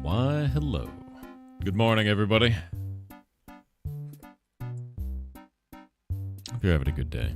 Why, hello. Good morning, everybody. Hope you're having a good day.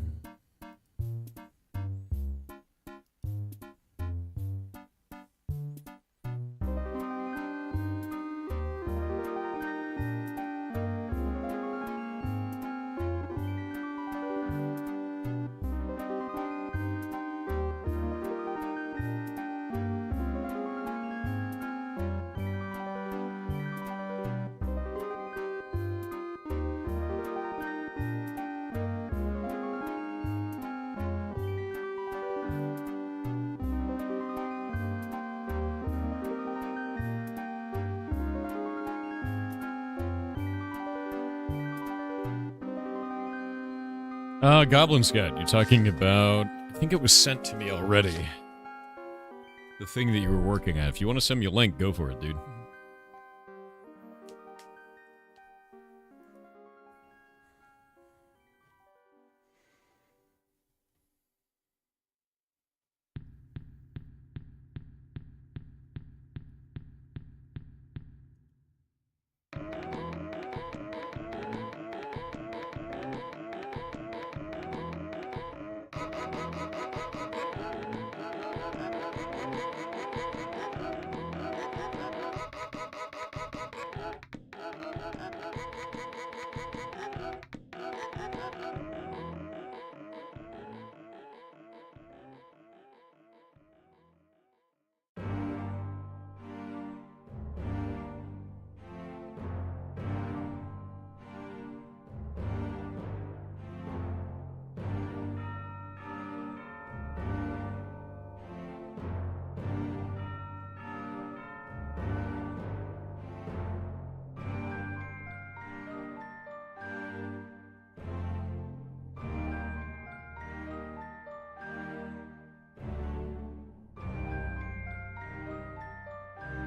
Goblin Scout, you're talking about... I think it was sent to me already. The thing that you were working on. If you want to send me a link, go for it, dude.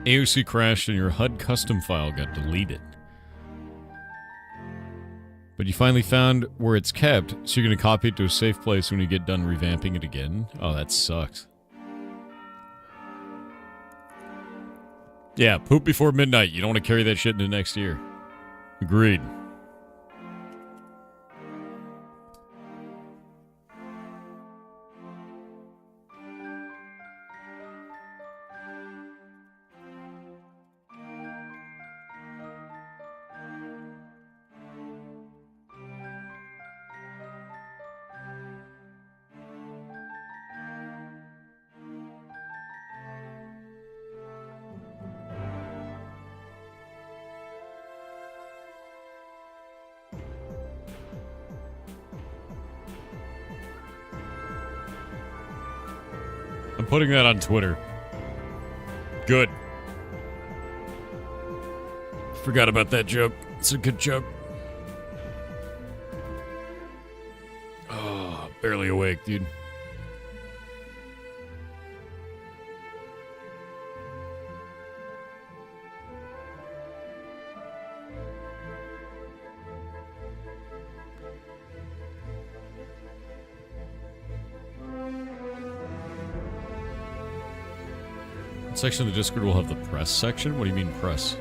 AOC crashed and your HUD custom file got deleted. But you finally found where it's kept, so you're going to copy it to a safe place when you get done revamping it again? Oh, that sucks. Yeah, poop before midnight. You don't want to carry that shit into next year. Agreed. I'm putting that on Twitter. Good. Forgot about that joke. It's a good joke. Oh, barely awake, dude. Section of the Discord will have the press section? What do you mean press?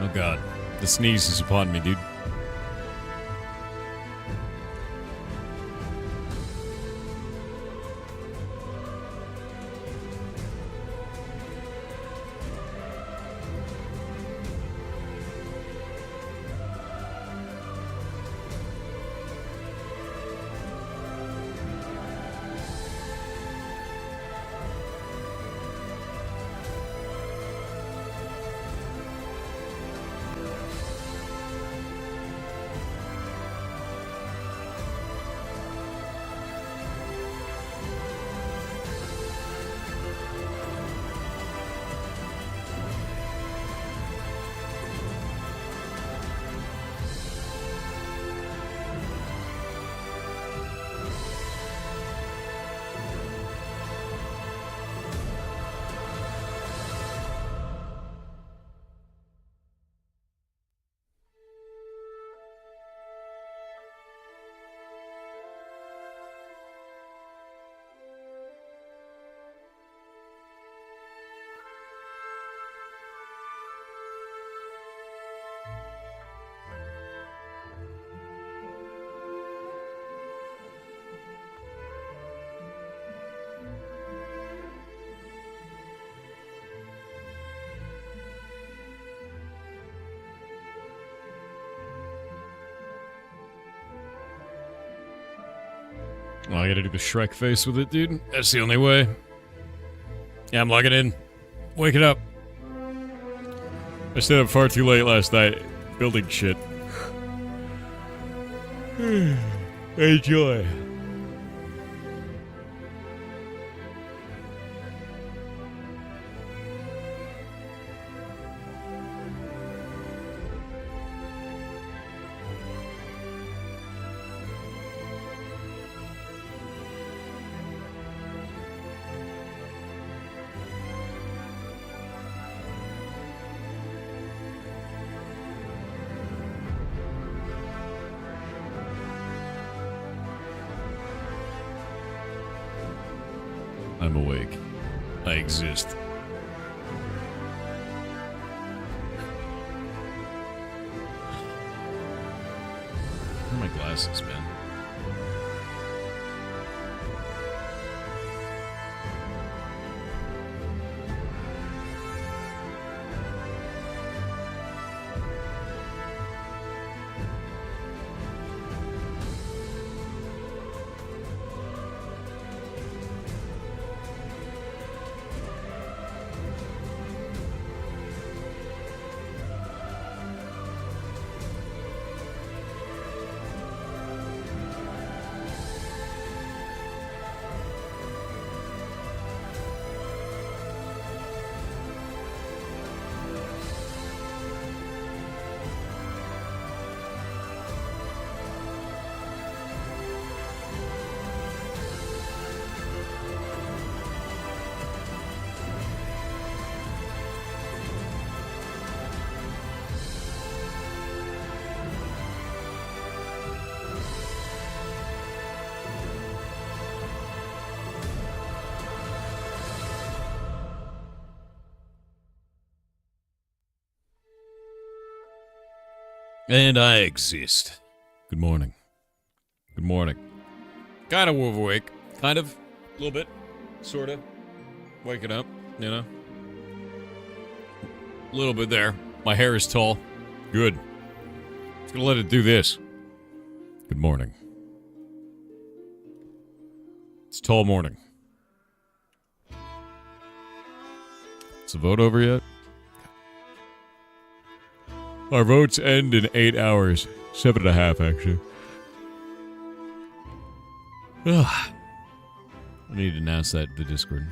Oh god, the sneeze is upon me, dude. Well, I gotta do the Shrek face with it, dude. That's the only way. Yeah, I'm logging in. Wake it up. I stayed up far too late last night building shit. Enjoy. I'm awake. I exist. Where are my glasses, man? And I exist. Good morning. Good morning. Kind of awake. Kind of. A little bit. Sort of. Waking up, you know? A little bit there. My hair is tall. Good. Just gonna let it do this. Good morning. It's tall morning. Is the vote over yet? Our votes end in 8 hours. 7.5, actually. Ugh. I need to announce that to the Discord.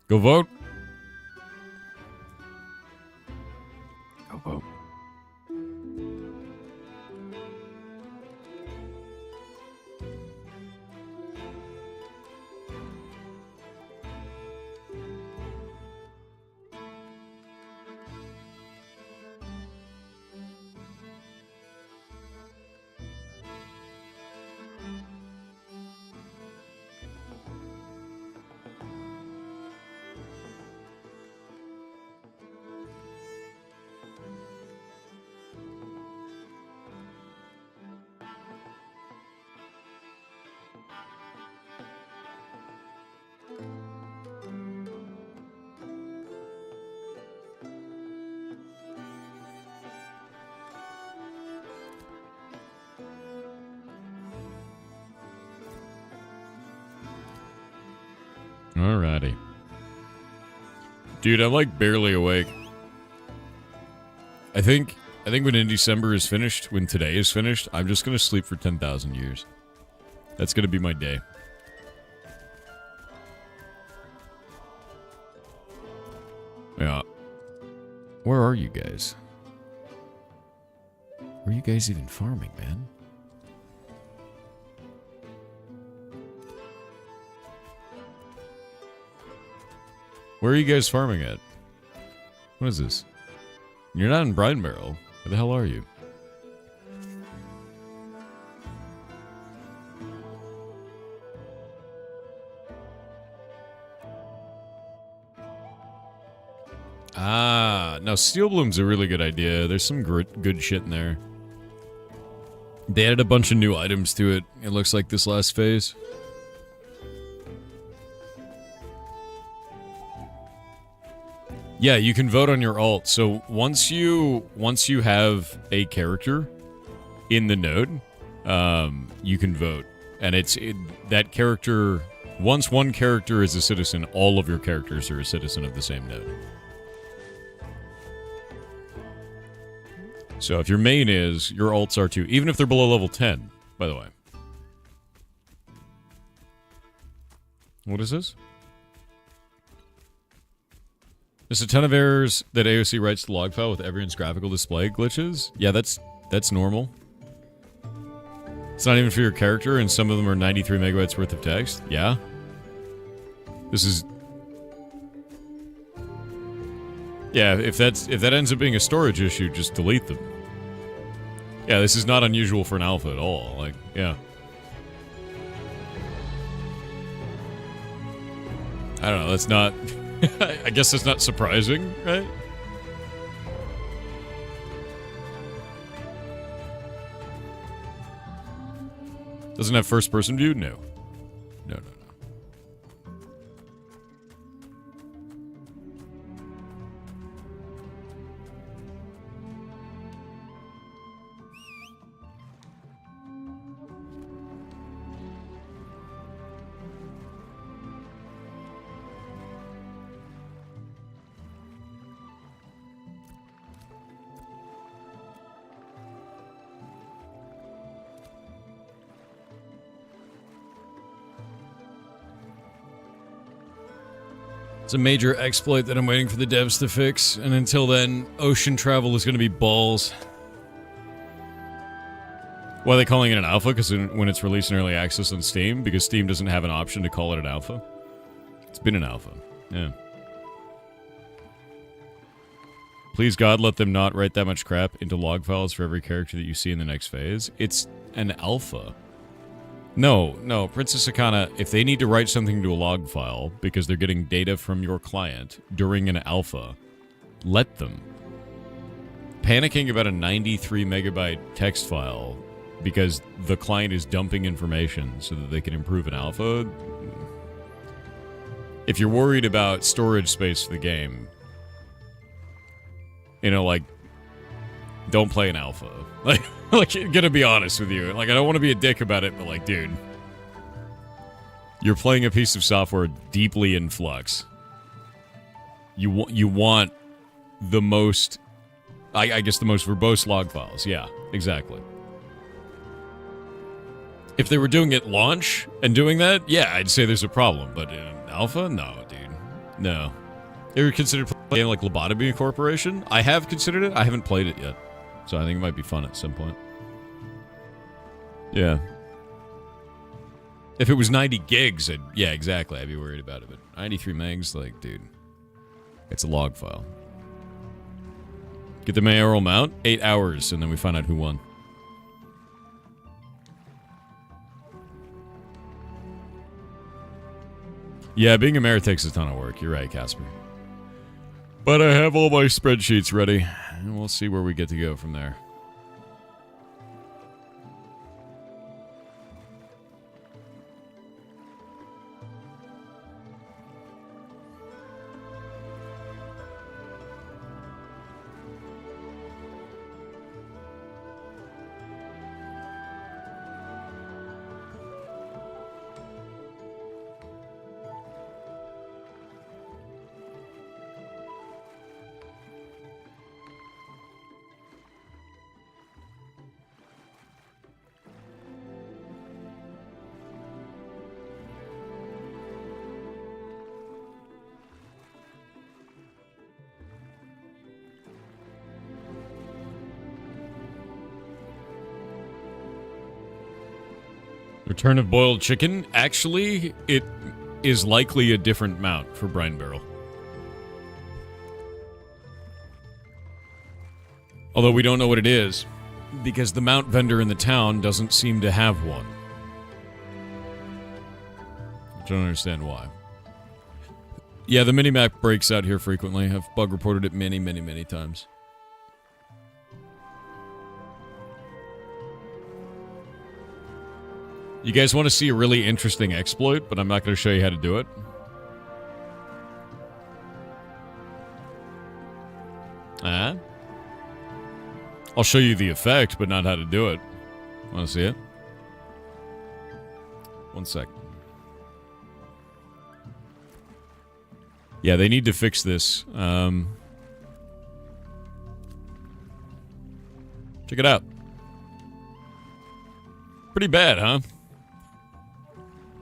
Go vote. Go vote. Alrighty. Dude, I'm like barely awake. I think when Indecember is finished, when today is finished, I'm just gonna sleep for 10,000 years. That's gonna be my day. Yeah. Where are you guys? Where are you guys even farming, man? Where are you guys farming at? What is this? You're not in Brine Barrel. Where the hell are you? Ah, no, Steel Bloom's a really good idea. There's some good shit in there. They added a bunch of new items to it, it looks like, this last phase. Yeah, you can vote on your alt. So once you have a character in the node, you can vote. And that character, once one character is a citizen, all of your characters are a citizen of the same node. So if your main is, your alts are too, even if they're below level 10, by the way. What is this? There's a ton of errors that AOC writes to log file with everyone's graphical display glitches. Yeah, that's normal. It's not even for your character, and some of them are 93 megabytes worth of text. Yeah. This is... Yeah, if that ends up being a storage issue, just delete them. Yeah, this is not unusual for an alpha at all. Like, yeah. I don't know, that's not... I guess that's not surprising, right? Doesn't have first-person view? No. No, no, no. It's a major exploit that I'm waiting for the devs to fix, and until then, ocean travel is going to be balls. Why are they calling it an alpha? Because when it's released in early access on Steam? Because Steam doesn't have an option to call it an alpha. It's been an alpha. Yeah. Please God, let them not write that much crap into log files for every character that you see in the next phase. It's an alpha. No, Princess Akana, if they need to write something to a log file because they're getting data from your client during an alpha, let them. Panicking about a 93 megabyte text file because the client is dumping information so that they can improve an alpha. If you're worried about storage space for the game, you know, like, don't play an alpha. Like, gonna be honest with you. Like, I don't want to be a dick about it, but like, dude. You're playing a piece of software deeply in flux. You want the most... I guess the most verbose log files. Yeah, exactly. If they were doing it launch and doing that, yeah, I'd say there's a problem. But in alpha? No, dude. No. You ever considered playing a game like Lobotomy Corporation? I have considered it. I haven't played it yet. So I think it might be fun at some point. Yeah. If it was 90 gigs, yeah, exactly, I'd be worried about it. But 93 megs, like, dude. It's a log file. Get the mayoral mount, 8 hours, and then we find out who won. Yeah, being a mayor takes a ton of work. You're right, Casper. But I have all my spreadsheets ready, and we'll see where we get to go from there. Return of Boiled Chicken. Actually, it is likely a different mount for Brine Barrel. Although we don't know what it is, because the mount vendor in the town doesn't seem to have one. I don't understand why. Yeah, the minimap breaks out here frequently. I've bug reported it many, many, many times. You guys want to see a really interesting exploit, but I'm not going to show you how to do it? I'll show you the effect, but not how to do it. Want to see it? One sec. Yeah, they need to fix this. Check it out. Pretty bad, huh?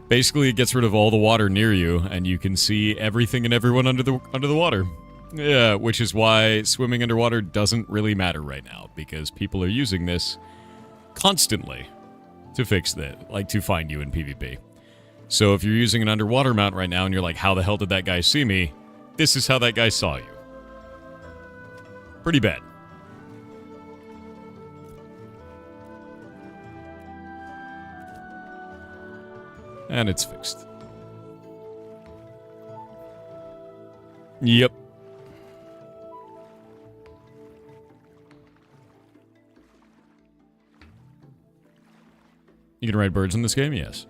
Basically, it gets rid of all the water near you, and you can see everything and everyone under the water. Yeah, which is why swimming underwater doesn't really matter right now, because people are using this constantly to fix that, like to find you in PvP. So if you're using an underwater mount right now and you're like, how the hell did that guy see me? This is how that guy saw you. Pretty bad. And it's fixed. Yep. You can ride birds in this game? Yes.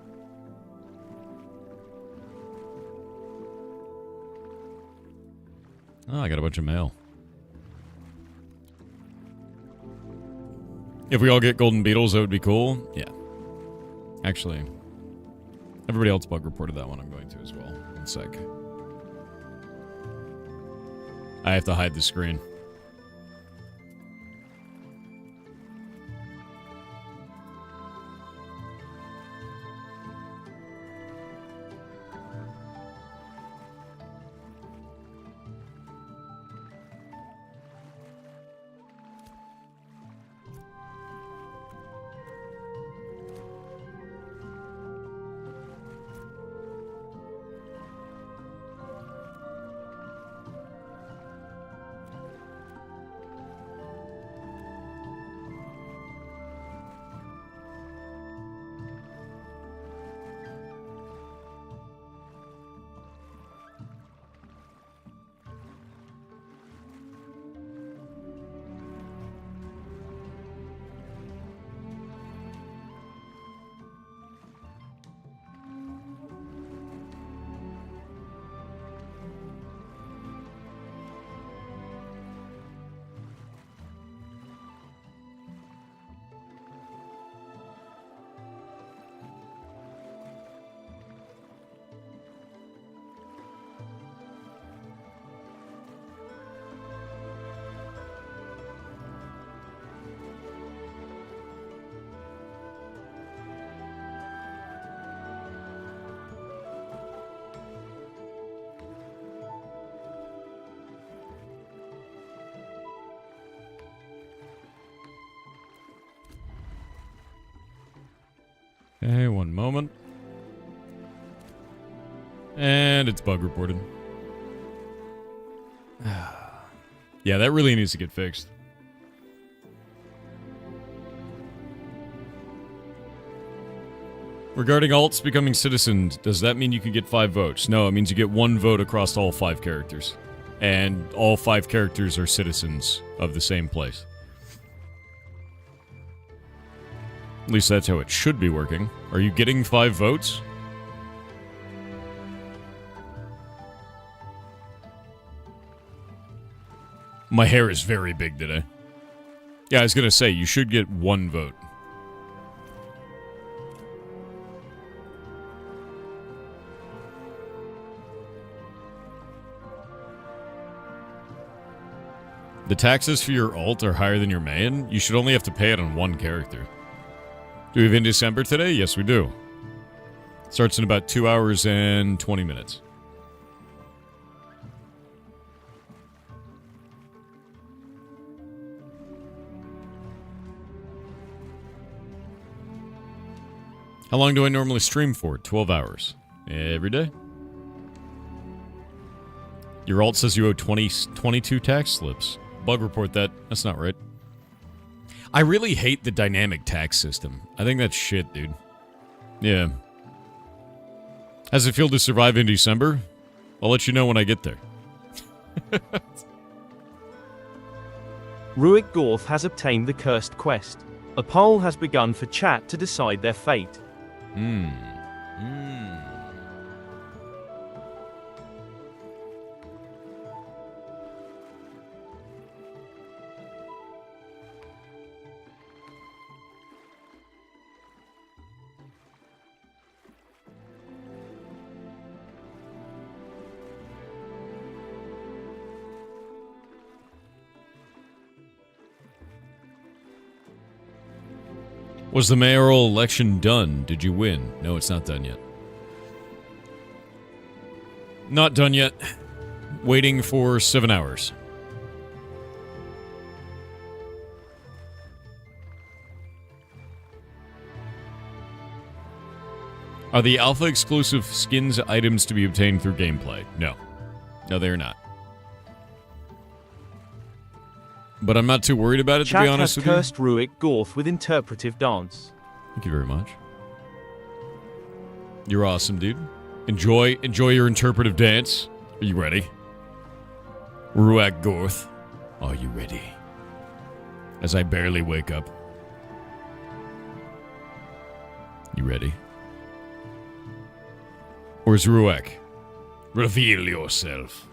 Oh, I got a bunch of mail. If we all get golden beetles, that would be cool. Yeah. Actually, everybody else bug reported that one. I'm going to as well. One sec. I have to hide the screen. Okay, one moment. And it's bug reported. Yeah, that really needs to get fixed. Regarding alts becoming citizens, does that mean you can get 5 votes? No, it means you get 1 vote across all 5 characters. And all 5 characters are citizens of the same place. At least that's how it should be working. Are you getting 5 votes? My hair is very big today. Yeah, I was gonna say, you should get 1 vote. The taxes for your alt are higher than your main? You should only have to pay it on 1 character. Do we have Indecember today? Yes, we do. Starts in about 2 hours and 20 minutes. How long do I normally stream for? 12 hours. Every day. Your alt says you owe 22 tax slips. Bug report that. That's not right. I really hate the dynamic tax system. I think that's shit, dude. Yeah. How's it feel to survive in December? I'll let you know when I get there. Ruik Gorth has obtained the cursed quest. A poll has begun for chat to decide their fate. Was the mayoral election done? Did you win? No, it's not done yet. Not done yet. Waiting for 7 hours. Are the alpha exclusive skins items to be obtained through gameplay? No. No, they are not. But I'm not too worried about it, to be honest with you. Chat has cursed Ruik Gorth with interpretive dance. Thank you very much. You're awesome, dude. Enjoy your interpretive dance. Are you ready? Ruak Gorth, are you ready? As I barely wake up. You ready? Where's Ruak? Reveal yourself.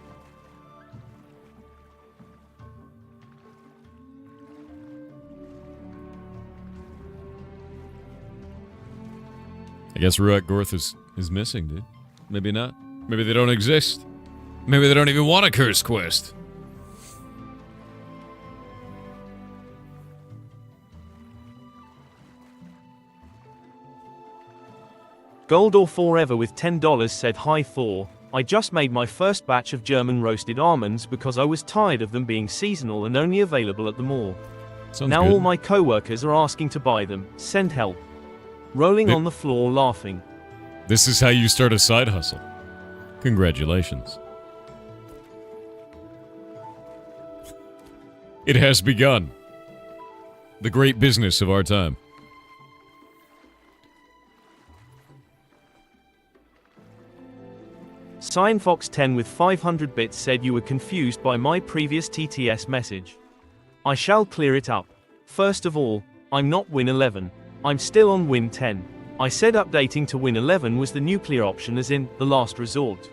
I guess Ruak Gorth is missing, dude. Maybe not. Maybe they don't exist. Maybe they don't even want a curse quest. Goldor Forever with $10 said, "Hi Thor, I just made my first batch of German roasted almonds because I was tired of them being seasonal and only available at the mall. Sounds now good. all my co-workers are asking to buy them. Send help." Rolling on the floor laughing. This is how you start a side hustle. Congratulations. It has begun. The great business of our time. SignFox10 with 500 bits said, "You were confused by my previous TTS message. I shall clear it up. First of all, I'm not Win 11. I'm still on Win 10. I said updating to Win 11 was the nuclear option, as in, the last resort.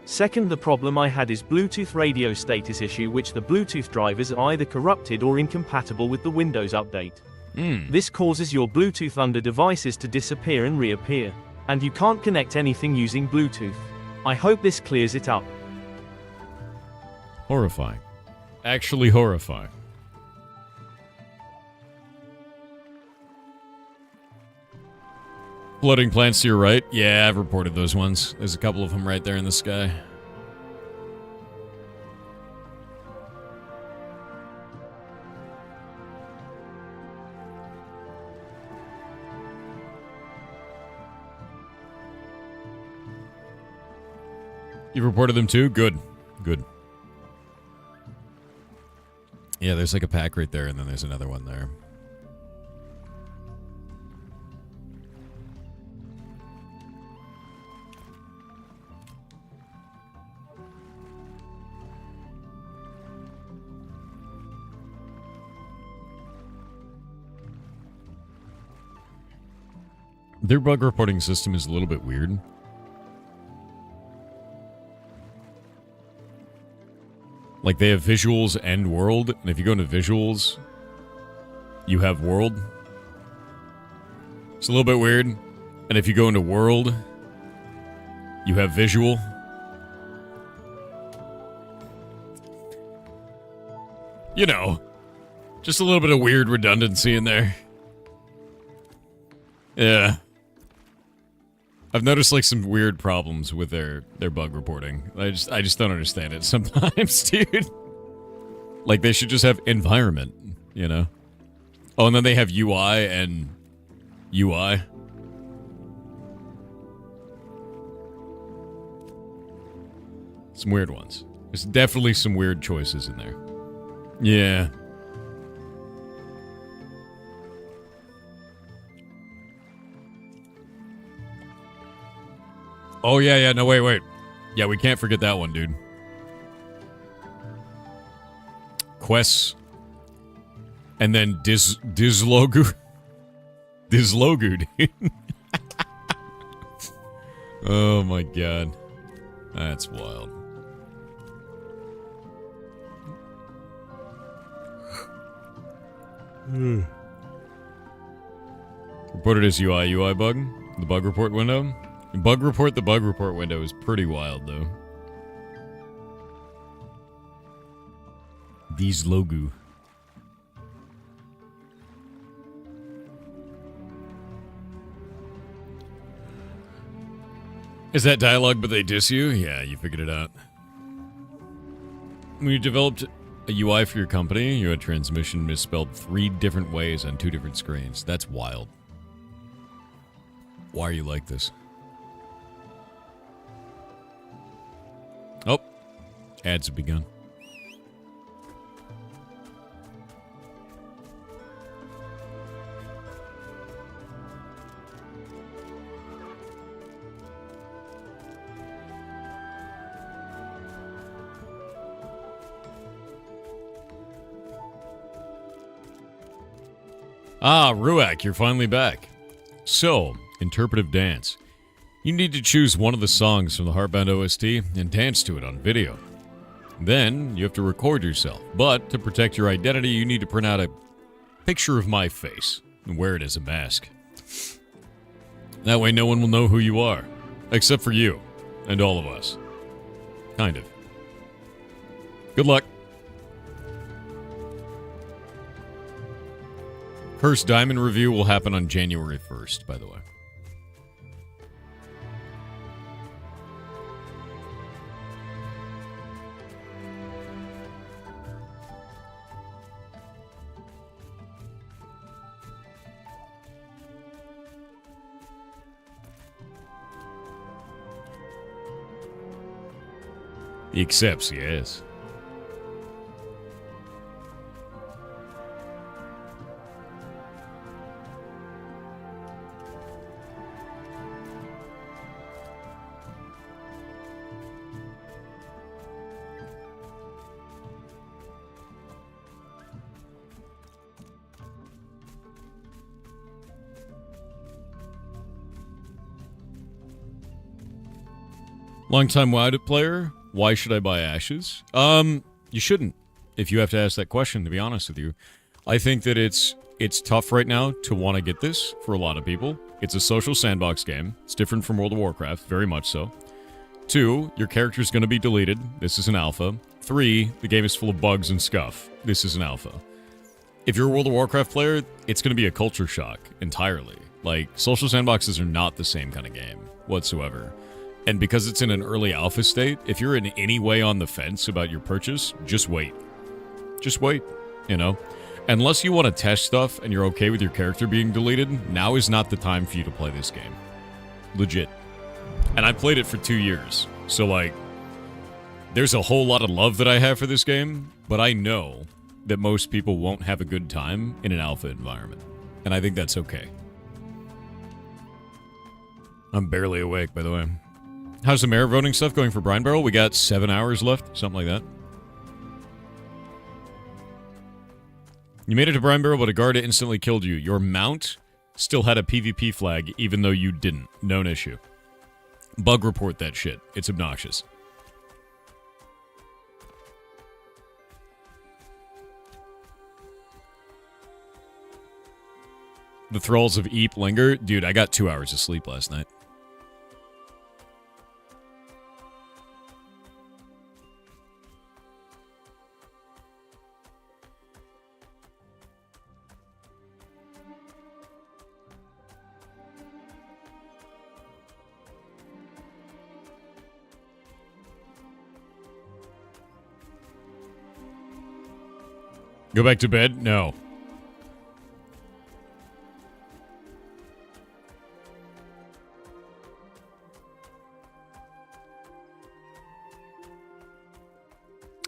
Second, the problem I had is Bluetooth radio status issue, which the Bluetooth drivers are either corrupted or incompatible with the Windows update. This causes your Bluetooth under devices to disappear and reappear, and you can't connect anything using Bluetooth. I hope this clears it up." Horrifying. Actually horrifying. Floating plants to your right? Yeah, I've reported those ones. There's a couple of them right there in the sky. You've reported them too? Good. Good. Yeah, there's like a pack right there, and then there's another one there. Their bug reporting system is a little bit weird. Like, they have visuals and world, and if you go into visuals, you have world. It's a little bit weird. And if you go into world, you have visual. You know, just a little bit of weird redundancy in there. Yeah. I've noticed like some weird problems with their bug reporting. I just don't understand it sometimes, dude. Like, they should just have environment, you know? Oh, and then they have UI and UI. Some weird ones. There's definitely some weird choices in there. Yeah. Oh, yeah, no, wait. Yeah, we can't forget that one, dude. Quests. And then Dislogu. Dislogu, dude. Oh, my God. That's wild. Reported as UI bug. The bug report window. The bug report window is pretty wild, though. These logo. Is that dialogue but they diss you? Yeah, you figured it out. When you developed a UI for your company, you had transmission misspelled 3 different ways on 2 different screens. That's wild. Why are you like this? Oh, ads have begun. Ah, Ruak, you're finally back. So, Interpretive Dance. You need to choose one of the songs from the Heartbound OST and dance to it on video. Then, you have to record yourself, but to protect your identity, you need to print out a picture of my face and wear it as a mask. That way no one will know who you are, except for you and all of us. Kind of. Good luck. First Diamond review will happen on January 1st, by the way. He accepts, yes. Longtime WoW player, why should I buy Ashes? You shouldn't, if you have to ask that question, to be honest with you. I think that it's tough right now to want to get this for a lot of people. It's a social sandbox game. It's different from World of Warcraft, very much so. 2, your character's going to be deleted. This is an alpha. 3, the game is full of bugs and scuff. This is an alpha. If you're a World of Warcraft player, it's going to be a culture shock entirely. Like, social sandboxes are not the same kind of game whatsoever. And because it's in an early alpha state, if you're in any way on the fence about your purchase, just wait. Just wait, you know? Unless you want to test stuff and you're okay with your character being deleted, now is not the time for you to play this game. Legit. And I played it for 2 years. So, like, there's a whole lot of love that I have for this game, but I know that most people won't have a good time in an alpha environment. And I think that's okay. I'm barely awake, by the way. How's the merit voting stuff going for Brine Barrel? We got 7 hours left, something like that. You made it to Brine Barrel, but a guard instantly killed you. Your mount still had a PvP flag, even though you didn't. Known issue. Bug report that shit. It's obnoxious. The thralls of Eep linger. Dude, I got 2 hours of sleep last night. Go back to bed? No.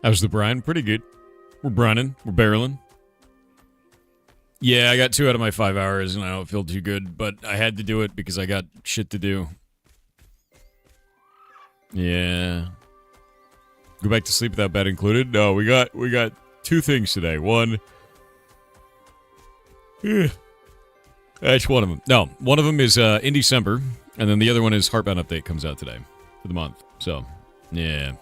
How's the brine? Pretty good. We're brining. We're barreling. Yeah, I got 2 out of my 5 hours, and I don't feel too good, but I had to do it because I got shit to do. Yeah. Go back to sleep without bed included? No, we got 2 things today. One. That's one of them. No, one of them is Indecember, and then the other one is Heartbound update comes out today for the month. So, yeah.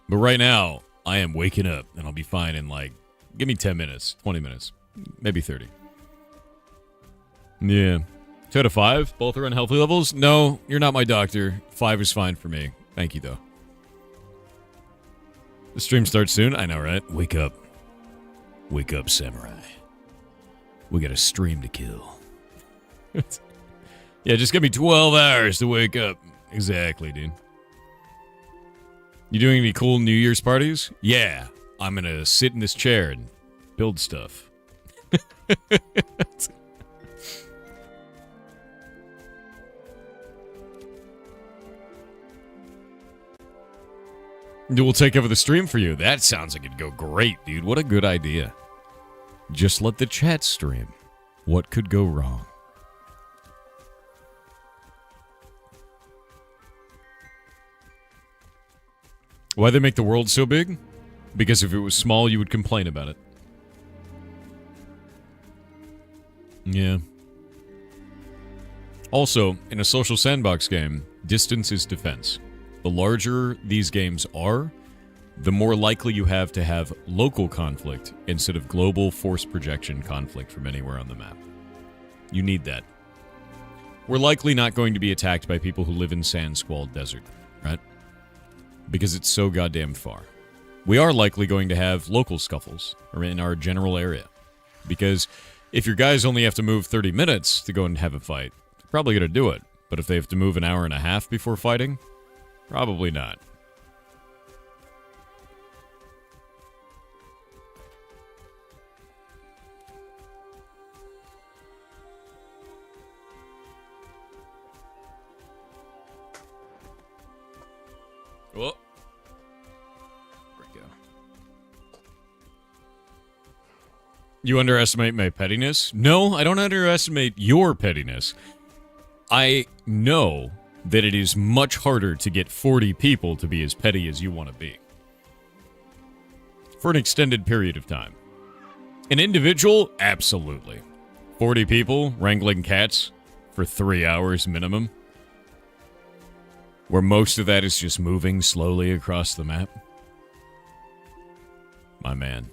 But right now, I am waking up, and I'll be fine in, like, give me 10 minutes, 20 minutes, maybe 30. Yeah. 2 out of 5? Both are unhealthy levels? No, you're not my doctor. 5 is fine for me. Thank you, though. The stream starts soon? I know, right? Wake up. Wake up, samurai. We got a stream to kill. Yeah, just give me 12 hours to wake up. Exactly, dude. You doing any cool New Year's parties? Yeah, I'm gonna sit in this chair and build stuff. We'll take over the stream for you. That sounds like it'd go great, dude. What a good idea. Just let the chat stream. What could go wrong? Why they make the world so big? Because if it was small, you would complain about it. Yeah. Also, in a social sandbox game, distance is defense. The larger these games are, the more likely you have to have local conflict instead of global force projection conflict from anywhere on the map. You need that. We're likely not going to be attacked by people who live in sand-squalled desert, right? Because it's so goddamn far. We are likely going to have local scuffles or in our general area. Because if your guys only have to move 30 minutes to go and have a fight, they're probably going to do it. But if they have to move an hour and a half before fighting, probably not. Oh. There we go. You underestimate my pettiness? No, I don't underestimate your pettiness. I know that it is much harder to get 40 people to be as petty as you want to be. For an extended period of time. An individual? Absolutely. 40 people wrangling cats for 3 hours minimum? Where most of that is just moving slowly across the map? My man.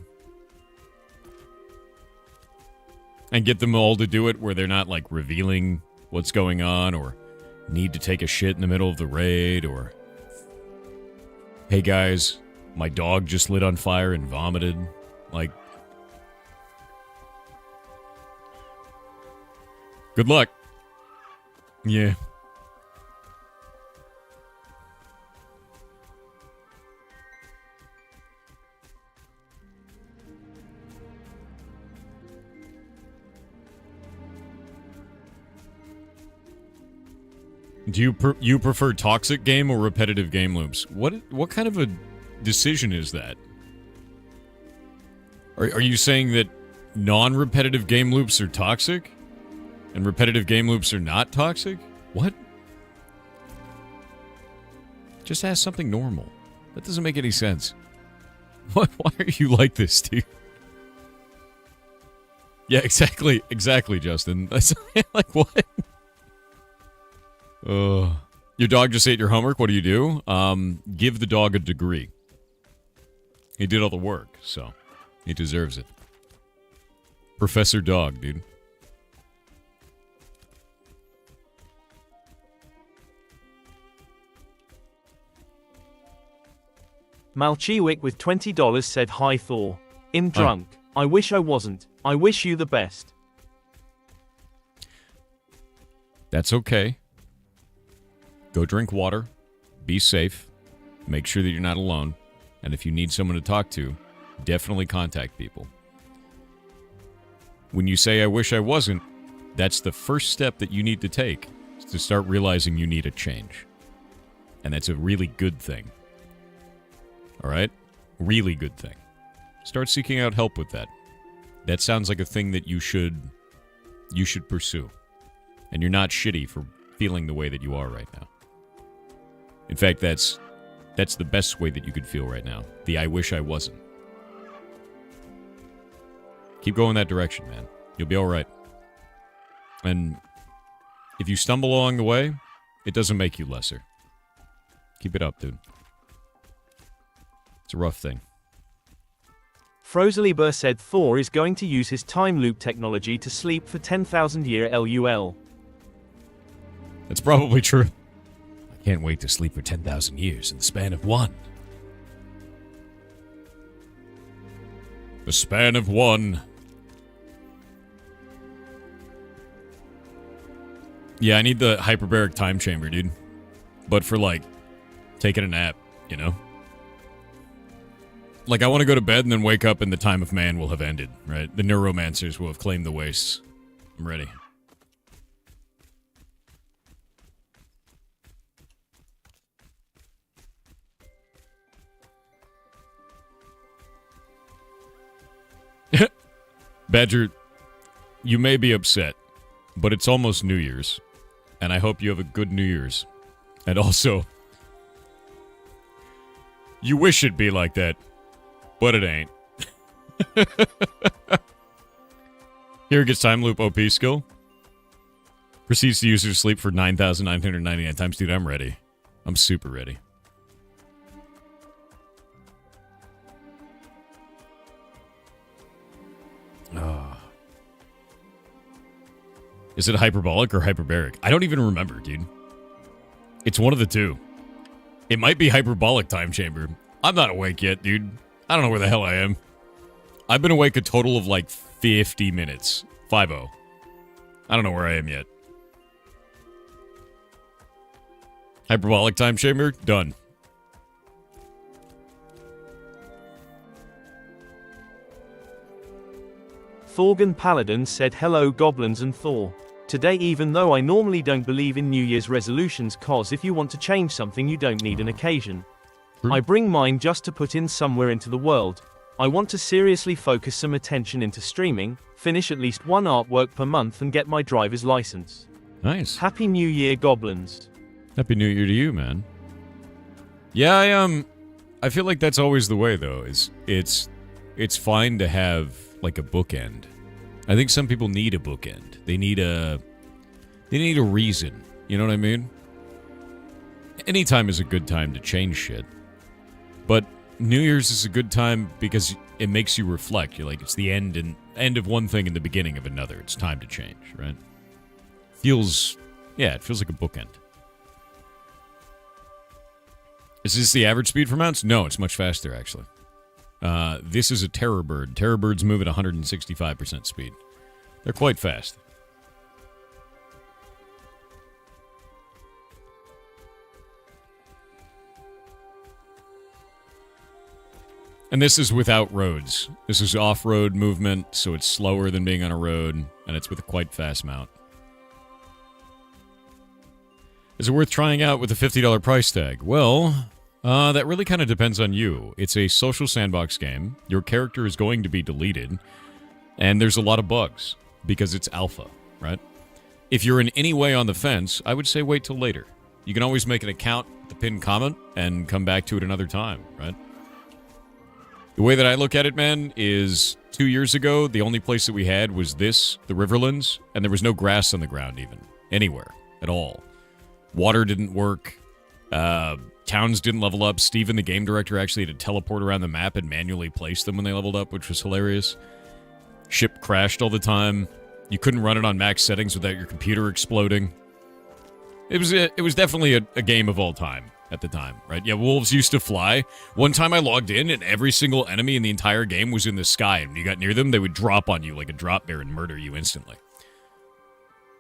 And get them all to do it where they're not, like, revealing what's going on, or need to take a shit in the middle of the raid, or hey guys, my dog just lit on fire and vomited. Like, good luck. Yeah. Do you prefer toxic game or repetitive game loops? What kind of a decision is that? Are you saying that non-repetitive game loops are toxic? And repetitive game loops are not toxic? What? Just ask something normal. That doesn't make any sense. Why are you like this, dude? Yeah, exactly, Justin. That's like, what? Your dog just ate your homework. What do? Give the dog a degree. He did all the work, so he deserves it. Professor Dog, dude. Malchiwick with $20 said, "Hi Thor. I'm drunk. I wish I wasn't. I wish you the best." That's okay. Go drink water. Be safe. Make sure that you're not alone. And if you need someone to talk to, definitely contact people. When you say, "I wish I wasn't," that's the first step that you need to take, is to start realizing you need a change. And that's a really good thing. Alright? Really good thing. Start seeking out help with that. That sounds like a thing that you should pursue. And you're not shitty for feeling the way that you are right now. In fact, that's the best way that you could feel right now. The "I wish I wasn't." Keep going that direction, man. You'll be alright. And if you stumble along the way, it doesn't make you lesser. Keep it up, dude. It's a rough thing. Frozeliber said Thor is going to use his time loop technology to sleep for 10,000 year LUL. That's probably true. I can't wait to sleep for 10,000 years in the span of one. The span of one. Yeah, I need the hyperbaric time chamber, dude. But for, like, taking a nap, you know? Like, I want to go to bed and then wake up and the time of man will have ended, right? The neuromancers will have claimed the wastes. I'm ready. Badger, you may be upset, but it's almost New Year's, and I hope you have a good New Year's. And also, you wish it'd be like that, but it ain't. Here gets time loop OP skill. Proceeds to user sleep for 9,999 times. Dude, I'm ready. I'm super ready. Is it hyperbolic or hyperbaric? I don't even remember, dude. It's one of the two. It might be hyperbolic time chamber. I'm not awake yet, dude. I don't know where the hell I am. I've been awake a total of like 50 minutes. 5-0. I don't know where I am yet. Hyperbolic time chamber? Done. Thorgan Paladin said hello goblins and Thor. Today, even though I normally don't believe in New Year's resolutions, cause if you want to change something you don't need an occasion. I bring mine just to put in somewhere into the world. I want to seriously focus some attention into streaming, finish at least one artwork per month and get my driver's license. Nice. Happy New Year, goblins. Happy New Year to you, man. Yeah, I feel like that's always the way though, is it's fine to have like a bookend. I think some people need a bookend. They need a reason. You know what I mean? Any time is a good time to change shit. But New Year's is a good time because it makes you reflect. You're like, it's the end of one thing and the beginning of another. It's time to change, right? It feels like a bookend. Is this the average speed for mounts? No, it's much faster, actually. This is a Terror Bird. Terror Birds move at 165% speed. They're quite fast. And this is without roads. This is off-road movement, so it's slower than being on a road, and it's with a quite fast mount. Is it worth trying out with a $50 price tag? Well, that really kind of depends on you. It's a social sandbox game. Your character is going to be deleted, and there's a lot of bugs, because it's alpha, right? If you're in any way on the fence, I would say wait till later. You can always make an account, the pinned comment, and come back to it another time, right? The way that I look at it, man, is 2 years ago, the only place that we had was this, the Riverlands, and there was no grass on the ground even, anywhere, at all. Water didn't work. Towns didn't level up. Steven, the game director, actually had to teleport around the map and manually place them when they leveled up, which was hilarious. Ship crashed all the time. You couldn't run it on max settings without your computer exploding. It was definitely a game of all time at the time, right? Yeah, wolves used to fly. One time I logged in and every single enemy in the entire game was in the sky, and when you got near them, they would drop on you like a drop bear and murder you instantly.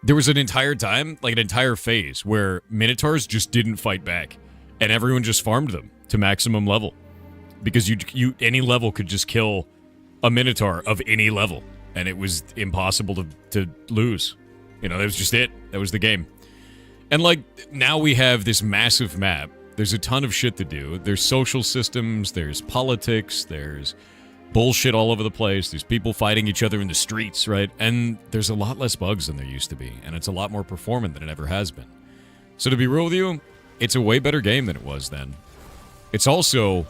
There was an entire time, like an entire phase, where Minotaurs just didn't fight back, and everyone just farmed them to maximum level. Because you any level could just kill a Minotaur of any level, and it was impossible to lose. You know, that was just it. That was the game. And, like, now we have this massive map. There's a ton of shit to do. There's social systems, there's politics, there's bullshit all over the place, there's people fighting each other in the streets, right? And there's a lot less bugs than there used to be, and it's a lot more performant than it ever has been. So to be real with you, it's a way better game than it was then. It's also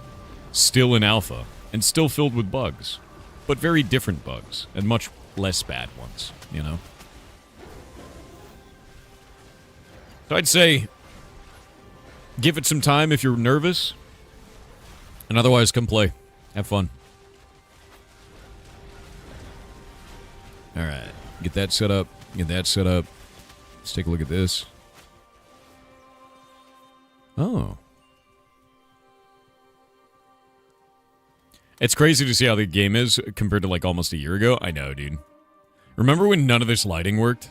still in alpha, and still filled with bugs. But very different bugs, and much less bad ones, you know? So I'd say, give it some time if you're nervous, and otherwise come play. Have fun. Alright, get that set up, get that set up. Let's take a look at this. Oh. It's crazy to see how the game is compared to like almost a year ago. I know, dude. Remember when none of this lighting worked?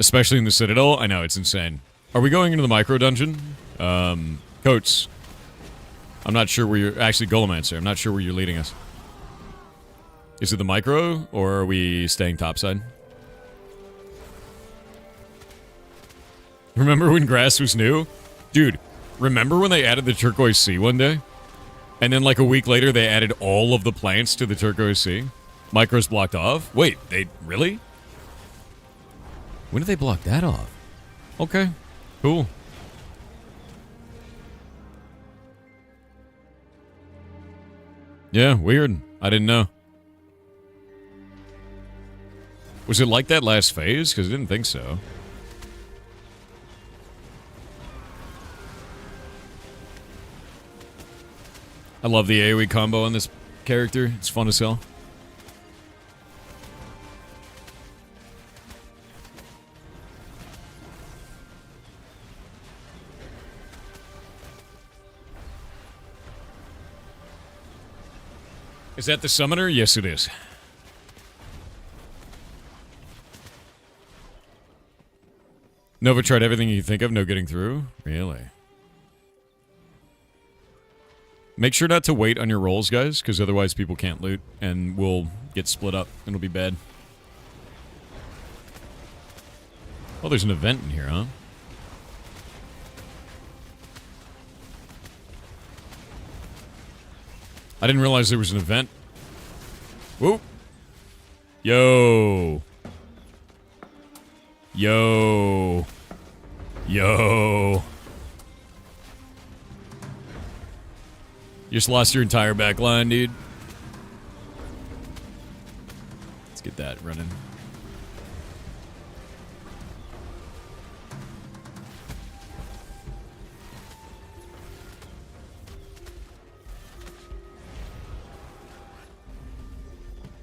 Especially in the Citadel. I know, it's insane. Are we going into the micro dungeon? Coates. I'm not sure where you're... Actually, Golemancer. I'm not sure where you're leading us. Is it the micro, or are we staying topside? Remember when grass was new? Dude, remember when they added the turquoise sea one day? And then like a week later, they added all of the plants to the turquoise sea? Micro's blocked off? Wait, they... Really? When did they block that off? Okay, cool. Yeah, weird. I didn't know. Was it like that last phase? Because I didn't think so. I love the AoE combo on this character. It's fun as hell. Is that the summoner? Yes, it is. Nova tried everything you think of, no getting through? Really? Make sure not to wait on your rolls, guys, because otherwise people can't loot, and we'll get split up. It'll be bad. Oh, there's an event in here, huh? I didn't realize there was an event. Whoop. Yo. Yo. Yo. You just lost your entire back line, dude. Let's get that running.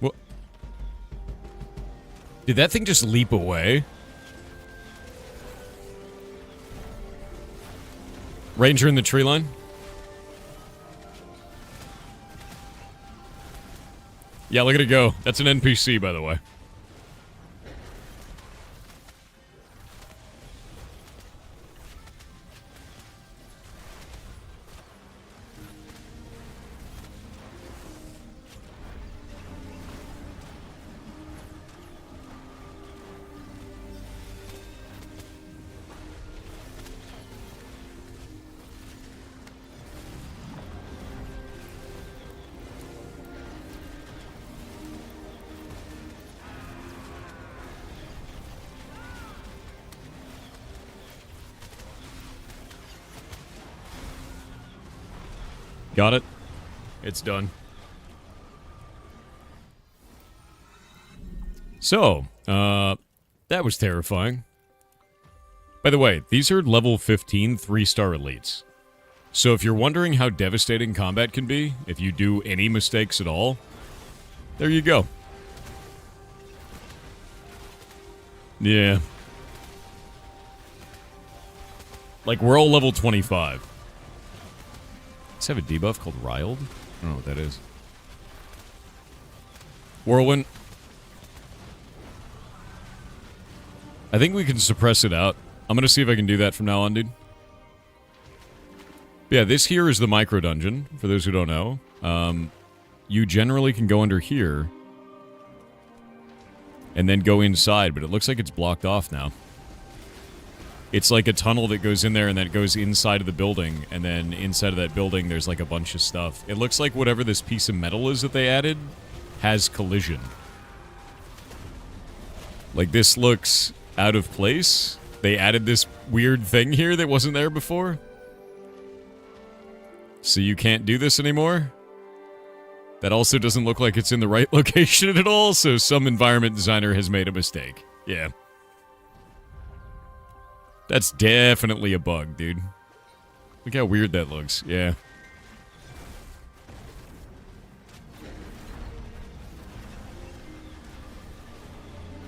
What? Did that thing just leap away? Ranger in the tree line? Yeah, look at it go. That's an NPC, by the way. Got it. It's done. So, that was terrifying. By the way, these are level 15 3-star elites. So if you're wondering how devastating combat can be, if you do any mistakes at all, there you go. Yeah. Like, we're all level 25. Let's have a debuff called Riled. I don't know what that is. Whirlwind. I think we can suppress it out. I'm going to see if I can do that from now on, dude. Yeah, this here is the micro dungeon, for those who don't know. You generally can go under here and then go inside, but it looks like it's blocked off now. It's like a tunnel that goes in there and then it goes inside of the building, and then inside of that building there's like a bunch of stuff. It looks like whatever this piece of metal is that they added has collision. Like, this looks out of place. They added this weird thing here that wasn't there before. So you can't do this anymore? That also doesn't look like it's in the right location at all, so some environment designer has made a mistake. Yeah. That's definitely a bug, dude. Look how weird that looks. Yeah.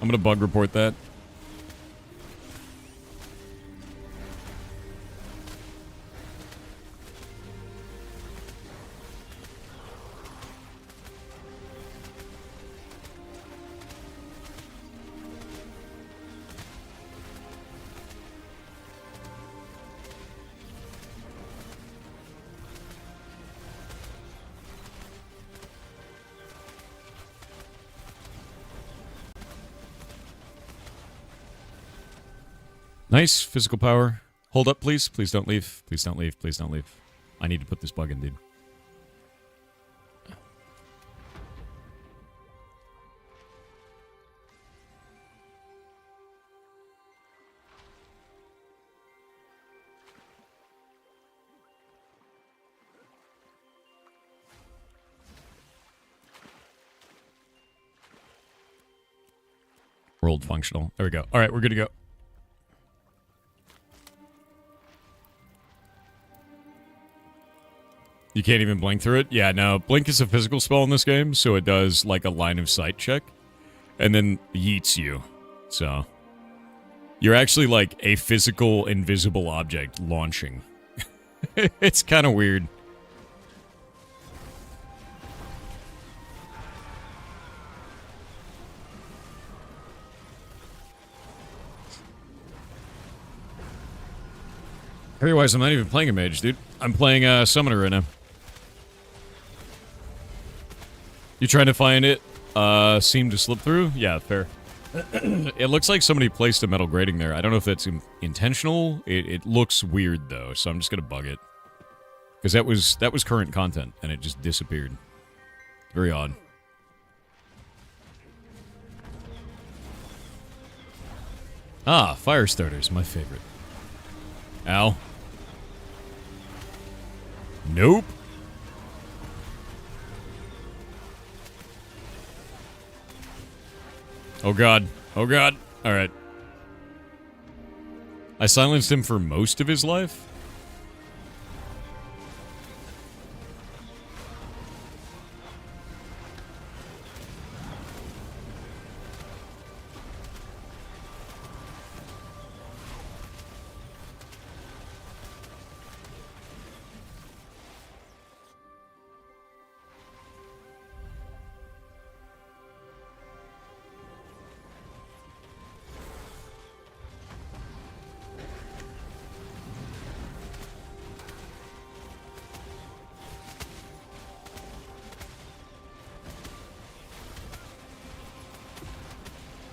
I'm gonna bug report that. Nice. Physical power. Hold up, please. Please don't leave. Please don't leave. Please don't leave. I need to put this bug in, dude. World functional. There we go. All right, we're good to go. You can't even blink through it? Yeah, no. Blink is a physical spell in this game, so it does like a line of sight check. And then yeets you. So you're actually like a physical invisible object launching. It's kind of weird. Otherwise, I'm not even playing a mage, dude. I'm playing a summoner right now. You trying to find it? Seem to slip through? Yeah, fair. It looks like somebody placed a metal grating there. I don't know if that's intentional. It looks weird though, so I'm just gonna bug it. Because that was current content, and it just disappeared. Very odd. Ah, fire starters, my favorite. Ow. Nope. Oh god. Oh god. Alright. I silenced him for most of his life?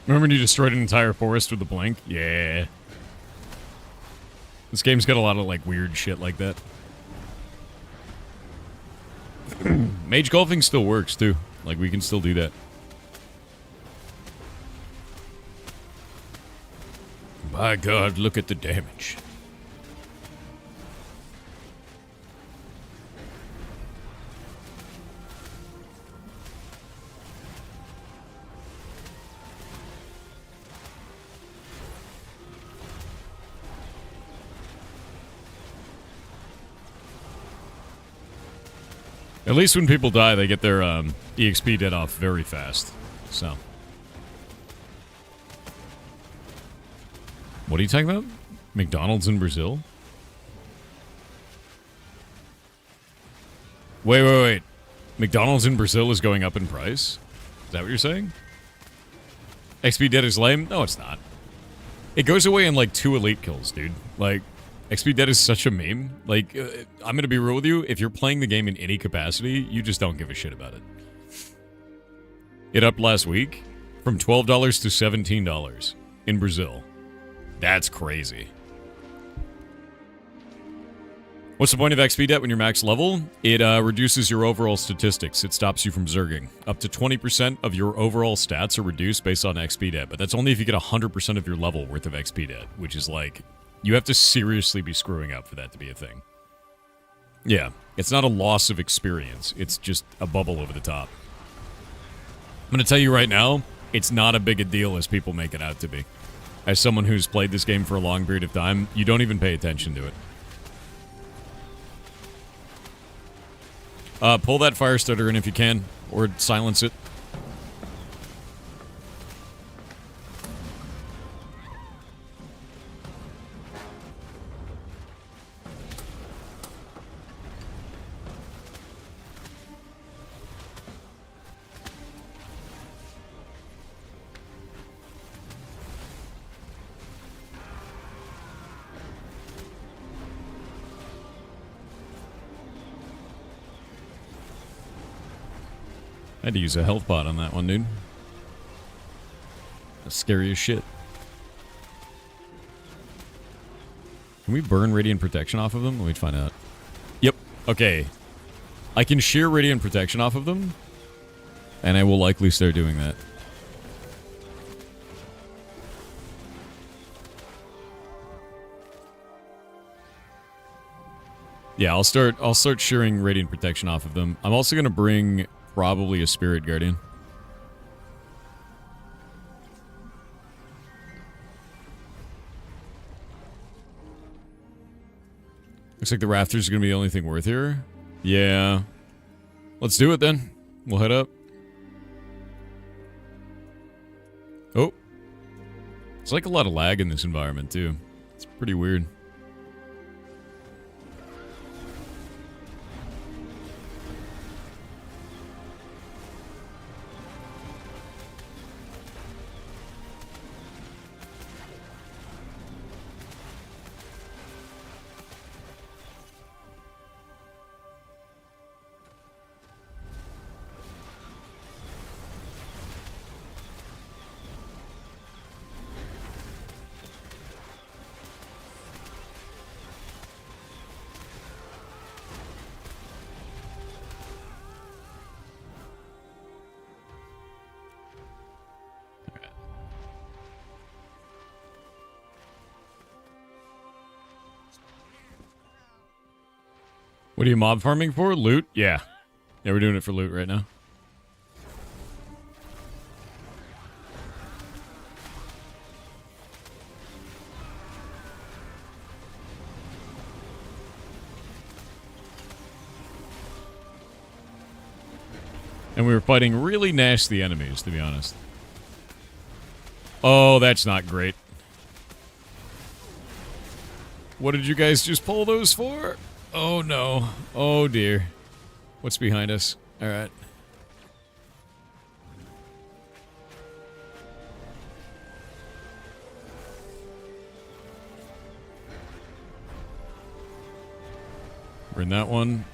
Remember when you destroyed an entire forest with a blink? Yeah. This game's got a lot of, like, weird shit like that. Mage golfing still works, too. Like, we can still do that. By God, look at the damage. At least when people die, they get their EXP dead off very fast. So. What are you talking about? McDonald's in Brazil? Wait. McDonald's in Brazil is going up in price? Is that what you're saying? XP dead is lame? No, it's not. It goes away in like 2 elite kills, dude. Like, XP dead is such a meme. Like, I'm gonna be real with you. If you're playing the game in any capacity, you just don't give a shit about it. It upped last week from $12 to $17 in Brazil. That's crazy. What's the point of XP debt when you're max level? It reduces your overall statistics. It stops you from zerging. Up to 20% of your overall stats are reduced based on XP debt, but that's only if you get 100% of your level worth of XP debt, which is like, you have to seriously be screwing up for that to be a thing. Yeah, it's not a loss of experience. It's just a bubble over the top. I'm going to tell you right now, it's not a big a deal as people make it out to be. As someone who's played this game for a long period of time, you don't even pay attention to it. Pull that fire starter in if you can, or silence it. I had to use a health bot on that one, dude. That's scary as shit. Can we burn Radiant Protection off of them? Let me find out. Yep. Okay. I can shear Radiant Protection off of them, and I will likely start doing that. Yeah, I'll start shearing Radiant Protection off of them. I'm also gonna bring probably a Spirit Guardian. Looks like the Rafters are gonna be the only thing worth here. Yeah. Let's do it then. We'll head up. Oh. It's like a lot of lag in this environment too. It's pretty weird. What are you mob farming for? Loot? Yeah. Yeah, we're doing it for loot right now. And we were fighting really nasty enemies, to be honest. Oh, that's not great. What did you guys just pull those for? Oh no. Oh dear. What's behind us? Alright. We're in that one.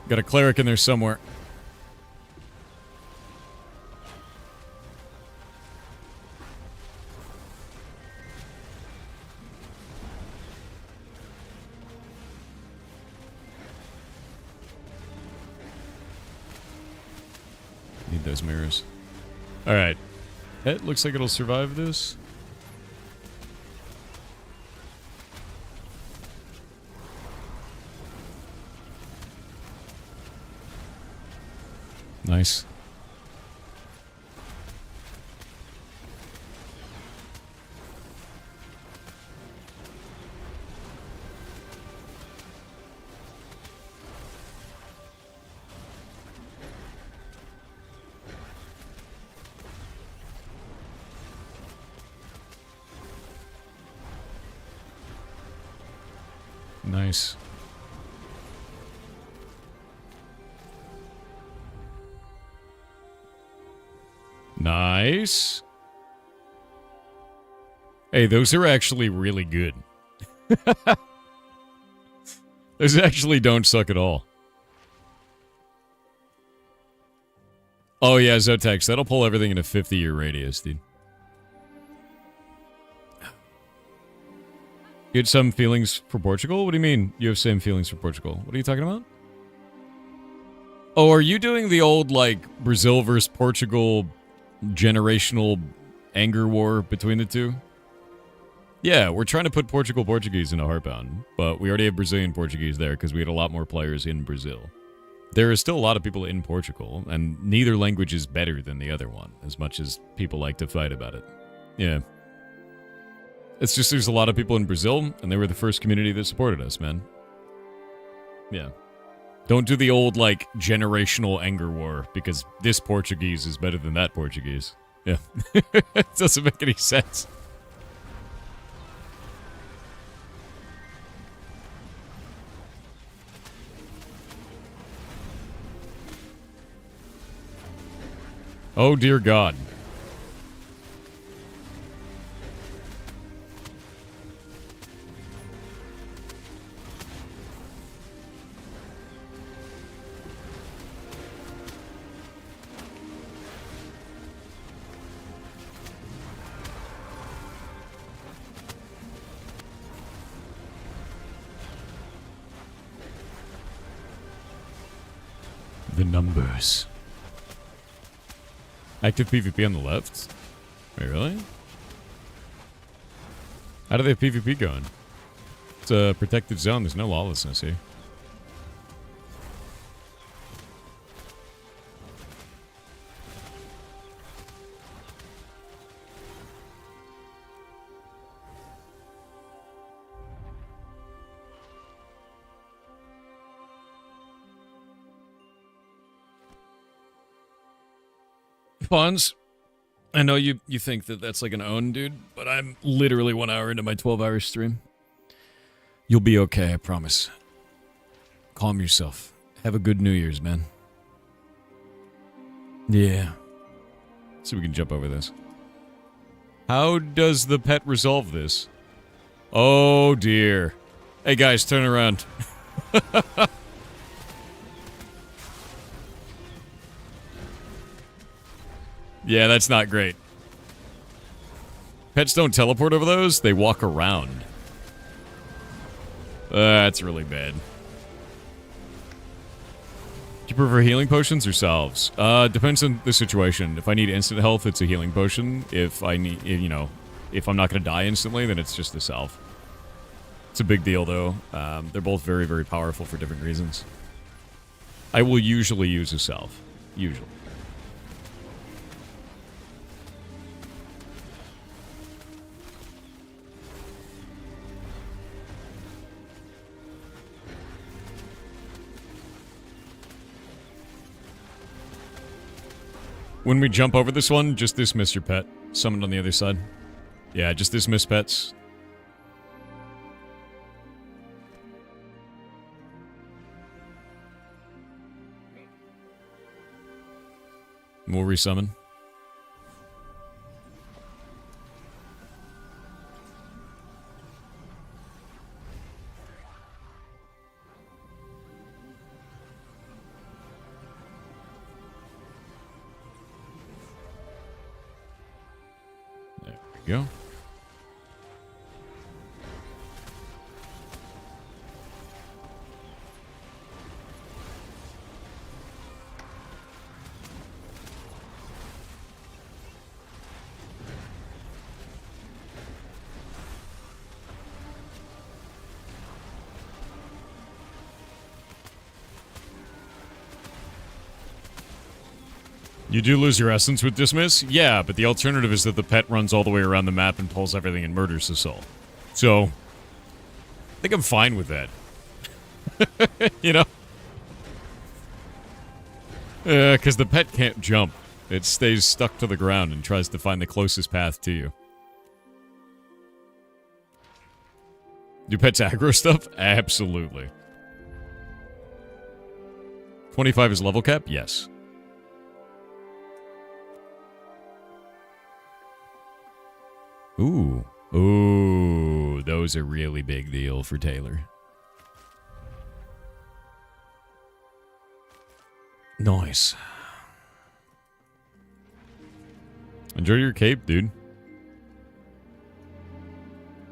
Got a cleric in there somewhere. Need those mirrors. Alright. It looks like it'll survive this. Nice. Nice. Nice. Hey, those are actually really good. Those actually don't suck at all. Oh yeah, Zotex, that'll pull everything in a 50-year radius, dude. You had some feelings for Portugal? What do you mean you have same feelings for Portugal? What are you talking about? Oh, are you doing the old, like, Brazil versus Portugal generational anger war between the two? Yeah, we're trying to put Portuguese into Heartbound, but we already have Brazilian Portuguese there because we had a lot more players in Brazil. There are still a lot of people in Portugal, and neither language is better than the other one, as much as people like to fight about it. Yeah. It's just there's a lot of people in Brazil, and they were the first community that supported us, man. Yeah. Don't do the old, like, generational anger war, because this Portuguese is better than that Portuguese. Yeah. It doesn't make any sense. Oh, dear God. the numbers. Active PvP on the left? Wait, really? How do they have PvP going? It's a protected zone. There's no lawlessness here. Pawns, I know you think that that's like an own, dude, but I'm literally 1 hour into my 12-hour stream. You'll be okay, I promise. Calm yourself. Have a good New Year's, man. Yeah. Let's see if we can jump over this. How does the pet resolve this? Oh, dear. Hey, guys, turn around. Yeah, that's not great. Pets don't teleport over those, they walk around. That's really bad. Do you prefer healing potions or salves? Depends on the situation. If I need instant health, it's a healing potion. If I need, you know, if I'm not going to die instantly, then it's just a salve. It's a big deal, though. They're both very, very powerful for different reasons. I will usually use a salve. Usually. When we jump over this one, just dismiss your pet. Summoned on the other side. Yeah, just dismiss pets. We'll resummon. Go. You do lose your essence with Dismiss? Yeah, but the alternative is that the pet runs all the way around the map and pulls everything and murders us all. So, I think I'm fine with that. You know? Because the pet can't jump. It stays stuck to the ground and tries to find the closest path to you. Do pets aggro stuff? Absolutely. 25 is level cap? Yes. Ooh. Ooh, those are really big deal for Taylor. Nice. Enjoy your cape, dude.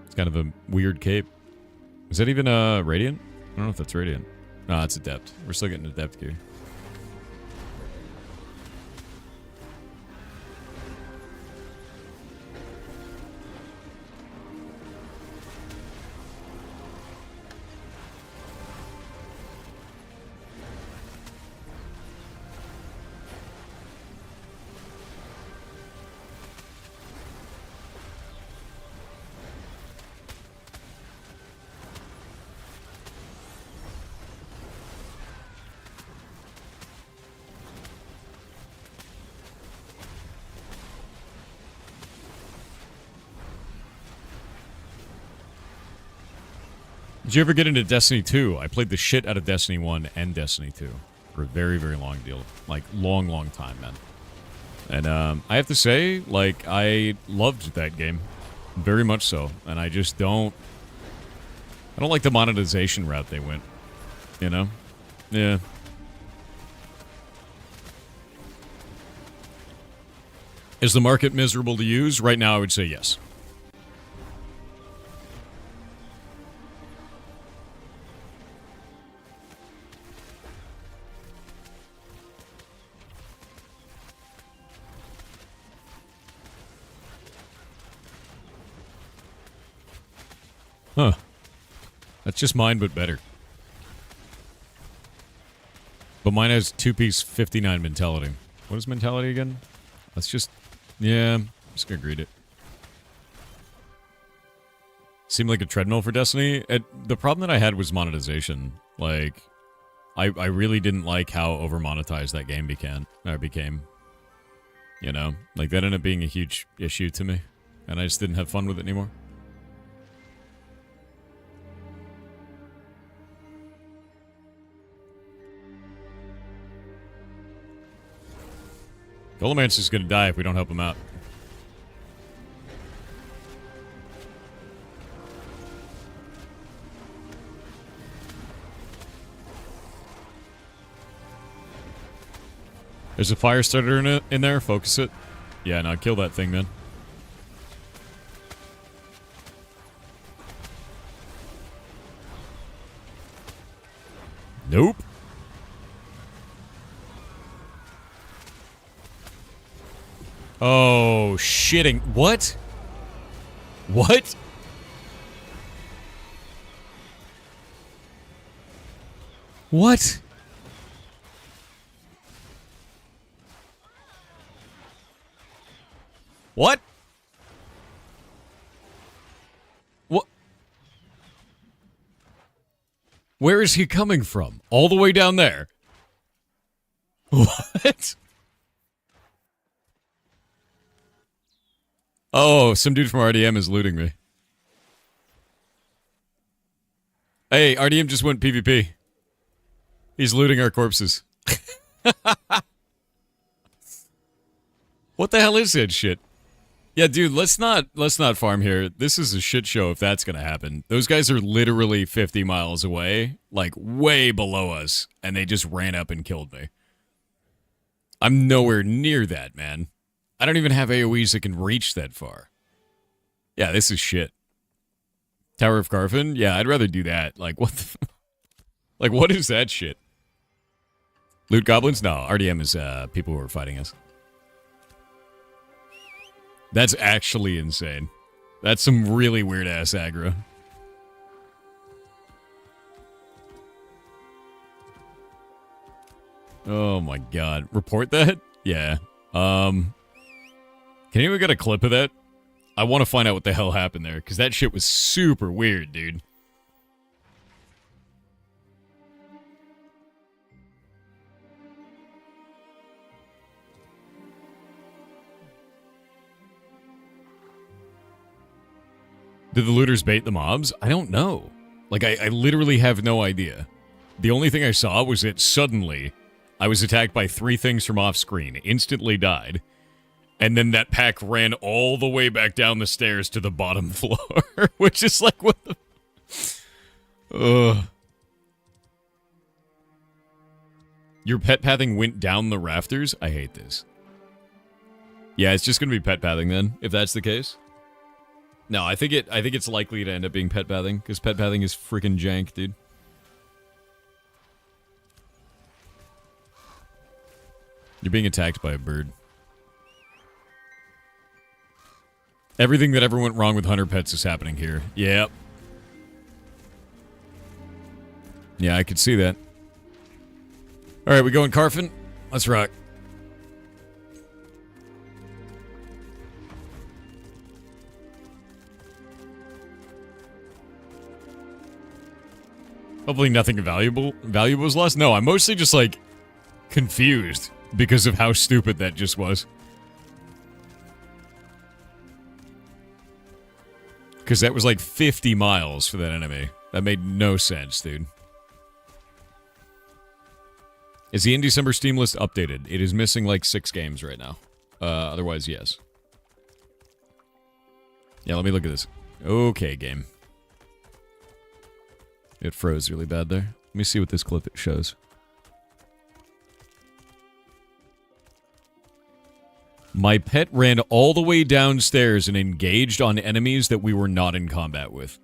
It's kind of a weird cape. Is that even radiant? I don't know if that's radiant. No, it's adept. We're still getting adept gear. Did you ever get into Destiny 2? I played the shit out of Destiny 1 and Destiny 2 for a very, very long deal. Like, long, long time, man. And I have to say, like, I loved that game. Very much so. And I just don't... I don't like the monetization route they went. You know? Yeah. Is the market miserable to use? Right now, I would say yes. Huh. That's just mine, but better. But mine has 2-piece 59 mentality. What is mentality again? Let's just... Yeah, I'm just gonna read it. Seemed like a treadmill for Destiny. The problem that I had was monetization. Like, I really didn't like how over-monetized that game became. You know? Like, that ended up being a huge issue to me. And I just didn't have fun with it anymore. Golomancer's gonna die if we don't help him out. There's a fire starter in there. Focus it. Yeah, no, kill that thing, man. Nope. Oh, shitting. What? What? What? What? What? Where is he coming from? All the way down there? What? Oh, some dude from RDM is looting me. Hey, RDM just went PvP. He's looting our corpses. What the hell is that shit? Yeah, dude, let's not farm here. This is a shit show if that's gonna happen. Those guys are literally 50 miles away, like way below us, and they just ran up and killed me. I'm nowhere near that, man. I don't even have AoEs that can reach that far. Yeah, this is shit. Tower of Carfin? Yeah, I'd rather do that. Like, what the... Like, what is that shit? Loot goblins? No, RDM is people who are fighting us. That's actually insane. That's some really weird-ass aggro. Oh my god. Report that? Yeah. Can anyone get a clip of that? I want to find out what the hell happened there, because that shit was super weird, dude. Did the looters bait the mobs? I don't know. Like, I literally have no idea. The only thing I saw was that suddenly I was attacked by 3 things from off-screen, instantly died, and then that pack ran all the way back down the stairs to the bottom floor, which is like, what the... Ugh. Your pet pathing went down the rafters? I hate this. Yeah, it's just gonna be pet pathing then, if that's the case. No, I think it's likely to end up being pet pathing, because pet pathing is freaking jank, dude. You're being attacked by a bird. Everything that ever went wrong with Hunter Pets is happening here. Yep. Yeah, I could see that. Alright, we going Carfin? Let's rock. Hopefully nothing valuable was lost. No, I'm mostly just, like, confused because of how stupid that just was. Because that was like 50 miles for that enemy. That made no sense, dude. Is the Indecember Steam list updated? It is missing like 6 games right now. Otherwise, yes. Yeah, let me look at this. Okay, game. It froze really bad there. Let me see what this clip shows. My pet ran all the way downstairs and engaged on enemies that we were not in combat with.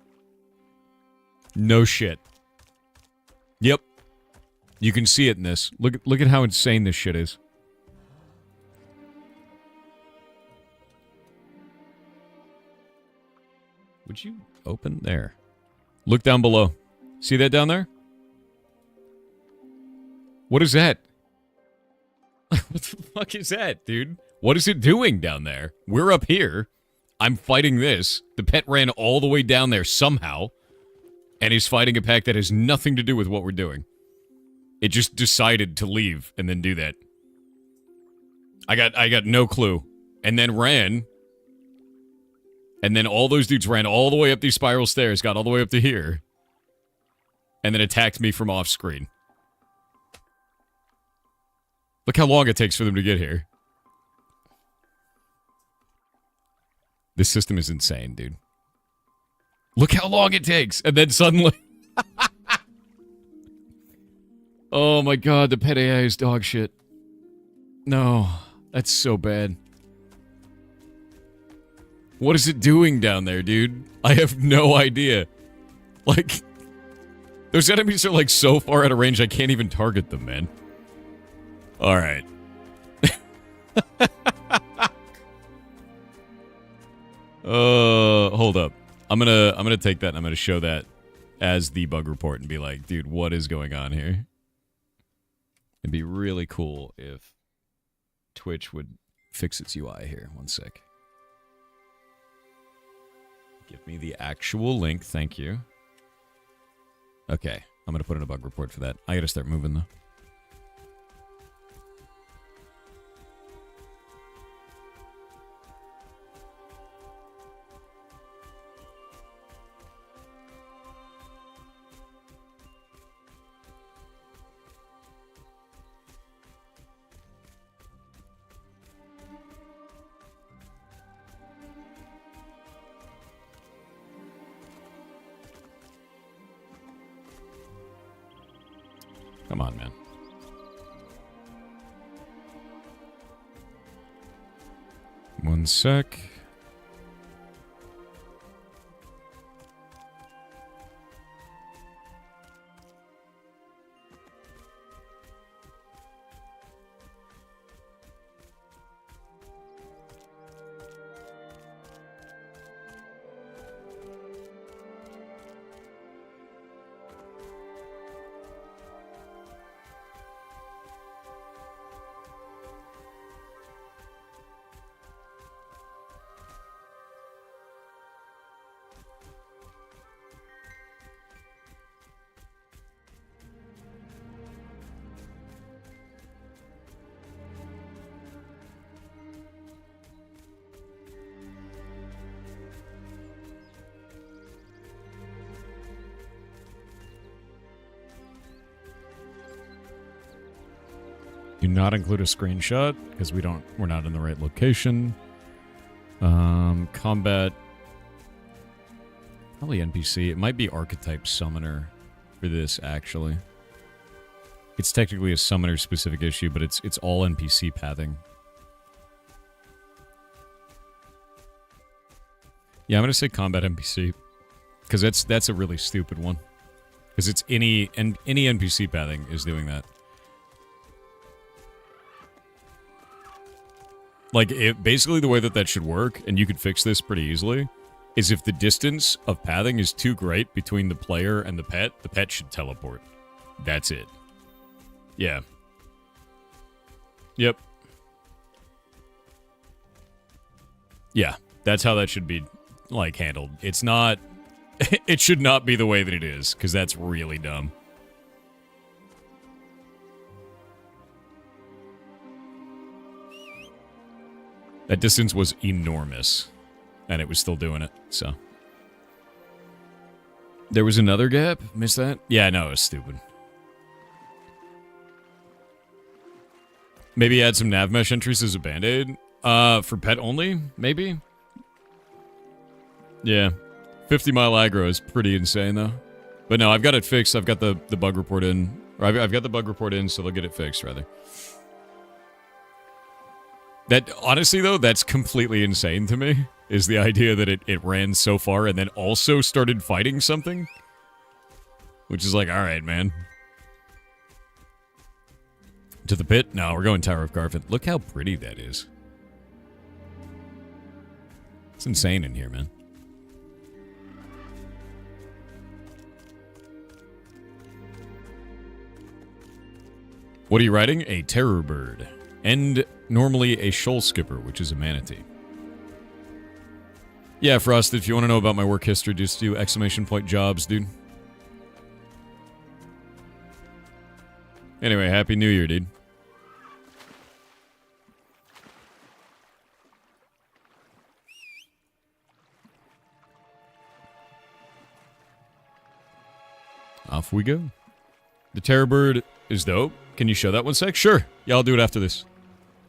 No shit. Yep. You can see it in this. Look at how insane this shit is. Would you open there? Look down below. See that down there? What is that? What the fuck is that, dude? What is it doing down there? We're up here. I'm fighting this. The pet ran all the way down there somehow. And is fighting a pack that has nothing to do with what we're doing. It just decided to leave and then do that. I got no clue. And then ran. And then all those dudes ran all the way up these spiral stairs, got all the way up to here. And then attacked me from off screen. Look how long it takes for them to get here. This system is insane, dude. Look how long it takes. And then suddenly... Oh my god, the pet AI is dog shit. No, that's so bad. What is it doing down there, dude? I have no idea. Like, those enemies are like so far out of range I can't even target them, man. Alright. Hold up. I'm gonna take that and I'm gonna show that as the bug report and be like, dude, what is going on here? It'd be really cool if Twitch would fix its UI here. One sec. Give me the actual link, thank you. Okay, I'm gonna put in a bug report for that. I gotta start moving though. Come on, man. One sec. Do not include a screenshot because we're not in the right location. Combat, probably NPC. It might be Archetype Summoner for this actually. It's technically a summoner specific issue, but it's all NPC pathing. Yeah, I'm gonna say combat NPC because that's a really stupid one because it's any NPC pathing is doing that. Like, basically the way that should work, and you could fix this pretty easily, is if the distance of pathing is too great between the player and the pet should teleport. That's it. Yeah. Yep. Yeah, that's how that should be, like, handled. It's not... It should not be the way that it is, because that's really dumb. That distance was enormous, and it was still doing it, so. There was another gap? Missed that? Yeah, no, it was stupid. Maybe add some nav mesh entries as a band-aid? For pet only? Maybe? Yeah. 50 mile aggro is pretty insane, though. But no, I've got it fixed. I've got the bug report in. Or I've got the bug report in, so they'll get it fixed, rather. That, honestly, though, that's completely insane to me, is the idea that it ran so far and then also started fighting something. Which is like, alright, man. To the pit? No, we're going Tower of Garfin. Look how pretty that is. It's insane in here, man. What are you riding? A terror bird. And normally a shoal skipper, which is a manatee. Yeah, Frost, if you want to know about my work history, just do exclamation point jobs, dude. Anyway, Happy New Year, dude. Off we go. The terror bird is dope. Can you show that one sec? Sure. Yeah, I'll do it after this.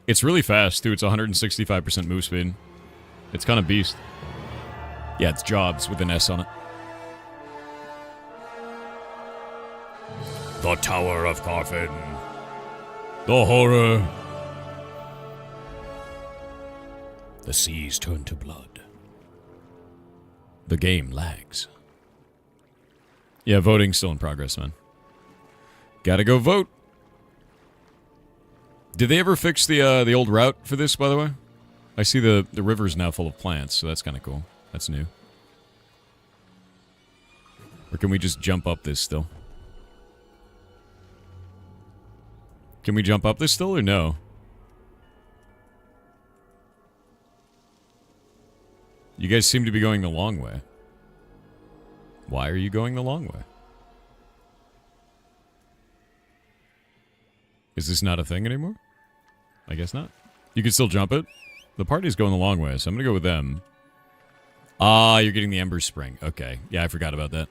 It's really fast, too. It's 165% move speed. It's kind of beast. Yeah, it's jobs with an S on it. The Tower of Coffin. The horror. The seas turn to blood. The game lags. Yeah, voting's still in progress, man. Gotta go vote. Did they ever fix the old route for this, by the way? I see the river's now full of plants, so that's kind of cool. That's new. Or can we just jump up this still? Can we jump up this still, or no? You guys seem to be going the long way. Why are you going the long way? Is this not a thing anymore? I guess not. You can still jump it. The party's going the long way, so I'm gonna go with them. Ah, you're getting the Ember Spring. Okay. Yeah, I forgot about that.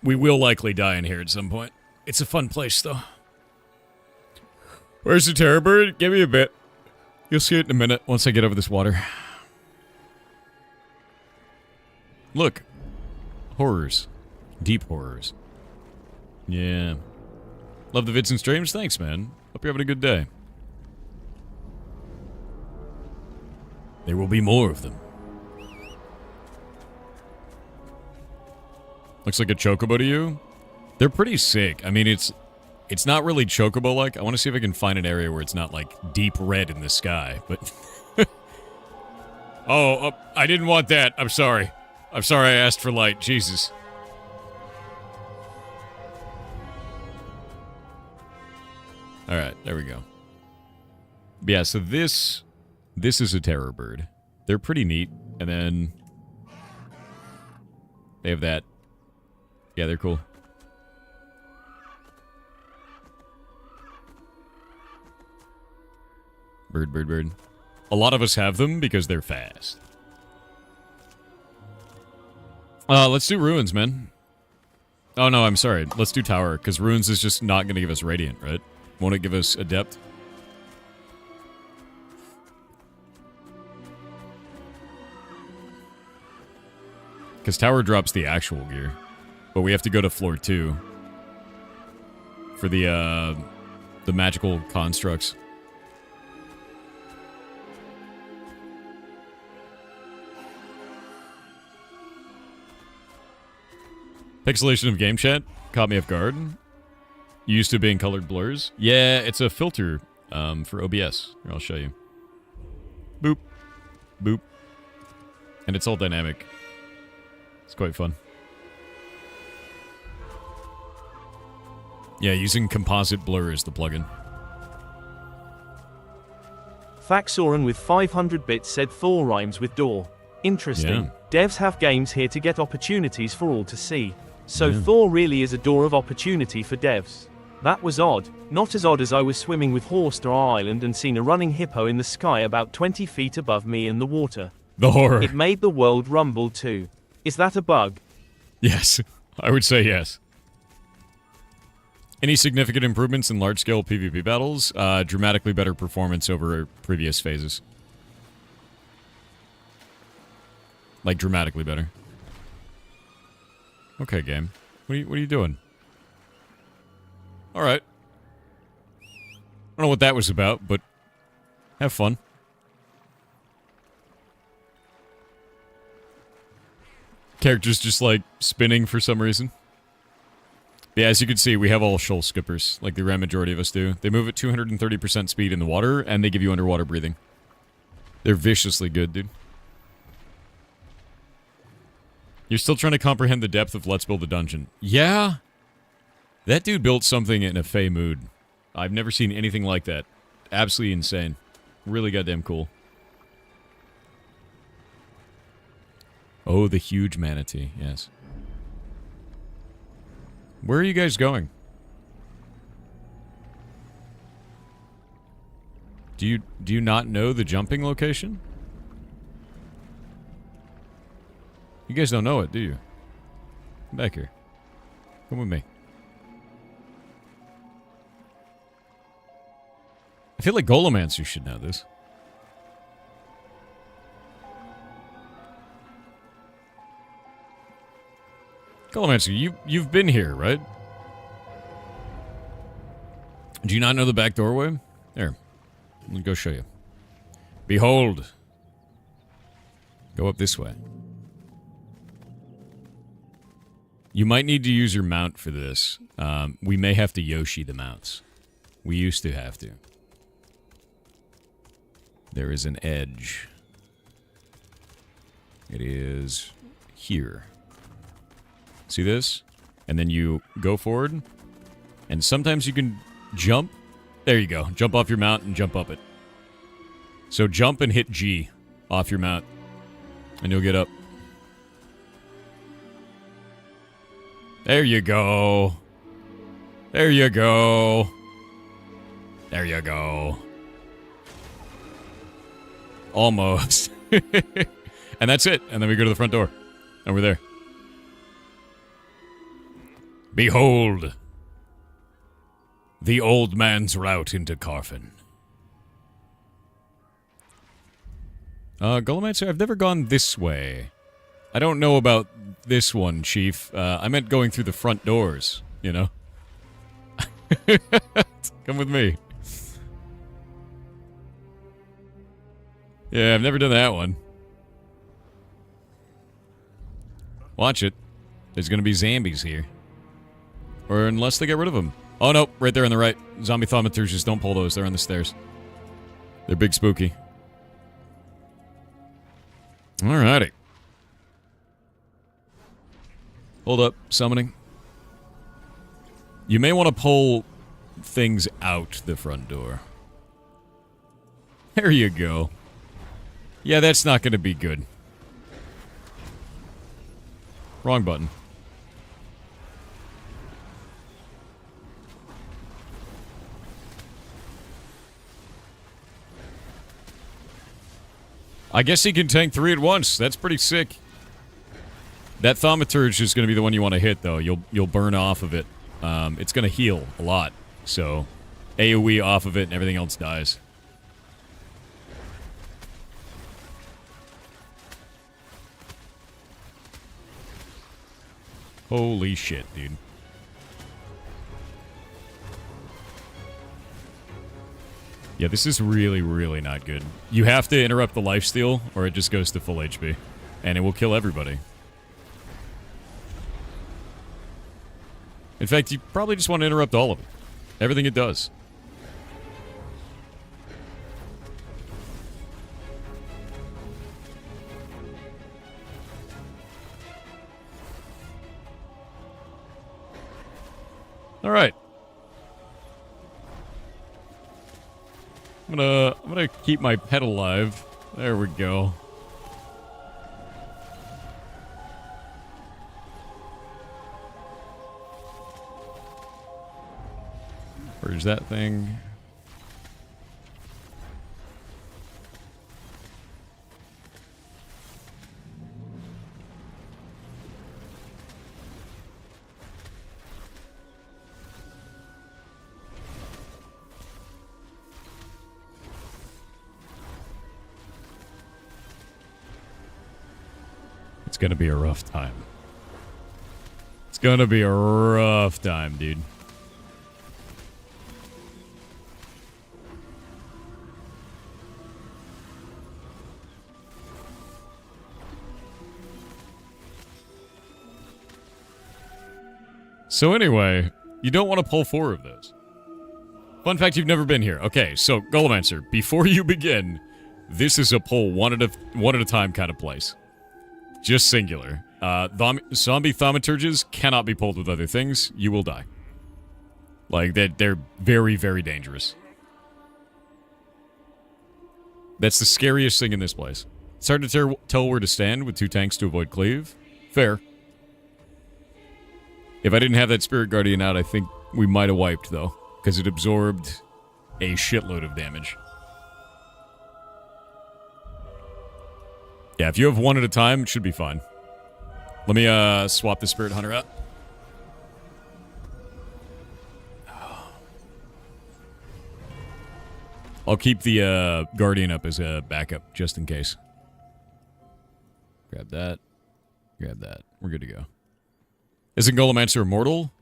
We will likely die in here at some point. It's a fun place, though. Where's the terror bird? Give me a bit. You'll see it in a minute once I get over this water. Look. Horrors. Deep horrors. Yeah. Love the vids and streams. Thanks, man. Hope you're having a good day. There will be more of them. Looks like a chocobo to you? They're pretty sick. I mean, it's not really chocobo-like. I want to see if I can find an area where it's not, like, deep red in the sky, but... oh, I didn't want that. I'm sorry. I'm sorry I asked for light. Jesus. Alright, there we go. Yeah, so this is a terror bird. They're pretty neat, and then... they have that. Yeah, they're cool. Bird, bird, bird. A lot of us have them because they're fast. Let's do Ruins, man. Oh, no, I'm sorry. Let's do Tower, because Ruins is just not going to give us Radiant, right? Won't it give us Adept? Because Tower drops the actual gear. But we have to go to floor 2. For the magical constructs. Pixelation of game chat caught me off guard. Used to being colored blurs. Yeah, it's a filter for OBS. Here, I'll show you. Boop. Boop. And it's all dynamic. It's quite fun. Yeah, using composite blur is the plugin. Faxoran with 500 bits said Thor rhymes with door. Interesting. Yeah. Devs have games here to get opportunities for all to see. So Yeah. Thor really is a door of opportunity for devs. That was odd. Not as odd as I was swimming with Horster Island and seen a running hippo in the sky about 20 feet above me in the water. The horror. It made the world rumble too. Is that a bug? Yes, I would say yes. Any significant improvements in large-scale PvP battles? Dramatically better performance over previous phases. Like, dramatically better. Okay, game. What are you doing? Alright. I don't know what that was about, but have fun. Characters just, like, spinning for some reason. Yeah, as you can see, we have all shoal skippers, like the grand majority of us do. They move at 230% speed in the water, and they give you underwater breathing. They're viciously good, dude. You're still trying to comprehend the depth of Let's Build a Dungeon. Yeah? That dude built something in a Fey mood. I've never seen anything like that. Absolutely insane. Really goddamn cool. Oh, the huge manatee, yes. Where are you guys going? Do you not know the jumping location? You guys don't know it, do you? Come back here. Come with me. I feel like Golomancer should know this. Golomancer, you've been here, right? Do you not know the back doorway? There. Let me go show you. Behold. Go up this way. You might need to use your mount for this. We may have to Yoshi the mounts. We used to have to. There is an edge. It is here. See this? And then you go forward. And sometimes you can jump. There you go. Jump off your mount and jump up it. So jump and hit G off your mount. And you'll get up. There you go. There you go. There you go. Almost. And that's it. And then we go to the front door. And we're there. Behold. The old man's route into Carfin. Golomancer, I've never gone this way. I don't know about this one, Chief. I meant going through the front doors, you know? Come with me. Yeah, I've never done that one. Watch it. There's gonna be zombies here. Or unless they get rid of them. Oh, no. Right there on the right. Zombie thaumaturges. Don't pull those. They're on the stairs. They're big spooky. Alrighty. Hold up. Summoning. You may want to pull things out the front door. There you go. Yeah, that's not going to be good. Wrong button. I guess he can tank 3 at once. That's pretty sick. That thaumaturge is going to be the one you want to hit, though. You'll burn off of it. It's going to heal a lot. So, AoE off of it and everything else dies. Holy shit, dude. Yeah, this is really, really not good. You have to interrupt the lifesteal, or it just goes to full HP. And it will kill everybody. In fact, you probably just want to interrupt all of it. Everything it does. Alright. I'm gonna keep my pet alive. There we go. Where's that thing? It's gonna be a rough time. It's gonna be a rough time, dude. So anyway, you don't want to pull 4 of those. Fun fact, you've never been here. Okay, so Golomancer, before you begin, this is a pull one at a time kind of place. Just singular. Zombie thaumaturges cannot be pulled with other things. You will die. Like, they're very, very dangerous. That's the scariest thing in this place. It's hard to tell where to stand with 2 tanks to avoid cleave. Fair. If I didn't have that Spirit Guardian out, I think we might have wiped, though. Because it absorbed a shitload of damage. Yeah, if you have 1 at a time, it should be fine. Let me swap the Spirit Hunter out. I'll keep the Guardian up as a backup, just in case. Grab that. Grab that. We're good to go. Isn't Golemancers immortal?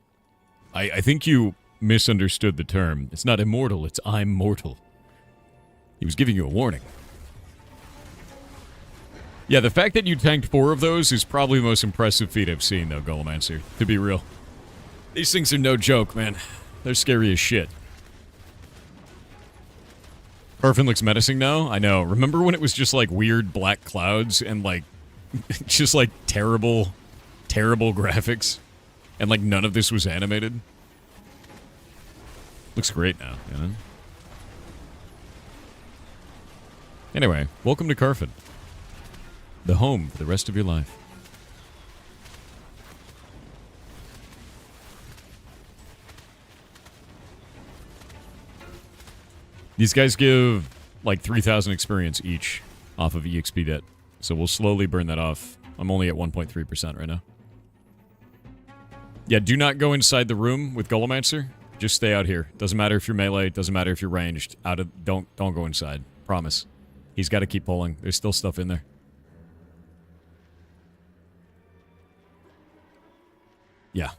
I think you misunderstood the term. It's not immortal, it's I'm mortal. He was giving you a warning. Yeah, the fact that you tanked 4 of those is probably the most impressive feat I've seen, though, Golemancers, to be real. These things are no joke, man. They're scary as shit. Carfin looks menacing now? I know. Remember when it was just, like, weird black clouds and, like, just, like, terrible graphics? And, like, none of this was animated? Looks great now, you know? Anyway, welcome to Carfin. The home for the rest of your life. These guys give like 3,000 experience each off of EXP debt. So we'll slowly burn that off. I'm only at 1.3% right now. Yeah, do not go inside the room with Golemancers. Just stay out here. Doesn't matter if you're melee, doesn't matter if you're ranged. Don't go inside. Promise. He's got to keep pulling. There's still stuff in there. Yeah.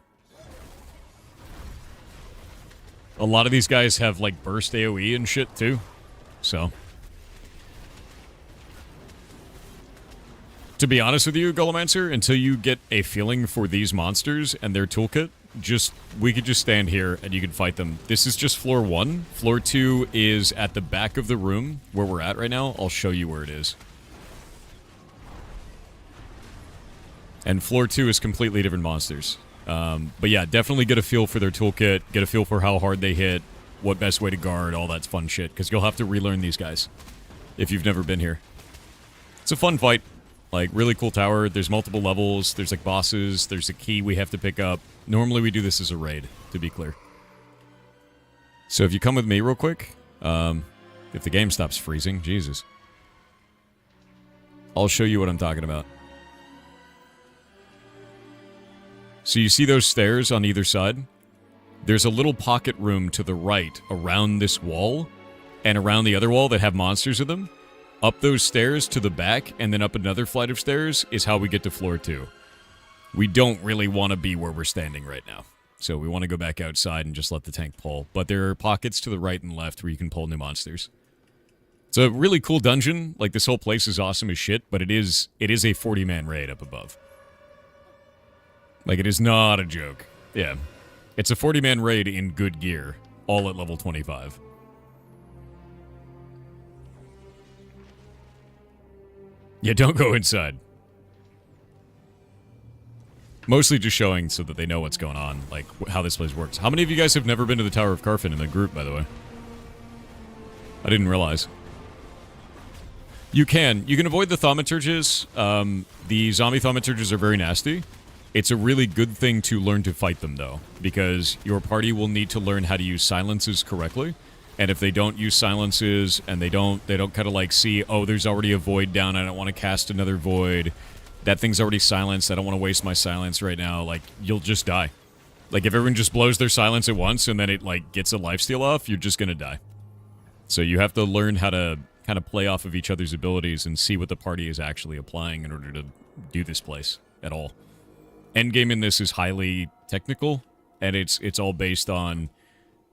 A lot of these guys have, like, burst AoE and shit, too. So. To be honest with you, Golemancers, until you get a feeling for these monsters and their toolkit, we could just stand here and you can fight them. This is just floor 1. Floor 2 is at the back of the room where we're at right now. I'll show you where it is. And floor 2 is completely different monsters. But yeah, definitely get a feel for their toolkit, get a feel for how hard they hit, what best way to guard, all that fun shit, because you'll have to relearn these guys if you've never been here. It's a fun fight. Like, really cool tower. There's multiple levels. There's, like, bosses. There's a key we have to pick up. Normally we do this as a raid, to be clear. So if you come with me real quick, if the game stops freezing, Jesus. I'll show you what I'm talking about. So you see those stairs on either side? There's a little pocket room to the right around this wall and around the other wall that have monsters in them. Up those stairs to the back and then up another flight of stairs is how we get to floor 2. We don't really want to be where we're standing right now. So we want to go back outside and just let the tank pull. But there are pockets to the right and left where you can pull new monsters. It's a really cool dungeon. Like, this whole place is awesome as shit, but it is a 40-man raid up above. Like, it is not a joke. Yeah. It's a 40-man raid in good gear, all at level 25. Yeah, don't go inside. Mostly just showing so that they know what's going on, like, how this place works. How many of you guys have never been to the Tower of Carfin in the group, by the way? I didn't realize. You can avoid the thaumaturges. The zombie thaumaturges are very nasty. It's a really good thing to learn to fight them, though, because your party will need to learn how to use silences correctly. And if they don't use silences and they don't kind of like see, oh, there's already a void down, I don't want to cast another void. That thing's already silenced, I don't want to waste my silence right now. Like, you'll just die. Like, if everyone just blows their silence at once and then it, like, gets a lifesteal off, you're just gonna die. So you have to learn how to kind of play off of each other's abilities and see what the party is actually applying in order to do this place at all. Endgame in this is highly technical, and it's all based on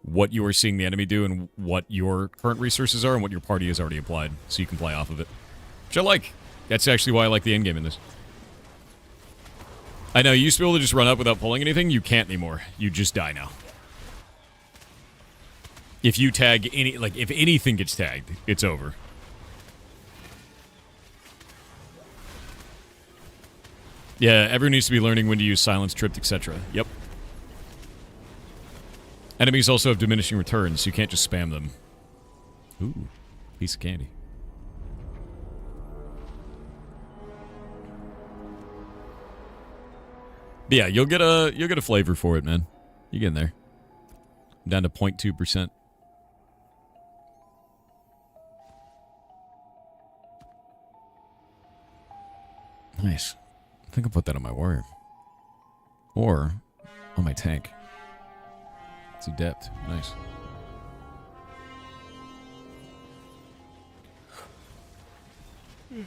what you are seeing the enemy do and what your current resources are and what your party has already applied, so you can play off of it. Which I like. That's actually why I like the endgame in this. I know, you used to be able to just run up without pulling anything. You can't anymore. You just die now. If you tag any... Like, if anything gets tagged, it's over. Yeah, everyone needs to be learning when to use silence, tripped, etc. Yep. Enemies also have diminishing returns, so you can't just spam them. Ooh, piece of candy. But yeah, you'll get a flavor for it, man. You get in there. I'm down to 0.2%. Nice. I think I'll put that on my warrior. Or on my tank. It's adept. Nice. You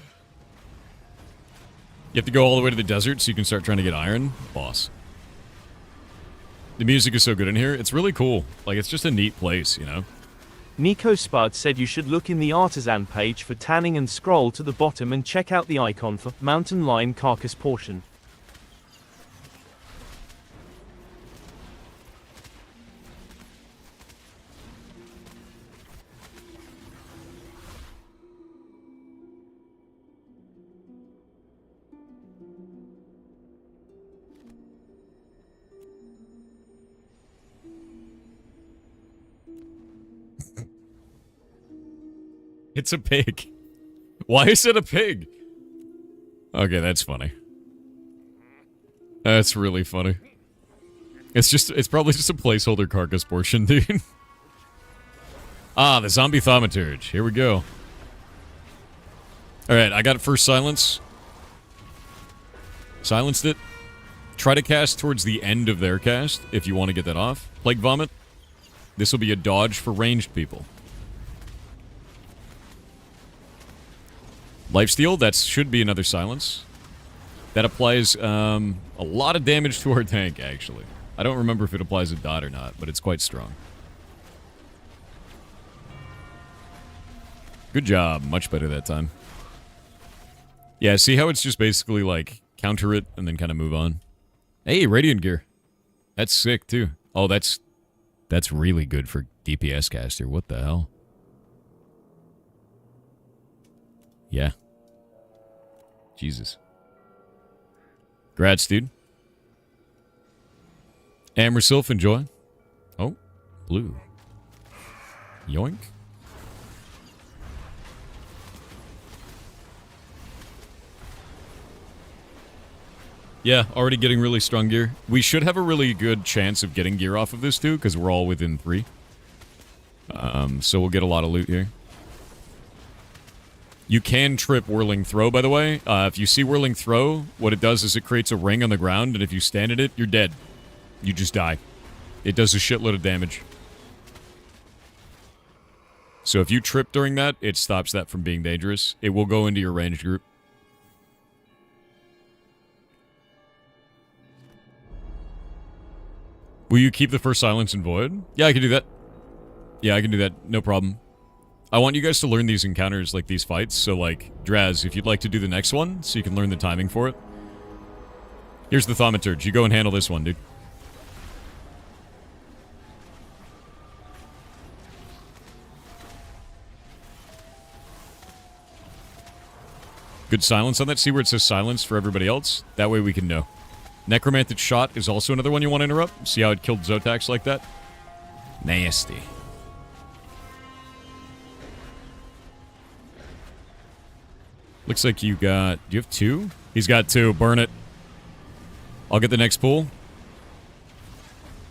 have to go all the way to the desert so you can start trying to get iron? Boss. The music is so good in here. It's really cool. Like, it's just a neat place, you know? Nico Spud said you should look in the artisan page for tanning and scroll to the bottom and check out the icon for mountain lion carcass portion. It's a pig. Why is it a pig? Okay, that's funny. That's really funny. It's probably just a placeholder carcass portion, dude. Ah, the zombie thaumaturge. Here we go. Alright, I got it first silence. Silenced it. Try to cast towards the end of their cast if you want to get that off. Plague Vomit. This will be a dodge for ranged people. Lifesteal, that should be another silence. That applies a lot of damage to our tank, actually. I don't remember if it applies a dot or not, but it's quite strong. Good job. Much better that time. Yeah, see how it's just basically like counter it and then kind of move on? Hey, Radiant Gear. That's sick, too. Oh, that's really good for DPS caster. What the hell? Yeah. Jesus. Grats, dude. Amber Sylph, enjoy. Oh, blue. Yoink. Yeah, already getting really strong gear. We should have a really good chance of getting gear off of this, too, because we're all within 3. So we'll get a lot of loot here. You can trip Whirling Throw, by the way. If you see Whirling Throw, what it does is it creates a ring on the ground, and if you stand in it, you're dead. You just die. It does a shitload of damage. So if you trip during that, it stops that from being dangerous. It will go into your ranged group. Will you keep the first silence in Void? Yeah, I can do that. Yeah, I can do that. No problem. I want you guys to learn these encounters, like these fights. So, like, Draz, if you'd like to do the next one, so you can learn the timing for it. Here's the Thaumaturge. You go and handle this one, dude. Good silence on that. See where it says silence for everybody else? That way we can know. Necromantic Shot is also another one you want to interrupt. See how it killed Zotax like that? Nasty. Looks like you got... Do you have 2? He's got 2. Burn it. I'll get the next pool.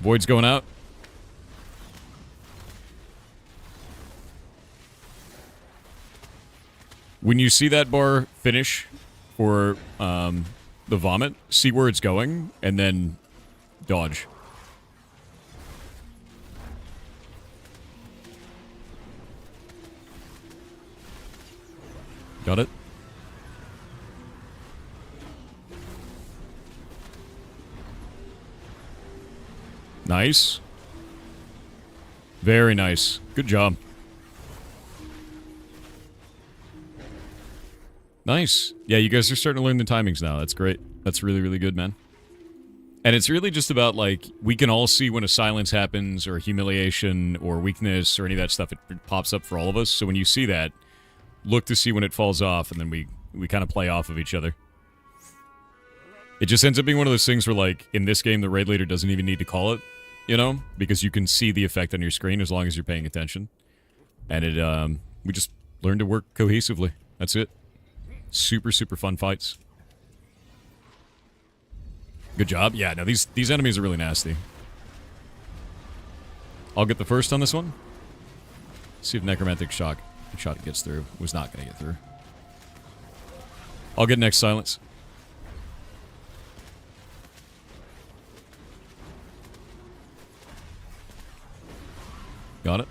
Void's going out. When you see that bar finish for the vomit, see where it's going, and then dodge. Got it? Nice. Very nice. Good job. Nice. Yeah, you guys are starting to learn the timings now. That's great. That's really, really good, man. And it's really just about, like, we can all see when a silence happens, or humiliation, or weakness, or any of that stuff. It pops up for all of us. So when you see that, look to see when it falls off, and then we kind of play off of each other. It just ends up being one of those things where, like, in this game, the raid leader doesn't even need to call it. you know, because you can see the effect on your screen as long as you're paying attention. And it, we just learned to work cohesively. That's it. Super, super fun fights. Good job. Yeah, no, these enemies are really nasty. I'll get the first on this one. See if Necromantic Shot gets through. Was not going to get through. I'll get next silence. Got it.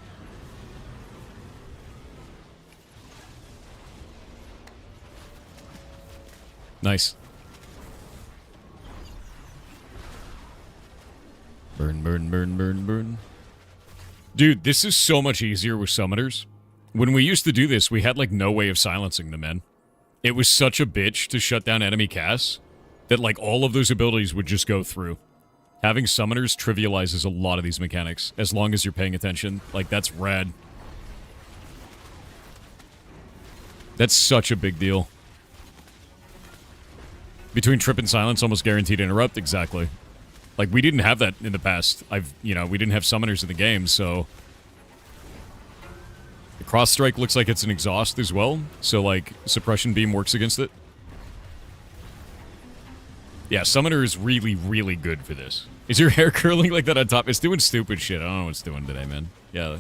Nice. Burn, burn, burn, burn, burn. Dude, this is so much easier with summoners. When we used to do this, we had, like, no way of silencing them, man. It was such a bitch to shut down enemy casts that, like, all of those abilities would just go through. Having summoners trivializes a lot of these mechanics, as long as you're paying attention. Like, that's rad. That's such a big deal. Between trip and silence, almost guaranteed interrupt, exactly. Like, we didn't have that in the past. You know, we didn't have summoners in the game, so... The cross strike looks like it's an exhaust as well, so, like, suppression beam works against it. Yeah, summoner is really, really good for this. Is your hair curling like that on top? It's doing stupid shit. I don't know what it's doing today, man. Yeah.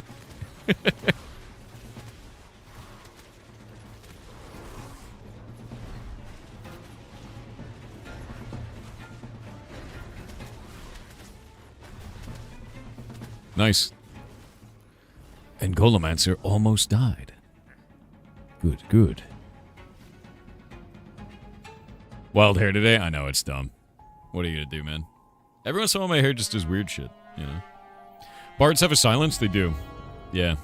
Nice. And Golomancer almost died. Good, good. Wild hair today? I know, it's dumb. What are you gonna do, man? Every once in a while my hair just does weird shit, you know? Bards have a silence? They do. Yeah.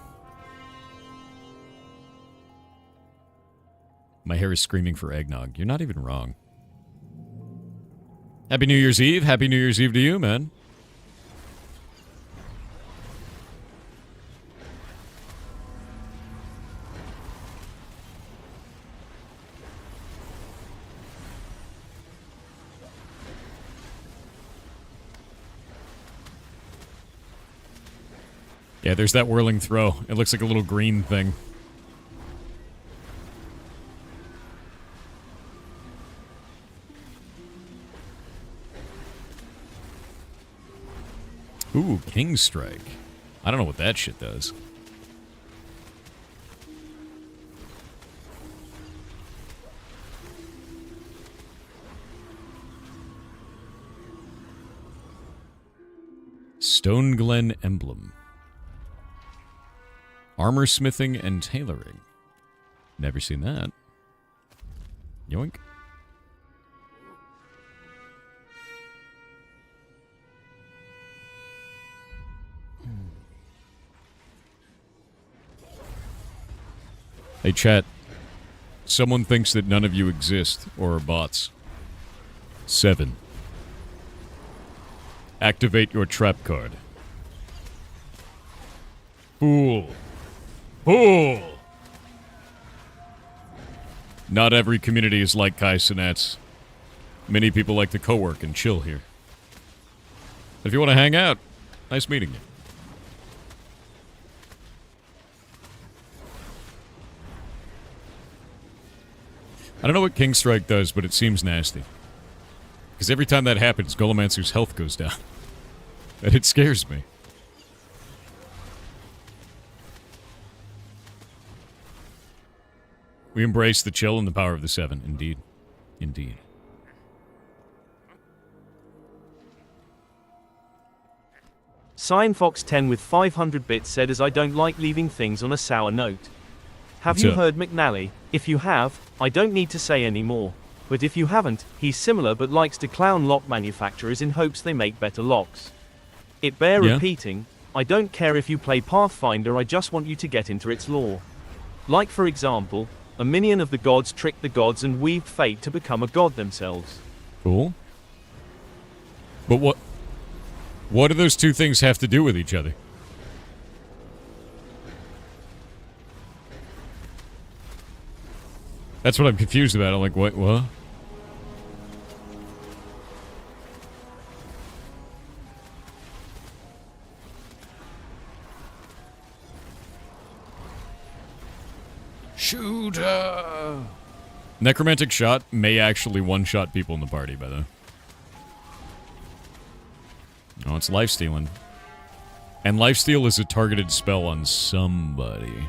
My hair is screaming for eggnog. You're not even wrong. Happy New Year's Eve. Happy New Year's Eve to you, man. Yeah, there's that whirling throw. It looks like a little green thing. Ooh, King Strike. I don't know what that shit does. Stone Glen Emblem. Armor smithing and tailoring. Never seen that. Yoink. Hey, chat. Someone thinks that none of you exist or are bots. 7. Activate your trap card. Fool. Fool! Not every community is like Kai Sinat's. Many people like to co-work and chill here. If you want to hang out, nice meeting you. I don't know what King Strike does, but it seems nasty. Because every time that happens, Golomancer's health goes down. And it scares me. We embrace the chill and the power of the 7. Indeed. Indeed. CyanFox10 with 500 bits said, as I don't like leaving things on a sour note. Have What's you up? heard McNally? If you have, I don't need to say any more. But if you haven't, he's similar but likes to clown lock manufacturers in hopes they make better locks. It bear Yeah. repeating, I don't care if you play Pathfinder, I just want you to get into its lore. Like for example, a minion of the gods tricked the gods and weaved fate to become a god themselves. Cool. But what do those two things have to do with each other? That's what I'm confused about. I'm like, what? Necromantic Shot may actually one-shot people in the party, by the way. Oh, it's lifestealing. And lifesteal is a targeted spell on somebody.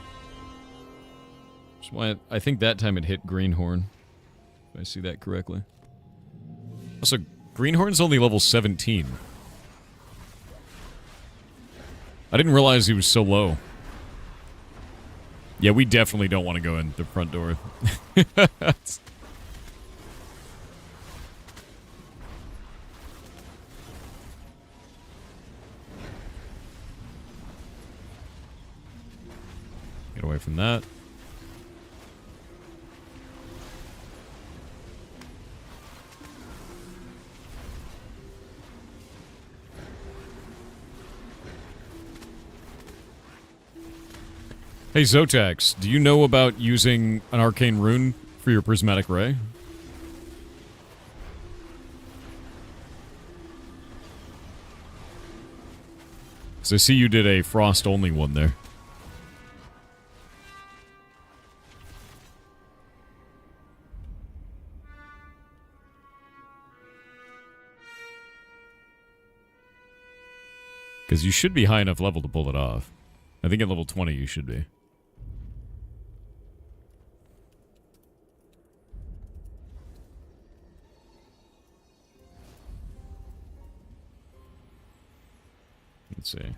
That's why I think that time it hit Greenhorn. If I see that correctly. Also, Greenhorn's only level 17. I didn't realize he was so low. Yeah, we definitely don't want to go in the front door. Get away from that. Hey Zotax, do you know about using an arcane rune for your prismatic ray? So I see you did a frost only one there. Because you should be high enough level to pull it off. I think at level 20 you should be. Let's see.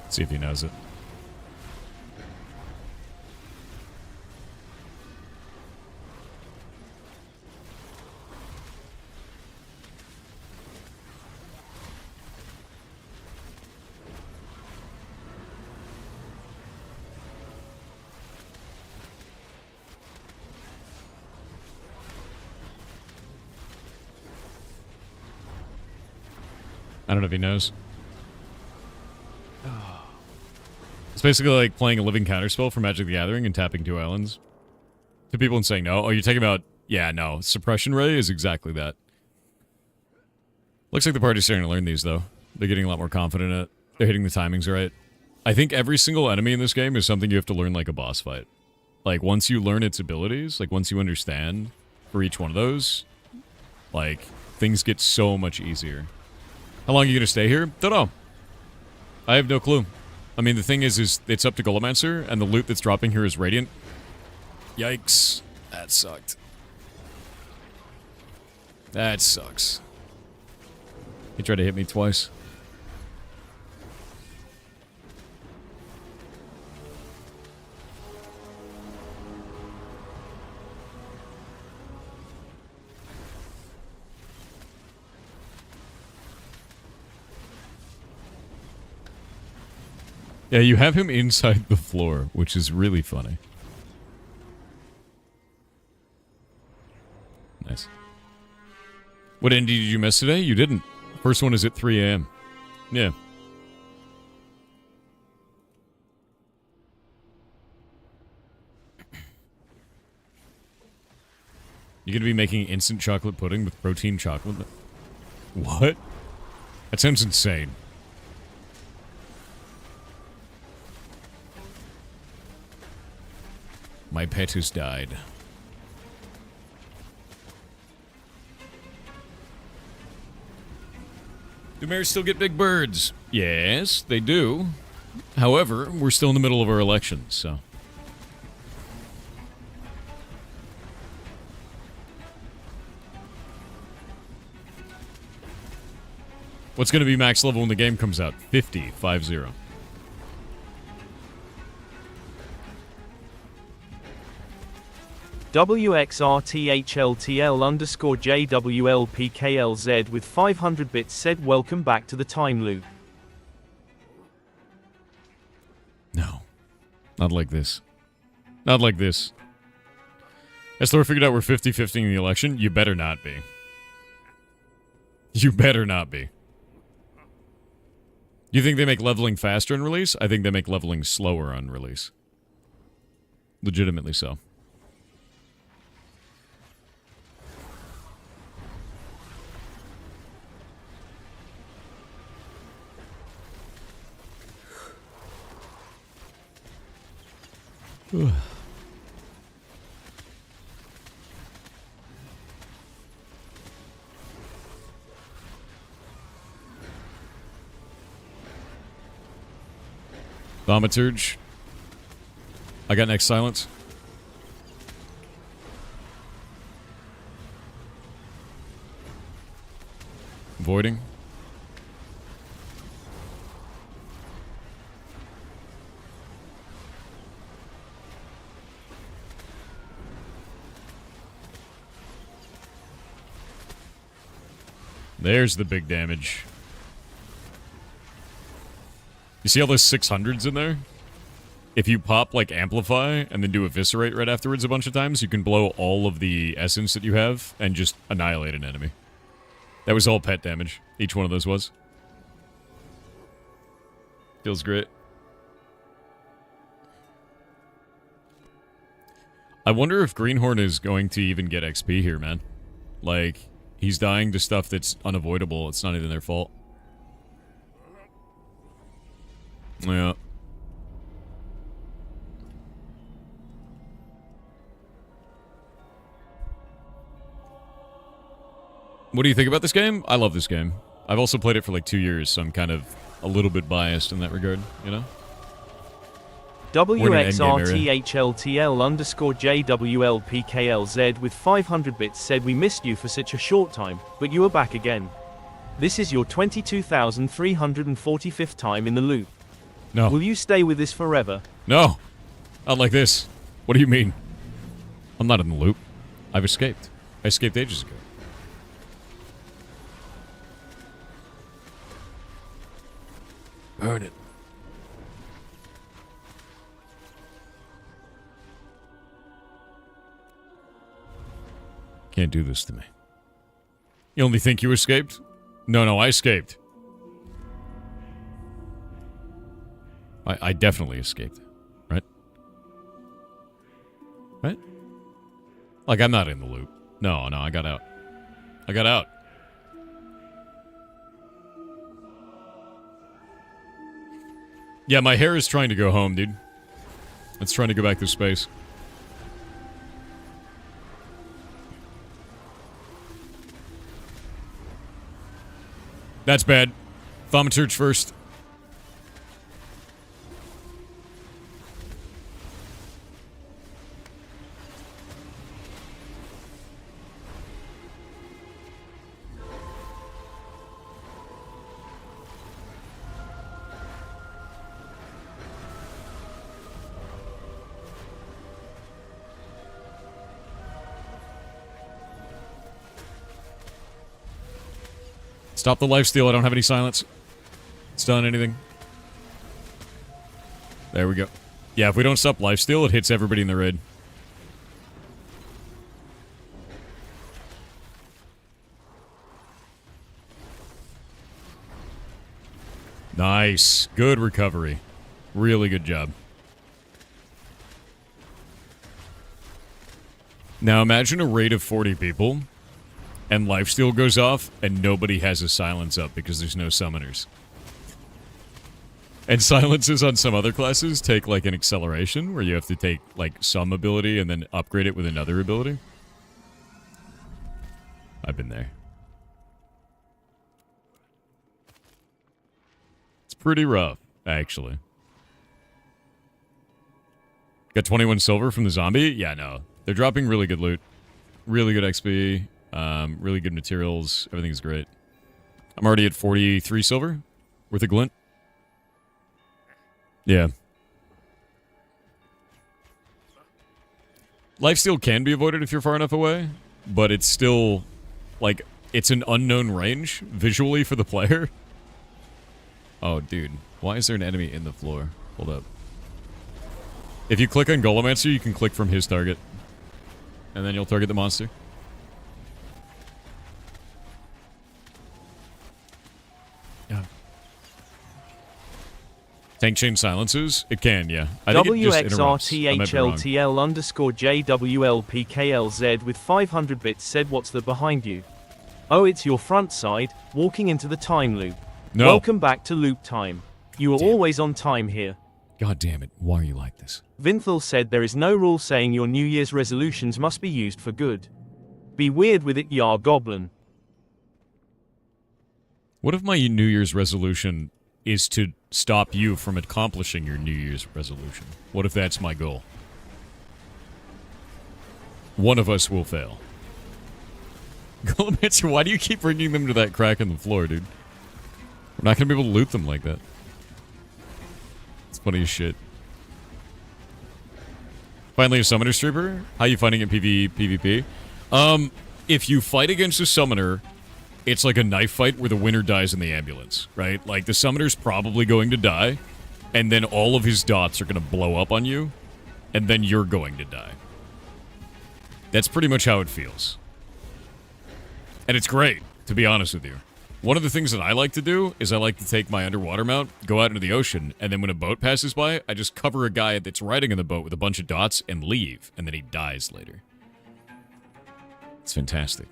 Let's see if he knows it. I don't know if he knows. It's basically like playing a living counterspell for Magic the Gathering and tapping 2 islands. To people and saying no. Oh, you're talking about... Yeah, no. Suppression Ray is exactly that. Looks like the party's starting to learn these, though. They're getting a lot more confident in it. They're hitting the timings right. I think every single enemy in this game is something you have to learn like a boss fight. Like, once you learn its abilities, like, once you understand for each one of those, like, things get so much easier. How long are you going to stay here? Don't know. I have no clue. I mean, the thing is it's up to Golomancer, and the loot that's dropping here is Radiant. Yikes. That sucked. That sucks. He tried to hit me twice. Yeah, you have him inside the floor, which is really funny. Nice. What indie did you miss today? You didn't. First one is at 3 a.m. Yeah. You're gonna be making instant chocolate pudding with protein chocolate? What? That sounds insane. My pet has died. Do mares still get big birds? Yes, they do. However, we're still in the middle of our elections, so... What's going to be max level when the game comes out? 50, 5-0. WXRTHLTL_JWLPKLZ with 500 bits said welcome back to the time loop. No. Not like this. Not like this. As Thor figured out we're 50-50 in the election, you better not be. You better not be. You think they make leveling faster on release? I think they make leveling slower on release. Legitimately so. Thaumaturge. I got next silence. Voiding. There's the big damage. You see all those 600s in there? If you pop, like, Amplify and then do Eviscerate right afterwards a bunch of times, you can blow all of the essence that you have and just annihilate an enemy. That was all pet damage. Each one of those was. Feels great. I wonder if Greenhorn is going to even get XP here, man. Like, he's dying to stuff that's unavoidable. It's not even their fault. Yeah. What do you think about this game? I love this game. I've also played it for like 2 years, so I'm kind of a little bit biased in that regard, you know? WXRTHLTL_JWLPKLZ with 500 bits said we missed you for such a short time, but you are back again. This is your 22,345th time in the loop. No. Will you stay with this forever? No. Not like this. What do you mean? I'm not in the loop. I've escaped. I escaped ages ago. Burn it. Can't do this to me. You only think you escaped? No, I escaped. I definitely escaped. Right? Right? Like, I'm not in the loop. No, I got out. I got out. Yeah, my hair is trying to go home, dude. It's trying to go back to space. That's bad. Thaumaturge first. Stop the lifesteal. I don't have any silence. It's done anything. There we go. Yeah, if we don't stop lifesteal, it hits everybody in the raid. Nice. Good recovery. Really good job. Now imagine a raid of 40 people, and lifesteal goes off, and nobody has a silence up because there's no summoners. And silences on some other classes take, like, an acceleration, where you have to take, like, some ability and then upgrade it with another ability. I've been there. It's pretty rough, actually. Got 21 silver from the zombie? Yeah, no. They're dropping really good loot. Really good XP. Really good materials. Everything's great. I'm already at 43 silver with a glint. Yeah. Lifesteal can be avoided if you're far enough away, but it's still, like, it's an unknown range visually for the player. Oh, dude. Why is there an enemy in the floor? Hold up. If you click on Golemancer, you can click from his target. And then you'll target the monster. Yeah. Tank chain silences? It can, yeah. WXRTHLTL_JWLPKLZ with 500 bits said what's the behind you? Oh, it's your front side, walking into the time loop. No. Welcome back to loop time. You are always on time here. God damn it, why are you like this? Vinthal said there is no rule saying your New Year's resolutions must be used for good. Be weird with it, ya goblin. What if my New Year's resolution is to stop you from accomplishing your New Year's resolution? What if that's my goal? One of us will fail. Golem, why do you keep bringing them to that crack in the floor, dude? We're not going to be able to loot them like that. It's funny as shit. Finally, a summoner stripper. How you fighting at PvP? If you fight against a summoner, it's like a knife fight where the winner dies in the ambulance, right? Like, the summoner's probably going to die, and then all of his dots are going to blow up on you, and then you're going to die. That's pretty much how it feels. And it's great, to be honest with you. One of the things that I like to do is I like to take my underwater mount, go out into the ocean, and then when a boat passes by, I just cover a guy that's riding in the boat with a bunch of dots and leave, and then he dies later. It's fantastic.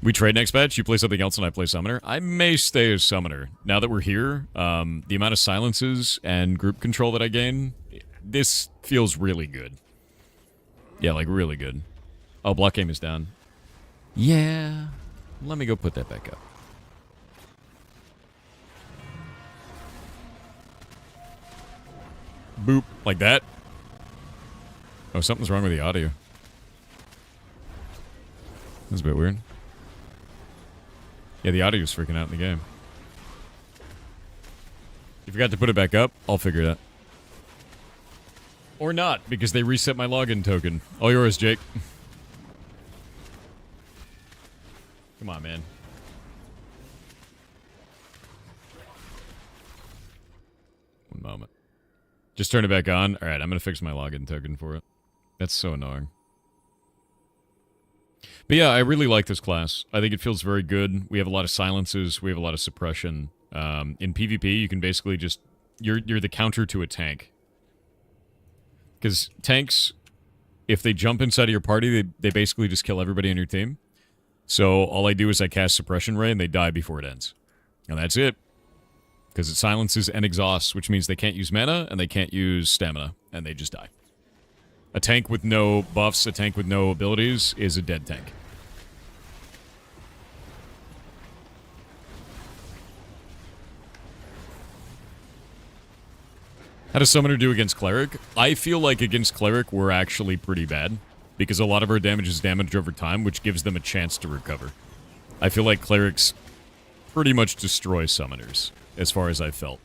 We trade next batch, you play something else and I play Summoner. I may stay as Summoner. Now that we're here, the amount of silences and group control that I gain, this feels really good. Yeah, like really good. Oh, block game is down. Yeah. Let me go put that back up. Boop. Like that. Oh, something's wrong with the audio. That's a bit weird. Yeah, the audio's freaking out in the game. You forgot to put it back up? I'll figure it out. Or not, because they reset my login token. All yours, Jake. Come on, man. One moment. Just turn it back on. Alright, I'm gonna fix my login token for it. That's so annoying. But yeah, I really like this class. I think it feels very good. We have a lot of silences. We have a lot of suppression. In PvP, you can basically just... You're the counter to a tank. Because tanks, if they jump inside of your party, they basically just kill everybody on your team. So all I do is I cast Suppression Ray and they die before it ends. And that's it. Because it silences and exhausts, which means they can't use mana and they can't use stamina. And they just die. A tank with no buffs, a tank with no abilities, is a dead tank. How does Summoner do against Cleric? I feel like against Cleric, we're actually pretty bad. Because a lot of our damage is damaged over time, which gives them a chance to recover. I feel like Clerics pretty much destroy Summoners, as far as I've felt.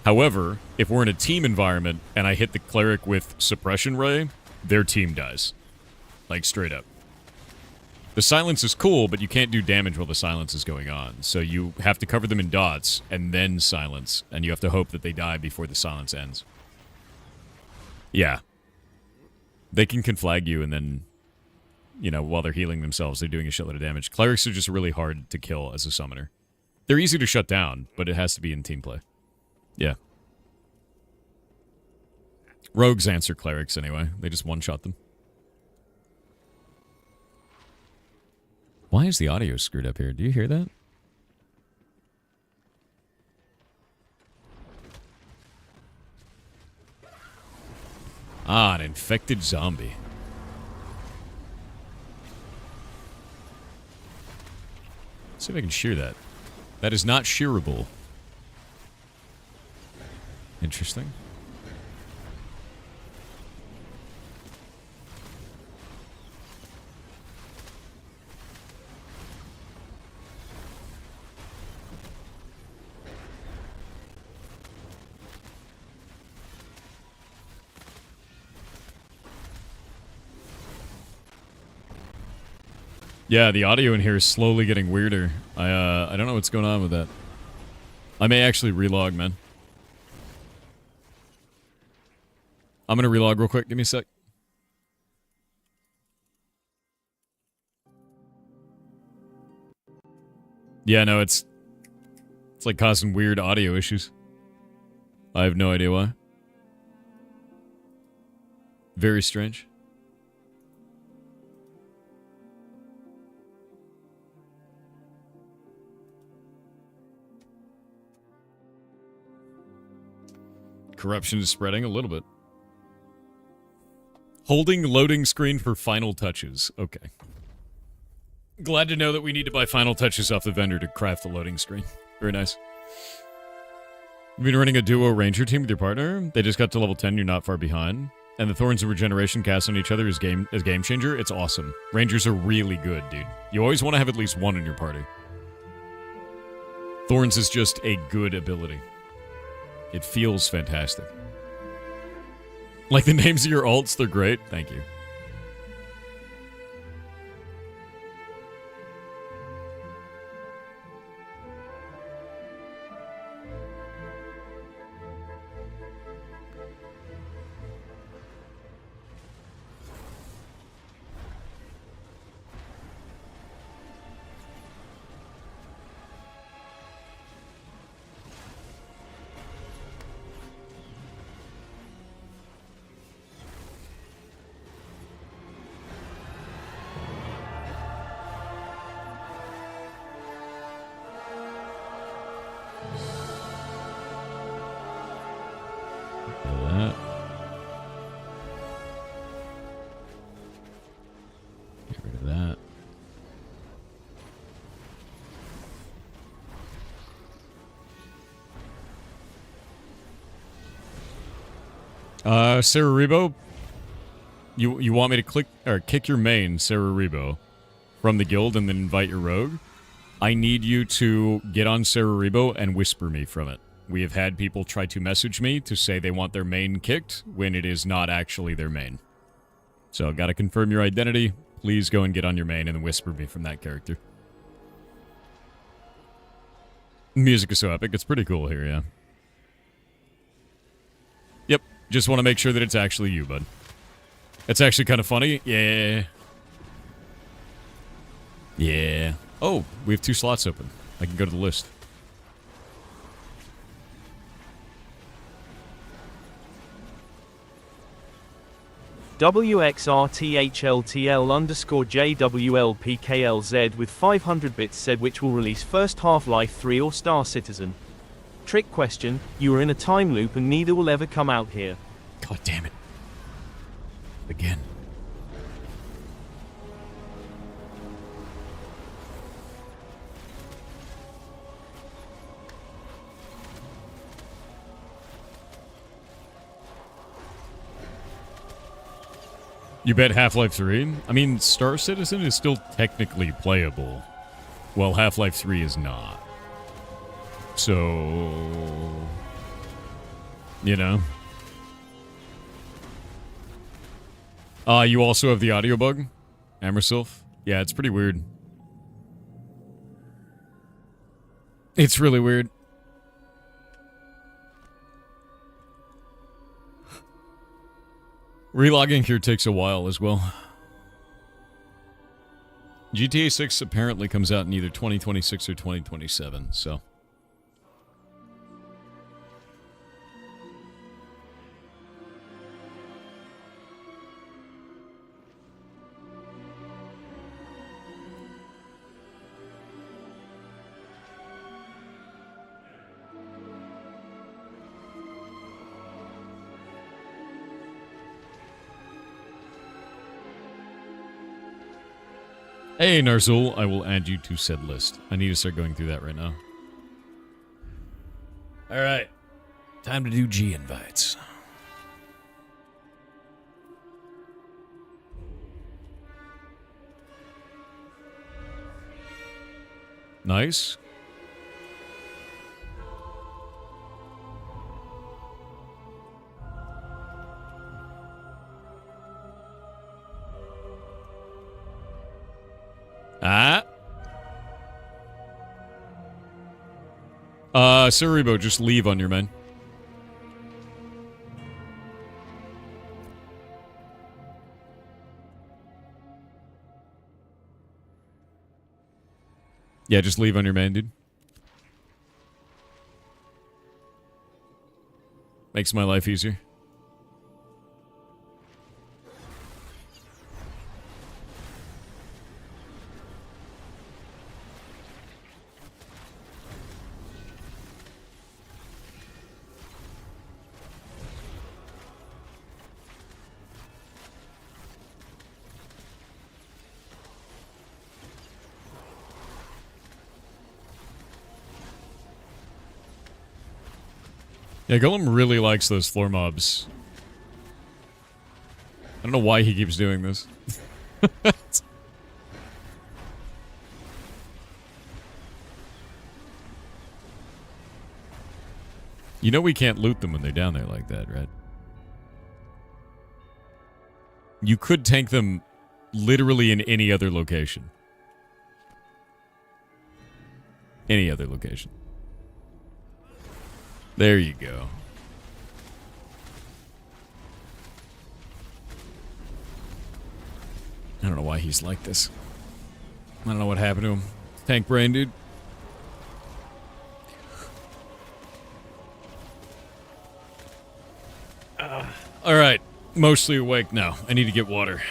However, if we're in a team environment and I hit the Cleric with Suppression Ray, their team dies. Like, straight up. The silence is cool, but you can't do damage while the silence is going on. So you have to cover them in dots, and then silence. And you have to hope that they die before the silence ends. Yeah. They can conflag you, and then, you know, while they're healing themselves, they're doing a shitload of damage. Clerics are just really hard to kill as a summoner. They're easy to shut down, but it has to be in team play. Yeah. Rogues answer clerics anyway. They just one-shot them. Why is the audio screwed up here? Do you hear that? Ah, an infected zombie. Let's see if I can shear that. That is not shearable. Interesting. Yeah, the audio in here is slowly getting weirder. I don't know what's going on with that. I may actually relog, man. I'm gonna relog real quick. Give me a sec. Yeah, no, it's like causing weird audio issues. I have no idea why. Very strange. Corruption is spreading a little bit. Holding loading screen for final touches. Okay. Glad to know that we need to buy final touches off the vendor to craft the loading screen. Very nice. You've been running a duo ranger team with your partner. They just got to level 10. You're not far behind. And the Thorns of Regeneration cast on each other is game changer. It's awesome. Rangers are really good, dude. You always want to have at least one in your party. Thorns is just a good ability. It feels fantastic. Like the names of your alts, they're great. Thank you. Cereribo, you want me to kick your main, Cereribo, from the guild and then invite your rogue? I need you to get on Cereribo and whisper me from it. We have had people try to message me to say they want their main kicked when it is not actually their main. So, gotta confirm your identity. Please go and get on your main and then whisper me from that character. Music is so epic. It's pretty cool here, yeah. Yep. Just want to make sure that it's actually you, bud. It's actually kind of funny. Yeah. Yeah. Oh, we have 2 slots open. I can go to the list. WXRTHLTL_JWLPKLZ with 500 bits said which will release first Half-Life 3 or Star Citizen. Trick question, you are in a time loop and neither will ever come out here. God damn it. Again. You bet Half-Life 3? I mean, Star Citizen is still technically playable, while Half-Life 3 is not. So... you know? You also have the audio bug? Amersilf? Yeah, it's pretty weird. It's really weird. Relogging here takes a while as well. GTA 6 apparently comes out in either 2026 or 2027, so... Hey, Narzul, I will add you to said list. I need to start going through that right now. Alright. Time to do G invites. Nice. Cerebo, just leave on your men. Yeah, just leave on your man, dude. Makes my life easier. Yeah, Golem really likes those floor mobs. I don't know why he keeps doing this. You know we can't loot them when they're down there like that, right? You could tank them literally in any other location. Any other location. There you go. I don't know why he's like this. I don't know what happened to him. Tank brain, dude. Alright. Mostly awake now. I need to get water.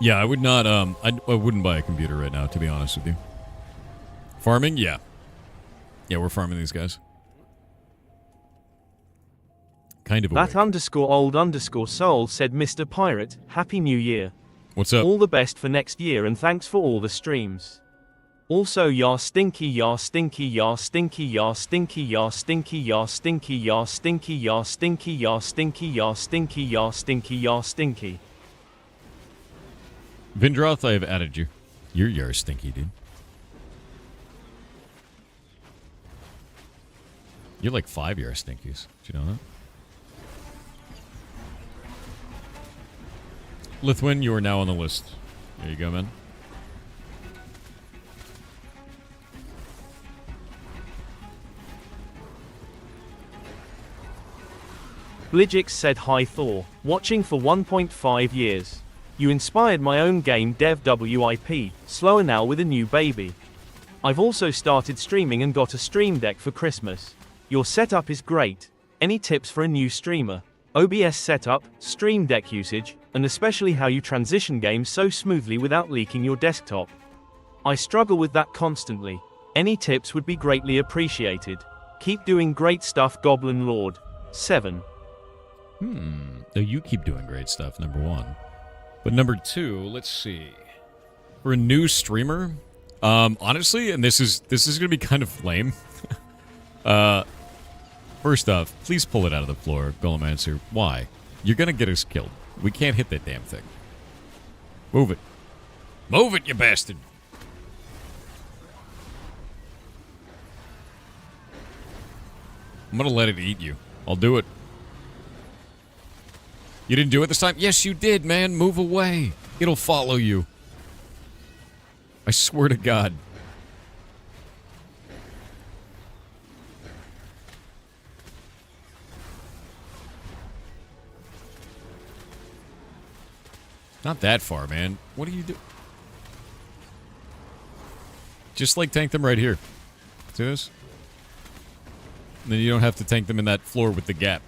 Yeah, I would not, I wouldn't buy a computer right now, to be honest with you. Farming? Yeah. Yeah, we're farming these guys. Kind of awake. That _old_soul said, Mr. Pirate, Happy New Year. What's up? All the best for next year and thanks for all the streams. Also, ya stinky, ya stinky, ya stinky, ya stinky, ya stinky, ya stinky, ya stinky, ya stinky, ya stinky, ya stinky, ya stinky, ya stinky. Vindroth, I have added you. You're stinky, dude. You're like 5 year stinkies. Did you know that? Lithwin, you are now on the list. There you go, man. Bligix said, hi Thor, watching for 1.5 years. You inspired my own game dev WIP, slower now with a new baby. I've also started streaming and got a stream deck for Christmas. Your setup is great. Any tips for a new streamer? OBS setup, stream deck usage, and especially how you transition games so smoothly without leaking your desktop. I struggle with that constantly. Any tips would be greatly appreciated. Keep doing great stuff, Goblin Lord. 7. So you keep doing great stuff, number 1. But number 2, let's see. For a new streamer, honestly, and this is gonna be kind of lame. First off, please pull it out of the floor, Golemancer. Why? You're gonna get us killed. We can't hit that damn thing. Move it. Move it, you bastard! I'm gonna let it eat you. I'll do it. You didn't do it this time? Yes, you did, man. Move away. It'll follow you. I swear to God. Not that far, man. What do you do? Just, like, tank them right here. See this? And then you don't have to tank them in that floor with the gap.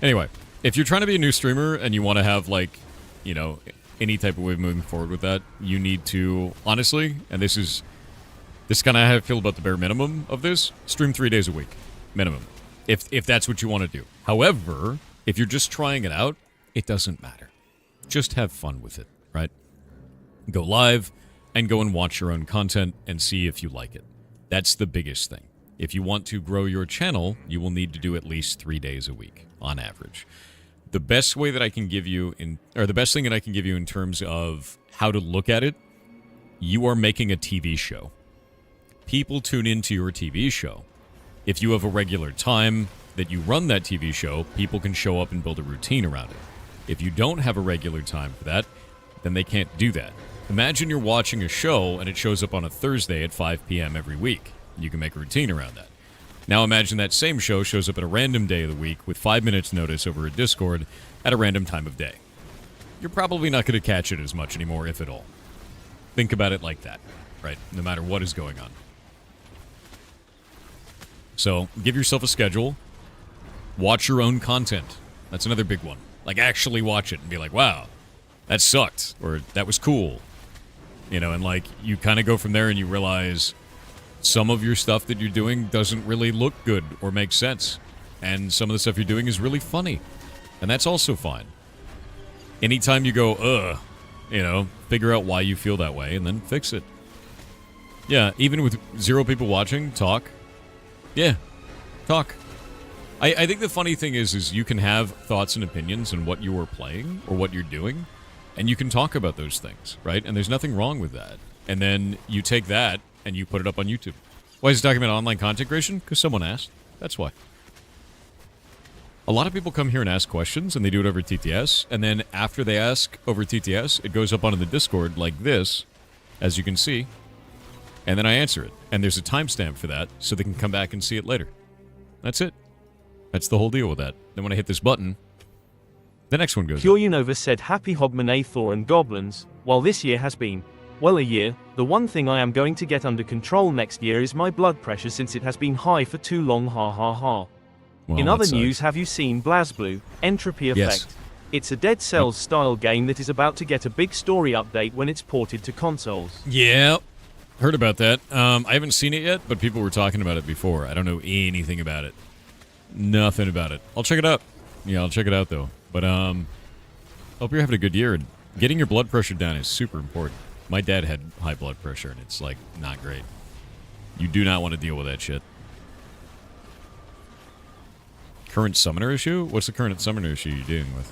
Anyway, if you're trying to be a new streamer and you want to have, like, you know, any type of way of moving forward with that, you need to, honestly, and this is kind of how I feel about the bare minimum of this, stream 3 days a week. Minimum. If that's what you want to do. However, if you're just trying it out, it doesn't matter. Just have fun with it, right? Go live and go and watch your own content and see if you like it. That's the biggest thing. If you want to grow your channel, you will need to do at least 3 days a week on average. The best way that I can give you the best thing that I can give you in terms of how to look at it, you are making a TV show. People tune into your TV show. If you have a regular time that you run that TV show, people can show up and build a routine around it. If you don't have a regular time for that, then they can't do that. Imagine you're watching a show and it shows up on a Thursday at 5 p.m. every week. You can make a routine around that. Now imagine that same show shows up at a random day of the week with 5 minutes notice over a Discord at a random time of day. You're probably not going to catch it as much anymore, if at all. Think about it like that, right? No matter what is going on. So, give yourself a schedule. Watch your own content. That's another big one. Like, actually watch it and be like, wow, that sucked, or that was cool. You know, and like, you kind of go from there and you realize some of your stuff that you're doing doesn't really look good or make sense. And some of the stuff you're doing is really funny. And that's also fine. Anytime you go, figure out why you feel that way and then fix it. Yeah, even with 0 people watching, talk. Yeah, talk. I think the funny thing is you can have thoughts and opinions on what you are playing or what you're doing, and you can talk about those things, right? And there's nothing wrong with that. And then you take that and you put it up on YouTube. Why is it talking about online content creation? Because someone asked. That's why. A lot of people come here and ask questions, and they do it over TTS, and then after they ask over TTS, it goes up onto the Discord like this, as you can see, and then I answer it. And there's a timestamp for that, so they can come back and see it later. That's it. That's the whole deal with that. Then when I hit this button, the next one goes Pure up. Unova said, Happy Hogmanay Thor and Goblins. While this year has been, well, a year, the one thing I am going to get under control next year is my blood pressure, since it has been high for too long, ha ha ha. Well, In other that news, sucks. have you seen BlazBlue, Entropy Effect? Yes. It's a Dead Cells style game that is about to get a big story update when it's ported to consoles. Yeah, heard about that. I haven't seen it yet, but people were talking about it before. I don't know anything about it. Nothing about it. I'll check it out. Yeah, I'll check it out, though. But, hope you're having a good year. And getting your blood pressure down is super important. My dad had high blood pressure, and it's, like, not great. You do not want to deal with that shit. Current summoner issue? What's the current summoner issue you're dealing with?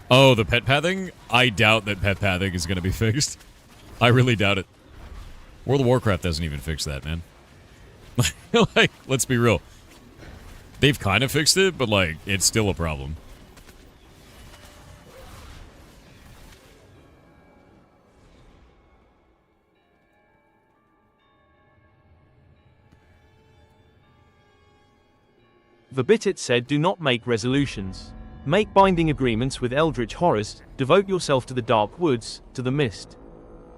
Oh, the pet pathing? I doubt that pet pathing is going to be fixed. I really doubt it. World of Warcraft doesn't even fix that, man. Like, let's be real. They've kind of fixed it, but, like, it's still a problem. The Bitit said, do not make resolutions. Make binding agreements with eldritch horrors, devote yourself to the dark woods, to the mist.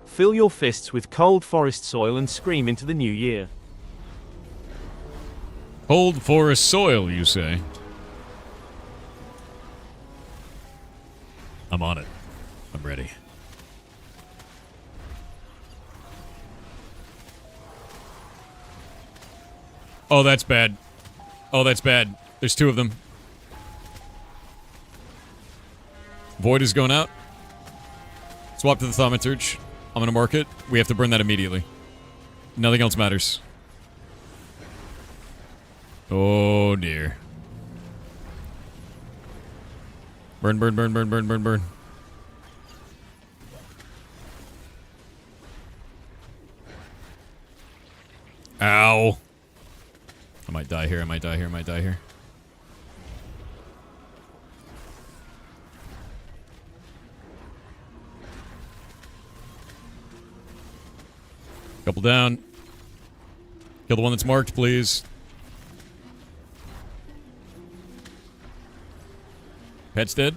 Fill your fists with cold forest soil and scream into the new year. Cold forest soil, you say? I'm on it. I'm ready. Oh, that's bad. Oh, that's bad. There's 2 of them. Void is going out. Swap to the Thaumaturge. I'm going to mark it. We have to burn that immediately. Nothing else matters. Oh, dear. Burn, burn, burn, burn, burn, burn, burn. Ow. I might die here, I might die here, I might die here. Couple down. Kill the one that's marked, please. Pet's dead.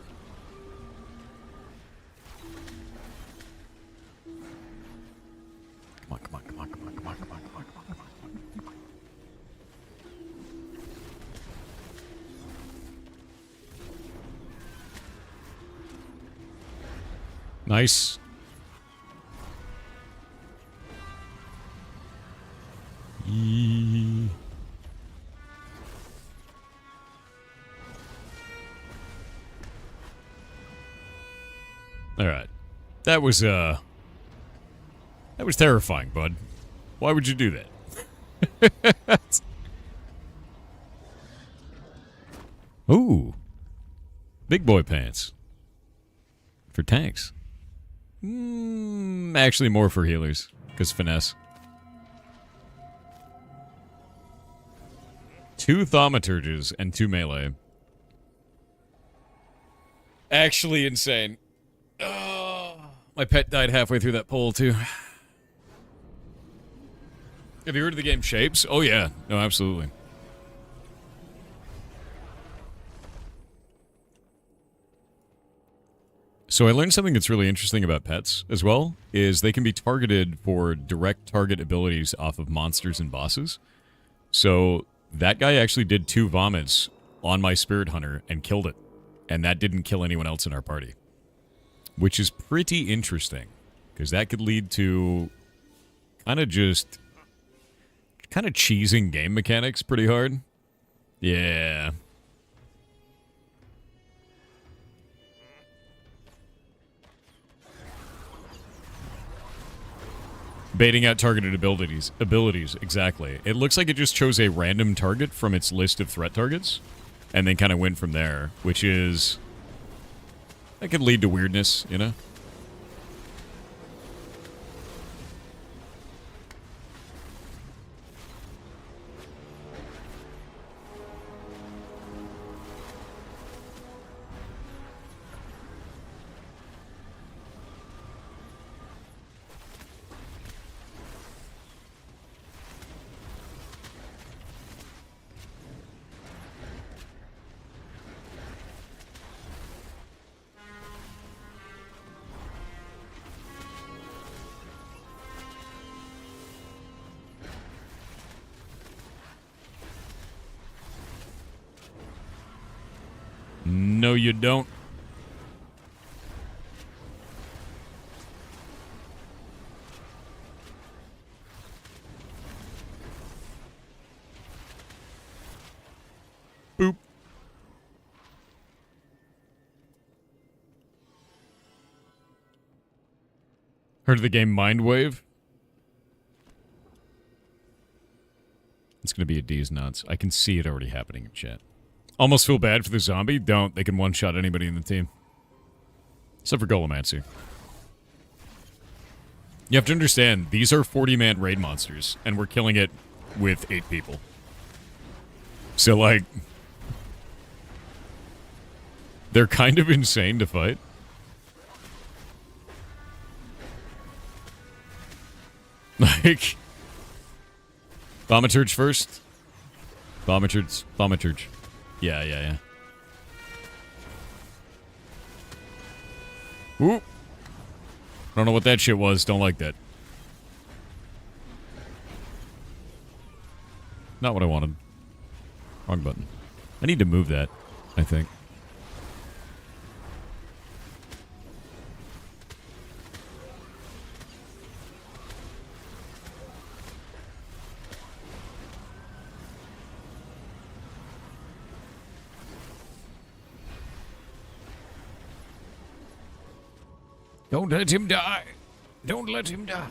Come on, come on, come on, come on, come on, come on, come on, come on, come on. Nice. Yee. All right. That was terrifying, bud. Why would you do that? Ooh. Big boy pants. For tanks. Actually more for healers, because finesse. 2 Thaumaturges and 2 melee. Actually insane. Oh, my pet died halfway through that pole, too. Have you heard of the game Shapes? Oh, yeah. No, absolutely. So I learned something that's really interesting about pets as well, is they can be targeted for direct target abilities off of monsters and bosses. So that guy actually did 2 vomits on my Spirit Hunter and killed it. And that didn't kill anyone else in our party. Which is pretty interesting, because that could lead to kind of cheesing game mechanics pretty hard. Yeah. Baiting out targeted abilities, exactly. It looks like it just chose a random target from its list of threat targets, and then kind of went from there, which is... That could lead to weirdness, you know? No, you don't. Boop. Heard of the game Mindwave? It's going to be a D's nuts. I can see it already happening in chat. Almost feel bad for the zombie. Don't. They can one-shot anybody in the team. Except for Golomancer. You have to understand, these are 40-man raid monsters, and we're killing it with 8 people. So, like... They're kind of insane to fight. Like... Thaumaturge first. Thaumaturge. Yeah. Ooh. Don't know what that shit was. Don't like that. Not what I wanted. Wrong button. I need to move that, I think. Don't let him die. Don't let him die.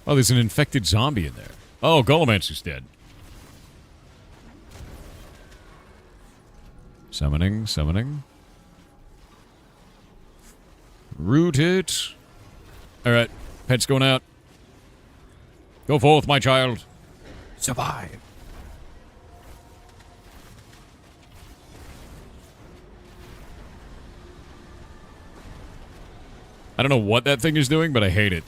Oh, there's an infected zombie in there. Oh, Golomancer's dead. Summoning. Root it. Alright, pet's going out. Go forth, my child. Survive. I don't know what that thing is doing, but I hate it.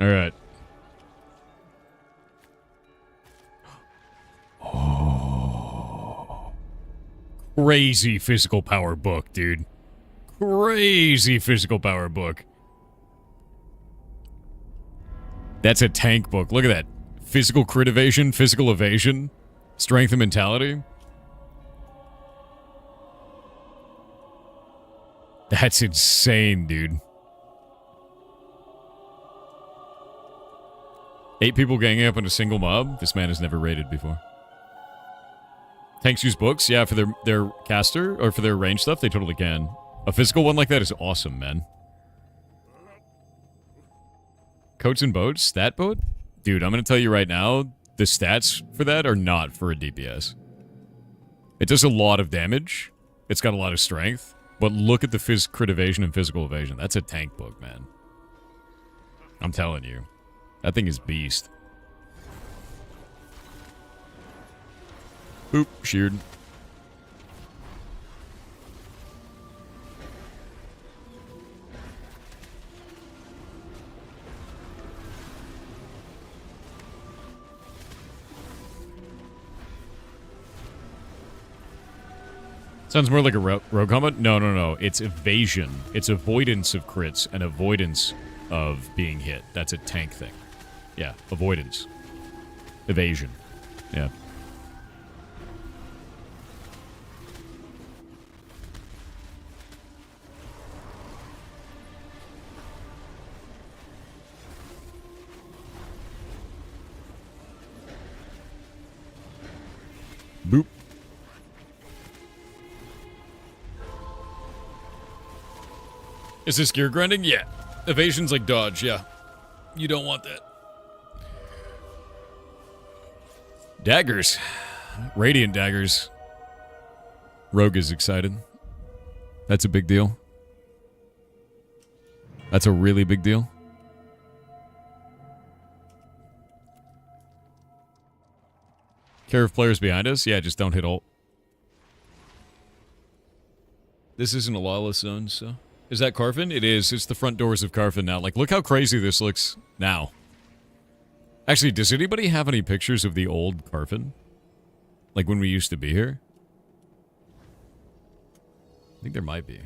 All right. Oh. Crazy physical power book, dude. Crazy physical power book. That's a tank book. Look at that. Physical crit evasion, physical evasion, strength and mentality. That's insane, dude. 8 people ganging up on a single mob? This man has never raided before. Tanks use books? Yeah, for their caster, or for their range stuff, they totally can. A physical one like that is awesome, man. Coats and boats? Stat boat? Dude, I'm going to tell you right now, the stats for that are not for a DPS. It does a lot of damage. It's got a lot of strength. But look at the crit evasion and physical evasion. That's a tank book, man. I'm telling you. That thing is beast. Boop, sheared. Sounds more like a rogue combat? No. It's evasion. It's avoidance of crits and avoidance of being hit. That's a tank thing. Yeah, avoidance. Evasion. Yeah. Is this gear grinding? Yeah. Evasion's like dodge, yeah. You don't want that. Daggers. Radiant daggers. Rogue is excited. That's a big deal. That's a really big deal. Care of players behind us? Yeah, just don't hit ult. This isn't a lawless zone, so... Is that Carfin? It is. It's the front doors of Carfin now. Like, look how crazy this looks now. Actually, does anybody have any pictures of the old Carfin? Like when we used to be here? I think there might be.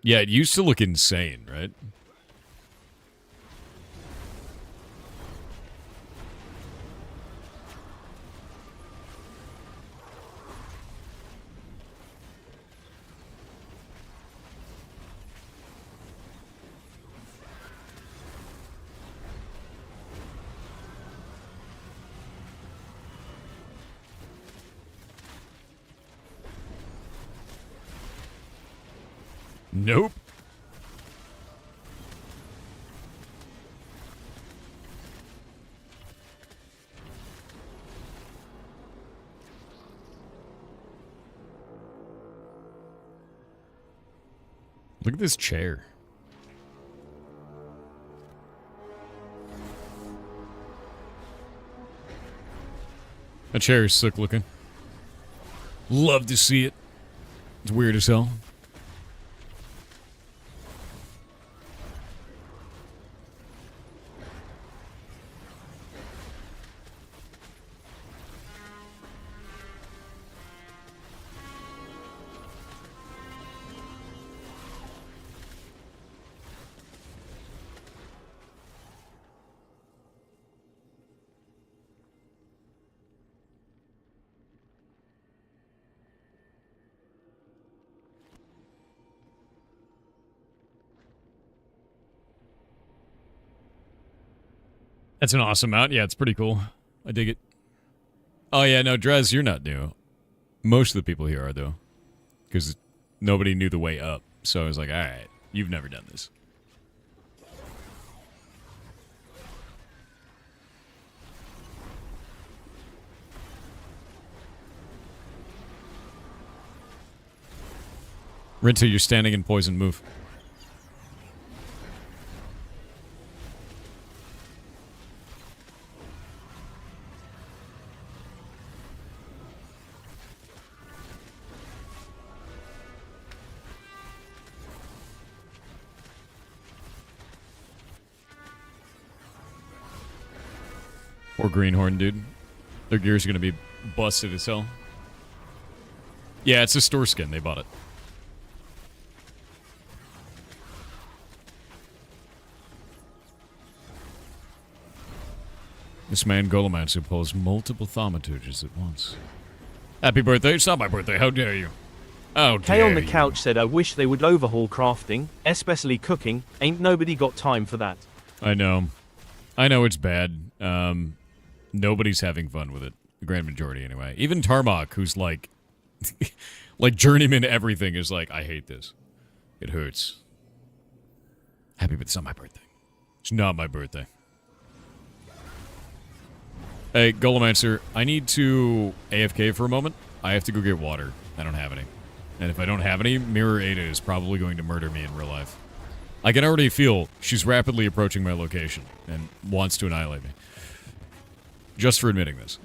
Yeah, it used to look insane, right? Nope. Look at this chair. That chair is sick looking. Love to see it. It's weird as hell. That's an awesome mount. Yeah, it's pretty cool. I dig it. Oh, yeah, no, Drez, you're not new. Most of the people here are, though. Because nobody knew the way up. So I was like, alright, you've never done this. Rinta, you're standing in poison. Move. Or Greenhorn, dude. Their gear's gonna be busted as hell. Yeah, it's a store skin. They bought it. This man Golomancer pulls multiple thaumaturges at once. Happy birthday. It's not my birthday. How dare you? Oh, Kay on the couch said, I wish they would overhaul crafting, especially cooking. Ain't nobody got time for that. I know. I know it's bad. Nobody's having fun with it. The grand majority, anyway. Even Tarmok, who's like... like journeyman everything, is like, I hate this. It hurts. Happy, but it's not my birthday. It's not my birthday. Hey, Golomancer, I need to AFK for a moment. I have to go get water. I don't have any. And if I don't have any, Mirror Ada is probably going to murder me in real life. I can already feel she's rapidly approaching my location and wants to annihilate me. Just for admitting this.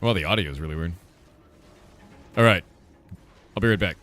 Well, the audio is really weird. Alright. I'll be right back.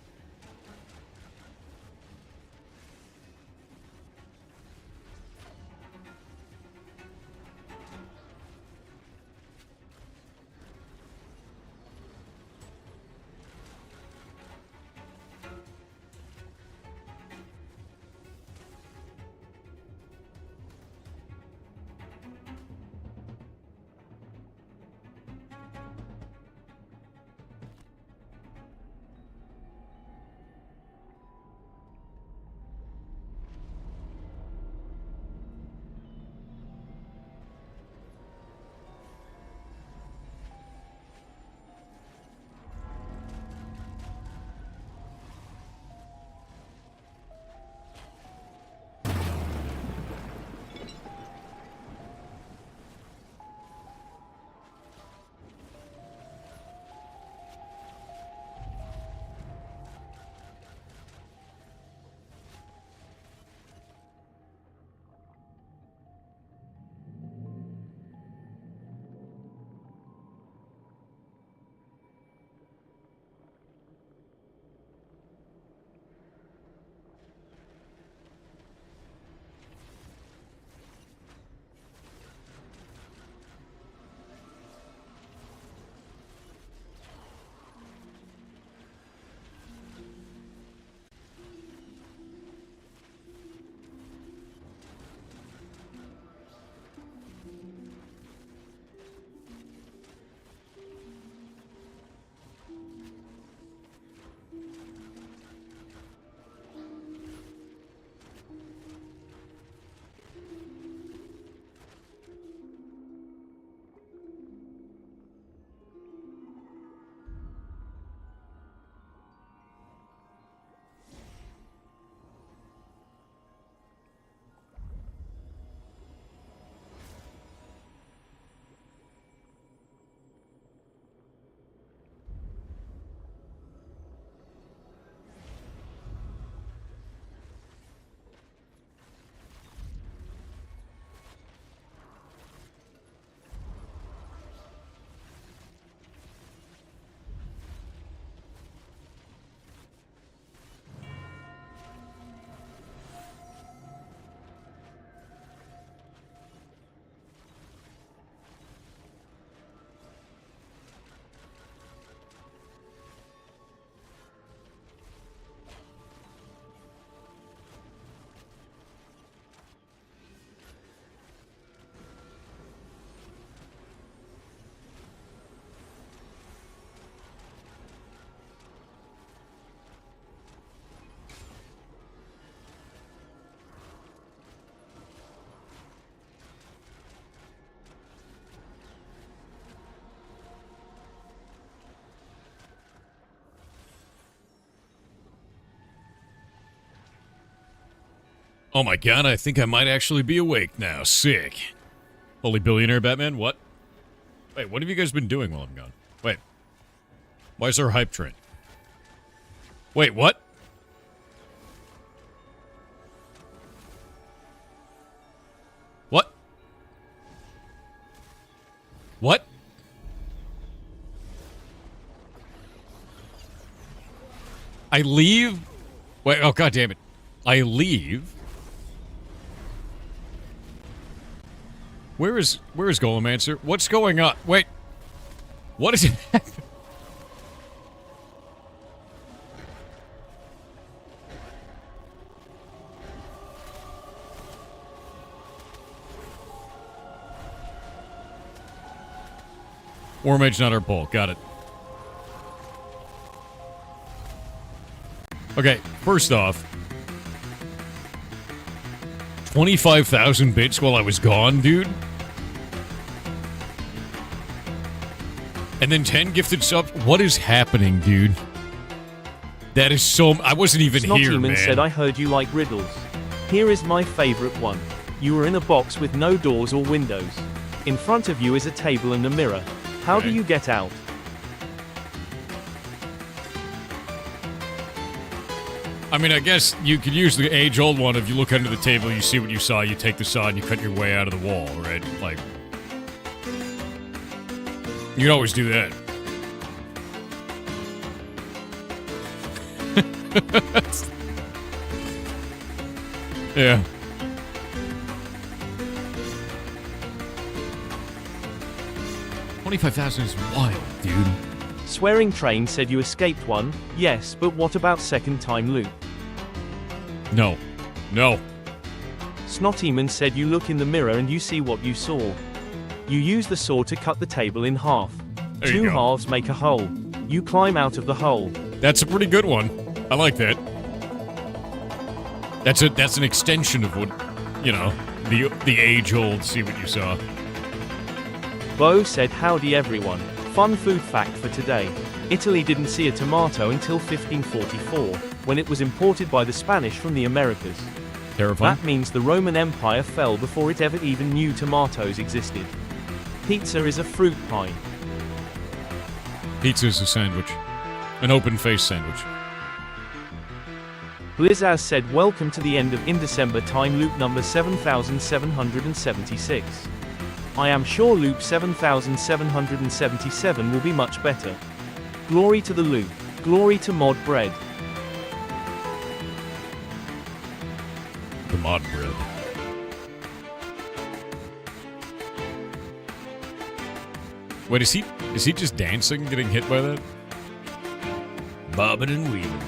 Oh my god, I think I might actually be awake now. Sick. Holy billionaire Batman, what? Wait, what have you guys been doing while I'm gone? Wait. Why is there a hype train? Wait, what? What? What? I leave? Wait, oh god damn it. I leave? Where is Golemancer? What's going on? Wait. What is it? War Mage, not our bull. Got it. Okay, first off, 25,000 bits while I was gone, dude? And then 10 gifted subs? What is happening, dude? That is so... I wasn't even here, man. Said, I heard you like riddles. Here is my favorite one. You were in a box with no doors or windows. In front of you is a table and a mirror. How do you get out? I mean, I guess you could use the age-old one. If you look under the table, you see what you saw, you take the saw, and you cut your way out of the wall, right? Like... You can always do that. Yeah. $25,000 is wild, dude. Swearing Train said you escaped one. Yes, but what about second time loop? No. No. Snottyman said you look in the mirror and you see what you saw. You use the saw to cut the table in half. There you Two go. halves make a hole. You climb out of the hole. That's a pretty good one. I like that. That's an extension of what, you know, the age-old see what you saw. Bo said howdy everyone. Fun food fact for today. Italy didn't see a tomato until 1544, when it was imported by the Spanish from the Americas. Terrifying. That means the Roman Empire fell before it ever even knew tomatoes existed. Pizza is a fruit pie. Pizza is a sandwich. An open-faced sandwich. Blizzaz said welcome to the end of Indecember time loop number 7776. I am sure loop 7777 will be much better. Glory to the loop. Glory to mod bread. The mod bread. Wait, is he just dancing, getting hit by that? Bobbing and weaving.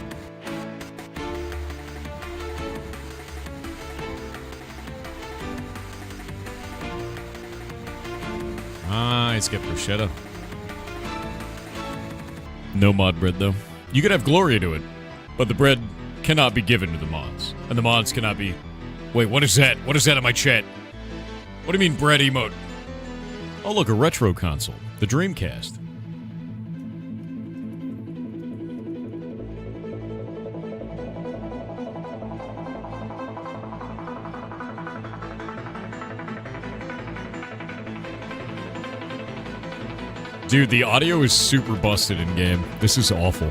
Ah, I skipped bruschetta. No mod bread, though. You could have Gloria do it, but the bread cannot be given to the mods. And the mods cannot be... Wait, what is that? What is that in my chat? What do you mean, bread emote? Oh, look, a retro console. The Dreamcast. Dude, the audio is super busted in game. This is awful.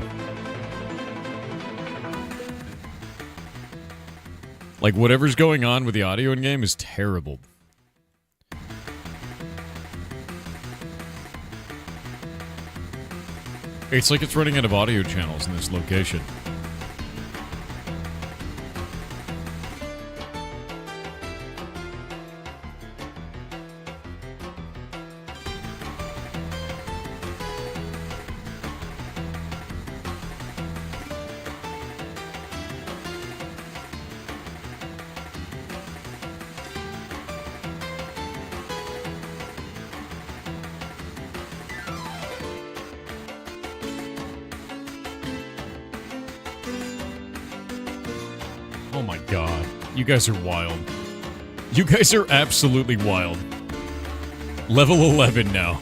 Like, whatever's going on with the audio in game is terrible. It's like it's running out of audio channels in this location. Oh my god. You guys are wild. You guys are absolutely wild. Level 11 now.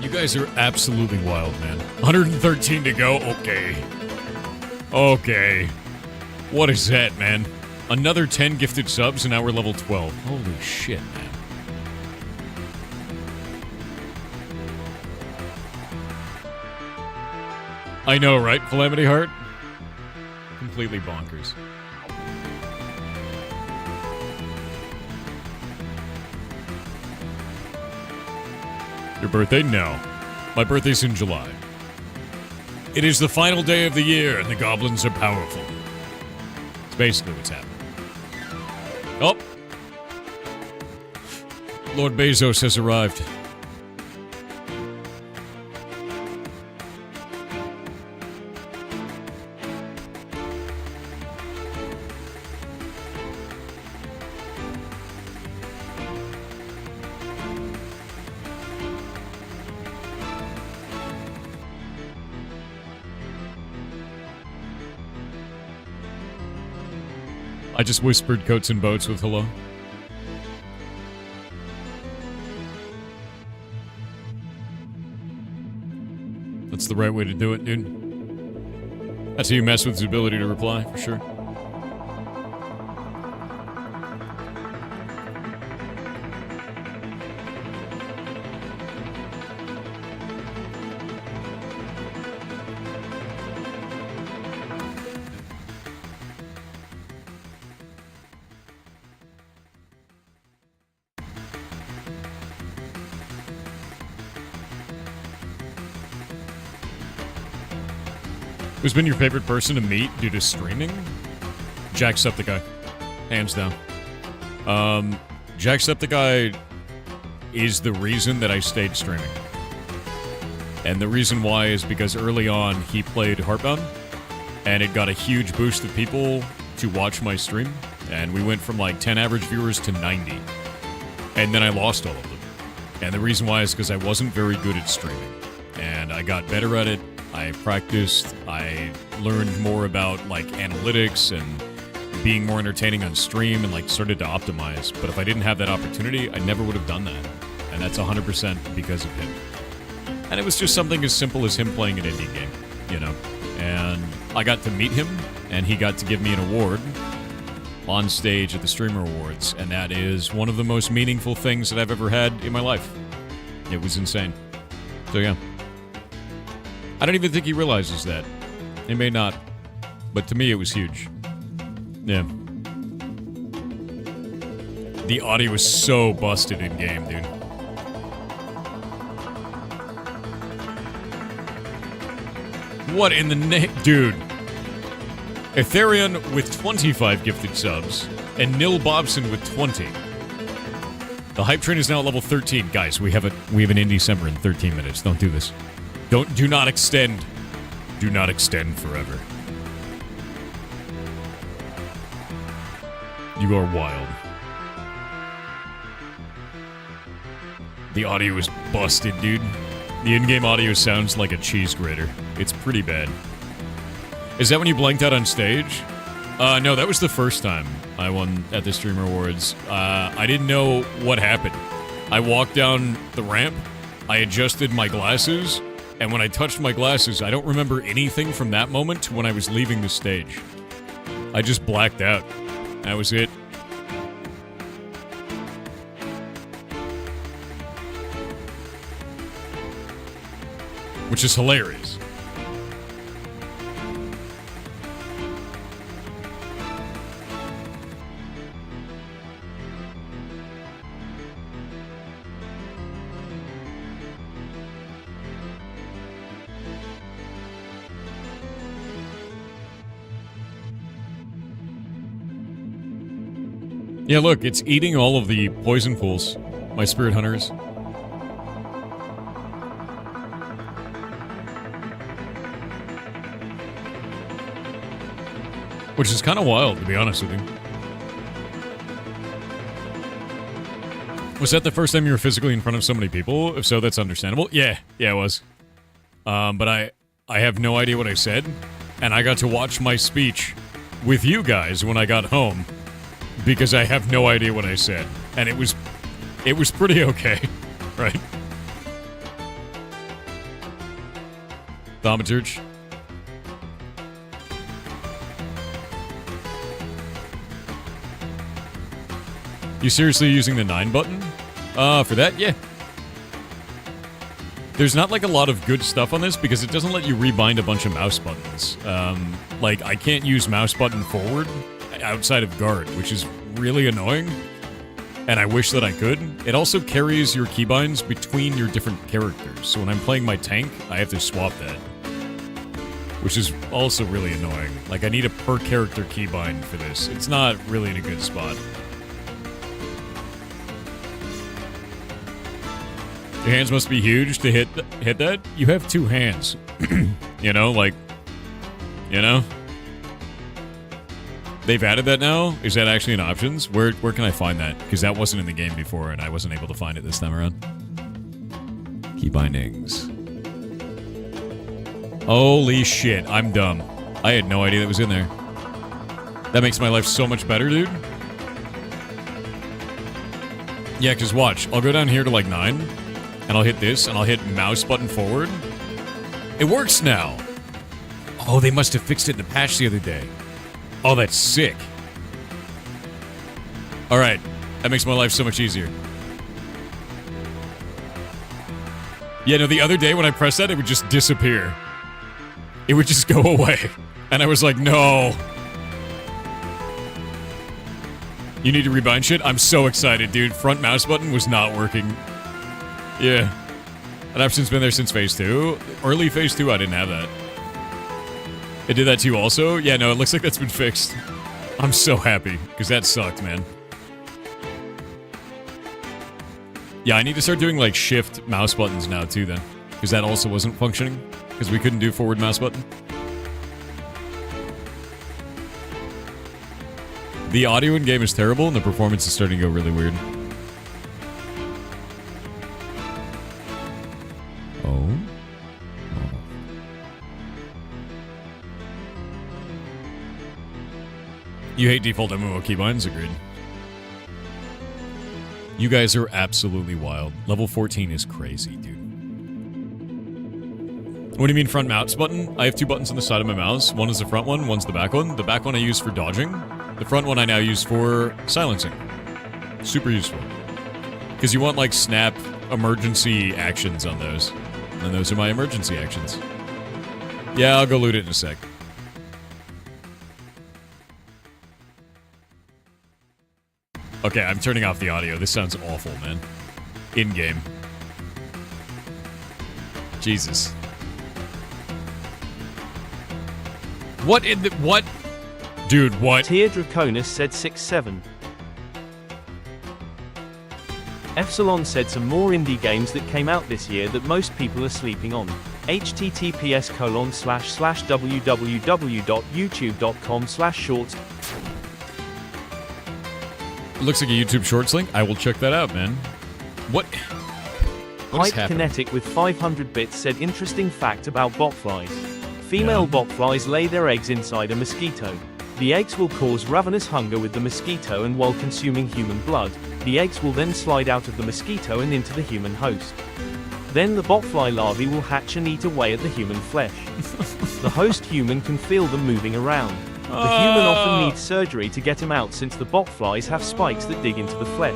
You guys are absolutely wild, man. 113 to go? Okay. Okay. What is that, man? Another 10 gifted subs and now we're level 12. Holy shit, man. I know, right, Calamity Heart? Completely bonkers. Your birthday? No. My birthday's in July. It is the final day of the year, and the goblins are powerful. It's basically what's happening. Oh! Lord Bezos has arrived. I just whispered coats and boats with hello. That's the right way to do it, dude. That's how you mess with his ability to reply, for sure. Who's been your favorite person to meet due to streaming? Jacksepticeye. Hands down. Jacksepticeye is the reason that I stayed streaming. And the reason why is because early on he played Heartbound, and it got a huge boost of people to watch my stream, and we went from like 10 average viewers to 90. And then I lost all of them. And the reason why is because I wasn't very good at streaming. And I got better at it. I practiced, I learned more about like analytics and being more entertaining on stream and like started to optimize. But if I didn't have that opportunity, I never would have done that. And that's 100% because of him. And it was just something as simple as him playing an indie game, you know. And I got to meet him, and he got to give me an award on stage at the Streamer Awards. And that is one of the most meaningful things that I've ever had in my life. It was insane. So yeah. I don't even think he realizes that. He may not. But to me, it was huge. Yeah. The audio was so busted in-game, dude. What in the name? Dude. Ethereum with 25 gifted subs, and Nil Bobson with 20. The hype train is now at level 13. Guys, we have an Indecember in 13 minutes. Don't do this. Do not extend. Do not extend forever. You are wild. The audio is busted, dude. The in-game audio sounds like a cheese grater. It's pretty bad. Is that when you blanked out on stage? No, that was the first time I won at the Streamer Awards. I didn't know what happened. I walked down the ramp, I adjusted my glasses, and when I touched my glasses, I don't remember anything from that moment to when I was leaving the stage. I just blacked out. That was it. Which is hilarious. Yeah, look, it's eating all of the poison pools, my spirit hunters. Which is kind of wild, to be honest with you. Was that the first time you were physically in front of so many people? If so, that's understandable. Yeah, it was. But I have no idea what I said, and I got to watch my speech with you guys when I got home, because I have no idea what I said. And it was pretty okay, right? Thaumaturge. You seriously using the 9 button? For that? Yeah. There's not like a lot of good stuff on this because it doesn't let you rebind a bunch of mouse buttons. Like I can't use mouse button forward outside of guard, which is really annoying. And I wish that I could. It also carries your keybinds between your different characters. So when I'm playing my tank, I have to swap that. Which is also really annoying. Like I need a per character keybind for this. It's not really in a good spot. Your hands must be huge to hit that. You have 2 hands. You know, like, you know? They've added that now? Is that actually in options? Where can I find that? Because that wasn't in the game before, and I wasn't able to find it this time around. Key bindings. Holy shit, I'm dumb. I had no idea that was in there. That makes my life so much better, dude. Yeah, because watch. I'll go down here to like 9, and I'll hit this, and I'll hit mouse button forward. It works now! Oh, they must have fixed it in the patch the other day. Oh, that's sick. Alright, that makes my life so much easier. Yeah, no, the other day when I pressed that, it would just disappear. It would just go away. And I was like, no. You need to rebind shit? I'm so excited, dude. Front mouse button was not working. Yeah. That option's been there since Phase 2. Early Phase 2, I didn't have that. It did that to you also? Yeah, no, it looks like that's been fixed. I'm so happy, because that sucked, man. Yeah, I need to start doing, like, shift mouse buttons now, too, then. Because that also wasn't functioning. Because we couldn't do forward mouse button. The audio in-game is terrible, and the performance is starting to go really weird. Oh? You hate default MMO keybinds? Agreed. You guys are absolutely wild. Level 14 is crazy, dude. What do you mean front mouse button? I have 2 buttons on the side of my mouse. One is the front one, one's the back one. The back one I use for dodging. The front one I now use for silencing. Super useful. Because you want, like, snap emergency actions on those. And those are my emergency actions. Yeah, I'll go loot it in a sec. Okay, I'm turning off the audio. This sounds awful, man. In-game. Jesus. What in the... What? Dude, what? Tier Draconis said 6-7. Epsilon said some more indie games that came out this year that most people are sleeping on. https://www.youtube.com/shorts. It looks like a YouTube Shorts link. I will check that out, man. What is Hype happening? Kinetic with 500 bits said interesting fact about botflies. Female botflies lay their eggs inside a mosquito. The eggs will cause ravenous hunger with the mosquito, and while consuming human blood, the eggs will then slide out of the mosquito and into the human host. Then the botfly larvae will hatch and eat away at the human flesh. The host human can feel them moving around. The human often needs surgery to get them out since the botflies have spikes that dig into the flesh.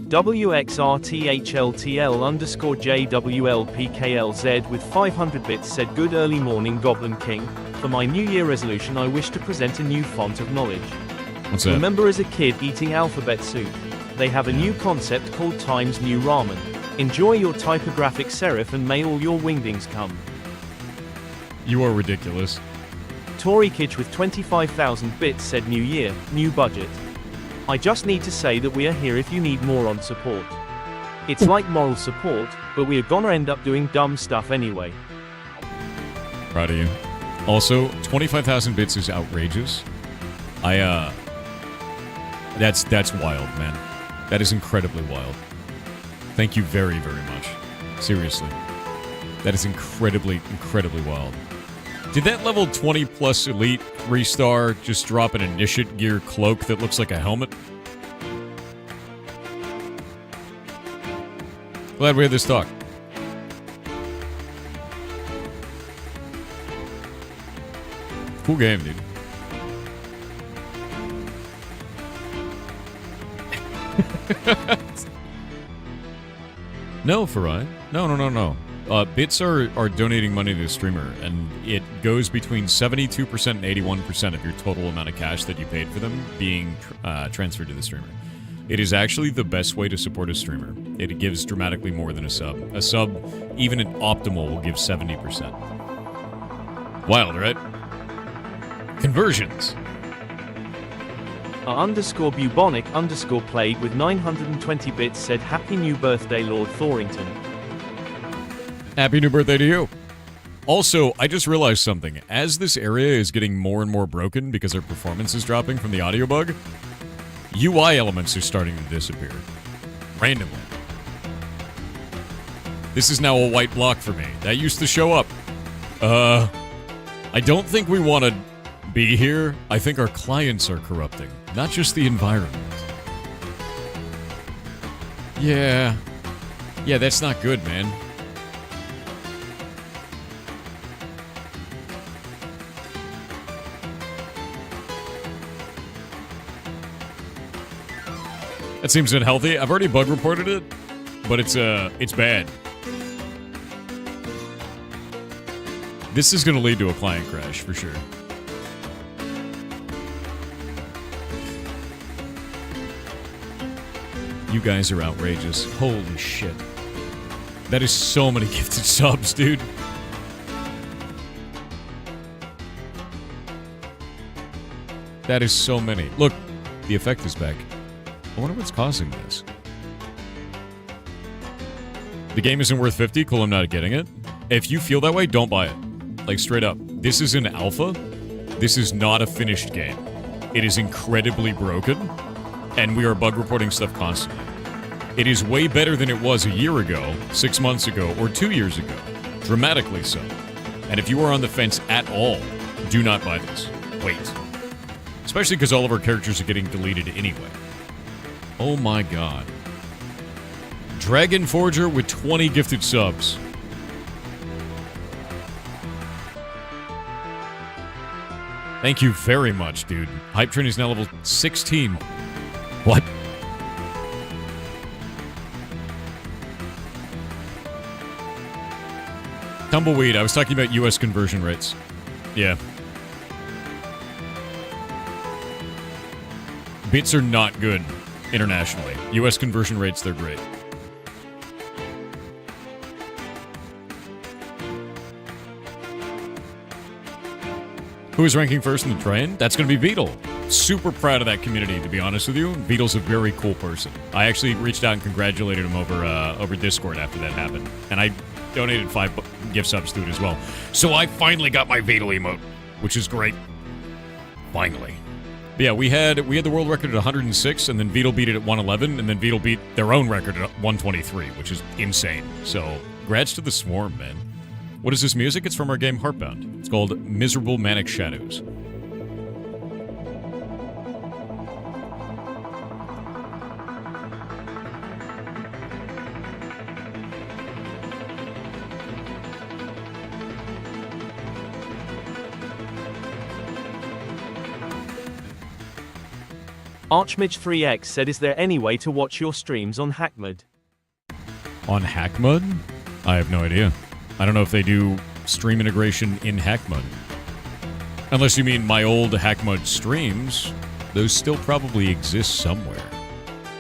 WXRTHLTL_JWLPKLZ with 500 bits said good early morning Goblin King. For my New Year resolution I wish to present a new font of knowledge. What's that? Remember as a kid eating alphabet soup? They have a new concept called Times New Ramen. Enjoy your typographic serif and may all your wingdings come. You are ridiculous. Tory Kitch with 25,000 bits said new year, new budget. I just need to say that we are here if you need more on support. It's like moral support, but we are gonna end up doing dumb stuff anyway. Proud of you. Also, 25,000 bits is outrageous. That's wild, man. That is incredibly wild. Thank you very, very much. Seriously. That is incredibly, incredibly wild. Did that level 20 plus elite 3-star just drop an initiate gear cloak that looks like a helmet? Glad we had this talk. Cool game, dude. No, Farai. No. Bits are donating money to the streamer, and it goes between 72% and 81% of your total amount of cash that you paid for them being transferred to the streamer. It is actually the best way to support a streamer. It gives dramatically more than a sub. A sub, even at optimal, will give 70%. Wild, right? Conversions. _bubonic _ played with 920 bits said Happy New Birthday Lord Thorington. Happy new birthday to you. Also, I just realized something. As this area is getting more and more broken because our performance is dropping from the audio bug, UI elements are starting to disappear. Randomly. This is now a white block for me. That used to show up. I don't think we want to be here. I think our clients are corrupting, not just the environment. Yeah, that's not good, man. That seems unhealthy. I've already bug reported it, but it's bad. This is going to lead to a client crash for sure. You guys are outrageous. Holy shit. That is so many gifted subs, dude. That is so many. Look, the effect is back. I wonder what's causing this. The game isn't worth 50. Cool, I'm not getting it. If you feel that way, don't buy it. Like, straight up. This is an alpha. This is not a finished game. It is incredibly broken, and we are bug reporting stuff constantly. It is way better than it was a year ago, 6 months ago, or 2 years ago. Dramatically so. And if you are on the fence at all, do not buy this. Wait. Especially because all of our characters are getting deleted anyway. Oh my god. Dragon Forger with 20 gifted subs. Thank you very much, dude. Hype Train is now level 16. What? Tumbleweed, I was talking about US conversion rates. Yeah. Bits are not good internationally. US conversion rates, they're great. Who is ranking first in the train? That's going to be Beetle. Super proud of that community, to be honest with you. Beetle's a very cool person. I actually reached out and congratulated him over Discord after that happened. And I donated 5 gift subs to it as well. So I finally got my Beetle emote, which is great. Finally. But yeah, we had the world record at 106, and then Beetle beat it at 111, and then Beetle beat their own record at 123, which is insane. So, grats to the Swarm, man. What is this music? It's from our game Heartbound. It's called Miserable Manic Shadows. Archmage3x said, is there any way to watch your streams on Hackmud? On Hackmud? I have no idea. I don't know if they do stream integration in Hackmud. Unless you mean my old Hackmud streams. Those still probably exist somewhere.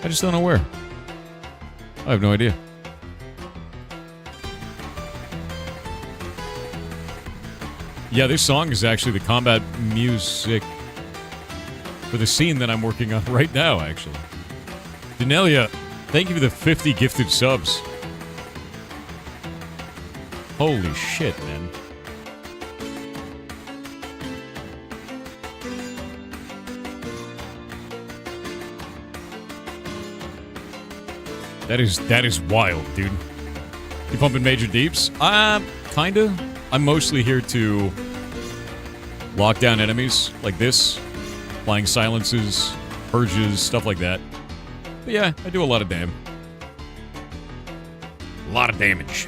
I just don't know where. I have no idea. Yeah, this song is actually the combat music for the scene that I'm working on right now, actually. Denelia, thank you for the 50 gifted subs. Holy shit, man. That is wild, dude. You pumping major deeps? Kinda. I'm mostly here to lockdown enemies like this, applying silences, purges, stuff like that. But yeah, I do a lot of damage. A lot of damage.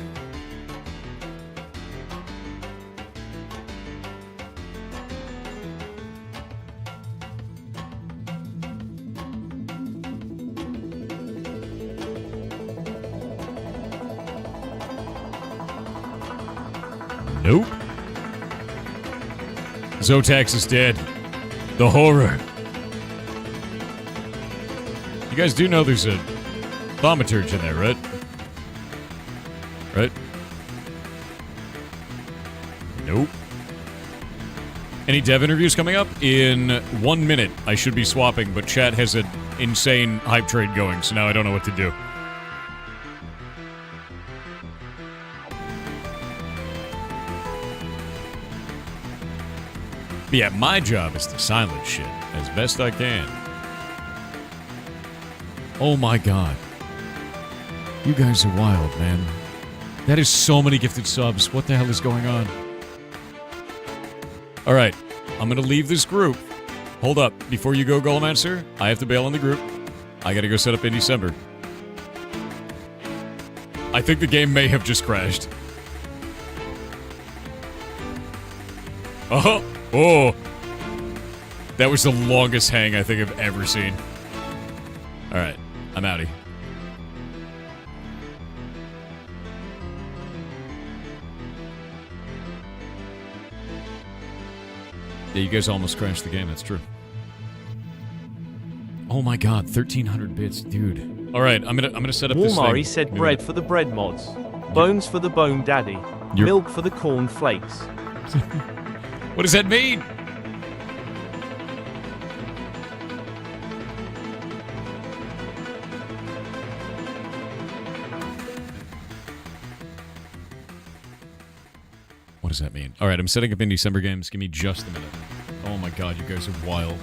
Nope. Zotax is dead. The horror. You guys do know there's a thaumaturge in there, right? Right? Nope. Any dev interviews coming up? In 1 minute, I should be swapping, but chat has an insane hype trade going, so now I don't know what to do. But yeah, my job is to silence shit as best I can. Oh my god. You guys are wild, man. That is so many gifted subs. What the hell is going on? Alright, I'm gonna leave this group. Hold up. Before you go, Golemancer, I have to bail on the group. I gotta go set up Indecember. I think the game may have just crashed. Oh! Oh! That was the longest hang I think I've ever seen. Alright, I'm outie. Yeah, you guys almost crashed the game, that's true. Oh my god, 1300 bits, dude. Alright, I'm gonna set up this thing. Walmari said bread for the bread mods. Bones for the bone daddy. Milk for the corn flakes. What does that mean? What does that mean? Alright, I'm setting up Indecember games. Give me just a minute. Oh my god, you guys are wild.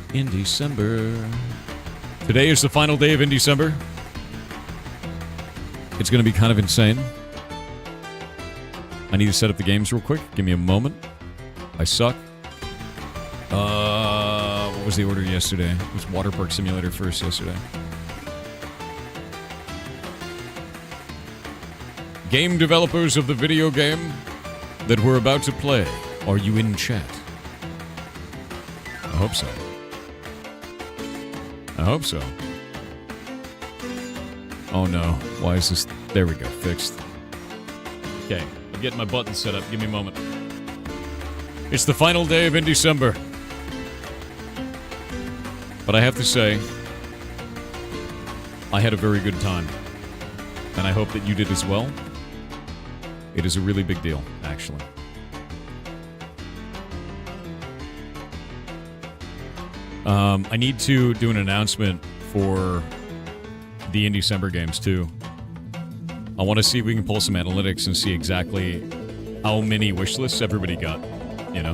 Indecember. Today is the final day of Indecember. It's gonna be kind of insane. I need to set up the games real quick. Give me a moment. I suck. What was the order yesterday? It was Water Park Simulator first yesterday. Game developers of the video game that we're about to play, are you in chat? I hope so. I hope so. Oh no. Why is this... There we go. Fixed. Okay. I'm getting my buttons set up. Give me a moment. It's the final day of Indecember. But I have to say, I had a very good time. And I hope that you did as well. It is a really big deal, actually. I need to do an announcement for the Indecember games, too. I want to see if we can pull some analytics and see exactly how many wish lists everybody got, you know?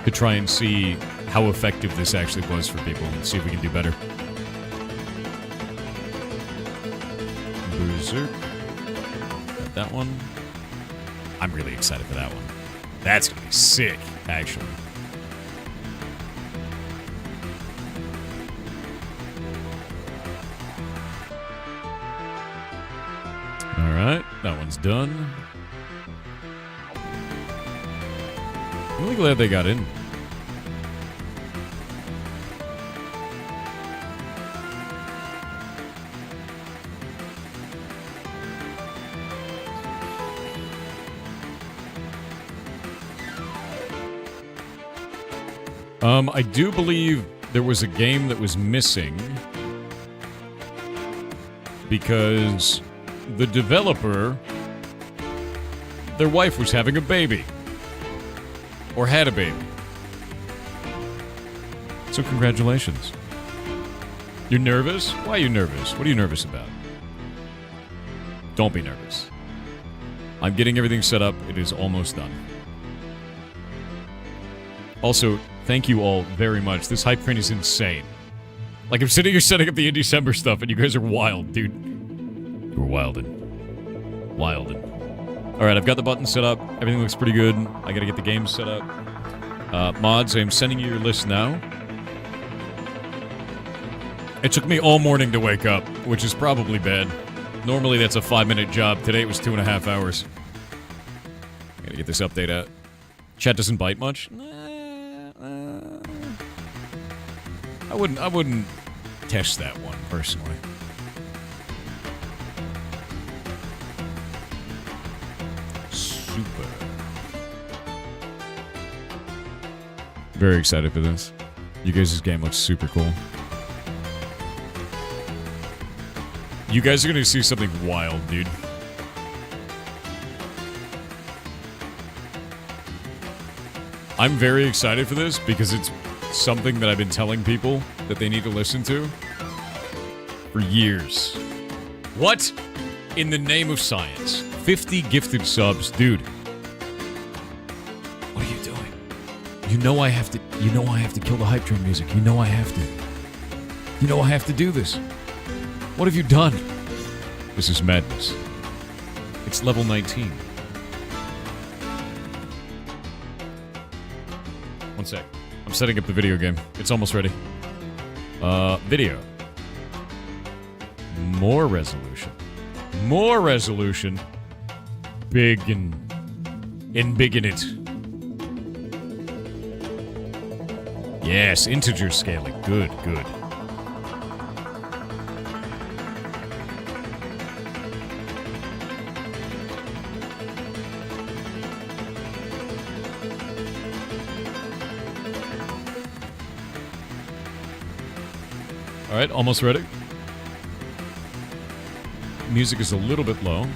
To try and see how effective this actually was for people and see if we can do better. Berserk. Got that one. I'm really excited for that one. That's gonna be sick, actually. Alright, that one's done. I'm really glad they got in. I do believe there was a game that was missing because the developer, their wife was having a baby. Or had a baby. So congratulations. You're nervous? Why are you nervous? What are you nervous about? Don't be nervous. I'm getting everything set up. It is almost done. Also, thank you all very much. This hype train is insane. Like, I'm sitting here setting up the Indecember stuff, and you guys are wild, dude. You're wildin'. Wildin'. Alright, I've got the button set up. Everything looks pretty good. I gotta get the game set up. Mods, I'm sending you your list now. It took me all morning to wake up, which is probably bad. Normally that's a 5-minute job. Today it was 2.5 hours. I gotta get this update out. Chat doesn't bite much? I wouldn't test that one, personally. Super. Very excited for this. You guys' game looks super cool. You guys are gonna see something wild, dude. I'm very excited for this because it's something that I've been telling people that they need to listen to for years. What? In the name of science. 50 gifted subs, dude. What are you doing? You know I have to kill the hype train music. You know I have to. You know I have to do this. What have you done? This is madness. It's level 19. One sec. I'm setting up the video game. It's almost ready. Video. More resolution. More resolution. Big and big in it. Yes, integer scaling. Good, good. All right, almost ready. Music is a little bit low.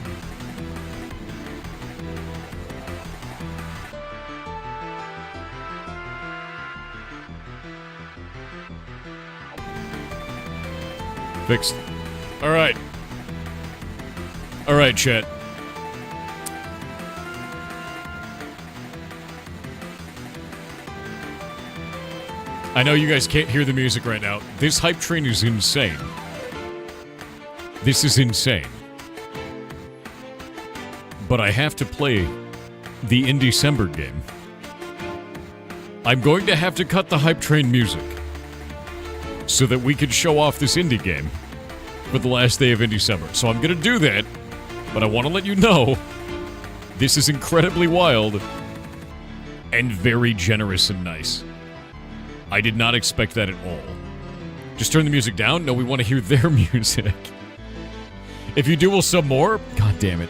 Fixed. All right. All right, chat. I know you guys can't hear the music right now. This hype train is insane. This is insane. But I have to play the Indecember game. I'm going to have to cut the hype train music so that we can show off this indie game for the last day of Indecember. So I'm going to do that, but I want to let you know this is incredibly wild and very generous and nice. I did not expect that at all. Just turn the music down? No, we want to hear their music. If you do, we'll sub more? God damn it.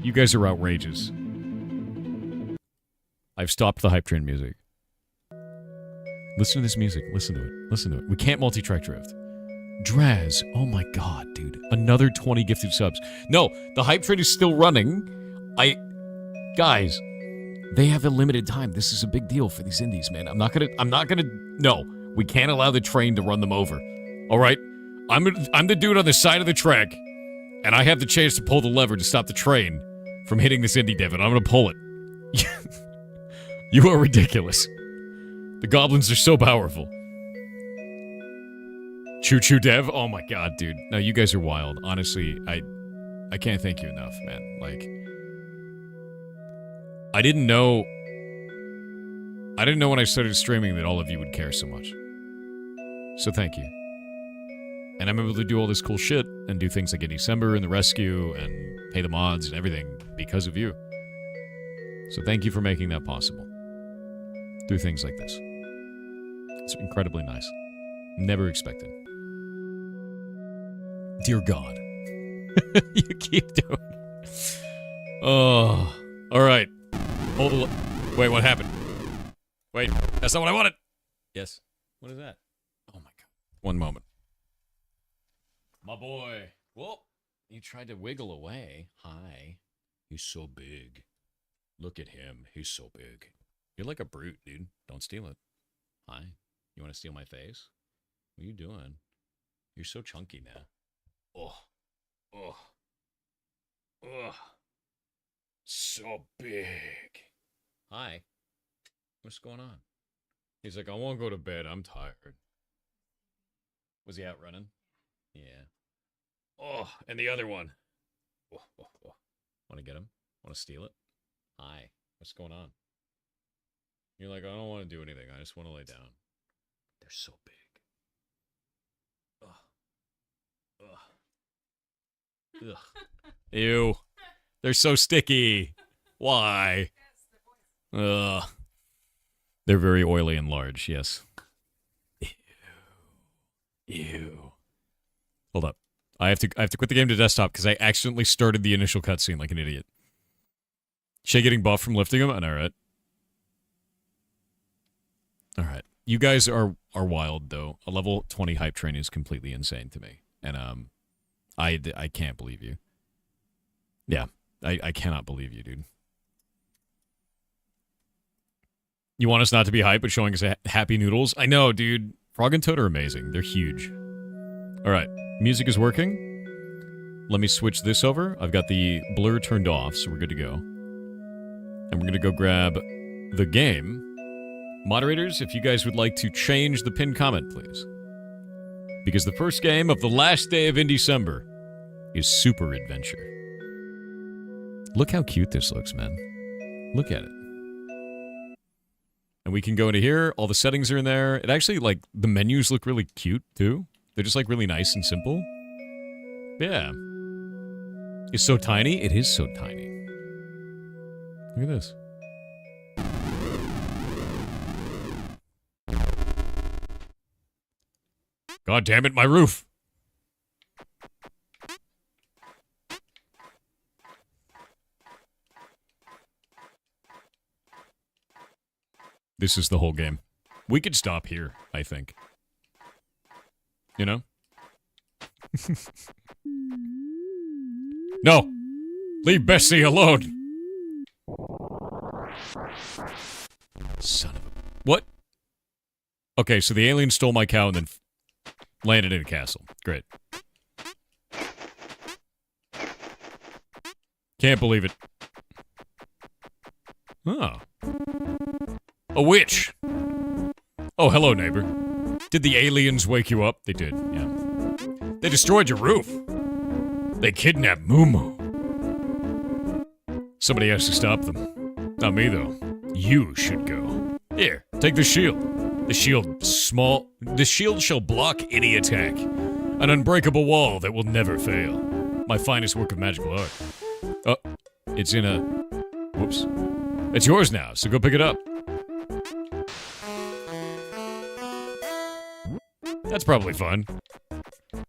You guys are outrageous. I've stopped the hype train music. Listen to this music. Listen to it. Listen to it. We can't multi-track drift. Draz. Oh my god, dude. Another 20 gifted subs. No, the hype train is still running. Guys, they have a limited time. This is a big deal for these indies, man. I'm not gonna, no. We can't allow the train to run them over. All right? I'm the dude on the side of the track, and I have the chance to pull the lever to stop the train from hitting this indie dev, and I'm gonna pull it. You are ridiculous. The goblins are so powerful. Choo-choo dev? Oh my god, dude. No, you guys are wild. Honestly, I can't thank you enough, man. Like, I didn't know when I started streaming that all of you would care so much. So thank you. And I'm able to do all this cool shit and do things like Indecember and the rescue and pay the mods and everything because of you. So thank you for making that possible. Do things like this. It's incredibly nice. Never expected. Dear God. You keep doing it. Oh. Alright. Hold the... Wait, what happened? Wait, that's not what I wanted! Yes. What is that? Oh my god. One moment. My boy. Whoa. You tried to wiggle away. Hi. He's so big. Look at him. He's so big. You're like a brute, dude. Don't steal it. Hi. You want to steal my face? What are you doing? You're so chunky now. Oh. Oh. Oh. So big. Hi. What's going on? He's like, I won't go to bed. I'm tired. Was he out running? Yeah. Oh, and the other one. Oh, oh. Want to get him? Want to steal it? Hi. What's going on? You're like, I don't want to do anything. I just want to lay down. They're so big. Ugh. Ugh. Ugh. Ew. They're so sticky. Why? Ugh. They're very oily and large, yes. Ew. Ew. Hold up. I have to quit the game to desktop because I accidentally started the initial cutscene like an idiot. Shay getting buffed from lifting him? Alright. Alright. You guys are wild, though. A level 20 hype train is completely insane to me. And, I can't believe you. Yeah. I cannot believe you, dude. You want us not to be hype, but showing us happy noodles? I know, dude. Frog and Toad are amazing. They're huge. Alright. Music is working. Let me switch this over. I've got the blur turned off, so we're good to go. And we're going to go grab the game. Moderators, if you guys would like to change the pinned comment, please. Because the first game of the last day of Indecember is Super Adventure. Look how cute this looks, man. Look at it. And we can go into here. All the settings are in there. It actually, like, the menus look really cute, too. They're just, like, really nice and simple. Yeah. It's so tiny. It is so tiny. Look at this. God damn it, my roof! This is the whole game. We could stop here, I think. You know? No! Leave Bessie alone! Son of a... What? Okay, so the alien stole my cow and then landed in a castle. Great. Can't believe it. Oh. A witch! Oh, hello, neighbor. Did the aliens wake you up? They did, yeah. They destroyed your roof. They kidnapped Moo. Somebody has to stop them. Not me, though. You should go. Here, take the shield. The shield shall block any attack. An unbreakable wall that will never fail. My finest work of magical art. Oh, it's in a... Whoops. It's yours now, so go pick it up. That's probably fun.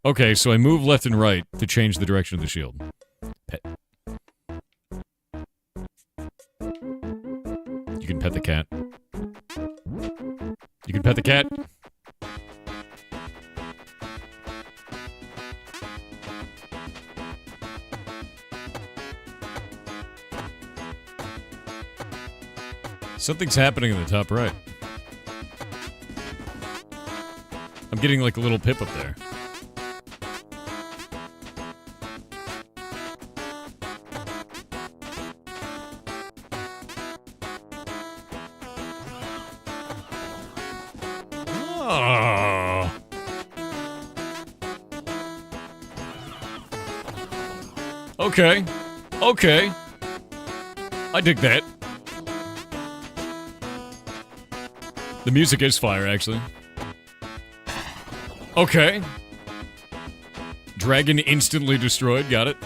Okay, so I move left and right to change the direction of the shield. Pet. You can pet the cat. You can pet the cat. Something's happening in the top right. I'm getting like a little pip up there. Oh. Okay. Okay. I dig that. The music is fire, actually. Okay. Dragon instantly destroyed. Got it.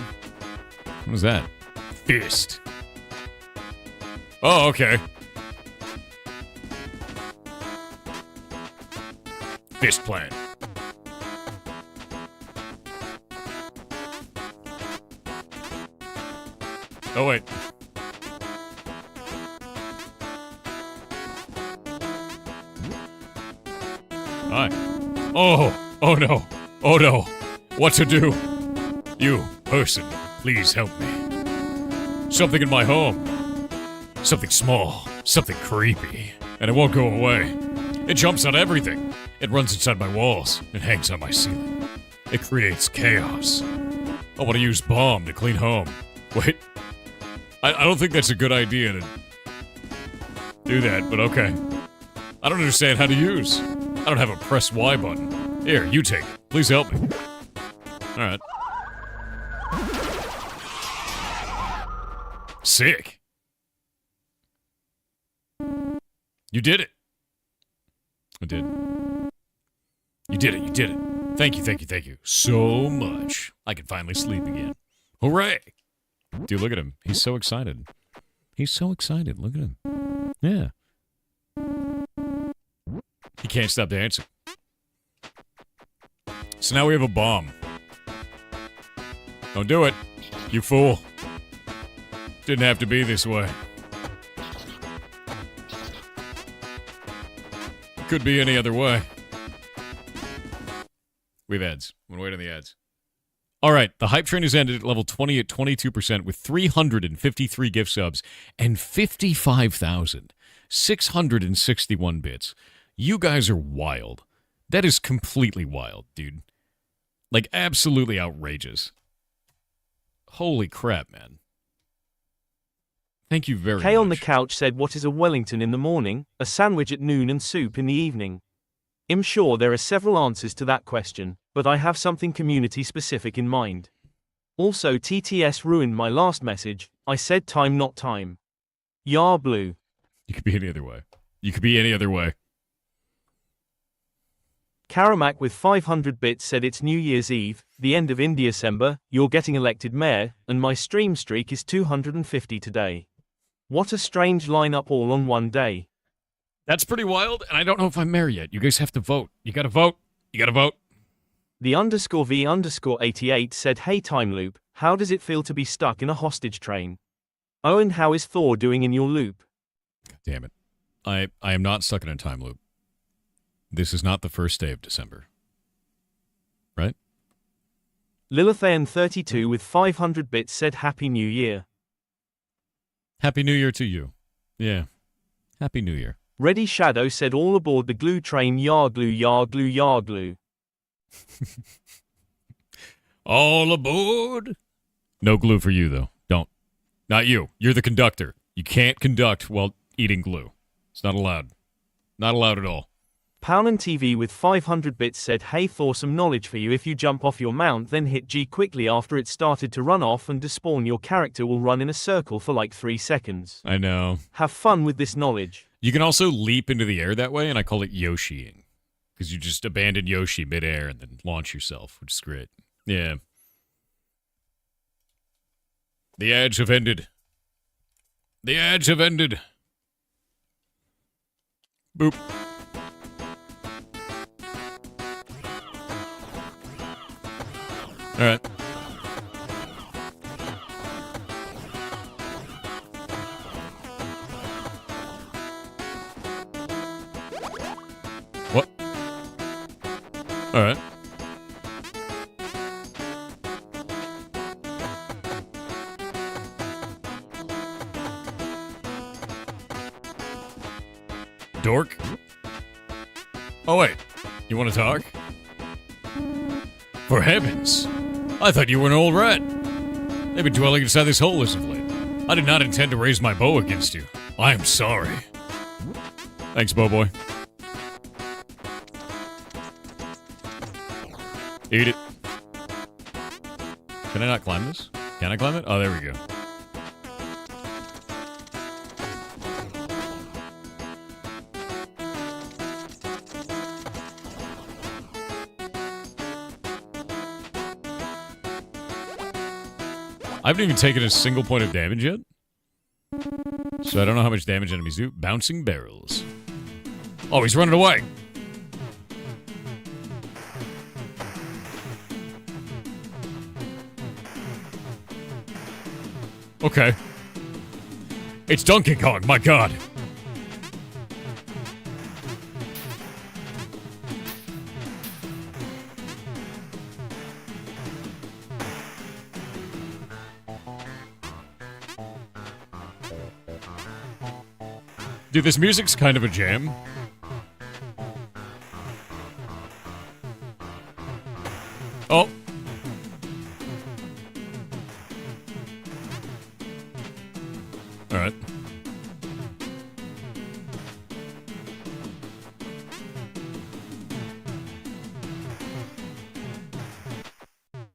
What was that? Fist. Oh, okay. Fist plan. Oh, wait. Hi. Oh no. Oh no. What to do? You, person, please help me. Something in my home. Something small. Something creepy. And it won't go away. It jumps on everything. It runs inside my walls. It hangs on my ceiling. It creates chaos. I want to use bomb to clean home. Wait. I don't think that's a good idea to do that, but okay. I don't understand how to use. I don't have a press Y button. Here, you take it. Please help me. Alright. sick. You did it. I did. You did it. You did it. Thank you, thank you, thank you so much. I can finally sleep again. Hooray. Dude, look at him. He's so excited. He's so excited. Look at him. Yeah. He can't stop dancing. So now we have a bomb. Don't do it, you fool. Didn't have to be this way. Could be any other way. We have ads. I'm gonna wait on the ads. All right, the hype train has ended at level 20 at 22% with 353 gift subs and 55,661 bits. You guys are wild. That is completely wild, dude. Like, absolutely outrageous. Holy crap, man. Thank you very much. Kay on the couch said, what is a Wellington in the morning, a sandwich at noon and soup in the evening? I'm sure there are several answers to that question, but I have something community specific in mind. Also, TTS ruined my last message. I said time, not time. Yar blue. You could be any other way. You could be any other way. Karamak with 500 bits said it's New Year's Eve, the end of Indecember, you're getting elected mayor, and my stream streak is 250 today. What a strange lineup all on one day. That's pretty wild, and I don't know if I'm mayor yet. You guys have to vote. You gotta vote. You gotta vote. The _V_88 said, hey time loop, how does it feel to be stuck in a hostage train? Owen, how is Thor doing in your loop? God damn it. I am not stuck in a time loop. This is not the first day of December. Right? Lilithan 32 with 500 bits said Happy New Year. Happy New Year to you. Yeah. Happy New Year. Ready Shadow said all aboard the glue train, yar glue, yar glue, yar glue. All aboard. No glue for you, though. Don't. Not you. You're the conductor. You can't conduct while eating glue. It's not allowed. Not allowed at all. Pownan TV with 500 bits said, hey Thor, some knowledge for you. If you jump off your mount then hit G quickly after it started to run off and despawn, your character will run in a circle for like 3 seconds. I know. Have fun with this knowledge. You can also leap into the air that way, and I call it Yoshiing. Because you just abandon Yoshi midair and then launch yourself, which is great. Yeah. The ads have ended. The ads have ended. Boop. All right. What? All right. Dork? Oh, wait. You want to talk? For heavens. I thought you were an old rat. They've been dwelling inside this hole as of late. I did not intend to raise my bow against you. I am sorry. Thanks, Bowboy. Eat it. Can I not climb this? Can I climb it? Oh, there we go. I haven't even taken a single point of damage yet. So I don't know how much damage enemies do. Bouncing barrels. Oh, he's running away. Okay. It's Donkey Kong, my god. Dude, this music's kind of a jam. Oh. Alright.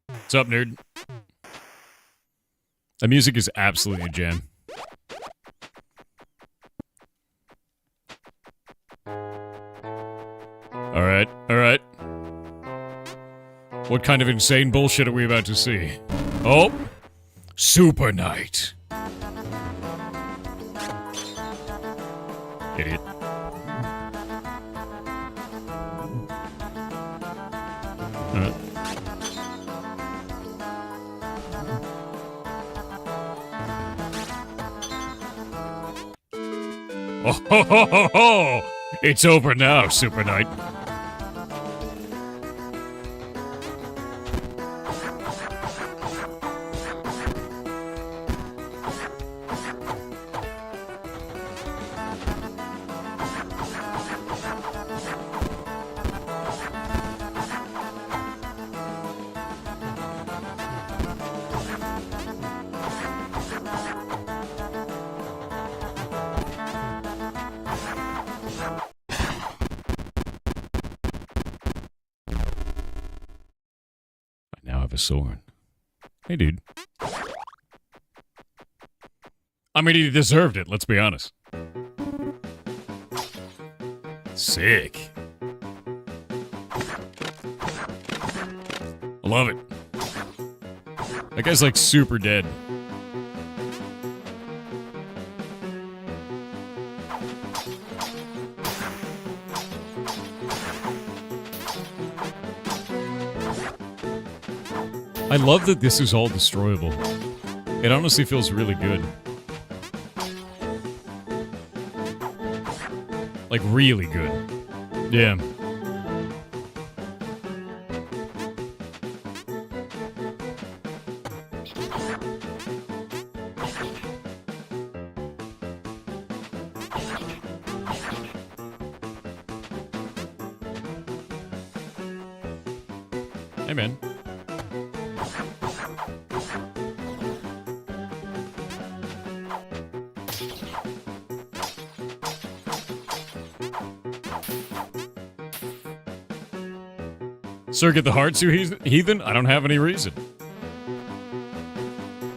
What's up, nerd? The music is absolutely a jam. Alright, alright. What kind of insane bullshit are we about to see? Oh! Super Knight! Idiot. Alright. Oh ho ho ho ho! It's over now, Super Knight. A sword. Hey, dude. I mean, he deserved it, let's be honest. Sick. I love it. That guy's like super dead. I love that this is all destroyable. It honestly feels really good. Like, really good. Yeah. Hey, man. Sir, get the hearts, you heathen? I don't have any reason.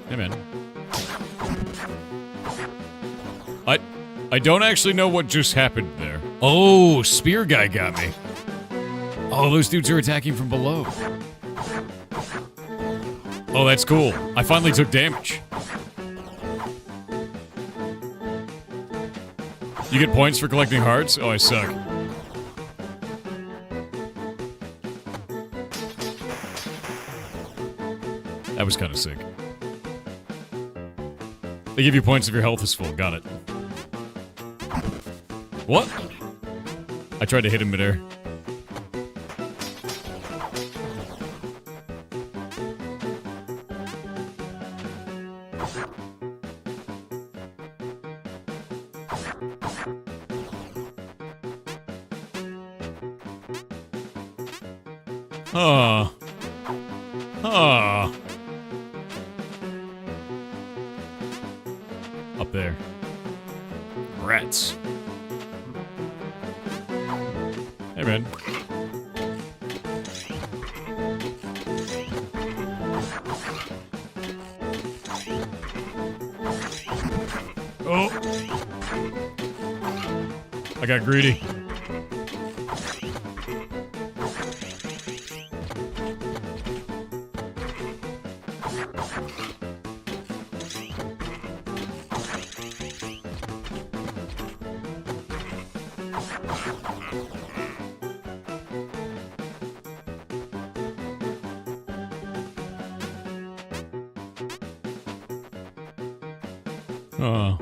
Hey, man. I don't actually know what just happened there. Oh, spear guy got me. Oh, those dudes are attacking from below. Oh, that's cool. I finally took damage. You get points for collecting hearts? Oh, I suck. That was kind of sick. They give you points if your health is full. Got it. What? I tried to hit him midair. Ah. Ah. Up there. Rats. Hey, man. Oh. I got greedy. Oh.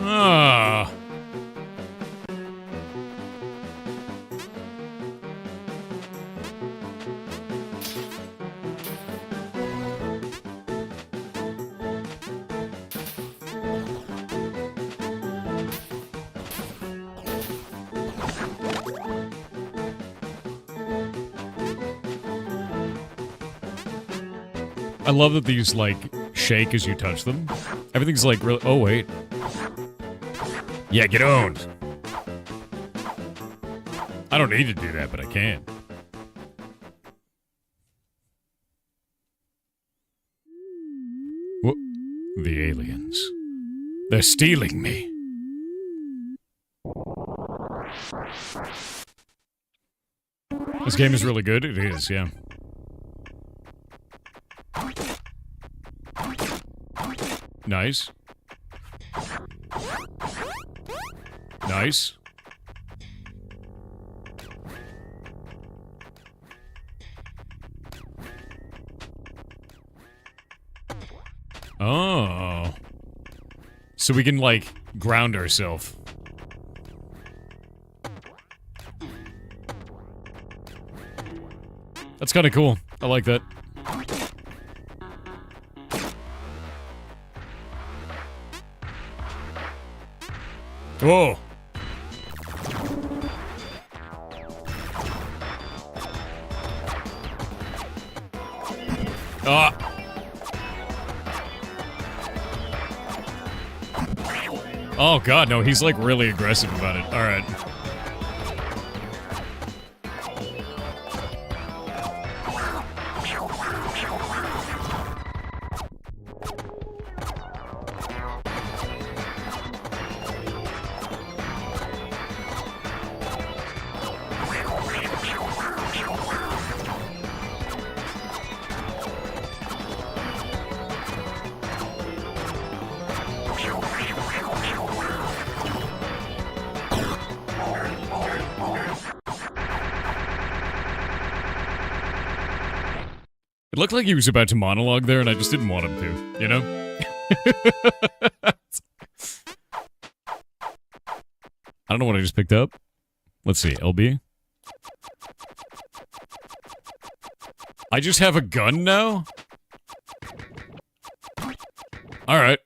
Ah. I love that these, like, shake as you touch them. Everything's like really... Oh, wait. Yeah, get owned. I don't need to do that, but I can. The aliens. They're stealing me. This game is really good. It is, yeah. Nice. Nice. Oh. So we can, like, ground ourselves. That's kind of cool. I like that. Whoa. Ah. Oh god, no, he's like really aggressive about it. Alright. It looked like he was about to monologue there, and I just didn't want him to, you know? I don't know what I just picked up. Let's see, LB. I just have a gun now? Alright.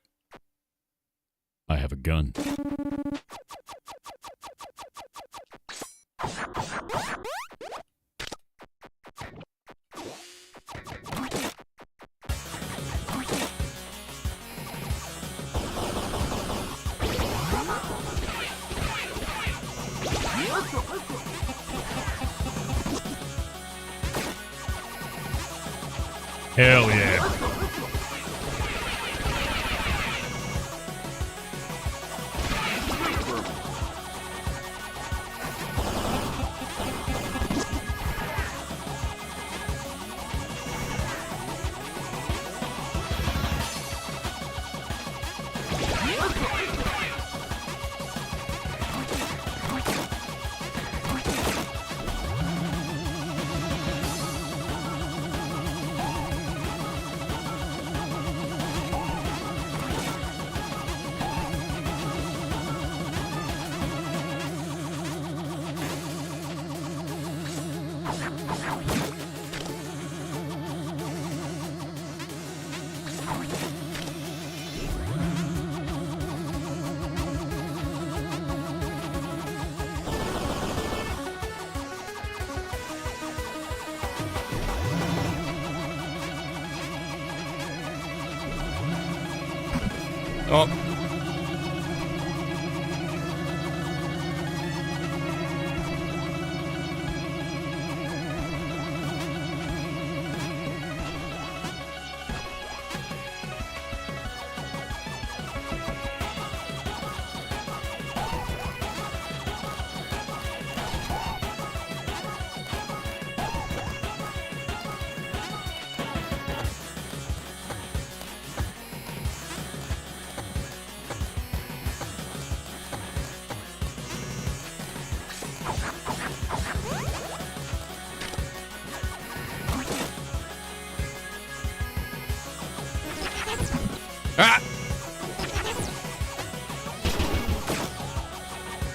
I have a gun. Hell yeah. Oh.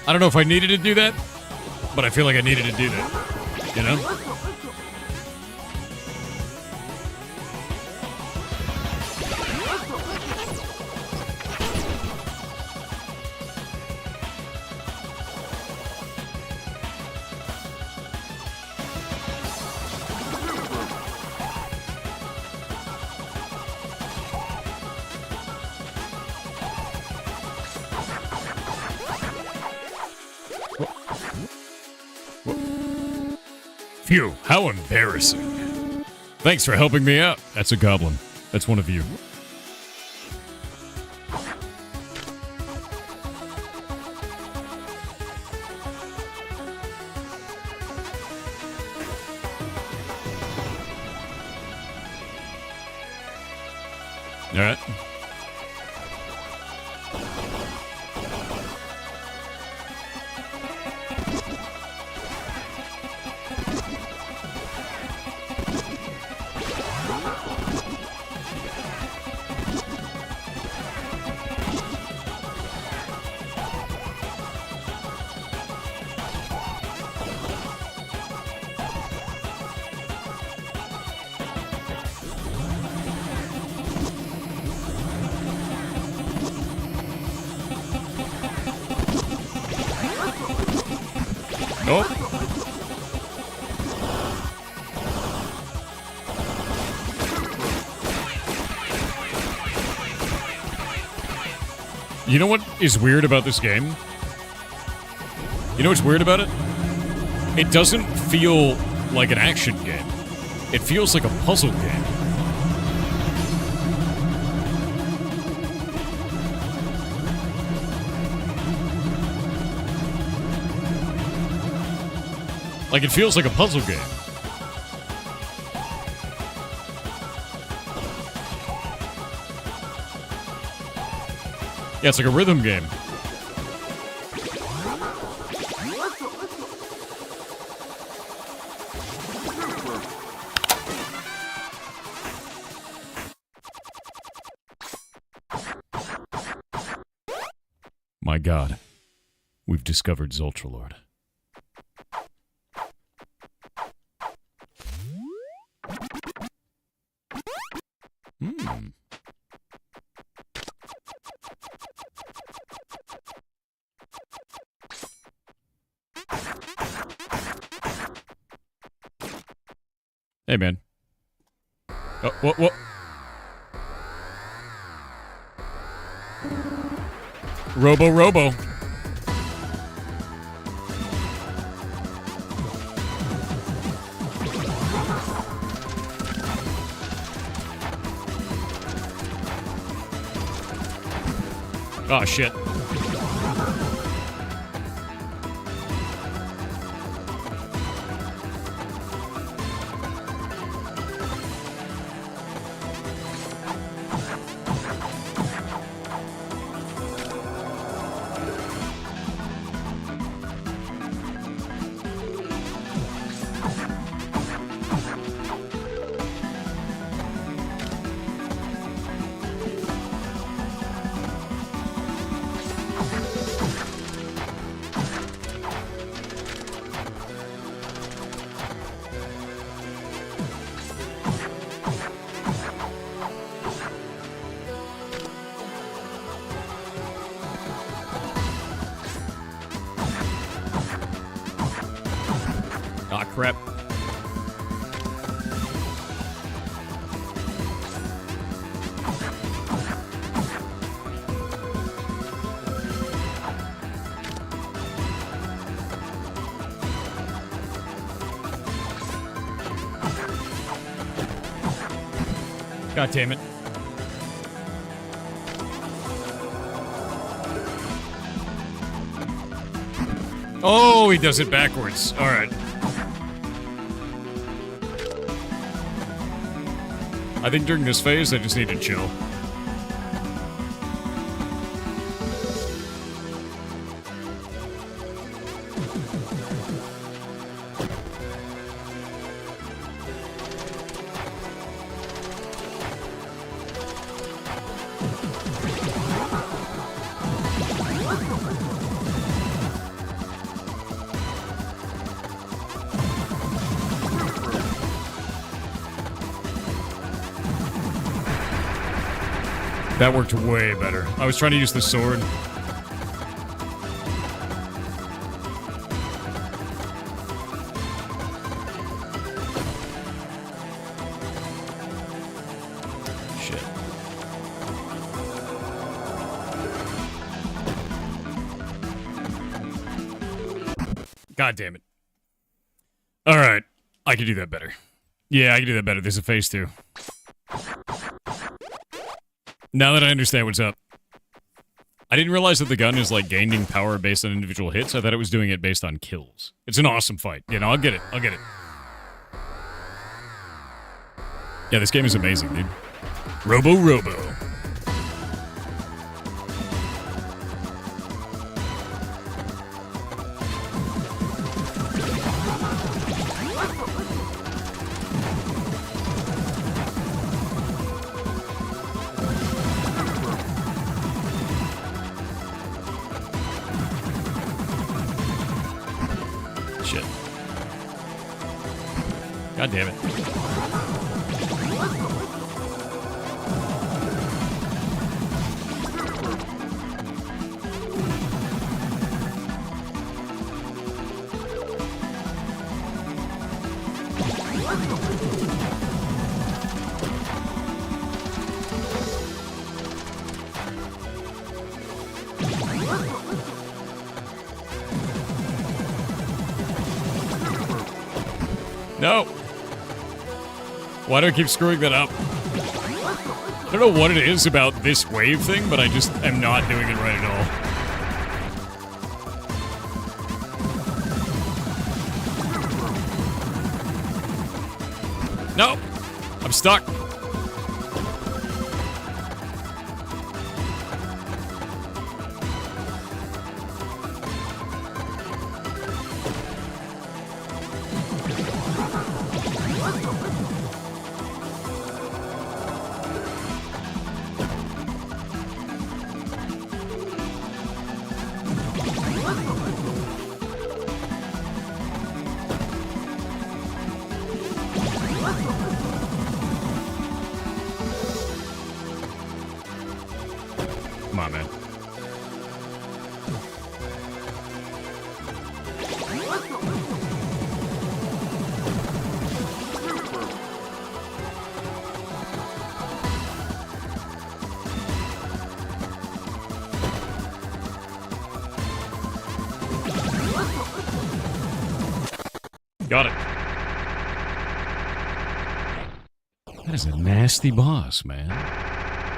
I don't know if I needed to do that, but I feel like I needed to do that, you know? Phew, how embarrassing. Thanks for helping me out. That's a goblin. That's one of you. Alright. Oh. You know what is weird about this game? You know what's weird about it? It doesn't feel like an action game. It feels like a puzzle game. Like, it feels like a puzzle game. Yeah, it's like a rhythm game. My God. We've discovered Zultralord. Hey, man. Oh, what? Robo. Oh, shit. Ah, crap. God damn it. Oh, he does it backwards. All right. I think during this phase, I just need to chill. That worked way better. I was trying to use the sword. Shit. God damn it. Alright. I can do that better. Yeah, I can do that better. There's a phase 2. Now that I understand what's up. I didn't realize that the gun is, like, gaining power based on individual hits. I thought it was doing it based on kills. It's an awesome fight. You know, I'll get it. I'll get it. Yeah, this game is amazing, dude. Robo. Shit. God damn it. No! Why do I keep screwing that up? I don't know what it is about this wave thing, but I just am not doing it right at all. No! I'm stuck. Come on, man. Got it. That is a nasty boss, man.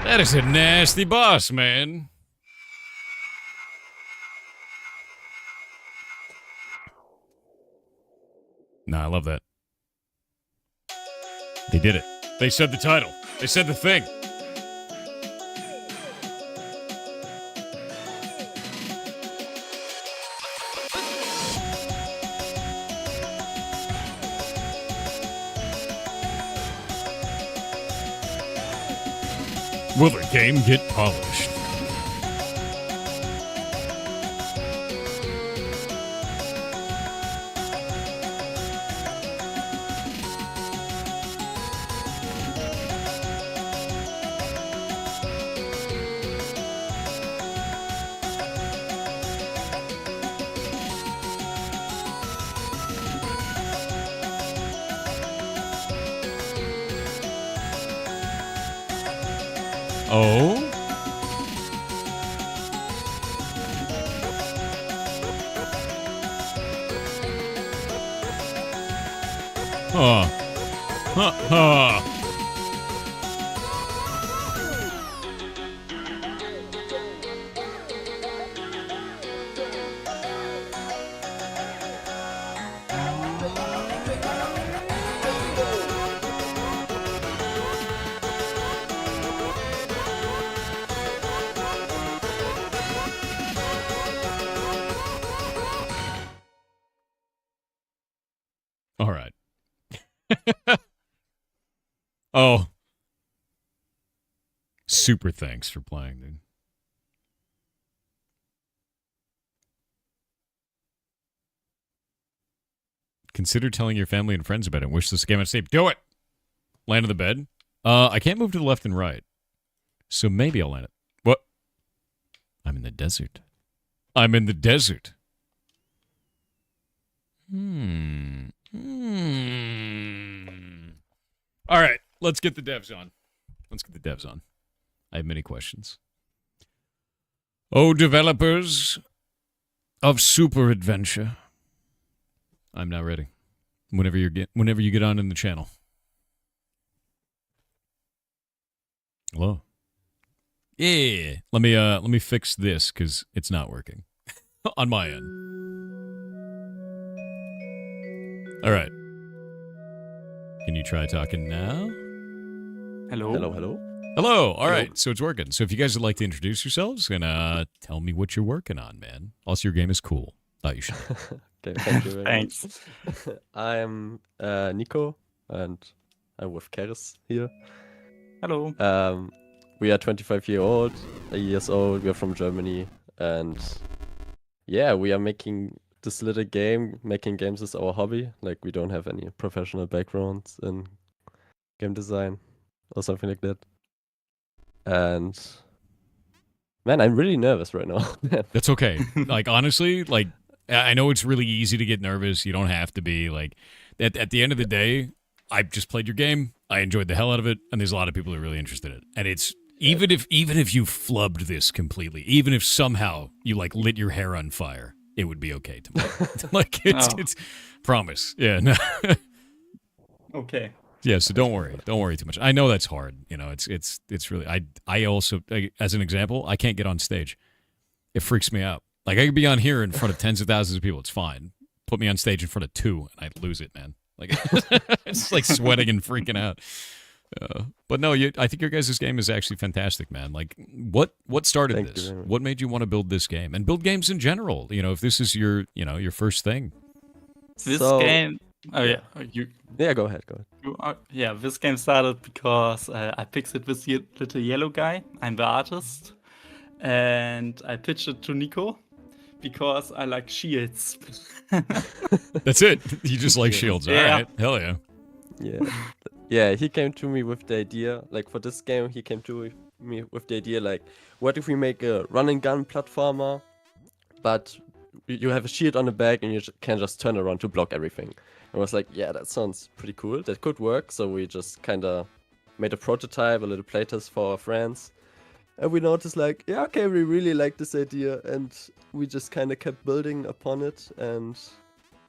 That is a nasty boss, man. Nah, I love that. They did it. They said the title. They said the thing. Will the game get polished? Oh? Huh. Huh. Huh. All right. Oh. Super thanks for playing, dude. Consider telling your family and friends about it. Wish this game on safe. Do it! Land on the bed. I can't move to the left and right. So maybe I'll land it. What? I'm in the desert. I'm in the desert. All right, let's get the devs on. I have many questions. Oh, developers of Super Adventure. I'm now ready. Whenever you get on in the channel. Hello. Yeah. Let me fix this because it's not working on my end. All right. Can you try talking now? Hello. Hello, hello. Hello. All right. So it's working. So if you guys would like to introduce yourselves and tell me what you're working on, man. Also, your game is cool. Thought you should. Okay, thank you very Thanks. much. I'm Nico, and I'm with Caris here. Hello. We are 25 years old. We are from Germany, and yeah, we are making this little game. Making games is our hobby. Like we don't have any professional backgrounds in game design or something like that. And man, I'm really nervous right now. That's okay. Like, honestly, like, I know it's really easy to get nervous. You don't have to be. Like, at the end of the day, I just played your game. I enjoyed the hell out of it, and there's a lot of people who are really interested in it. And it's even if you flubbed this completely, even if somehow you like lit your hair on fire, it would be okay tomorrow. Like it's promise. Yeah. No. Okay. Yeah, so don't worry too much. I know that's hard. You know, it's really. I also, as an example, I can't get on stage. It freaks me out. Like I could be on here in front of tens of thousands of people. It's fine. Put me on stage in front of 2, and I'd lose it, man. Like it's like sweating and freaking out. But no, I think your guys' game is actually fantastic, man. Like, what started Thank this? you very much. What made you want to build this game and build games in general? You know, if this is your first thing. This So- game. Oh yeah, you. Yeah, go ahead. Yeah, this game started because I picked it with the little yellow guy. I'm the artist, and I pitched it to Nico because I like shields. That's it. You just like shields. All Yeah. right. Hell yeah. Yeah. Yeah, he came to me with the idea, like for this game, he came to me with the idea, like, what if we make a run and gun platformer, but you have a shield on the back and you can just turn around to block everything. I was like, yeah, that sounds pretty cool. That could work. So we just kind of made a prototype, a little playtest for our friends. And we noticed like, yeah, okay, we really like this idea. And we just kind of kept building upon it. And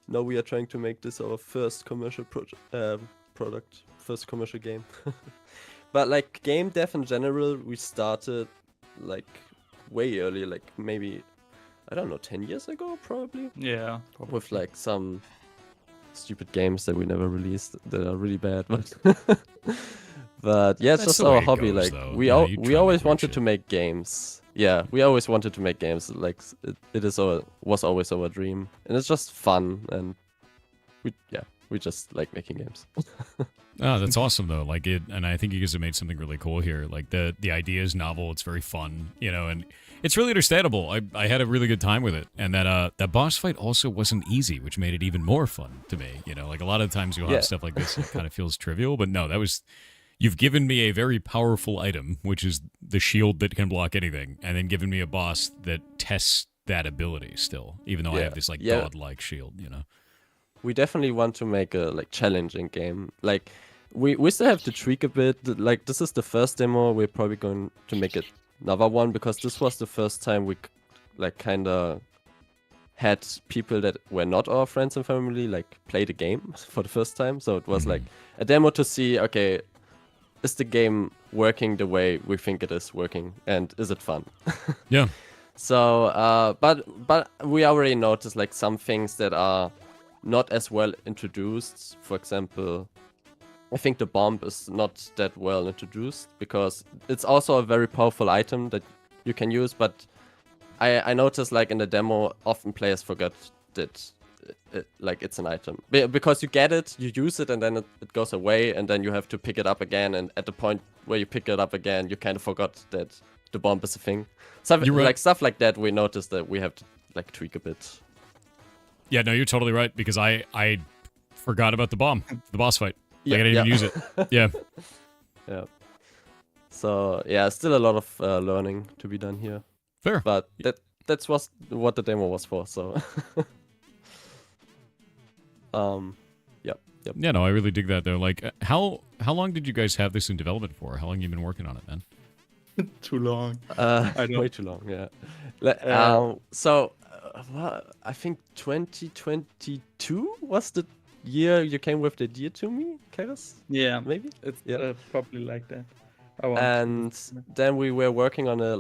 now we are trying to make this our first commercial product, first commercial game. But like game dev in general, we started like way early, like maybe, I don't know, 10 years ago, probably. Yeah. With like some stupid games that we never released that are really bad, but yeah, it's That's just the way our it hobby. goes, Like though. we You know, you we try to always make weird wanted shit. to make games. Yeah, we always wanted to make games. Like was always our dream, and it's just fun. And we just like making games. Oh, that's awesome though. Like it, and I think you guys have made something really cool here. Like the idea is novel. It's very fun, you know, and it's really understandable. I had a really good time with it, and that boss fight also wasn't easy, which made it even more fun to me. You know, like a lot of times you'll have Yeah. stuff like this that kind of feels trivial, but no, you've given me a very powerful item, which is the shield that can block anything, and then given me a boss that tests that ability still, even though I Yeah. have this like Yeah. godlike shield, you know. We definitely want to make a like challenging game. Like we still have to tweak a bit. Like this is the first demo. We're probably going to make it another one because this was the first time we like kind of had people that were not our friends and family like play the game for the first time. So it was like a demo to see, okay, is the game working the way we think it is working, and is it fun? Yeah. So, but we already noticed like some things that are not as well introduced. For example, I think the bomb is not that well introduced because it's also a very powerful item that you can use. But I noticed like in the demo, often players forget that like it's an item because you get it, you use it, and then it goes away, and then you have to pick it up again. And at the point where you pick it up again, you kind of forgot that the bomb is a thing. Stuff You're right. like stuff like that. We noticed that we have to like tweak a bit. Yeah, no, you're totally right because I forgot about the bomb, the boss fight. Like, I didn't even use it. Yeah. Yeah. So yeah, still a lot of learning to be done here, Fair. but that's what the demo was for. So, yep. Yeah, no, I really dig that though. Like, how long did you guys have this in development for? How long you been working on it, man? Too long. don't- Way too long. Yeah. Well, I think 2022 was the year you came with the idea to me, Karis. Yeah. Maybe. It's Yeah. probably like that. And then we were working on a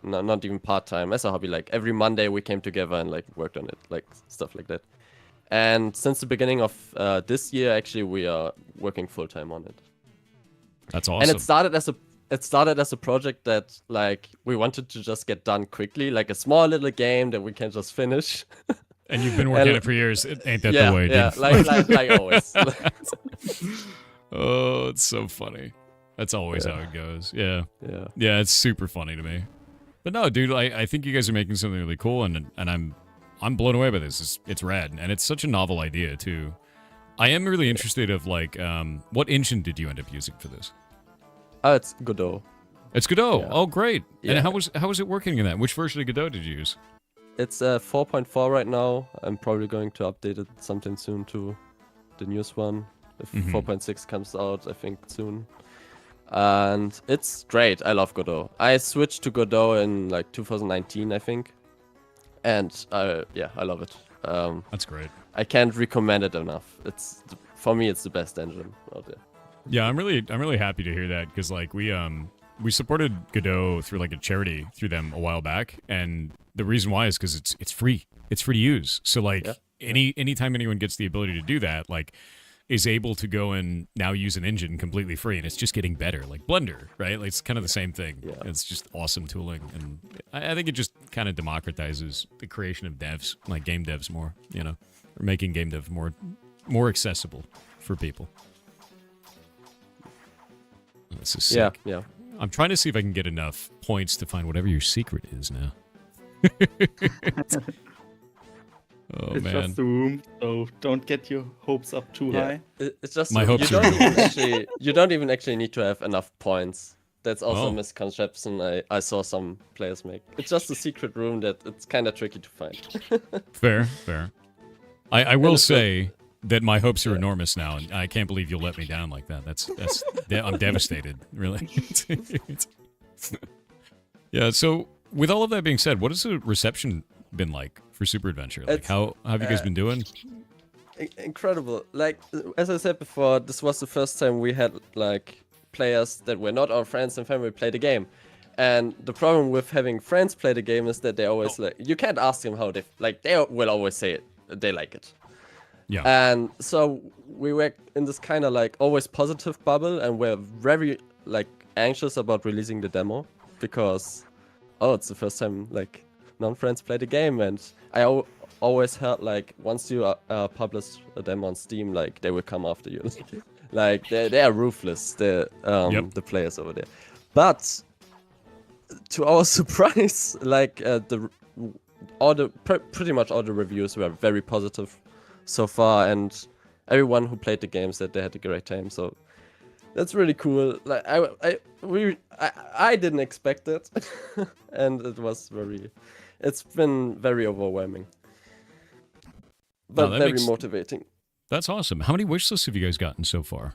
not even part-time, as a hobby. Like every Monday we came together and like worked on it, like stuff like that. And since the beginning of this year, actually, we are working full-time on it. That's awesome. And it started as a project that like we wanted to just get done quickly, like a small little game that we can just finish. And you've been working on it for years. It ain't that Yeah, the way, yeah, dude? like always. Oh, it's so funny. That's always how it goes. Yeah. Yeah. Yeah, it's super funny to me. But no, dude, I think you guys are making something really cool, and I'm blown away by this. It's rad, and it's such a novel idea too. I am really interested of like, what engine did you end up using for this? Oh, it's Godot. It's Godot. Yeah. Oh, great. Yeah. And how was it working in that? Which version of Godot did you use? It's 4.4 right now. I'm probably going to update it sometime soon to the newest one. If 4.6 comes out, I think soon. And it's great. I love Godot. I switched to Godot in like 2019, I think. And yeah, I love it. That's great. I can't recommend it enough. For me, it's the best engine out there. Yeah, I'm really happy to hear that because like we supported Godot through like a charity through them a while back, and the reason why is because it's free. It's free to use. So like anytime anyone gets the ability to do that, like is able to go and now use an engine completely free, and it's just getting better. Like Blender, right? Like it's kind of the same thing. Yeah. It's just awesome tooling, and I think it just kind of democratizes the creation of devs, like game devs, more. You know, or making game dev more accessible for people. This is sick. Yeah. I'm trying to see if I can get enough points to find whatever your secret is now. Oh It's man. just a room, so don't get your hopes up too high. It's just My hopes are you don't even actually need to have enough points. That's also Oh. a misconception I saw some players make. It's just a secret room that it's kind of tricky to find. Fair. I will it's say that my hopes are enormous now, and I can't believe you'll let me down like that. That's I'm devastated, really. Yeah. So with all of that being said, what has the reception been like for Super Adventure? Like, how have you guys been doing? Incredible. Like, as I said before, this was the first time we had, like, players that were not our friends and family play the game. And the problem with having friends play the game is that they always, like, you can't ask them how they will always say it. They like it. Yeah. And so we were in this kind of, like, always positive bubble, and we're very, like, anxious about releasing the demo because, it's the first time, like, non-friends play the game, and I always heard like once you publish a demo on Steam, like they will come after you. Like they are ruthless, the players over there. But to our surprise, like pretty much all the reviews were very positive so far, and everyone who played the game said they had a great time. So that's really cool. Like I didn't expect it, and it's been very overwhelming, but very motivating. That's awesome. How many wish lists have you guys gotten so far?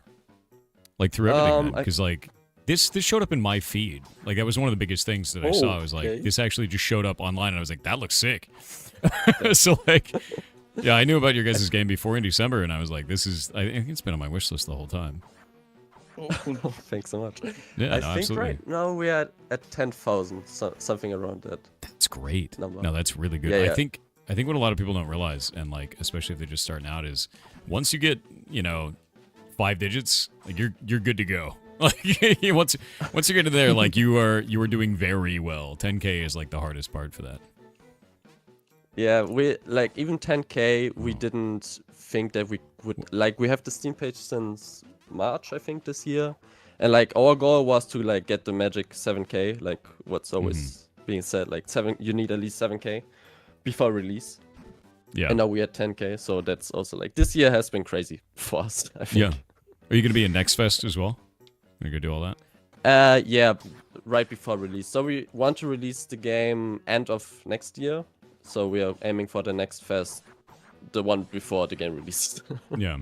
Like through everything, because like this showed up in my feed. Like that was one of the biggest things that I saw. I was like, this actually just showed up online, and I was like, that looks sick. So like, yeah, I knew about your guys' game before Indecember, and I was like, I think it's been on my wish list the whole time. Thanks so much. Yeah, I think absolutely. right now we are at 10,000, something around that. That's great. Number. No, that's really good. Yeah. I think what a lot of people don't realize, and like especially if they're just starting out, is once you get 5 digits, like you're good to go. Like once you get to there, like you are doing very well. 10K is like the hardest part for that. Yeah, we like even 10K. We didn't think that we would like. We have the Steam page since March, I think, this year, and like our goal was to like get the magic 7K, like what's always being said, like you need at least 7K before release. Yeah. And now we at 10K, so that's also like this year has been crazy for us, I think. Yeah. Are you gonna be in Next Fest as well? You're gonna do all that? Yeah, right before release. So we want to release the game end of next year. So we are aiming for the next fest, the one before the game released. Yeah.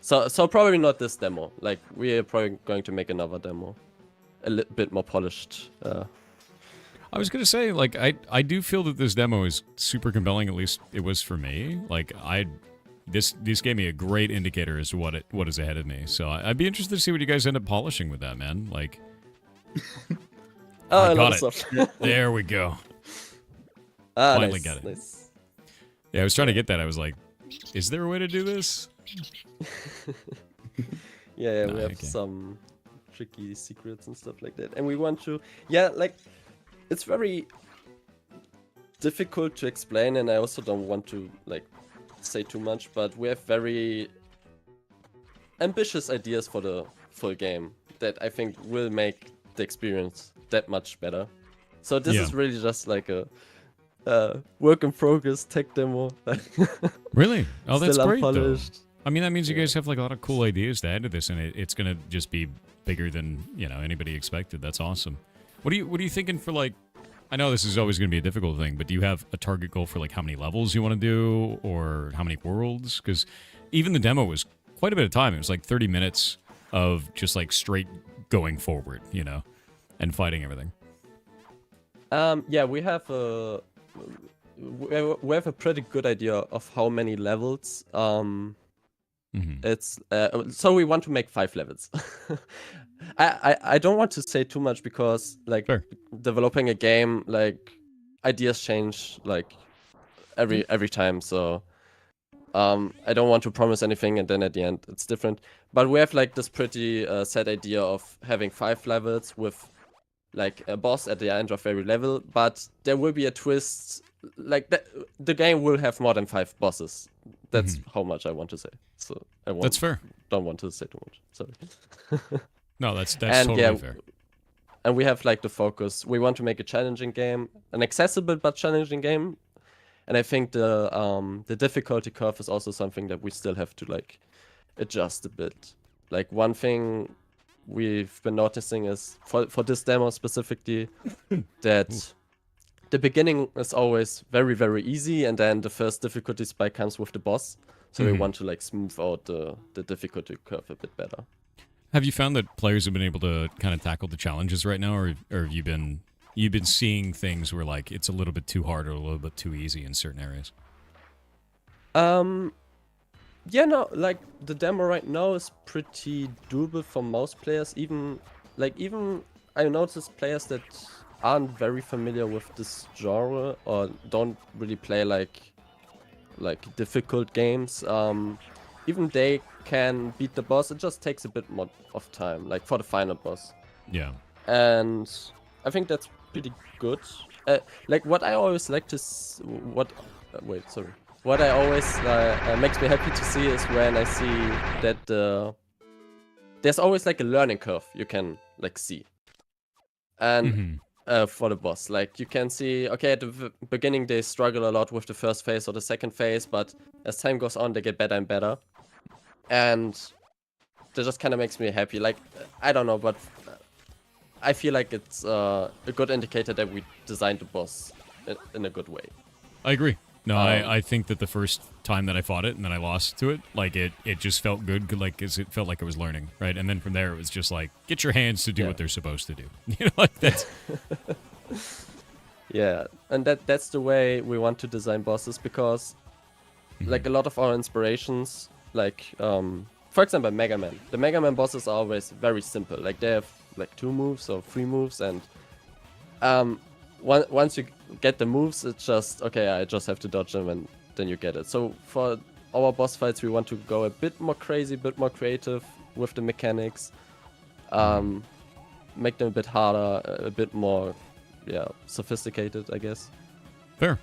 So probably not this demo. Like we are probably going to make another demo, a little bit more polished. I was gonna say, like, I do feel that this demo is super compelling. At least it was for me. Like, this gave me a great indicator as to what is ahead of me. So I'd be interested to see what you guys end up polishing with that, man. Like, I got it. There we go. Finally nice, got it. Nice. Yeah, I was trying to get that. I was like, is there a way to do this? Yeah, we have some tricky secrets and stuff like that, and we want to. Yeah, like. It's very difficult to explain, and I also don't want to like say too much, but we have very ambitious ideas for the full game that I think will make the experience that much better. So this Yeah. is really just like a work in progress tech demo. Really? Oh, that's Still great, though. unpolished. I mean, that means you Yeah. guys have like a lot of cool ideas to add to this, and it's gonna just be bigger than anybody expected. That's awesome. What are you thinking for like? I know this is always gonna be a difficult thing, but do you have a target goal for like how many levels you want to do, or how many worlds? Because even the demo was quite a bit of time. It was like 30 minutes of just like straight going forward, and fighting everything. Yeah, we have a pretty good idea of how many levels. It's so we want to make 5 levels. I don't want to say too much because like Sure. developing a game, like ideas change like every time. So I don't want to promise anything and then at the end it's different. But we have like this pretty set idea of having 5 levels with like a boss at the end of every level, but there will be a twist. Like the game will have more than 5 bosses. That's how much I want to say. So That's fair. Don't want to say too much. Sorry. No, that's And totally yeah, fair. And we have like the focus. We want to make a challenging game, an accessible but challenging game. And I think the difficulty curve is also something that we still have to like adjust a bit. Like one thing we've been noticing is for this demo specifically that the beginning is always very, very easy, and then the first difficulty spike comes with the boss. So we want to like smooth out the difficulty curve a bit better. Have you found that players have been able to kind of tackle the challenges right now, or have you been seeing things where like it's a little bit too hard or a little bit too easy in certain areas? Yeah, no, like the demo right now is pretty doable for most players. Even I noticed players that aren't very familiar with this genre or don't really play like difficult games. Even they can beat the boss. It just takes a bit more of time, like for the final boss. Yeah. And I think that's pretty good. Like what I always like to what I always makes me happy to see is when I see that there's always like a learning curve you can like see. And for the boss, like you can see, okay, at the beginning they struggle a lot with the first phase or the second phase, but as time goes on they get better and better. And that just kind of makes me happy. Like I don't know, but I feel like it's a good indicator that we designed the boss in a good way. I agree. No, I think that the first time that I fought it and then I lost to it, like it just felt good, like 'cause it felt like I was learning, right? And then from there it was just like get your hands to do what they're supposed to do, like that's. Yeah, and that's the way we want to design bosses because, like a lot of our inspirations, like for example Mega Man. The Mega Man bosses are always very simple. Like they have like 2 moves or 3 moves, and once you get the moves, it's just okay. I just have to dodge them, and then you get it. So for our boss fights, we want to go a bit more crazy, a bit more creative with the mechanics, make them a bit harder, a bit more, sophisticated, I guess. Fair.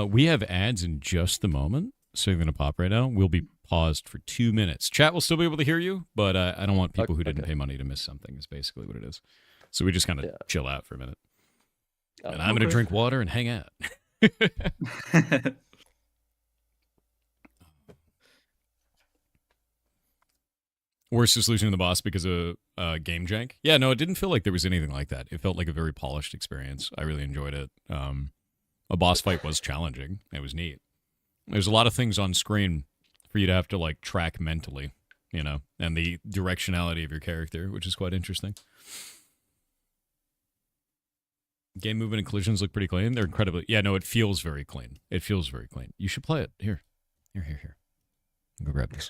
We have ads in just a moment, so you're gonna pop right now. We'll be paused for 2 minutes. Chat will still be able to hear you, but I don't want people who didn't pay money to miss something. Is basically what it is. So we just kind of chill out for a minute. And I'm going to drink water and hang out. Worst solution to the boss because of game jank? Yeah, no, it didn't feel like there was anything like that. It felt like a very polished experience. I really enjoyed it. A boss fight was challenging. It was neat. There's a lot of things on screen for you to have to like track mentally, and the directionality of your character, which is quite interesting. Game movement and collisions look pretty clean. They're incredibly... Yeah, no, it feels very clean. It feels very clean. You should play it. Here. Go grab this.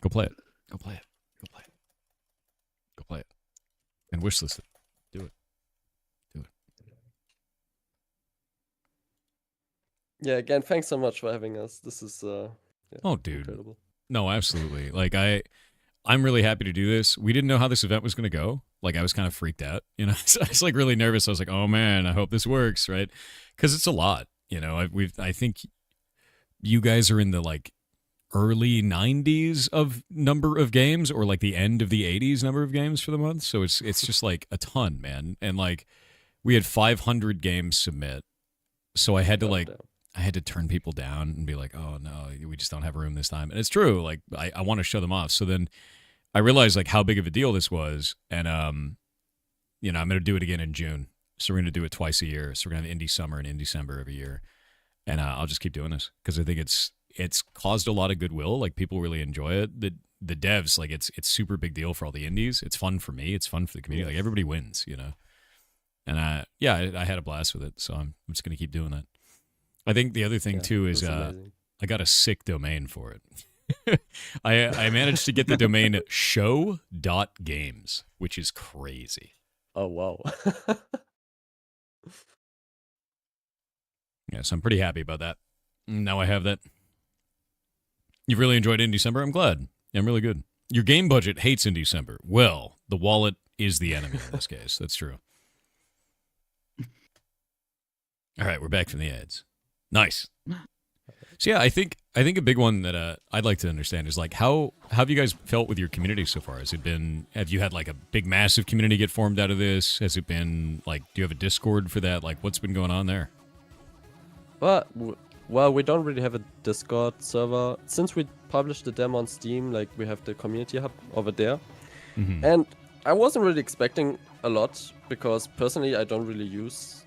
Go play it. Go play it. Go play it. Go play it. And wishlist it. Do it. Do it. Yeah, again, thanks so much for having us. This is Oh, dude. incredible. No, absolutely. Like, I'm really happy to do this. We didn't know how this event was going to go. Like, I was kind of freaked out, So I was like really nervous. I was like, oh man, I hope this works, right? Because it's a lot, I think you guys are in the like early 90s of number of games, or like the end of the 80s number of games for the month. So it's just like a ton, man. And like we had 500 games submit. So I had to I had to turn people down and be like, oh no, we just don't have room this time. And it's true. Like I want to show them off. So then I realized like how big of a deal this was. And, you know, I'm going to do it again in June. So we're going to do it twice a year. So we're going to have Indecember and Indecember every year. And I'll just keep doing this because I think it's caused a lot of goodwill. Like people really enjoy it. The devs, like it's super big deal for all the indies. It's fun for me. It's fun for the community. Like everybody wins, you know. And I had a blast with it. So I'm just gonna keep doing that. I think the other thing too is I got a sick domain for it. I managed to get the domain show.games, which is crazy. Oh wow. Yeah, so I'm pretty happy about that. Now I have that. You've really enjoyed Indecember? I'm glad. Yeah, I'm really good. Your game budget hates Indecember. Well, the wallet is the enemy in this case. That's true. All right, we're back from the ads. Nice. So yeah, I think a big one that I'd like to understand is like how have you guys felt with your community so far? Have you had like a big massive community get formed out of this? Has it been like, do you have a Discord for that? Like what's been going on there? Well, we don't really have a Discord server. Since we published the demo on Steam, like we have the community hub over there. Mm-hmm. And I wasn't really expecting a lot because personally I don't really use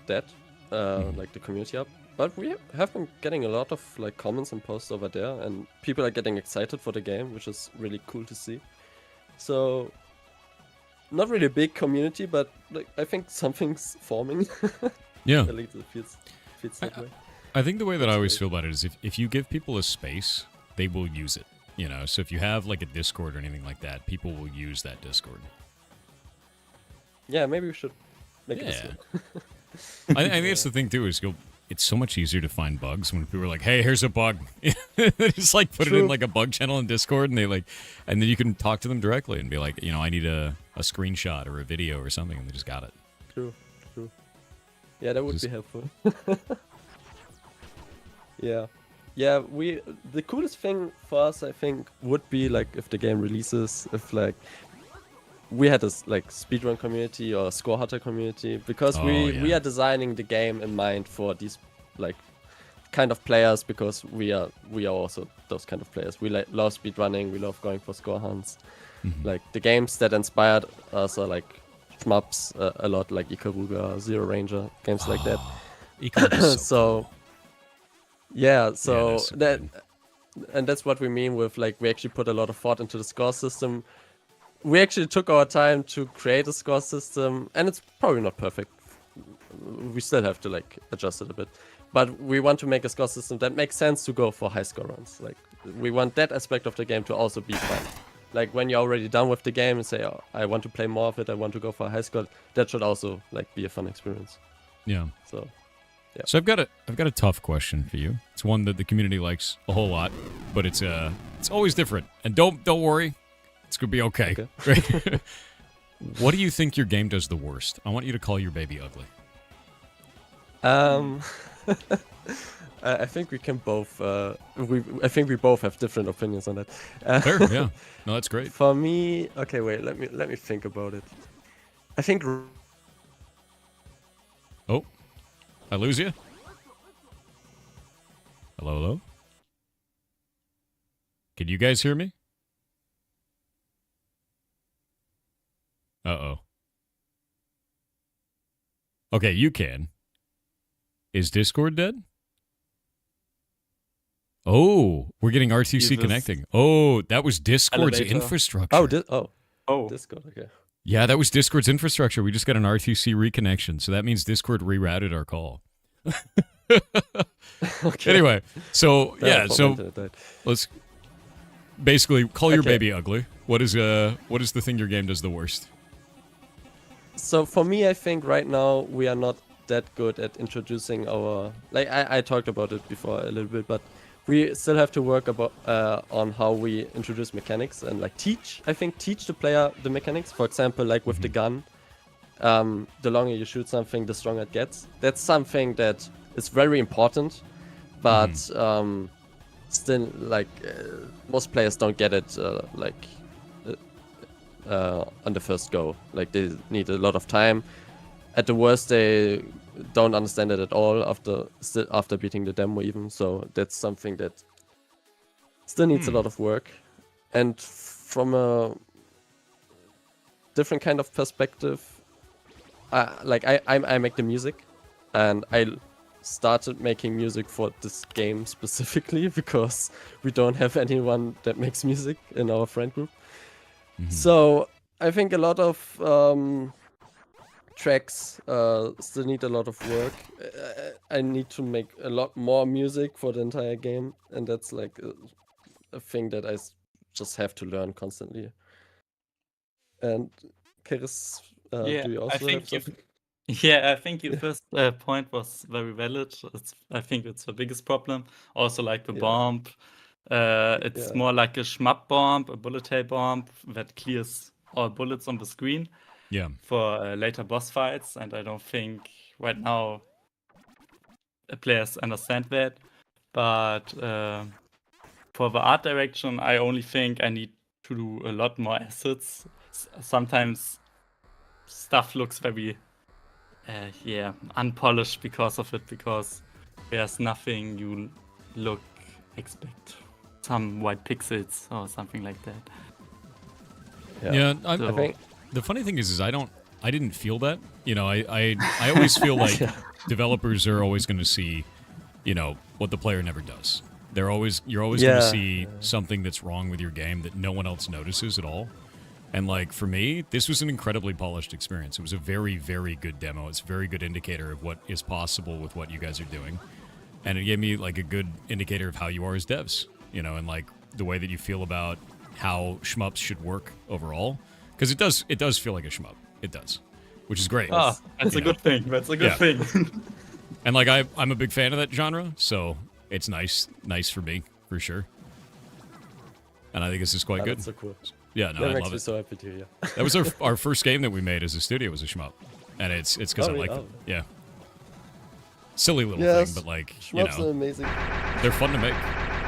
that, like the community hub. But we have been getting a lot of like comments and posts over there, and people are getting excited for the game, which is really cool to see. So, not really a big community, but like I think something's forming. Yeah. At least it feels that way. I think the way that I always feel about it is if you give people a space, they will use it. You know, so if you have like a Discord or anything like that, people will use that Discord. Yeah, maybe we should make it this way. I think that's the thing too, is it's so much easier to find bugs when people are like, hey, here's a bug. They just like put it in like a bug channel in Discord, and and then you can talk to them directly and be like, you know, I need a screenshot or a video or something, and they just got it. True. Yeah, that would be helpful. Yeah. The coolest thing for us, I think, would be like if the game releases, if like we had this like speedrun community or score hunter community, because we are designing the game in mind for these like kind of players, because we are also those kind of players. We love speedrunning, we love going for score hunts. Mm-hmm. Like the games that inspired us are like shmups a lot, like Ikaruga, Zero Ranger, games like that. Ikaruga's so cool. Yeah, so so that good. and that's what we mean with like we actually put a lot of thought into the score system. We actually took our time to create a score system, and it's probably not perfect. We still have to like adjust it a bit, but we want to make a score system that makes sense to go for high score runs. Like we want that aspect of the game to also be fun. Like when you're already done with the game and say, oh, I want to play more of it, I want to go for a high score, that should also like be a fun experience. Yeah. So yeah. So I've got a tough question for you. It's one that the community likes a whole lot, but it's always different. And don't worry, it's gonna be okay. Right? What do you think your game does the worst? I want you to call your baby ugly. I think we can both. I think we both have different opinions on that. Fair, yeah. No, that's great. For me, okay, wait. Let me think about it. I think. Oh, I lose you. Hello. Can you guys hear me? Uh-oh. Okay, you can. Is Discord dead? Oh, we're getting RTC connecting. Oh, that was Discord's infrastructure. Oh, Discord, okay. Yeah, that was Discord's infrastructure. We just got an RTC reconnection, so that means Discord rerouted our call. Okay. Anyway, so let's basically call your baby ugly. What is the thing your game does the worst? So for me, I think right now we are not that good at introducing our, like I talked about it before a little bit, but we still have to work on how we introduce mechanics and like teach the player the mechanics. For example, like with the gun, the longer you shoot something, the stronger it gets. That's something that is very important, but still like most players don't get it on the first go. Like they need a lot of time. At the worst, they don't understand it at all after beating the demo even. So that's something that still needs a lot of work. And from a different kind of perspective, I make the music, and I started making music for this game specifically because we don't have anyone that makes music in our friend group. So I think a lot of tracks still need a lot of work. I need to make a lot more music for the entire game, and that's like a thing that I just have to learn constantly. And Keris, Yeah, do you I also think have something? Yeah, I think your first point was very valid. I think it's the biggest problem. Also, like the Yeah. bomb, it's Yeah. more like a shmup bomb, a bullet hell bomb that clears all bullets on the screen Yeah. for later boss fights. And I don't think right now players understand that. But for the art direction, I only think I need to do a lot more assets. Sometimes stuff looks very unpolished because of it, because there's nothing you expect some white pixels or something like that. Yeah, So- I think the funny thing is I didn't feel that. You know, I always feel like developers are always going to see, you know, what the player never does. You're always going to Yeah. see something that's wrong with your game that no one else notices at all. And like for me, this was an incredibly polished experience. It was a very, very good demo. It's a very good indicator of what is possible with what you guys are doing. And it gave me like a good indicator of how you are as devs, you know, and like the way that you feel about how shmups should work overall. Because it does feel like a shmup. It does, which is great. that's a You know. good thing. That's a good thing. And like I'm a big fan of that genre, so it's nice for me for sure. And I think this is quite good. That's so cool. Yeah, no, That I makes love me it. so happy to hear. That was our first game that we made as a studio was a shmup, and it's because I Oh, like yeah. them. Yeah, silly little Yes, thing, but like Shmups are amazing. they're fun to make.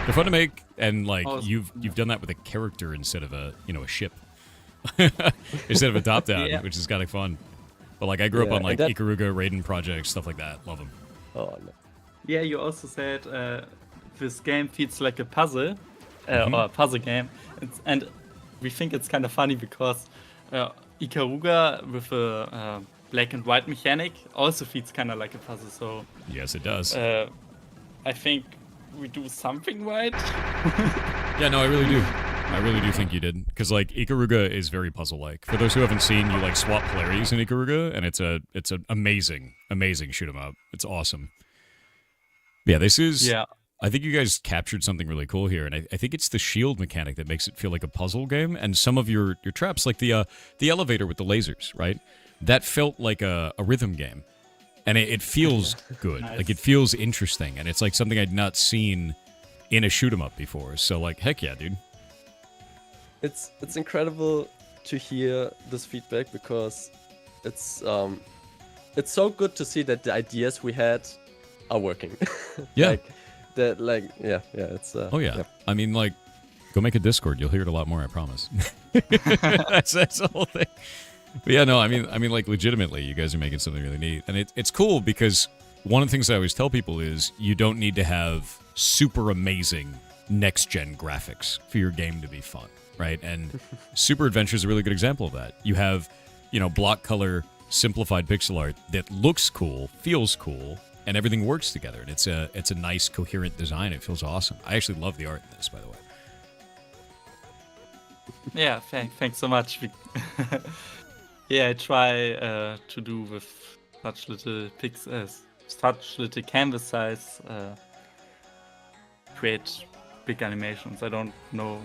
They're fun to make, and like Oh, you've done that with a character instead of a ship, instead of a top down, Yeah. which is kind of fun. But like I grew up Yeah, on like and that- Ikaruga, Raiden projects, stuff like that. Love them. Oh no. Yeah, you also said this game feels like a puzzle or a puzzle game, and we think it's kind of funny because Ikaruga with a black and white mechanic also feels kind of like a puzzle. So Yes, it does. I think we do something right. Yeah, no, I really do. I really do think you did, because like Ikaruga is very puzzle-like. For those who haven't seen, you like swap polarities in Ikaruga, and it's an amazing shoot 'em up. It's awesome. Yeah, this is. Yeah. I think you guys captured something really cool here, and I think it's the shield mechanic that makes it feel like a puzzle game, and some of your traps, like the elevator with the lasers, right? That felt like a rhythm game, and it feels good. Nice. Like it feels interesting, and it's like something I'd not seen in a shoot 'em up before. So like, heck yeah, dude. It's incredible to hear this feedback because it's so good to see that the ideas we had are working. Yeah. It's Oh yeah. I mean, like, go make a Discord. You'll hear it a lot more. I promise. that's the whole thing. But yeah, no. I mean, like, legitimately, you guys are making something really neat, and it's cool because one of the things I always tell people is you don't need to have super amazing next gen graphics for your game to be fun, right? And Super Adventure is a really good example of that. You have, block color simplified pixel art that looks cool, feels cool, and everything works together. And it's a nice, coherent design. It feels awesome. I actually love the art in this, by the way. Yeah, thanks so much. Yeah, I try to do with such little such little canvas size, create big animations. I don't know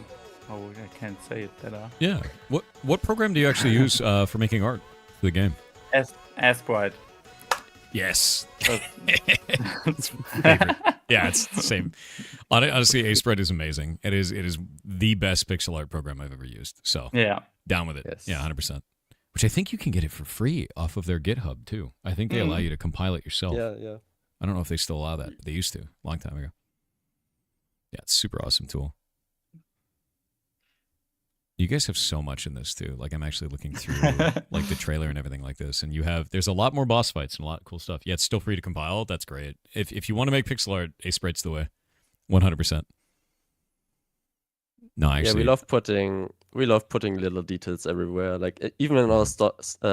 how I can say it better. Yeah. What program do you actually use for making art for the game? Asprite. Yes. It's Favorite. Yeah, it's the same. Honestly, Asprite is amazing. It is the best pixel art program I've ever used. So Yeah. down with it. Yes. Yeah, 100%. Which I think you can get it for free off of their GitHub too. I think they allow you to compile it yourself. Yeah. I don't know if they still allow that, but they used to a long time ago. Yeah, it's a super awesome tool. You guys have so much in this too. Like I'm actually looking through like the trailer and everything like this, and there's a lot more boss fights and a lot of cool stuff. Yeah, it's still free to compile. That's great. If you want to make pixel art, Sprite's the way. 100%. No, actually, Yeah, we love putting little details everywhere. Like even in our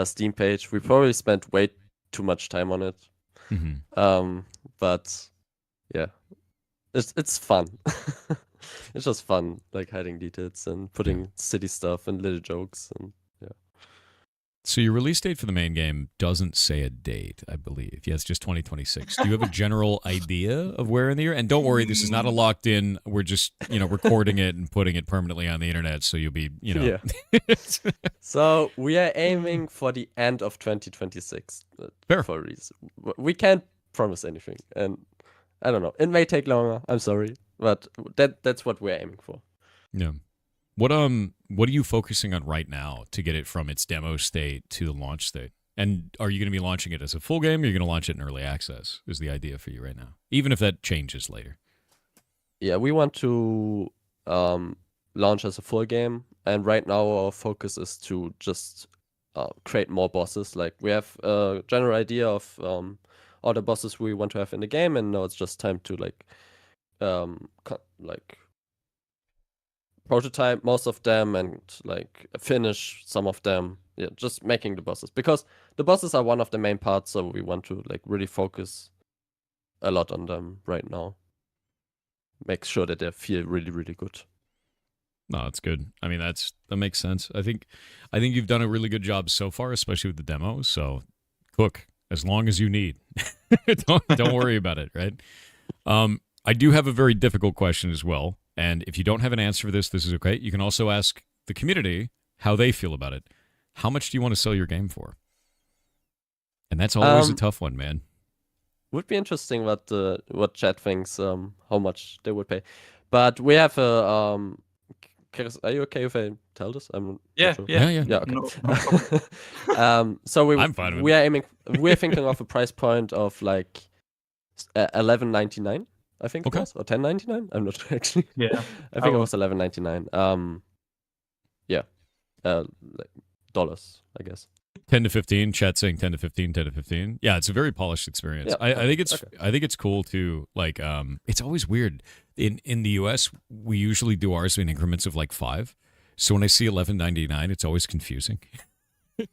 Steam page, we probably spent way too much time on it. But yeah, it's fun. It's just fun, like hiding details and putting city stuff and little jokes and yeah. So your release date for the main game doesn't say a date, I believe. Yeah, it's just 2026. Do you have a general idea of where in the year? And don't worry, this is not a locked in. We're just recording it and putting it permanently on the internet, so you'll be Yeah. So we are aiming for the end of 2026. Fair. For a reason. We can't promise anything, and I don't know. It may take longer. I'm sorry, but that's what we're aiming for. Yeah. What are you focusing on right now to get it from its demo state to the launch state? And are you going to be launching it as a full game, or are you going to launch it in early access? Is the idea for you right now, even if that changes later? Yeah, we want to launch as a full game, and right now our focus is to just create more bosses. Like we have a general idea of all the bosses we want to have in the game, and now it's just time to like prototype most of them and like finish some of them. Yeah, just making the bosses, because the bosses are one of the main parts, so we want to like really focus a lot on them right now. Make sure that they feel really, really good. No, that's good. I mean, that makes sense. I think you've done a really good job so far, especially with the demo. So, cook as long as you need. don't worry about it, right? I do have a very difficult question as well. And if you don't have an answer for this is okay. You can also ask the community how they feel about it. How much do you want to sell your game for? And that's always a tough one, man. Would be interesting what chat thinks, how much they would pay. But we have a are you okay if I tell this? I'm not sure. Yeah. Okay. No. So I'm fine with we're thinking of a price point of like $11.99. I think it was, or $10.99. I'm not sure actually. Yeah, I think it was $11.99. Yeah, like dollars, I guess. 10 to 15. Chat saying 10 to 15. 10 to 15. Yeah, it's a very polished experience. Yeah, I think it's cool to like. It's always weird in the US. We usually do ours in increments of like 5. So when I see $11.99, it's always confusing. So,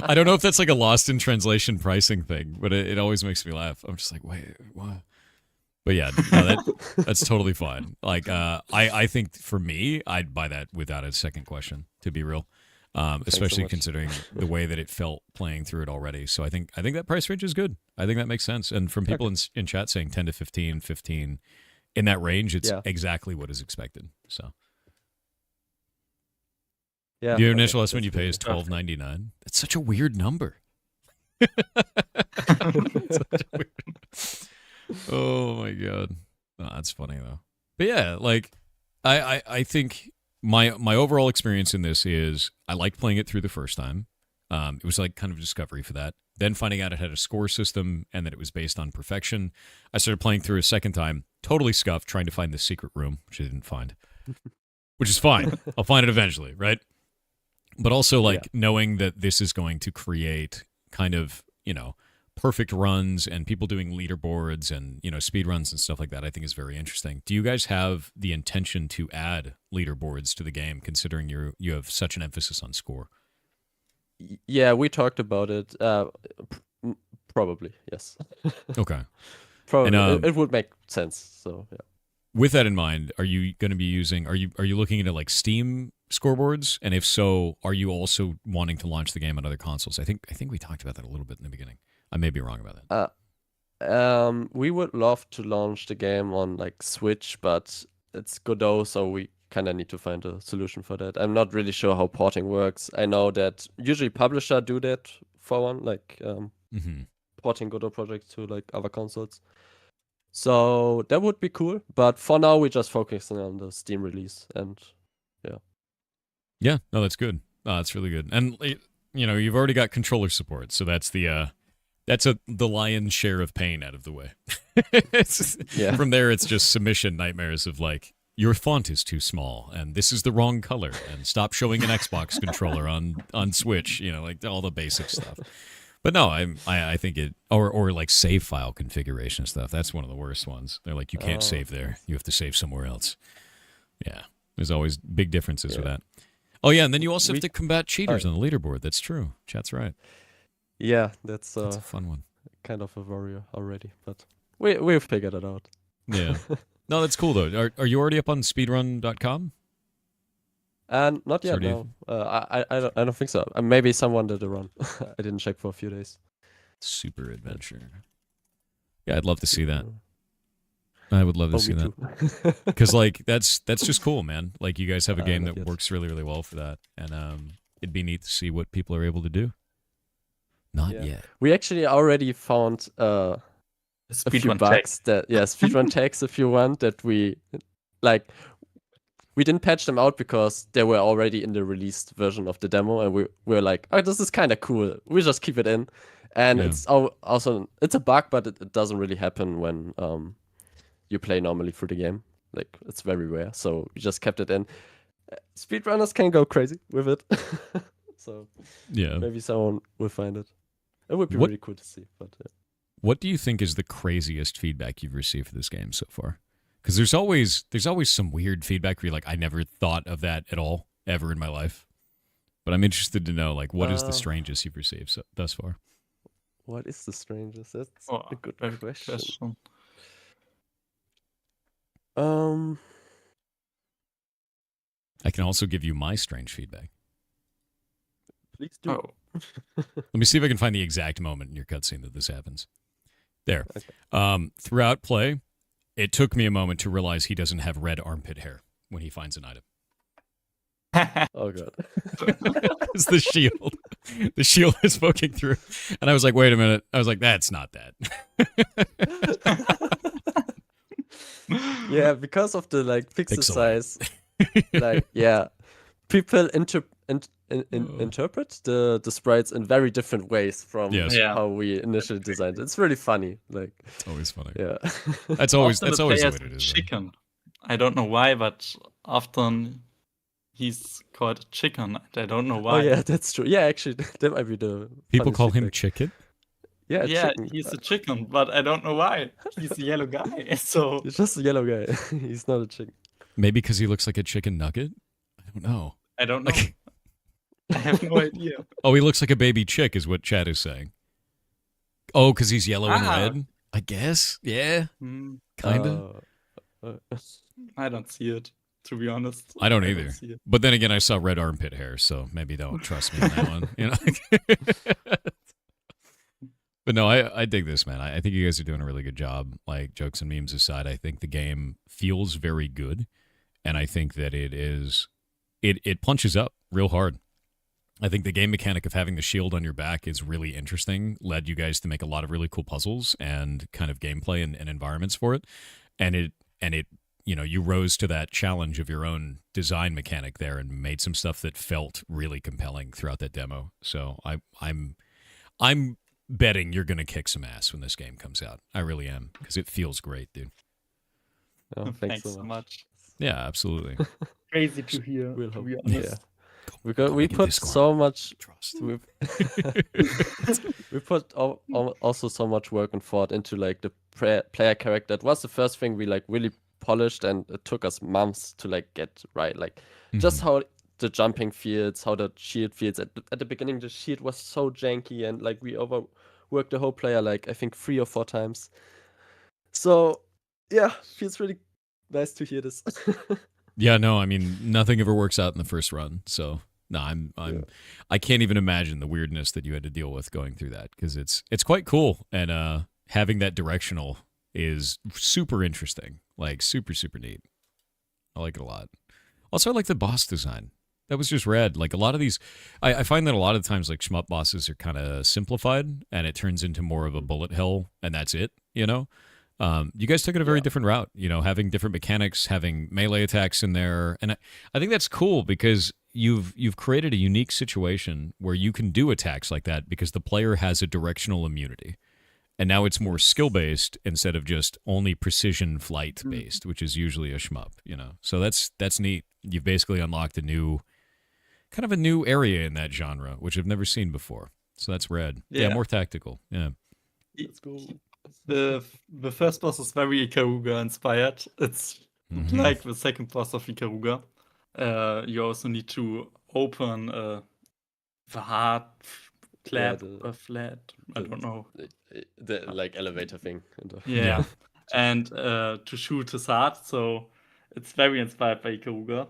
I don't know if that's like a lost in translation pricing thing, but it always makes me laugh. I'm just like, wait, what? But yeah, no, that's totally fine. Like, I think for me, I'd buy that without a second question, to be real. Especially considering the way that it felt playing through it already. So I think that price range is good. I think that makes sense. And from people in chat saying 10 to 15, 15, in that range, it's exactly what is expected. So yeah, your initial estimate you pay is $12.99. That's such a weird number. Oh my god, oh, that's funny though. But yeah, like I think my overall experience in this is I liked playing it through the first time. It was like kind of discovery for that. Then finding out it had a score system and that it was based on perfection. I started playing through a second time, totally scuffed, trying to find the secret room, which I didn't find. Which is fine. I'll find it eventually, right? But also like knowing that this is going to create kind of, perfect runs and people doing leaderboards and, speed runs and stuff like that, I think is very interesting. Do you guys have the intention to add leaderboards to the game, considering you have such an emphasis on score? Yeah, we talked about it. Probably, yes. Okay. Probably. And, it would make sense. So yeah. With that in mind, are you going to be using? Are you looking into like Steam scoreboards? And if so, are you also wanting to launch the game on other consoles? I think we talked about that a little bit in the beginning. I may be wrong about that. We would love to launch the game on like Switch, but it's Godot, so we kind of need to find a solution for that. I'm not really sure how porting works. I know that usually publisher do that for one, like porting Godot projects to like other consoles. So that would be cool, but for now we're just focusing on the Steam release, and yeah, no, that's good. That's really good. And you've already got controller support, so that's the That's the lion's share of pain out of the way. Yeah. From there, it's just submission nightmares of like, your font is too small, and this is the wrong color, and stop showing an Xbox controller on Switch. Like all the basic stuff. But no, I think it or like save file configuration stuff. That's one of the worst ones. They're like, you can't save there. You have to save somewhere else. Yeah, there's always big differences with that. Oh yeah, and then you also have to combat cheaters on the leaderboard. That's true. Chat's right. Yeah, that's a fun one. Kind of a warrior already, but we'll figure it out. Yeah. No, that's cool though. Are you already up on speedrun.com? Not yet. No. I don't think so. Maybe someone did a run. I didn't check for a few days. Super adventure. Yeah, I'd love to see that. I would love to see that. Because like that's just cool, man. Like you guys have a game that works really, really well for that, and it'd be neat to see what people are able to do. Not yet. We actually already found a few bugs speedrun tags if you want that we didn't patch them out because they were already in the released version of the demo, and we were like, oh, this is kind of cool. We just keep it in, and it's also a bug, but it doesn't really happen when you play normally through the game. Like it's very rare, so we just kept it in. Speedrunners can go crazy with it, so maybe someone will find it. It would be really cool to see. But what do you think is the craziest feedback you've received for this game so far? Because there's always some weird feedback where you're like, I never thought of that at all ever in my life. But I'm interested to know, like, what is the strangest you've received thus far? What is the strangest? That's a good question. I can also give you my strange feedback. Please do. Let me see if I can find the exact moment in your cutscene that this happens. There. Okay. Throughout play, it took me a moment to realize he doesn't have red armpit hair when he finds an item. Oh god. It's the shield. The shield is poking through. And I was like, wait a minute. I was like, that's not that. Yeah, because of the pixel size. People interpret the sprites in very different ways from how we initially designed it. It's really funny. It's always funny. Yeah. That's always the way it is. Chicken. I don't know why, but often he's called Chicken. I don't know why. Oh yeah, that's true. Yeah, actually, that might be the people call him Chicken. Yeah, chicken. He's a chicken, but I don't know why. He's a yellow guy, so he's just a yellow guy. He's not a chicken. Maybe because he looks like a chicken nugget. I don't know. I have no idea. Oh, he looks like a baby chick, is what chat is saying. Oh, because he's yellow and red. I guess. Yeah. Kinda. I don't see it, to be honest. I don't either. But then again, I saw red armpit hair, so maybe don't trust me on that one. You know. But no, I dig this, man. I think you guys are doing a really good job. Like, jokes and memes aside, I think the game feels very good, and I think that it punches up real hard. I think the game mechanic of having the shield on your back is really interesting. Led you guys to make a lot of really cool puzzles and kind of gameplay and environments for it, and it you rose to that challenge of your own design mechanic there and made some stuff that felt really compelling throughout that demo. So I'm betting you're going to kick some ass when this game comes out. I really am, because it feels great, dude. Oh, thanks so much. Yeah, absolutely. Crazy to hear. We'll hope. To be honest. Yeah. We put so much trust. We put also so much work and thought into the player character. It was the first thing we really polished, and it took us months to get right. Just how the jumping feels, how the shield feels. At the beginning, the shield was so janky, and we overworked the whole player I think 3 or 4 times. So yeah, feels really nice to hear this. Yeah, no, I mean, nothing ever works out in the first run. So no, I can't even imagine the weirdness that you had to deal with going through that, because it's quite cool, and having that directional is super interesting, super, super neat. I like it a lot. Also, I like the boss design. That was just rad. A lot of these, I find that a lot of times shmup bosses are kind of simplified, and it turns into more of a bullet hell, and that's it, You guys took it a very different route, having different mechanics, having melee attacks in there. And I think that's cool, because you've created a unique situation where you can do attacks like that because the player has a directional immunity. And now it's more skill-based instead of just only precision flight-based, which is usually a shmup, you know. So that's neat. You've basically unlocked kind of a new area in that genre, which I've never seen before. So that's rad. Yeah, more tactical. Yeah. Let's go. The first boss is very Ikaruga inspired. It's like the second boss of Ikaruga. You also need to open the heart clap or flat. I don't know. The like elevator thing. Yeah. And to shoot his heart. So it's very inspired by Ikaruga.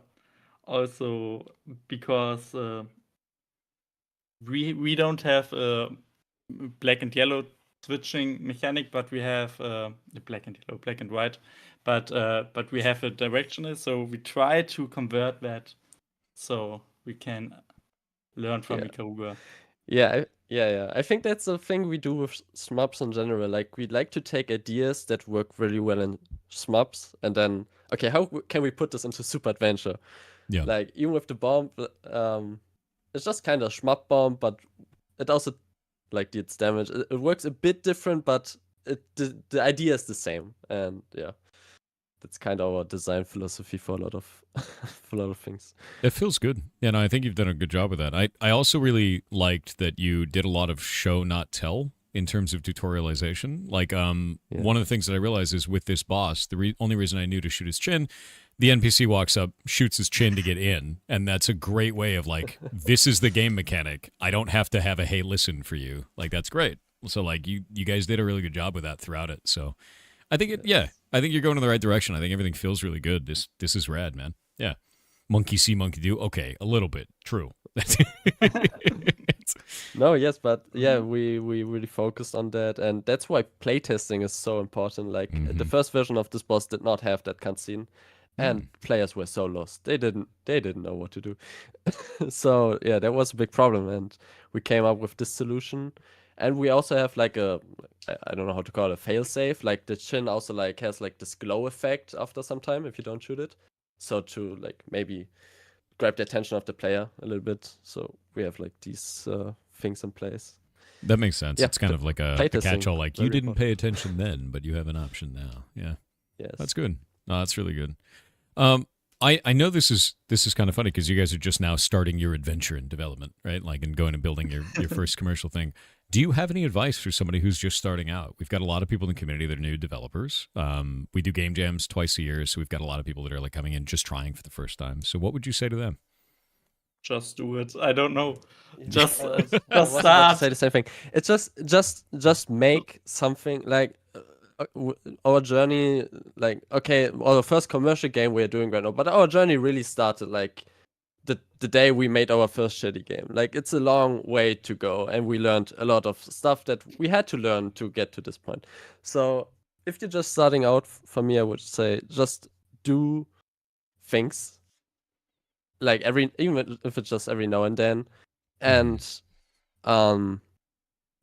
Also because we don't have a black and yellow switching mechanic, but we have black and yellow, black and white, but we have a directional, so we try to convert that so we can learn from Ikaruga. Yeah. I think that's the thing we do with shmups in general. Like, we like to take ideas that work really well in shmups, and then, okay, how can we put this into Super Adventure? Yeah. Like, even with the bomb, it's just kind of shmup bomb, but it also like deals damage. It works a bit different, but the idea is the same. And yeah, that's kind of our design philosophy for a lot of for a lot of things. It feels good. Yeah, no, I think you've done a good job with that. I also really liked that you did a lot of show not tell in terms of tutorialization. Like one of the things that I realized is with this boss, the only reason I knew to shoot his chin, the NPC walks up, shoots his chin to get in, and that's a great way of like, this is the game mechanic. I don't have to have a hey listen for you. Like, that's great. So like you guys did a really good job with that throughout it. So I think I think you're going in the right direction. I think everything feels really good. This is rad, man. Yeah. Monkey see, monkey do. Okay, a little bit. True. No, yes, but yeah, we really focused on that, and that's why playtesting is so important. Like the first version of this boss did not have that cutscene, and players were so lost. They didn't know what to do. So yeah, that was a big problem, and we came up with this solution. And we also have like I don't know how to call it, a failsafe. Like the chin also like has like this glow effect after some time if you don't shoot it. So to like maybe grab the attention of the player a little bit. So we have like these things in place. That makes sense. Yeah, it's kind of like a catch-all, like you didn't pay attention then, but you have an option now. Yeah. Yes. That's good. No, that's really good. I know this is kind of funny because you guys are just now starting your adventure in development, right? Like, and going and building your first commercial thing. Do you have any advice for somebody who's just starting out? We've got a lot of people in the community that are new developers. We do game jams twice a year, so we've got a lot of people that are like coming in just trying for the first time. So what would you say to them? Just do it. I don't know. Just start. To say the same thing. It's just make something like our journey. Like, okay, our first commercial game we're doing right now, but our journey really started like the day we made our first shitty game. Like, it's a long way to go, and we learned a lot of stuff that we had to learn to get to this point. So if you're just starting out, for me, I would say just do things. Like even if it's just every now and then, and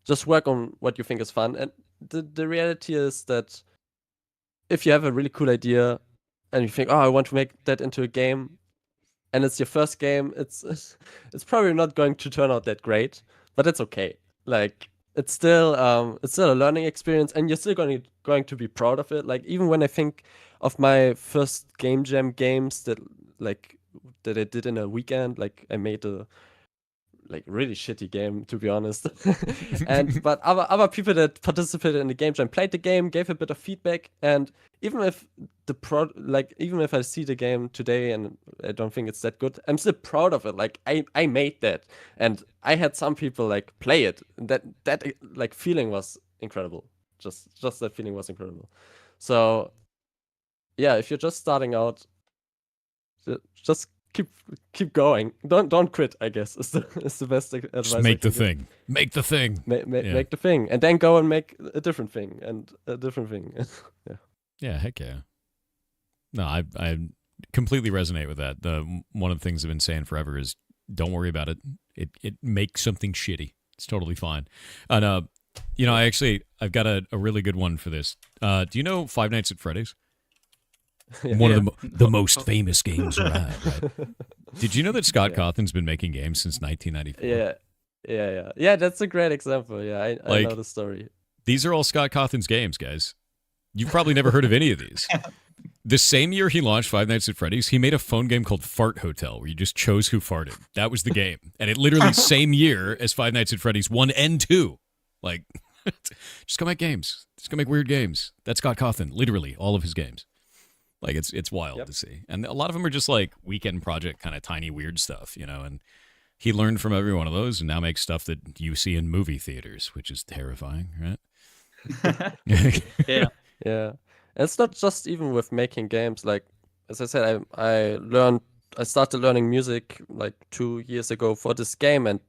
just work on what you think is fun. And the reality is that if you have a really cool idea and you think, oh, I want to make that into a game, and it's your first game, it's probably not going to turn out that great, but it's okay. Like, it's still a learning experience, and you're still going to be proud of it. Like, even when I think of my first game jam games that I did in a weekend, like I made a like really shitty game, to be honest. But other people that participated in the game jam played the game, gave a bit of feedback, and even if even if I see the game today and I don't think it's that good, I'm still proud of it. Like, I made that, and I had some people like play it. That like feeling was incredible. Just that feeling was incredible. So yeah, if you're just starting out, just keep going. Don't quit, I guess, is the best advice. Just make the thing. Make the thing. Make the thing, and then go and make a different thing and a different thing. Yeah. Yeah, heck yeah. No, I completely resonate with that. One of the things I've been saying forever is don't worry about it. It makes something shitty. It's totally fine. And I've got a really good one for this. Do you know Five Nights at Freddy's? One of the most famous games around, right? Did you know that Scott Yeah. Cawthon's been making games since 1994? Yeah. That's a great example. Yeah, I Like- know the story. These are all Scott Cawthon's games, guys. You've probably never heard of any of these. The same year he launched Five Nights at Freddy's, he made a phone game called Fart Hotel, where you just chose who farted. That was the game. And it literally same year as Five Nights at Freddy's 1 and 2. Like, just go make games. Just go make weird games. That's Scott Cawthon, literally, all of his games. Like, it's wild to see. And a lot of them are just like weekend project kind of tiny weird stuff, you know, and he learned from every one of those and now makes stuff that you see in movie theaters, which is terrifying, right? Yeah. Yeah, and it's not just even with making games. Like as I said, I started learning music like 2 years ago for this game, and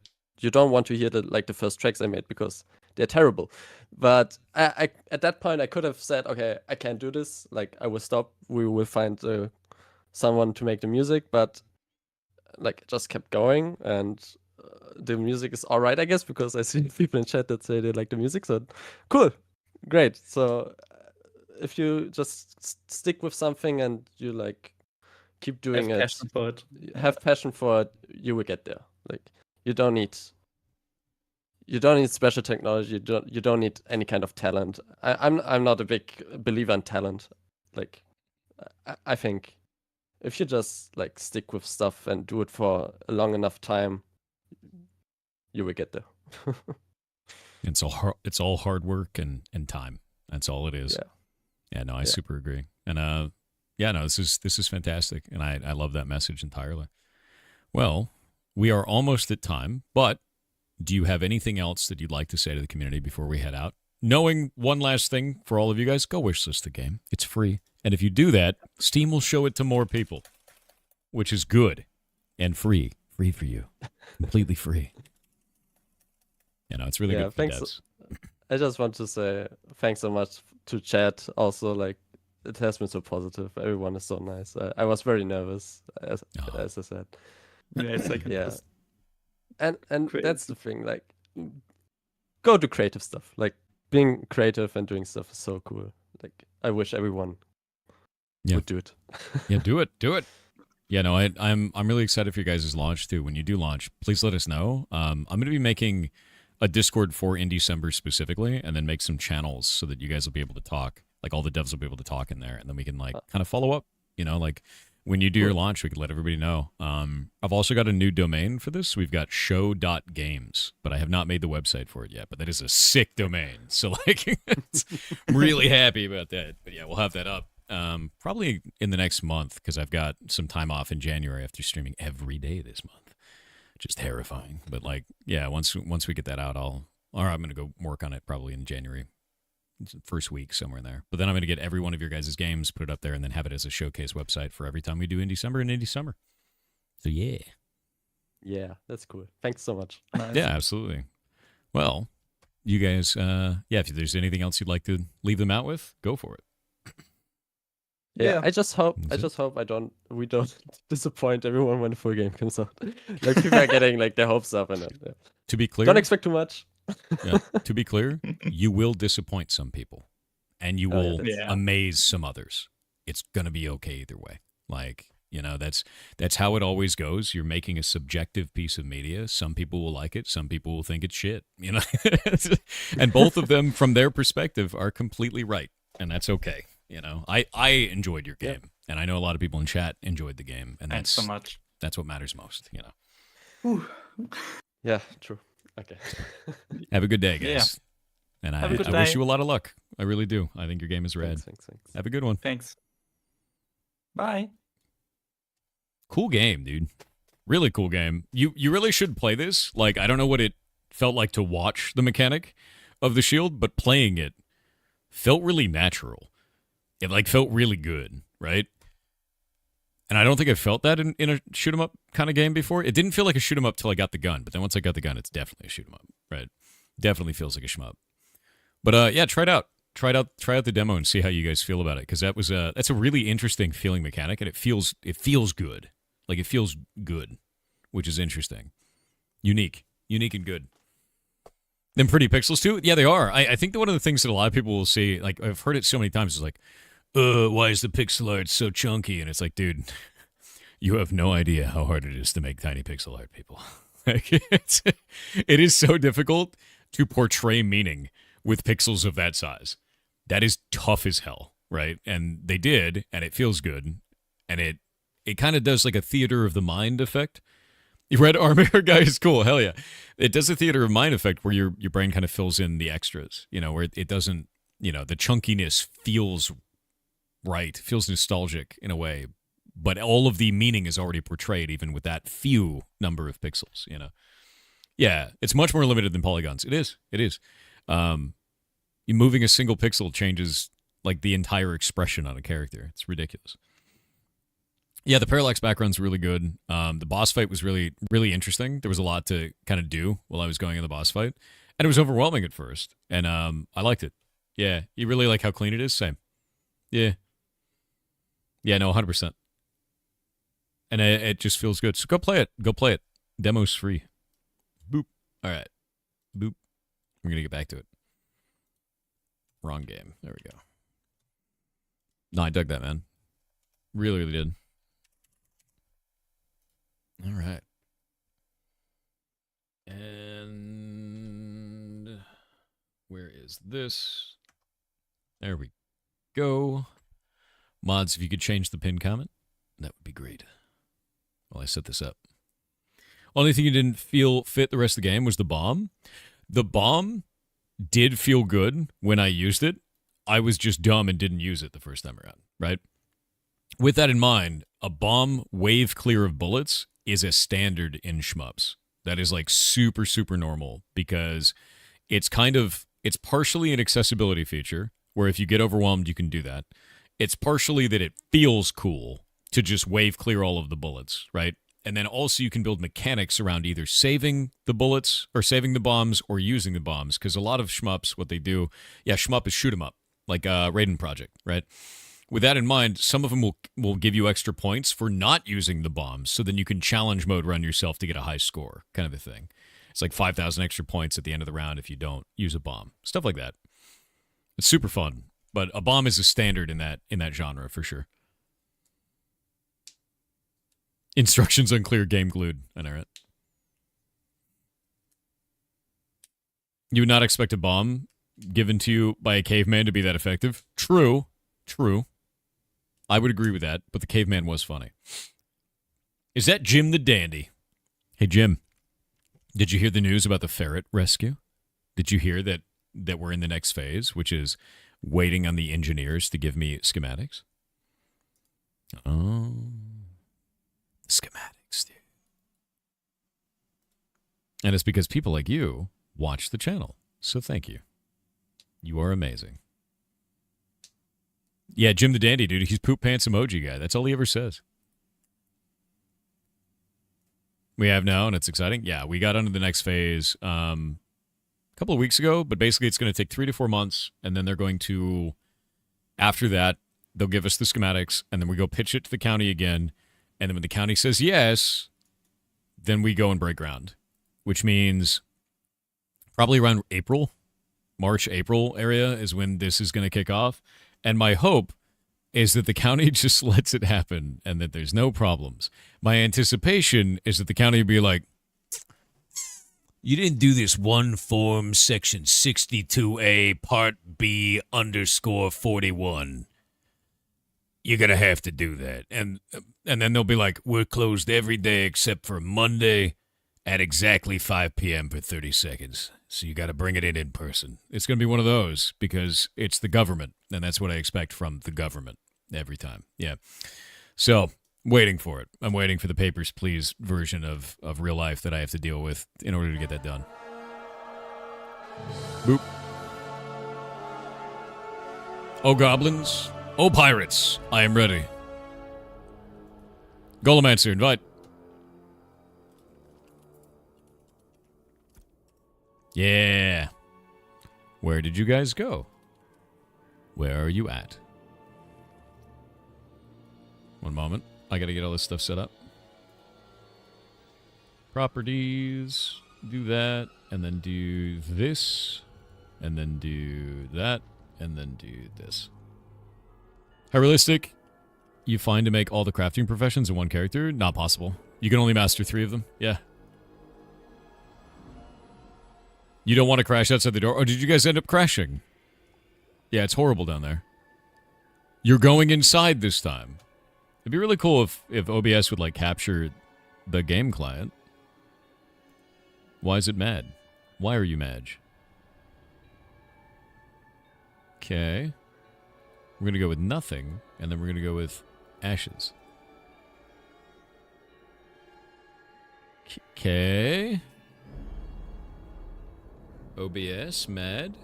you don't want to hear the first tracks I made because they're terrible. But I at that point I could have said, okay, I can't do this. Like I will stop. We will find someone to make the music. But like it just kept going, and the music is all right, I guess, because I see people in chat that say they like the music. So cool, great. So if you just stick with something and you like keep doing Have it, passion for it. have passion for it, you will get there. Like you don't need special technology. You don't need any kind of talent. I'm not a big believer in talent. Like I think if you just like stick with stuff and do it for a long enough time, you will get there. It's all hard work and time. That's all it is. Yeah, no, I super agree. And this is fantastic, and I love that message entirely. Well, we are almost at time, but do you have anything else that you'd like to say to the community before we head out? Knowing one last thing for all of you guys, go wishlist the game. It's free. And if you do that, Steam will show it to more people, which is good and free. Free for you. Completely free. You know, it's really good for thanks. devs. I just want to say thanks so much to chat. Also, like it has been so positive. Everyone is so nice. I was very nervous, as I said. Yeah, it's like And Great. that's the thing. Like, go do creative stuff. Like being creative and doing stuff is so cool. Like I wish everyone would do it. Yeah, do it. Yeah, no, I'm really excited for you guys' launch too. When you do launch, please let us know. I'm going to be making a Discord for Indecember specifically, and then make some channels so that you guys will be able to talk. Like all the devs will be able to talk in there, and then we can like kind of follow up. You know, like when you do your launch, we can let everybody know. I've also got a new domain for this. We've got show.games, but I have not made the website for it yet. But that is a sick domain, so like I'm really happy about that. But yeah, we'll have that up probably in the next month because I've got some time off in January after streaming every day this month. Just terrifying. But like, yeah, once we get that out, I'm gonna go work on it probably in January. It's the first week somewhere in there. But then I'm gonna get every one of your guys' games, put it up there, and then have it as a showcase website for every time we do Indecember and Indecember. So yeah. Yeah, that's cool. Thanks so much. nice. Yeah, absolutely. Well, you guys, if there's anything else you'd like to leave them out with, go for it. Yeah, I just hope That's it. we don't disappoint everyone when the full game comes out. Like people are getting like their hopes up and To be clear, don't expect too much. to be clear, you will disappoint some people, and you will that's- Yeah. amaze some others. It's gonna be okay either way. Like, you know, that's how it always goes. You're making a subjective piece of media. Some people will like it. Some people will think it's shit. You know, and both of them, from their perspective, are completely right, and that's okay. You know, I enjoyed your game, and I know a lot of people in chat enjoyed the game, and Thanks so much. that's what matters most. You know, Yeah, true. Okay. have a good day, guys. Yeah. And I Have a good wish day. you a lot of luck. I really do. I think your game is rad. Thanks. Have a good one. Thanks. Bye. Cool game, dude. Really cool game. You really should play this. Like, I don't know what it felt like to watch the mechanic of the shield, but playing it felt really natural. It like felt really good, right? And I don't think I felt that in a shoot 'em up kind of game before. It didn't feel like a shoot 'em up till I got the gun, but then once I got the gun, it's definitely a shoot 'em up, right? Definitely feels like a shmup. But yeah, try it out. Try out the demo and see how you guys feel about it, because that's a really interesting feeling mechanic, and it feels good. Like it feels good, which is interesting. Unique and good. Them pretty pixels too? Yeah, they are. I think that one of the things that a lot of people will see, like I've heard it so many times, is like, why is the pixel art so chunky? And it's like, dude, You have no idea how hard it is to make tiny pixel art, people. Like, it is so difficult to portray meaning with pixels of that size. That is tough as hell, right? And they did, and it feels good. And it kind of does like a theater of the mind effect. You read Armor Guy is cool, hell yeah. It does a theater of mind effect where your brain kind of fills in the extras, you know, where it doesn't, you know, the chunkiness feels right, feels nostalgic in a way, but all of the meaning is already portrayed even with that few number of pixels, you know. Yeah, it's much more limited than polygons. It is. Moving a single pixel changes like the entire expression on a character. It's ridiculous. Yeah, the parallax background's really good. The boss fight was really, really interesting. There was a lot to kind of do while I was going in the boss fight. And it was overwhelming at first. And I liked it. Yeah, you really like how clean it is? Same. Yeah. Yeah, no, 100%. And it just feels good. So go play it. Go play it. Demo's free. Boop. All right. Boop. We're going to get back to it. Wrong game. There we go. No, I dug that, man. Really, really did. All right. And where is this? There we go. Mods, if you could change the pin comment, that would be great. While I set this up. Only thing you didn't feel fit the rest of the game was the bomb. The bomb did feel good when I used it. I was just dumb and didn't use it the first time around, right? With that in mind, a bomb wave clear of bullets is a standard in shmups. That is like super, super normal because it's partially an accessibility feature where if you get overwhelmed, you can do that. It's partially that it feels cool to just wave clear all of the bullets, right? And then also you can build mechanics around either saving the bullets or saving the bombs or using the bombs. Because a lot of shmups, what they do, shmup is shoot 'em up, like Raiden Project, right? With that in mind, some of them will give you extra points for not using the bombs. So then you can challenge mode run yourself to get a high score, kind of a thing. It's like 5,000 extra points at the end of the round if you don't use a bomb. Stuff like that. It's super fun. But a bomb is a standard in that genre for sure. Instructions unclear, game glued. I know, right? You would not expect a bomb given to you by a caveman to be that effective. True. I would agree with that, but the caveman was funny. Is that Jim the Dandy? Hey, Jim, did you hear the news about the ferret rescue? Did you hear that we're in the next phase, which is waiting on the engineers to give me schematics? Oh, schematics, dude. And it's because people like you watch the channel, so thank you. You are amazing. Yeah, Jim the Dandy, dude. He's poop pants emoji guy. That's all he ever says. We have now, and it's exciting. Yeah, we got onto the next phase a couple of weeks ago, but basically it's going to take 3 to 4 months, and then they're going to, after that, they'll give us the schematics, and then we go pitch it to the county again, and then when the county says yes, then we go and break ground, which means probably around March, April area is when this is going to kick off. And my hope is that the county just lets it happen and that there's no problems. My anticipation is that the county will be like, you didn't do this one form section 62A part B _41. You're going to have to do that. And then they'll be like, we're closed every day except for Monday at exactly 5 p.m. for 30 seconds. So you got to bring it in person. It's going to be one of those because it's the government, and that's what I expect from the government every time. Yeah. So, waiting for it. I'm waiting for the Papers, Please version of real life that I have to deal with in order to get that done. Boop. Oh, goblins. Oh, pirates. I am ready. Golomancer, invite. Yeah. Where did you guys go? Where are you at? One moment. I gotta get all this stuff set up. Properties. Do that. And then do this. And then do that. And then do this. How realistic you find to make all the crafting professions in one character? Not possible. You can only master 3 of them. Yeah. You don't want to crash outside the door? Or did you guys end up crashing? Yeah, it's horrible down there. You're going inside this time. It'd be really cool if OBS would, like, capture the game client. Why is it mad? Why are you mad? Okay. We're going to go with nothing, and then we're going to go with ashes. Okay. OBS, mad.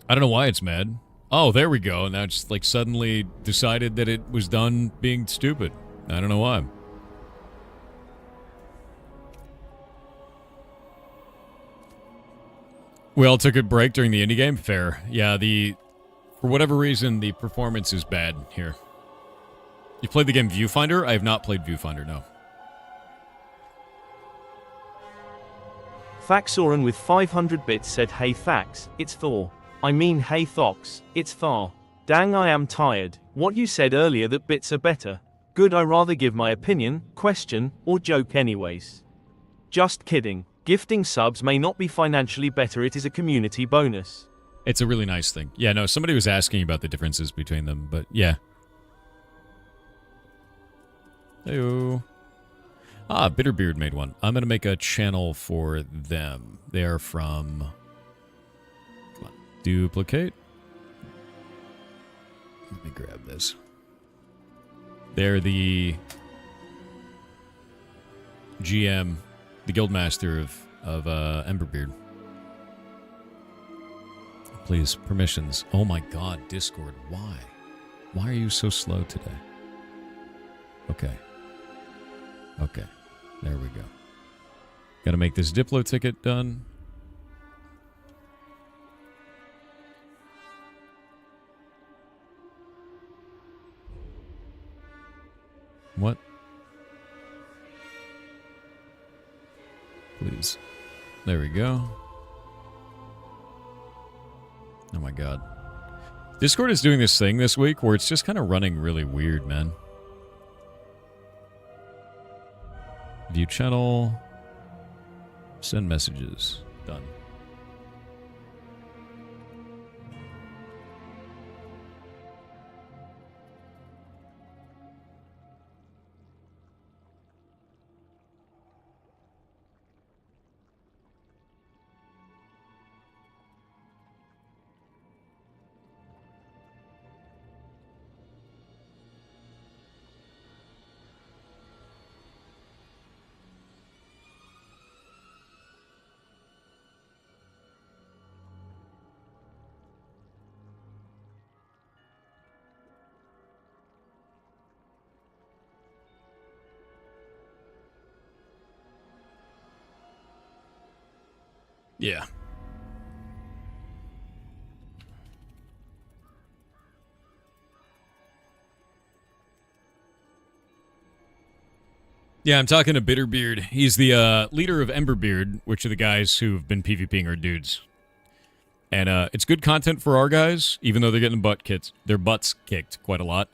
I don't know why it's mad. Oh, there we go. Now it's like suddenly decided that it was done being stupid. I don't know why. We all took a break during the indie game? Fair. Yeah, for whatever reason, the performance is bad here. You played the game Viewfinder? I have not played Viewfinder, no. Faxoran with 500 bits said, "Hey Fax, it's Thor. I mean, hey Thox, it's Thar. Dang, I am tired. What you said earlier that bits are better. Good, I rather give my opinion, question, or joke anyways. Just kidding. Gifting subs may not be financially better, it is a community bonus." It's a really nice thing. Yeah, no, somebody was asking about the differences between them, but yeah. Heyo. Ah, Bitterbeard made one. I'm going to make a channel for them. They are from... Come on. Duplicate. Let me grab this. They're the GM, the Guildmaster of Emberbeard. Please, permissions. Oh my god, Discord. Why? Why are you so slow today? Okay. Okay. There we go. Gotta make this Diplo ticket done. What? Please. There we go. Oh my god. Discord is doing this thing this week where it's just kind of running really weird, man. View channel. Send messages. Done. Yeah. Yeah, I'm talking to Bitterbeard. He's the leader of Emberbeard, which are the guys who've been PvPing our dudes. And it's good content for our guys, even though they're getting their butts kicked quite a lot,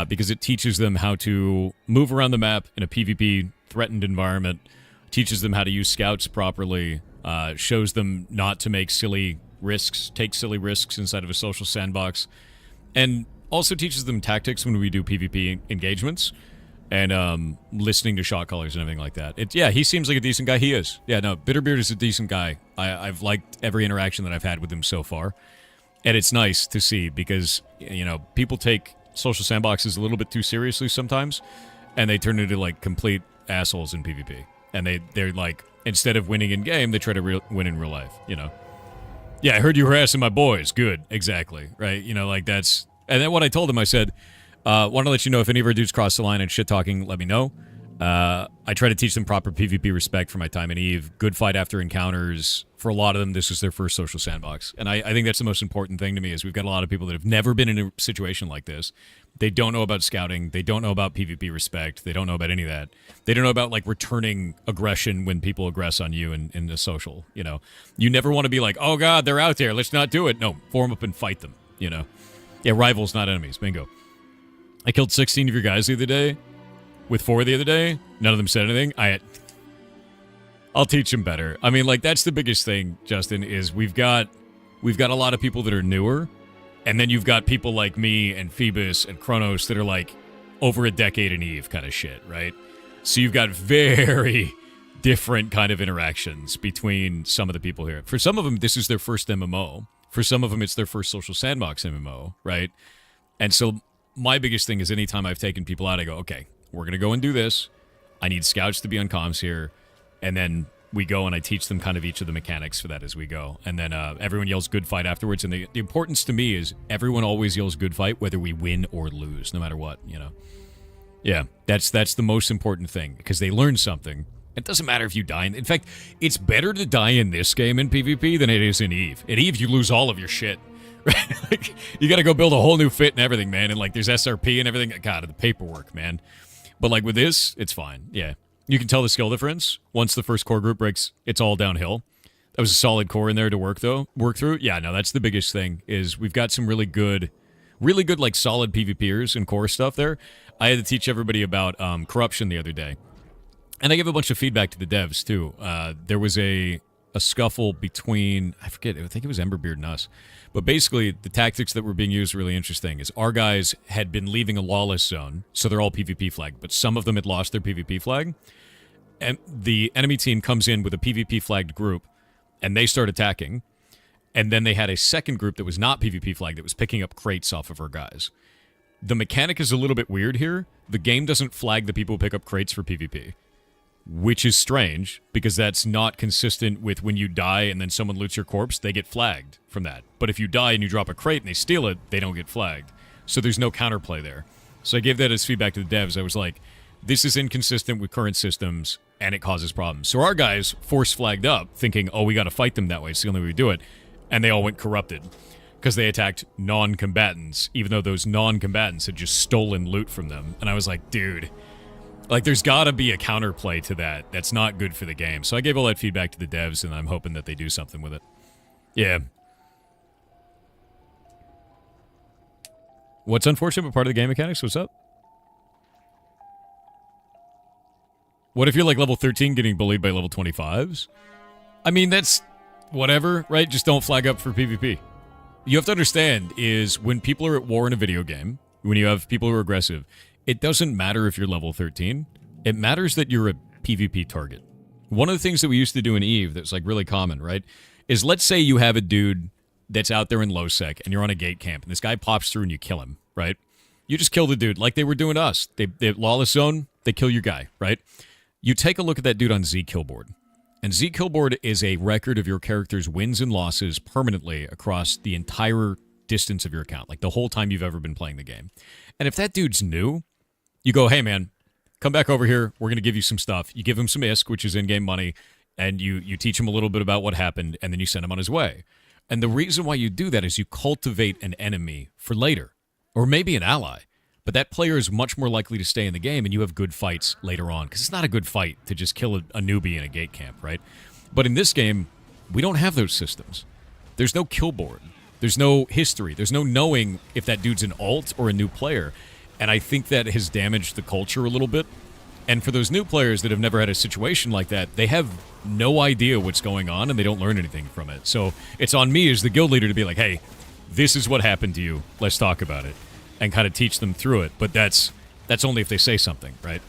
because it teaches them how to move around the map in a PvP threatened environment, teaches them how to use scouts properly, shows them not to make silly risks, take silly risks inside of a social sandbox, and also teaches them tactics when we do PvP engagements, and listening to shot callers and everything like that. Yeah, he seems like a decent guy. He is. Yeah, no, Bitterbeard is a decent guy. I've liked every interaction that I've had with him so far, and it's nice to see because, you know, people take social sandboxes a little bit too seriously sometimes, and they turn into, like, complete assholes in PvP. And they're like, instead of winning in game, they try to win in real life, you know? Yeah, I heard you harassing my boys. Good, exactly, right? You know, like that's... And then what I told him, I said, want to let you know if any of our dudes cross the line and shit-talking, let me know. I try to teach them proper PvP respect for my time in EVE, good fight after encounters. For a lot of them, this is their first social sandbox. And I think that's the most important thing to me, is we've got a lot of people that have never been in a situation like this. They don't know about scouting. They don't know about PvP respect. They don't know about any of that. They don't know about, like, returning aggression when people aggress on you in the social, you know. You never want to be like, oh, God, they're out there. Let's not do it. No, form up and fight them, you know. Yeah, rivals, not enemies. Bingo. I killed 16 of your guys the other day. With 4 the other day. None of them said anything. I'll teach them better. I mean, like, that's the biggest thing, Justin, is we've got a lot of people that are newer. And then you've got people like me and Phoebus and Kronos that are like over a decade in EVE kind of shit, right? So you've got very different kind of interactions between some of the people here. For some of them, this is their first MMO. For some of them, it's their first social sandbox MMO, right? And so my biggest thing is anytime I've taken people out, I go, okay, we're going to go and do this. I need scouts to be on comms here. And then we go and I teach them kind of each of the mechanics for that as we go. And then everyone yells good fight afterwards. And the importance to me is everyone always yells good fight, whether we win or lose, no matter what, you know. Yeah, that's the most important thing because they learn something. It doesn't matter if you die. In fact, it's better to die in this game in PvP than it is in EVE. In EVE, you lose all of your shit. Right? Like, you got to go build a whole new fit and everything, man. And like there's SRP and everything. God, the paperwork, man. But like with this, it's fine. Yeah. You can tell the skill difference. Once the first core group breaks, it's all downhill. That was a solid core in there to work through. Yeah, no, that's the biggest thing is we've got some really good like solid PvPers and core stuff there. I had to teach everybody about corruption the other day. And I gave a bunch of feedback to the devs too. There was a scuffle between, I think it was Emberbeard and us. But basically, the tactics that were being used were really interesting. Is our guys had been leaving a lawless zone, so they're all PvP flagged, but some of them had lost their PvP flag. And the enemy team comes in with a PvP flagged group, and they start attacking. And then they had a second group that was not PvP flagged that was picking up crates off of our guys. The mechanic is a little bit weird here. The game doesn't flag the people who pick up crates for PvP. Which is strange, because that's not consistent with when you die and then someone loots your corpse, they get flagged from that. But if you die and you drop a crate and they steal it, they don't get flagged. So there's no counterplay there. So I gave that as feedback to the devs. I was like, this is inconsistent with current systems, and it causes problems. So our guys force flagged up, thinking, oh, we got to fight them that way. It's the only way we do it. And they all went corrupted, because they attacked non-combatants, even though those non-combatants had just stolen loot from them. And I was like, dude... Like, there's got to be a counterplay to that. That's not good for the game. So I gave all that feedback to the devs, and I'm hoping that they do something with it. Yeah. What's unfortunate but part of the game mechanics? What's up? What if you're like level 13 getting bullied by level 25s? I mean, that's whatever, right? Just don't flag up for PvP. You have to understand is when people are at war in a video game, when you have people who are aggressive, it doesn't matter if you're level 13. It matters that you're a PvP target. One of the things that we used to do in EVE that's like really common, right, is let's say you have a dude that's out there in low sec and you're on a gate camp and this guy pops through and you kill him, right? You just kill the dude like they were doing to us. They lawless zone, they kill your guy, right? You take a look at that dude on Z Killboard. And Z Killboard is a record of your character's wins and losses permanently across the entire distance of your account, like the whole time you've ever been playing the game. And if that dude's new, you go, hey, man, come back over here. We're going to give you some stuff. You give him some ISK, which is in-game money, and you teach him a little bit about what happened, and then you send him on his way. And the reason why you do that is you cultivate an enemy for later, or maybe an ally. But that player is much more likely to stay in the game, and you have good fights later on, because it's not a good fight to just kill a newbie in a gate camp, right? But in this game, we don't have those systems. There's no kill board. There's no history. There's no knowing if that dude's an alt or a new player. And I think that has damaged the culture a little bit. And for those new players that have never had a situation like that, they have no idea what's going on and they don't learn anything from it. So it's on me as the guild leader to be like, hey, this is what happened to you. Let's talk about it. And kind of teach them through it. But that's only if they say something, right?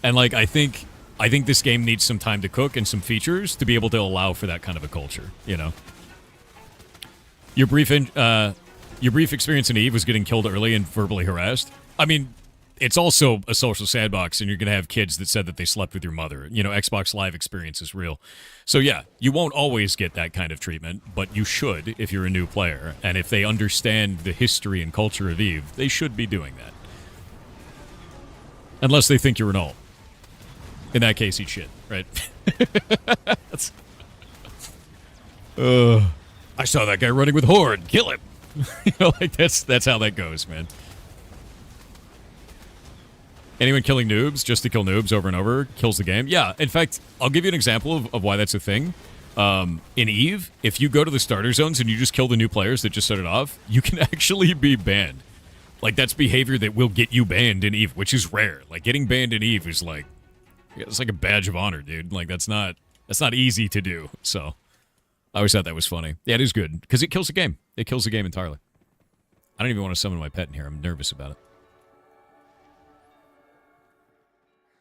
And like I think this game needs some time to cook and some features to be able to allow for that kind of a culture, you know? Your brief experience in EVE was getting killed early and verbally harassed. I mean, it's also a social sandbox, and you're going to have kids that said that they slept with your mother. You know, Xbox Live experience is real. So yeah, you won't always get that kind of treatment, but you should if you're a new player. And if they understand the history and culture of EVE, they should be doing that. Unless they think you're an alt. In that case, eat shit, right? I saw that guy running with Horde. Kill him. You know, like that's how that goes, man. Anyone killing noobs just to kill noobs over and over kills the game. Yeah, in fact, I'll give you an example of why that's a thing. In Eve, if you go to the starter zones and you just kill the new players that just started off, you can actually be banned. Like, that's behavior that will get you banned in Eve, which is rare. Like, getting banned in Eve is like, it's like a badge of honor, dude. Like, that's not easy to do. So, I always thought that was funny. Yeah, it is good, because it kills the game. It kills the game entirely. I don't even want to summon my pet in here. I'm nervous about it.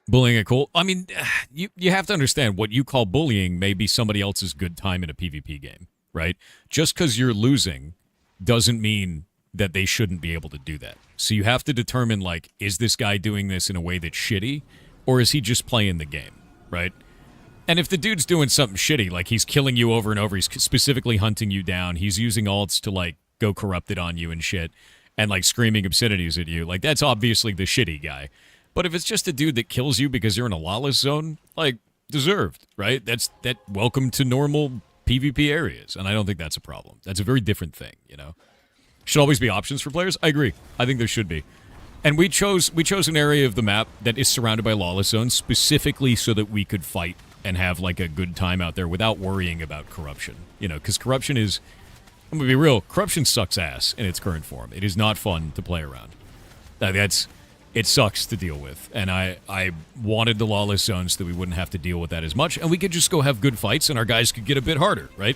Bullying a cool. I mean, you have to understand what you call bullying may be somebody else's good time in a PvP game, right? Just because you're losing doesn't mean that they shouldn't be able to do that. So you have to determine, like, is this guy doing this in a way that's shitty, or is he just playing the game, right? And if the dude's doing something shitty, like he's killing you over and over, he's specifically hunting you down, he's using alts to, like, go corrupted on you and shit, and, like, screaming obscenities at you, like, that's obviously the shitty guy. But if it's just a dude that kills you because you're in a lawless zone, like, deserved, right? Welcome to normal PvP areas, and I don't think that's a problem. That's a very different thing, you know? Should always be options for players? I agree. I think there should be. And we chose an area of the map that is surrounded by lawless zones specifically so that we could fight and have, like, a good time out there without worrying about corruption. You know, because corruption is... I'm gonna be real. Corruption sucks ass in its current form. It is not fun to play around. It sucks to deal with, and I wanted the lawless zones so that we wouldn't have to deal with that as much, and we could just go have good fights, and our guys could get a bit harder, right?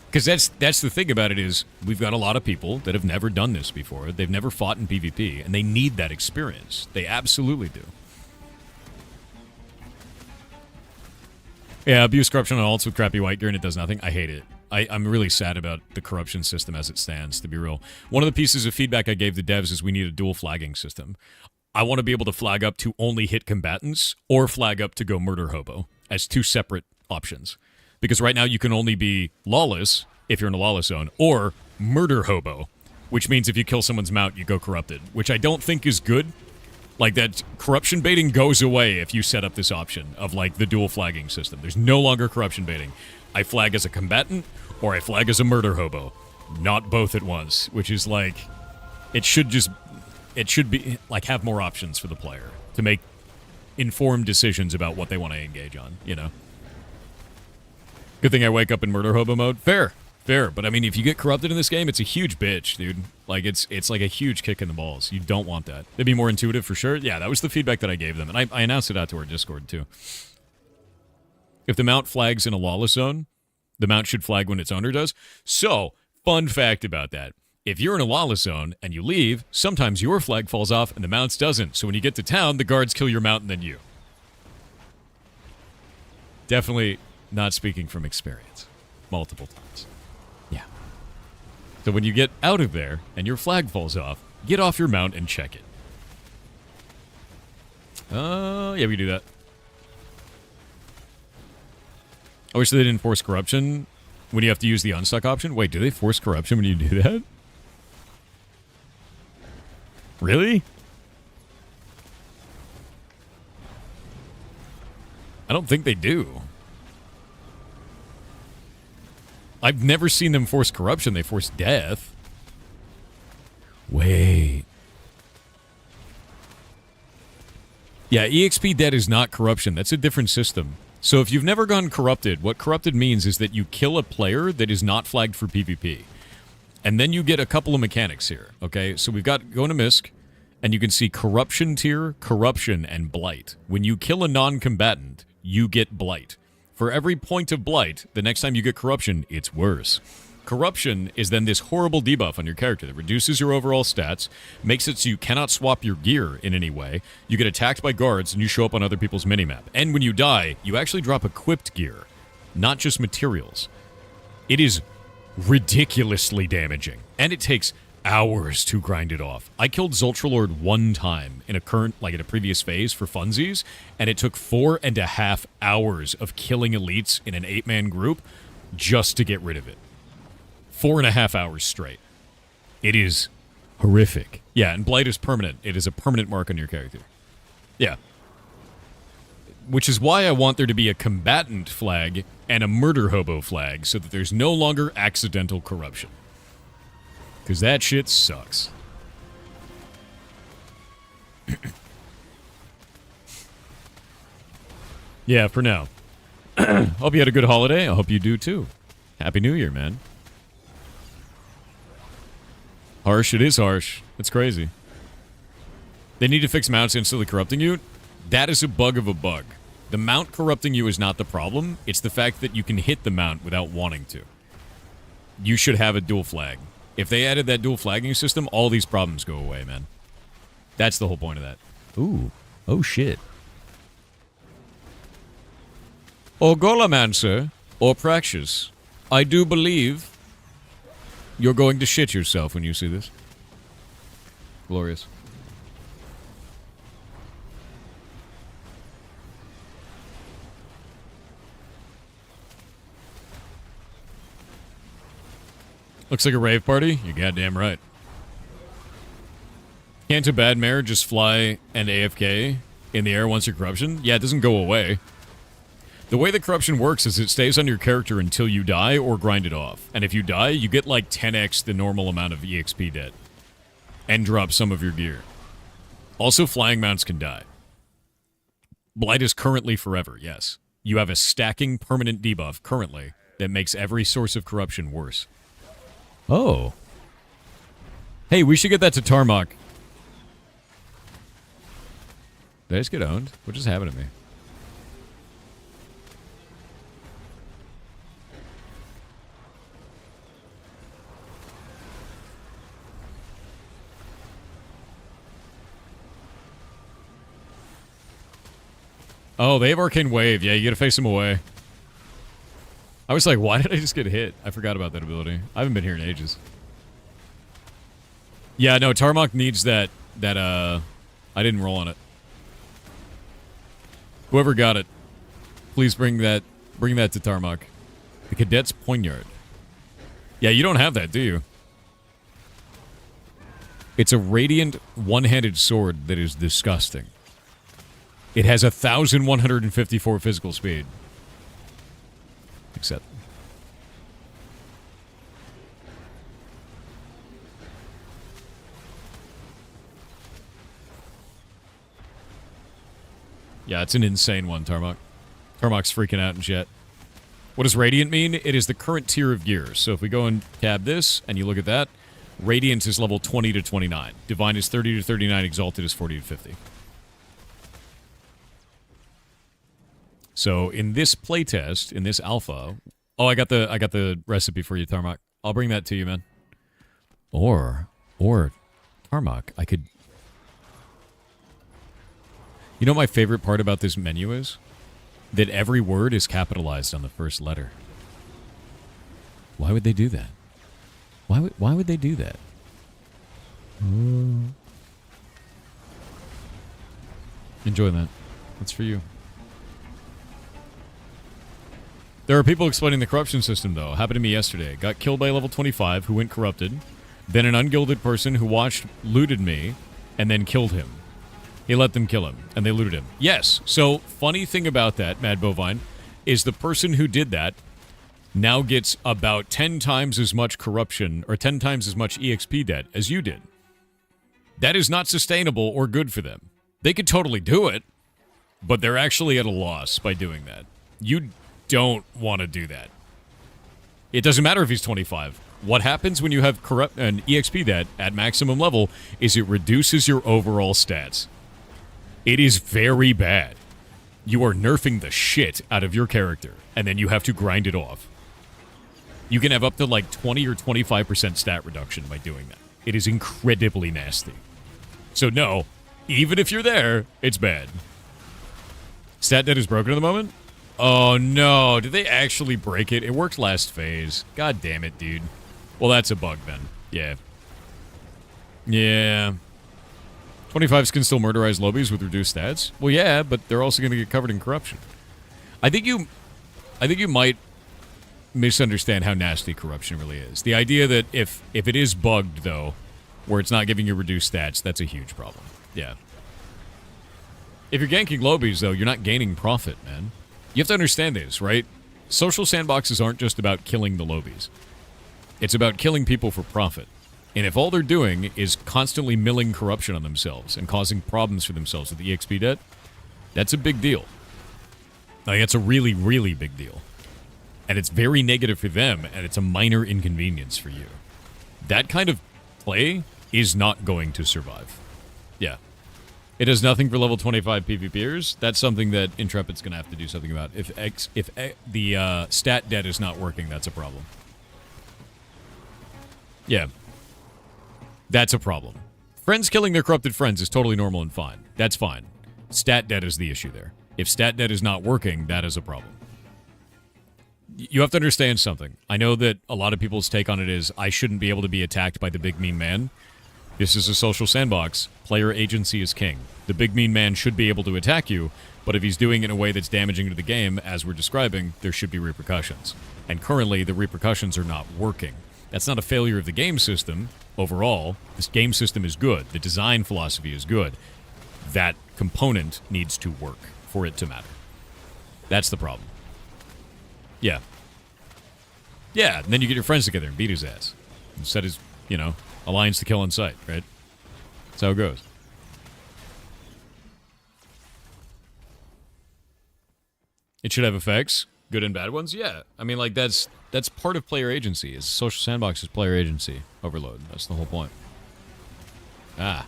Because that's the thing about it is we've got a lot of people that have never done this before. They've never fought in PvP, and they need that experience. They absolutely do. Yeah, abuse corruption on alts with crappy white gear, and it does nothing. I hate it. I'm really sad about the corruption system as it stands, to be real. One of the pieces of feedback I gave the devs is we need a dual flagging system. I want to be able to flag up to only hit combatants or flag up to go murder hobo as two separate options. Because right now you can only be lawless if you're in a lawless zone or murder hobo, which means if you kill someone's mount, you go corrupted, which I don't think is good. Like, that corruption baiting goes away if you set up this option of, like, the dual flagging system. There's no longer corruption baiting. I flag as a combatant or I flag as a murder hobo. Not both at once, which is like, it should be, like, have more options for the player to make informed decisions about what they want to engage on, you know? Good thing I wake up in murder hobo mode. Fair. But I mean, if you get corrupted in this game, it's a huge bitch, dude. Like, it's like a huge kick in the balls. You don't want that. It'd be more intuitive for sure. Yeah, that was the feedback that I gave them, and I announced it out to our Discord, too. If the mount flags in a lawless zone, the mount should flag when its owner does. So, fun fact about that. If you're in a lawless zone and you leave, sometimes your flag falls off and the mount's doesn't. So when you get to town, the guards kill your mount and then you. Definitely not speaking from experience. Multiple times. Yeah. So when you get out of there and your flag falls off, get off your mount and check it. Yeah, we can do that. I wish they didn't force corruption when you have to use the unstuck option. Wait, do they force corruption when you do that? Really? I don't think they do. I've never seen them force corruption. They force death. Wait. Yeah, EXP dead is not corruption. That's a different system. So if you've never gone corrupted, what corrupted means is that you kill a player that is not flagged for PvP. And then you get a couple of mechanics here, okay? So we've got go to Misk, and you can see corruption tier, corruption, and blight. When you kill a non-combatant, you get blight. For every point of blight, the next time you get corruption, it's worse. Corruption is then this horrible debuff on your character that reduces your overall stats, makes it so you cannot swap your gear in any way, you get attacked by guards, and you show up on other people's minimap. And when you die, you actually drop equipped gear, not just materials. It is ridiculously damaging, and it takes hours to grind it off. I killed Zultralord one time in a previous phase for funsies, and it took 4.5 hours of killing elites in an 8-man group just to get rid of it. 4.5 hours straight. It is horrific. Yeah, and blight is permanent. It is a permanent mark on your character. Yeah. Which is why I want there to be a combatant flag and a murder hobo flag so that there's no longer accidental corruption. Because that shit sucks. Yeah, for now. Hope you had a good holiday. I hope you do too. Happy New Year, man. Harsh. It is harsh. It's crazy. They need to fix mounts instantly corrupting you. That is a bug of a bug. The mount corrupting you is not the problem. It's the fact that you can hit the mount without wanting to. You should have a dual flag. If they added that dual flagging system, all these problems go away, man. That's the whole point of that. Ooh. Oh, shit. Or Golomancer, or Praxis, I do believe you're going to shit yourself when you see this. Glorious. Looks like a rave party? You're goddamn right. Can't a bad mare just fly and AFK in the air once your corruption? Yeah, it doesn't go away. The way the corruption works is it stays on your character until you die or grind it off. And if you die, you get like 10x the normal amount of EXP debt. And drop some of your gear. Also, flying mounts can die. Blight is currently forever, yes. You have a stacking permanent debuff currently that makes every source of corruption worse. Oh. Hey, we should get that to Tarmok. Did I just get owned? What just happened to me? Oh, they have Arcane Wave. Yeah, you gotta face them away. I was like, why did I just get hit? I forgot about that ability. I haven't been here in ages. Yeah, no, Tarmok needs that, I didn't roll on it. Whoever got it, please bring that to Tarmok. The Cadet's Poignard. Yeah, you don't have that, do you? It's a radiant one-handed sword that is disgusting. It has 1,154 physical speed. Except. Yeah, it's an insane one, Tarmok. Tarmok's freaking out and shit. What does Radiant mean? It is the current tier of gear. So if we go and tab this, and you look at that, Radiant is level 20 to 29. Divine is 30 to 39. Exalted is 40 to 50. So in this playtest, in this alpha, oh, I got the recipe for you, Tarmok. I'll bring that to you, man. Or Tarmok, I could. You know what my favorite part about this menu is? That every word is capitalized on the first letter. Why would they do that? Why would they do that? Enjoy that. That's for you. There are people explaining the corruption system, though. Happened to me yesterday. Got killed by level 25, who went corrupted. Then an ungilded person who watched looted me, and then killed him. He let them kill him, and they looted him. Yes, so funny thing about that, Mad Bovine, is the person who did that now gets about 10 times as much corruption, or 10 times as much EXP debt as you did. That is not sustainable or good for them. They could totally do it, but they're actually at a loss by doing that. You don't want to do that. It doesn't matter if he's 25. What happens when you have an EXP debt at maximum level is it reduces your overall stats. It is very bad. You are nerfing the shit out of your character, and then you have to grind it off. You can have up to like 20 or 25% stat reduction by doing that. It is incredibly nasty. So no, even if you're there, it's bad. Stat debt is broken at the moment? Oh no, did they actually break it? It worked last phase. God damn it, dude. Well, that's a bug then. Yeah. Yeah. 25s can still murderize lobbies with reduced stats? Well, yeah, but they're also going to get covered in corruption. I think you might misunderstand how nasty corruption really is. The idea that if it is bugged, though, where it's not giving you reduced stats, that's a huge problem. Yeah. If you're ganking lobbies, though, you're not gaining profit, man. You have to understand this, right? Social sandboxes aren't just about killing the lobbies. It's about killing people for profit. And if all they're doing is constantly milling corruption on themselves and causing problems for themselves with the EXP debt, that's a big deal. Like, it's a really, really big deal. And it's very negative for them, and it's a minor inconvenience for you. That kind of play is not going to survive. Yeah. It does nothing for level 25 PvPers. That's something that Intrepid's going to have to do something about. If the stat debt is not working, that's a problem. Yeah. That's a problem. Friends killing their corrupted friends is totally normal and fine. That's fine. Stat debt is the issue there. If stat debt is not working, that is a problem. You have to understand something. I know that a lot of people's take on it is, I shouldn't be able to be attacked by the big mean man. This is a social sandbox. Player agency is king. The big mean man should be able to attack you, but if he's doing it in a way that's damaging to the game, as we're describing, there should be repercussions. And currently, the repercussions are not working. That's not a failure of the game system. Overall, this game system is good. The design philosophy is good. That component needs to work for it to matter. That's the problem. Yeah. Yeah, and then you get your friends together and beat his ass. And set his, alliance to kill on sight, right? That's how it goes. It should have effects, good and bad ones. Yeah, I mean, like that's part of player agency. Is social sandbox is player agency overload. That's the whole point. Ah.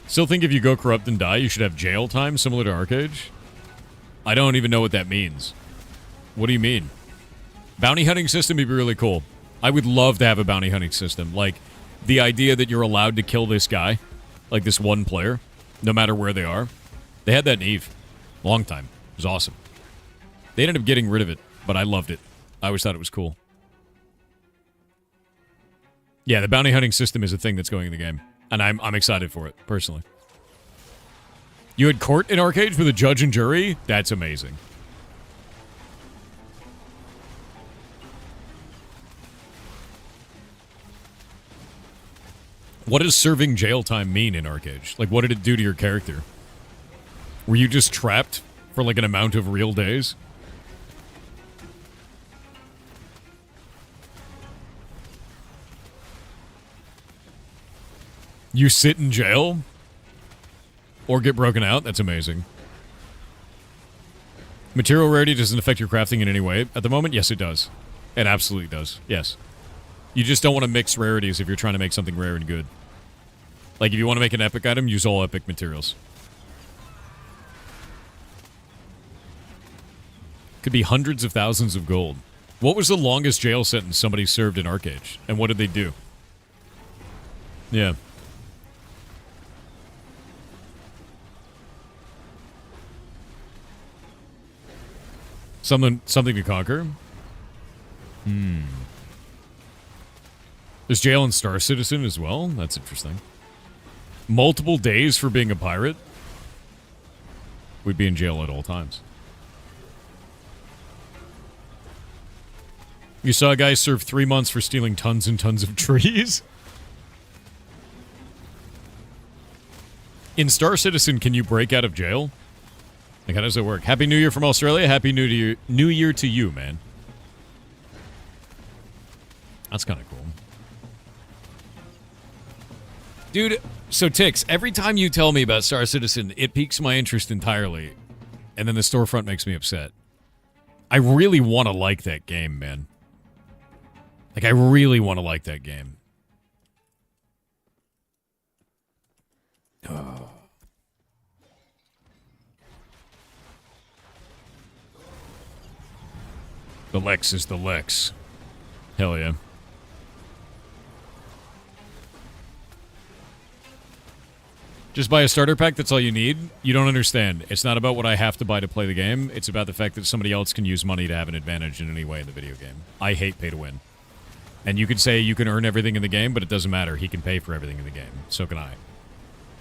Still think if you go corrupt and die, you should have jail time similar to Arcade? I don't even know what that means. What do you mean? Bounty hunting system would be really cool. I would love to have a bounty hunting system. Like, the idea that you're allowed to kill this guy, like this one player, no matter where they are. They had that in Eve. Long time. It was awesome. They ended up getting rid of it, but I loved it. I always thought it was cool. Yeah, the bounty hunting system is a thing that's going in the game. And I'm excited for it, personally. You had court in Arcade with a judge and jury? That's amazing. What does serving jail time mean in Arcade? Like, what did it do to your character? Were you just trapped for, like, an amount of real days? You sit in jail? Or get broken out? That's amazing. Material rarity doesn't affect your crafting in any way. At the moment, yes, it does. It absolutely does. Yes. You just don't want to mix rarities if you're trying to make something rare and good. Like, if you want to make an epic item, use all epic materials. Could be hundreds of thousands of gold. What was the longest jail sentence somebody served in Arcade? And what did they do? Yeah. Something to conquer? There's jail in Star Citizen as well? That's interesting. Multiple days for being a pirate? We'd be in jail at all times. You saw a guy serve 3 months for stealing tons and tons of trees? In Star Citizen, can you break out of jail? Like, how does it work? Happy New Year from Australia. Happy New Year to you, man. That's kind of cool. Dude, so Tix, every time you tell me about Star Citizen, it piques my interest entirely. And then the storefront makes me upset. I really want to like that game, man. Like, I really want to like that game. Oh. The Lex is the Lex. Hell yeah. Just buy a starter pack, that's all you need? You don't understand. It's not about what I have to buy to play the game. It's about the fact that somebody else can use money to have an advantage in any way in the video game. I hate pay to win. And you could say you can earn everything in the game, but it doesn't matter. He can pay for everything in the game. So can I.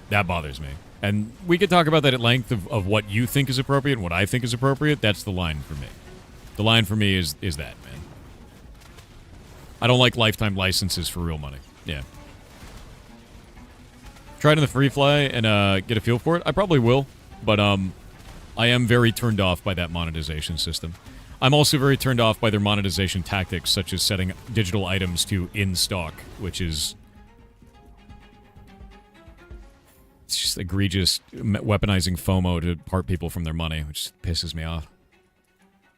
That bothers me. And we could talk about that at length of what you think is appropriate and what I think is appropriate. That's the line for me. The line for me is that, man. I don't like lifetime licenses for real money. Yeah. Try it in the free fly and get a feel for it. I probably will, but I am very turned off by that monetization system. I'm also very turned off by their monetization tactics, such as setting digital items to in stock, which is It's just egregious weaponizing FOMO to part people from their money, which pisses me off.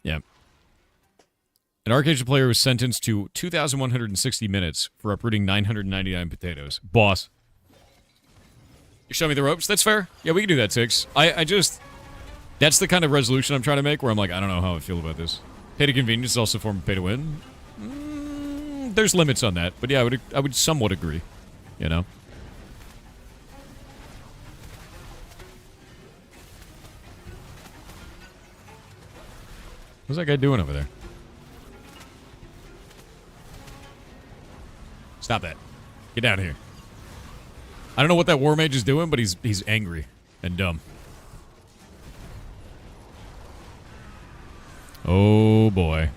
Yeah. An Archangel player was sentenced to 2,160 minutes for uprooting 999 potatoes. Boss. You show me the ropes? That's fair. Yeah, we can do that, Six. I just... That's the kind of resolution I'm trying to make where I'm like, I don't know how I feel about this. Pay to convenience is also a form of pay to win. There's limits on that, but yeah, I would somewhat agree. You know? What's that guy doing over there? Stop that. Get down here. I don't know what that war mage is doing, but he's angry and dumb. Oh boy.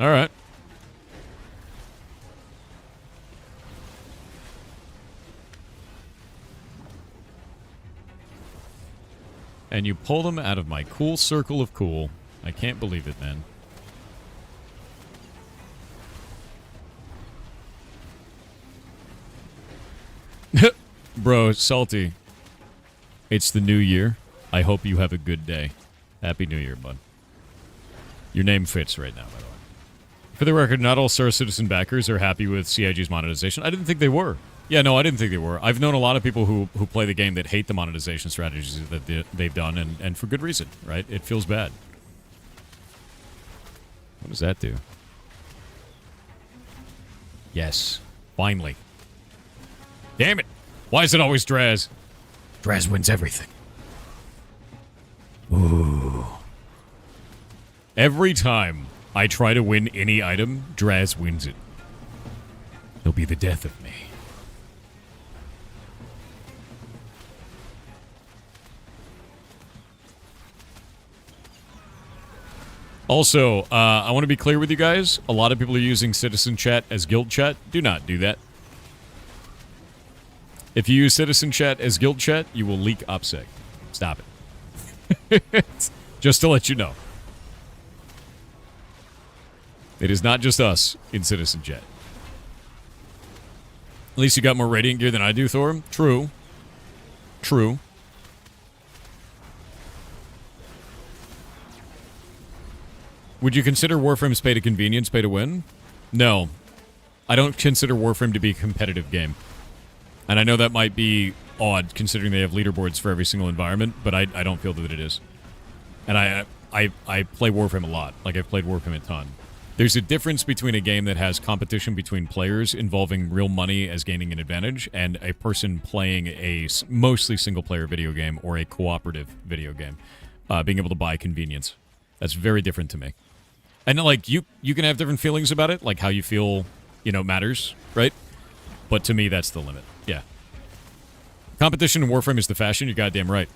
All right. And you pulled him out of my cool circle of cool. I can't believe it, man. Bro, Salty. It's the new year. I hope you have a good day. Happy New Year, bud. Your name fits right now, by the way. For the record, not all Star Citizen backers are happy with CIG's monetization. I didn't think they were. Yeah, no, I didn't think they were. I've known a lot of people who play the game that hate the monetization strategies that they've done, and for good reason, right? It feels bad. What does that do? Yes. Finally. Damn it. Why is it always Draz? Draz wins everything. Ooh. Every time I try to win any item, Draz wins it. It'll be the death of me. Also, I want to be clear with you guys. A lot of people are using Citizen Chat as guild chat. Do not do that. If you use Citizen Chat as guild chat, you will leak OPSEC. Stop it. Just to let you know. It is not just us in Citizen Chat. At least you got more Radiant gear than I do, Thor. True. True. Would you consider Warframe's pay to convenience, pay to win? No. I don't consider Warframe to be a competitive game. And I know that might be odd, considering they have leaderboards for every single environment, but I don't feel that it is. And I play Warframe a lot. Like, I've played Warframe a ton. There's a difference between a game that has competition between players involving real money as gaining an advantage and a person playing a mostly single-player video game or a cooperative video game, being able to buy convenience. That's very different to me. And, like, you can have different feelings about it, like how you feel, you know, matters, right? But to me, that's the limit. Yeah. Competition in Warframe is the fashion. You're goddamn right.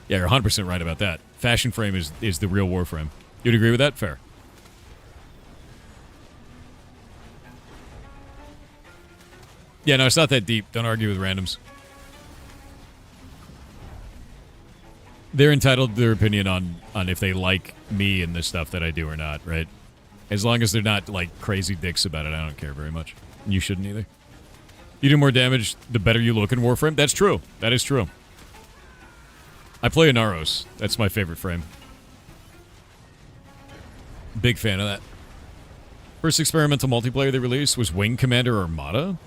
Yeah, you're 100% right about that. Fashion frame is the real Warframe. You'd agree with that? Fair. Yeah, no, it's not that deep. Don't argue with randoms. They're entitled to their opinion on if they like me and the stuff that I do or not, right? As long as they're not, like, crazy dicks about it, I don't care very much. You shouldn't either. You do more damage the better you look in Warframe. That's true. That is true. I play Inaros. That's my favorite frame. Big fan of that. First experimental multiplayer they released was Wing Commander Armada.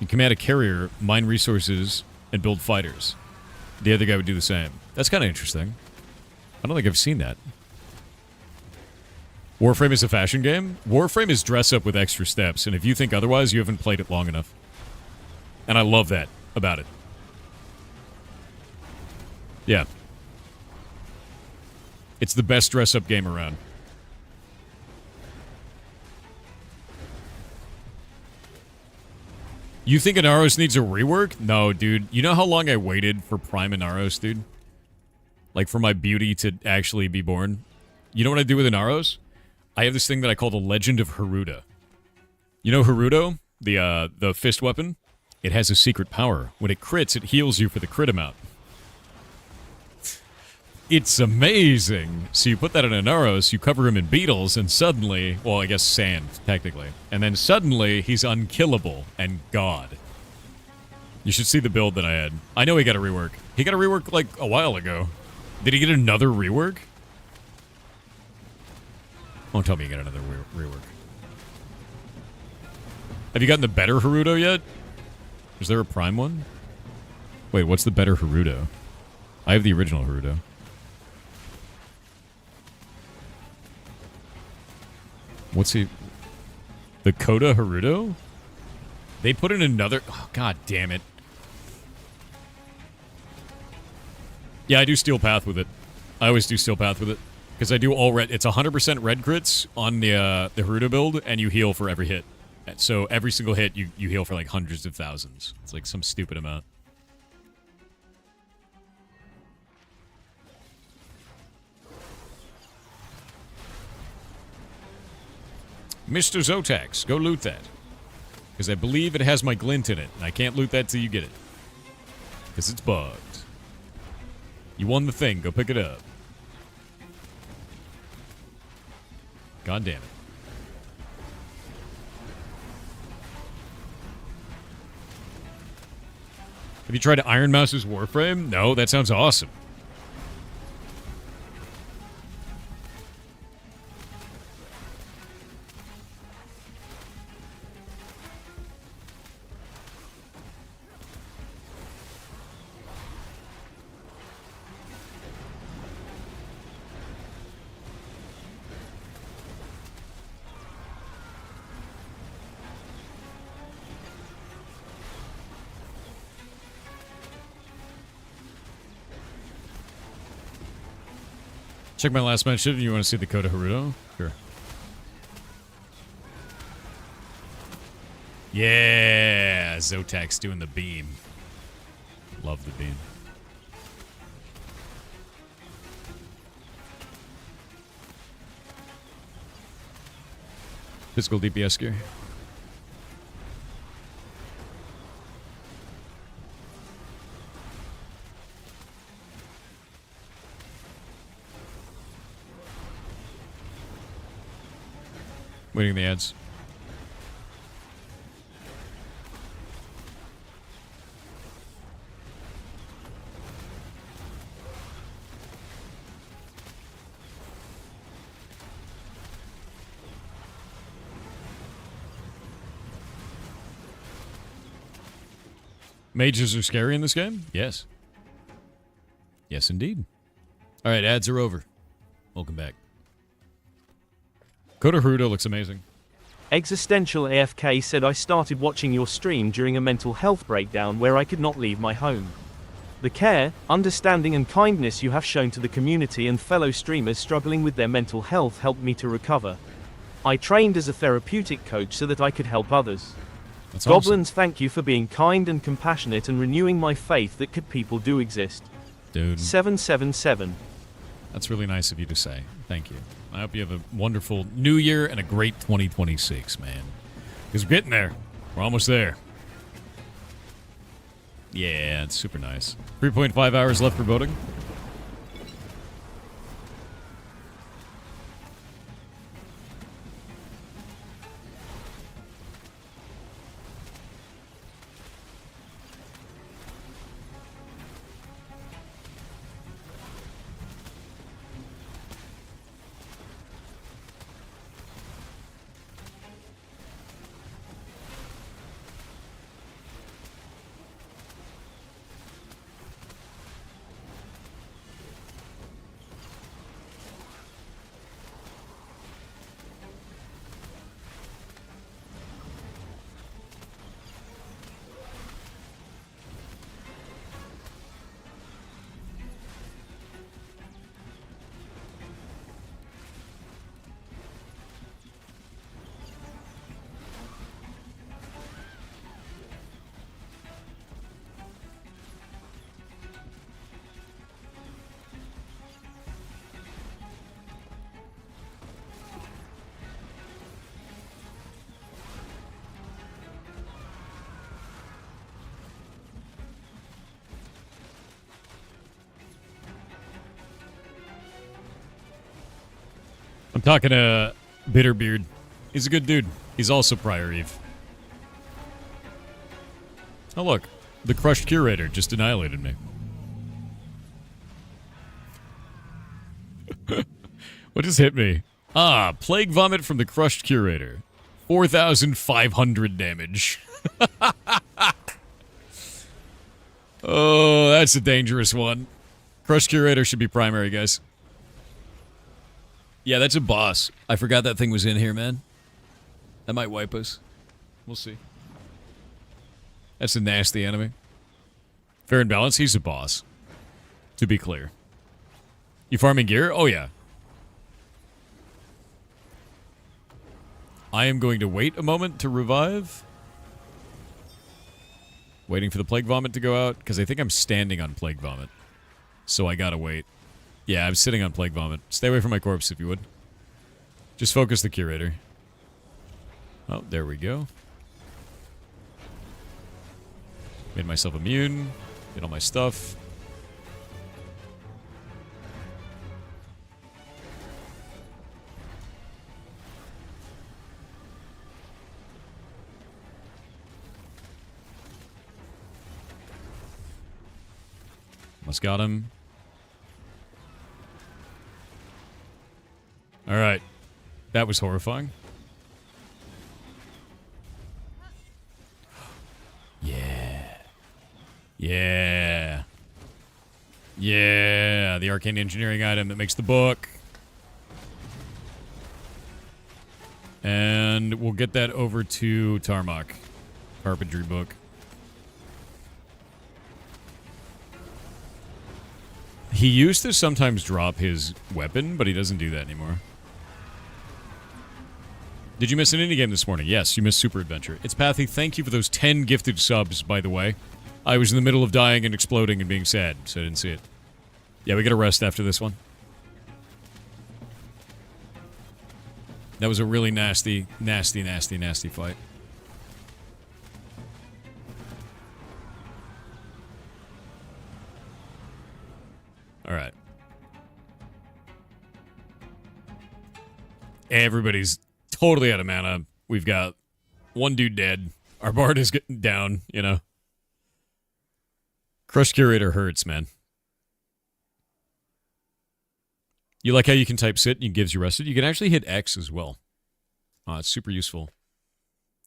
You command a carrier, mine resources, and build fighters. The other guy would do the same. That's kind of interesting. I don't think I've seen that. Warframe is a fashion game? Warframe is dress up with extra steps, and if you think otherwise, you haven't played it long enough. And I love that about it. Yeah. It's the best dress-up game around. You think Inaros needs a rework? No, dude. You know how long I waited for Prime Inaros, dude? Like, for my beauty to actually be born? You know what I do with Inaros? I have this thing that I call the Legend of Haruda. You know Harudo? The fist weapon? It has a secret power. When it crits, it heals you for the crit amount. It's amazing. So you put that in a Naros, you cover him in beetles, and suddenly, well, I guess sand, technically. And then suddenly, he's unkillable and God. You should see the build that I had. I know he got a rework. He got a rework like a while ago. Did he get another rework? Don't tell me you got another rework. Have you gotten the better Haruto yet? Is there a prime one? Wait, what's the better Haruto? I have the original Haruto. What's he? The Coda Haruto? They put in another... Oh, God damn it. Yeah, I do Steel Path with it. I always do Steel Path with it. Because I do all red. It's 100% red crits on the Haruto build, and you heal for every hit. So every single hit, you heal for like hundreds of thousands. It's like some stupid amount. Mr. Zotax, go loot that. Because I believe it has my glint in it, and I can't loot that till you get it. Because it's bugged. You won the thing, go pick it up. God damn it. Have you tried Iron Mouse's Warframe? No, that sounds awesome. Check my last mention. You want to see the Coda Haruto? Sure. Yeah, Zotax doing the beam. Love the beam. Physical DPS gear. Waiting the ads. Mages are scary in this game? Yes. Yes, indeed. All right, ads are over. Welcome back. Coda Haruto looks amazing. Existential AFK said I started watching your stream during a mental health breakdown where I could not leave my home. The care, understanding and kindness you have shown to the community and fellow streamers struggling with their mental health helped me to recover. I trained as a therapeutic coach so that I could help others. That's Goblins, awesome. thank you for being kind and compassionate and renewing my faith that good people do exist. Dude. 777. That's really nice of you to say. Thank you. I hope you have a wonderful new year and a great 2026, man. Because we're getting there. We're almost there. Yeah, it's super nice. 3.5 hours left for voting. I'm talking to Bitterbeard. He's a good dude. He's also Prior Eve. Oh, look. The Crushed Curator just annihilated me. What just hit me? Ah, Plague Vomit from the Crushed Curator. 4,500 damage. Oh, that's a dangerous one. Crushed Curator should be primary, guys. Yeah, that's a boss. I forgot that thing was in here, man. That might wipe us. We'll see. That's a nasty enemy. Fair and Balanced, he's a boss. To be clear. You farming gear? Oh, yeah. I am going to wait a moment to revive. Waiting for the Plague Vomit to go out, because I think I'm standing on Plague Vomit. So I gotta wait. Yeah, I'm sitting on Plague Vomit. Stay away from my corpse, if you would. Just focus the Curator. Oh, there we go. Made myself immune. Get all my stuff. Almost got him. Alright. That was horrifying. Yeah. Yeah. Yeah. The arcane engineering item that makes the book. And we'll get that over to Tarmok. Carpentry book. He used to sometimes drop his weapon, but he doesn't do that anymore. Did you miss an indie game this morning? Yes, you missed Super Adventure. It's Pathy. Thank you for those 10 gifted subs, by the way. I was in the middle of dying and exploding and being sad, so I didn't see it. Yeah, we get a rest after this one. That was a really nasty, nasty, nasty, nasty fight. Alright. Everybody's totally out of mana. We've got one dude dead. Our bard is getting down, you know. Crush Curator hurts, man. You like how you can type sit and it gives you rested? You can actually hit X as well. It's super useful.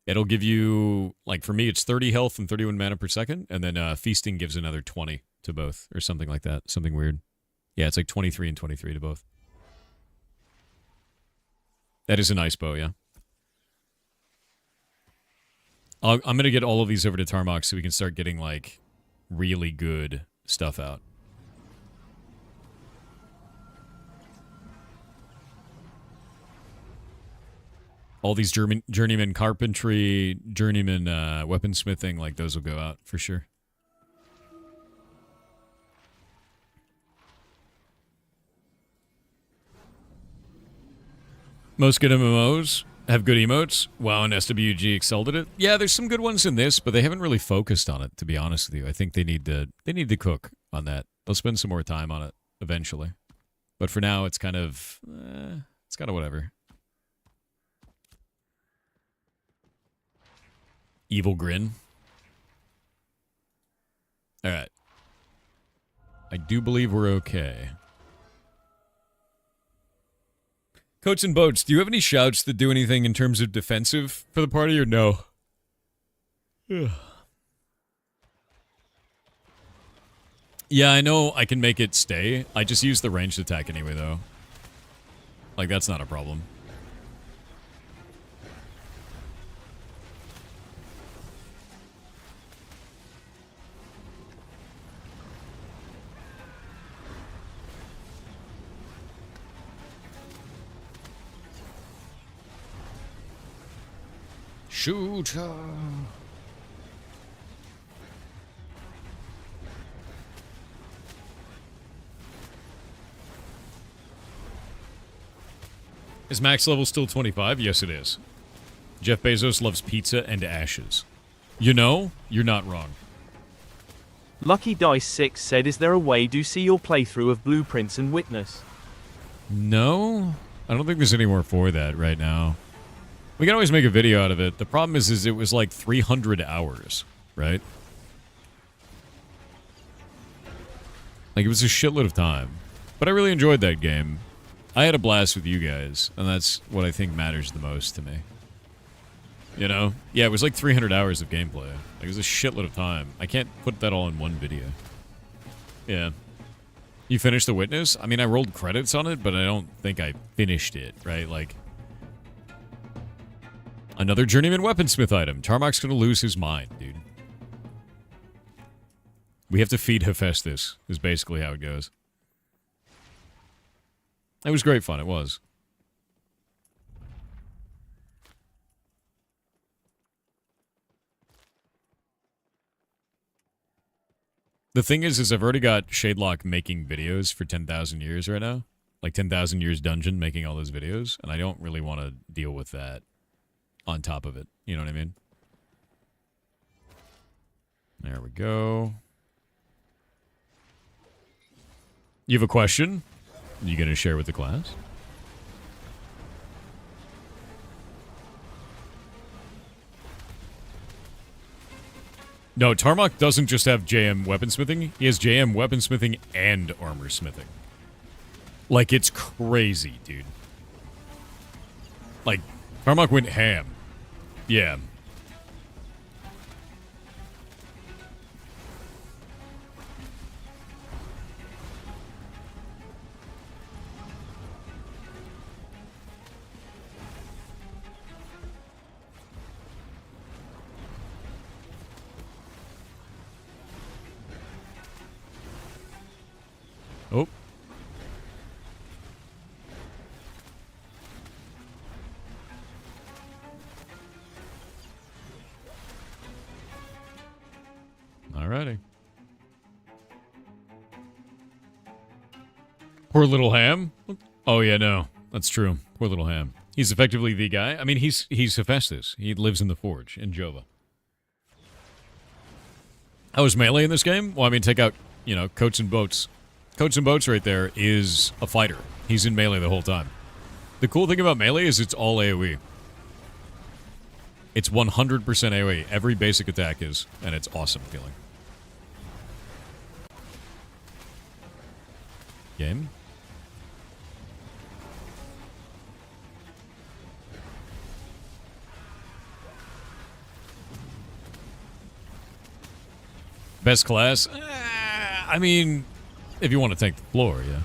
It'll give you, like for me, it's 30 health and 31 mana per second, and then Feasting gives another 20 to both, or something like that. Something weird. Yeah, it's like 23 and 23 to both. That is a nice bow, yeah. I'm going to get all of these over to Tarmok so we can start getting, like, really good stuff out. All these journeyman carpentry, journeyman weaponsmithing, like, those will go out for sure. Most good MMOs have good emotes. WoW and SWG excelled at it. Yeah, there's some good ones in this, but they haven't really focused on it, to be honest with you. I think they need to cook on that. They'll spend some more time on it eventually. But for now, it's kind of whatever. Evil Grin. Alright. I do believe we're okay. Coats and Boats, do you have any shouts that do anything in terms of defensive for the party, or no? Yeah, I know I can make it stay. I just use the ranged attack anyway, though. Like, that's not a problem. Shoot! Is max level still 25? Yes, it is. Jeff Bezos loves pizza and ashes. You know, you're not wrong. Lucky Dice 6 said, is there a way to see your playthrough of Blueprints and Witness? No. I don't think there's anywhere for that right now. We can always make a video out of it. The problem is it was like 300 hours, right? Like, it was a shitload of time. But I really enjoyed that game. I had a blast with you guys, and that's what I think matters the most to me. You know? Yeah, it was like 300 hours of gameplay. Like, it was a shitload of time. I can't put that all in one video. Yeah. You finished The Witness? I mean, I rolled credits on it, but I don't think I finished it, right? Like, another Journeyman Weaponsmith item. Tarmok's gonna lose his mind, dude. We have to feed Hephaestus, is basically how it goes. It was great fun, it was. The thing is I've already got Shadelock making videos for 10,000 years right now. Like 10,000 years dungeon making all those videos, and I don't really want to deal with that on top of it. You know what I mean? There we go. You have a question? You gonna share with the class? No, Tarmok doesn't just have JM weaponsmithing. He has JM weaponsmithing and armor smithing. Like, it's crazy, dude. Like, Tarmok went ham. Yeah. Oh. Alrighty. Poor little ham? Oh yeah, no. That's true. Poor little ham. He's effectively the guy. I mean, he's Hephaestus. He lives in the Forge, in Jova. How is melee in this game? Well, I mean, take out, you know, Coats and Boats. Coats and Boats right there is a fighter. He's in melee the whole time. The cool thing about melee is it's all AoE. It's 100% AoE. Every basic attack is, and it's awesome feeling. Game? Best class? I mean, if you want to tank the floor, yeah.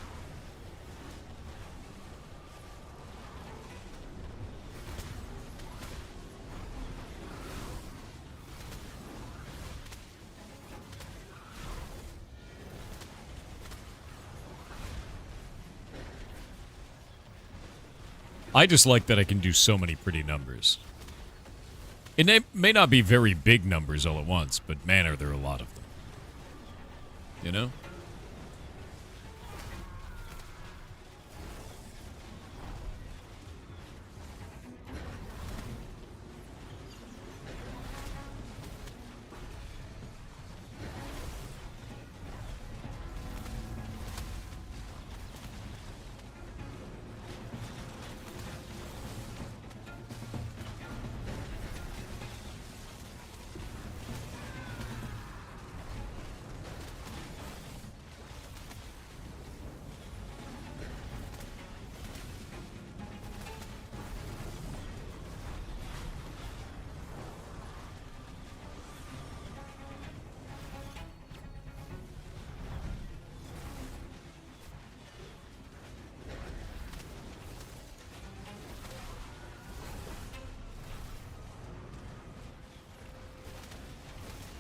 I just like that I can do so many pretty numbers. It may not be very big numbers all at once, but man, are there a lot of them. You know?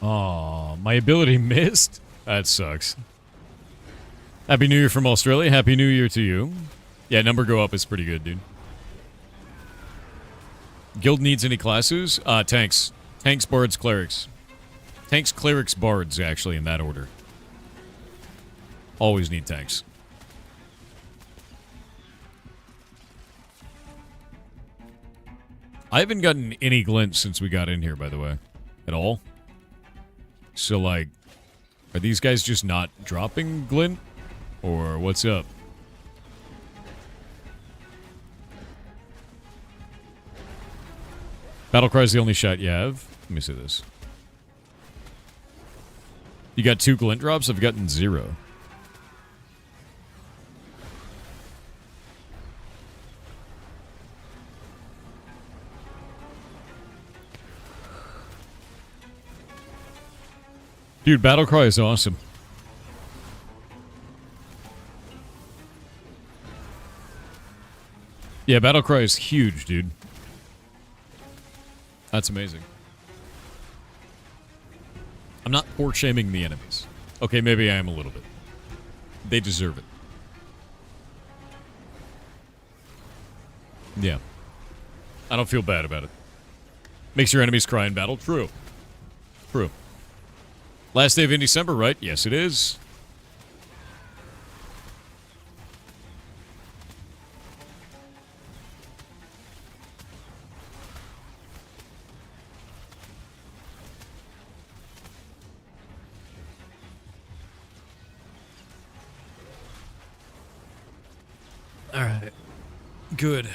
Aw, my ability missed? That sucks. Happy New Year from Australia. Happy New Year to you. Yeah, number go up is pretty good, dude. Guild needs any classes? Tanks. Tanks, bards, clerics. Tanks, clerics, bards, actually, in that order. Always need tanks. I haven't gotten any glint since we got in here, by the way. At all. So, like, are these guys just not dropping glint? Or what's up? Battlecry is the only shot you have. Let me see this. You got 2 glint drops? I've gotten 0. Dude, Battlecry is awesome. Yeah, Battlecry is huge, dude. That's amazing. I'm not poor-shaming the enemies. Okay, maybe I am a little bit. They deserve it. Yeah. I don't feel bad about it. Makes your enemies cry in battle? True. True. Last day of Indecember, right? Yes, it is. All right. Good.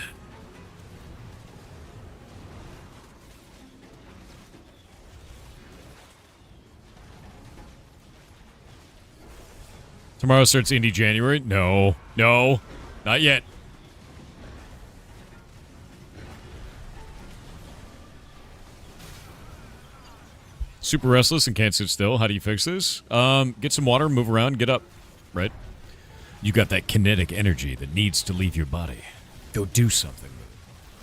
Tomorrow starts Indie January? No. No. Not yet. Super restless and can't sit still. How do you fix this? Get some water, move around, get up. Right? You got that kinetic energy that needs to leave your body. Go do something.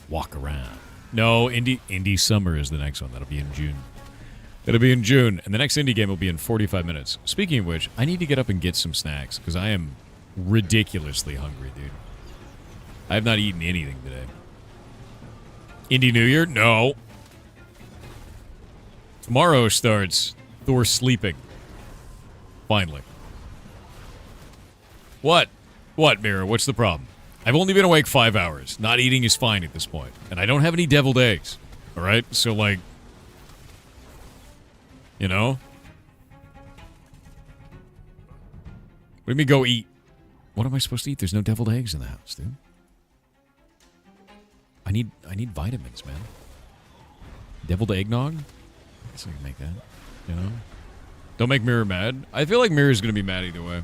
Walk around. No, Indecember is the next one. That'll be in June. It'll be in June, and the next indie game will be in 45 minutes. Speaking of which, I need to get up and get some snacks, because I am ridiculously hungry, dude. I have not eaten anything today. Indie New Year? No. Tomorrow starts Thor sleeping. Finally. What? What, Mirror? What's the problem? I've only been awake 5 hours. Not eating is fine at this point. And I don't have any deviled eggs. Alright? So, like... You know? What do you mean go eat? What am I supposed to eat? There's no deviled eggs in the house, dude. I need vitamins, man. Deviled eggnog? I guess I can make that. You know? Don't make Mirror mad. I feel like Mirror's gonna be mad either way.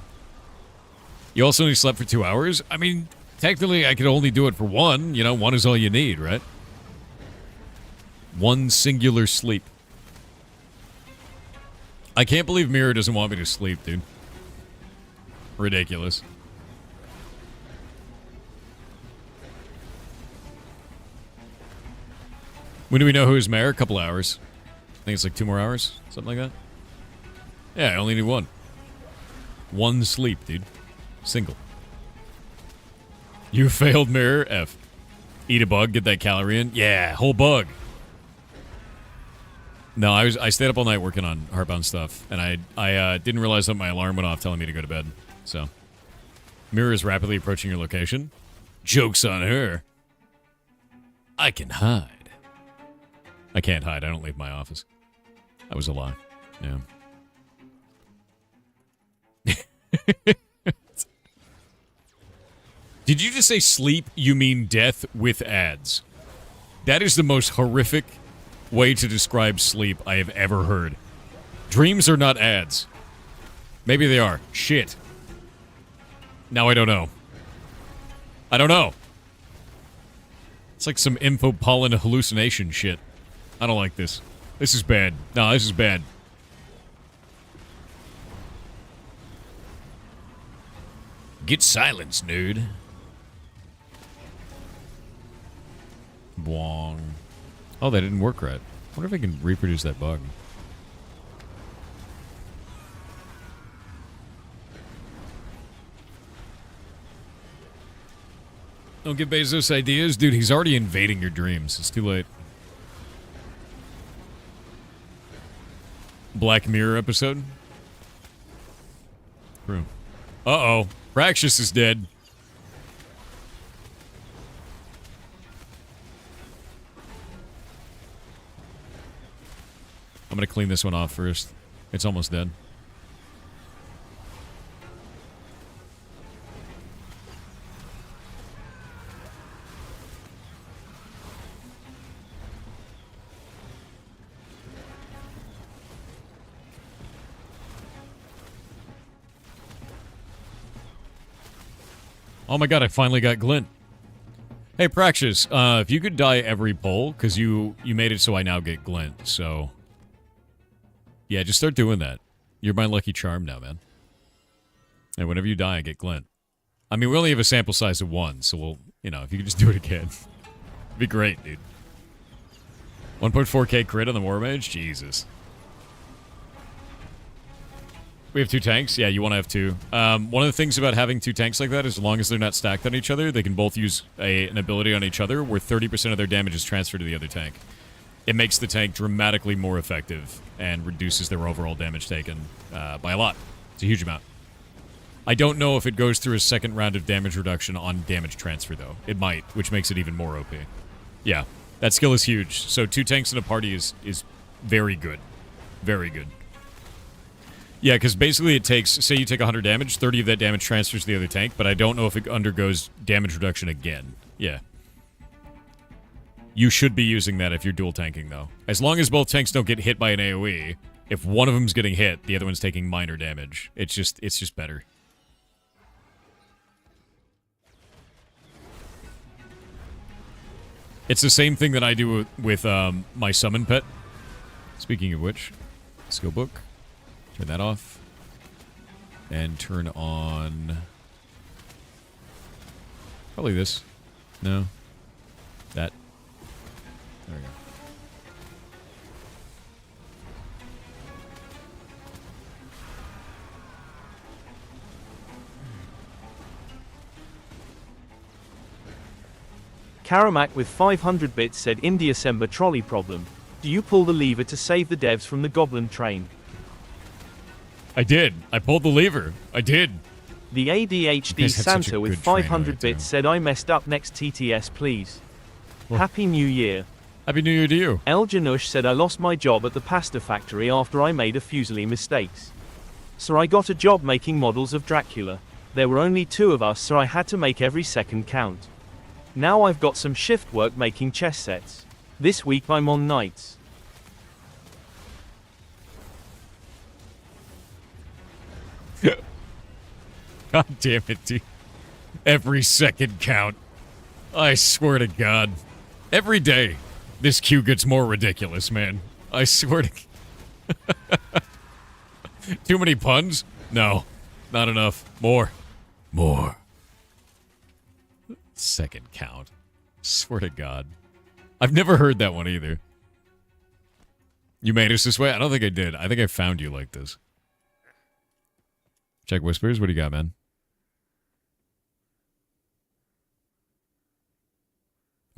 You also only slept for 2 hours? I mean, technically I could only do it for 1. You know, 1 is all you need, right? 1 singular sleep. I can't believe Mirror doesn't want me to sleep, dude. Ridiculous. When do we know who is mayor? A couple hours. I think it's like 2 more hours. Something like that. Yeah, I only need 1. 1 sleep, dude. Single. You failed, Mirror. F. Eat a bug, get that calorie in. Yeah, whole bug. No, I stayed up all night working on Heartbound stuff, and I didn't realize that my alarm went off telling me to go to bed. So, Mirror is rapidly approaching your location. Joke's on her. I can hide. I can't hide. I don't leave my office. That was a lie. Yeah. Did you just say sleep? You mean death with ads? That is the most horrific way to describe sleep I have ever heard. Dreams are not ads. Maybe they are. Shit. Now I don't know. I don't know. It's like some infopollen hallucination shit. I don't like this. This is bad. No, this is bad. Get silence, dude. Bwong. Oh, that didn't work right. I wonder if I can reproduce that bug. Don't give Bezos ideas. Dude, he's already invading your dreams. It's too late. Black Mirror episode? True. Uh-oh. Praxis is dead. I'm gonna clean this one off first. It's almost dead. Oh my god, I finally got Glint. Hey, Praxis, if you could die every poll, because you made it so I now get Glint, so... Yeah, just start doing that. You're my lucky charm now, man. And whenever you die, I get Glint. I mean, we only have a sample size of 1, so we'll, you know, if you could just do it again. It'd be great, dude. 1.4k crit on the War Mage? Jesus. We have 2 tanks? Yeah, you want to have 2. One of the things about having 2 tanks like that is as long as they're not stacked on each other, they can both use an ability on each other where 30% of their damage is transferred to the other tank. It makes the tank dramatically more effective and reduces their overall damage taken by a lot. It's a huge amount. I don't know if it goes through a second round of damage reduction on damage transfer, though. It might, which makes it even more OP. Yeah, that skill is huge. So 2 tanks in a party is very good. Very good. Yeah, because basically it takes, say you take 100 damage, 30 of that damage transfers to the other tank, but I don't know if it undergoes damage reduction again. Yeah. You should be using that if you're dual tanking, though. As long as both tanks don't get hit by an AoE, if one of them's getting hit, the other one's taking minor damage. It's just better. It's the same thing that I do with my summon pet. Speaking of which, skill book. Turn that off. And turn on... Probably this. No. That. There we go. Karamak with 500 bits said Indecember trolley problem. Do you pull the lever to save the devs from the goblin train? I did. I pulled the lever. I did. The ADHD Guys had such a Santa with good train 500 ride, bits too. said I messed up next TTS please. Happy New Year. Happy New Year to you. El Janush said I lost my job at the pasta factory after I made a Fuseli mistakes. So I got a job making models of Dracula. There were only 2 of us, so I had to make every second count. Now I've got some shift work making chess sets. This week I'm on nights. God damn it, dude. Every second count. I swear to God. Every day, this queue gets more ridiculous, man. I swear to... Too many puns? No. Not enough. More. More. Second count. Swear to God. I've never heard that one either. You made us this way? I don't think I did. I think I found you like this. Check Whispers. What do you got, man?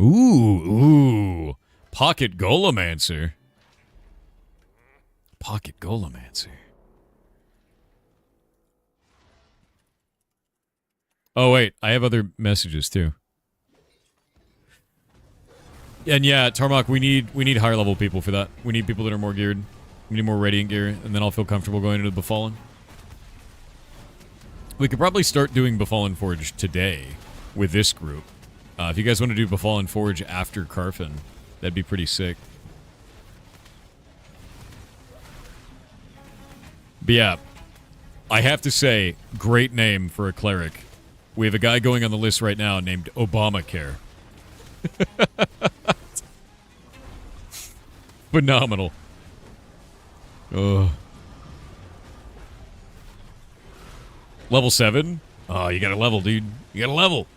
Ooh. Pocket Golomancer. Pocket Golomancer. Oh, wait. I have other messages, too. And yeah, Tarmok, we need higher level people for that. We need people that are more geared. We need more Radiant gear, and then I'll feel comfortable going into the Befallen. We could probably start doing Befallen Forge today with this group. If you guys want to do Befallen Forge after Carfin, that'd be pretty sick. But yeah, I have to say, great name for a cleric. We have a guy going on the list right now named Obamacare. Phenomenal. Ugh. Level 7? Oh, you got a level, dude. You got a level.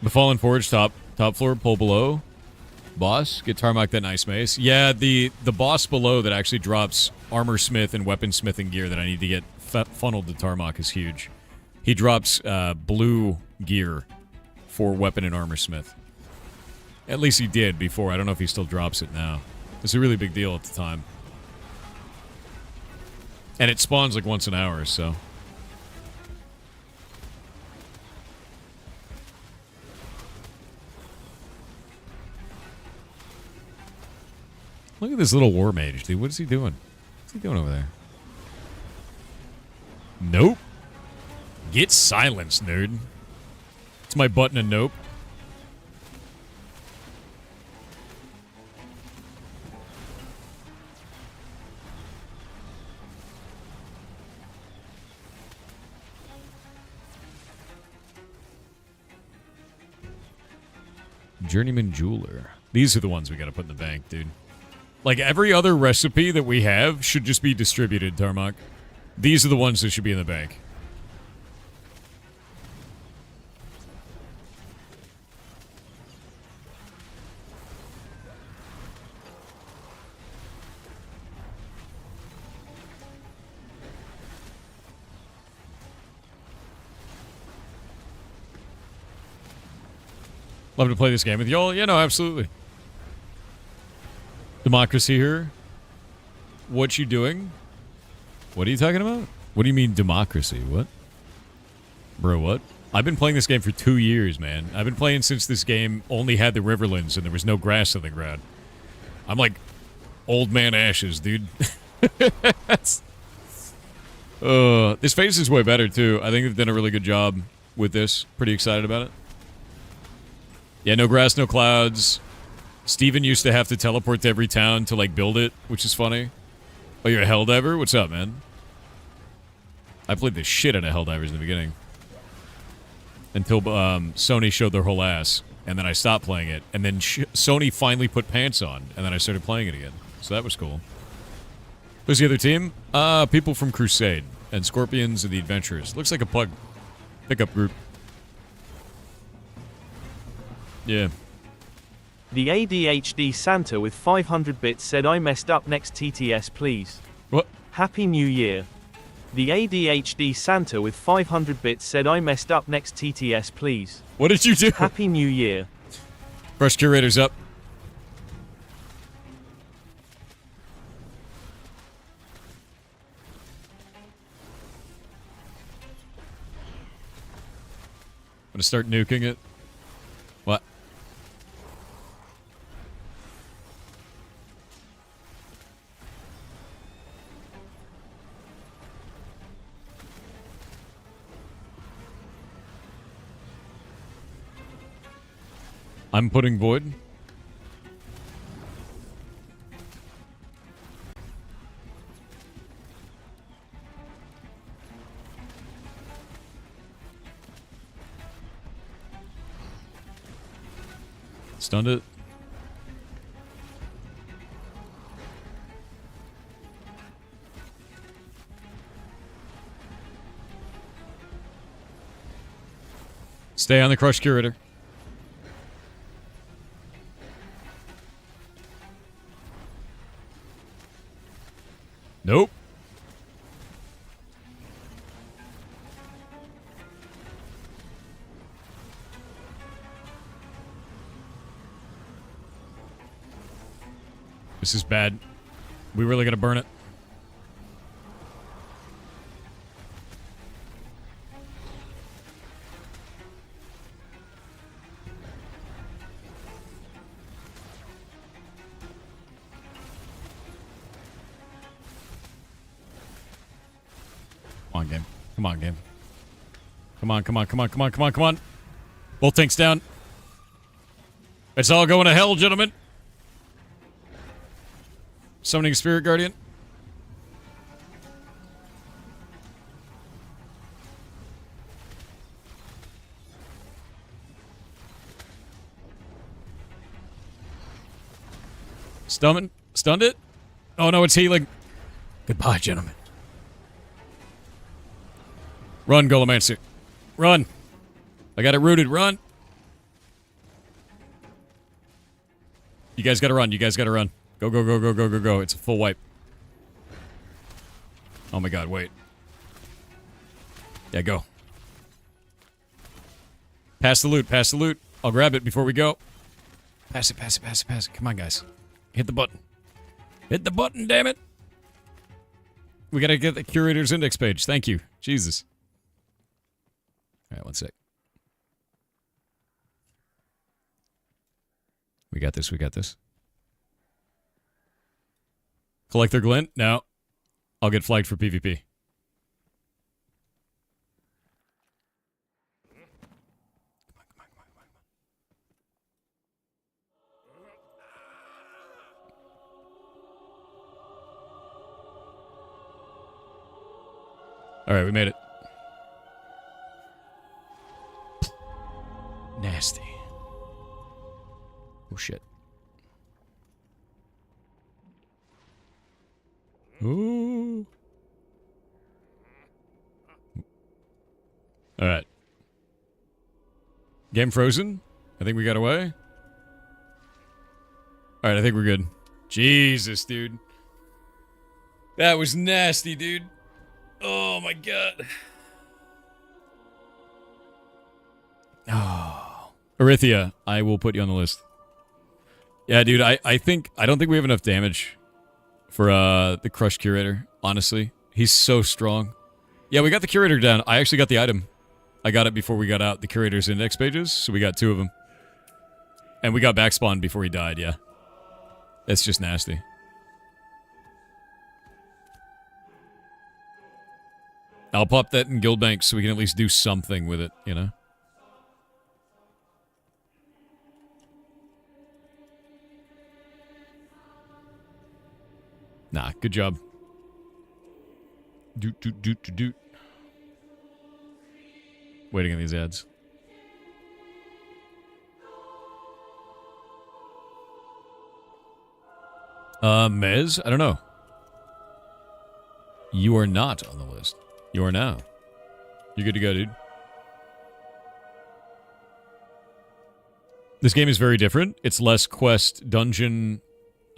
Befallen Forge, top floor, pull below. Boss, get Tarmok that nice mace. Yeah, the boss below that actually drops armor smith and weapon smithing gear that I need to get funneled to Tarmok is huge. He drops blue gear for weapon and armor smith. At least he did before. I don't know if he still drops it now. It's a really big deal at the time. And it spawns like once an hour, so... Look at this little war mage, dude. What is he doing? What's he doing over there? Nope. Get silenced, nerd. It's my button and nope. Journeyman Jeweler. These are the ones we gotta put in the bank, dude. Like, every other recipe that we have should just be distributed, Tarmok. These are the ones that should be in the bank. Love to play this game with y'all. Yeah, no, absolutely. Democracy here. What you doing? What are you talking about? What do you mean democracy? What? Bro, what? I've been playing this game for 2 years, man. I've been playing since this game only had the Riverlands and there was no grass on the ground. I'm like old man ashes, dude. This phase is way better, too. I think they've done a really good job with this. Pretty excited about it. Yeah, no grass, no clouds. Steven used to have to teleport to every town to, like, build it, which is funny. Oh, you're a Helldiver? What's up, man? I played the shit out of Helldivers in the beginning. Until Sony showed their whole ass, and then I stopped playing it. And then Sony finally put pants on, and then I started playing it again. So that was cool. Who's the other team? People from Crusade, and Scorpions and the Adventurers. Looks like a plug pickup group. Yeah. The ADHD Santa with 500 bits said I messed up next TTS please. What? Happy New Year. The ADHD Santa with 500 bits said I messed up next TTS please. What did you do? Happy New Year. Fresh Curator's up. I'm gonna start nuking it. What? I'm putting Void. Stunned it. Stay on the Crush Curator. Nope. This is bad. We really gotta burn it. Come on, game. Come on, game. Come on, come on, come on, come on, come on, come on. Both tanks down. It's all going to hell, gentlemen. Summoning Spirit Guardian. Stunned it? Oh no, it's healing. Goodbye, gentlemen. Run, Golomancer. Run. I got it rooted. Run. You guys gotta run. You guys gotta run. Go, go, go, go, go, go, go. It's a full wipe. Oh my god, wait. Yeah, go. Pass the loot, pass the loot. I'll grab it before we go. Pass it, pass it, pass it, pass it. Come on, guys. Hit the button. Hit the button, damn it. We gotta get the Curator's Index page. Thank you. Jesus. Alright, one sec. We got this, we got this. Collector Glint? No. I'll get flagged for PvP. Alright, we made it. Nasty. shit. Ooh. All right. Game frozen. I think we got away. All right, I think we're good. Jesus, dude. That was nasty, dude. Oh, my God. Oh. Arithia, I will put you on the list. Yeah, dude, I don't think we have enough damage for the Crush Curator, honestly. He's so strong. Yeah, we got the Curator down. I actually got the item. I got it before we got out the Curator's index pages, so we got 2 of them. And we got backspawn before he died, yeah. That's just nasty. I'll pop that in Guildbank so we can at least do something with it, you know? Nah, good job. Doot. Waiting on these ads. Mez? I don't know. You are not on the list. You are now. You're good to go, dude. This game is very different. It's less quest, dungeon,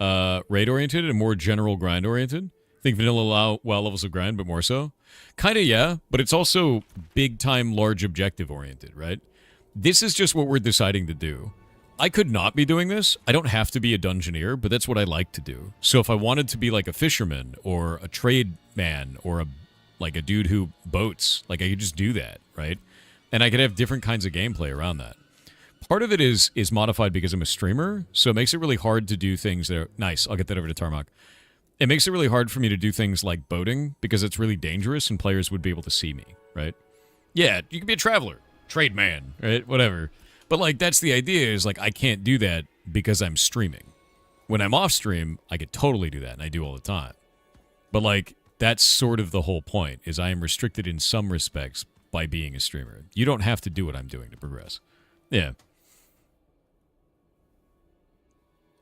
raid-oriented and more general grind-oriented. I think vanilla allow WoW levels of grind, but more so. Kinda, yeah, but it's also big-time, large objective-oriented, right? This is just what we're deciding to do. I could not be doing this. I don't have to be a dungeoneer, but that's what I like to do. So if I wanted to be like a fisherman or a trade man or a dude who boats, like I could just do that, right? And I could have different kinds of gameplay around that. Part of it is modified because I'm a streamer, so it makes it really hard to do things that are... Nice, I'll get that over to Tarmac. It makes it really hard for me to do things like boating because it's really dangerous and players would be able to see me, right? Yeah, you can be a traveler, trade man, right? Whatever. But, like, that's the idea is, like, I can't do that because I'm streaming. When I'm off stream, I could totally do that, and I do all the time. But, like, that's sort of the whole point, is I am restricted in some respects by being a streamer. You don't have to do what I'm doing to progress. Yeah.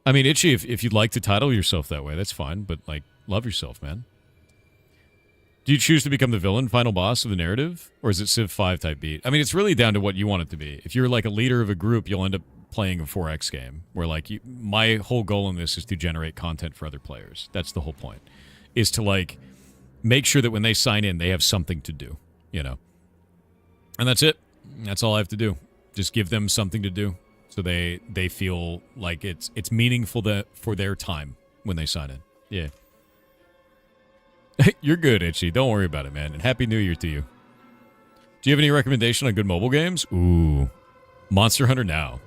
I mean, Itchy, if you'd like to title yourself that way, that's fine, but, like, love yourself, man. Do you choose to become the villain, final boss of the narrative? Or is it Civ 5 type beat? I mean, it's really down to what you want it to be. If you're, like, a leader of a group, you'll end up playing a 4X game, where, like, my whole goal in this is to generate content for other players. That's the whole point, is to, like, make sure that when they sign in, they have something to do, you know? And that's it. That's all I have to do. Just give them something to do. So they feel like it's meaningful for their time when they sign in. Yeah. You're good, Itchy. Don't worry about it, man. And Happy New Year to you. Do you have any recommendation on good mobile games? Ooh. Monster Hunter now.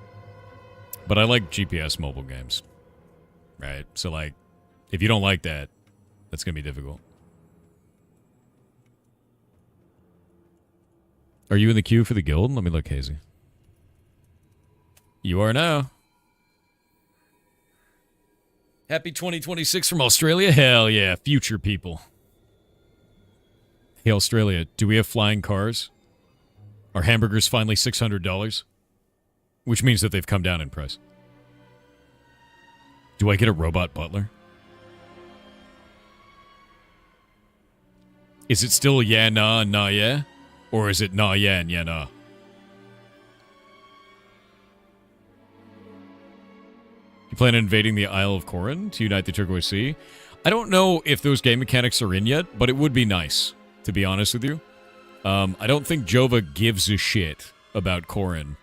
But I like GPS mobile games. Right? So, like, if you don't like that, that's going to be difficult. Are you in the queue for the guild? Let me look, Hazy. You are now. Happy 2026 from Australia? Hell yeah, future people. Hey, Australia, do we have flying cars? Are hamburgers finally $600? Which means that they've come down in price. Do I get a robot butler? Is it still yeah, nah, nah, yeah? Or is it nah, yeah, and yeah, nah? You plan on invading the Isle of Carin to unite the Turquoise Sea? I don't know if those game mechanics are in yet, but it would be nice, to be honest with you. I don't think Jova gives a shit about Carin.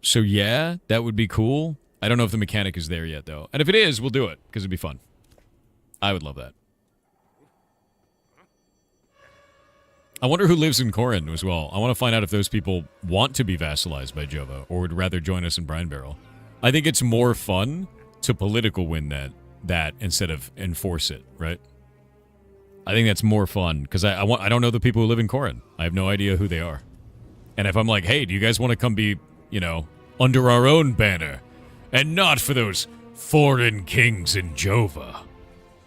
So yeah, that would be cool. I don't know if the mechanic is there yet, though. And if it is, we'll do it, because it'd be fun. I would love that. I wonder who lives in Carin as well. I want to find out if those people want to be vassalized by Jova, or would rather join us in Brine Barrel. I think it's more fun to political win that instead of enforce it, right? I think that's more fun, because I don't know the people who live in Carin. I have no idea who they are. And if I'm like, hey, do you guys want to come be, you know, under our own banner, and not for those foreign kings in Jova?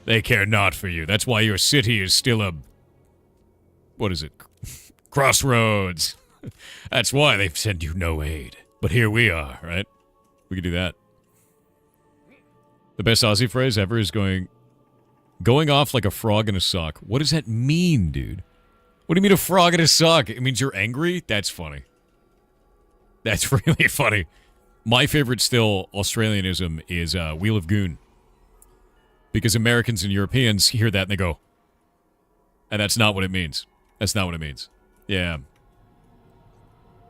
They care not for you. That's why your city is still a... What is it? Crossroads. That's why they've sent you no aid. But here we are, right? We could do that. The best Aussie phrase ever is going off like a frog in a sock. What does that mean, dude? What do you mean a frog in a sock? It means you're angry? That's funny. That's really funny. My favorite still Australianism is Wheel of Goon. Because Americans and Europeans hear that and they go, and that's not what it means. That's not what it means. Yeah.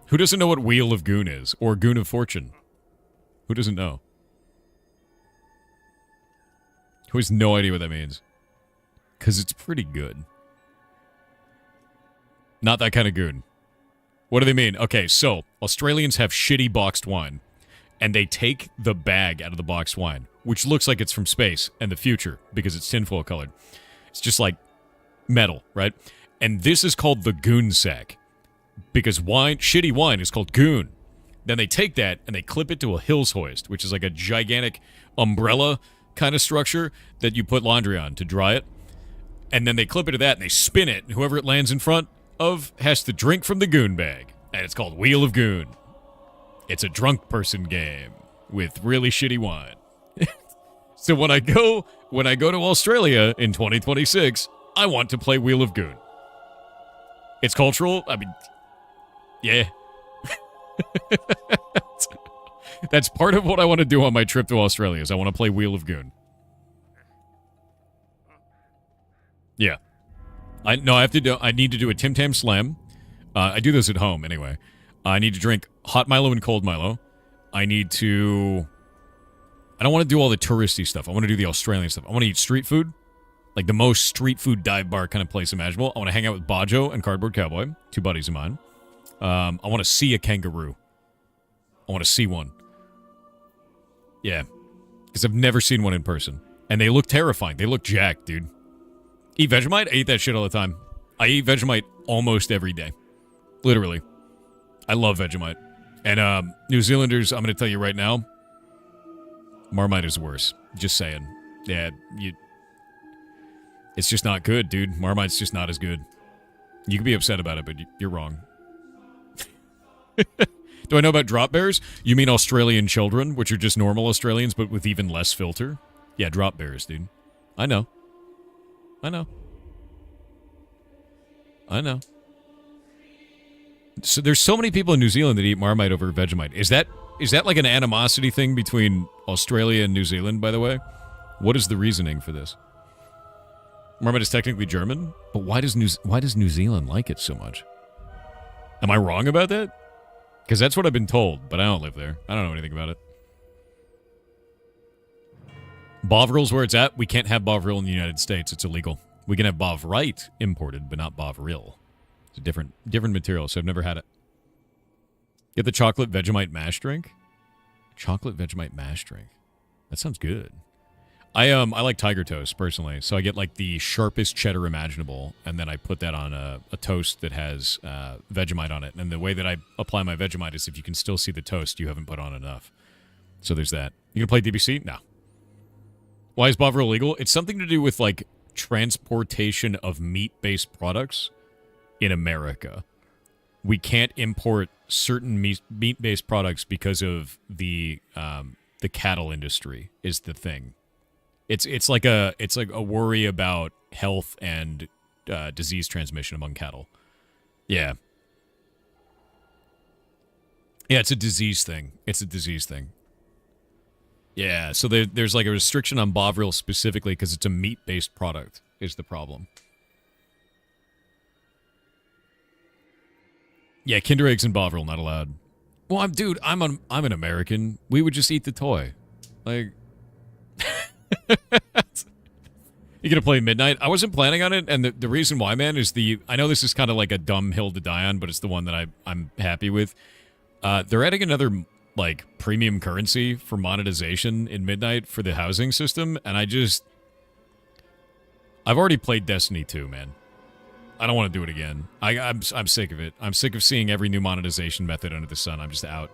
Who doesn't know what Wheel of Goon is? Or Goon of Fortune? Who doesn't know? Who has no idea what that means? Because it's pretty good. Not that kind of goon. What do they mean? Okay, so Australians have shitty boxed wine. And they take the bag out of the boxed wine, which looks like it's from space and the future because it's tinfoil colored. It's just like metal, right? And this is called the goon sack because shitty wine is called goon. Then they take that and they clip it to a Hills hoist, which is like a gigantic umbrella kind of structure that you put laundry on to dry it. And then they clip it to that and they spin it. And whoever it lands in front of has to drink from the goon bag. And it's called Wheel of Goon. It's a drunk person game with really shitty wine. So when I go to Australia in 2026, I want to play Wheel of Goon. It's cultural. I mean, yeah. That's part of what I want to do on my trip to Australia is I want to play Wheel of Goon. Yeah. I need to do a Tim Tam Slam. I do this at home anyway. I need to drink hot Milo and cold Milo. I don't want to do all the touristy stuff. I want to do the Australian stuff. I want to eat street food. Like the most street food dive bar kind of place imaginable. I want to hang out with Bajo and Cardboard Cowboy, two buddies of mine. I want to see a kangaroo. I want to see one. Yeah. Because I've never seen one in person. And they look terrifying. They look jacked, dude. Eat Vegemite? I eat that shit all the time. I eat Vegemite almost every day. Literally. I love Vegemite. And New Zealanders, I'm going to tell you right now, Marmite is worse. Just saying. Yeah, it's just not good, dude. Marmite's just not as good. You can be upset about it, but you're wrong. Do I know about drop bears? You mean Australian children, which are just normal Australians, but with even less filter? Yeah, drop bears, dude. I know. So there's so many people in New Zealand that eat Marmite over Vegemite. Is that like an animosity thing between Australia and New Zealand, by the way? What is the reasoning for this? Marmite is technically German, but why does New Zealand like it so much? Am I wrong about that? Because that's what I've been told, but I don't live there. I don't know anything about it. Bovril's where it's at. We can't have Bovril in the United States. It's illegal. We can have Bovrite imported, but not Bovril. It's a different material, so I've never had it. Get the chocolate Vegemite mash drink? Chocolate Vegemite mash drink. That sounds good. I like Tiger Toast, personally. So I get, like, the sharpest cheddar imaginable, and then I put that on a toast that has Vegemite on it. And the way that I apply my Vegemite is if you can still see the toast, you haven't put on enough. So there's that. You gonna play DBC? No. Why is Bovril illegal? It's something to do with, like, transportation of meat-based products in America. We can't import certain meat-based products because of the cattle industry is the thing. It's like a worry about health and disease transmission among cattle. Yeah. Yeah, it's a disease thing. Yeah, so there's like a restriction on Bovril specifically because it's a meat-based product is the problem. Yeah, Kinder Eggs and Bovril not allowed. Well, I'm an American. We would just eat the toy. Like, you gonna play Midnight? I wasn't planning on it, and the reason why, man, is I know this is kind of like a dumb hill to die on, but it's the one that I'm happy with. They're adding another like premium currency for monetization in Midnight for the housing system, and I've already played Destiny 2, man. I don't want to do it again. I'm sick of it. I'm sick of seeing every new monetization method under the sun. I'm just out.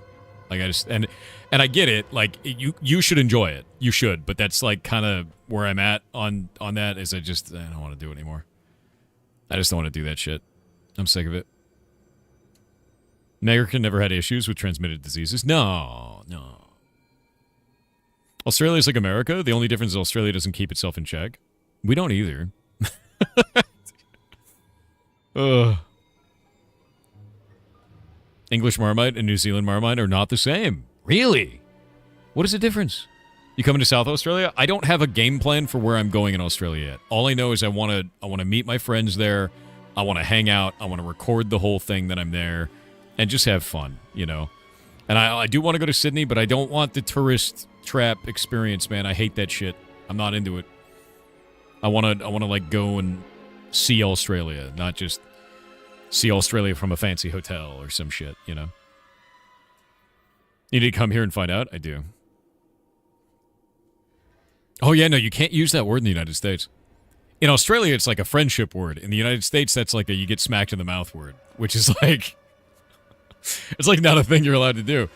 Like and I get it. Like you should enjoy it. You should, but that's like kind of where I'm at on that. Is I don't want to do it anymore. I just don't want to do that shit. I'm sick of it. America never had issues with transmitted diseases. No. Australia's like America. The only difference is Australia doesn't keep itself in check. We don't either. Ugh. English Marmite and New Zealand Marmite are not the same. Really? What is the difference? You coming to South Australia? I don't have a game plan for where I'm going in Australia yet. All I know is I want to meet my friends there. I want to hang out. I want to record the whole thing that I'm there and just have fun, you know. And I do want to go to Sydney, but I don't want the tourist trap experience, man. I hate that shit. I'm not into it. I want to like go and see Australia, not just see Australia from a fancy hotel or some shit, you know. You need to come here and find out? I do. Oh, yeah, no, you can't use that word in the United States. In Australia, it's like a friendship word. In the United States, that's like a you get smacked in the mouth word, which is like... it's like not a thing you're allowed to do.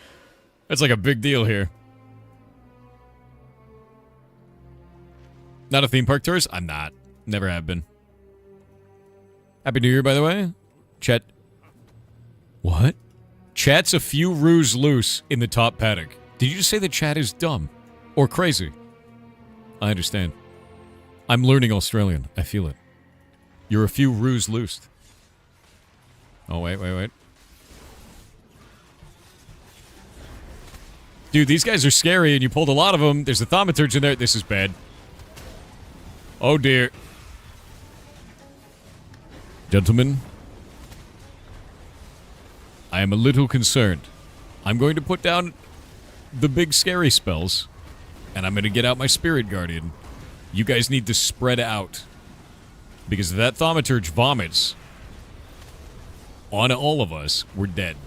That's like a big deal here. Not a theme park tourist? I'm not. Never have been. Happy New Year, by the way. Chat. What? Chat's a few roos loose in the top paddock. Did you just say that chat is dumb? Or crazy? I understand. I'm learning Australian. I feel it. You're a few roos loosed. Oh, wait. Dude, these guys are scary, and you pulled a lot of them. There's a thaumaturge in there. This is bad. Oh, dear. Gentlemen, I am a little concerned. I'm going to put down the big scary spells, and I'm going to get out my Spirit Guardian. You guys need to spread out, because if that thaumaturge vomits on all of us, we're dead.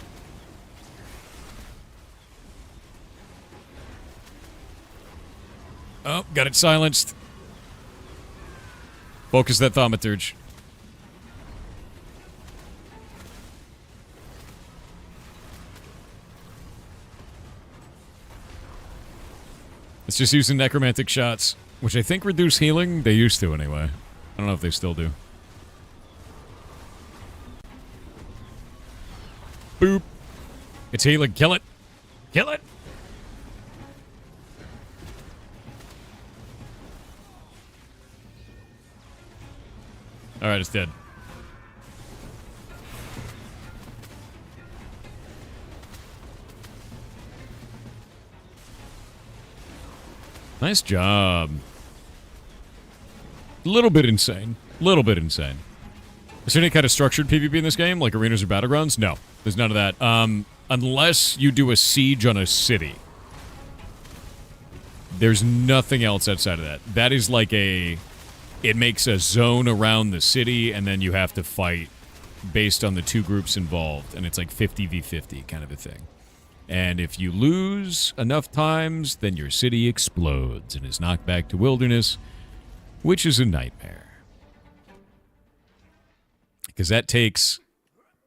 Oh, got it silenced. Focus that thaumaturge. It's just using necromantic shots, which I think reduce healing. They used to anyway. I don't know if they still do. Boop. It's healing. Kill it. Kill it. Alright, it's dead. Nice job. A little bit insane. Little bit insane. Is there any kind of structured PvP in this game? Like arenas or battlegrounds? No. There's none of that. Unless you do a siege on a city. There's nothing else outside of that. That is like a... It makes a zone around the city, and then you have to fight based on the two groups involved. And it's like 50v50 kind of a thing. And if you lose enough times, then your city explodes and is knocked back to wilderness, which is a nightmare. Because that takes...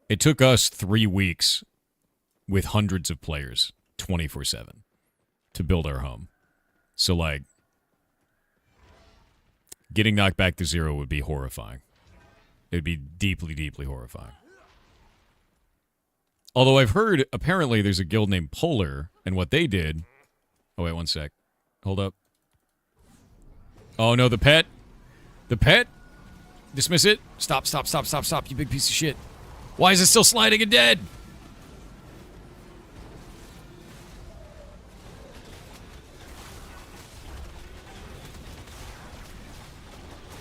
It took us 3 weeks with hundreds of players, 24/7, to build our home. So, like, getting knocked back to zero would be horrifying. It would be deeply, deeply horrifying. Although I've heard, apparently, there's a guild named Polar, and what they did... Oh, wait, one sec. Hold up. Oh, no, the pet. The pet. Dismiss it. Stop, you big piece of shit. Why is it still sliding and dead?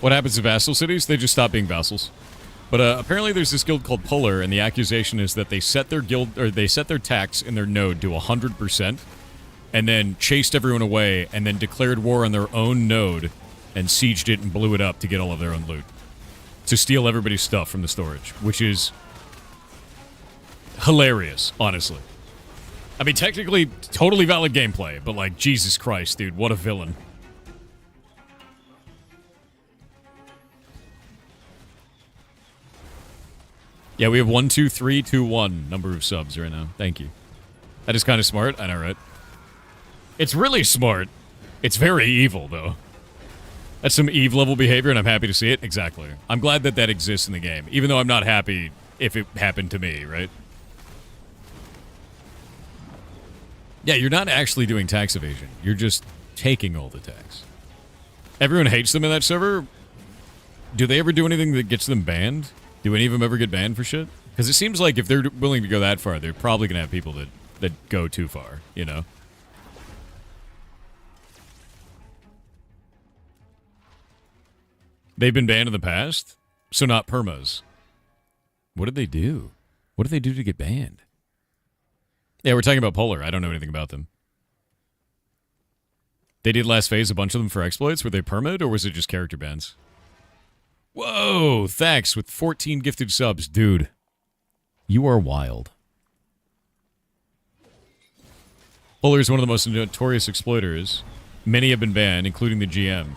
What happens to vassal cities? They just stop being vassals. But apparently there's this guild called Polar, and the accusation is that they set their guild, or they set their tax in their node to 100%, and then chased everyone away, and then declared war on their own node, and sieged it and blew it up to get all of their own loot. To steal everybody's stuff from the storage, which is hilarious, honestly. I mean, technically, totally valid gameplay, but like, Jesus Christ, dude, what a villain. Yeah, we have 1, 2, 3, 2, 1 number of subs right now. Thank you. That is kind of smart. I know, right? It's really smart. It's very evil, though. That's some Eve level behavior, and I'm happy to see it. Exactly. I'm glad that that exists in the game, even though I'm not happy if it happened to me, right? Yeah, you're not actually doing tax evasion. You're just taking all the tax. Everyone hates them in that server. Do they ever do anything that gets them banned? Do any of them ever get banned for shit? Because it seems like if they're willing to go that far, they're probably going to have people that go too far, you know? They've been banned in the past, so not permas. What did they do? What did they do to get banned? Yeah, we're talking about Polar. I don't know anything about them. They did last phase, a bunch of them for exploits. Were they permit, or was it just character bans? Whoa, thanks, with 14 gifted subs. Dude, you are wild. Polar is one of the most notorious exploiters. Many have been banned, including the GM.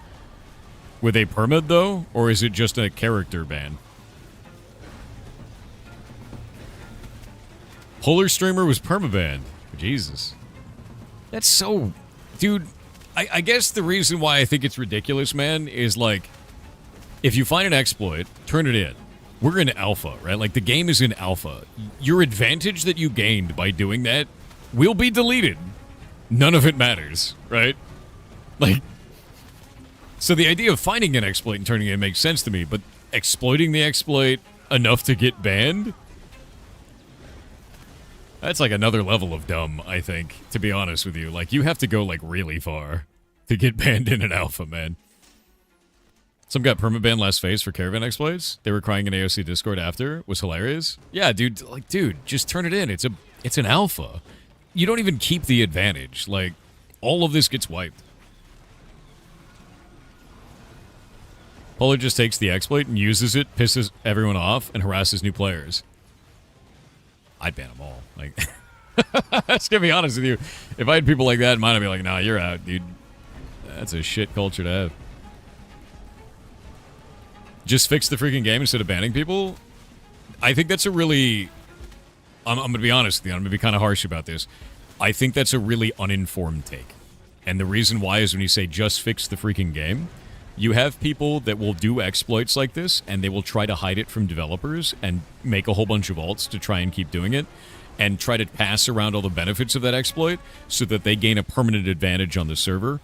Were they permit, though, or is it just a character ban? Polar streamer was permabanned. Jesus. That's so... Dude, I guess the reason why I think it's ridiculous, man, is like, if you find an exploit, turn it in. We're in alpha, right? Like, the game is in alpha. Your advantage that you gained by doing that will be deleted. None of it matters, right? Like, so the idea of finding an exploit and turning it in makes sense to me, but exploiting the exploit enough to get banned? That's like another level of dumb, I think, to be honest with you. Like, you have to go, like, really far to get banned in an alpha, man. Some got permaban last phase for caravan exploits. They were crying in AOC Discord after. Was hilarious. Yeah, dude, like, dude, just turn it in. It's an alpha. You don't even keep the advantage. Like, all of this gets wiped. Polar just takes the exploit and uses it, pisses everyone off, and harasses new players. I'd ban them all. Like, let's be honest with you. If I had people like that in mind, I'd be like, nah, you're out, dude. That's a shit culture to have. Just fix the freaking game instead of banning people? I think that's a really... I'm going to be honest with you. I'm going to be kind of harsh about this. I think that's a really uninformed take. And the reason why is when you say just fix the freaking game, you have people that will do exploits like this, and they will try to hide it from developers and make a whole bunch of alts to try and keep doing it, and try to pass around all the benefits of that exploit so that they gain a permanent advantage on the server.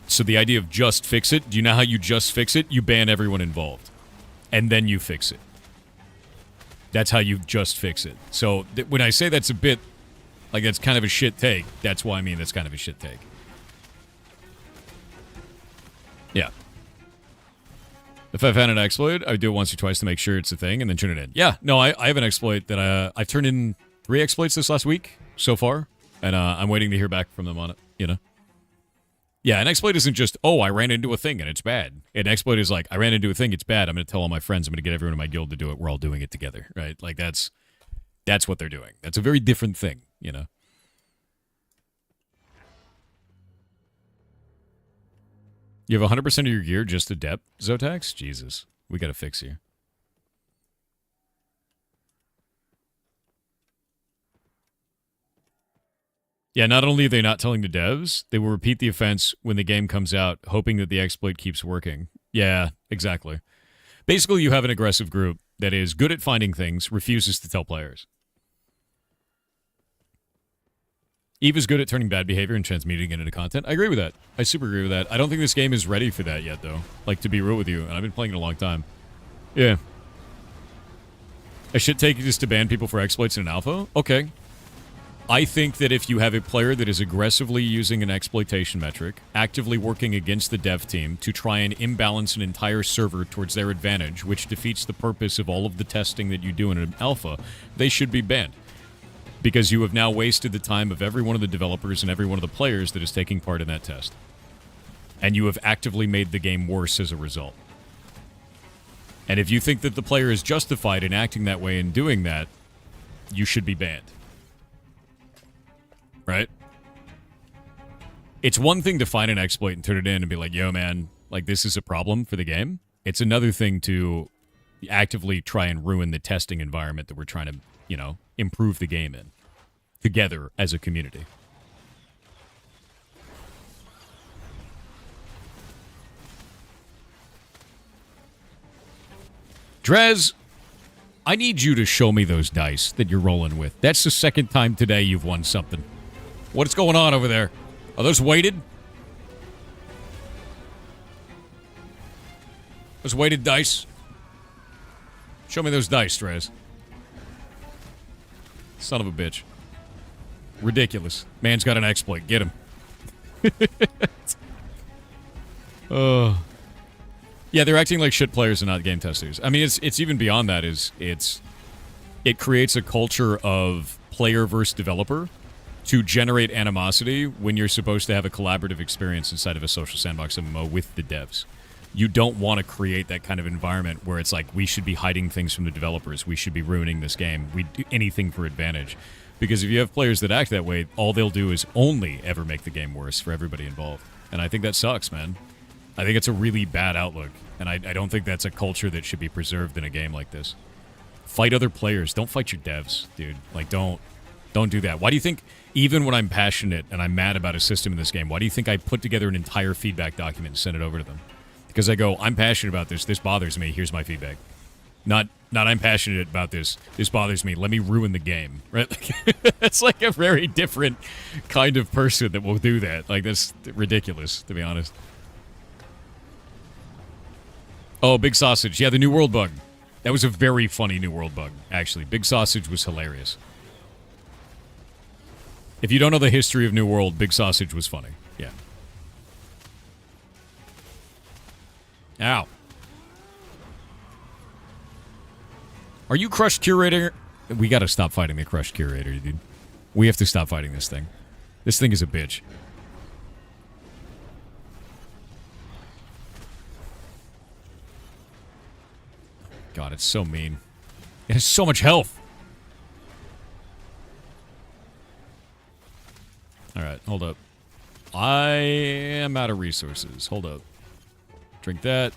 So the idea of just fix it, do you know how you just fix it? You ban everyone involved, and then you fix it. That's how you just fix it. So when I say that's a bit, like that's kind of a shit take, that's why I mean that's kind of a shit take. Yeah. If I found an exploit, I would do it once or twice to make sure it's a thing and then turn it in. Yeah, no, I have an exploit that I've turned in 3 exploits this last week so far, and I'm waiting to hear back from them on it, you know? Yeah, an exploit isn't just, oh, I ran into a thing and it's bad. An exploit is like, I ran into a thing, it's bad. I'm going to tell all my friends, I'm going to get everyone in my guild to do it. We're all doing it together, right? Like, that's what they're doing. That's a very different thing, you know? You have 100% of your gear just adept, Zotax? Jesus. We got to fix you. Yeah, not only are they not telling the devs, they will repeat the offense when the game comes out, hoping that the exploit keeps working. Yeah, exactly. Basically, you have an aggressive group that is good at finding things, refuses to tell players. Eve is good at turning bad behavior and transmuting it into content. I agree with that. I super agree with that. I don't think this game is ready for that yet, though. Like, to be real with you, and I've been playing it a long time. Yeah. I should take it just to ban people for exploits in an alpha? Okay. I think that if you have a player that is aggressively using an exploitation metric, actively working against the dev team to try and imbalance an entire server towards their advantage, which defeats the purpose of all of the testing that you do in an alpha, they should be banned. Because you have now wasted the time of every one of the developers and every one of the players that is taking part in that test. And you have actively made the game worse as a result. And if you think that the player is justified in acting that way and doing that, you should be banned. Right? It's one thing to find an exploit and turn it in and be like, yo, man, like, this is a problem for the game. It's another thing to actively try and ruin the testing environment that we're trying to, you know, improve the game in. Together as a community. Drez, I need you to show me those dice that you're rolling with. That's the second time today you've won something. What's going on over there? Are those weighted? Those weighted dice. Show me those dice, Rez. Son of a bitch. Ridiculous. Man's got an exploit. Get him. Yeah, they're acting like shit players and not game testers. I mean, it's even beyond that. It creates a culture of player versus developer to generate animosity when you're supposed to have a collaborative experience inside of a social sandbox MMO with the devs. You don't want to create that kind of environment where it's like, we should be hiding things from the developers. We should be ruining this game. We do anything for advantage. Because if you have players that act that way, all they'll do is only ever make the game worse for everybody involved. And I think that sucks, man. I think it's a really bad outlook. And I don't think that's a culture that should be preserved in a game like this. Fight other players. Don't fight your devs, dude. Like, don't do that. Why do you think, even when I'm passionate and I'm mad about a system in this game, why do you think I put together an entire feedback document and send it over to them? Because I go, I'm passionate about this. This bothers me. Here's my feedback. Not I'm passionate about this. This bothers me. Let me ruin the game. Right? It's like a very different kind of person that will do that. Like, that's ridiculous, to be honest. Oh, Big Sausage. Yeah, the New World bug. That was a very funny New World bug, actually. Big Sausage was hilarious. If you don't know the history of New World, Big Sausage was funny. Yeah. Ow. Are you Crushed Curator? We gotta stop fighting the Crushed Curator, dude. We have to stop fighting this thing. This thing is a bitch. God, it's so mean. It has so much health. Alright, hold up. I am out of resources. Hold up. Drink that.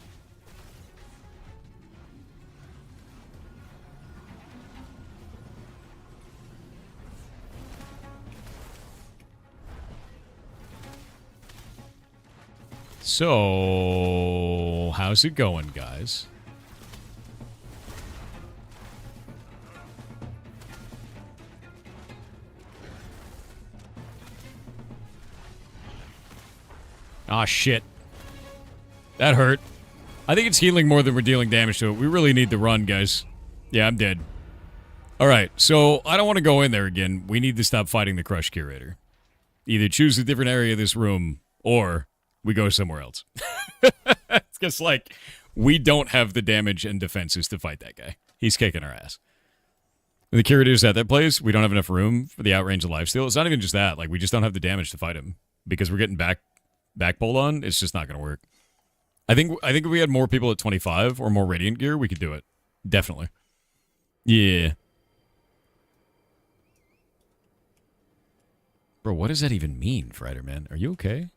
So, how's it going, guys? Ah, shit. That hurt. I think it's healing more than we're dealing damage to it. We really need to run, guys. Yeah, I'm dead. Alright, so I don't want to go in there again. We need to stop fighting the Crush Curator. Either choose a different area of this room, or we go somewhere else. It's just like, we don't have the damage and defenses to fight that guy. He's kicking our ass. When the Curator's at that place, we don't have enough room for the outrange of lifesteal. It's not even just that. Like, we just don't have the damage to fight him. Because we're getting back pulled on, it's just not going to work. I think if we had more people at 25 or more Radiant gear, we could do it. Definitely. Yeah. Bro, what does that even mean, Frider, man? Are you okay?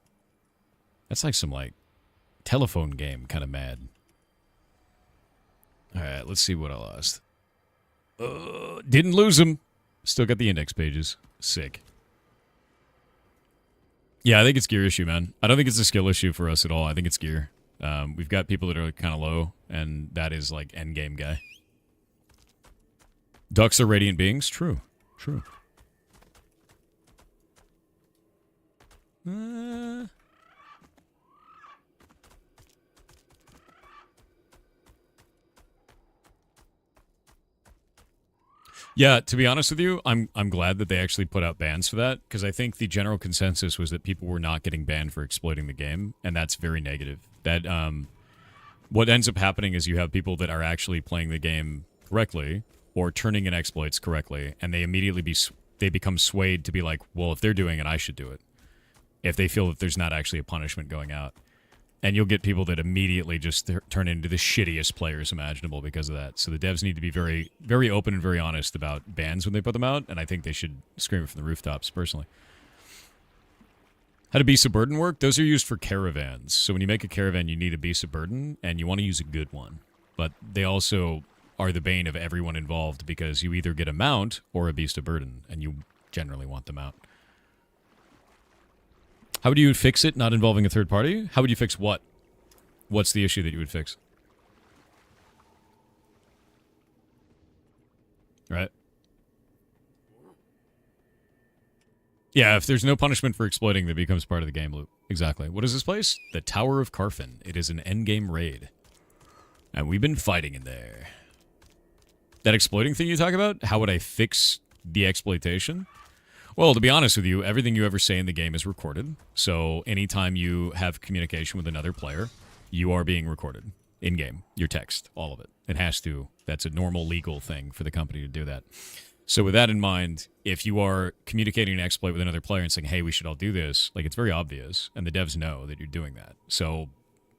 That's like some, like, telephone game kind of mad. Alright, let's see what I lost. Didn't lose them. Still got the index pages. Sick. Yeah, I think it's gear issue, man. I don't think it's a skill issue for us at all. I think it's gear. We've got people that are kind of low, and that is, like, endgame guy. Ducks are radiant beings? True. True. Yeah, to be honest with you, I'm glad that they actually put out bans for that, because I think the general consensus was that people were not getting banned for exploiting the game, and that's very negative. That what ends up happening is you have people that are actually playing the game correctly or turning in exploits correctly, and they immediately become swayed to be like, well, if they're doing it, I should do it. If they feel that there's not actually a punishment going out. And you'll get people that immediately just turn into the shittiest players imaginable because of that. So the devs need to be very, very open and very honest about bans when they put them out, and I think they should scream it from the rooftops, personally. How do beasts of burden work? Those are used for caravans. So when you make a caravan, you need a beast of burden, and you want to use a good one. But they also are the bane of everyone involved, because you either get a mount or a beast of burden, and you generally want the mount. How would you fix it not involving a third party? How would you fix what? What's the issue that you would fix? Right? Yeah, if there's no punishment for exploiting, that becomes part of the game loop. Exactly. What is this place? The Tower of Carfin. It is an endgame raid. And we've been fighting in there. That exploiting thing you talk about? How would I fix the exploitation? Well, to be honest with you, everything you ever say in the game is recorded. So anytime you have communication with another player, you are being recorded in-game. Your text, all of it. It has to. That's a normal legal thing for the company to do that. So with that in mind, if you are communicating an exploit with another player and saying, hey, we should all do this, like, it's very obvious, and the devs know that you're doing that. So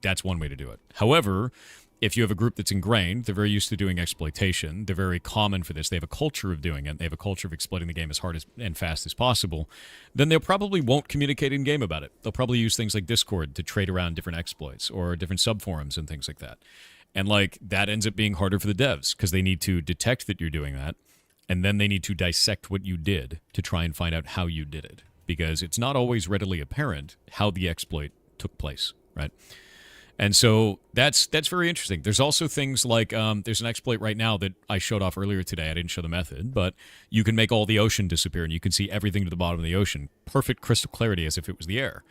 that's one way to do it. However, if you have a group that's ingrained, they're very used to doing exploitation, they're very common for this, they have a culture of doing it, they have a culture of exploiting the game as hard and fast as possible, then they probably won't communicate in-game about it. They'll probably use things like Discord to trade around different exploits or different subforums and things like that. And, like, that ends up being harder for the devs because they need to detect that you're doing that, and then they need to dissect what you did to try and find out how you did it, because it's not always readily apparent how the exploit took place, right? And so that's very interesting. There's also things like there's an exploit right now that I showed off earlier today. I didn't show the method, but you can make all the ocean disappear, and you can see everything to the bottom of the ocean. Perfect crystal clarity as if it was the air.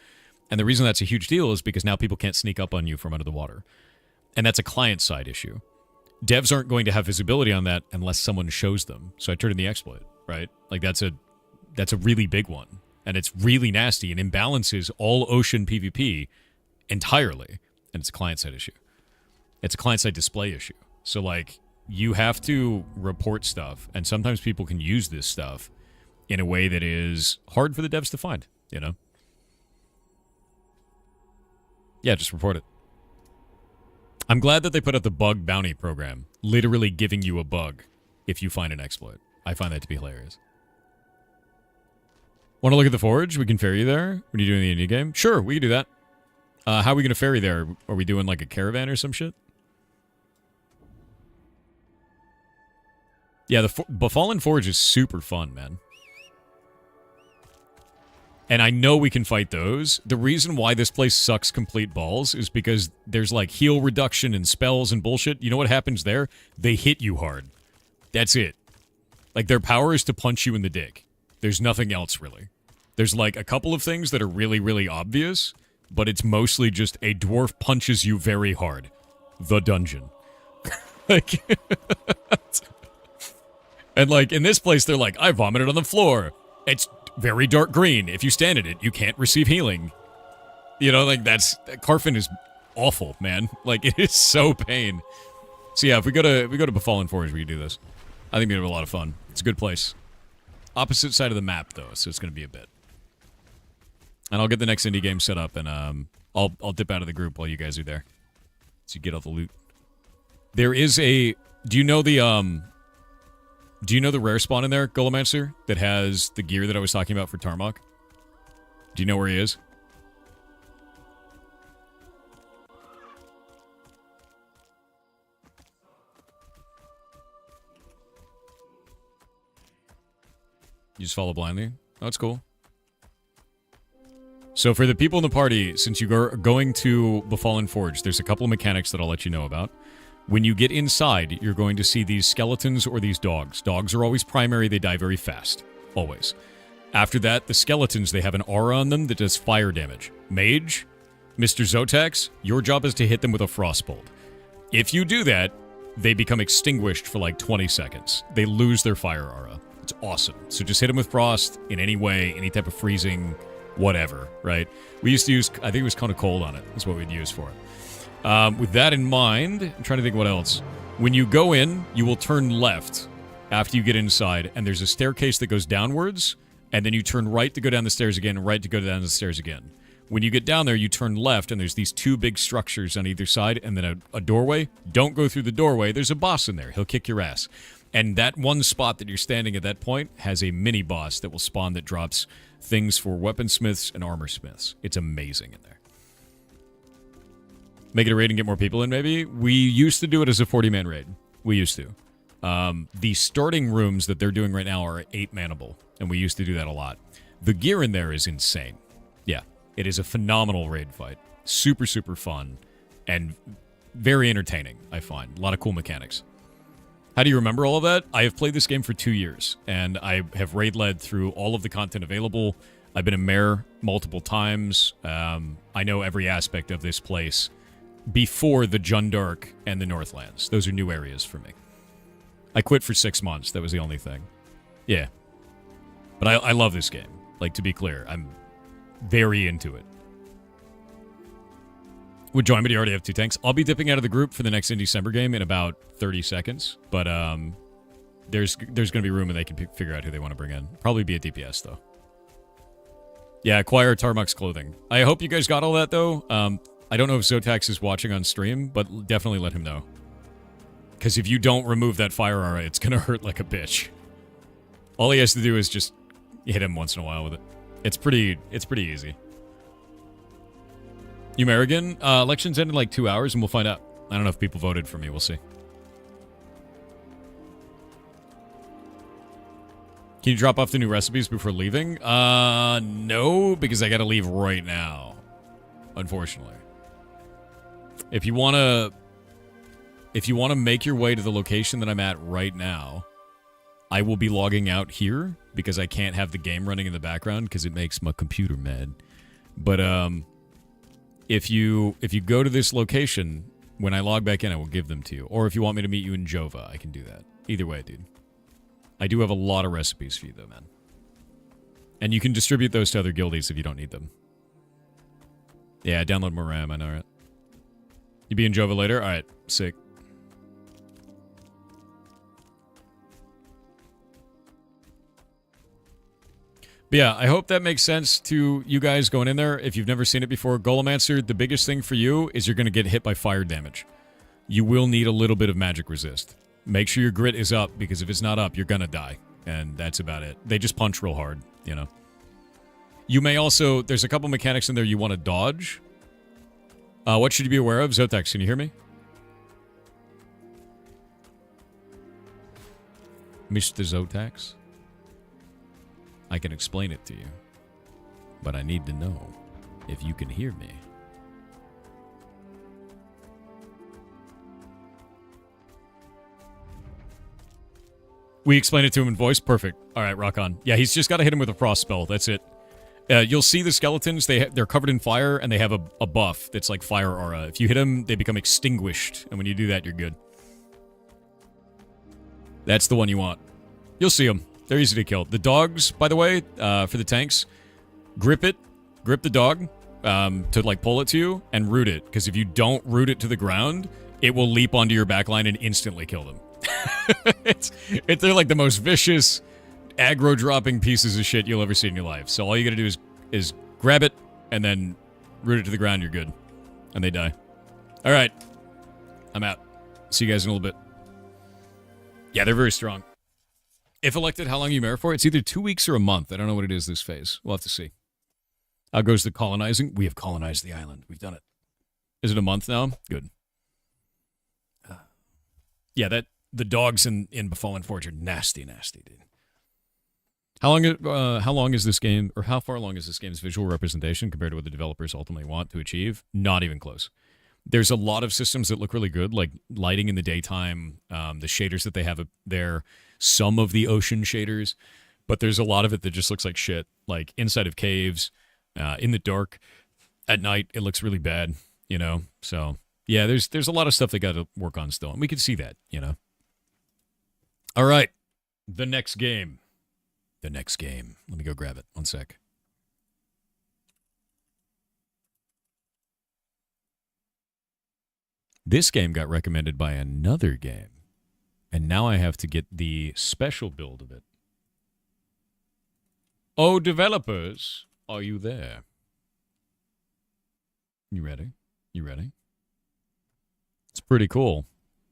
And the reason that's a huge deal is because now people can't sneak up on you from under the water. And that's a client-side issue. Devs aren't going to have visibility on that unless someone shows them. So I turned in the exploit, right? Like, that's a really big one. And it's really nasty and imbalances all ocean PvP entirely. And it's a client-side issue. It's a client-side display issue. So, like, you have to report stuff, and sometimes people can use this stuff in a way that is hard for the devs to find, you know? Yeah, just report it. I'm glad that they put out the bug bounty program, literally giving you a bug if you find an exploit. I find that to be hilarious. Want to look at the Forge? We can ferry you there. What are you doing in the indie game? Sure, we can do that. How are we going to ferry there? Are we doing like a caravan or some shit? Yeah, the Befallen Forge is super fun, man. And I know we can fight those. The reason why this place sucks complete balls is because there's like heal reduction and spells and bullshit. You know what happens there? They hit you hard. That's it. Like, their power is to punch you in the dick. There's nothing else, really. There's like a couple of things that are really, really obvious, but it's mostly just a dwarf punches you very hard. The dungeon. Like, and like in this place, they're like, I vomited on the floor. It's very dark green. If you stand in it, you can't receive healing. You know, like, Carfin is awful, man. Like, it is so pain. So yeah, if we go to Befallen Forge, we can do this. I think we're gonna have a lot of fun. It's a good place. Opposite side of the map, though, so it's gonna be a bit. And I'll get the next indie game set up, and I'll dip out of the group while you guys are there, so you get all the loot. There is a. Do you know the rare spawn in there, Golomancer, that has the gear that I was talking about for Tarmok? Do you know where he is? You just follow blindly? Oh, that's cool. So for the people in the party, since you are going to Befallen Forge, there's a couple of mechanics that I'll let you know about. When you get inside, you're going to see these skeletons or these dogs. Dogs are always primary. They die very fast. Always. After that, the skeletons, they have an aura on them that does fire damage. Mage, Mr. Zotax, your job is to hit them with a frostbolt. If you do that, they become extinguished for like 20 seconds. They lose their fire aura. It's awesome. So just hit them with frost in any way, any type of freezing, whatever, right? We used to use, I think it was kind of cold on it, is what we'd use for it. With that in mind, I'm trying to think what else. When you go in, you will turn left after you get inside, and there's a staircase that goes downwards, and then you turn right to go down the stairs again, right to go down the stairs again. When you get down there, you turn left, and there's these two big structures on either side, and then a doorway. Don't go through the doorway. There's a boss in there. He'll kick your ass. And that one spot that you're standing at that point has a mini-boss that will spawn that drops things for weaponsmiths and armorsmiths. It's amazing in there. Make it a raid and get more people in, maybe? We used to do it as a 40-man raid. We used to. The starting rooms that they're doing right now are 8-manable, and we used to do that a lot. The gear in there is insane. Yeah, it is a phenomenal raid fight. Super, super fun, and very entertaining, I find. A lot of cool mechanics. How do you remember all of that? I have played this game for 2 years, and I have raid-led through all of the content available. I've been a mayor multiple times. I know every aspect of this place before the Jundark and the Northlands. Those are new areas for me. I quit for 6 months. That was the only thing. Yeah. But I love this game. Like, to be clear, I'm very into it. Would join, but you already have 2 tanks. I'll be dipping out of the group for the next Indecember game in about 30 seconds. But there's going to be room and they can figure out who they want to bring in. Probably be a DPS, though. Yeah, acquire Tarmuk's clothing. I hope you guys got all that, though. I don't know if Zotax is watching on stream, but definitely let him know. Because if you don't remove that fire aura, it's going to hurt like a bitch. All he has to do is just hit him once in a while with it. It's pretty easy. Umerigan, elections end in like 2 hours and we'll find out. I don't know if people voted for me. We'll see. Can you drop off the new recipes before leaving? No, because I gotta leave right now. Unfortunately. If you wanna make your way to the location that I'm at right now, I will be logging out here because I can't have the game running in the background because it makes my computer mad. But if you go to this location, when I log back in, I will give them to you. Or if you want me to meet you in Jova, I can do that. Either way, dude. I do have a lot of recipes for you, though, man. And you can distribute those to other guildies if you don't need them. Yeah, download more RAM, I know, right? You be in Jova later? Alright, sick. But yeah, I hope that makes sense to you guys going in there. If you've never seen it before, Golemancer, the biggest thing for you is you're going to get hit by fire damage. You will need a little bit of magic resist. Make sure your grit is up, because if it's not up, you're going to die. And that's about it. They just punch real hard, you know. You may also... There's a couple mechanics in there you want to dodge. What should you be aware of? Zotax, can you hear me? Mr. Zotax? I can explain it to you. But I need to know if you can hear me. We explained it to him in voice. Perfect. All right, rock on. Yeah, he's just got to hit him with a frost spell. That's it. You'll see the skeletons. They're covered in fire, and they have a buff that's like fire aura. If you hit them, they become extinguished. And when you do that, you're good. That's the one you want. You'll see them. They're easy to kill. The dogs, by the way, for the tanks, grip it. Grip the dog to like pull it to you and root it. Because if you don't root it to the ground, it will leap onto your backline and instantly kill them. They're like the most vicious, aggro-dropping pieces of shit you'll ever see in your life. So all you gotta do is grab it and then root it to the ground. You're good. And they die. All right. I'm out. See you guys in a little bit. Yeah, they're very strong. If elected, how long you mayor for? It's either 2 weeks or a month. I don't know what it is this phase. We'll have to see. How goes the colonizing? We have colonized the island. We've done it. Is it a month now? Good. Yeah, the dogs in Befallen Forge are nasty, nasty, dude. How long is this game, or how far along is this game's visual representation compared to what the developers ultimately want to achieve? Not even close. There's a lot of systems that look really good, like lighting in the daytime, the shaders that they have there, some of the ocean shaders, but there's a lot of it that just looks like shit, like inside of caves, in the dark, at night, it looks really bad, you know? So, yeah, there's a lot of stuff they got to work on still, and we can see that, you know? All right, the next game. The next game. Let me go grab it. One sec. This game got recommended by another game. And now I have to get the special build of it. Oh, developers, are you there? You ready? You ready? It's pretty cool.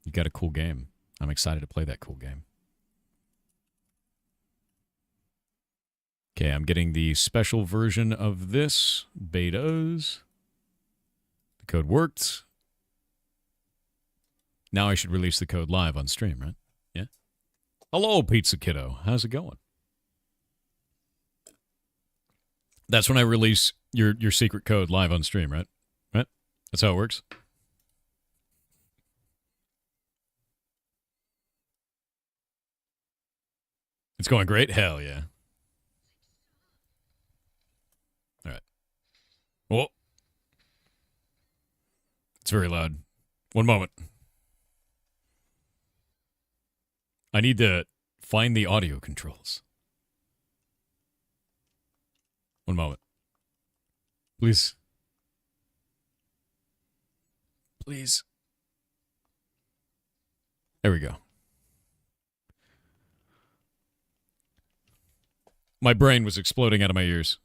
You got a cool game. I'm excited to play that cool game. Okay, I'm getting the special version of this. Betas. The code worked. Now I should release the code live on stream, right? Yeah? Hello, Pizza Kiddo. How's it going? That's when I release your secret code live on stream, right? Right? That's how it works? It's going great? Hell yeah. All right. Well, It's very loud. One moment. I need to find the audio controls. One moment. Please. Please. There we go. My brain was exploding out of my ears.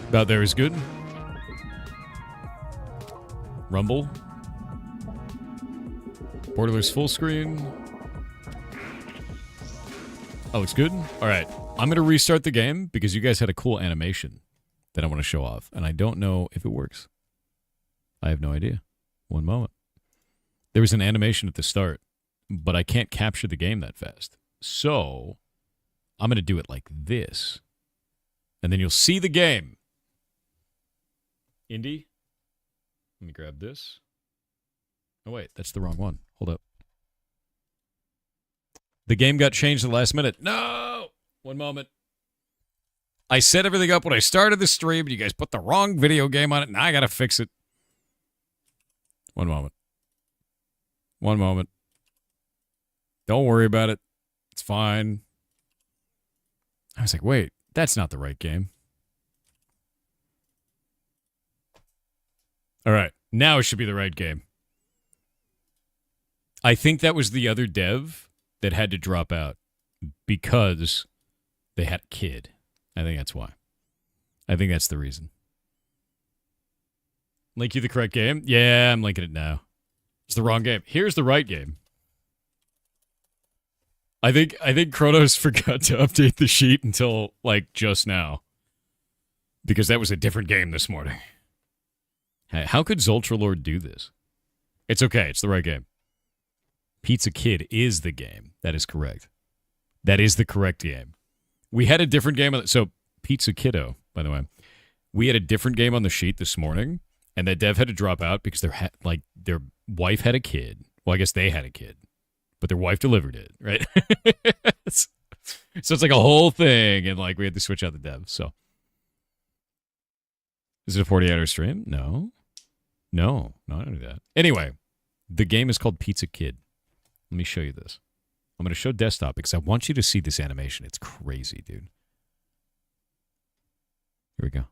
About there is good. Rumble. Borderless full screen. Oh, it's good? Alright. I'm going to restart the game because you guys had a cool animation that I want to show off. And I don't know if it works. I have no idea. One moment. There was an animation at the start, but I can't capture the game that fast. So, I'm going to do it like this. And then you'll see the game. Indy? Let me grab this. Oh, wait. That's the wrong one. Hold up. The game got changed at the last minute. No! One moment. I set everything up when I started the stream, and you guys put the wrong video game on it, and I gotta fix it. One moment. One moment. Don't worry about it. It's fine. I was like, wait, that's not the right game. All right. Now it should be the right game. I think that was the other dev that had to drop out because they had a kid. I think that's why. I think that's the reason. Link you the correct game? Yeah, I'm linking it now. It's the wrong game. Here's the right game. I think Kronos forgot to update the sheet until, like, just now. Because that was a different game this morning. Hey, how could Zoltralord do this? It's okay. It's the right game. Pizza Kid is the game. That is correct. That is the correct game. We had a different game. So, Pizza Kiddo, by the way. We had a different game on the sheet this morning, and that dev had to drop out because their wife had a kid. Well, I guess they had a kid, but their wife delivered it, right? So it's like a whole thing, and like we had to switch out the dev. So, is it a 48-hour stream? No, I don't do that. Anyway, the game is called Pizza Kid. Let me show you this. I'm going to show desktop because I want you to see this animation. It's crazy, dude. Here we go.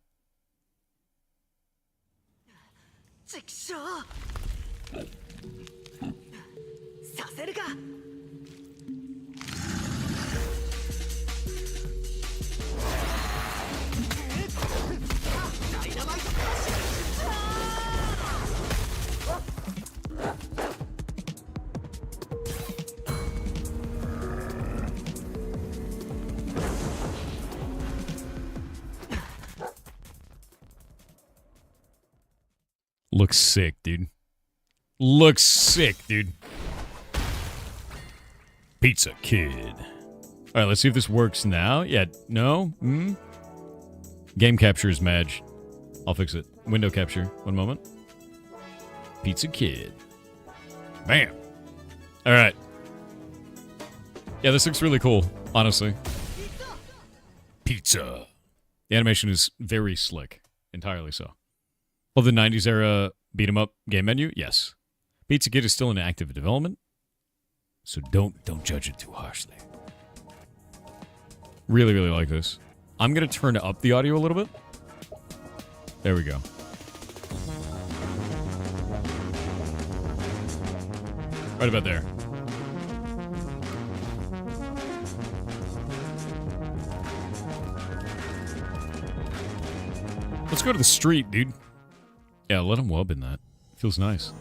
Looks sick, dude. Looks sick, dude. Pizza Kid. All right, let's see if this works now. Yeah, no? Game capture is Madge. I'll fix it. Window capture. One moment. Pizza Kid. Bam. All right. Yeah, this looks really cool, honestly. Pizza. The animation is very slick. Entirely so. Well, the 90s era beat-em-up game menu? Yes. Pizza Kid is still in active development, so don't judge it too harshly. Really, really like this. I'm going to turn up the audio a little bit. There we go. Right about there. Let's go to the street, dude. Yeah, let him wub in that. Feels nice.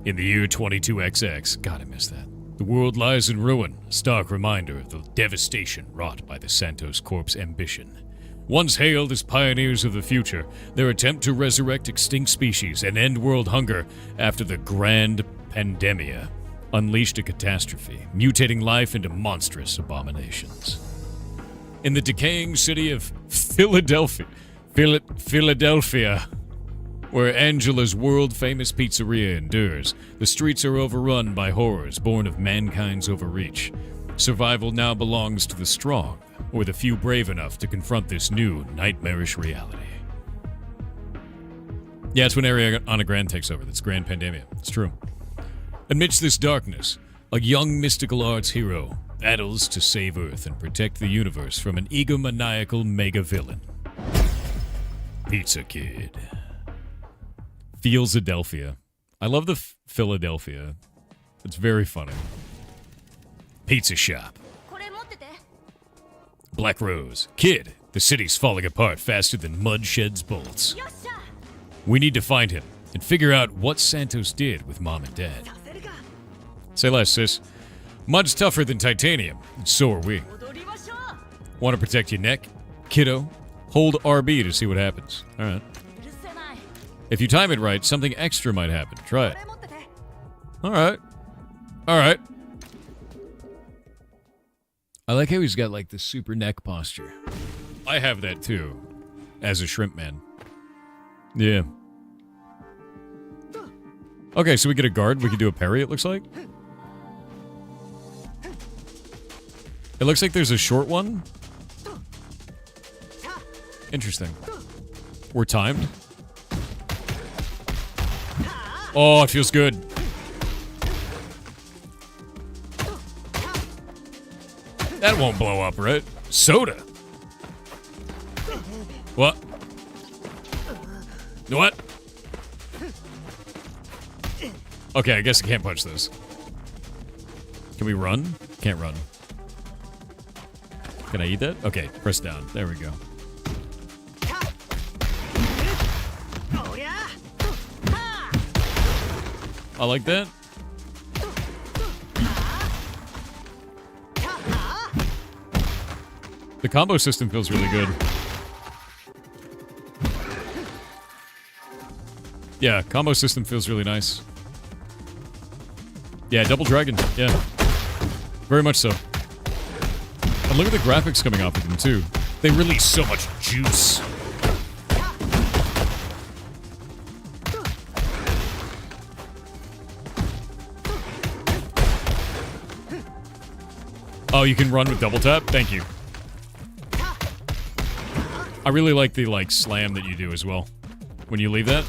In the year 22XX, God, I missed that. The world lies in ruin, a stark reminder of the devastation wrought by the Santos Corp's ambition. Once hailed as pioneers of the future, their attempt to resurrect extinct species and end world hunger after the Grand Pandemia unleashed a catastrophe, mutating life into monstrous abominations. In the decaying city of Philadelphia, Where Angela's world-famous pizzeria endures, the streets are overrun by horrors born of mankind's overreach. Survival now belongs to the strong, or the few brave enough to confront this new, nightmarish reality. Yeah, it's when Ariana Grande takes over. That's Grand Pandemia. It's true. Amidst this darkness, a young mystical arts hero battles to save Earth and protect the universe from an egomaniacal mega-villain. Pizza Kid. Philadelphia. I love the Philadelphia. It's very funny. Pizza Shop. Black Rose. Kid, the city's falling apart faster than mud sheds bullets. We need to find him and figure out what Santos did with Mom and Dad. Say less, sis. Mud's tougher than titanium, and so are we. Want to protect your neck? Kiddo, hold RB to see what happens. Alright. If you time it right, something extra might happen. Try it. Alright. Alright. I like how he's got, like, the super neck posture. I have that, too. As a shrimp man. Yeah. Okay, so we get a guard. We can do a parry, it looks like. It looks like there's a short one. Interesting. We're timed. Oh, it feels good. That won't blow up, right? Soda. What? What? Okay, I guess I can't punch this. Can we run? Can't run. Can I eat that? Okay, press down. There we go. I like that. The combo system feels really good. Yeah, combo system feels really nice. Yeah, double dragon. Yeah. Very much so. And look at the graphics coming off of them, too. They release so much juice. Oh, you can run with double tap? Thank you. I really like the, like, slam that you do as well. When you leave that.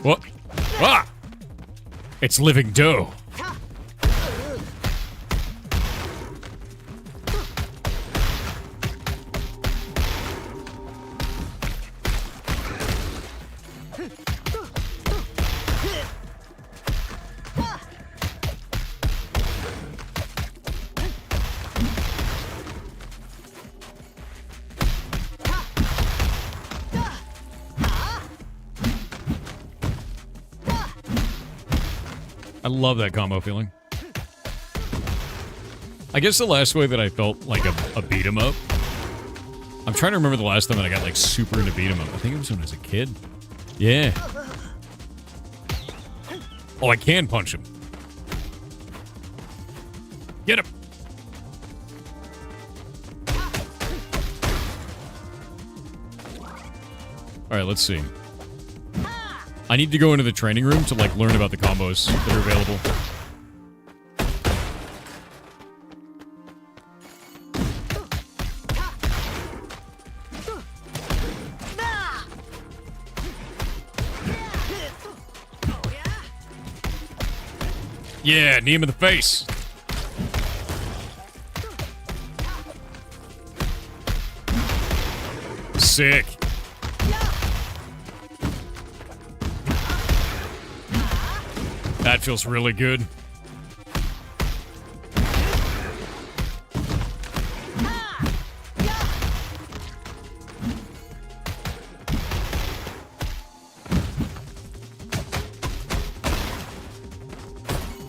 What? Ah! It's living dough. I love that combo feeling. I guess the last way that I felt like a beat 'em up. I'm trying to remember the last time that I got like super into beat 'em up. I think it was when I was a kid. Yeah. Oh, I can punch him. Get him. All right, let's see. I need to go into the training room to, like, learn about the combos that are available. Yeah, knee him in the face. Sick. That feels really good.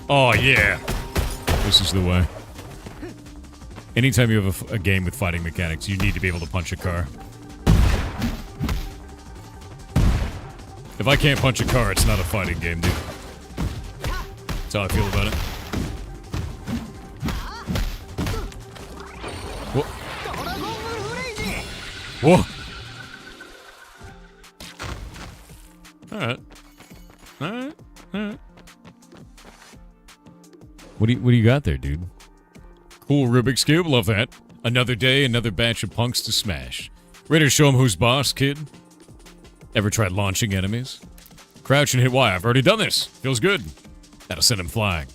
Oh, yeah. This is the way. Anytime you have a game with fighting mechanics, you need to be able to punch a car. If I can't punch a car, it's not a fighting game, dude. That's how I feel about it. Whoa. Whoa. Alright. Alright. Alright. What do you got there, dude? Cool Rubik's Cube, love that. Another day, another batch of punks to smash. Ready to show him who's boss, kid? Ever tried launching enemies? Crouch and hit Y. I've already done this. Feels good. That'll send him flying.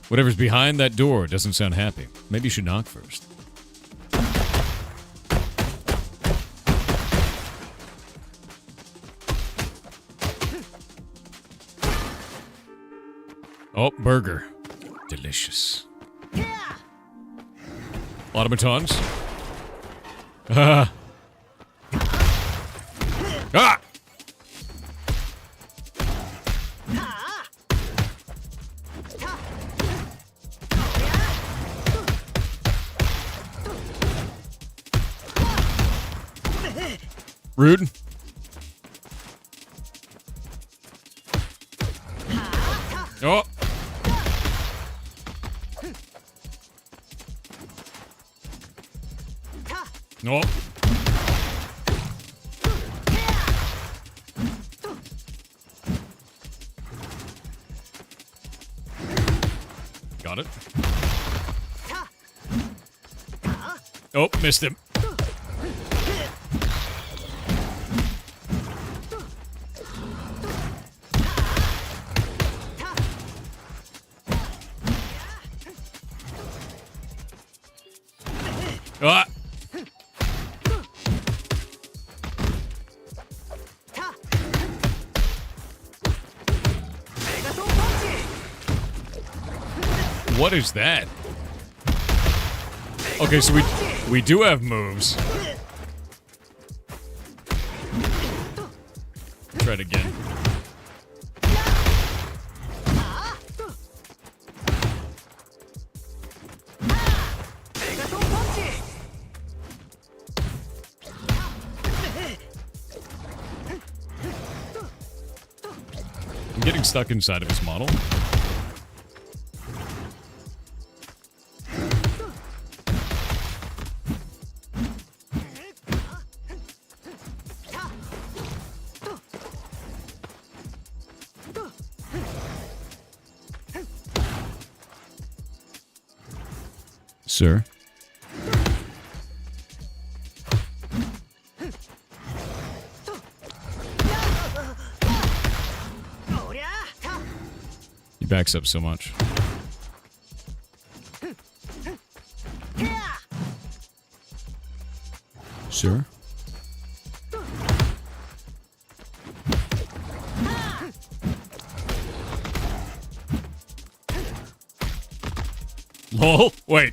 Whatever's behind that door doesn't sound happy. Maybe you should knock first. Oh, burger. Delicious. A lot of batons. Ah! Rude. Oh. No. Got it. Oh, missed him. Ah. What is that? Okay, so we do have moves. Try it again. I'm getting stuck inside of his model. Sir? He backs up so much. Sir? Lol, wait.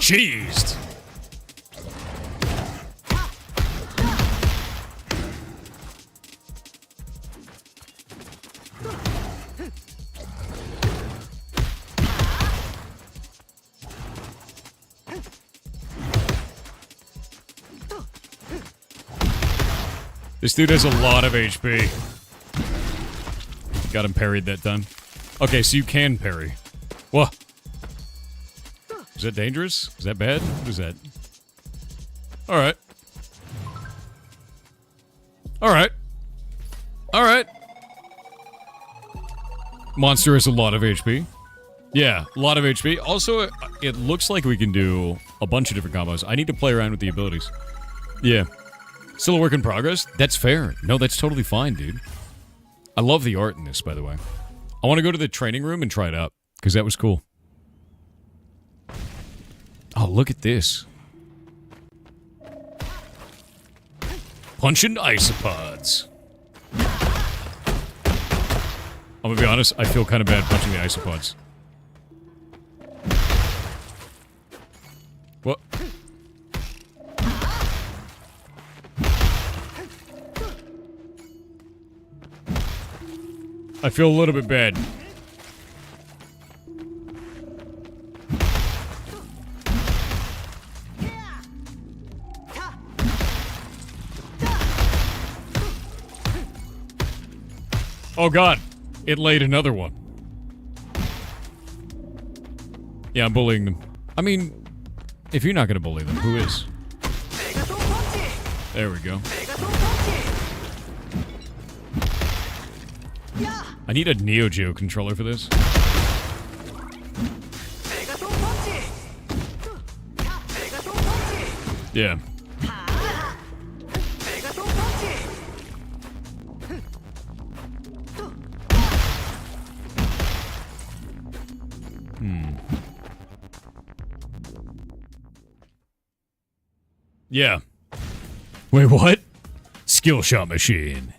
Cheesed. This dude has a lot of HP. Got him parried that time. Okay, so you can parry. Whoa. Is that dangerous? Is that bad? What is that? Alright. Alright. Alright. Monster has a lot of HP. Yeah, a lot of HP. Also, it looks like we can do a bunch of different combos. I need to play around with the abilities. Yeah. Still a work in progress? That's fair. No, that's totally fine, dude. I love the art in this, by the way. I want to go to the training room and try it out, because that was cool. Oh, look at this. Punching isopods. I'm gonna be honest, I feel kind of bad punching the isopods. What? I feel a little bit bad. Oh god, it laid another one. Yeah, I'm bullying them. I mean, if you're not gonna bully them, who is? There we go. I need a Neo Geo controller for this. Yeah. Yeah. Wait, what? Skill shot machine.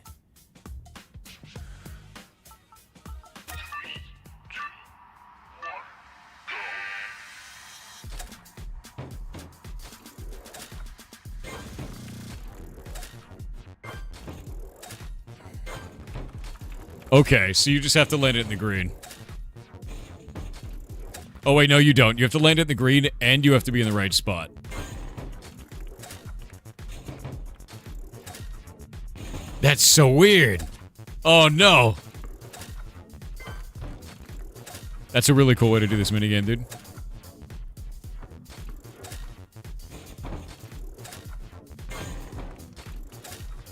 Okay, so you just have to land it in the green. Oh wait, no you don't. You have to land it in the green and you have to be in the right spot. That's so weird. Oh no. That's a really cool way to do this minigame, dude.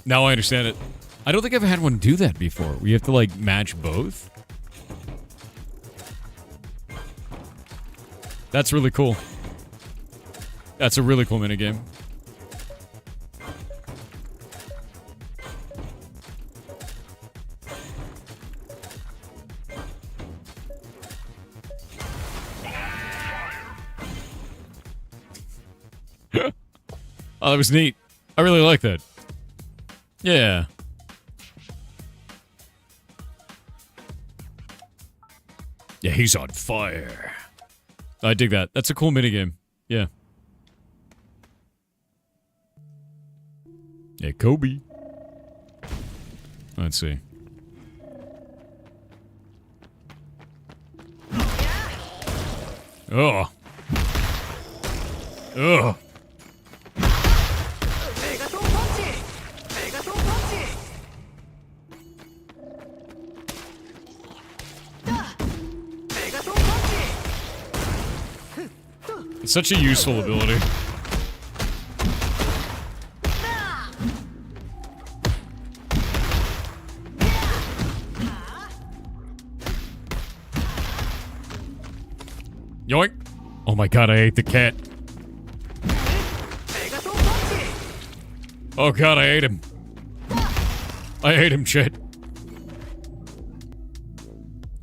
Now I understand it. I don't think I've had one do that before. We have to, like, match both. That's really cool. That's a really cool minigame. Oh, that was neat. I really like that. Yeah. Yeah, he's on fire. I dig that. That's a cool minigame. Yeah. Yeah, Kobe. Let's see. Oh. Oh. It's such a useful ability. Yoink! Oh my god, I ate the cat. Oh god, I ate him. I ate him, shit.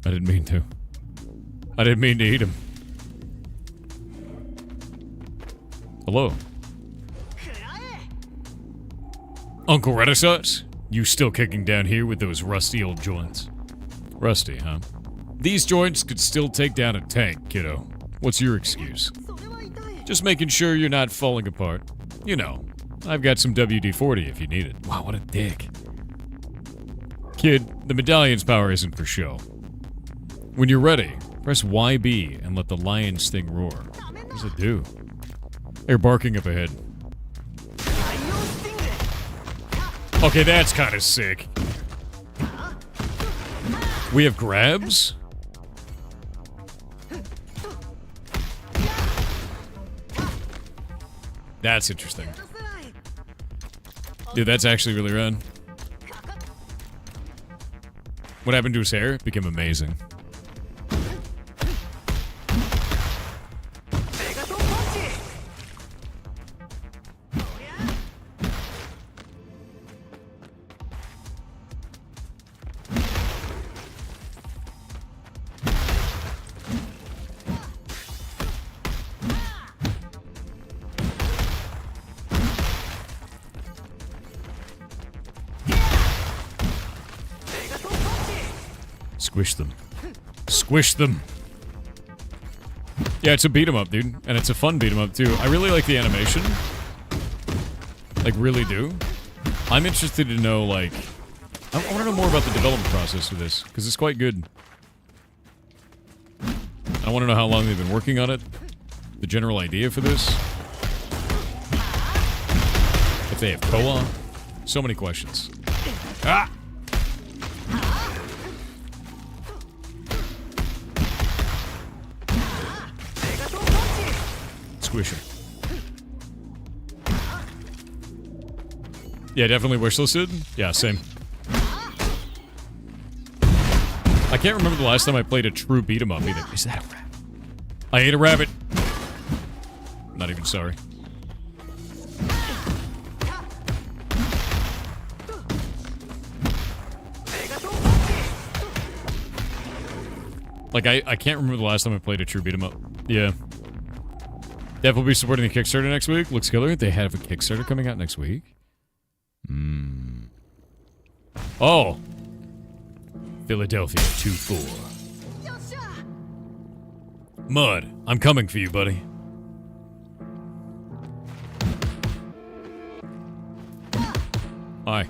I didn't mean to. I didn't mean to eat him. Hello. Uncle Renaissance? You still kicking down here with those rusty old joints? Rusty, huh? These joints could still take down a tank, kiddo. What's your excuse? Just making sure you're not falling apart. You know, I've got some WD-40 if you need it. Wow, what a dick. Kid, the medallion's power isn't for show. When you're ready, press YB and let the lion sting roar. What does it do? They're barking up ahead. Okay, that's kind of sick. We have grabs? That's interesting. Dude, that's actually really rad. What happened to his hair? It became amazing. Squish them. Squish them. Yeah, it's a beat 'em up, dude. And it's a fun beat 'em up, too. I really like the animation. Like, really do. I'm interested to know, like... I want to know more about the development process of this, because it's quite good. I want to know how long they've been working on it. The general idea for this. If they have co-op. So many questions. Ah! Squish him. Yeah, definitely wishlisted. Yeah, same. I can't remember the last time I played a true beat 'em up either. Is that a rabbit? I ate a rabbit. Not even sorry. Like, I can't remember the last time I played a true beat 'em up. Yeah. Dev will be supporting the Kickstarter next week. Looks killer. They have a Kickstarter coming out next week. Oh. Philadelphia 2-4. Mud, I'm coming for you, buddy. Hi.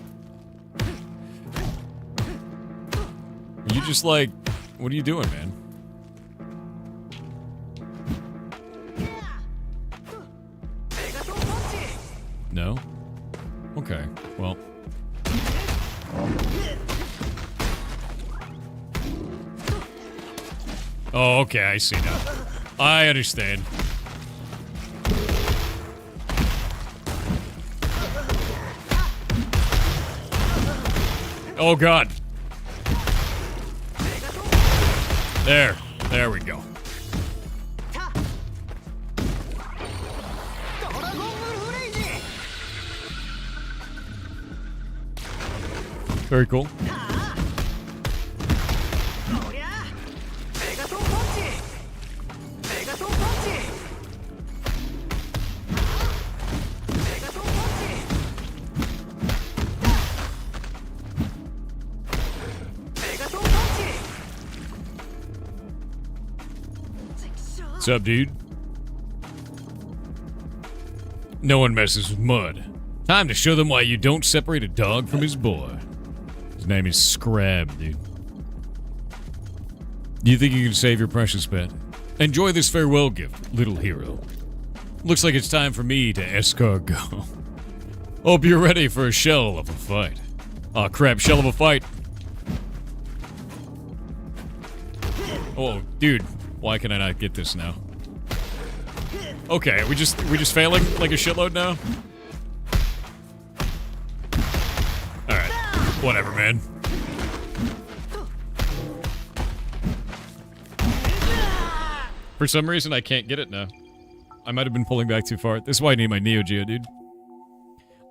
You just like, what are you doing, man? No? Okay, well. Oh, okay, I see now. I understand. Oh, God. There we go. Very cool. What's up, dude? No one messes with mud. Time to show them why you don't separate a dog from his boy. His name is Scrab, dude. Do you think you can save your precious pet? Enjoy this farewell gift, little hero. Looks like it's time for me to escargot. Hope you're ready for a shell of a fight. Aw, crap, shell of a fight. Oh, dude. Why can I not get this now? Okay, we just failing like a shitload now? Alright. Whatever, man. For some reason, I can't get it now. I might have been pulling back too far. This is why I need my Neo Geo, dude.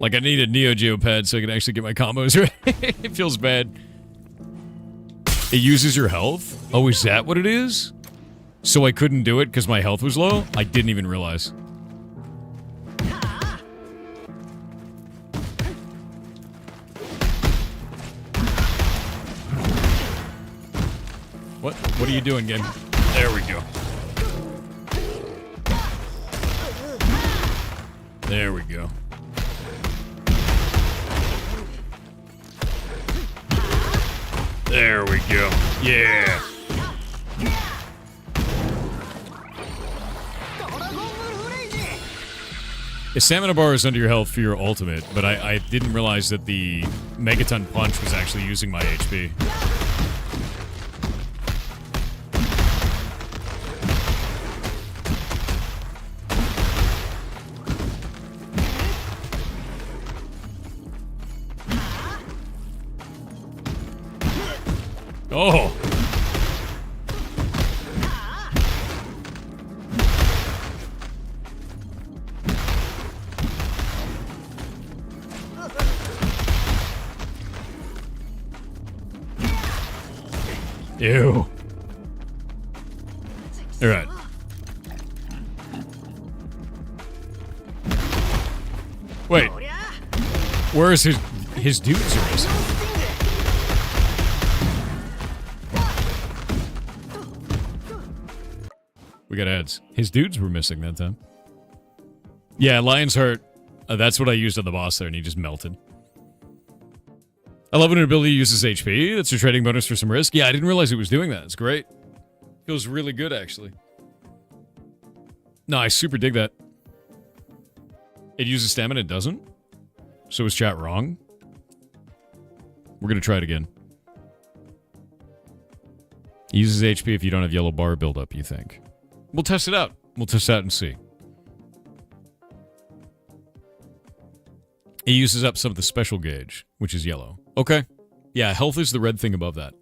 Like, I need a Neo Geo pad so I can actually get my combos right. It feels bad. It uses your health? Oh, is that what it is? So I couldn't do it because my health was low? I didn't even realize. What are you doing, game? There we go. There we go. There we go. Yeah. A stamina bar is under your health for your ultimate, but I didn't realize that the Megaton Punch was actually using my HP. Oh! Ew. Alright. Wait. Where is his dudes are missing? We got ads. His dudes were missing that time. Yeah, Lion's Heart. That's what I used on the boss there, and he just melted. I love when an ability uses HP. That's a trading bonus for some risk. Yeah, I didn't realize it was doing that. It's great. Feels really good, actually. No, I super dig that. It uses stamina, it doesn't? So is chat wrong? We're going to try it again. It uses HP if you don't have yellow bar buildup, you think. We'll test it out. We'll test it out and see. It uses up some of the special gauge, which is yellow. Okay. Yeah, health is the red thing above that.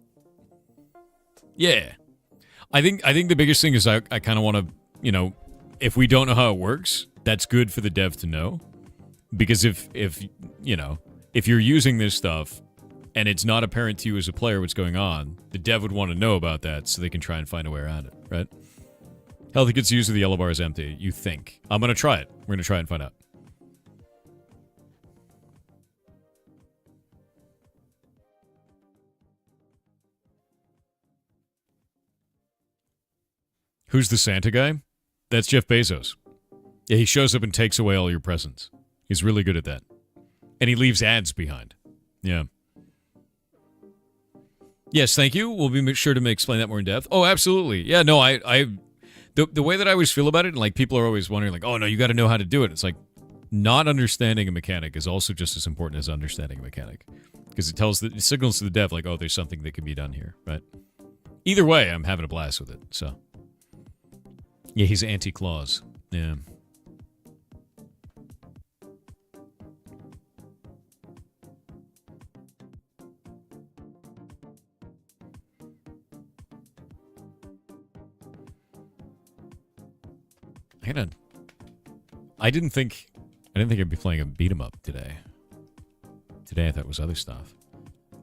Yeah. I think the biggest thing is I kind of want to, you know, if we don't know how it works, that's good for the dev to know. Because if you know, if you're using this stuff and it's not apparent to you as a player what's going on, the dev would want to know about that so they can try and find a way around it, right? Health gets used if the yellow bar is empty, you think. I'm going to try it. We're going to try and find out. Who's the Santa guy? That's Jeff Bezos. Yeah, he shows up and takes away all your presents. He's really good at that. And he leaves ads behind. Yeah. Yes, thank you. We'll be sure to explain that more in depth. Oh, absolutely. Yeah, no, the way that I always feel about it, and like people are always wondering, like, oh no, you got to know how to do it. It's like, not understanding a mechanic is also just as important as understanding a mechanic. Because it signals to the dev, like, oh, there's something that can be done here, right? Either way, I'm having a blast with it, so. Yeah, he's anti-claws. Yeah. I didn't think I'd be playing a beat 'em up today. Today I thought it was other stuff.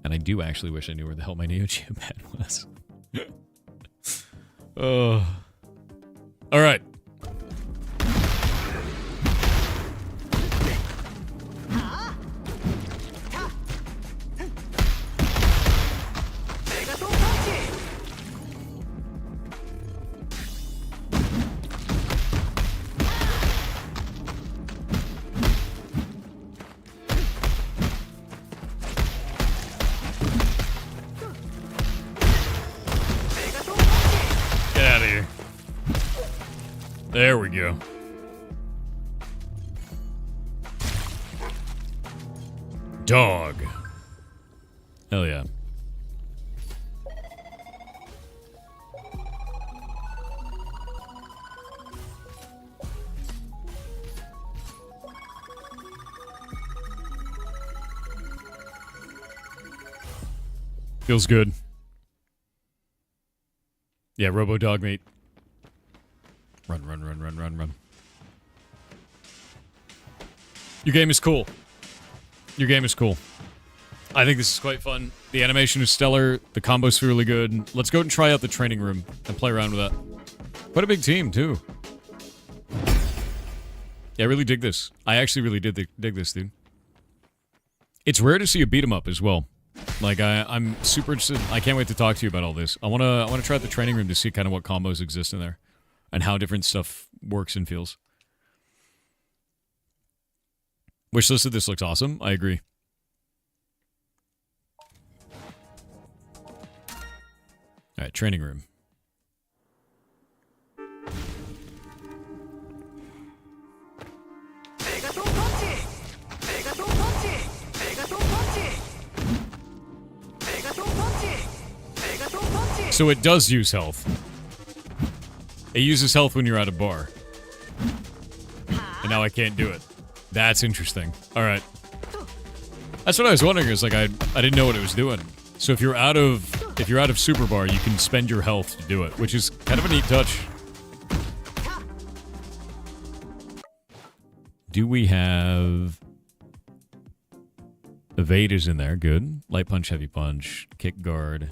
And I do actually wish I knew where the hell my Neo Geo pad was. Oh. All right. Get out of here. There we go. Dog. Hell yeah. Feels good. Yeah, Robo Dog Meat. Run, run, run, run, run, run. Your game is cool. Your game is cool. I think this is quite fun. The animation is stellar. The combo's really good. Let's go and try out the training room and play around with that. Quite a big team, too. Yeah, I really dig this. I actually really did dig this, dude. It's rare to see a beat 'em up as well. Like, I'm super interested. I can't wait to talk to you about all this. I wanna try out the training room to see kind of what combos exist in there. And how different stuff works and feels. Wishlist of this looks awesome. I agree. Alright, training room. So it does use health. It uses health when you're at a bar. And now I can't do it. That's interesting. Alright. That's what I was wondering, is like I didn't know what it was doing. So if you're out of Super Bar, you can spend your health to do it, which is kind of a neat touch. Do we have evade is in there, good. Light punch, heavy punch, kick guard.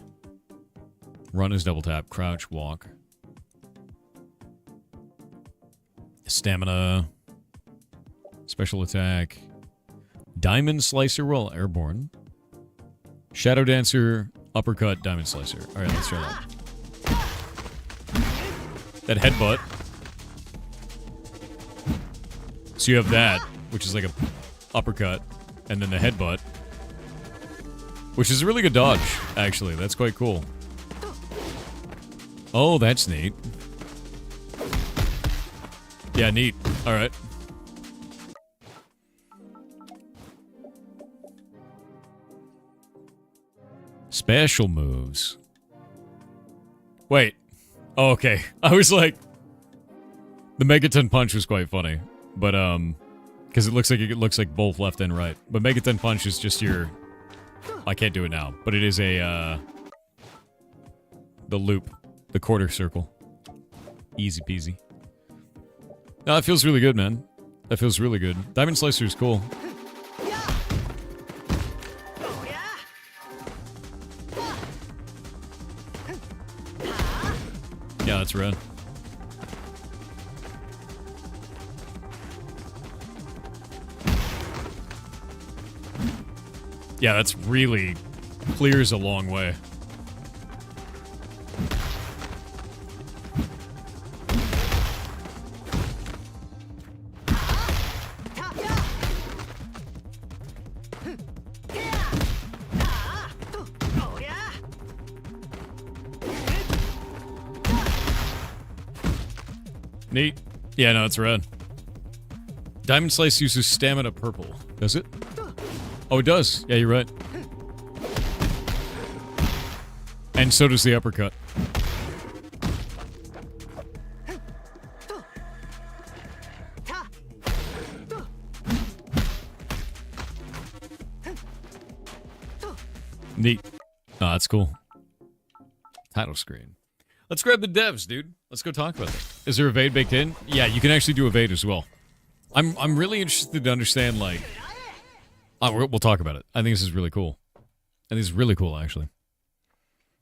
Run is double tap, crouch, walk. Stamina. Special attack. Diamond Slicer while airborne. Shadow Dancer, uppercut, Diamond Slicer. Alright, let's try that. That headbutt. So you have that, which is like a uppercut, and then the headbutt. Which is a really good dodge, actually. That's quite cool. Oh, that's neat. Yeah, neat. Alright. Special moves. Wait. Oh, okay. I was like... The Megaton Punch was quite funny. But, Because it looks like both left and right. But Megaton Punch is just your... I can't do it now, but it is a, the loop. The quarter circle. Easy peasy. No, that feels really good, man. That feels really good. Diamond Slicer is cool. Yeah, that's red. Yeah, that's really clears a long way. Neat. Yeah, no, it's red. Diamond Slice uses stamina purple. Does it? Oh, it does. Yeah, you're right. And so does the uppercut. Neat. Oh, that's cool. Title screen. Let's grab the devs, dude. Let's go talk about it. Is there evade baked in? Yeah, you can actually do evade as well. I'm really interested to understand, like... we'll talk about it. I think this is really cool. I think it's really cool, actually.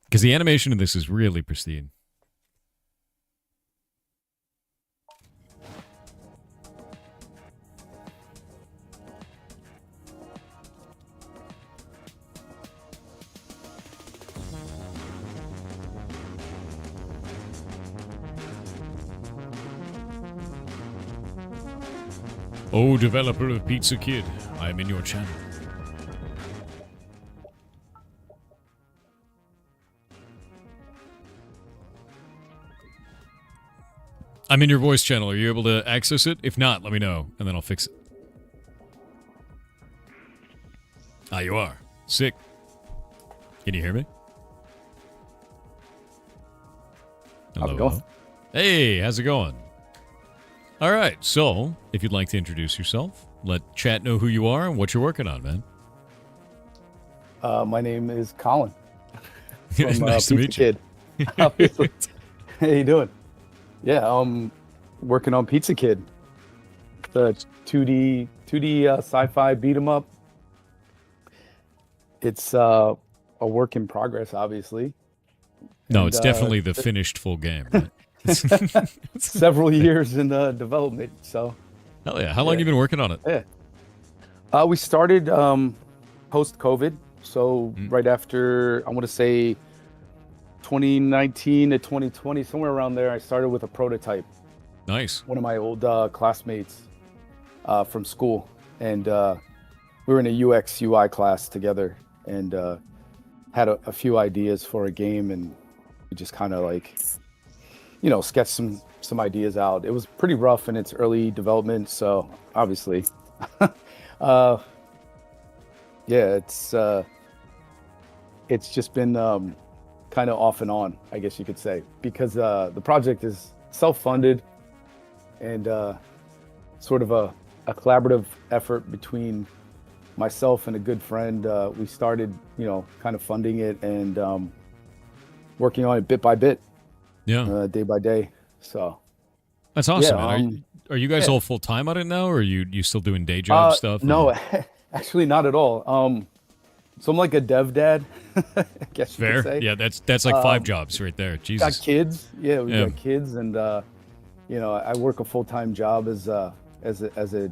Because the animation of this is really pristine. Oh, developer of Pizza Kid, I am in your channel. I'm in your voice channel. Are you able to access it? If not, let me know, and then I'll fix it. Ah, you are. Sick. Can you hear me? Hello. How's it going? Hey, how's it going? All right, so if you'd like to introduce yourself, let chat know who you are and what you're working on, man. My name is Colin. Nice to meet you. Kid. How you doing? Yeah, I'm working on Pizza Kid. The 2D sci-fi beat 'em up. It's a work in progress, obviously. No, And, it's definitely the finished full game. Right? Several years in development, so. Hell yeah. How long have you been working on it? Yeah. We started post-COVID, so right after, I want to say, 2019 to 2020, somewhere around there, I started with a prototype. Nice. One of my old classmates from school, and we were in a UX UI class together, and had a few ideas for a game, and we just kind of like, you know, sketched some ideas out. It was pretty rough in its early development, so obviously, yeah, it's just been kind of off and on, I guess you could say, because the project is self-funded and sort of a collaborative effort between myself and a good friend. We started, you know, kind of funding it and working on it bit by bit, day by day. So that's awesome, yeah, man. Are you guys all full time on it now, or are you still doing day job stuff? No, actually not at all. So I'm like a dev dad, I guess you could say. Yeah, that's like 5 jobs right there. Jesus. Got kids. Yeah, we got kids, and you know, I work a full-time job as a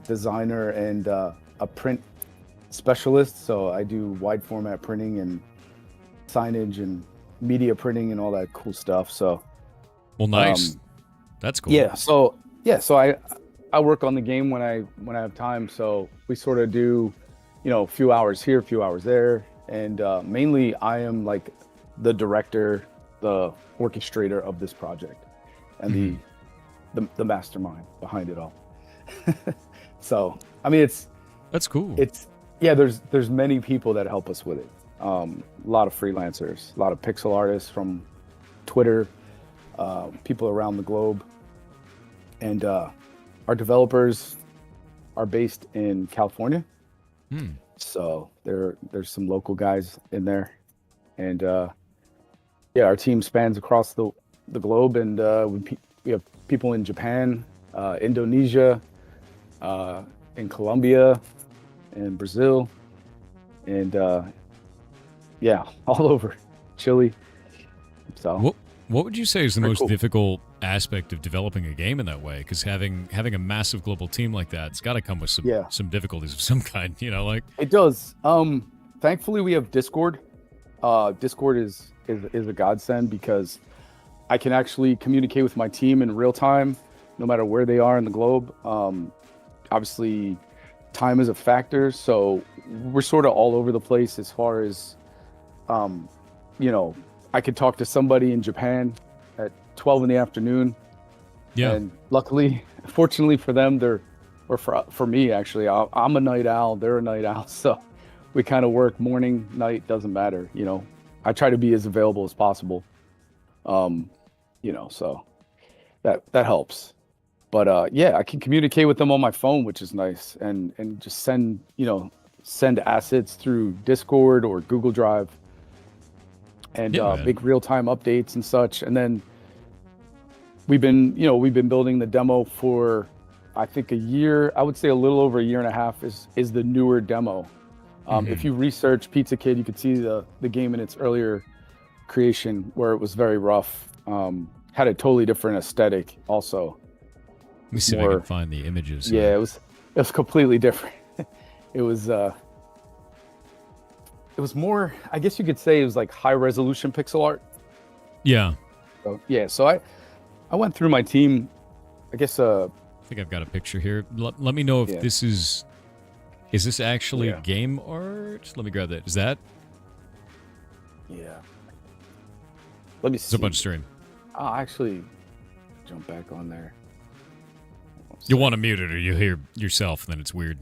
designer and a print specialist. So I do wide format printing and signage and media printing and all that cool stuff. So, well, nice. That's cool. Yeah. So I work on the game when I have time. So we sort of do, you know, a few hours here, a few hours there, and mainly I am like the director, the orchestrator of this project, and the mastermind behind it all. So I mean, that's cool. There's many people that help us with it. A lot of freelancers, a lot of pixel artists from Twitter, people around the globe, and our developers. are based in California. Hmm. So there's some local guys in there, and yeah, our team spans across the globe, and we have people in Japan, Indonesia, in Colombia, and Brazil, and yeah, all over, Chile. So What would you say is the Pretty most cool. difficult aspect of developing a game in that way? Because having a massive global team like that, it's got to come with some difficulties of some kind. You know, like it does. Thankfully, we have Discord. Discord is a godsend because I can actually communicate with my team in real time, no matter where they are in the globe. Obviously, time is a factor, so we're sort of all over the place as far as, you know, I could talk to somebody in Japan at 12 in the afternoon, yeah, and luckily, fortunately for them, or for me actually, I'm a night owl, they're a night owl, so we kind of work morning, night, doesn't matter. You know, I try to be as available as possible. You know, so that helps. But yeah, I can communicate with them on my phone, which is nice, and just send assets through Discord or Google Drive, and man. make real-time updates and such. And then we've been building the demo for, I think, a year. I would say a little over a year and a half is the newer demo. If you research Pizza Kid, you could see the game in its earlier creation where it was very rough. Had a totally different aesthetic also. Let me see if I can find the images. Yeah, it was completely different. It was more, I guess you could say it was like high resolution pixel art. Yeah. So, yeah, so I went through my team, I guess I think I've got a picture here. Let me know if this is this actually game art? Let me grab that. Is that? Yeah. Let me see. It's a bunch of stream. I'll actually jump back on there. You'll want to mute it or you'll hear yourself, and then it's weird.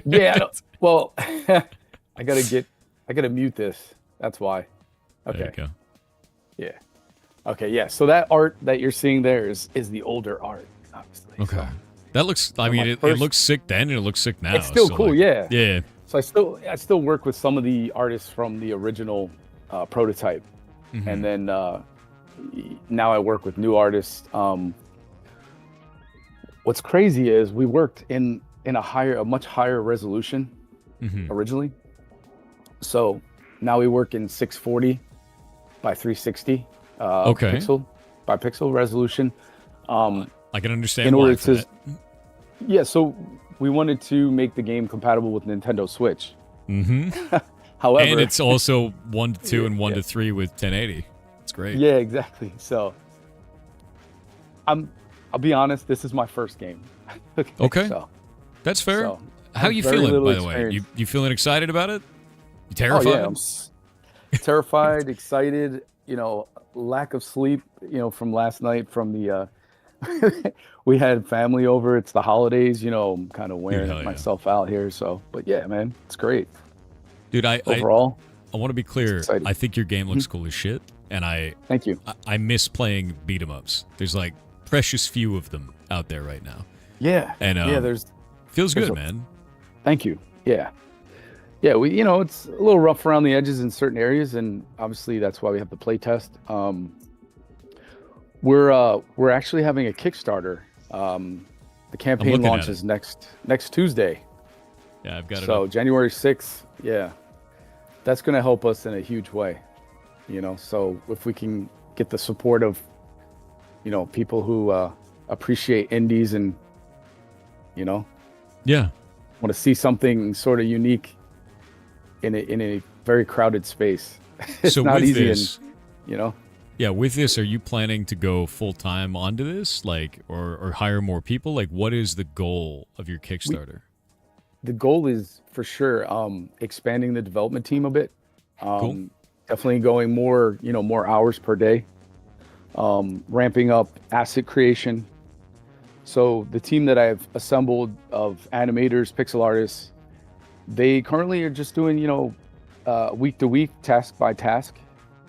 Yeah, well, I gotta mute this. That's why. Okay. There you go. Yeah. Okay, yeah. So that art that you're seeing there is the older art, obviously. Okay. So, That looks, I mean, it looks sick then and it looks sick now. it's still so cool, like, yeah. Yeah. So I still work with some of the artists from the original prototype. And then now I work with new artists. What's crazy is we worked in a much higher resolution originally. So now we work in 640 by 360 pixel by pixel resolution. I can understand in why order for to that. Yeah, so we wanted to make the game compatible with Nintendo Switch. However, And it's also 1 to 2 and 1 to 3 with 1080. It's great. yeah, exactly. So I'll be honest, this is my first game. Okay. So, That's fair. so How have you very feeling, little by the way? experience. You feeling excited about it? You Oh terrified? yeah, I'm terrified, excited, lack of sleep, from last night from the we had family over. It's the holidays, I'm kind of wearing hell yeah. myself out here. So, but yeah, man, it's great. Dude, I Overall, want to be clear. exciting. I think your game looks cool as shit, and I thank you. miss playing beat 'em ups. There's like precious few of them out there right now. Yeah. And feels there's good, a- man. Thank you. Yeah. Yeah, it's a little rough around the edges in certain areas, and obviously that's why we have the play test. We're actually having a Kickstarter. The campaign looking at launches next Tuesday. Yeah, I've got it. So Up. January 6th, yeah. That's going to help us in a huge way. So if we can get the support of people who appreciate indies and Yeah. want to see something sort of unique in a very crowded space. It's So not with easy, this, and yeah, with this, are you planning to go full time onto this, like, or hire more people? Like, what is the goal of your Kickstarter? the goal is for sure expanding the development team a bit. Cool. Definitely going more hours per day. Ramping up asset creation. So the team that I've assembled of animators, pixel artists, they currently are just doing week to week, task by task.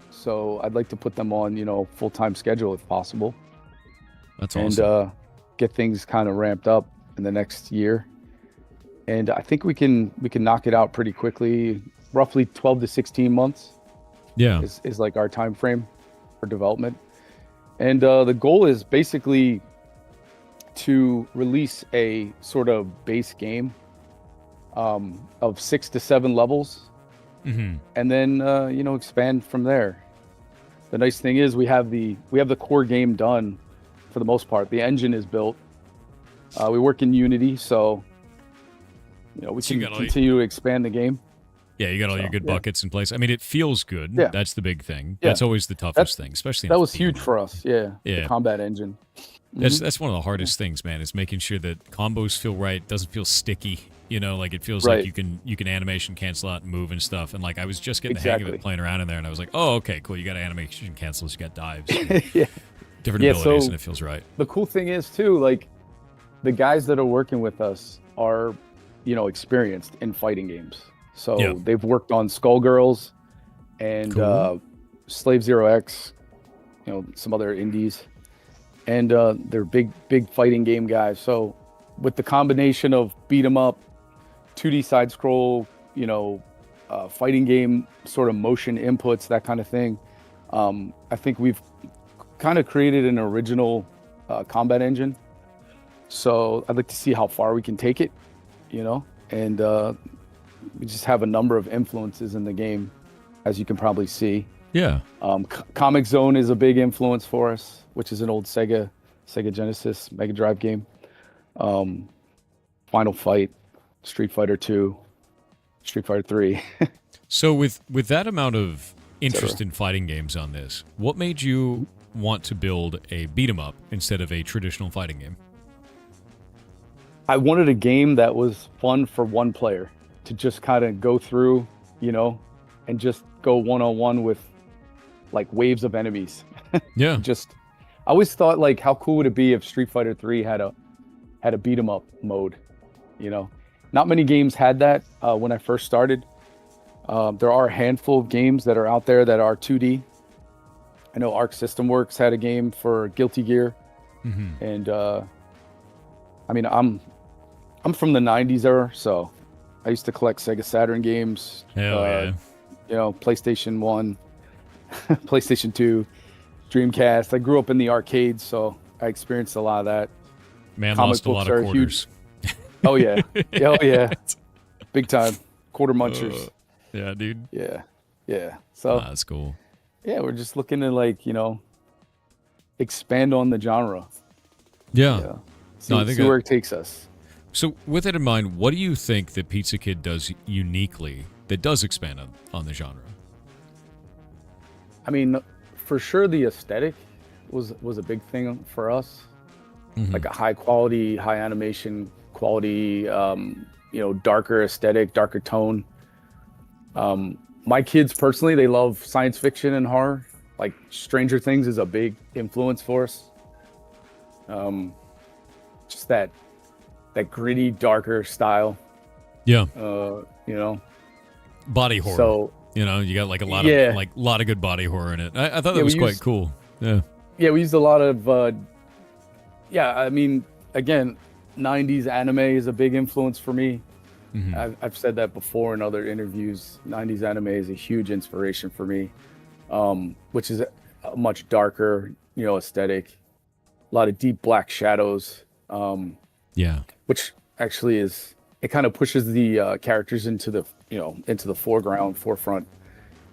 So I'd like to put them on full-time schedule if possible. That's awesome. And get things kind of ramped up. in the next year, and I think we can knock it out pretty quickly. Roughly 12 to 16 months Yeah. is like our time frame for development, and the goal is basically to release a sort of base game of 6 to 7 levels, and then expand from there. The nice thing is we have the core game done for the most part. The engine is built. We work in Unity, so we So you can got all continue to expand the game. Yeah, you got all your good buckets in place. I mean, it feels good. Yeah. That's the big thing. Yeah. That's always the toughest thing, especially in That a was team. huge for us. Yeah. Yeah. The combat engine. That's one of the hardest things, man, is making sure that combos feel right, doesn't feel sticky. Like it feels Right. like you can animation cancel out and move and stuff. And like I was just getting the hang of Exactly. it playing around in there, and I was like, oh, okay, cool. You got animation cancels, you got dives, Yeah. different Yeah, abilities, so- and it feels right. The cool thing is too, like the guys that are working with us are, experienced in fighting games. So Yeah. they've worked on Skullgirls and Cool. Slave Zero X, some other indies, and they're big fighting game guys. So with the combination of beat 'em up, 2D side scroll, fighting game sort of motion inputs, that kind of thing, I think we've kind of created an original combat engine. So I'd like to see how far we can take it, and we just have a number of influences in the game, as you can probably see. Yeah. Comic Zone is a big influence for us, which is an old Sega Genesis Mega Drive game. Final Fight, Street Fighter 2, Street Fighter 3. So with that amount of interest in fighting games on this, what made you want to build a beat 'em up instead of a traditional fighting game? I wanted a game that was fun for one player to just kind of go through, and just go one-on-one with like waves of enemies. Yeah. I always thought, like, how cool would it be if Street Fighter 3 had a beat 'em up mode? Not many games had that when I first started. There are a handful of games that are out there that are 2D. I know Arc System Works had a game for Guilty Gear, and I mean, I'm from the '90s era, so I used to collect Sega Saturn games. Hell yeah. PlayStation 1, PlayStation 2, Dreamcast. I grew up in the arcades, so I experienced a lot of that. Man Comic lost a lot books of are quarters. Oh yeah, oh yeah, big time. Quarter munchers. Yeah, dude. Yeah. So That's cool. yeah, we're just looking to expand on the genre. Yeah. See, No, I think see where it takes us. So with that in mind, what do you think that Pizza Kid does uniquely that does expand on the genre? I mean, for sure, the aesthetic was a big thing for us. Like a high quality, high animation quality, darker aesthetic, darker tone. My kids personally, they love science fiction and horror. Like Stranger Things is a big influence for us. Just that gritty, darker style. Yeah. Body horror. So you got like a lot Yeah. of lot of good body horror in it. I thought that Yeah, was we quite used- cool. Yeah. yeah, we used a lot of I mean, again, 90s anime is a big influence for me. I've said that before in other interviews. 90s anime is a huge inspiration for me, which is a much darker, aesthetic, a lot of deep black shadows, Yeah. which actually it kind of pushes the characters into the forefront.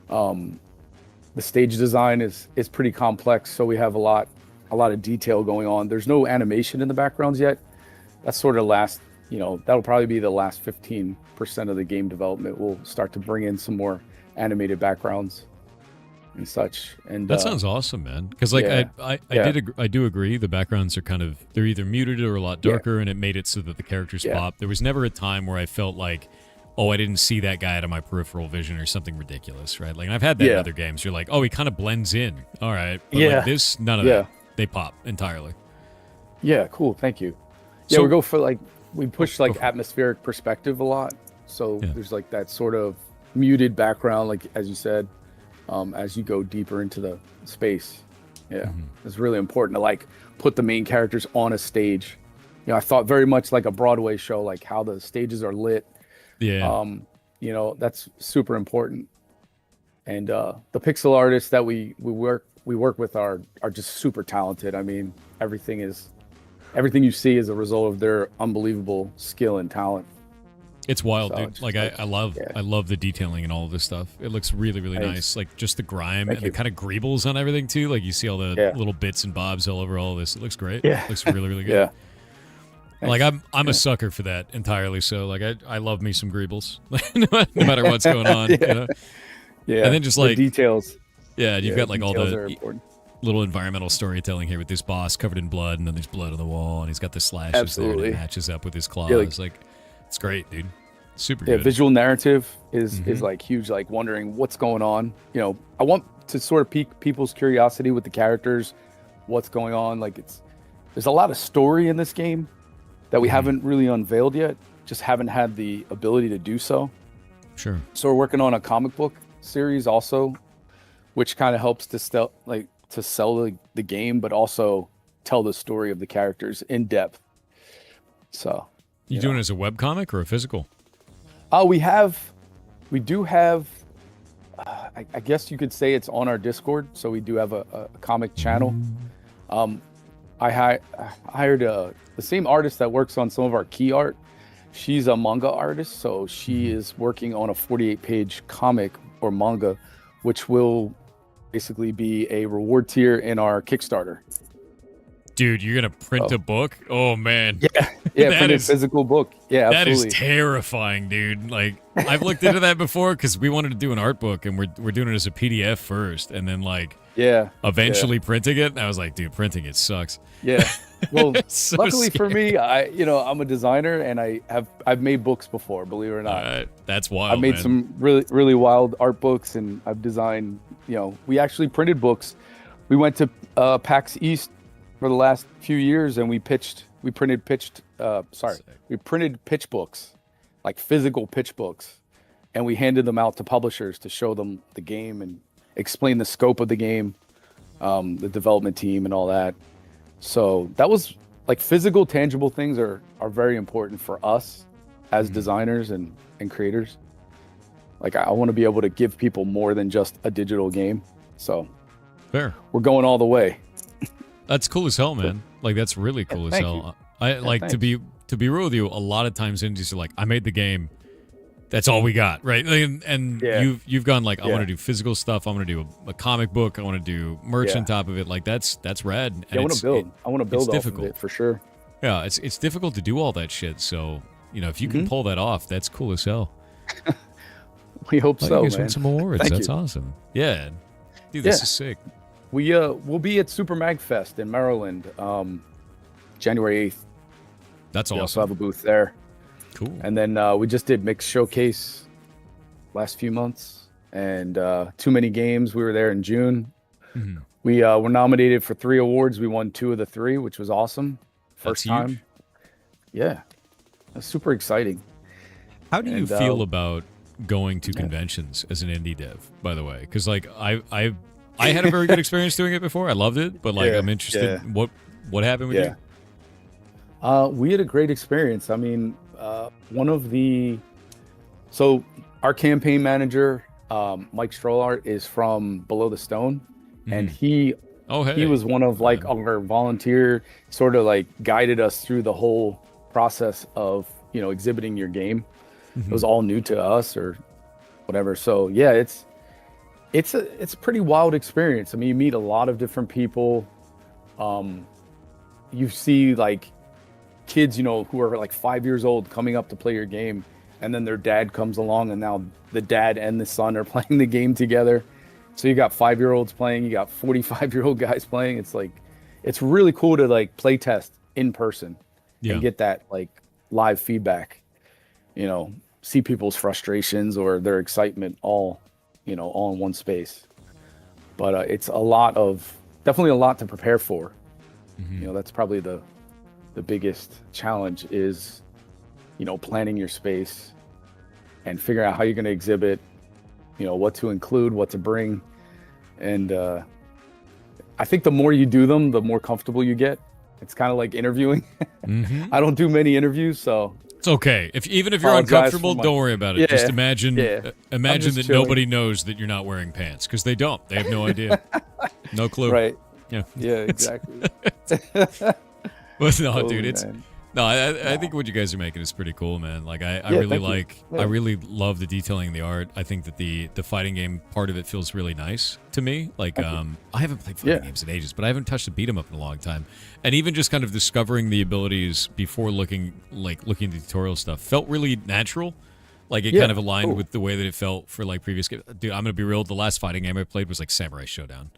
The stage design is pretty complex, so we have a lot of detail going on. There's no animation in the backgrounds yet. That's sort of that'll probably be the last 15% of the game development. We'll start to bring in some more animated backgrounds and such. And That sounds awesome, man. Because yeah. I do agree. The backgrounds are they're either muted or a lot darker, and it made it so that the characters pop. There was never a time where I felt like, oh, I didn't see that guy out of my peripheral vision or something ridiculous, right? Like, and I've had that in other games. You're like, oh, he kind of blends in. All right. But like this, none of that. They pop entirely. Yeah, cool. Thank you. So- we go for we push atmospheric perspective a lot. So there's that sort of muted background, like as you said, as you go deeper into the space. Yeah, it's really important to put the main characters on a stage, you know, I thought very much like a Broadway show, like how the stages are lit. Yeah. You know, that's super important. And the pixel artists that we work with are just super talented. I mean, everything you see is a result of their unbelievable skill and talent. It's wild, So dude. it's Like just I love yeah. I love the detailing and all of this stuff. It looks really, really Thanks. nice. Like just the grime Thank and you. the kind of greebles on everything too. Like you see all the Yeah. little bits and bobs all over all of this. It looks great. Yeah. It looks really, really good. Yeah. Like Thanks. I'm a sucker for that entirely. So like I love me some greebles, no matter what's going on. Yeah. You know? Yeah. And then just the like details. yeah, and you've got like all details the are important. little environmental storytelling here with this boss covered in blood, and then there's blood on the wall, and he's got the slashes there, and Absolutely. it matches up with his claws. Yeah, like- It's great, dude. Super Yeah, good. visual narrative is Mhm. like huge, like wondering what's going on. You know, I want to sort of pique people's curiosity with the characters, what's going on. Like there's a lot of story in this game that we Mhm. haven't really unveiled yet, just haven't had the ability to do so. Sure. So we're working on a comic book series also, which kind of helps to sell the game, but also tell the story of the characters in depth. So You doing it as a webcomic or a physical? we do have, I guess you could say it's on our Discord. So we do have a comic channel. I hired the same artist that works on some of our key art. She's a manga artist, so she is working on a 48-page comic or manga, which will basically be a reward tier in our Kickstarter. Dude, you're gonna print a book? Oh man. Yeah, That printed is- physical book. Yeah, That is absolutely. terrifying, dude. Like I've looked into that before because we wanted to do an art book and we're doing it as a PDF first, and then like Yeah. eventually printing it. And I was like, dude, printing it sucks. Yeah. Well, It's so luckily for scary. me, I'm a designer and I've made books before, believe it or not. That's wild. I've made man. some really, really wild art books, and I've designed, we actually printed books. We went to PAX East for the last few years, and we printed pitch books, like physical pitch books, and we handed them out to publishers to show them the game and explain the scope of the game, the development team and all that. So that was like physical, tangible things are very important for us as designers and creators. Like I want to be able to give people more than just a digital game. So Fair. we're going all the way. That's cool as hell, man. Like that's really cool as thank hell. I like to thanks. be real with you. A lot of times indies are like, I made the game. That's all we got, right? And Yeah. you've gone like, I Yeah. want to do physical stuff. I want to do a comic book. I want to do merch on Yeah. top of it. Like that's rad. And Yeah, I want it's- to build. I want to build it's off difficult. of it for sure. Yeah, it's difficult to do all that shit. So if you can Mm-hmm. pull that off, that's cool as hell. We hope Oh, so, you guys man. won some awards. Thank That's you. awesome. Yeah, dude, this Yeah. is sick. We'll be at Super Mag Fest in Maryland, January 8th. That's We also awesome. have a booth there. Cool. And then we just did Mix Showcase last few months, and Too Many Games. We were there in June. Mhm. We were nominated for 3 awards. We won 2 of the 3, which was awesome. That's First time. huge. Yeah, that's super exciting. How do you And, feel about going to conventions as an indie dev? By the way, because like I had a very good experience doing it before. I loved it, but like Yeah, I'm interested. yeah. In what happened with Yeah. you? We had a great experience. I mean, so our campaign manager, Mike Strollart, is from Below the Stone, and he Oh hey, he was one of like our volunteer, sort of like guided us through the whole process of exhibiting your game. It was all new to us or whatever. So yeah, it's a pretty wild experience. I mean, you meet a lot of different people. You see like kids, who are like 5 years old coming up to play your game, and then their dad comes along, and now the dad and the son are playing the game together. So you got 5-year-olds playing, you got 45-year-old guys playing. It's like, it's really cool to like play test in person and get that like live feedback, see people's frustrations or their excitement all in one space. But it's definitely a lot to prepare for. That's probably the biggest challenge is, planning your space and figuring out how you're going to exhibit, what to include, what to bring. And I think the more you do them, the more comfortable you get. It's kind of like interviewing. Mm-hmm. I don't do many interviews, so It's okay. Even if you're Apologize uncomfortable, for my- don't worry about it. Yeah, Just imagine yeah. imagine just that chilling. nobody knows that you're not wearing pants because they don't. They have no idea. No clue. right. Yeah. Yeah, exactly. But no, Oh, dude, it's man. no. I think what you guys are making is pretty cool, man. Like I Yeah, really thank you. like. Yeah. I really love the detailing in the art. I think that the fighting game part of it feels really nice to me. Like I haven't played fighting Yeah. games in ages, but I haven't touched a beat 'em up in a long time. And even just kind of discovering the abilities before looking at the tutorial stuff felt really natural. Like it Yeah, kind of aligned cool. with the way that it felt for like previous games. Dude, I'm gonna be real. The last fighting game I played was like Samurai Showdown,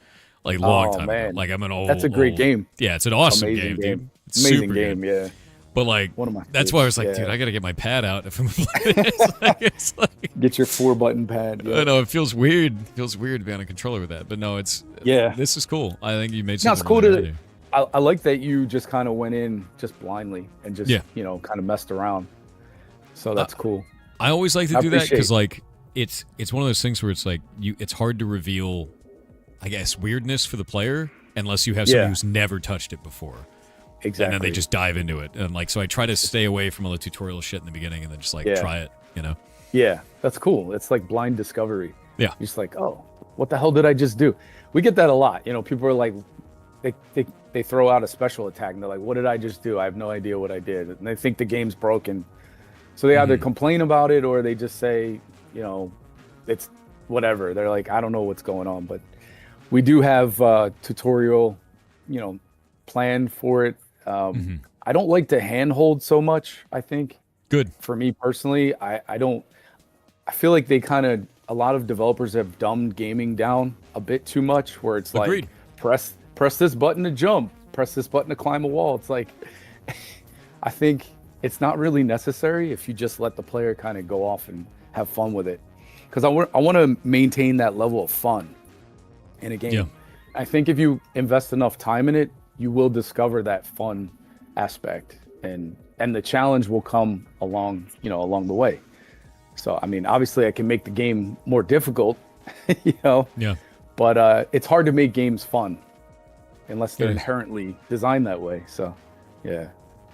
like a long Oh, time ago. man. Like I'm an old. That's a great old- game. Yeah, it's an awesome Amazing game, game. dude. It's Amazing super game, good. yeah. But like, One of my that's why I was like, favorites, dude, yeah. I gotta get my pad out if I'm playing this. It's like, Get your 4-button pad. I know it feels weird. It feels weird to be on a controller with that, but no, it's Yeah. This is cool. I think you made No, something. it's cool really to. good. I like that you just kind of went in just blindly and just Yeah. kind of messed around. So that's cool. I always like to I do that appreciate because like it's one of those things where it's like it's hard to reveal, I guess, weirdness for the player unless you have somebody Yeah. who's never touched it before. Exactly. And then they just dive into it. And like, so I try to stay away from all the tutorial shit in the beginning and then just like Yeah. try it, you know? Yeah, that's cool. It's like blind discovery. Yeah. You're just like, oh, what the hell did I just do? We get that a lot. People are like, they throw out a special attack and they're like, what did I just do? I have no idea what I did. And they think the game's broken. So they either complain about it or they just say, it's whatever. They're like, I don't know what's going on. But we do have tutorial, planned for it. I don't like to handhold so much, I think. Good. For me personally, I feel like a lot of developers have dumbed gaming down a bit too much, where it's Agreed. like press this button to jump, press this button to climb a wall. It's like I think it's not really necessary if you just let the player kind of go off and have fun with it, because I want to maintain that level of fun in a game. Yeah. I think if you invest enough time in it, you will discover that fun aspect, and the challenge will come along the way. So I mean, obviously I can make the game more difficult, Yeah. but it's hard to make games fun unless they're Yes. inherently designed that way. So yeah.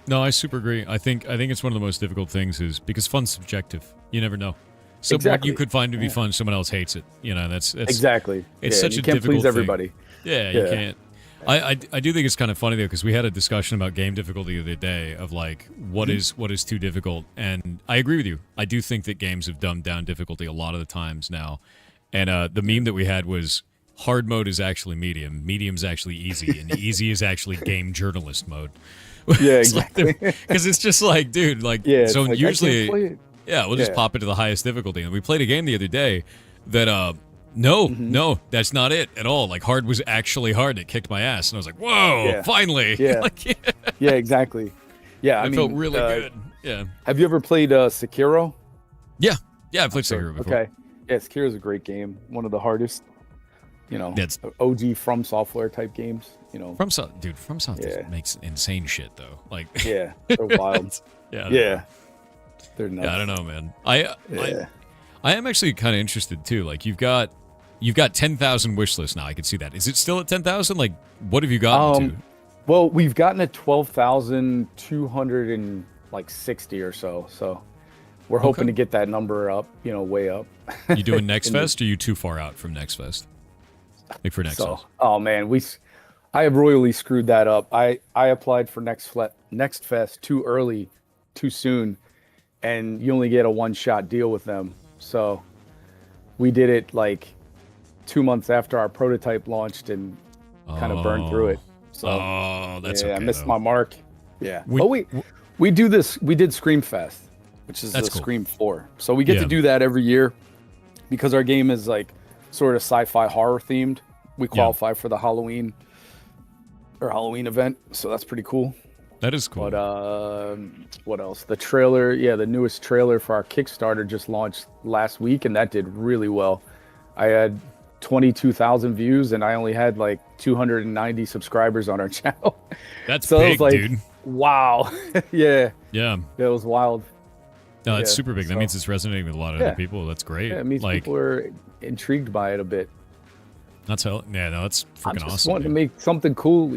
No, I super agree. I think it's one of the most difficult things is because fun's subjective. You never know. So what Exactly. you could find to be Yeah. fun, someone else hates it. That's Exactly. It's Yeah, such you a can't difficult please thing. everybody. Yeah, you Yeah. can't. I do think it's kind of funny though because we had a discussion about game difficulty the other day of like what is too difficult, and I agree with you. I do think that games have dumbed down difficulty a lot of the times now, and the meme that we had was hard mode is actually medium, medium's actually easy, and easy is actually game journalist mode. Yeah, exactly. Because it's just like, dude, like Yeah. so it's like, I usually. can't play it. Yeah, we'll just Yeah. pop it to the highest difficulty. And we played a game the other day that, no, that's not it at all. Like, hard was actually hard. It kicked my ass. And I was like, whoa, Yeah. finally. Yeah. Like, yeah, Yeah, exactly. Yeah, I it mean, felt really good. Yeah. Have you ever played Sekiro? Yeah, I played Sekiro before. Okay. Yeah, Sekiro's a great game. One of the hardest, That's OG From Software type games. FromSoft Yeah. makes insane shit, though. Like, Yeah, they're wild. yeah. Yeah, they're nuts. Yeah, I don't know, man. I Yeah. am actually kind of interested, too. Like, you've got 10,000 wish lists now. I can see that. Is it still at 10,000? Like, what have you gotten to? Well, we've gotten to 12,260 or so. So we're hoping Okay. to get that number up, way up. You doing Next Fest, or are you too far out from Next Fest? Like for Next So, Fest? oh man, I have royally screwed that up. I applied for Next Fest too early, too soon, and you only get a one-shot deal with them. So we did it like 2 months after our prototype launched and kind of burned through it. So That's yeah, okay. I missed though. my mark. Yeah. We- We do this. We did Scream Fest, which is the That's cool. Scream 4. So we get Yeah. to do that every year because our game is like sort of sci-fi horror themed. We qualify for the Halloween event, so that's pretty cool. That is cool. But what else? The trailer, the newest trailer for our Kickstarter just launched last week, and that did really well. I had 22,000 views, and I only had like 290 subscribers on our channel. That's so big, it was like, dude. wow, yeah, Yeah. it was wild. No, that's Yeah, super big. That so- means it's resonating with a lot of Yeah. other people. That's great. Yeah, it means like, people are intrigued by it a bit. that's how. Yeah, no, that's I freaking just awesome. wanted to dude. make something cool,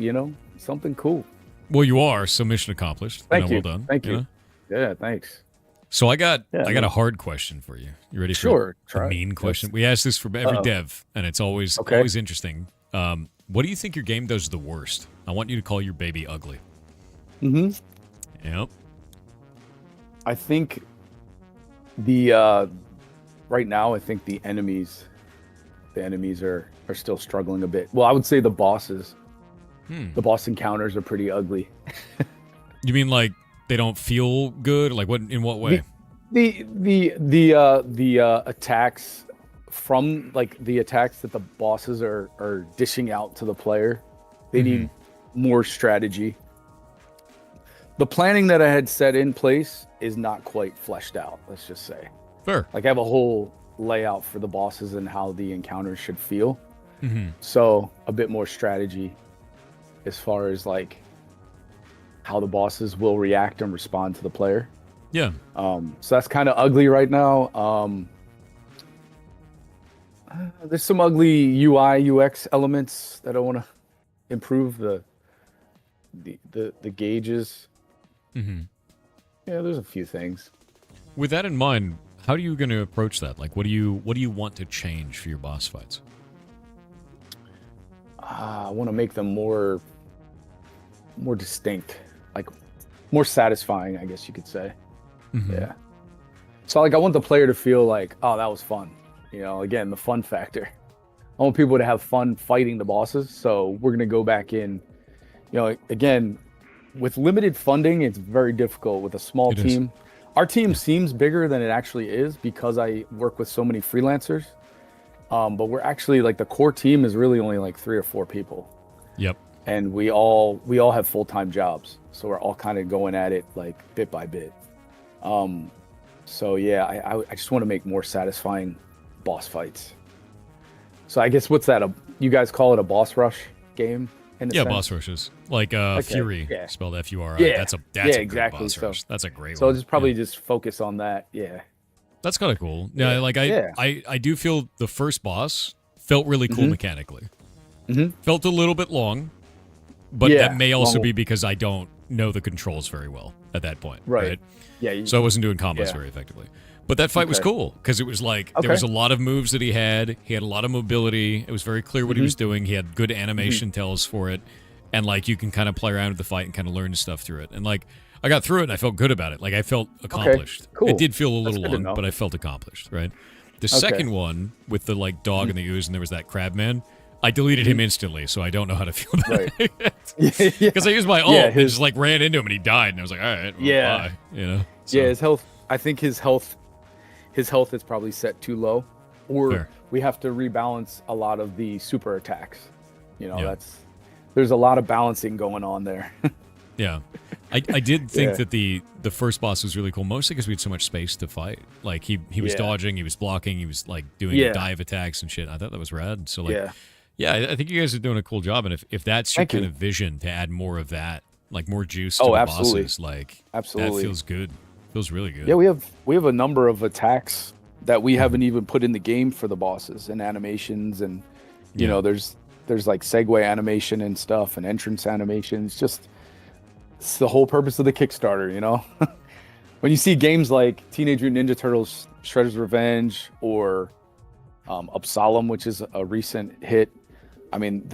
something cool. Well, you are, so mission accomplished. Thank you. Well done. Thank you. know? Yeah, thanks. So I got Yeah, a hard question for you. You ready for Sure, a try it. mean question? We ask this for every dev, and it's always Okay. interesting. What do you think your game does the worst? I want you to call your baby ugly. Mm-hmm. Yep. I think the right now, I think the enemies are still struggling a bit. Well, I would say the bosses. The boss encounters are pretty ugly. You mean like they don't feel good? Like what? In what way? The attacks from the attacks that the bosses are dishing out to the player, they need more strategy. The planning that I had set in place is not quite fleshed out, let's just say. Fair. Like I have a whole layout for the bosses and how the encounters should feel. So a bit more strategy as far as like how the bosses will react and respond to the player. Yeah. So that's kind of ugly right now. There's some ugly UI UX elements that I want to improve. The gauges. Yeah, there's a few things. With that in mind, how are you going to approach that? Like, what do you want to change for your boss fights? I want to make them more distinct, like more satisfying, I guess you could say. Yeah. So like I want the player to feel like, oh, that was fun. You know, again, the fun factor. I want people to have fun fighting the bosses. So we're gonna go back in. You know, again, with limited funding, it's very difficult with a small team. Our team seems bigger than it actually is because I work with so many freelancers. But we're actually like the core team is really only like 3 or 4 people. Yep. And we all have full-time jobs, so we're all kind of going at it like bit by bit. So yeah, I just want to make more satisfying boss fights. So I guess what's that? You guys call it a boss rush game? Yeah, boss rushes like Fury, spelled F-U-R-I. Yeah, that's a exactly. great boss rush. That's a great one. So I'll just probably just focus on that. Yeah. That's kind of cool. Yeah, like I do feel the first boss felt really cool mechanically. Felt a little bit long, but that may also be because I don't know the controls very well at that point. Right. Yeah. So I wasn't doing combos very effectively. But that fight was cool because it was like there was a lot of moves that he had. He had a lot of mobility. It was very clear what he was doing. He had good animation tells for it. And like you can kind of play around with the fight and kind of learn stuff through it. And like I got through it and I felt good about it. Like I felt accomplished. Cool. It did feel a little long, but I felt accomplished, right? The second one with the like dog and the ooze and there was that crab man, I deleted him instantly, so I don't know how to feel about it. Because I used my ult and just like ran into him and he died and I was like, all right, well, bye. You know? So, yeah, his health, I think his health is probably set too low. Or we have to rebalance a lot of the super attacks. You know, there's a lot of balancing going on there. Yeah. I did think that the first boss was really cool, mostly because we had so much space to fight. Like he was dodging, he was blocking, he was like doing dive attacks and shit. I thought that was rad. So like I think you guys are doing a cool job. And if that's your kind of vision to add more of that, like more juice to the bosses, like that feels good. Feels really good. Yeah, we have a number of attacks that we haven't even put in the game for the bosses and animations and you know, there's like segue animation and stuff and entrance animations. It's the whole purpose of the Kickstarter, you know? When you see games like Teenage Mutant Ninja Turtles Shredder's Revenge or Absalom, which is a recent hit, I mean,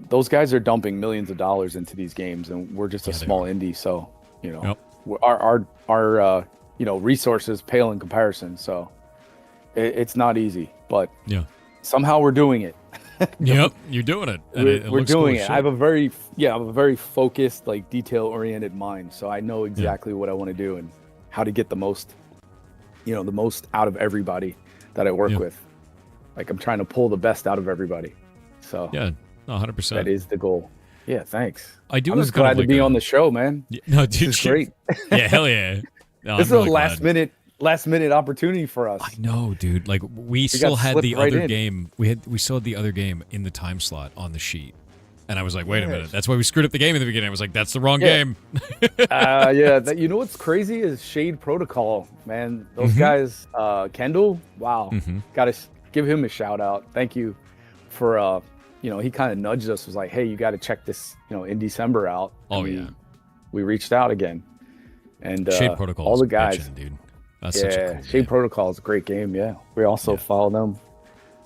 those guys are dumping millions of dollars into these games, and we're just a small indie, so, you know, our you know, resources pale in comparison, so it's not easy, but somehow we're doing it. Yep, you're doing it. And we're doing it. I have a very focused, like detail-oriented mind, so I know exactly what I want to do and how to get the most out of everybody that I work with. Like I'm trying to pull the best out of everybody. So 100%. That is the goal. Yeah, thanks. I'm just glad to be on the show, man. No, dude, it's great. Yeah, hell yeah. No, this is really a last minute opportunity for us. I know, dude. Like we still had the other game. We still had the other game in the time slot on the sheet. And I was like, wait a minute. That's why we screwed up the game in the beginning. I was like, that's the wrong game. You know what's crazy is Shade Protocol, man. Those guys, Kendall, wow. Gotta give him a shout out. Thank you for you know, he kind of nudged us, was like, hey, you got to check this, you know, Indecember out. we reached out again. And Shade Protocol, all the guys, bitchin', dude. That's such a cool Shade game. Protocol is a great game. Yeah, we also follow them,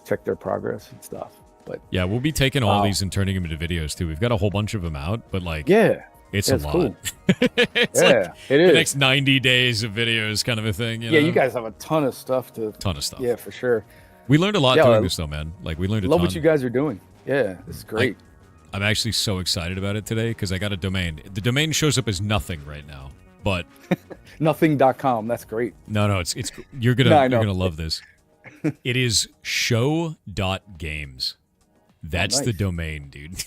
check their progress and stuff. But Yeah, we'll be taking all these and turning them into videos too. We've got a whole bunch of them out, but like, it's a lot. Cool. It's like it is. the next 90 days of videos, kind of a thing. You know? You guys have a ton of stuff to. Ton of stuff. Yeah, for sure. We learned a lot doing this though, man. Like we learned a ton. Love what you guys are doing. Yeah, this is great. I'm actually so excited about it today because I got a domain. The domain shows up as nothing right now, but nothing.com. That's great. No, it's you're gonna love this. It is show.games. That's the domain, dude.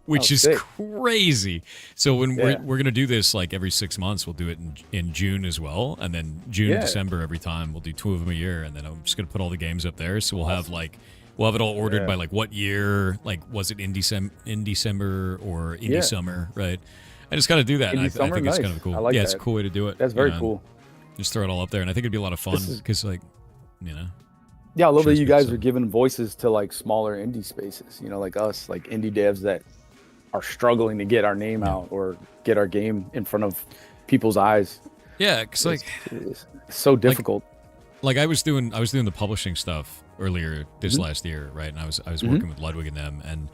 Which is sick. Crazy. So when we're gonna do this like every 6 months, we'll do it in June as well, and then June and December every time. We'll do 2 of them a year, and then I'm just gonna put all the games up there. So we'll have it all ordered by like what year, like was it Indecember or Indecember, right? I just gotta do that. And I think it's kind of cool. I like that. It's a cool way to do it. That's very cool. Just throw it all up there, and I think it'd be a lot of fun because like, you know. Yeah, I love that you guys are giving voices to like smaller indie spaces, you know, like us, like indie devs that are struggling to get our name out or get our game in front of people's eyes. Yeah, because like it's so difficult. Like I was doing the publishing stuff earlier this last year, right? And I was working with Ludwig and them, and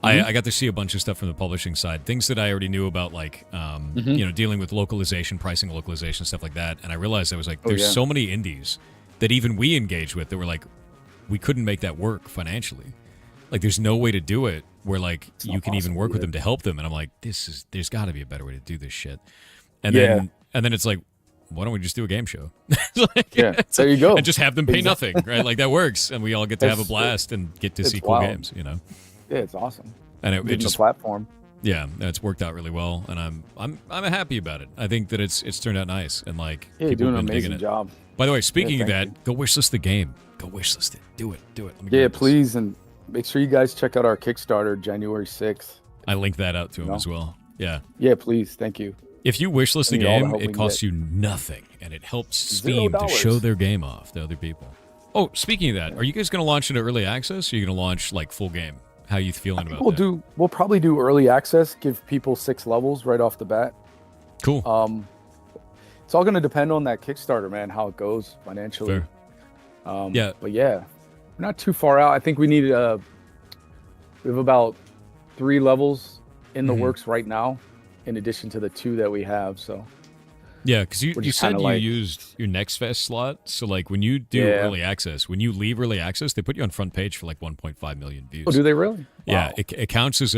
I got to see a bunch of stuff from the publishing side, things that I already knew about, like you know, dealing with localization, pricing, localization, stuff like that. And I realized I was like, there's so many indies that even we engage with that were like, we couldn't make that work financially. Like, there's no way to do it where like you can even work with them to help them. And I'm like, there's got to be a better way to do this shit. And then it's like, why don't we just do a game show? There you go. And just have them pay nothing, right? Like that works, and we all get to have a blast and get to see cool games, you know. Yeah, it's awesome. And it just the platform. Yeah, it's worked out really well, and I'm happy about it. I think that it's turned out nice, and like you're people doing have an been digging amazing it. job. By the way, speaking of that, go wishlist the game. Go wishlist it. Do it. Let me Please, and make sure you guys check out our Kickstarter January 6th. I linked that out to him as well. Yeah. Yeah, please. Thank you. If you wishlist the game, it costs you nothing, and it helps Steam to show their game off to other people. Oh, speaking of that, are you guys going to launch into early access, or are you going to launch like full game? How are you feeling about that? We'll probably do early access, give people 6 levels right off the bat. Cool. It's all going to depend on that Kickstarter, man, how it goes financially. Fair. But yeah, we're not too far out. I think we need we have about 3 levels in the works right now, in addition to the 2 that we have. So yeah, because you said you used your Next Fest slot. So like when you do early access, when you leave early access, they put you on front page for like 1.5 million views. Oh, do they really? Yeah, Wow. it counts as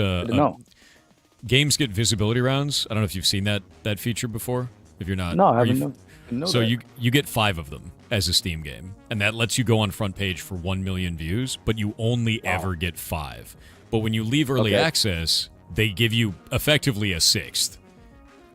games get visibility rounds. I don't know if you've seen that feature before. If you're not, no, I haven't. So you get 5 of them as a Steam game, and that lets you go on front page for 1 million views, but you only ever get 5. But when you leave early access, they give you effectively a 6th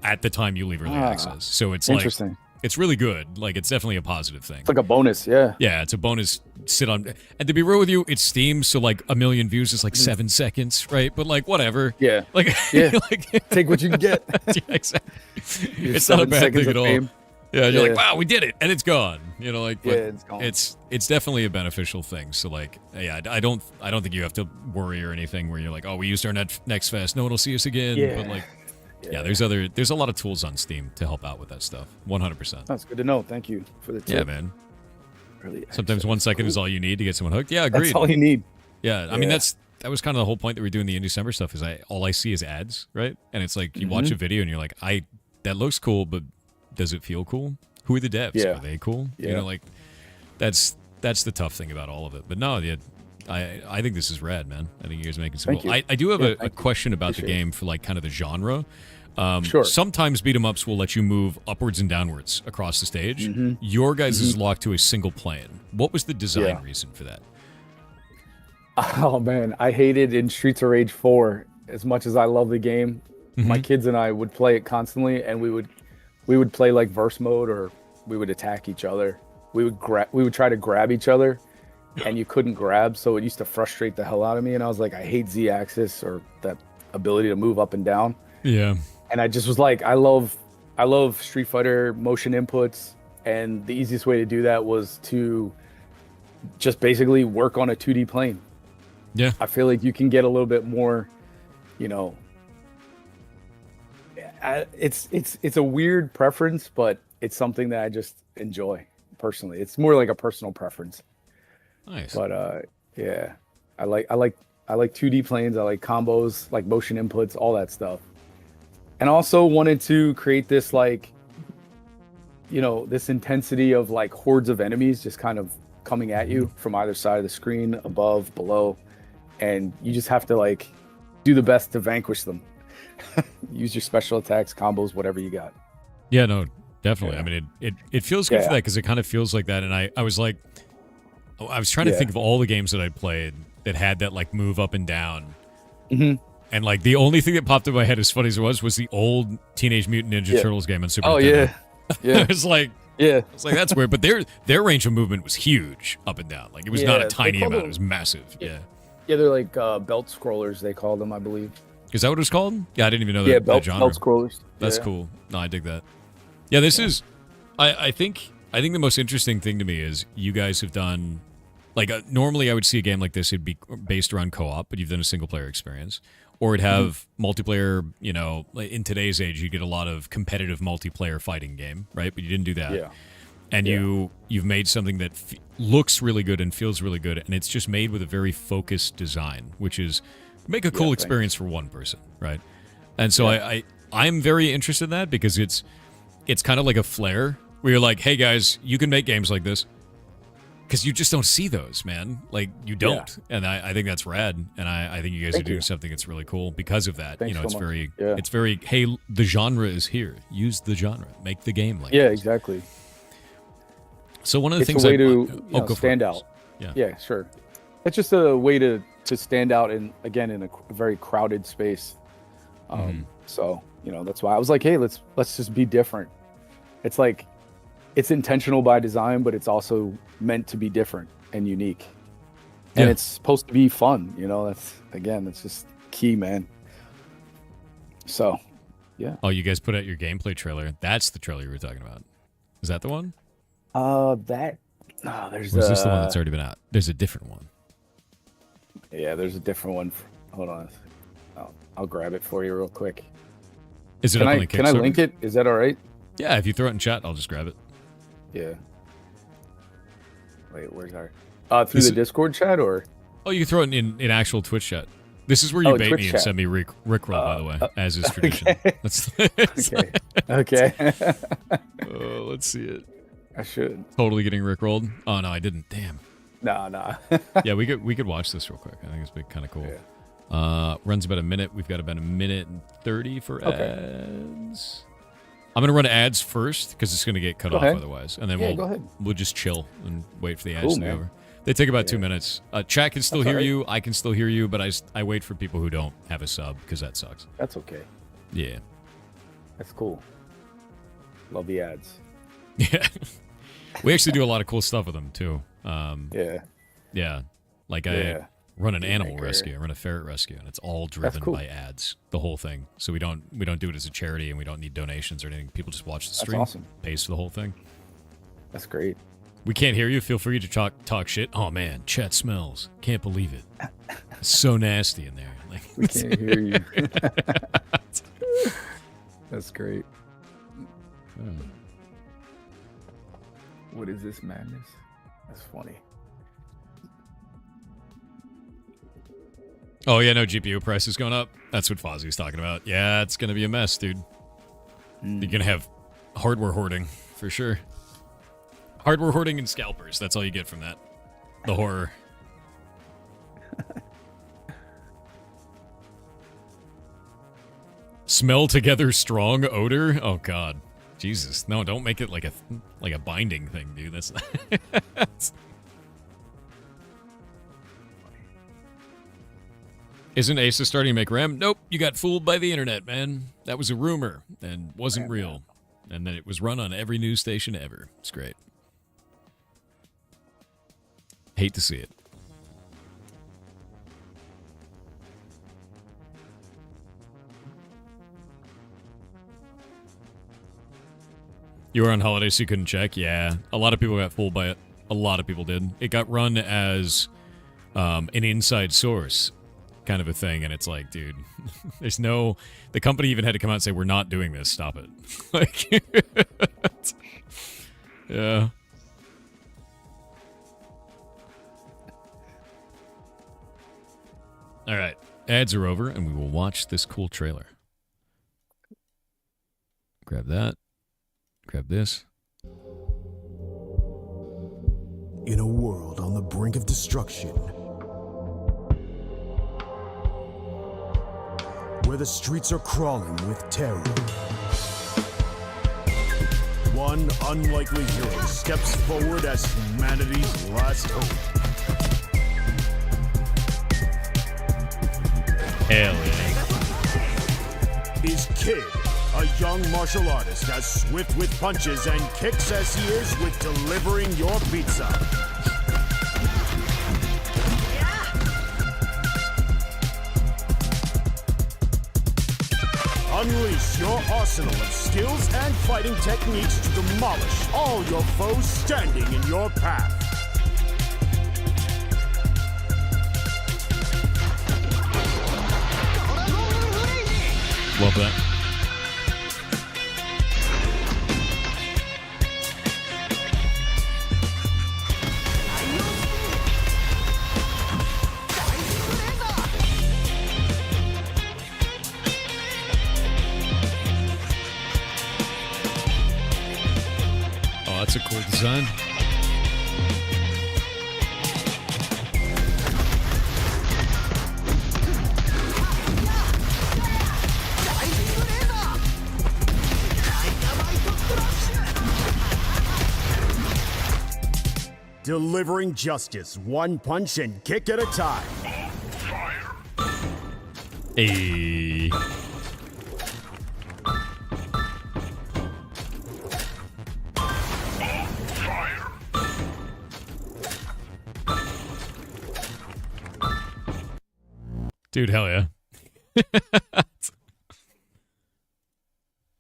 at the time you leave early access. So it's interesting. Like, it's really good. Like, it's definitely a positive thing. It's like a bonus, yeah. Yeah, it's a bonus. And to be real with you, it's Steam, so like 1 million views is like 7 seconds, right? But like whatever. Yeah. Like take what you can get. Yeah, exactly. It's not a bad thing at all. Fame. Yeah, you're like, wow, we did it, and it's gone. You know, like, but it's gone. It's definitely a beneficial thing. So like, yeah, I don't think you have to worry or anything where you're like, oh, we used our Next Fest, no one will see us again. Yeah. But like, there's a lot of tools on Steam to help out with that stuff. 100%. That's good to know. Thank you for the tip. Yeah, man. Sometimes 1 second is all you need to get someone hooked. Yeah, agreed. That's all you need. Yeah, I mean that was kind of the whole point that we're doing the Indecember stuff. Is all I see is ads, right? And it's like you watch a video and you're like, that looks cool, but does it feel cool? Who are the devs? Yeah. Are they cool? Yeah. You know, like that's the tough thing about all of it. But no, I think this is rad, man. I think you guys are making some cool. I do have a question about the game for like kind of the genre. Sure. Sometimes beat 'em ups will let you move upwards and downwards across the stage. Your guys is locked to a single plane. What was the design reason for that? Oh man, I hated in Streets of Rage 4 as much as I love the game. My kids and I would play it constantly, and we would play like verse mode, or we would attack each other. We would try to grab each other, and you couldn't grab, so it used to frustrate the hell out of me. And I was like, I hate Z-axis or that ability to move up and down. Yeah. And I just was like, I love Street Fighter motion inputs, and the easiest way to do that was to just basically work on a 2D plane. Yeah. I feel like you can get a little bit more, It's a weird preference, but it's something that I just enjoy personally. It's more like a personal preference. Nice. But yeah, I like 2D planes. I like combos, like motion inputs, all that stuff. And also wanted to create this like, this intensity of like hordes of enemies just kind of coming at you from either side of the screen, above, below, and you just have to like do the best to vanquish them. Use your special attacks, combos, whatever you got. Yeah, no, definitely. Yeah. I mean, it feels good for that because it kind of feels like that. And I was like, I was trying to think of all the games that I'd played that had that like move up and down. Mm-hmm. And like the only thing that popped in my head, as funny as it was the old Teenage Mutant Ninja Turtles game on Super Nintendo. Yeah. It was like, that's weird. But their range of movement was huge up and down. Like it was not a tiny amount; it was massive. Yeah, they're like belt scrollers. They call them, I believe. Is that what it was called? Yeah, I didn't even know that. Belt genre. scrollers. That's cool. No, I dig that. Yeah, this is. I think the most interesting thing to me is you guys have done. Like normally, I would see a game like this. It'd be based around co-op, but you've done a single-player experience, or it'd have multiplayer. In today's age, you get a lot of competitive multiplayer fighting game, right? But you didn't do that. Yeah. And you've made something that looks really good and feels really good, and it's just made with a very focused design, which is make a cool experience for one person, right? And so I'm very interested in that because it's kind of like a flare where you're like, hey guys, you can make games like this. Because you just don't see those, man. Like, you don't. Yeah. And I think that's rad. And I think you guys are doing something that's really cool because of that. Thanks it's so very, much. it's very, hey, the genre is here. Use the genre. Make the game like this. this. Exactly. So one of the things a way to stand out. Yeah, sure. It's just a way to stand out in a very crowded space. So, that's why I was like, hey, let's just be different. It's like, it's intentional by design, but it's also meant to be different and unique. And it's supposed to be fun, that's just key, man. So, yeah. Oh, you guys put out your gameplay trailer. That's the trailer you were talking about. Is that the one? There's Was this the one that's already been out? There's a different one. Yeah, there's a different one. Hold on. I'll grab it for you real quick. Is it up on the Kickstarter? Can I link it? Is that all right? Yeah, if you throw it in chat, I'll just grab it. Yeah. Wait, where's our... through the Discord chat, or...? Oh, you can throw it in actual Twitch chat. This is where you bait Twitch me chat. and send me Rickroll, by the way, as is tradition. Okay. Okay. Let's see it. I should. Totally getting Rickrolled. Oh, no, I didn't. Damn. Nah. Yeah, we could watch this real quick. I think it's kind of cool. Yeah. Runs about a minute. We've got about a minute and 30 for ads. I'm going to run ads first because it's going to get cut off otherwise. And then we'll just chill and wait for the ads to be over. They take about 2 minutes. Chat can still hear you. I can still hear you, but I wait for people who don't have a sub because that sucks. That's okay. Yeah. That's cool. Love the ads. Yeah. We actually do a lot of cool stuff with them, too. Yeah. Like I run an animal rescue. I run a ferret rescue, and it's all driven by ads, the whole thing. So we don't do it as a charity, and we don't need donations or anything. People just watch the stream. That's awesome. Pays for the whole thing. That's great. We can't hear you. Feel free to talk shit. Oh man, chat smells. Can't believe it. It's so nasty in there. Like, we can't hear you. That's great. What is this madness? That's funny. Oh yeah, no, GPU price is going up. That's what Fozzie's talking about. Yeah, it's gonna be a mess, dude. You're gonna have hardware hoarding for sure. Hardware hoarding and scalpers. That's all you get from that. The horror. Smell together strong odor. Oh god, Jesus! No, don't make it like a binding thing, dude. That's. Isn't Asus starting to make RAM? Nope, you got fooled by the internet, man. That was a rumor and wasn't real. And then it was run on every news station ever. It's great. Hate to see it. You were on holiday, so you couldn't check? Yeah. A lot of people got fooled by it. A lot of people did. It got run as an inside source. kind of a thing, and it's like, dude, there's no. The company even had to come out and say, "We're not doing this. Stop it." Like, yeah. All right, ads are over, and we will watch this cool trailer. Grab that. Grab this. In a world on the brink of destruction, where the streets are crawling with terror, one unlikely hero steps forward as humanity's last hope. Hell yeah. Is Kid, a young martial artist as swift with punches and kicks as he is with delivering your pizza. Unleash your arsenal of skills and fighting techniques to demolish all your foes standing in your path. Love that. Oh, that's a cool design. Delivering justice one punch and kick at a time. Hey. Dude, hell yeah.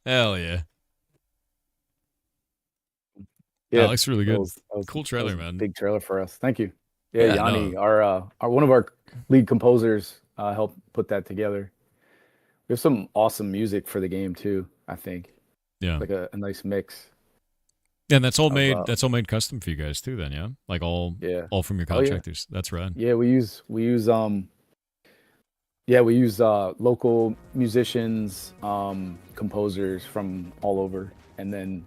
Hell yeah. Yeah, That looks really good. that was- Cool that trailer, was a man. Big trailer for us. Thank you. Yeah, Yeah, Yanni, no. our one of our lead composers, helped put that together. There's some awesome music for the game too. I think Yeah. like a nice mix. Yeah, and that's all of, made that's all made custom for you guys too then, yeah? Like all Yeah. from your Oh, yeah. contractors. That's rad. Yeah, we use local musicians, composers from all over, and then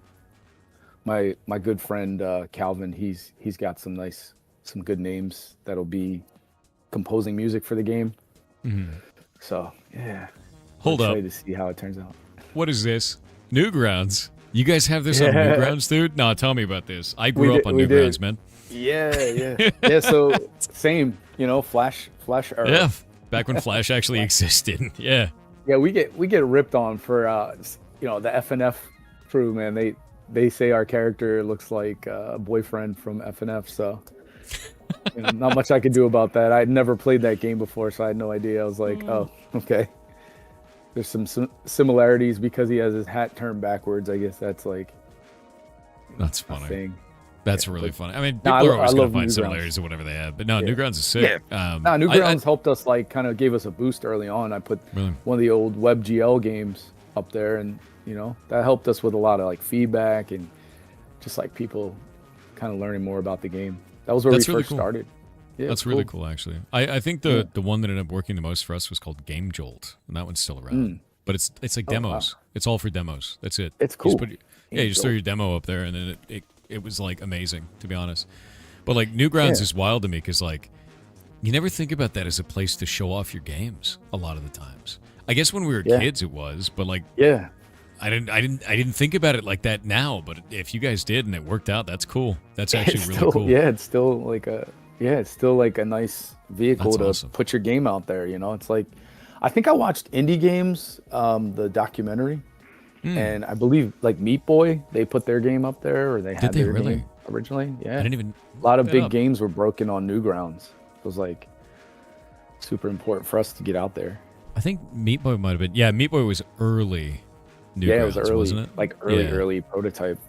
my good friend Calvin, he's got some good names that'll be composing music for the game. Mhm. So yeah, Hold I'm up. excited to see how it turns out. What is this? Newgrounds. You guys have this on Yeah. Newgrounds, dude? No, tell me about this. I grew We up did- on we Newgrounds, did. man. Yeah. So same, Flash era. Yeah. Back when Flash actually existed. Yeah. Yeah, we get ripped on for the FNF crew, man. They say our character looks like a boyfriend from FNF, so not much I could do about that. I'd never played that game before, so I had no idea. I was like, oh, okay. There's some similarities because he has his hat turned backwards. I guess that's like That's a funny. thing. That's Yeah, really but- funny. I mean, No, people I are lo- always I going love to find Newgrounds. similarities to whatever they have. But no, Yeah. Newgrounds is sick. Newgrounds helped us, like, kind of gave us a boost early on. I put Really? one of the old WebGL games up there, and that helped us with a lot of like feedback and just like people kind of learning more about the game. That was where That's we really first cool. started. Yeah, That's it's really cool, actually. I think the Yeah. the one that ended up working the most for us was called Game Jolt, and that one's still around. But it's like Oh, wow. demos. It's all for demos. That's it. It's You just cool. you just throw Jolt. your demo up there, and then it was like amazing, to be honest. But like Newgrounds Yeah. is wild to me because like you never think about that as a place to show off your games a lot of the times. I guess when we were Yeah. kids it was, but like Yeah. I didn't think about it like that now. But if you guys did and it worked out, that's cool. That's actually It's really still, cool. Yeah, it's still like a nice vehicle That's to awesome. put your game out there. It's like, I think I watched Indie Games, the documentary, and I believe like Meat Boy, they put their game up there, or they had they their really? game originally. Yeah, I didn't even. a lot of look that big up. games were broken on Newgrounds. It was like super important for us to get out there. I think Meat Boy might have been. Yeah, Meat Boy was early. Newgrounds, Yeah, it was early, wasn't it? like Yeah. early prototype.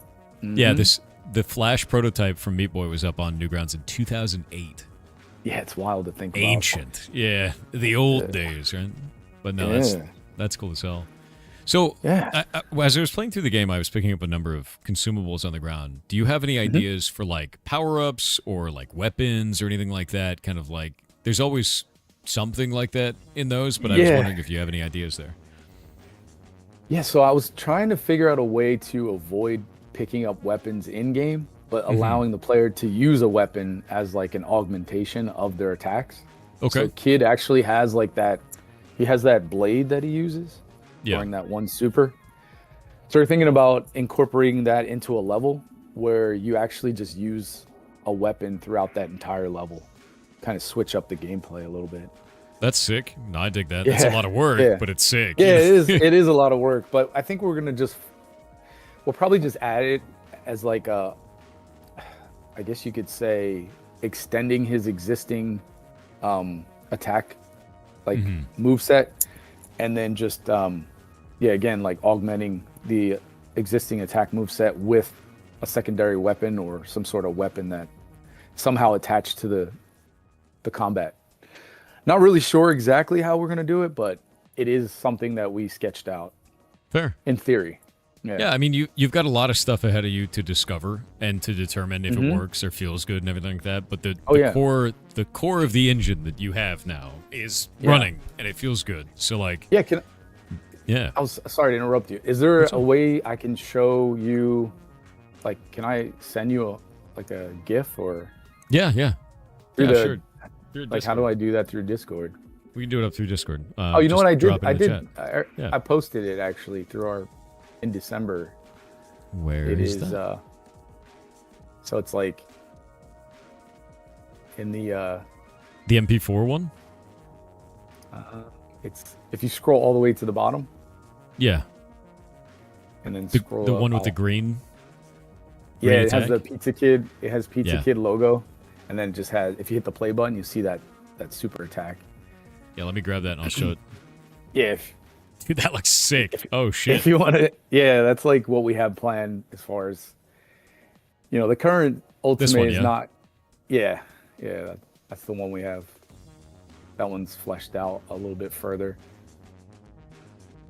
Yeah, Mhm. the Flash prototype from Meat Boy was up on Newgrounds in 2008. Yeah, it's wild to think about. Ancient. Yeah, the old days, right? But no, that's cool as hell. So, as I was playing through the game, I was picking up a number of consumables on the ground. Do you have any ideas for, like, power-ups or, like, weapons or anything like that? Kind of like, there's always something like that in those, but I was wondering if you have any ideas there. Yeah, so I was trying to figure out a way to avoid picking up weapons in-game, but allowing the player to use a weapon as, like, an augmentation of their attacks. Okay. So Kid actually has, like, that... He has that blade that he uses during that one super. So we're thinking about incorporating that into a level where you actually just use a weapon throughout that entire level. Kind of switch up the gameplay a little bit. That's sick. No, I dig that. That's a lot of work, but it's sick. Yeah, it is. It is a lot of work, but I think we're gonna we'll probably just add it as like a, I guess you could say, extending his existing attack, like moveset, and then just again, like augmenting the existing attack moveset with a secondary weapon or some sort of weapon that somehow attached to the combat. Not really sure exactly how we're gonna do it, but it is something that we sketched out. Fair. In theory. Yeah, I mean, you've got a lot of stuff ahead of you to discover and to determine if it works or feels good and everything like that. But the core of the engine that you have now is running and it feels good. So like, I was sorry to interrupt you. Is there a way I can show you? Like, can I send you a GIF or? Yeah. Sure. Like, how do I do that through Discord? We can do it up through Discord. Oh, you know what I did? I I posted it actually through our Indecember. Where it is that? So it's like in the MP4 one. It's if you scroll all the way to the bottom. Yeah. And then scroll. The one with the green. Yeah, it has the Pizza Kid. It has Pizza Kid logo, and then it just has. If you hit the play button, you see that super attack. Yeah, let me grab that and I'll show it. Yeah. Dude, that looks sick. Oh shit. If you want to, that's like what we have planned as far as, the current Ultimate is not. Yeah, that's the one we have. That one's fleshed out a little bit further.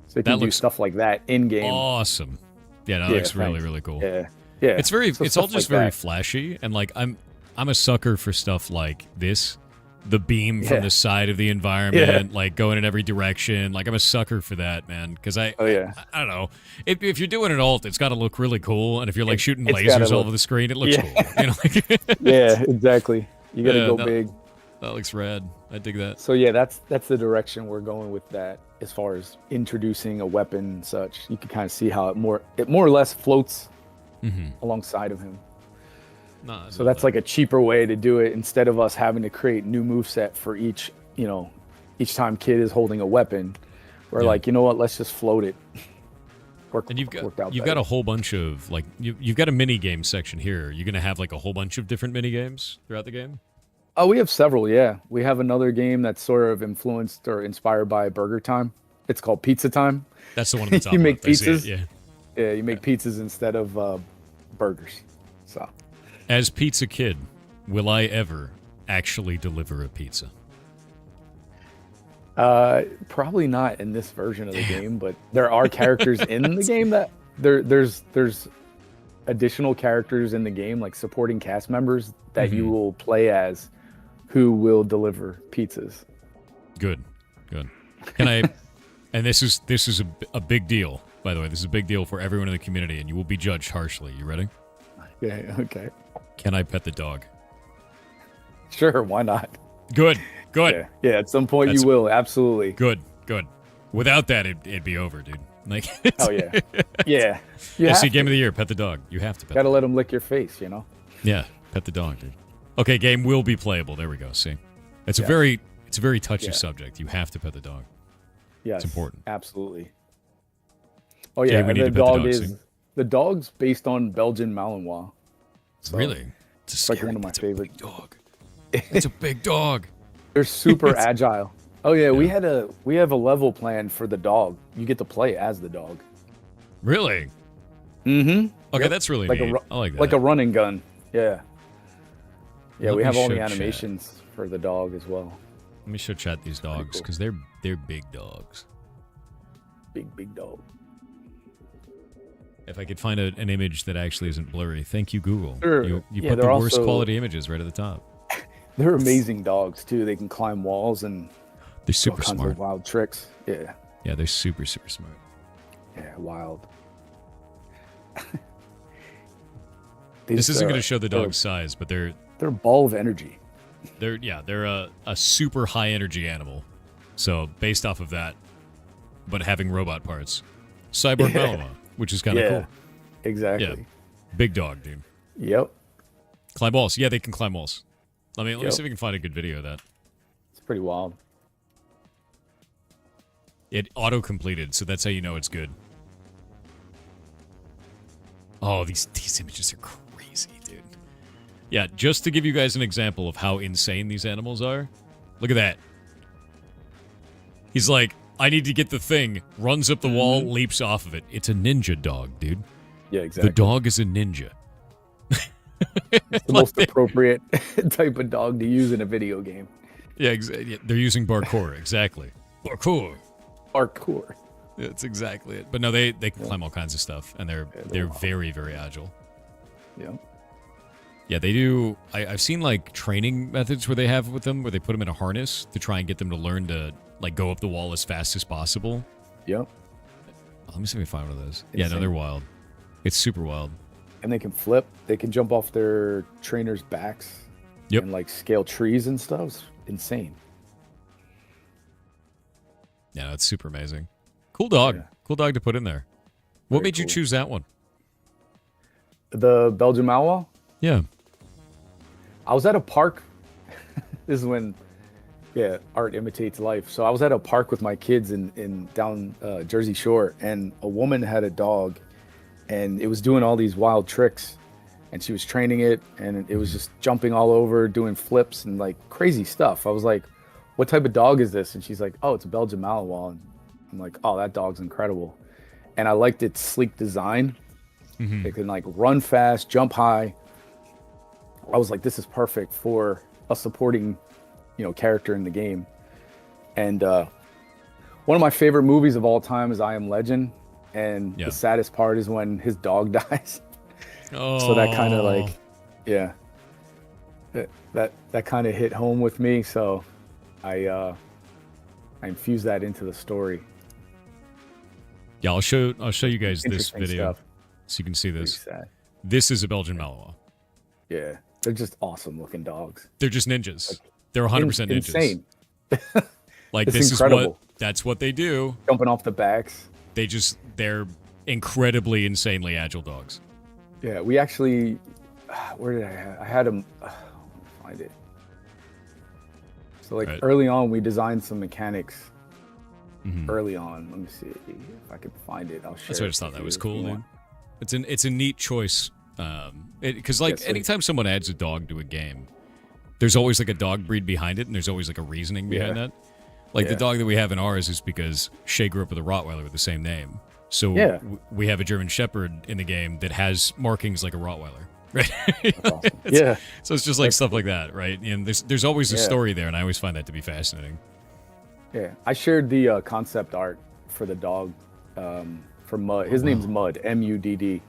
So you can do stuff like that in game. Awesome. Yeah, that looks really, really cool. Yeah. It's all just very flashy, and like I'm a sucker for stuff like this. The beam from the side of the environment, like going in every direction. Like I'm a sucker for that, man. Because I don't know. If you're doing an ult, it's got to look really cool. And if you're like shooting lasers all over the screen, it looks cool. Yeah, exactly. You got to go big. That looks rad. I dig that. So that's the direction we're going with that. As far as introducing a weapon and such, you can kind of see how it more or less floats alongside of him. So that's like a cheaper way to do it instead of us having to create new moveset for each time Kid is holding a weapon. We're like, you know what, let's just float it. And you've got a whole bunch of like you've got a mini game section here. You're gonna have like a whole bunch of different mini games throughout the game. Oh, we have several. Yeah, we have another game that's sort of influenced or inspired by Burger Time. It's called Pizza Time. That's the one at the top. You make pizzas. Yeah, you make pizzas instead of burgers. So. As Pizza Kid, will I ever actually deliver a pizza? Probably not in this version of the game, but there are characters in the game that there's additional characters in the game, like supporting cast members that you will play as, who will deliver pizzas. Good. Can I? And this is a big deal, by the way. This is a big deal for everyone in the community, and you will be judged harshly. You ready? Yeah. Okay. Can I pet the dog? Sure, why not? Good. Yeah, at some point you will, absolutely. Good. Without that, it'd be over, dude. Like, oh yeah, yeah. Game of the year, pet the dog. You have to pet. Gotta let him lick your face, Yeah, pet the dog, dude. Okay, game will be playable. There we go. See, it's a very touchy subject. You have to pet the dog. Yes, it's important. Absolutely. Oh yeah, we need to pet the dog's based on Belgian Malinois. So really? It's like one of my favorite. Big dog. It's a big dog. They're super agile. Oh yeah, we have a level plan for the dog. You get to play as the dog. Really? Mm-hmm. Okay, that's really neat. I like that. Like a running gun. Yeah. Yeah, Let we me have all show the chat. animations for the dog as well. Let me show chat these dogs cool. because they're big dogs. Big dog. If I could find an image that actually isn't blurry, thank you, Google. Sure. You Yeah, put the they're worst also- quality images right at the top. They're amazing dogs too. They can climb walls and They're all super kinds smart. of wild tricks. Yeah, Yeah, they're super smart. yeah, wild. This isn't going to show the dog's size, but they're They're a ball of energy. they're a super high energy animal. So based off of that, but having robot parts, Cyborg Malinois, which is kind of cool. Exactly. Yeah, big dog, dude. Yep. Climb walls. Yeah, they can climb walls. Let me Yep. see if we can find a good video of that. It's pretty wild. It auto completed, so that's how you know it's good. Oh, these images are crazy, dude. Yeah, just to give you guys an example of how insane these animals are, look at that. He's like, I need to get the thing, runs up the wall, leaps off of it. It's a ninja dog, dude. Yeah, exactly. The dog is a ninja. It's the most appropriate type of dog to use in a video game. Yeah, yeah, they're using parkour, exactly. Parkour. Parkour. That's exactly it. But no, they can climb all kinds of stuff, and they're very, very agile. Yeah. Yeah, they do. I've seen like training methods where they have with them, where they put them in a harness to try and get them to learn to like go up the wall as fast as possible. Yep. Let me see if we find one of those. Yeah, no, Insane. they're wild. It's super wild. And they can flip. They can jump off their trainers' backs. Yep. And like scale trees and stuff. It's insane. Yeah, it's super amazing. Cool dog. Yeah. Cool dog to put in there. What Very made you cool. choose that one? The Belgian Malinois. Yeah. I was at a park. This is when, art imitates life. So I was at a park with my kids in down Jersey Shore, and a woman had a dog, and it was doing all these wild tricks, and she was training it, and it was just jumping all over, doing flips and like crazy stuff. I was like, "What type of dog is this?" And she's like, "Oh, it's a Belgian Malinois." And I'm like, "Oh, that dog's incredible," and I liked its sleek design. It can like run fast, jump high. I was like, this is perfect for a supporting, character in the game. And one of my favorite movies of all time is I Am Legend. And Yeah. the saddest part is when his dog dies. Oh. So that kind of like, that kind of hit home with me. So I infused that into the story. Yeah, I'll show you guys this Interesting video stuff. so you can see Pretty this. sad. This is a Belgian Malinois. Yeah, they're just awesome looking dogs. They're just ninjas. They're 100% ninjas. Insane. Like It's this incredible. that's what they do. Jumping off the backs. They're incredibly insanely agile dogs. Yeah, we actually, where did I had them, find it. So like Right. early on, we designed some mechanics Mhm. early on. Let me see if I could find it. I'll share That's why I it just thought with that you was if cool, you dude. want. It's a neat choice. Because like Yeah, so- anytime someone adds a dog to a game, there's always like a dog breed behind it, and there's always like a reasoning behind Yeah. that. Like the Yeah. dog that we have in ours is because Shay grew up with a Rottweiler with the same name. So Yeah. we have a German Shepherd in the game that has markings like a Rottweiler, right? That's awesome. Yeah, So it's just like stuff like that, right? And there's always a Yeah. story there, and I always find that to be fascinating. yeah. I shared the concept art for the dog for Mud. His name's Mud, Mudd.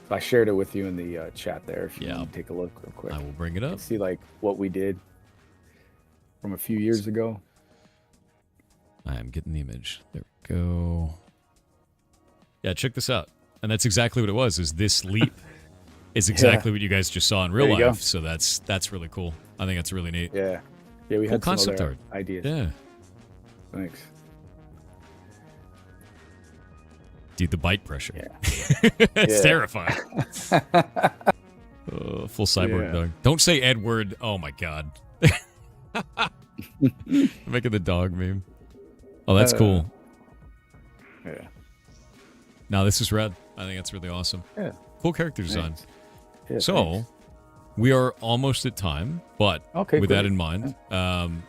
So I shared it with you in the chat there. If you Yeah. want to take a look real quick. I will bring it up. See like what we did from a few years ago. I am getting the image. There we go. Yeah, check this out. And that's exactly what it was. Is this leap is exactly what you guys just saw in real There you life. go. So that's really cool. I think that's really neat. Yeah, we Cool had some concept other art. ideas. Yeah. Thanks. Dude, the bite pressure. Yeah. It's Yeah. terrifying. Full cyborg Yeah. dog. Don't say Edward. Oh my god. Making the dog meme. Oh, that's cool. Yeah. No, this is rad. I think that's really awesome. Yeah. Cool character design. Thanks. Yeah, So, thanks. we are almost at time, but Okay, with that great. in mind, I'm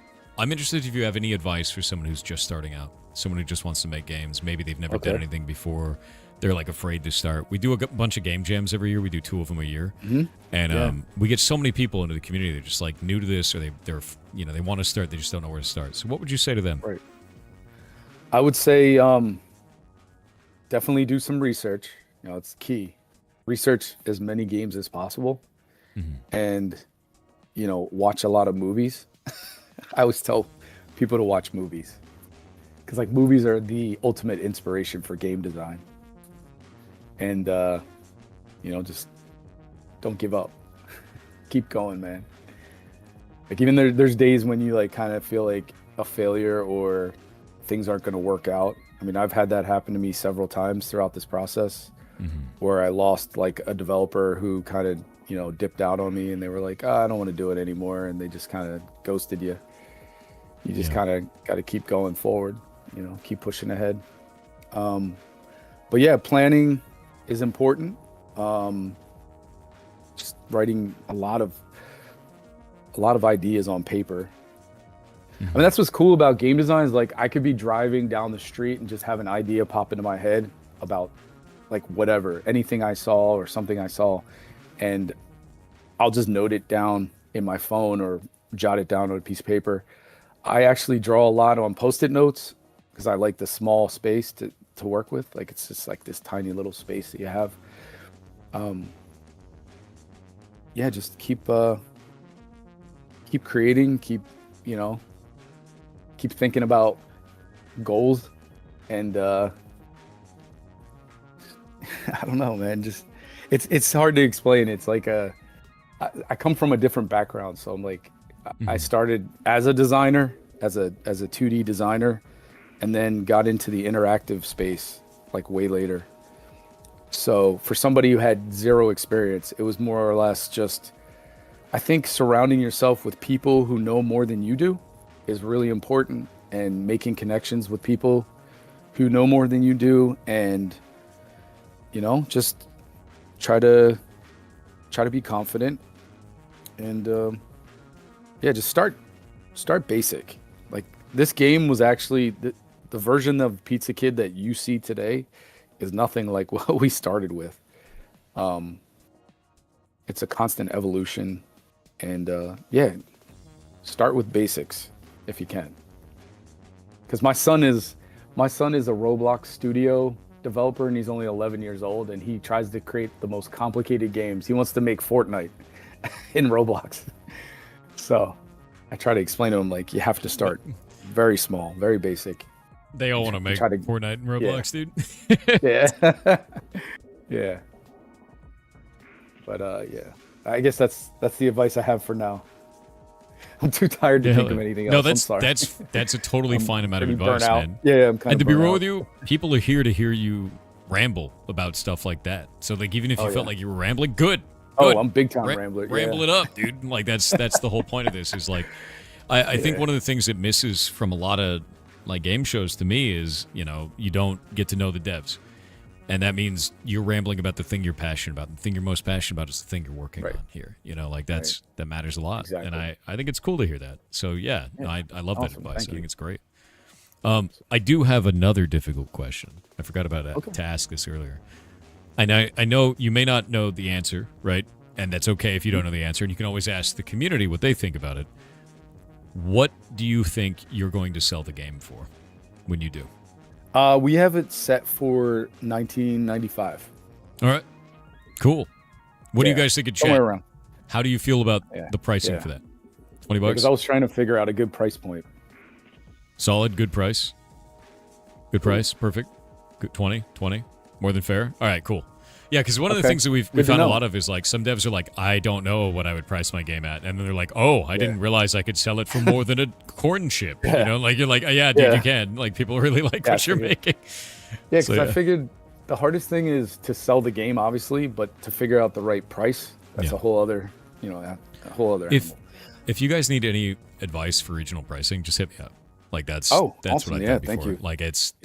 interested if you have any advice for someone who's just starting out, someone who just wants to make games. Maybe they've never done Okay. anything before. they're like afraid to start. We do a bunch of game jams every year. We do 2 of them a year, and we get so many people into the community. They're just like new to this, or they're they want to start. They just don't know where to start. So what would you say to them? Right. I would say definitely do some research. It's key. Research as many games as possible, and watch a lot of movies. I always tell people to watch movies because like movies are the ultimate inspiration for game design. And just don't give up. Keep going, man. Like even there's days when you like kind of feel like a failure or things aren't going to work out. I mean, I've had that happen to me several times throughout this process, where I lost like a developer who kind of dipped out on me, and they were like, I don't want to do it anymore, and they just kind of ghosted you. You just kind of got to keep going forward, keep pushing ahead. But yeah, planning is important. Just writing a lot of ideas on paper. I mean, that's what's cool about game design is like I could be driving down the street and just have an idea pop into my head about like whatever, anything I saw or something I saw, and I'll just note it down in my phone or jot it down on a piece of paper. I actually draw a lot on Post-it notes because I like the small space to work with. Like it's just like this tiny little space that you have. Just keep creating, keep thinking about goals, and I don't know, man. Just it's hard to explain. It's like I come from a different background, so I'm like I started as a designer, as a 2D designer, and then got into the interactive space like way later. So for somebody who had zero experience, it was more or less just, I think surrounding yourself with people who know more than you do is really important, and making connections with people who know more than you do, and just try to be confident, and just start basic. Like this game was actually the version of Pizza Kid that you see today is nothing like what we started with. It's a constant evolution, and start with basics if you can. Because my son is a Roblox studio developer, and he's only 11 years old, and he tries to create the most complicated games. He wants to make Fortnite in Roblox. So I try to explain to him, like, you have to start very small, very basic. They all want to make Fortnite and Roblox, dude. Yeah. Yeah. But I guess that's the advice I have for now. I'm too tired to think of anything else. No, I'm sorry. that's a totally fine amount of advice, man. Yeah, I'm kind of. And to be real with you, people are here to hear you ramble about stuff like that. So like, even if you felt like you were rambling, good. Oh, I'm big time rambler. Ramble it up, dude. Like that's the whole point of this. Is like, I think one of the things that misses from a lot of like game shows to me is you don't get to know the devs. And that means you're rambling about the thing you're passionate about. The thing you're most passionate about is the thing you're working on here. That matters a lot. Exactly. And I think it's cool to hear that. So I love that advice. I think it's great. I do have another difficult question. I forgot about to ask this earlier. I know you may not know the answer, right? And that's okay if you don't know the answer. And you can always ask the community what they think about it. What do you think you're going to sell the game for when you do? We have it set for $19.95. All right, cool. What do you guys think of chat? Somewhere around. How do you feel about the pricing for that? $20? Because I was trying to figure out a good price point. Solid, good price. Good price, perfect. Good, 20, more than fair. All right, cool. Yeah, because one of the things that we found a lot of is like some devs are like, I don't know what I would price my game at, and then they're like, oh, I didn't realize I could sell it for more than a corn chip. Like you're like, dude, you can. Like people really like what you're making. Yeah, because I figured the hardest thing is to sell the game, obviously, but to figure out the right price, that's a whole other, a whole other animal. If you guys need any advice for regional pricing, just hit me up. Like that's awesome. What I thought before. Thank you. Like that's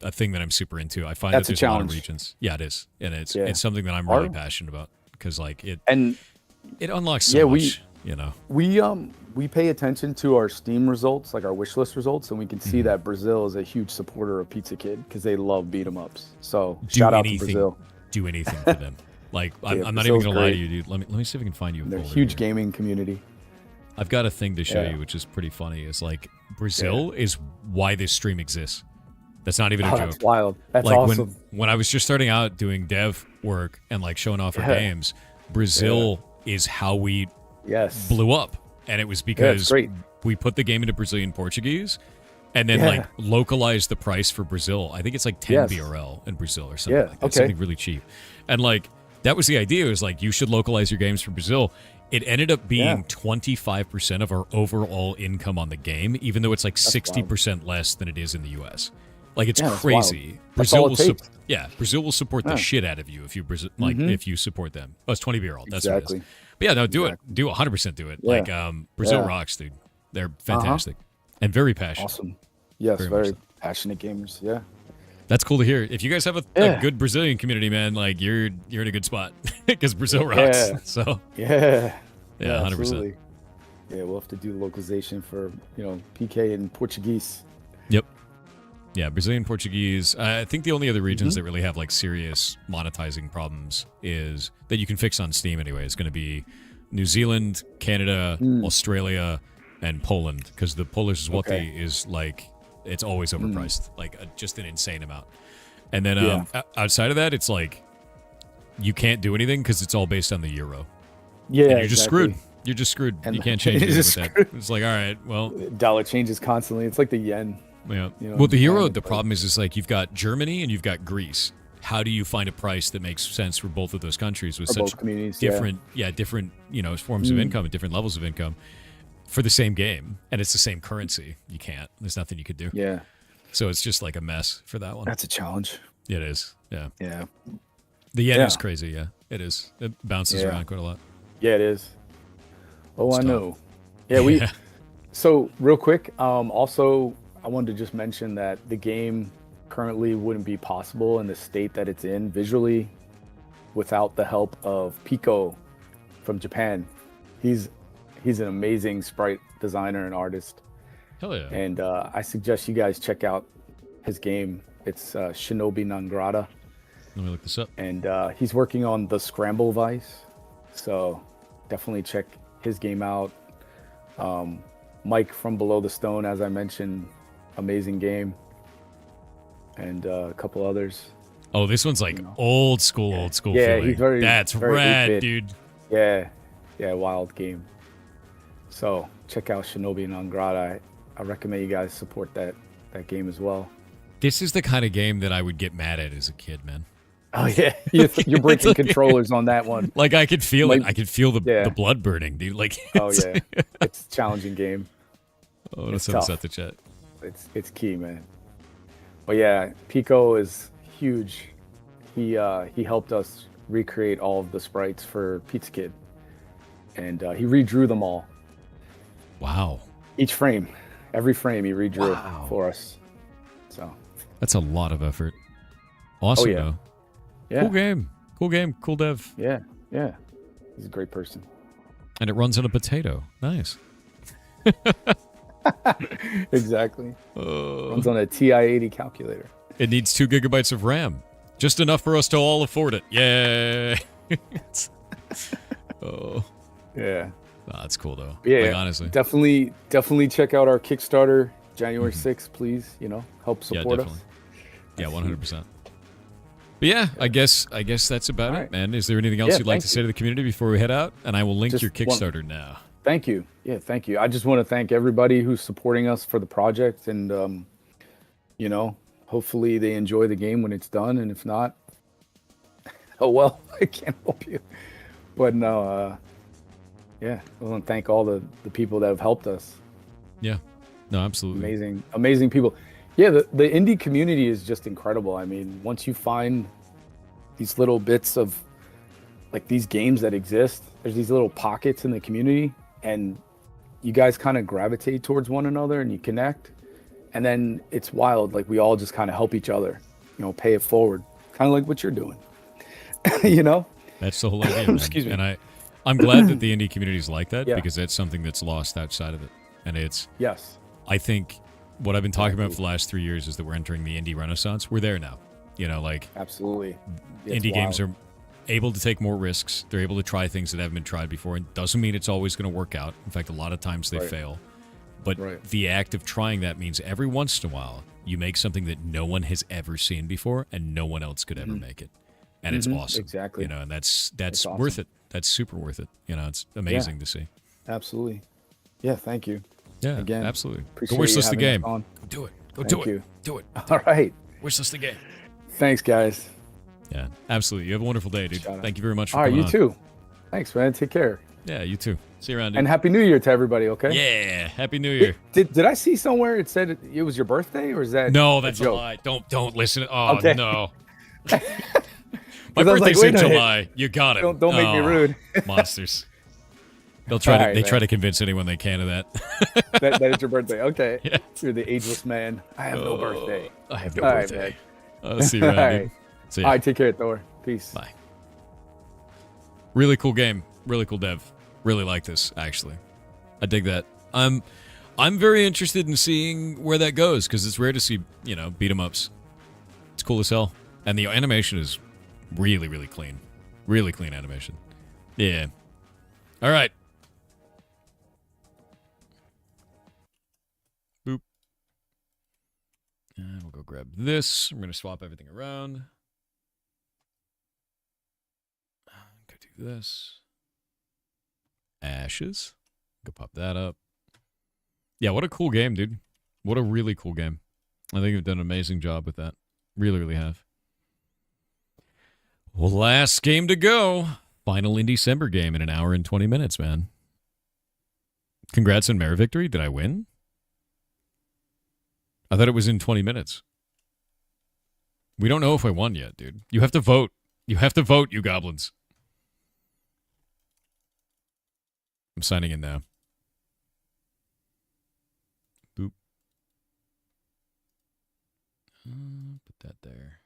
a thing that I'm super into. I find that there's a lot of regions. Yeah, it is, and it's something that I'm really passionate about because like it unlocks so much. you know. We pay attention to our Steam results, like our wish list results, and we can see that Brazil is a huge supporter of Pizza Kid because they love beat 'em ups. So shout out to Brazil. Do anything for them. Like I'm not even gonna lie to you, dude. Let me see if I can find you. They're a huge gaming community. I've got a thing to show you, which is pretty funny. It's like Brazil is why this stream exists. That's not even a joke. That's wild. That's like awesome. when I was just starting out doing dev work and like showing off our games, Brazil is how we blew up. And it was because we put the game into Brazilian Portuguese and then like localized the price for Brazil. I think it's like 10 BRL in Brazil or something like that. Something really cheap. And like that was the idea. It was like you should localize your games for Brazil. It ended up being 25% of our overall income on the game, even though it's like 60% less than it is in the US. Like it's crazy. Brazil will support the shit out of you if you if you support them. Oh, it's 20 BRL. That's what it is. But yeah, no, do it. Do 100% do it. Like Brazil rocks, dude. They're fantastic and very passionate. Awesome. Yes, very passionate gamers. Yeah. That's cool to hear. If you guys have a good Brazilian community, man, like you're in a good spot because Brazil rocks. So yeah, 100%. Yeah, we'll have to do localization for PK and Portuguese. Yep. Yeah, Brazilian Portuguese. I think the only other regions that really have like serious monetizing problems is that you can fix on Steam anyway. It's going to be New Zealand, Canada, Australia, and Poland because the Polish zloty is like it's always overpriced, like just an insane amount. And then outside of that, it's like you can't do anything because it's all based on the euro. Yeah, and you're just screwed. You're just screwed. And you can't change it with that. It's like, all right, well, dollar changes constantly. It's like the yen. Yeah. Well, the euro, the problem is like you've got Germany and you've got Greece. How do you find a price that makes sense for both of those countries with such different, different, forms of income and different levels of income for the same game, and it's the same currency? You can't. There's nothing you could do. Yeah. So it's just like a mess for that one. That's a challenge. It is. Yeah. Yeah. The yen is crazy. Yeah, it is. It bounces around quite a lot. Yeah, it is. Oh, I know. Yeah, So real quick, also I wanted to just mention that the game currently wouldn't be possible in the state that it's in visually without the help of Pico from Japan. He's an amazing sprite designer and artist. Hell yeah. And I suggest you guys check out his game. It's Shinobi Nangrata. Let me look this up. And he's working on the Scramble Vice. So definitely check his game out. Mike from Below the Stone, as I mentioned, amazing game. And a couple others. Oh, this one's like old school Yeah, feeling. he's very. That's very rad, 8-bit. dude. Yeah, wild game. So check out Shinobi Nangrata. I recommend you guys support that game as well. This is the kind of game that I would get mad at as a kid, man. Oh yeah, you're breaking controllers on that one. Like I could feel it. I could feel the blood burning, dude. Like it's a challenging game. Oh, let's send this out to chat. It's key, man. But yeah, Pico is huge. He helped us recreate all of the sprites for Pizza Kid, and he redrew them all. Wow. Every frame he redrew for us. So that's a lot of effort. Awesome, though. Yeah. Cool game, cool dev. Yeah. He's a great person. And it runs on a potato. Nice. Exactly. Runs on a TI-80 calculator. It needs 2 gigabytes of RAM. Just enough for us to all afford it. Yay. Oh. Yeah. Oh, that's cool, though. Yeah, like, honestly. Definitely check out our Kickstarter, January 6th, please. Help support us. Yeah, 100%. But yeah, I guess that's about it, man. Is there anything else you'd like to say to the community before we head out? And I will link your Kickstarter now. Thank you. Yeah, thank you. I just want to thank everybody who's supporting us for the project, and hopefully they enjoy the game when it's done. And if not, oh well, I can't help you. But no, I want to thank all the people that have helped us. Yeah, no, absolutely. Amazing people. Yeah, the indie community is just incredible. I mean, once you find these little bits of like these games that exist, there's these little pockets in the community, and you guys kind of gravitate towards one another and you connect, and then it's wild. Like we all just kind of help each other, pay it forward, kind of like what you're doing. That's the whole idea. Man. Excuse me. And I'm glad that the indie community is like that Yeah. because that's something that's lost outside of it. And it's, Yes. I think what I've been talking about for the last 3 years is that we're entering the indie renaissance. We're there now. You know, like Absolutely. It's indie games wild. are able to take more risks. They're able to try things that haven't been tried before. It doesn't mean it's always going to work out. In fact, a lot of times they Right. fail. But Right. the act of trying that means every once in a while you make something that no one has ever seen before and no one else could ever make it. And it's awesome. Exactly. You know, and that's awesome. worth it. That's super worth it. You know, it's amazing to see. Absolutely. Yeah, thank you. Yeah, Again, absolutely. appreciate Go wish you us the having us game. on. Do it. Go Thank do it. you. Do it. All right. Wish us the game. Thanks, guys. Yeah, absolutely. You have a wonderful day, dude. Shout out. Thank you very much for All right, coming you on. too. Thanks, man. Take care. Yeah, you too. See you around, dude. And Happy New Year to everybody, okay? Yeah, Happy New Year. Did I see somewhere it said it was your birthday, or is that No, that's a joke? lie. Don't listen. Oh, Okay. no. My I was like, birthday's wait in a minute. July. You got it. Don't make me Oh, rude. Monsters. They'll try All to right, they try man. to convince anyone they can of that. that is your birthday. Okay. Yeah. You're the ageless man. I have no birthday. I have no All right, birthday. man. I'll see you around, All dude. right. See ya. All right, take care, Thor. Peace. Bye. Really cool game. Really cool dev. Really like this, actually. I dig that. I'm very interested in seeing where that goes, because it's rare to see, you know, beat 'em ups. It's cool as hell. And the animation is really, really clean. Really clean animation. Yeah. All right. Boop. And we'll go grab this. I'm going to swap everything around. Go do this. Ashes. Go pop that up. Yeah, what a cool game, dude. What a really cool game. I think you've done an amazing job with that. Really, really have. Well, last game to go. Final Indecember game in an hour and 20 minutes, man. Congrats on Mare Victory. Did I win? I thought it was in 20 minutes. We don't know if I won yet, dude. You have to vote. You have to vote, you goblins. I'm signing in now. Boop. Put that there.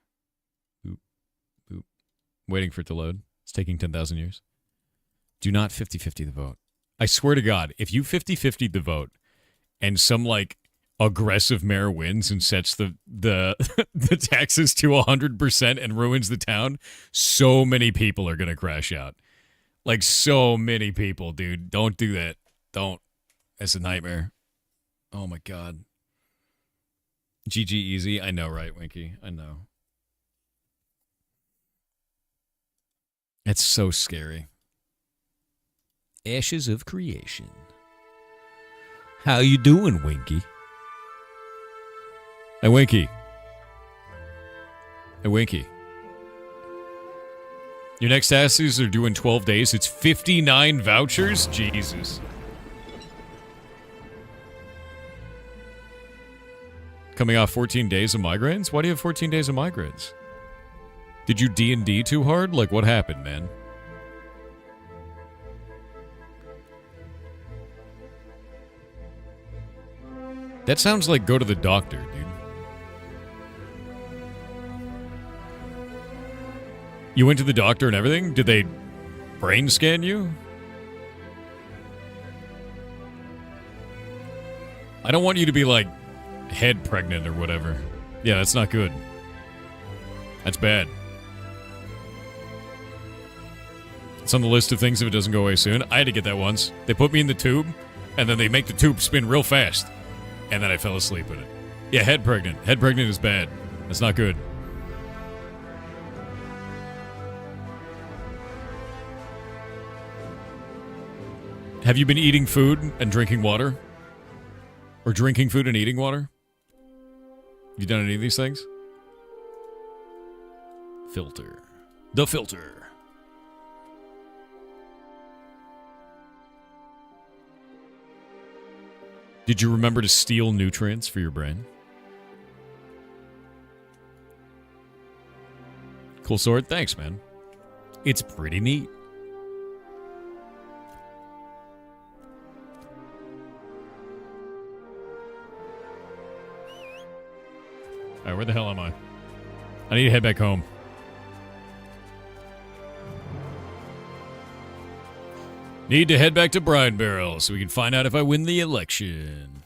Boop. Boop. Waiting for it to load. It's taking 10,000 years. Do not 50-50 the vote. I swear to God, if you 50-50 the vote and some, like, aggressive mayor wins and sets the the taxes to 100% and ruins the town, so many people are going to crash out. Like, so many people, dude. Don't do that. Don't. That's a nightmare. Oh, my God. GG easy. I know, right, Winky? I know. It's so scary. Ashes of Creation. How you doing, Winky? Hey, Winky. Hey, Winky. Your next taxes are due in 12 days. It's 59 vouchers? Jesus. Coming off 14 days of migraines? Why do you have 14 days of migraines? Did you D&D too hard? Like, what happened, man? That sounds like go to the doctor, dude. You went to the doctor and everything? Did they brain scan you? I don't want you to be, like, head pregnant or whatever. Yeah, that's not good. That's bad. It's on the list of things if it doesn't go away soon. I had to get that once. They put me in the tube, and then they make the tube spin real fast. And then I fell asleep in it. Yeah, head pregnant. Head pregnant is bad. That's not good. Have you been eating food and drinking water? Or drinking food and eating water? Have you done any of these things? Filter. The filter. Did you remember to steal nutrients for your brain? Cool sword. Thanks, man. It's pretty neat. Alright, where the hell am I? I need to head back home. Need to head back to Brine Barrel so we can find out if I win the election.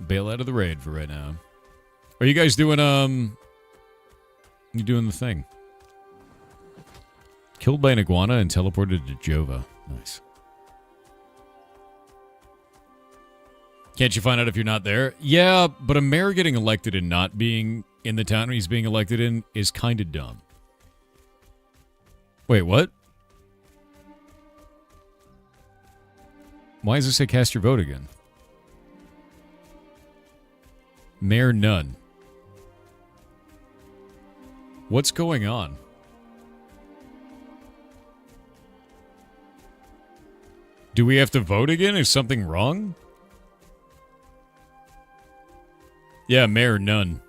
Bail out of the raid for right now. Are you guys doing, you doing the thing? Killed by an iguana and teleported to Jova. Nice. Can't you find out if you're not there? Yeah, but a mayor getting elected and not being in the town he's being elected in is kind of dumb. Wait, what? Why does it say cast your vote again? Mayor none. What's going on? Do we have to vote again? Is something wrong? Yeah, mayor none.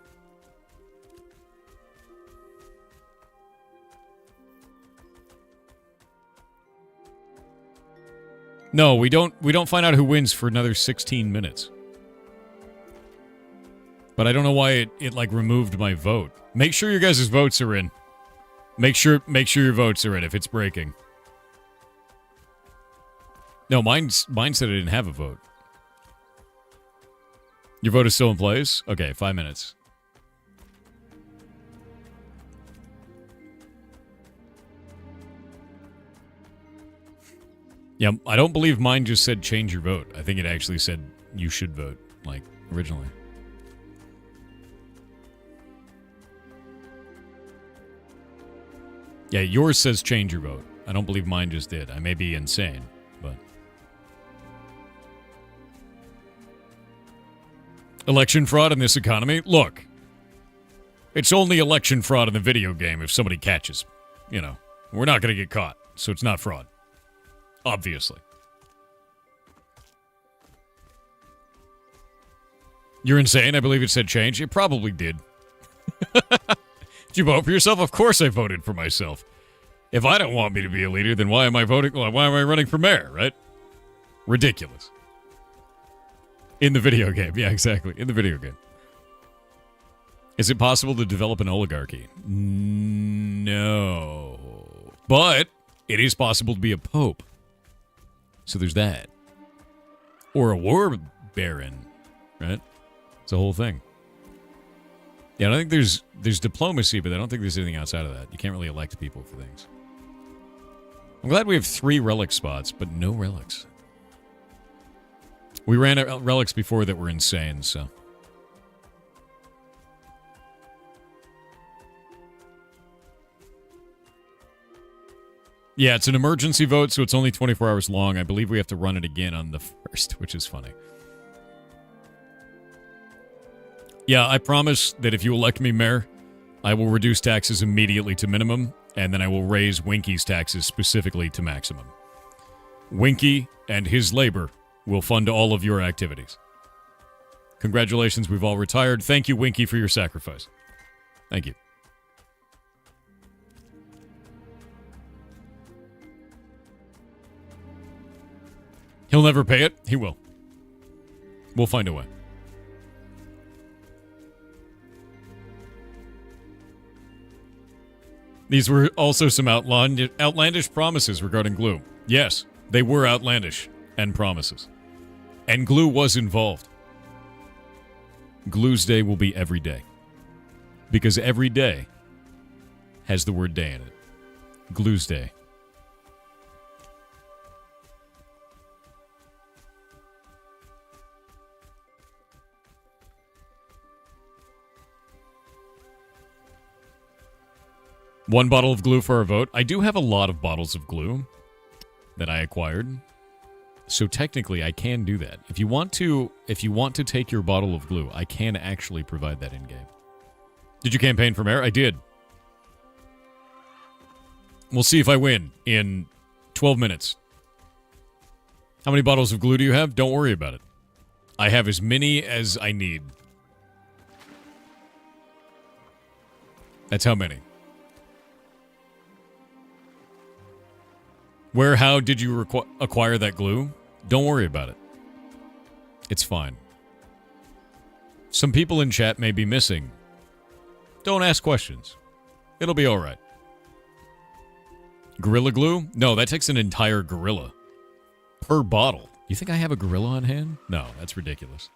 No, we don't find out who wins for another 16 minutes. But I don't know why it like removed my vote. Make sure your guys' votes are in. Make sure your votes are in if it's breaking. No, mine said I didn't have a vote. Your vote is still in place? Okay, 5 minutes. Yeah, I don't believe mine just said change your vote. I think it actually said you should vote, like, originally. Yeah, yours says change your vote. I don't believe mine just did. I may be insane, but... Election fraud in this economy? Look, it's only election fraud in the video game if somebody catches. You know, we're not going to get caught, so it's not fraud. Obviously. You're insane. I believe it said change. It probably did. Did you vote for yourself? Of course I voted for myself. If I don't want me to be a leader, then why am I voting? Why am I running for mayor, right? Ridiculous. In the video game. Yeah, exactly. In the video game. Is it possible to develop an oligarchy? No. But it is possible to be a pope. So there's that. Or a war baron, right? It's a whole thing. Yeah, I don't think there's diplomacy, but I don't think there's anything outside of that. You can't really elect people for things. I'm glad we have 3 relic spots, but no relics. We ran relics before that were insane, so... Yeah, it's an emergency vote, so it's only 24 hours long. I believe we have to run it again on the 1st, which is funny. Yeah, I promise that if you elect me mayor, I will reduce taxes immediately to minimum, and then I will raise Winky's taxes specifically to maximum. Winky and his labor will fund all of your activities. Congratulations, we've all retired. Thank you, Winky, for your sacrifice. Thank you. He'll never pay it. He will. We'll find a way. These were also some outlandish promises regarding glue. Yes, they were outlandish and promises. And glue was involved. Glue's day will be every day. Because every day has the word day in it. Glue's day. One bottle of glue for our vote. I do have a lot of bottles of glue that I acquired. So technically I can do that. If you want to take your bottle of glue, I can actually provide that in game. Did you campaign for mayor? I did. We'll see if I win in 12 minutes. How many bottles of glue do you have? Don't worry about it. I have as many as I need. That's how many. How did you acquire that glue? Don't worry about it. It's fine. Some people in chat may be missing. Don't ask questions. It'll be alright. Gorilla Glue? No, that takes an entire gorilla. Per bottle. You think I have a gorilla on hand? No, that's ridiculous.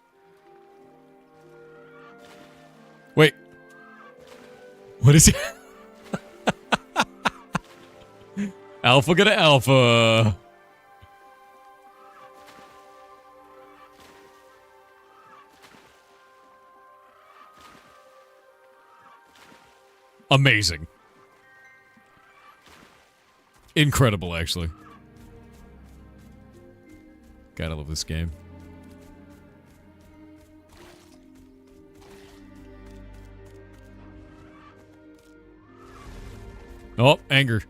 Wait. What is it? Alpha gonna alpha. Amazing. Incredible, actually. God, I love this game. Oh, anger.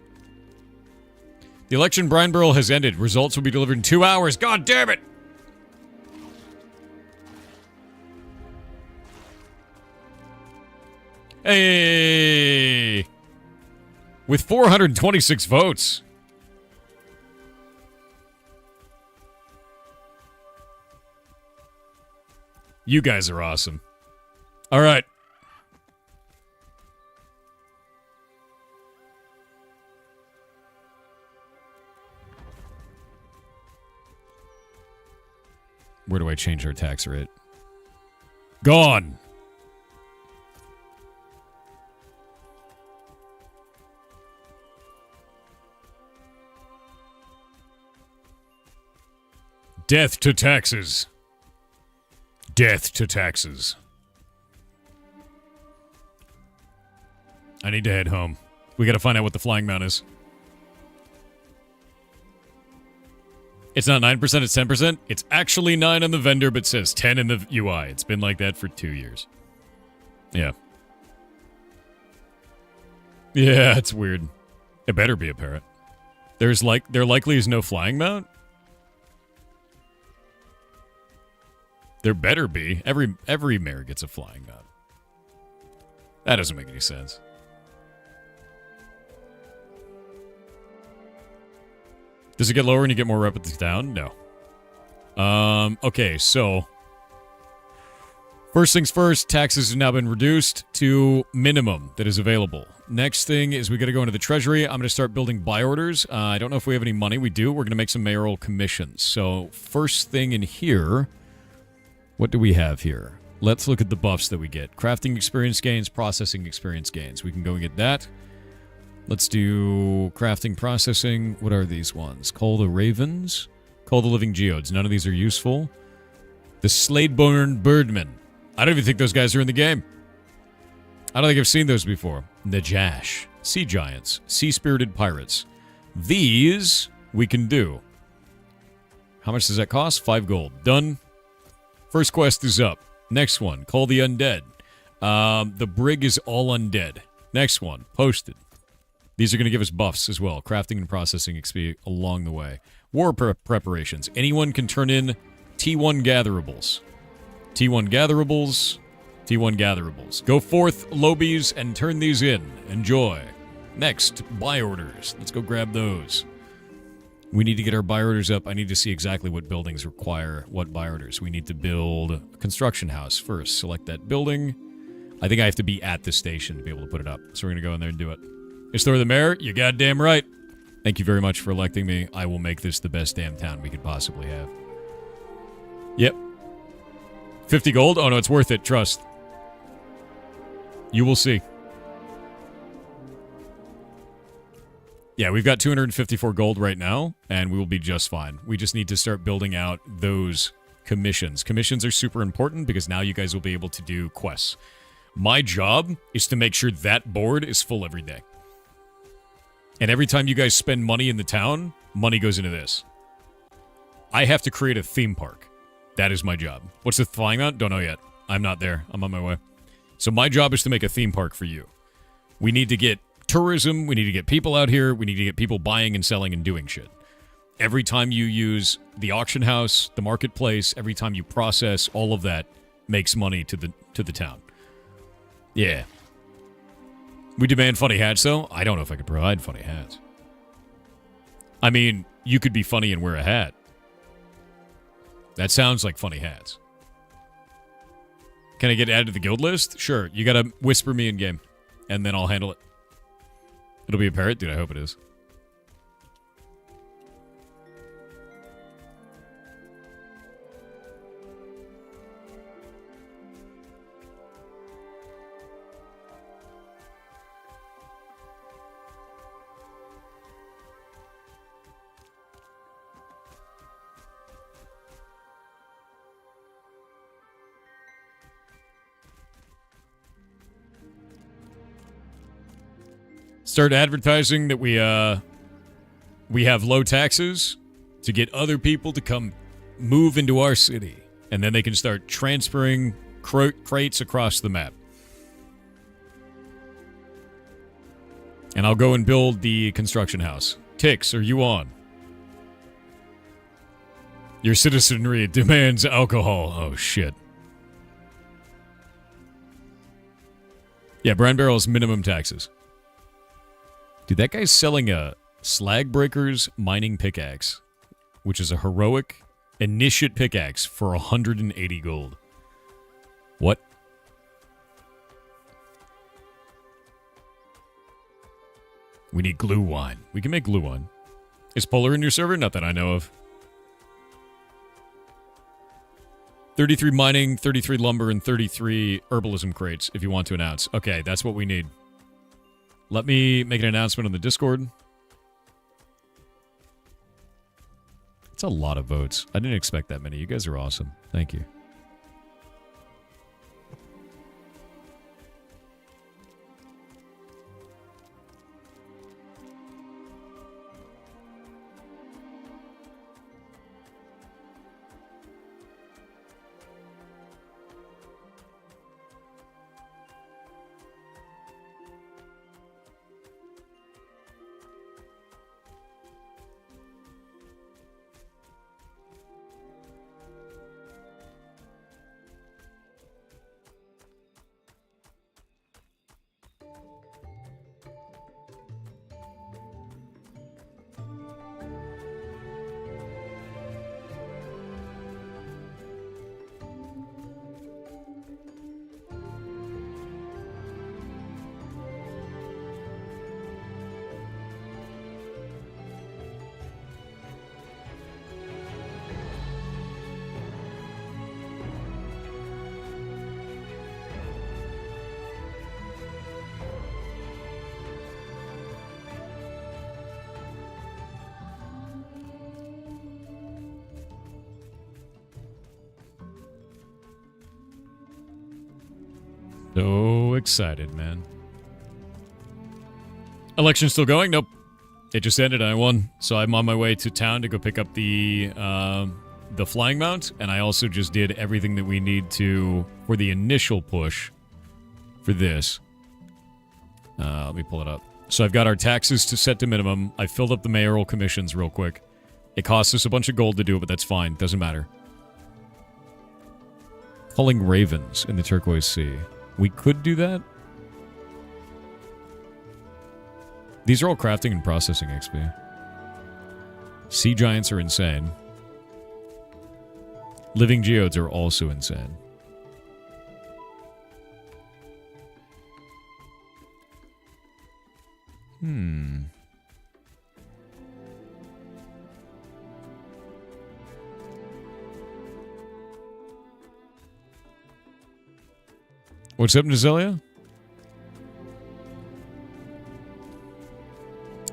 The election Brine Barrel has ended. Results will be delivered in 2 hours. God damn it! Hey! With 426 votes. You guys are awesome. All right. Where do I change our tax rate? Gone. Death to taxes. Death to taxes. I need to head home. We gotta find out what the flying mount is. It's not 9%, it's 10%. It's actually 9 on the vendor, but says 10 in the UI. It's been like that for 2 years. Yeah. Yeah, it's weird. It better be a parrot. There likely is no flying mount? There better be. Every mare gets a flying mount. That doesn't make any sense. Does it get lower when you get more replicas down? No. Okay, so first things first, taxes have now been reduced to minimum that is available. Next thing is we got to go into the treasury. I'm going to start building buy orders. I don't know if we have any money. We do. We're going to make some mayoral commissions. So first thing in here, what do we have here? Let's look at the buffs that we get. Crafting experience gains, processing experience gains. We can go and get that. Let's do crafting, processing. What are these ones? Call the Ravens. Call the Living Geodes. None of these are useful. The Sladeborn Birdmen. I don't even think those guys are in the game. I don't think I've seen those before. Najash. Sea Giants. Sea-Spirited Pirates. These we can do. How much does that cost? 5 gold. Done. First quest is up. Next one. Call the Undead. The Brig is all undead. Next one. Posted. These are going to give us buffs as well. Crafting and processing XP along the way. War preparations. Anyone can turn in T1 gatherables. T1 gatherables. T1 gatherables. Go forth, lobies, and turn these in. Enjoy. Next, buy orders. Let's go grab those. We need to get our buy orders up. I need to see exactly what buildings require what buy orders. We need to build a construction house first. Select that building. I think I have to be at the station to be able to put it up. So we're going to go in there and do it. Is Thor the mayor? You goddamn right. Thank you very much for electing me. I will make this the best damn town we could possibly have. Yep. 50 gold? Oh no, it's worth it. Trust. You will see. Yeah, we've got 254 gold right now, and we will be just fine. We just need to start building out those commissions. Commissions are super important because now you guys will be able to do quests. My job is to make sure that board is full every day. And every time you guys spend money in the town, money goes into this. I have to create a theme park. That is my job. What's the flying mount? Don't know yet. I'm not there. I'm on my way. So my job is to make a theme park for you. We need to get tourism. We need to get people out here. We need to get people buying and selling and doing shit. Every time you use the auction house, the marketplace, every time you process, all of that makes money to the town. Yeah. We demand funny hats, though. I don't know if I could provide funny hats. I mean, you could be funny and wear a hat. That sounds like funny hats. Can I get added to the guild list? Sure. You gotta whisper me in game, and then I'll handle it. It'll be a parrot? Dude, I hope it is. Start advertising that we have low taxes to get other people to come move into our city. And then they can start transferring crates across the map. And I'll go and build the construction house. Tix, are you on? Your citizenry demands alcohol. Oh, shit. Yeah, Brine Barrel is minimum taxes. Dude, that guy's selling a Slag Breaker's mining pickaxe, which is a heroic initiate pickaxe for 180 gold. What? We need glue wine. We can make glue wine. Is Polar in your server? Not that I know of. 33 mining, 33 lumber, and 33 herbalism crates, if you want to announce. Okay, that's what we need. Let me make an announcement on the Discord. It's a lot of votes. I didn't expect that many. You guys are awesome. Thank you. So excited, man. Election still going? Nope. It just ended and I won. So I'm on my way to town to go pick up the flying mount, and I also just did everything that we need to for the initial push for this. Let me pull it up. So I've got our taxes to set to minimum. I filled up the mayoral commissions real quick. It costs us a bunch of gold to do it, but that's fine. Doesn't matter. Culling ravens in the turquoise sea. We could do that. These are all crafting and processing XP. Sea giants are insane. Living geodes are also insane. What's up, Nazelia?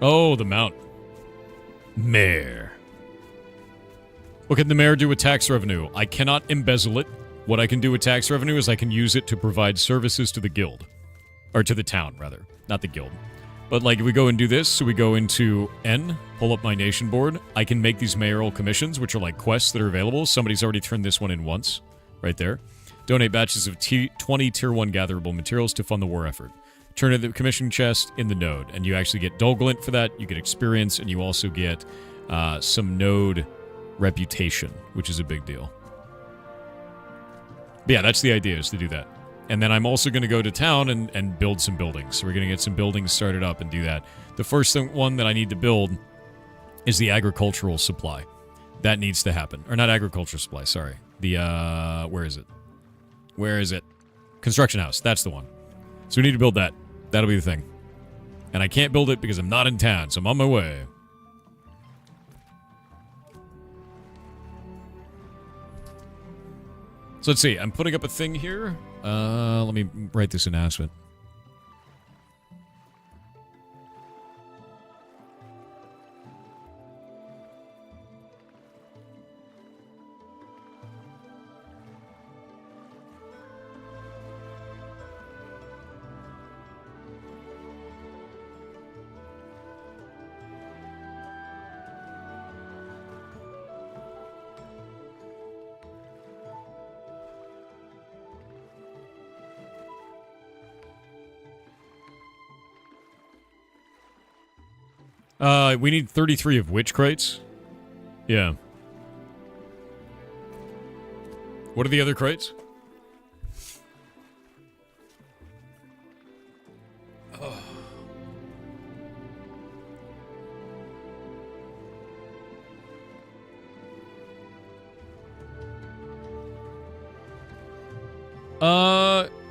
Oh, the mount. Mayor. What can the mayor do with tax revenue? I cannot embezzle it. What I can do with tax revenue is I can use it to provide services to the guild. Or to the town, rather. Not the guild. But, like, if we go and do this, so we go into N, pull up my nation board, I can make these mayoral commissions, which are, like, quests that are available. Somebody's already turned this one in once. Right there. Donate batches of 20 Tier 1 gatherable materials to fund the war effort. Turn in the commission chest in the node, and you actually get Dolglint for that, you get experience, and you also get some node reputation, which is a big deal. But yeah, that's the idea, is to do that. And then I'm also going to go to town and build some buildings. So we're going to get some buildings started up and do that. The first one that I need to build is the agricultural supply. That needs to happen. Or not agricultural supply, sorry. The, where is it? Where is it? Construction house. That's the one. So we need to build that. That'll be the thing. And I can't build it because I'm not in town, so I'm on my way. So let's see. I'm putting up a thing here. Let me write this announcement. We need 33 of which crates? Yeah. What are the other crates?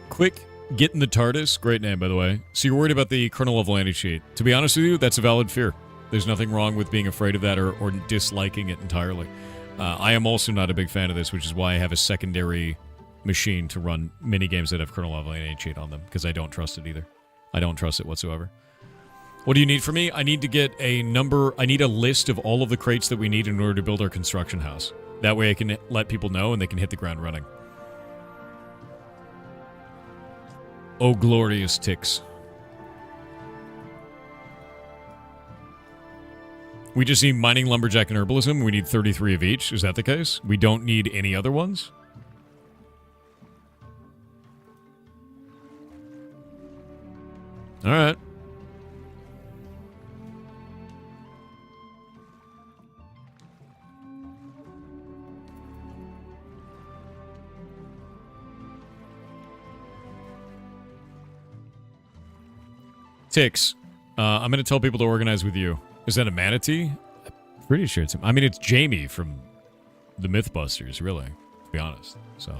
Quick, get in the TARDIS. Great name, by the way. So you're worried about the kernel level anti-cheat. To be honest with you, that's a valid fear. There's nothing wrong with being afraid of that or disliking it entirely. I am also not a big fan of this, which is why I have a secondary machine to run mini games that have kernel level anti-cheat on them, because I don't trust it either. I don't trust it whatsoever. What do you need from me? I need to get a number. I need a list of all of the crates that we need in order to build our construction house. That way I can let people know and they can hit the ground running. Oh, glorious ticks. We just need mining, lumberjack, and herbalism. We need 33 of each. Is that the case? We don't need any other ones? All right. Ticks. I'm going to tell people to organize with you. Is that a manatee? I'm pretty sure it's... I mean, it's Jamie from the Mythbusters, really, to be honest. So...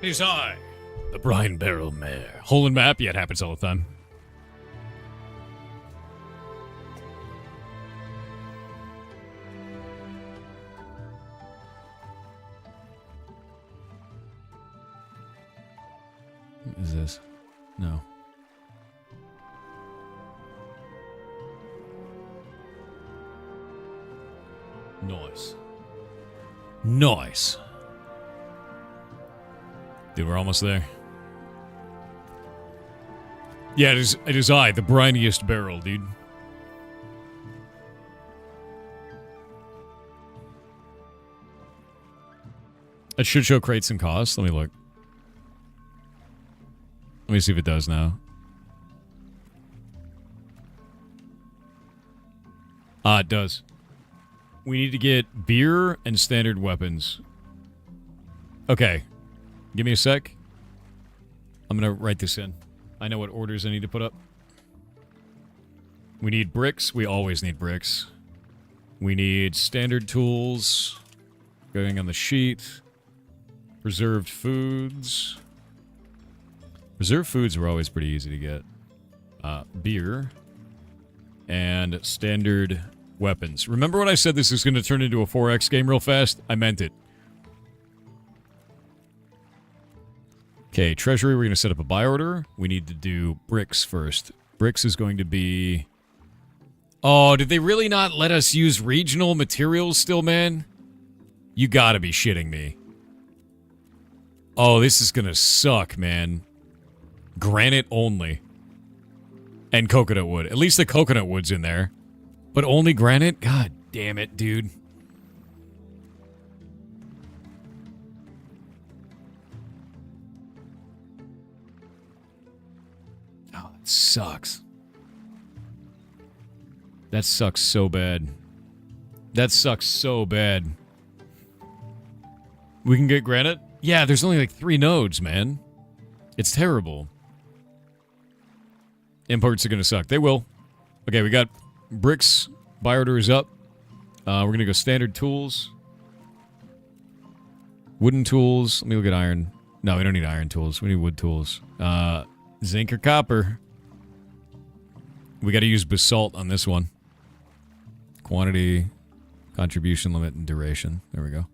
It is I, the Brine Barrel Mare. Hole in map? Yeah, it happens all the time. What is this? No. Nice. Nice. Dude, we're almost there. Yeah, it is I, the briniest barrel, dude. It should show crates and costs. Let me look. Let me see if it does now. Ah, it does. We need to get beer and standard weapons. Okay. Give me a sec. I'm going to write this in. I know what orders I need to put up. We need bricks. We always need bricks. We need standard tools. Going on the sheet. Preserved foods. Preserved foods were always pretty easy to get. Beer. And standard weapons. Remember when I said this is going to turn into a 4X game real fast? I meant it. Okay, treasury, we're going to set up a buy order. We need to do bricks first. Bricks is going to be... Oh, did they really not let us use regional materials still, man? You gotta be shitting me. Oh, this is going to suck, man. Granite only. And coconut wood. At least the coconut wood's in there. But only granite? God damn it, dude. Sucks. That sucks so bad. That sucks so bad. We can get granite? Yeah, there's only like 3 nodes, man. It's terrible. Imports are gonna suck. They will. Okay, we got bricks. Buy order is up. We're gonna go standard tools. Wooden tools. Let me look at iron. No, we don't need iron tools. We need wood tools. Zinc or copper. We got to use basalt on this one. Quantity, contribution limit, and duration. There we go.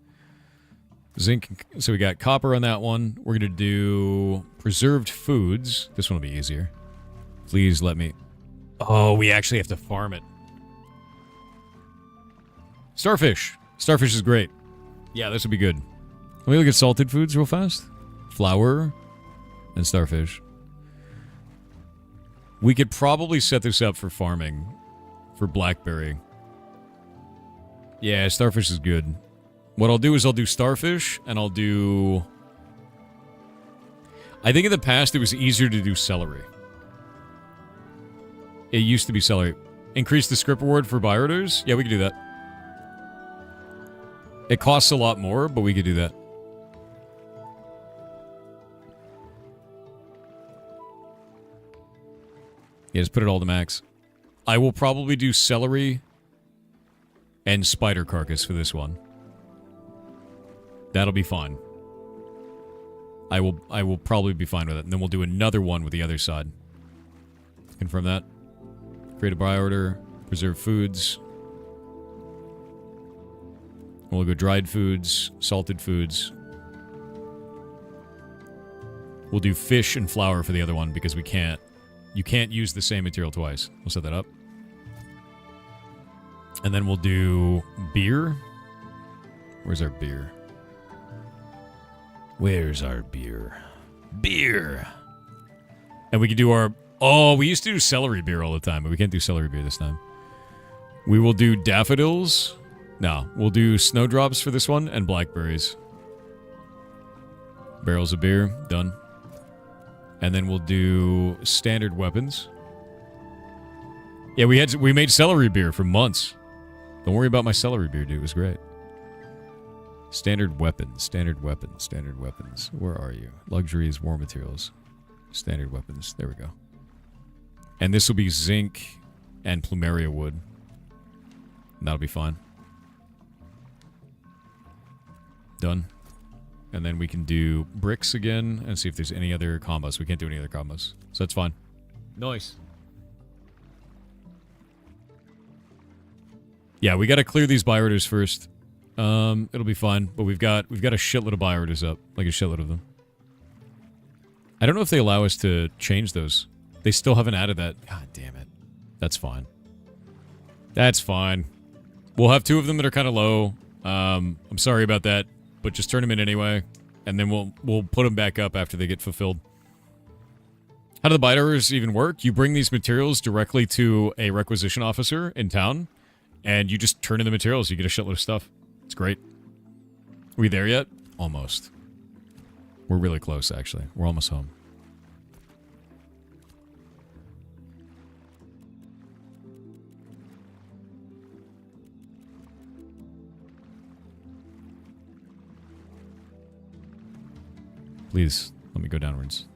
Zinc. So we got copper on that one. We're going to do preserved foods. This one will be easier. Please let me... Oh, we actually have to farm it. Starfish. Starfish is great. Yeah, this would be good. Let me look at salted foods real fast. Flour and starfish. We could probably set this up for farming. For blackberry. Yeah, starfish is good. What I'll do is I'll do starfish, and I'll do... I think in the past it was easier to do celery. It used to be celery. Increase the script reward for buy orders? Yeah, we could do that. It costs a lot more, but we could do that. Yeah, just put it all to max. I will probably do celery and spider carcass for this one. That'll be fine. I will probably be fine with it. And then we'll do another one with the other side. Confirm that. Create a buy order. Preserve foods. We'll go dried foods, salted foods. We'll do fish and flour for the other one because we can't. You can't use the same material twice. We'll set that up. And then we'll do beer. Where's our beer? Where's our beer? Beer! And we can do our... Oh, we used to do celery beer all the time, but we can't do celery beer this time. We will do daffodils. No, we'll do snowdrops for this one and blackberries. Barrels of beer. Done. And then we'll do standard weapons. Yeah, we made celery beer for months. Don't worry about my celery beer, dude. It was great. Standard weapons, standard weapons, standard weapons. Where are you? Luxuries, war materials. Standard weapons. There we go. And this will be zinc and plumeria wood. That'll be fine. Done. And then we can do bricks again and see if there's any other combos. We can't do any other combos. So that's fine. Nice. Yeah, we got to clear these buy orders first. It'll be fine, but we've got a shitload of buy orders up, like a shitload of them. I don't know if they allow us to change those. They still haven't added that. God damn it. That's fine. That's fine. We'll have two of them that are kind of low. I'm sorry about that, but just turn them in anyway, and then we'll put them back up after they get fulfilled. How do the buy orders even work? You bring these materials directly to a requisition officer in town, and you just turn in the materials. You get a shitload of stuff. It's great. Are we there yet? Almost. We're really close, actually. We're almost home. Please, let me go downwards.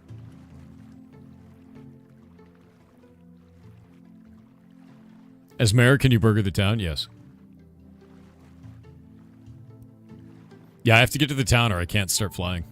As mayor, can you burger the town? Yes. Yeah, I have to get to the town or I can't start flying.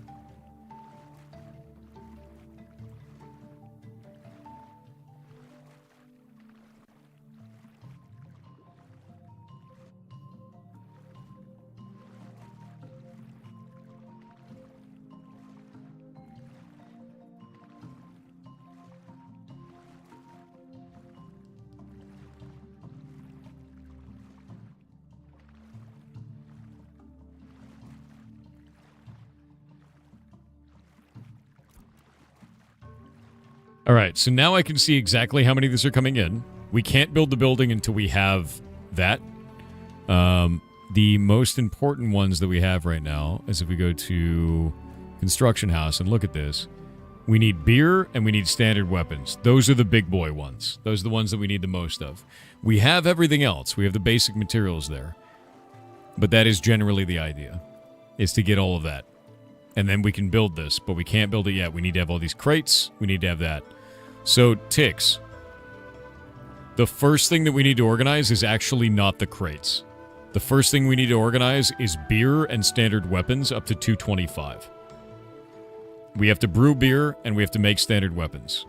All right, so now I can see exactly how many of these are coming in. We can't build the building until we have that. The most important ones that we have right now is if we go to construction house and look at this. We need beer and we need standard weapons. Those are the big boy ones. Those are the ones that we need the most of. We have everything else. We have the basic materials there. But that is generally the idea, is to get all of that. And then we can build this, but we can't build it yet. We need to have all these crates. We need to have that. So, ticks. The first thing that we need to organize is actually not the crates. The first thing we need to organize is beer and standard weapons up to 225. We have to brew beer and we have to make standard weapons.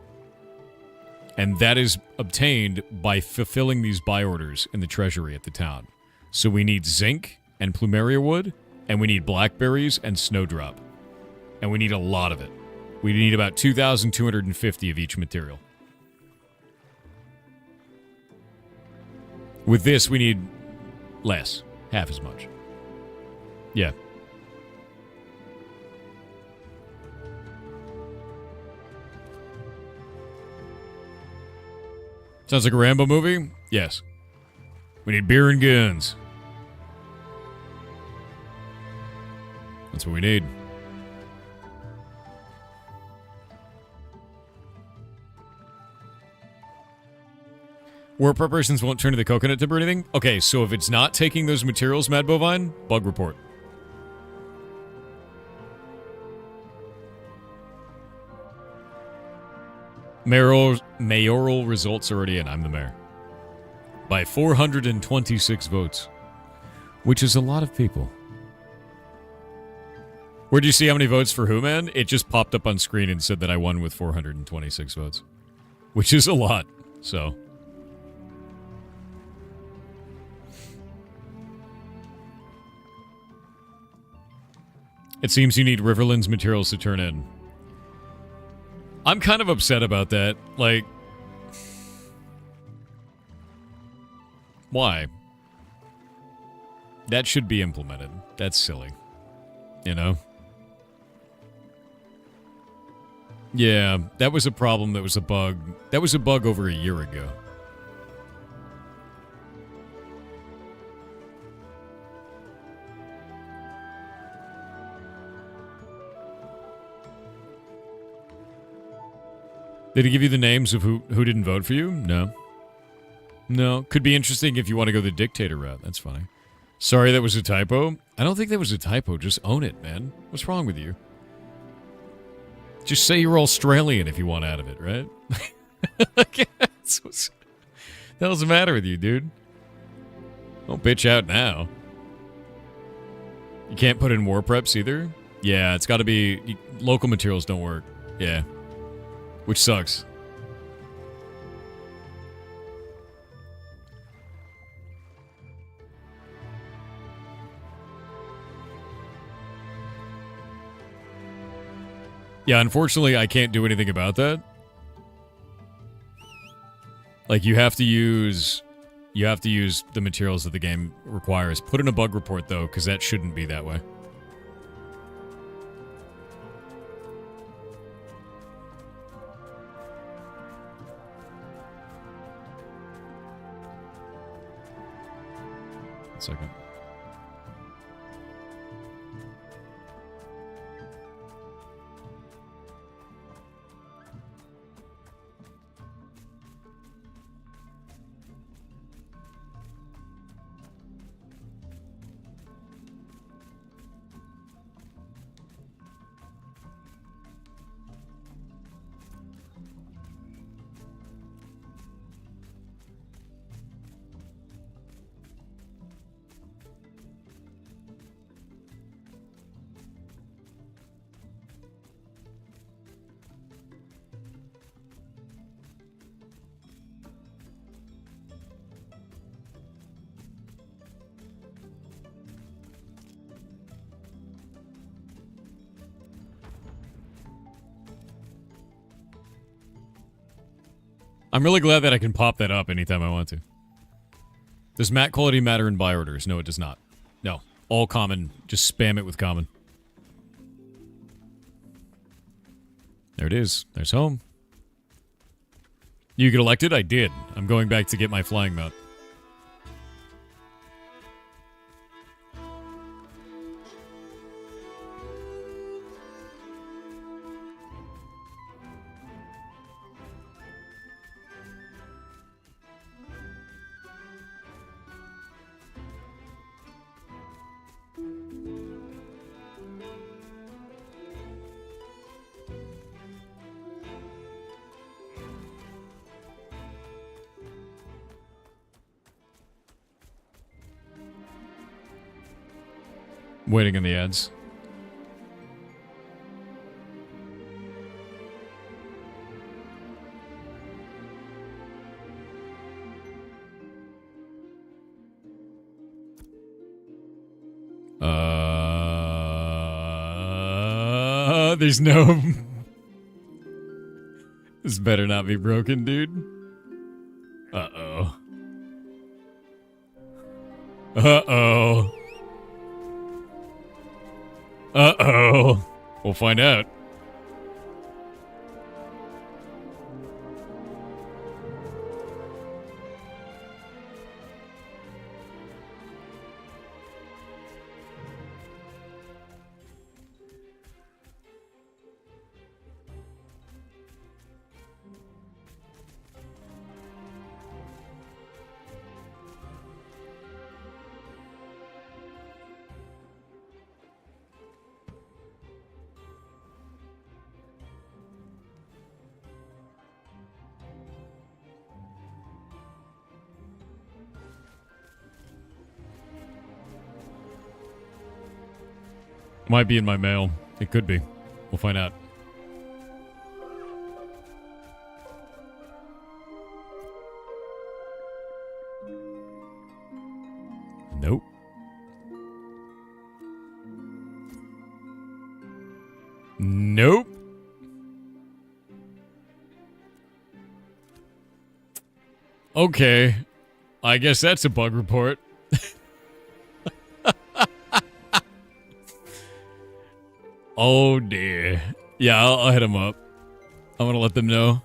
And that is obtained by fulfilling these buy orders in the treasury at the town. So we need zinc and plumeria wood, and we need blackberries and snowdrop. And we need a lot of it. We need about 2,250 of each material. With this, we need less. Half as much. Yeah. Sounds like a Rambo movie? Yes. We need beer and guns. That's what we need. War preparations won't turn to the coconut tip or anything? Okay, so if it's not taking those materials, Mad Bovine, bug report. Mayoral results already in. I'm the mayor. By 426 votes. Which is a lot of people. Where'd you see how many votes for who, man? It just popped up on screen and said that I won with 426 votes. Which is a lot, so... It seems you need Riverland's materials to turn in. I'm kind of upset about that. Like... Why? That should be implemented. That's silly. You know? Yeah, that was a problem. That was a bug. That was a bug over a year ago. Did he give you the names of who didn't vote for you? No. No. Could be interesting if you want to go the dictator route. That's funny. Sorry, that was a typo. I don't think that was a typo. Just own it, man. What's wrong with you? Just say you're Australian if you want out of it, right? What the hell's the matter with you, dude? Don't bitch out now. You can't put in war preps either? Yeah, it's got to be... Local materials don't work. Yeah. Which sucks. Yeah, unfortunately, I can't do anything about that. Like, you have to use the materials that the game requires. Put in a bug report, though, because that shouldn't be that way. One second. I'm really glad that I can pop that up anytime I want to. Does mat quality matter in buy orders? No, it does not. No. All common. Just spam it with common. There it is. There's home. You get elected? I did. I'm going back to get my flying mount. Waiting on the ads. There's no... This better not be broken, dude. Uh-oh. Uh-oh. Uh-oh. We'll find out. Might be in my mail. It could be. We'll find out. Nope. Nope. Okay. I guess that's a bug report. Oh dear. Yeah, I'll hit them up. I'm gonna let them know.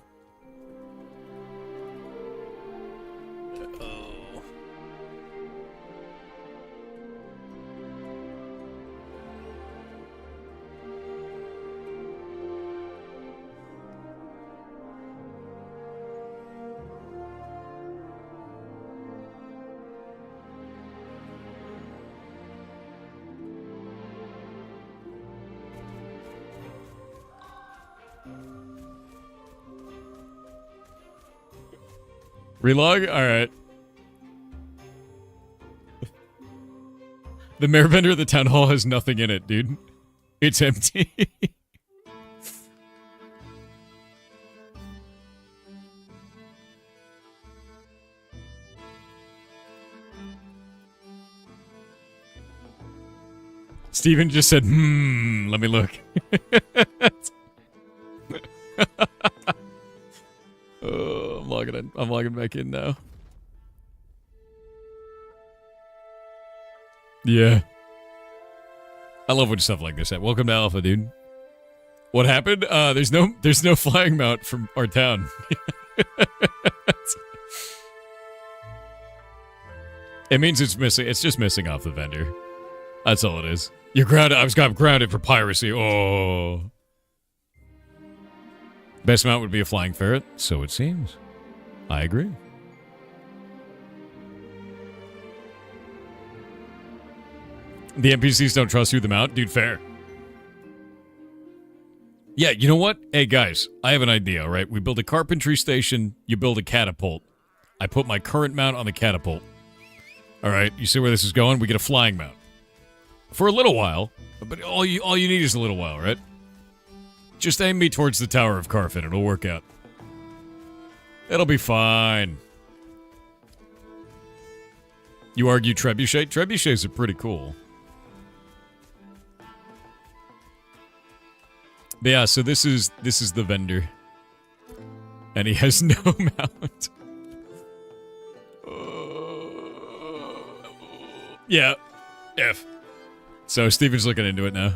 Relog? Alright. The mayor vendor at the town hall has nothing in it, dude. It's empty. Steven just said, let me look. Oh, I'm logging in. I'm logging back in now. Yeah. I love when stuff like this happens. Welcome to Alpha, dude. What happened? There's no flying mount from our town. It means it's missing. It's just missing off the vendor. That's all it is. You're grounded. I was got grounded for piracy. Oh. Best mount would be a flying ferret, so it seems. I agree. The NPCs don't trust you, the mount? Dude, fair. Yeah, you know what? Hey, guys, I have an idea, right? We build a carpentry station, you build a catapult. I put my current mount on the catapult. All right, you see where this is going? We get a flying mount. For a little while, but all you need is a little while, right? Just aim me towards the Tower of Carfin. It'll work out. It'll be fine. You argue trebuchet? Trebuchets are pretty cool. But yeah, so this is the vendor. And he has no mount. Yeah. F. So Steven's looking into it now.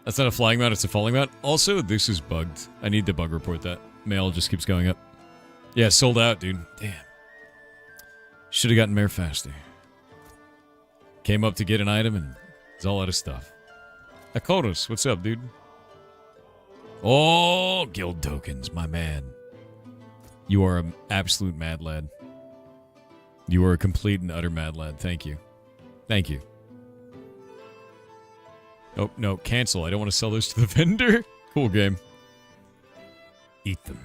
That's not a flying mount, it's a falling mount. Also, this is bugged. I need to bug report that. Mail just keeps going up. Yeah, sold out, dude. Damn. Should have gotten Mare faster. Came up to get an item and it's all out of stuff. Akotos, what's up, dude? Oh, guild tokens, my man. You are an absolute mad lad. You are a complete and utter mad lad. Thank you. Thank you. Oh, no, cancel. I don't want to sell those to the vendor. Cool game. Eat them.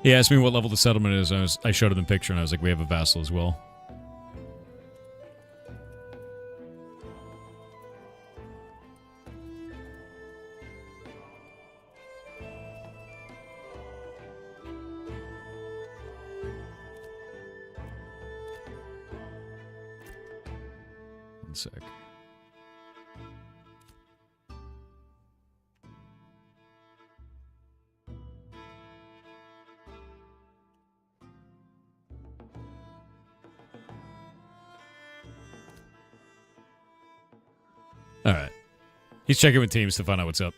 He asked me what level the settlement is. I showed him the picture, and I was like, we have a vassal as well. One sec. Alright. He's checking with teams to find out what's up.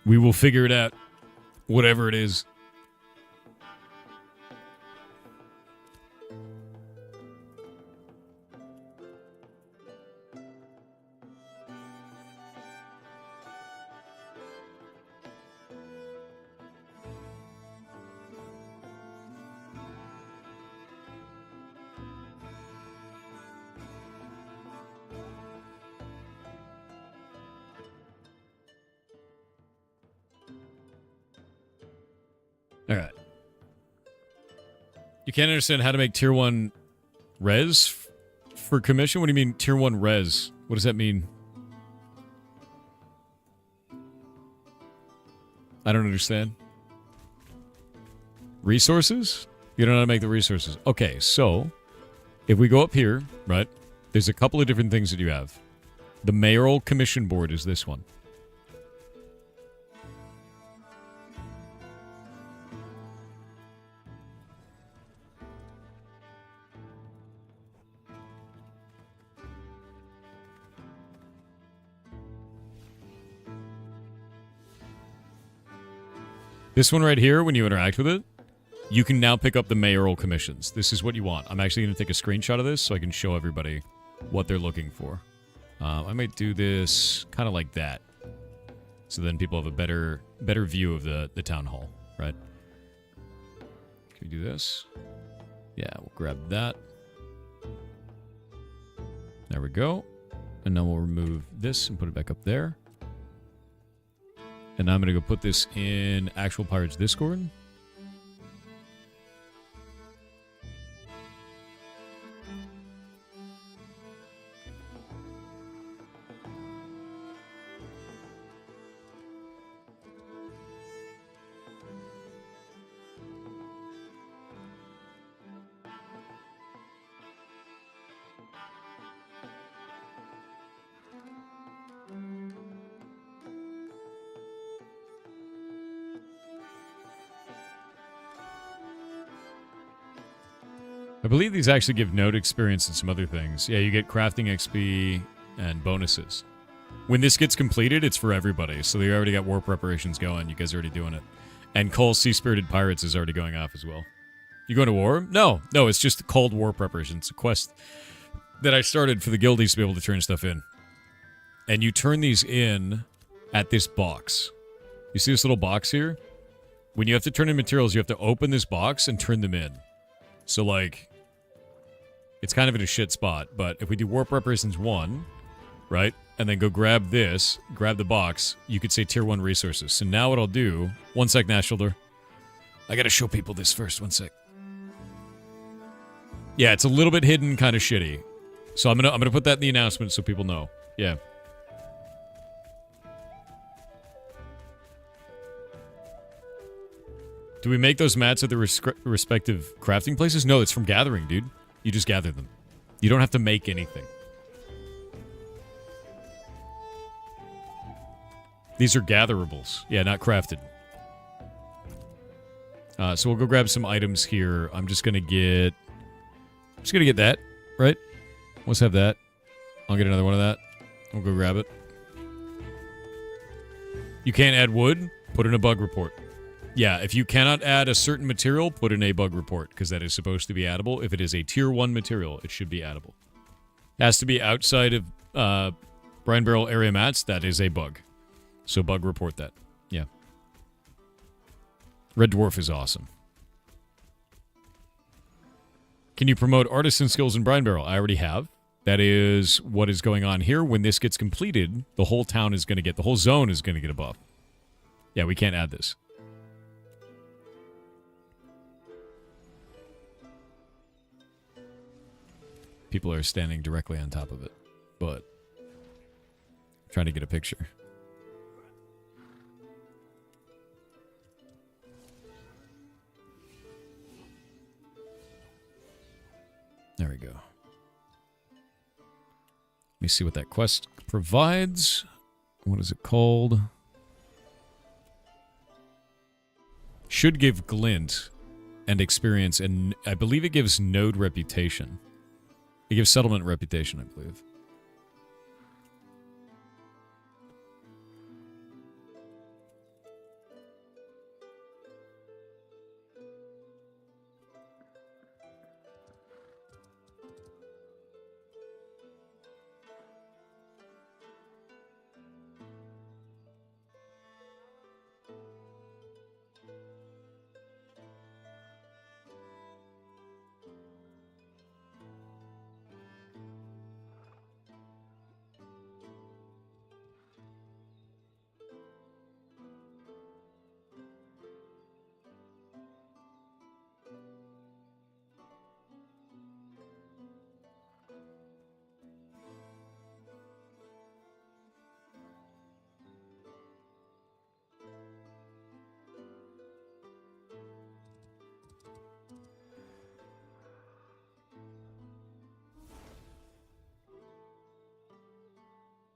We will figure it out. Whatever it is. Alright. You can't understand how to make tier 1 res for commission? What do you mean tier 1 res? What does that mean? I don't understand. Resources? You don't know how to make the resources. Okay, so if we go up here, right, there's a couple of different things that you have. The mayoral commission board is this one. This one right here, when you interact with it, you can now pick up the mayoral commissions. This is what you want. I'm actually going to take a screenshot of this so I can show everybody what they're looking for. I might do this kind of like that. So then people have a better view of the town hall, right? Can we do this? Yeah, we'll grab that. There we go. And then we'll remove this and put it back up there. And now I'm going to go put this in Actual Pirates Discord. I believe these actually give node experience and some other things. Yeah, you get crafting XP and bonuses. When this gets completed, it's for everybody. So they already got war preparations going. You guys are already doing it. And Cole's Sea-Spirited Pirates is already going off as well. You going to war? No, it's just Cold War Preparations. It's a quest that I started for the guildies to be able to turn stuff in. And you turn these in at this box. You see this little box here? When you have to turn in materials, you have to open this box and turn them in. So, like, it's kind of in a shit spot, but if we do War Preparations 1, right, and then go grab this, grab the box, you could say Tier 1 resources. So now what I'll do... One sec, Nasholder. I gotta show people this first, one sec. Yeah, it's a little bit hidden, kind of shitty. So I'm gonna put that in the announcement so people know. Yeah. Do we make those mats at the respective crafting places? No, it's from gathering, dude. You just gather them. You don't have to make anything. These are gatherables. Yeah, not crafted. So we'll go grab some items here. I'm just gonna get that, right? Let's have that. I'll get another one of that. We'll go grab it. You can't add wood? Put in a bug report. Yeah, if you cannot add a certain material, put in a bug report, because that is supposed to be addable. If it is a tier 1 material, it should be addable. Has to be outside of Brine Barrel area mats, that is a bug. So bug report that. Yeah. Red Dwarf is awesome. Can you promote artisan skills in Brine Barrel? I already have. That is what is going on here. When this gets completed, the whole town is going to get, the whole zone is going to get a buff. Yeah, we can't add this. people are standing directly on top of it. But I'm trying to get a picture. There we go. Let me see what that quest provides. What is it called? Should give glint and experience, and I believe it gives node reputation. It gives settlement reputation, I believe.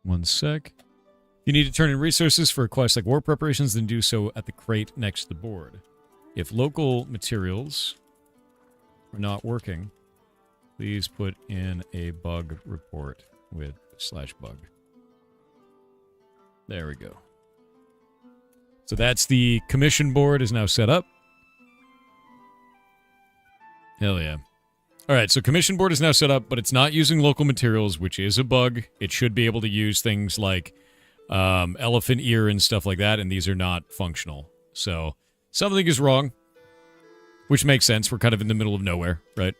One sec. You need to turn in resources for a quest like war preparations, then do so at the crate next to the board. If local materials are not working, please put in a bug report with /bug. There we go. So that's the commission board is now set up. Hell yeah. Alright, so commission board is now set up, but it's not using local materials, which is a bug. It should be able to use things like elephant ear and stuff like that, and these are not functional. So something is wrong, which makes sense. We're kind of in the middle of nowhere, right?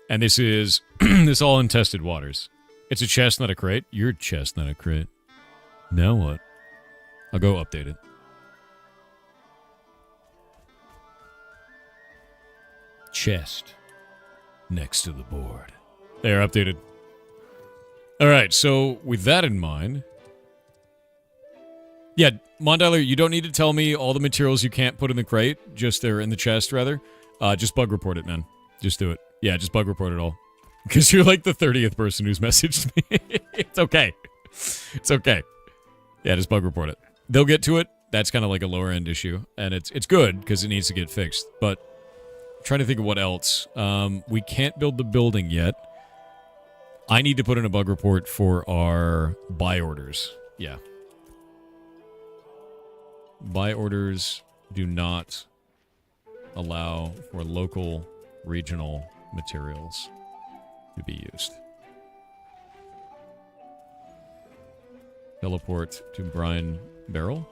And this is this all untested waters. It's a chest, not a crate. Your chest, not a crate. Now what? I'll go update it. Chest. Next to the board. They're updated. Alright, so with that in mind... Yeah, Mondiler, you don't need to tell me all the materials you can't put in the crate. Just they're in the chest, rather. Just bug report it, man. Just do it. Yeah, just bug report it all. Because you're like the 30th person who's messaged me. It's okay. It's okay. Yeah, just bug report it. They'll get to it. That's kind of like a lower end issue. And it's good, because it needs to get fixed. But... trying to think of what else. We can't build the building yet. I need to put in a bug report for our buy orders. Yeah. Buy orders do not allow for local regional materials to be used. Teleport to Brine Barrel.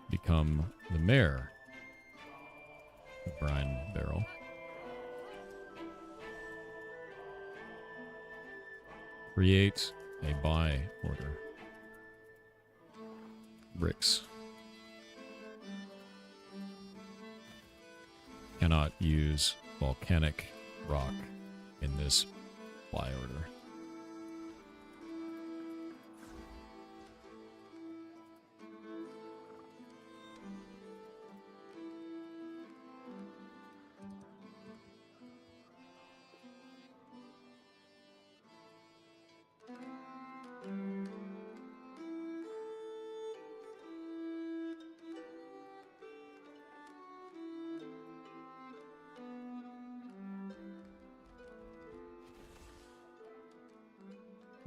Become the mayor. Brine Barrel. Create a buy order. Bricks. Cannot use volcanic rock in this buy order.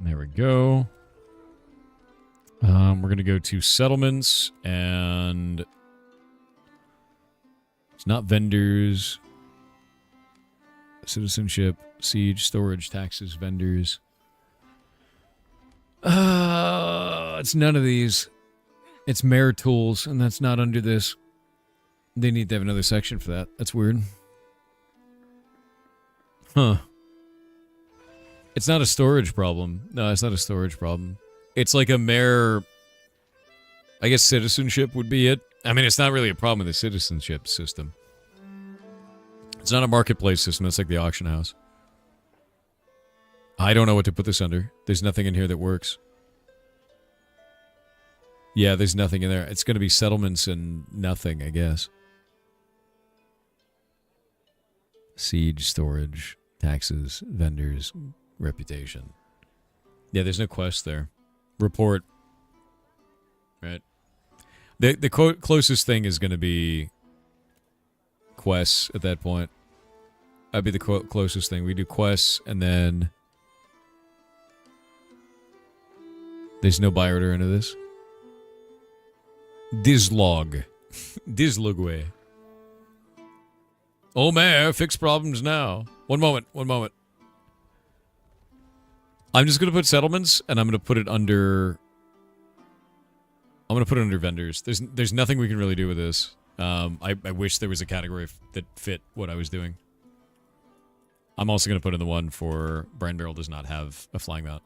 There we go. We're going to go to settlements, and it's not vendors, citizenship, siege, storage, taxes, vendors. It's none of these. It's mayor tools, and that's not under this. They need to have another section for that. That's weird. Huh. It's not a storage problem. No, it's not a storage problem. It's like a mayor... I guess citizenship would be it. I mean, it's not really a problem with the citizenship system. It's not a marketplace system. It's like the auction house. I don't know what to put this under. There's nothing in here that works. Yeah, there's nothing in there. It's going to be settlements and nothing, I guess. Siege, storage, taxes, vendors, reputation. Yeah, there's no quest there. Report. Right. The closest thing is going to be quests at that point. That'd be the closest thing. We do quests, and then there's no buy order into this. Dislog. Dislogway. Oh, mayor, fix problems now. One moment. I'm just going to put settlements, and I'm going to put it under... I'm going to put it under vendors. There's nothing we can really do with this. I wish there was a category that fit what I was doing. I'm also going to put in the one for Brine Barrel does not have a flying mount.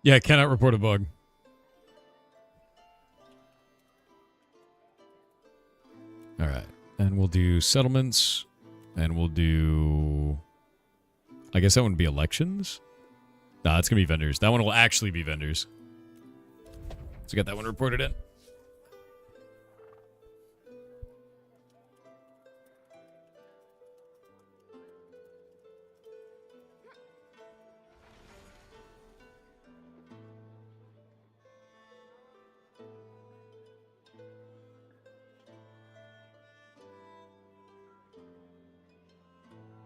Yeah, I cannot report a bug. All right. And we'll do settlements. And we'll do... I guess that one would be elections? Nah, it's going to be vendors. That one will actually be vendors. So get that one reported in.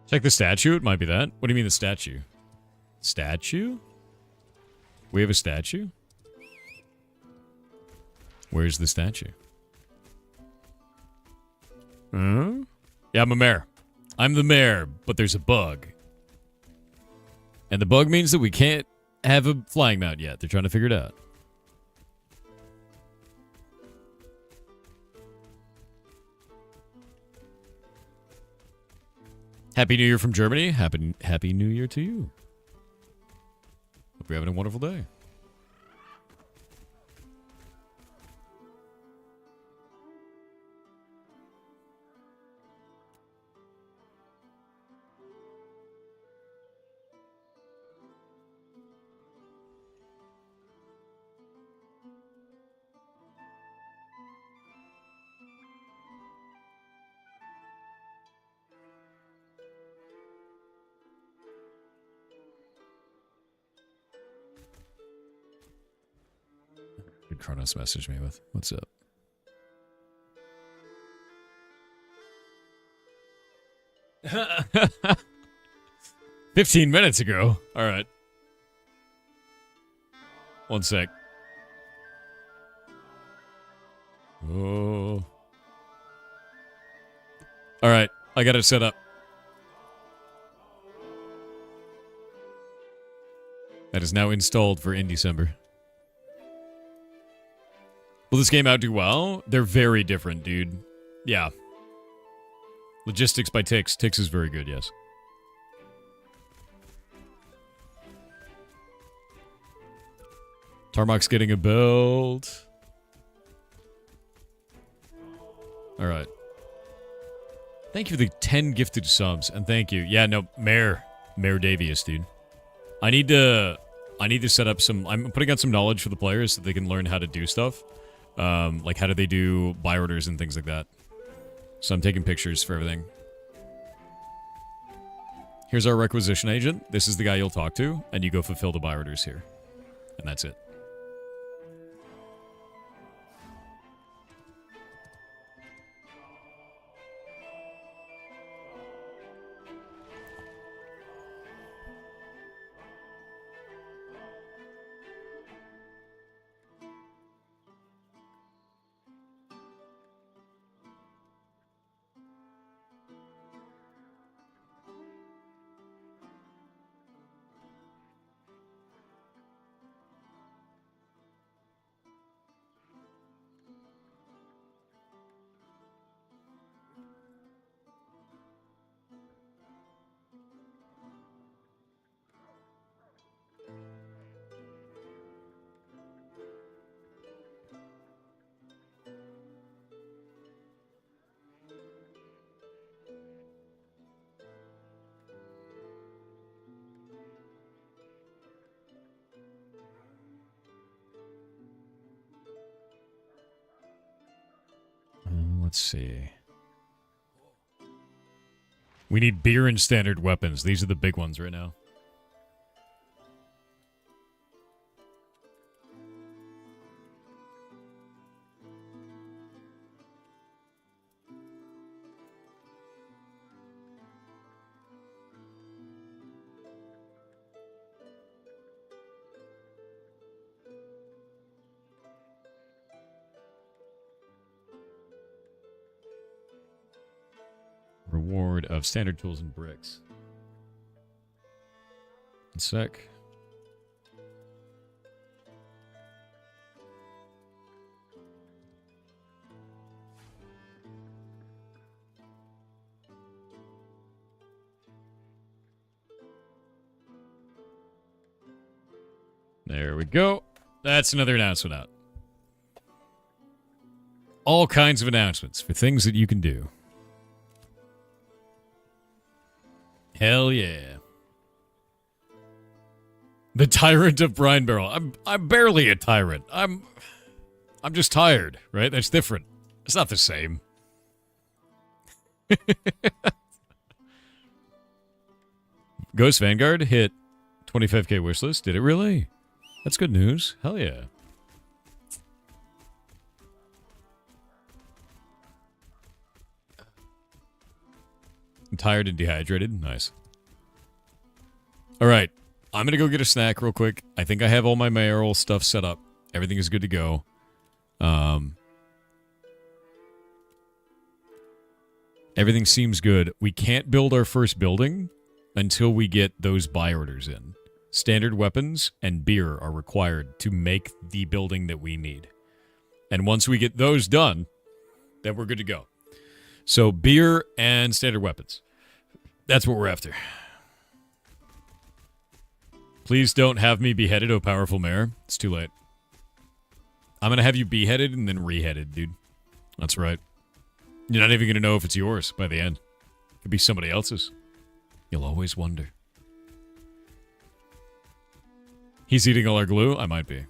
Check the statue. It might be that. What do you mean the statue? Statue? We have a statue? Where's the statue? Huh? Yeah, I'm a mayor. I'm the mayor, but there's a bug. And the bug means that we can't have a flying mount yet. They're trying to figure it out. Happy New Year from Germany. Happy New Year to you. Hope you're having a wonderful day. Kronos messaged me with. What's up? $15 ago. All right. One sec. Oh. All right. I got it set up. That is now installed for Indecember. Will this game outdo WoW? They're very different, dude. Yeah. Logistics by Tix. Tix is very good, yes. Tarmok's getting a build. Alright. Thank you for the 10 gifted subs, and thank you. Yeah, no, Mayor Davius, dude. I need to set up some... I'm putting out some knowledge for the players so they can learn how to do stuff. Like how do they do buy orders and things like that. So I'm taking pictures for everything. Here's our requisition agent. This is the guy you'll talk to, and you go fulfill the buy orders here. And that's it. Let's see. We need beer and standard weapons. These are the big ones right now. Reward of standard tools and bricks. One sec. There we go. That's another announcement out. All kinds of announcements for things that you can do. Hell yeah. The Tyrant of Brine Barrel. I'm barely a tyrant. I'm just tired, right? That's different. It's not the same. Ghost Vanguard hit 25k wishlist. Did it really? That's good news. Hell yeah. I'm tired and dehydrated. Nice. All right. I'm going to go get a snack real quick. I think I have all my mayoral stuff set up. Everything is good to go. Everything seems good. We can't build our first building until we get those buy orders in. Standard weapons and beer are required to make the building that we need. And once we get those done, then we're good to go. So beer and standard weapons. That's what we're after. Please don't have me beheaded, oh powerful mayor. It's too late. I'm going to have you beheaded and then reheaded, dude. That's right. You're not even going to know if it's yours by the end. It could be somebody else's. You'll always wonder. He's eating all our glue? I might be.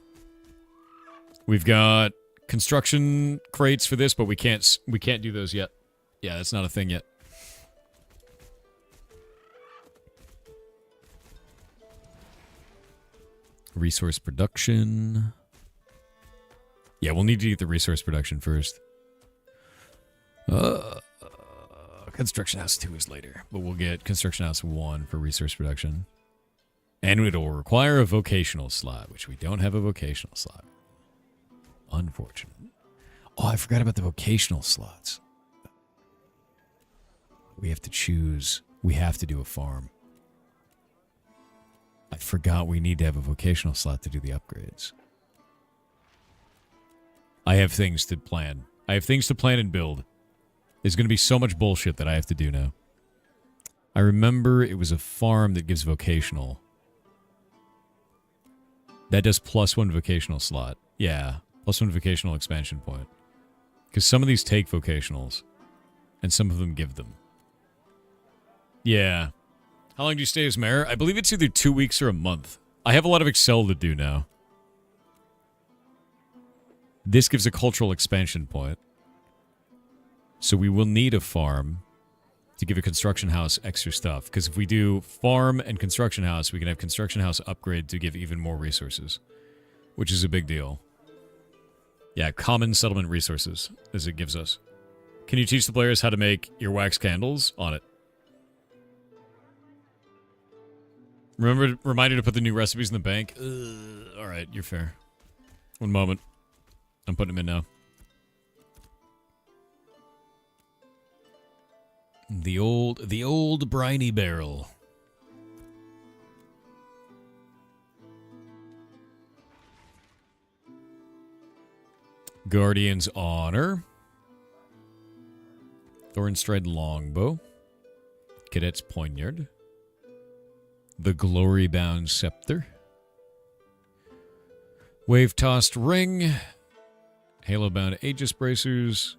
We've got construction crates for this, but we can't do those yet. Yeah, that's not a thing yet. Resource production. Yeah, we'll need to get the resource production first. Construction House 2 is later, but we'll get Construction House 1 for resource production. And it will require a vocational slot, which we don't have a vocational slot. Unfortunate. Oh, I forgot about the vocational slots. We have to choose. We have to do a farm. I forgot we need to have a vocational slot to do the upgrades. I have things to plan. I have things to plan and build. There's going to be so much bullshit that I have to do now. I remember it was a farm that gives vocational. That does +1 vocational slot. Yeah, +1 vocational expansion point. Because some of these take vocationals, and some of them give them. Yeah. How long do you stay as mayor? I believe it's either 2 weeks or a month. I have a lot of Excel to do now. This gives a cultural expansion point. So we will need a farm to give a construction house extra stuff. Because if we do farm and construction house, we can have construction house upgrade to give even more resources. Which is a big deal. Yeah, common settlement resources, as it gives us. Can you teach the players how to make earwax candles? On it. Reminder to put the new recipes in the bank. Alright, you're fair. One moment. I'm putting them in now. The old briny barrel. Guardian's Honor. Thornstride Longbow. Cadet's Poignard. The Glory-Bound Scepter. Wave-Tossed Ring. Halo-Bound Aegis Bracers.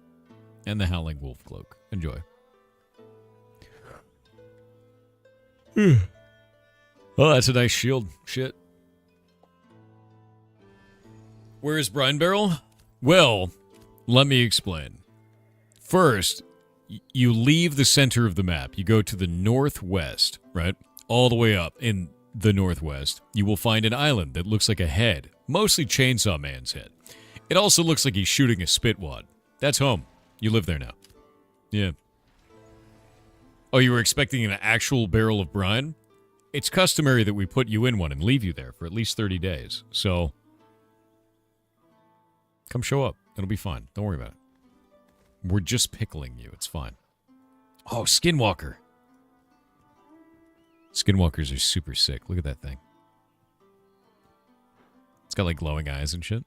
And the Howling Wolf Cloak. Enjoy. Oh, that's a nice shield. Shit. Where is Brine Barrel? Well, let me explain. First, you leave the center of the map. You go to the northwest, right? All the way up in the northwest. You will find an island that looks like a head, mostly Chainsaw Man's head. It also looks like he's shooting a spitwad. That's home. You live there now. Yeah. Oh, you were expecting an actual barrel of brine? It's customary that we put you in one and leave you there for at least 30 days. So, come show up. It'll be fine. Don't worry about it. We're just pickling you. It's fine. Oh, Skinwalker. Skinwalkers are super sick. Look at that thing. It's got like glowing eyes and shit.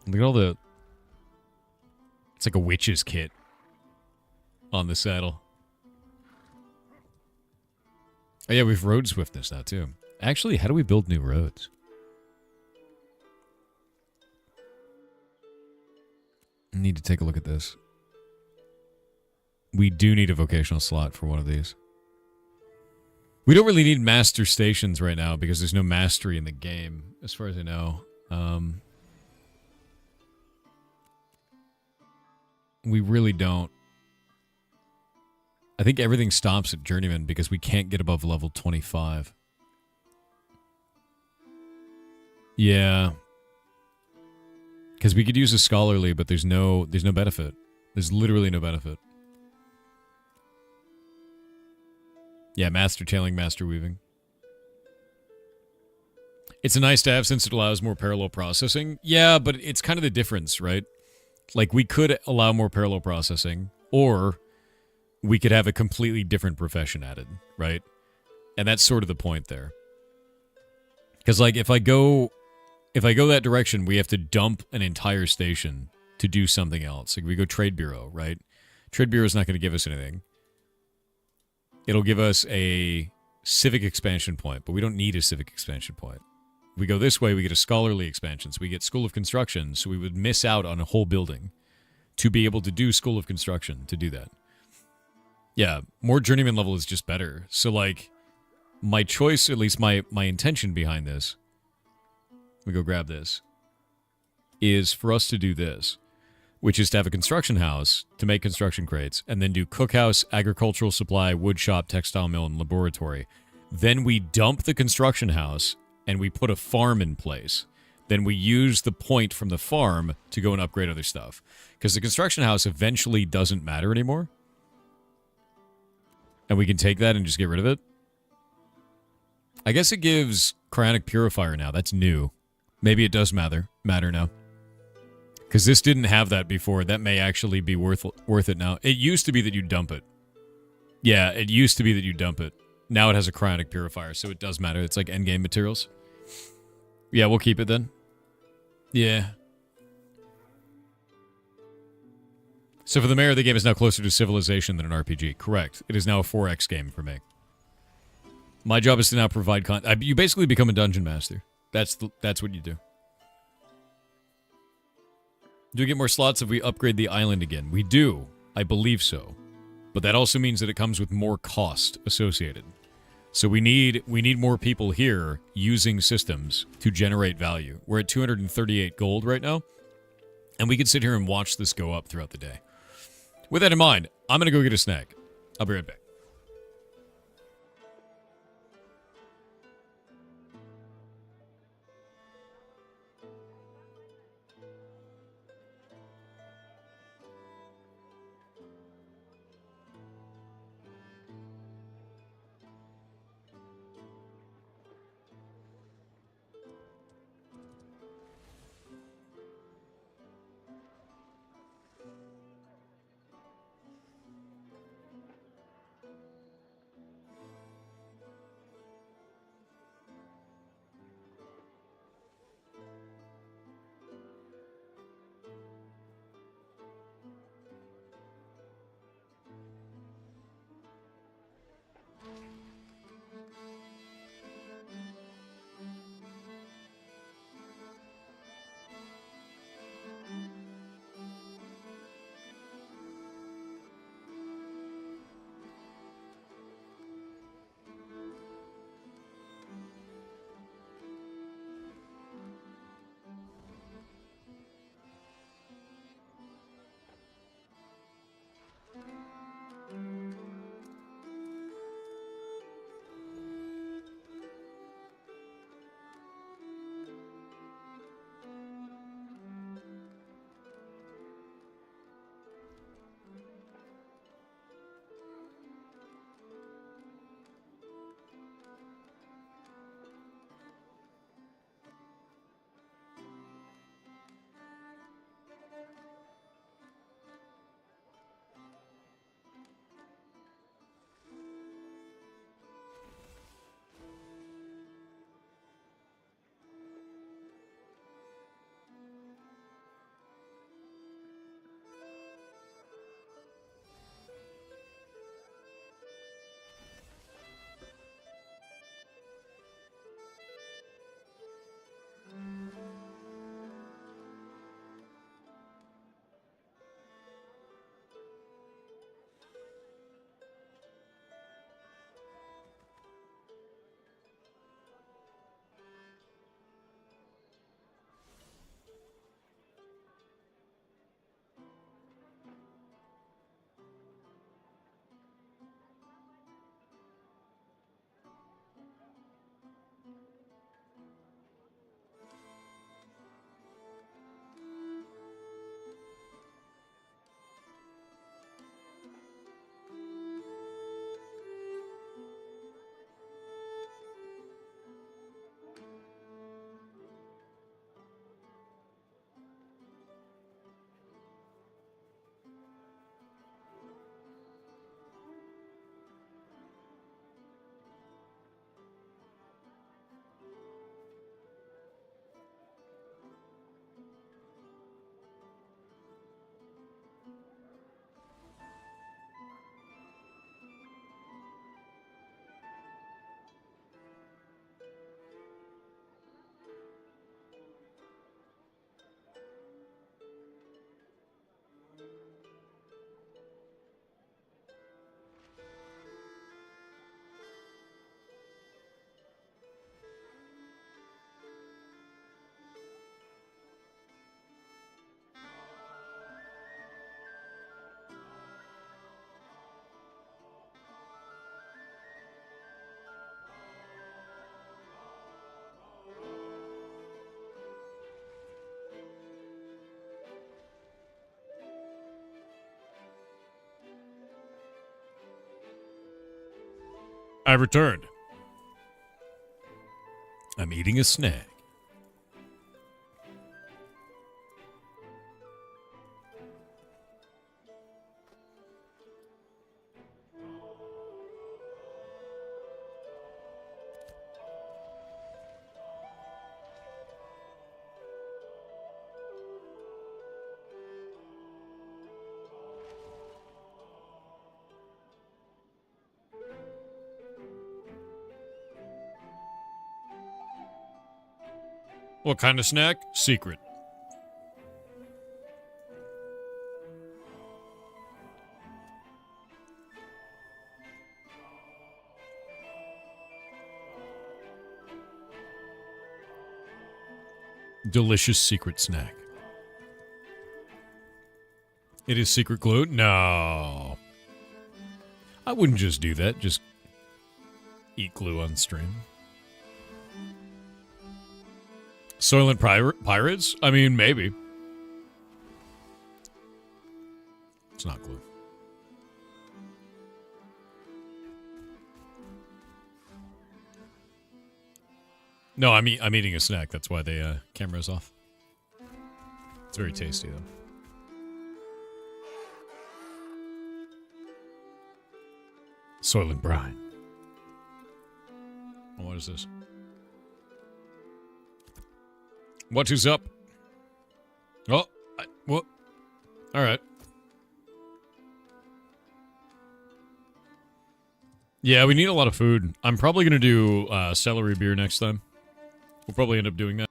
Look at all the... It's like a witch's kit on the saddle. Oh yeah, we've road swiftness now too. Actually, how do we build new roads? I need to take a look at this. We do need a vocational slot for one of these. We don't really need master stations right now because there's no mastery in the game, as far as I know. We really don't. I think everything stops at Journeyman because we can't get above level 25. Yeah. Because we could use a scholarly, but there's no benefit. There's literally no benefit. Yeah, master tailing, master weaving. It's a nice to have since it allows more parallel processing. Yeah, but it's kind of the difference, right? Like, we could allow more parallel processing, or we could have a completely different profession added, right? And that's sort of the point there. Because, like, if I go that direction, we have to dump an entire station to do something else. Like, we go Trade Bureau, right? Trade Bureau is not going to give us anything. It'll give us a civic expansion point, but we don't need a civic expansion point. If we go this way, we get a scholarly expansion, so we get School of Construction, so we would miss out on a whole building to be able to do School of Construction, to do that. Yeah, more journeyman level is just better. So, like, my choice, at least my intention behind this, let me go grab this, is for us to do this, which is to have a construction house to make construction crates, and then do cookhouse, agricultural supply, wood shop, textile mill, and laboratory. Then we dump the construction house, and we put a farm in place. Then we use the point from the farm to go and upgrade other stuff. Because the construction house eventually doesn't matter anymore. And we can take that and just get rid of it. I guess it gives Cryonic Purifier now. That's new. Maybe it does matter now. Because this didn't have that before. That may actually be worth it now. It used to be that you dump it. Yeah, it used to be that you dump it. Now it has a Cryonic Purifier, so it does matter. It's like endgame materials. Yeah, we'll keep it then. Yeah. So for the mayor, the game is now closer to Civilization than an RPG. Correct. It is now a 4X game for me. My job is to now provide content. You basically become a dungeon master. That's what you do. Do we get more slots if we upgrade the island again? We do. I believe so. But that also means that it comes with more cost associated. So we need more people here using systems to generate value. We're at 238 gold right now. And we can sit here and watch this go up throughout the day. With that in mind, I'm going to go get a snack. I'll be right back. I returned. I'm eating a snack. What kind of snack? Secret. Delicious secret snack. It is secret glue? No. I wouldn't just do that. Just eat glue on stream. Soylent Pirates? I mean, maybe. It's not glue. No, I'm eating a snack. That's why the camera's off. It's very tasty, though. Soylent Brine. What is this? What is up? Oh, what? All right. Yeah, we need a lot of food. I'm probably going to do celery beer next time. We'll probably end up doing that.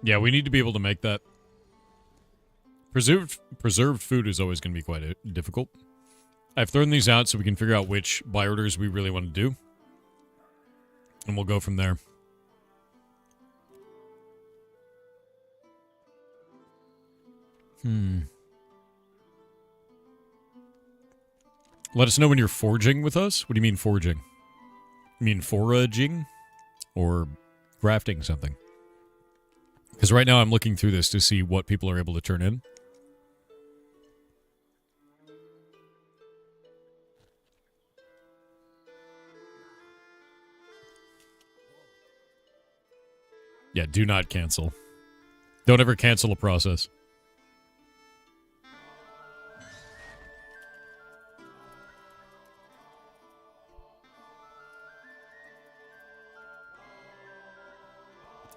Yeah, we need to be able to make that. Preserved food is always going to be quite difficult. I've thrown these out so we can figure out which buy orders we really want to do. And we'll go from there. Let us know when you're forging with us. What do you mean forging? You mean foraging? Or crafting something? Because right now I'm looking through this to see what people are able to turn in. Yeah, do not cancel. Don't ever cancel a process.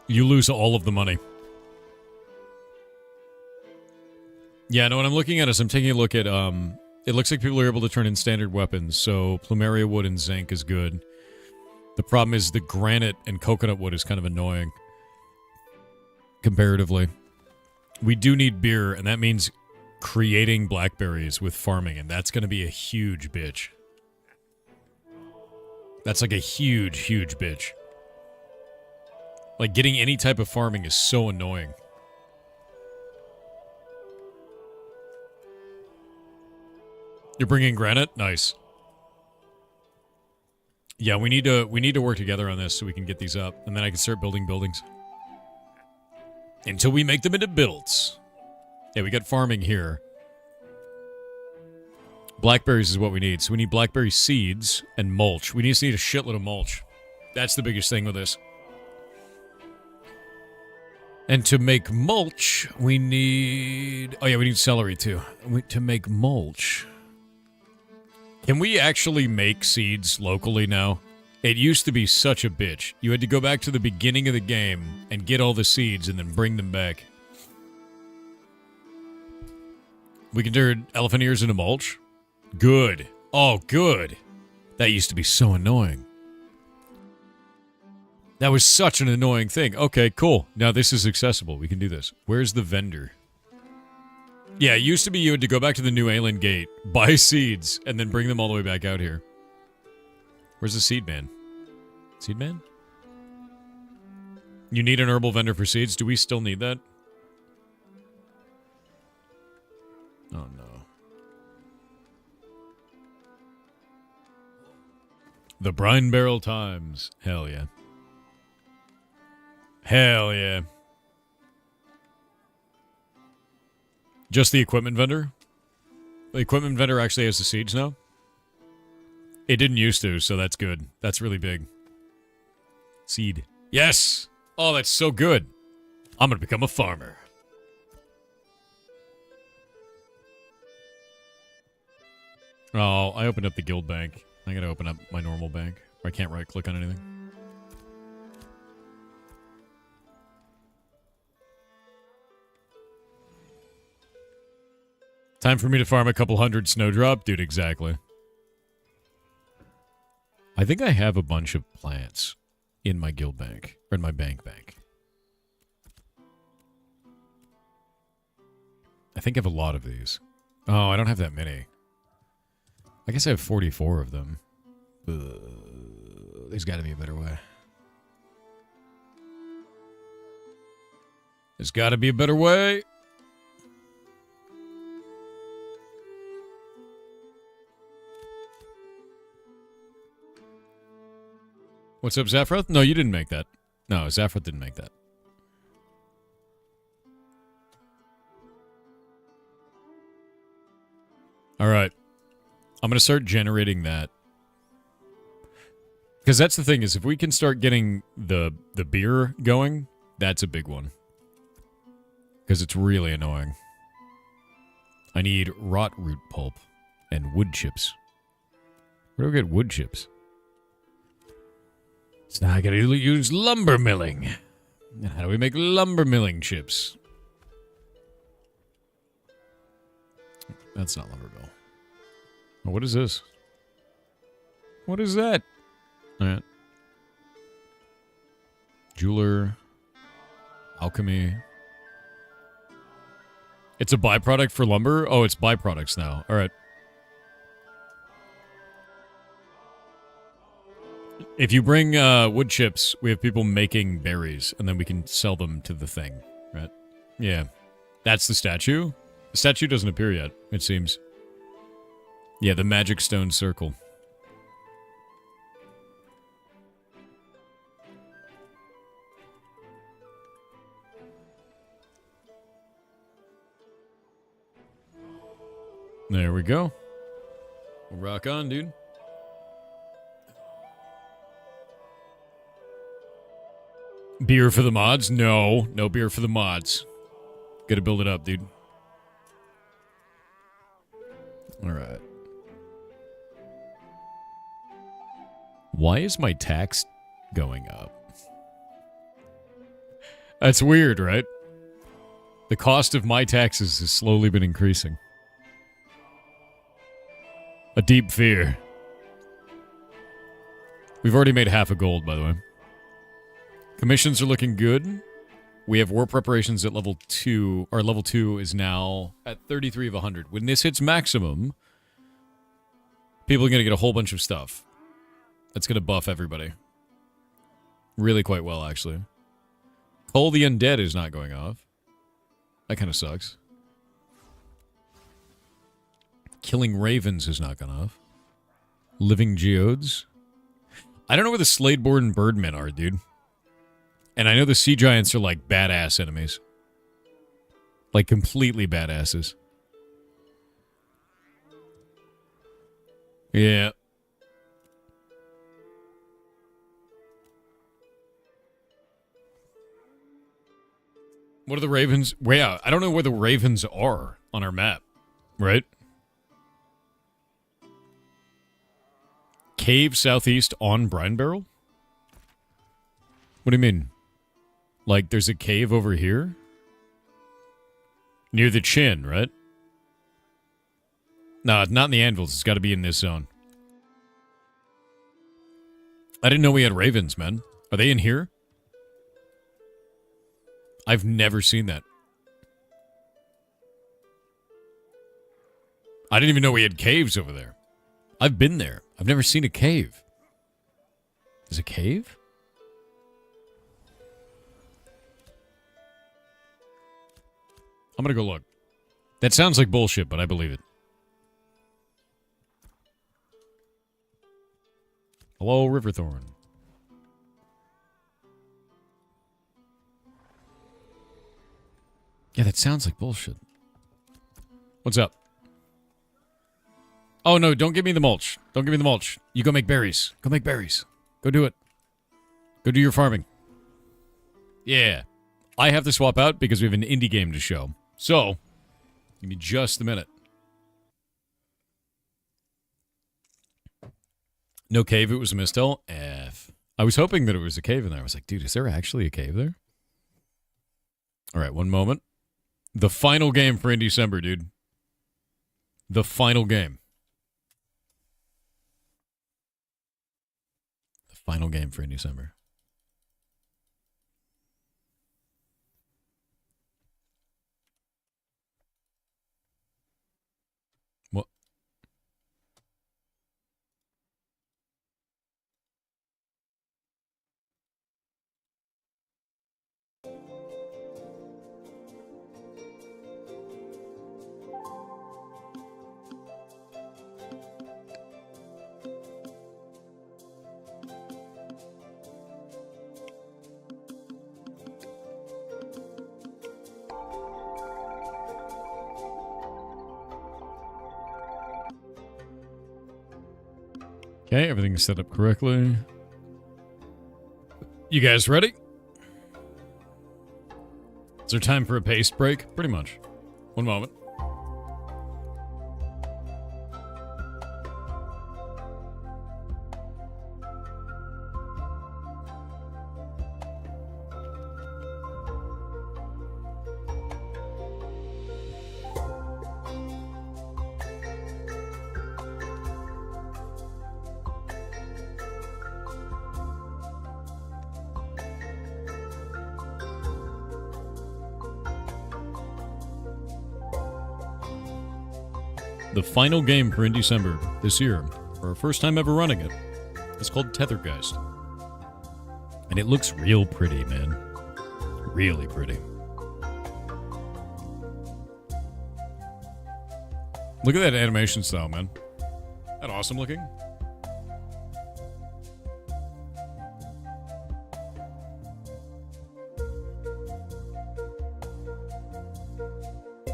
You lose all of the money. Yeah, no, what I'm looking at is I'm taking a look at, it looks like people are able to turn in standard weapons, so plumeria wood and zinc is good. The problem is the granite and coconut wood is kind of annoying. Comparatively. We do need beer, and that means creating blackberries with farming, and that's going to be a huge bitch. That's like a huge, huge bitch. Like, getting any type of farming is so annoying. You're bringing granite? Nice. Yeah, we need to work together on this so we can get these up, and then I can start building buildings. Until we make them into builds. Yeah, we got farming here. Blackberries is what we need. So we need blackberry seeds and mulch. We just need a shitload of mulch. That's the biggest thing with this. And to make mulch, we need... Oh yeah, we need celery too. To make mulch... Can we actually make seeds locally now? It used to be such a bitch. You had to go back to the beginning of the game and get all the seeds and then bring them back. We can turn elephant ears into mulch? Good. Oh, good. That used to be so annoying. That was such an annoying thing. Okay, cool. Now this is accessible. We can do this. Where's the vendor? Yeah, it used to be you had to go back to the New Alien Gate, buy seeds, and then bring them all the way back out here. Where's the seed man? Seed man? You need an herbal vendor for seeds? Do we still need that? Oh, no. The Brine Barrel times. Hell yeah. Hell yeah. Just the equipment vendor? The equipment vendor actually has the seeds now? It didn't used to, so that's good. That's really big. Seed. Yes! Oh, that's so good. I'm gonna become a farmer. Oh, I opened up the guild bank. I gotta open up my normal bank. I can't right-click on anything. Time for me to farm a couple hundred snowdrop? Dude, exactly. I think I have a bunch of plants in my guild bank. Or in my bank. I think I have a lot of these. Oh, I don't have that many. I guess I have 44 of them. There's got to be a better way. There's got to be a better way. What's up, Zaphroth? No, you didn't make that. No, Zaphroth didn't make that. Alright. I'm going to start generating that. Because that's the thing, is if we can start getting the beer going, that's a big one. Because it's really annoying. I need rot root pulp and wood chips. Where do we get wood chips? So now I gotta use lumber milling. How do we make lumber milling chips? That's not lumber mill. Oh, what is this? What is that? Alright. Jeweler. Alchemy. It's a byproduct for lumber? Oh, it's byproducts now. Alright. If you bring wood chips, we have people making berries, and then we can sell them to the thing, right? Yeah. That's the statue? The statue doesn't appear yet, it seems. Yeah, the magic stone circle. There we go. Rock on, dude. Beer for the mods? No. No beer for the mods. Gotta build it up, dude. Alright. Why is my tax going up? That's weird, right? The cost of my taxes has slowly been increasing. A deep fear. We've already made half a gold, by the way. Commissions are looking good. We have war preparations at level 2. Our level 2 is now at 33 of 100. When this hits maximum, people are going to get a whole bunch of stuff. That's going to buff everybody. Really quite well, actually. Call the Undead is not going off. That kind of sucks. Killing Ravens has not gone off. Living Geodes. I don't know where the Sladeborn Birdmen are, dude. And I know the Sea Giants are like badass enemies. Like completely badasses. Yeah. What are the ravens? Well, yeah, I don't know where the ravens are on our map, right? Cave southeast on Brine Barrel? What do you mean? Like, there's a cave over here? Near the chin, right? No, not in the anvils. It's got to be in this zone. I didn't know we had ravens, man. Are they in here? I've never seen that. I didn't even know we had caves over there. I've been there. I've never seen a cave. Is a cave? I'm gonna go look. That sounds like bullshit, but I believe it. Hello, Riverthorn. Yeah, that sounds like bullshit. What's up? Oh, no, don't give me the mulch. Don't give me the mulch. You go make berries. Go make berries. Go do it. Go do your farming. Yeah. I have to swap out because we have an indie game to show. So, give me just a minute. No cave, it was a mistel. F. I was hoping that it was a cave in there. I was like, dude, is there actually a cave there? All right, one moment. The final game for Indecember, dude. The final game. The final game for Indecember. What? Okay, everything's set up correctly. You guys ready? Is there time for a paste break? Pretty much. One moment. The final game for Indecember this year, for our first time ever running it. It's called Tethergeist. And it looks real pretty, man. Really pretty. Look at that animation style, man. That awesome looking.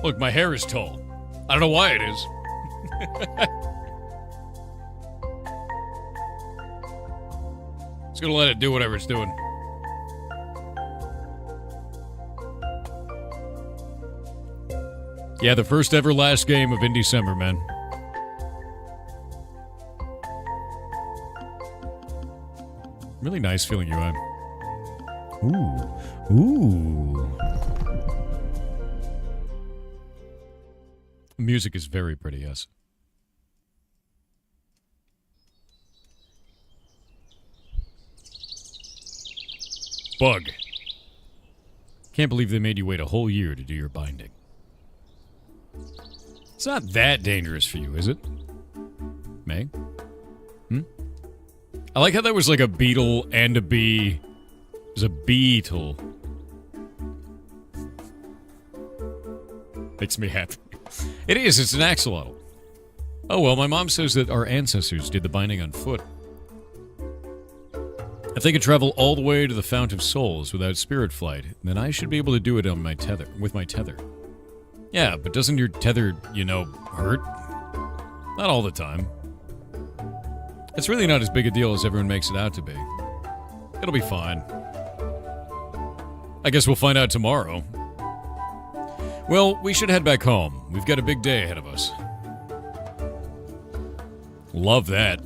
Look, my hair is tall. I don't know why it is. Just gonna let it do whatever it's doing. Yeah, the first ever last game of Indecember, man. Really nice feeling UI. Ooh. Ooh. The music is very pretty, yes. Bug. Can't believe they made you wait a whole year to do your binding. It's not that dangerous for you, is it? Meg? I like how that was like a beetle and a bee. It was a beetle. Makes me happy. It is, it's an axolotl. Oh well, my mom says that our ancestors did the binding on foot. If they could travel all the way to the Fount of Souls without spirit flight, then I should be able to do it on my tether, with my tether. Yeah, but doesn't your tether, you know, hurt? Not all the time. It's really not as big a deal as everyone makes it out to be. It'll be fine. I guess we'll find out tomorrow. Well, we should head back home. We've got a big day ahead of us. Love that.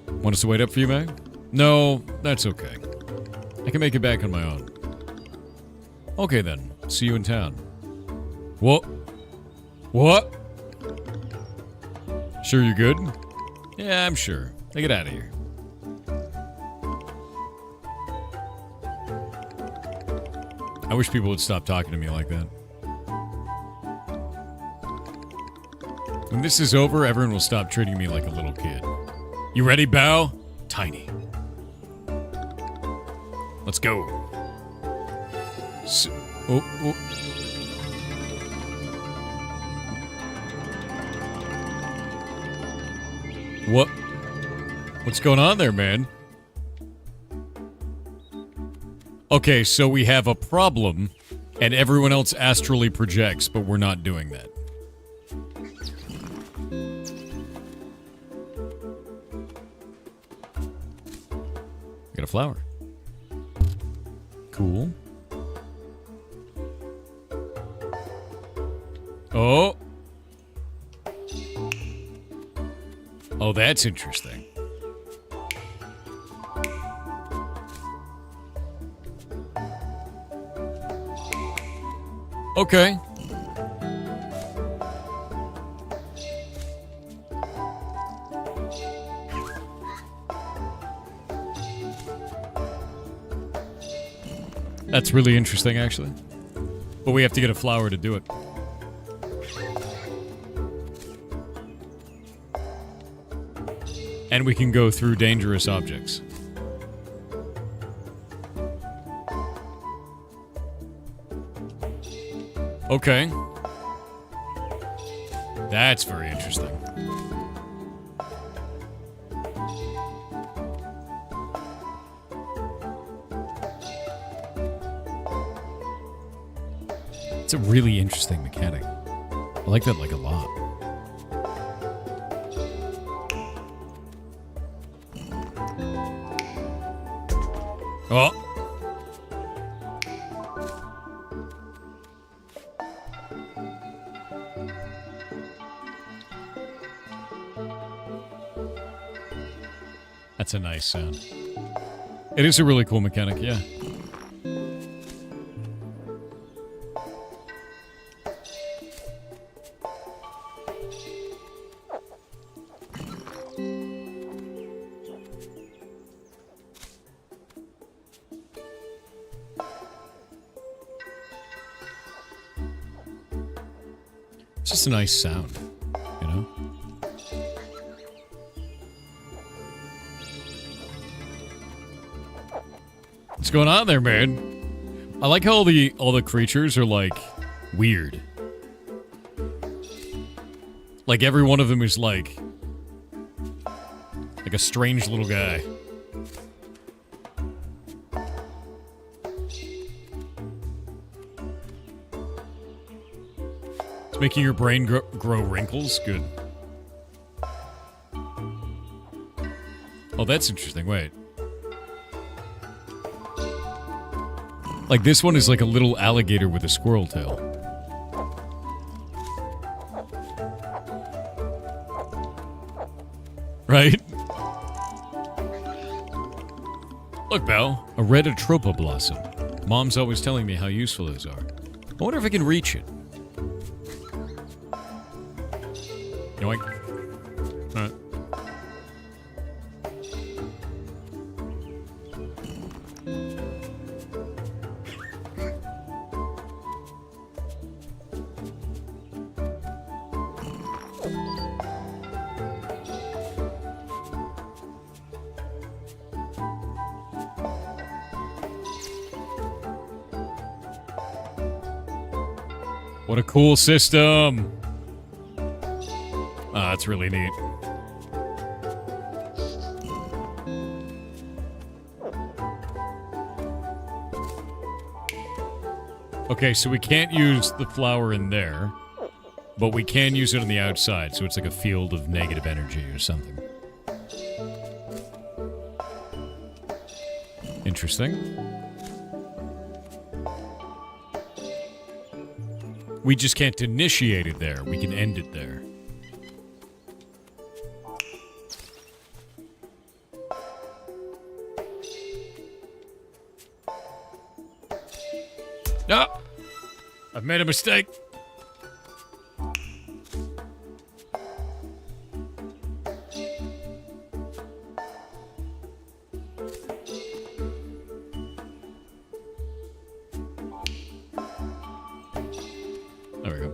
Want us to wait up for you, Meg? No, that's okay. I can make it back on my own. Okay then, see you in town. What? What? Sure you're good? Yeah, I'm sure. Now get out of here. I wish people would stop talking to me like that. When this is over, everyone will stop treating me like a little kid. You ready, Bao? Tiny. Let's go. Oh. What? What's going on there, man? Okay, so we have a problem, and everyone else astrally projects, but we're not doing that. Got a flower. Cool. Oh. Oh, that's interesting. Okay. That's really interesting, actually. But we have to get a flower to do it. And we can go through dangerous objects. Okay. That's very interesting. It's a really interesting mechanic. I like that like a lot. Oh. That's a nice sound. It is a really cool mechanic, yeah. It's just a nice sound, you know? What's going on there, man? I like how all the creatures are like weird. Like every one of them is like a strange little guy. It's making your brain grow wrinkles? Good. Oh, that's interesting. Wait. Like, this one is like a little alligator with a squirrel tail. Right? Look, Belle. A red atropa blossom. Mom's always telling me how useful those are. I wonder if I can reach it. Yoink. Alright. What a cool system! Ah, that's really neat. Okay, so we can't use the flower in there, but we can use it on the outside, so it's like a field of negative energy or something. Interesting. We just can't initiate it there. We can end it there. No! I've made a mistake. There we go.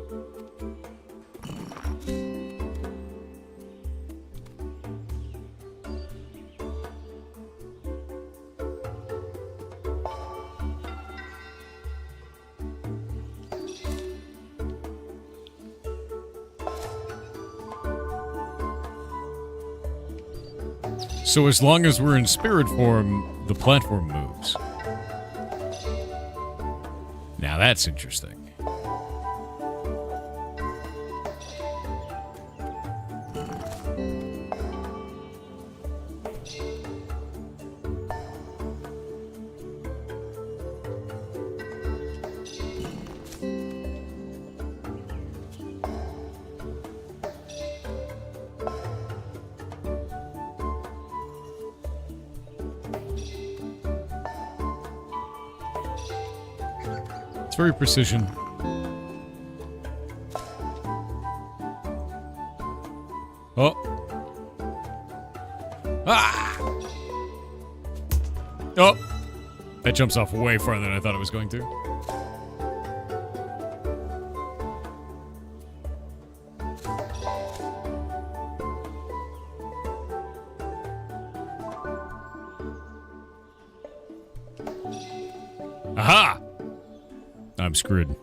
So as long as we're in spirit form, the platform moves. Now that's interesting. It's very precision. Oh. Ah! Oh! That jumps off way farther than I thought it was going to. Aha! I'm screwed.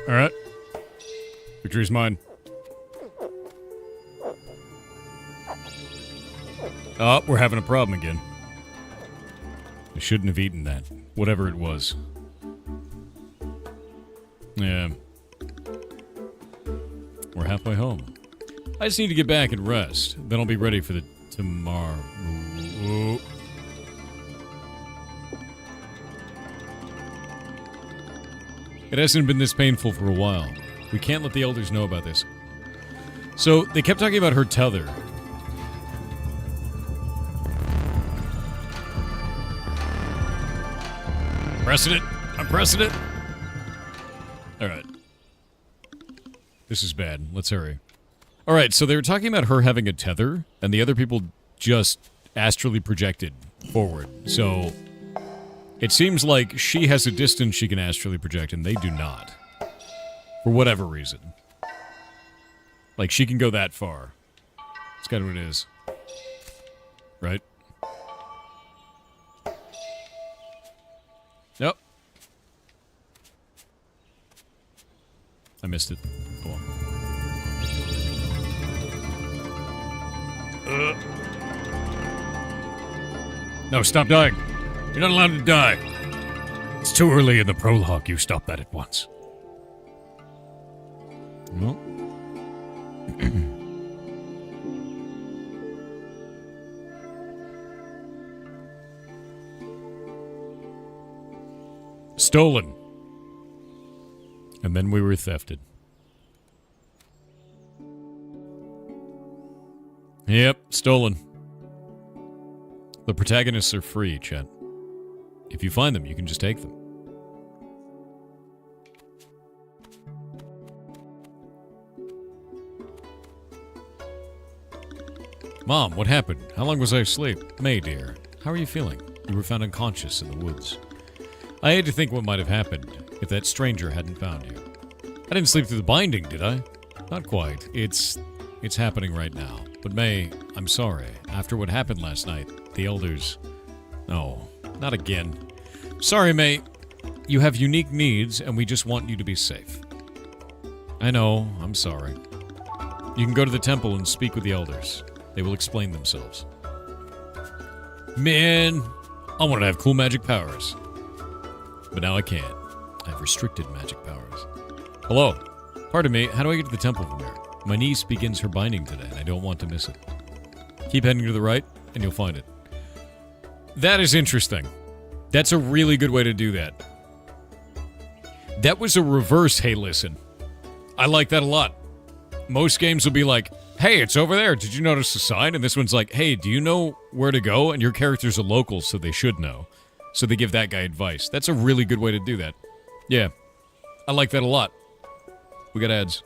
All right. Victory's mine. Oh, we're having a problem again. I shouldn't have eaten that. Whatever it was. Yeah. We're halfway home. I just need to get back and rest. Then I'll be ready for the tomorrow. Ooh. It hasn't been this painful for a while. We can't let the elders know about this. So, they kept talking about her tether. Pressing it. I'm pressing it. Alright. This is bad. Let's hurry. Alright, so they were talking about her having a tether, and the other people just astrally projected forward. So, it seems like she has a distance she can astrally project, and they do not. For whatever reason. Like, she can go that far. That's kind of what it is. Right? Nope. I missed it. Go on. No, stop dying. You're not allowed to die. It's too early in the prologue. You stop that at once. No. Stolen. And then we were thefted. Yep, stolen. The protagonists are free, Chet. If you find them, you can just take them. Mom, what happened? How long was I asleep? May, dear, how are you feeling? You were found unconscious in the woods. I had to think what might have happened if that stranger hadn't found you. I didn't sleep through the binding, did I? Not quite. It's happening right now. But May, I'm sorry. After what happened last night, the elders... No, not again. Sorry, May. You have unique needs, and we just want you to be safe. I know, I'm sorry. You can go to the temple and speak with the elders. They will explain themselves. Man, I wanted to have cool magic powers. But now I can't. I have restricted magic powers. Hello. Pardon me, how do I get to the temple from here? My niece begins her binding today, and I don't want to miss it. Keep heading to the right, and you'll find it. That is interesting. That's a really good way to do that. That was a reverse, hey, listen. I like that a lot. Most games will be like, hey, it's over there. Did you notice the sign? And this one's like, hey, do you know where to go? And your character's a local, so they should know. So they give that guy advice. That's a really good way to do that. Yeah. I like that a lot. We got ads.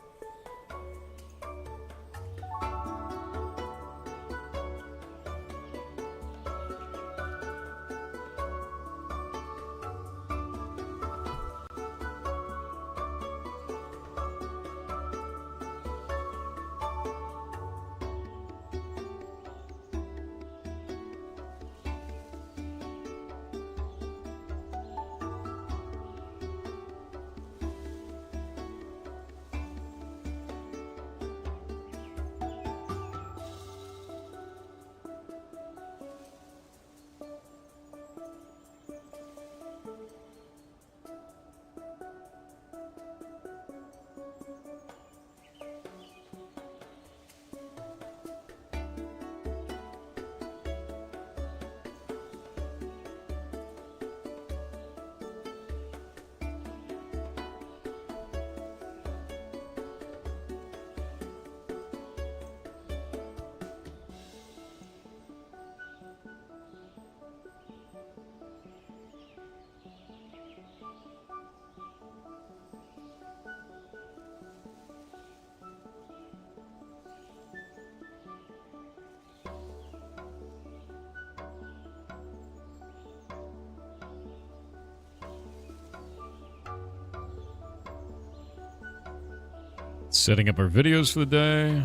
Setting up our videos for the day.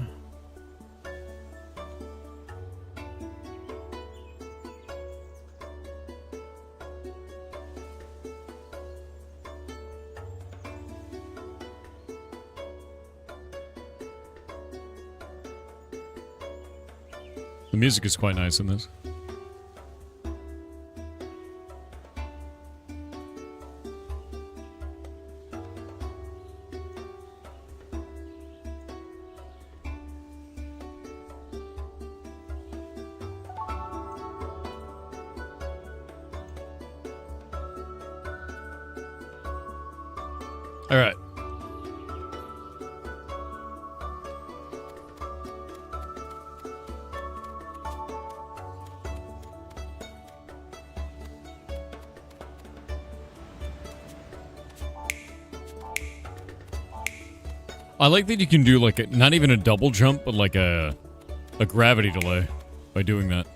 The music is quite nice in this. All right. I like that you can do like a, not even a double jump, but like a gravity delay by doing that.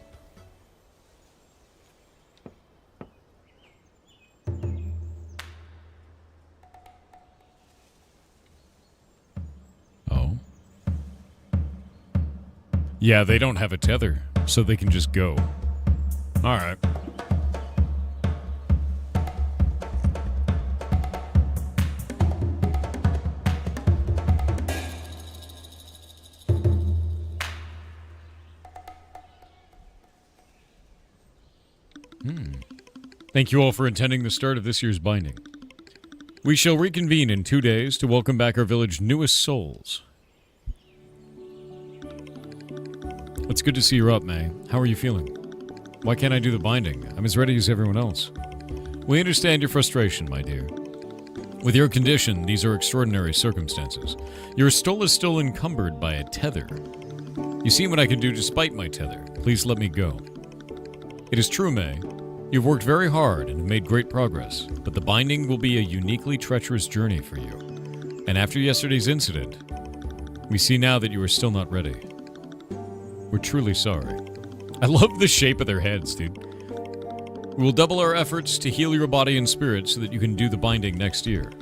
Oh. Yeah, they don't have a tether, so they can just go. All right. Thank you all for attending the start of this year's binding. We shall reconvene in 2 days to welcome back our village's newest souls. It's good to see you're up, May. How are you feeling? Why can't I do the binding? I'm as ready as everyone else. We understand your frustration, my dear. With your condition, these are extraordinary circumstances. Your stole is still encumbered by a tether. You see what I can do despite my tether. Please let me go. It is true, May. You've worked very hard and have made great progress, but the binding will be a uniquely treacherous journey for you. And after yesterday's incident, we see now that you are still not ready. We're truly sorry. I love the shape of their heads, dude. We will double our efforts to heal your body and spirit so that you can do the binding next year.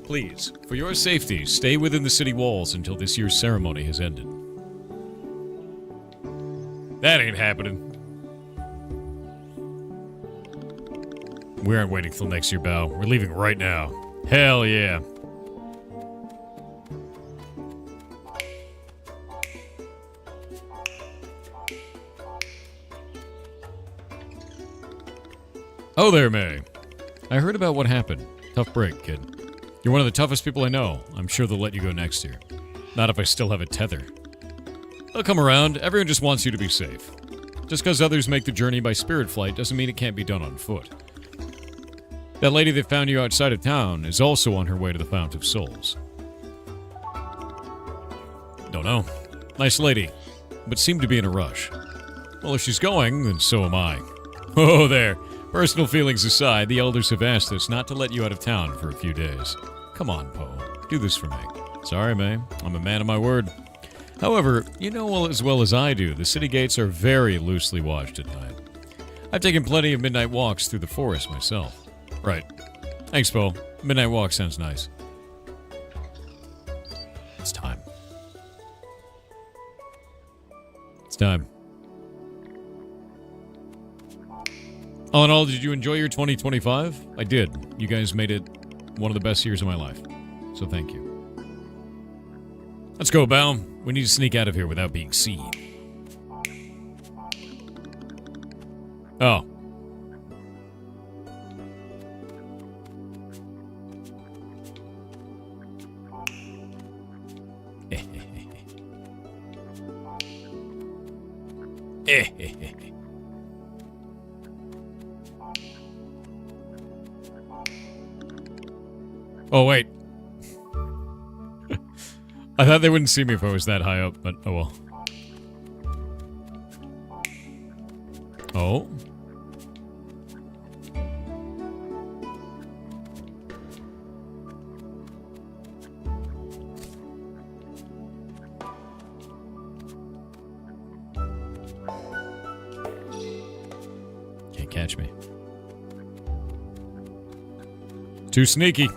Please, for your safety, stay within the city walls until this year's ceremony has ended. That ain't happening. We aren't waiting till next year, Bao. We're leaving right now. Hell yeah. Oh there, May. I heard about what happened. Tough break, kid. You're one of the toughest people I know. I'm sure they'll let you go next year. Not if I still have a tether. They'll come around. Everyone just wants you to be safe. Just because others make the journey by spirit flight doesn't mean it can't be done on foot. That lady that found you outside of town is also on her way to the Fount of Souls. Don't know. Nice lady, but seemed to be in a rush. Well, if she's going, then so am I. Oh, there. Personal feelings aside, the elders have asked us not to let you out of town for a few days. Come on, Poe. Do this for me. Sorry, May. I'm a man of my word. However, you know as well as I do, the city gates are very loosely watched at night. I've taken plenty of midnight walks through the forest myself. Right. Thanks, Poe. Midnight walk sounds nice. It's time. It's time. All in all, did you enjoy your 2025? I did. You guys made it one of the best years of my life. So thank you. Let's go, Bao. We need to sneak out of here without being seen. Oh. Oh, wait. I thought they wouldn't see me if I was that high up, but oh well. Oh. Can't catch me. Too sneaky.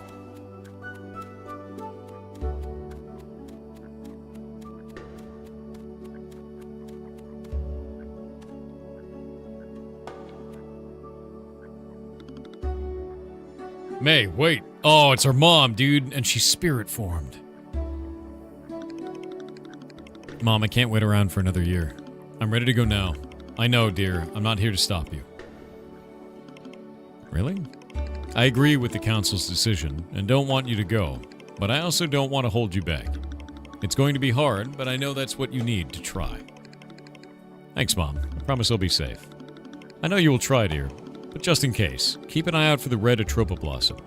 May, wait. Oh, it's her mom, dude, and she's spirit formed. Mom, I can't wait around for another year. I'm ready to go now. I know, dear. I'm not here to stop you. Really? I agree with the council's decision and don't want you to go, but I also don't want to hold you back. It's going to be hard, but I know that's what you need to try. Thanks, Mom. I promise I'll be safe. I know you will try, dear. But just in case, keep an eye out for the red Atropa Blossom.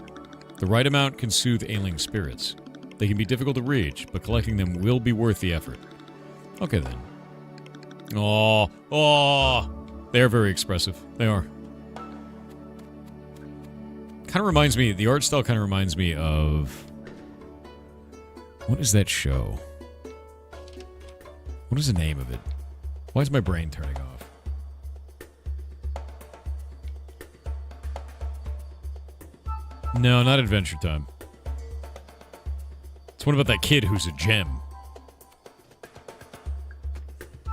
The right amount can soothe ailing spirits. They can be difficult to reach, but collecting them will be worth the effort. Okay then. They're very expressive. They are. Kind of reminds me, the art style kind of reminds me of... What is that show? What is the name of it? Why is my brain turning off? No, not Adventure Time. It's one about that kid who's a gem.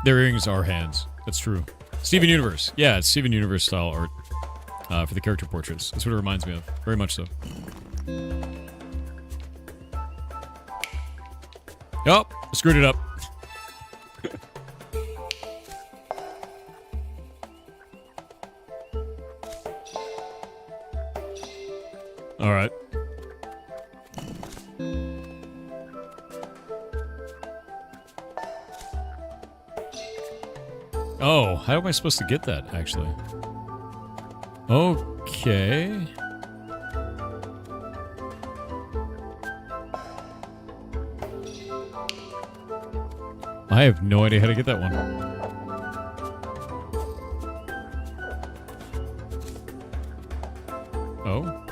Their earrings are hands. That's true. Steven Universe. Yeah, it's Steven Universe style art for the character portraits. That's what it reminds me of. Very much so. Oh, I screwed it up. All right. Oh, how am I supposed to get that, actually? Okay. I have no idea how to get that one. Oh.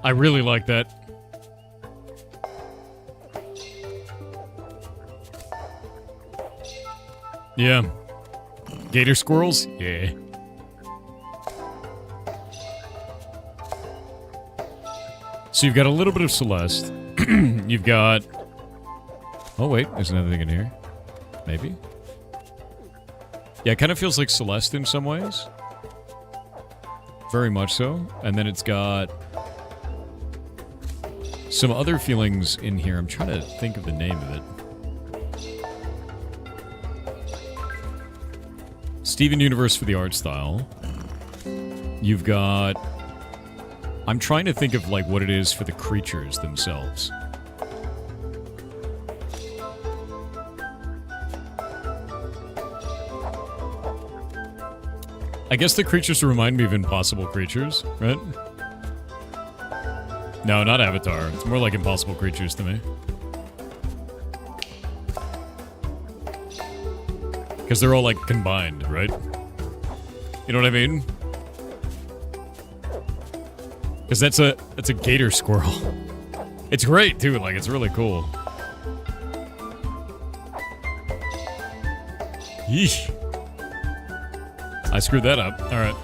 I really like that. Yeah. Gator squirrels? Yeah. So you've got a little bit of Celeste. You've got... Oh, wait. There's another thing in here. Maybe? Yeah, it kind of feels like Celeste in some ways. Very much so. And then it's got... some other feelings in here. I'm trying to think of the name of it. Steven Universe for the art style. You've got... I'm trying to think of, like, what it is for the creatures themselves. I guess the creatures remind me of Impossible Creatures, right? No, not Avatar. It's more like Impossible Creatures to me. Because they're all, like, combined, right? You know what I mean? Because that's a gator squirrel. It's great, too. Like, it's really cool. Yeesh. I screwed that up. All right.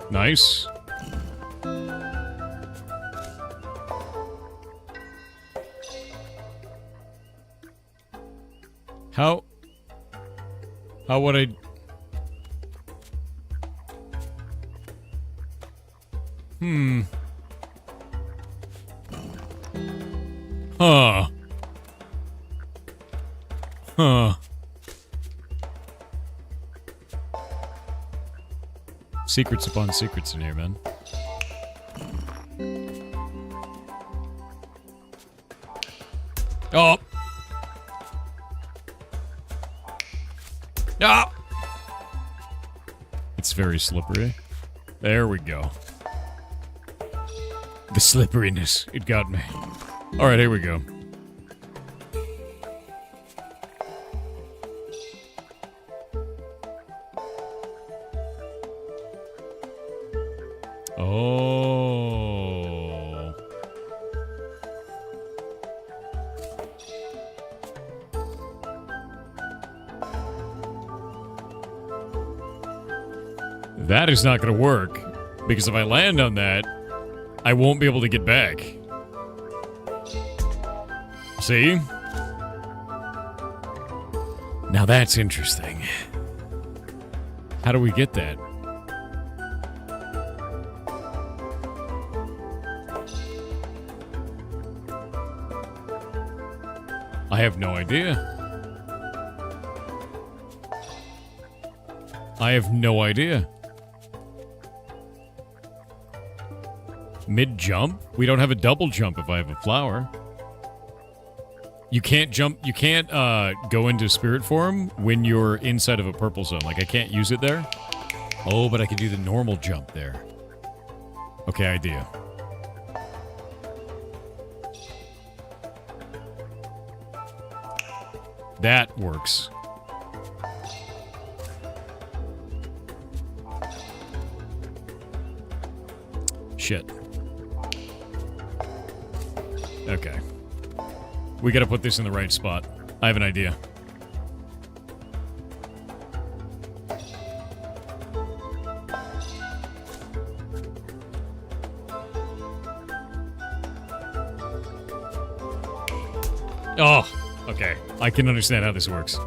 Nice. How would I... Huh. Huh. Secrets upon secrets in here, man. Oh! Ah! It's very slippery. There we go. The slipperiness. It got me. Alright, here we go. Oh. That is not going to work, because if I land on that, I won't be able to get back. See? Now that's interesting. How do we get that? I have no idea. I have no idea. Mid-jump? We don't have a double jump if I have a flower. You can't jump, you can't go into spirit form when you're inside of a purple zone. Like, I can't use it there. Oh, but I can do the normal jump there. Okay, idea. That works. Shit. Okay. We gotta put this in the right spot. I have an idea. Oh, okay. I can understand how this works.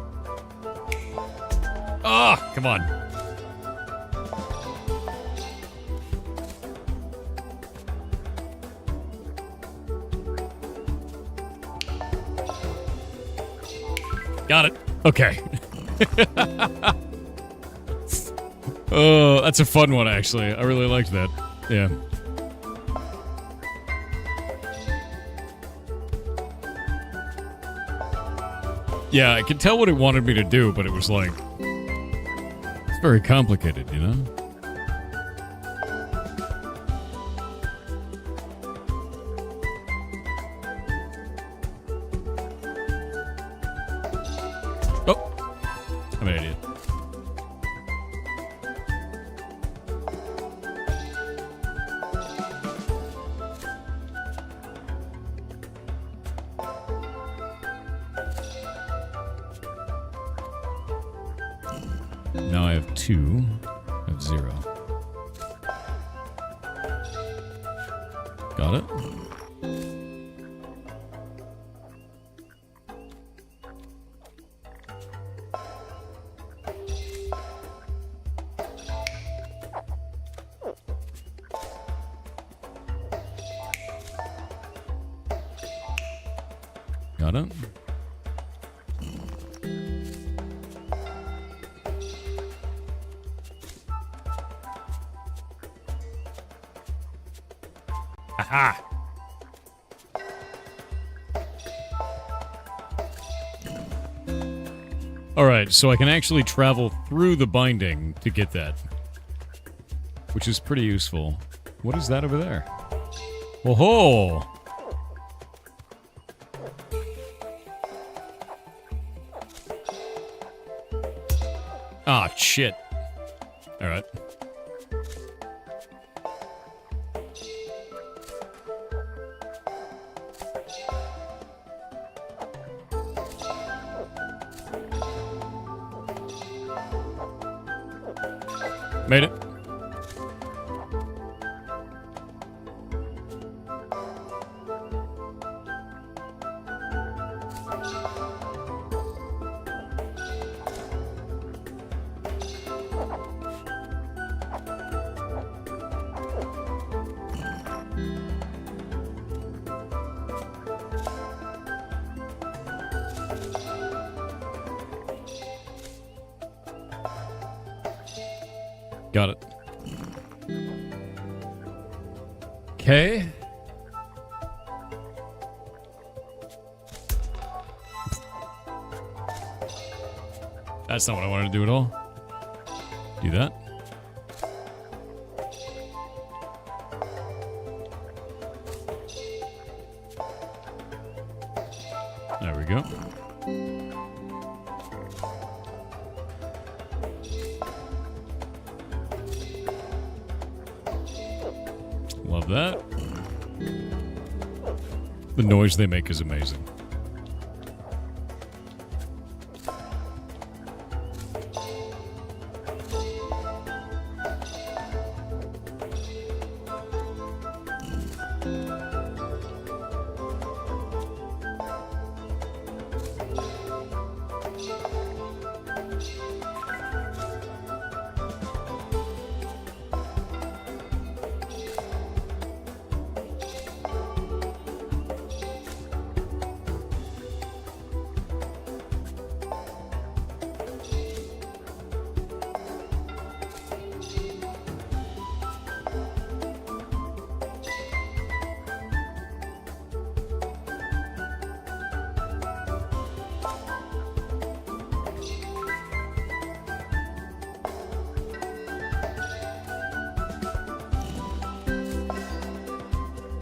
Oh, come on. Got it. Okay. Oh, that's a fun one, actually. I really liked that. Yeah. Yeah, I could tell what it wanted me to do, but it was like... It's very complicated, you know? Oh! I'm an idiot. Now I have 2. I have 0. Got it? Got it? Aha! Alright, so I can actually travel through the binding to get that. Which is pretty useful. What is that over there? Whoa-ho! Ah, shit. Alright. Made it. Got it. Okay. That's not what I wanted to do at all. Do that. There we go. Love that. The noise they make is amazing.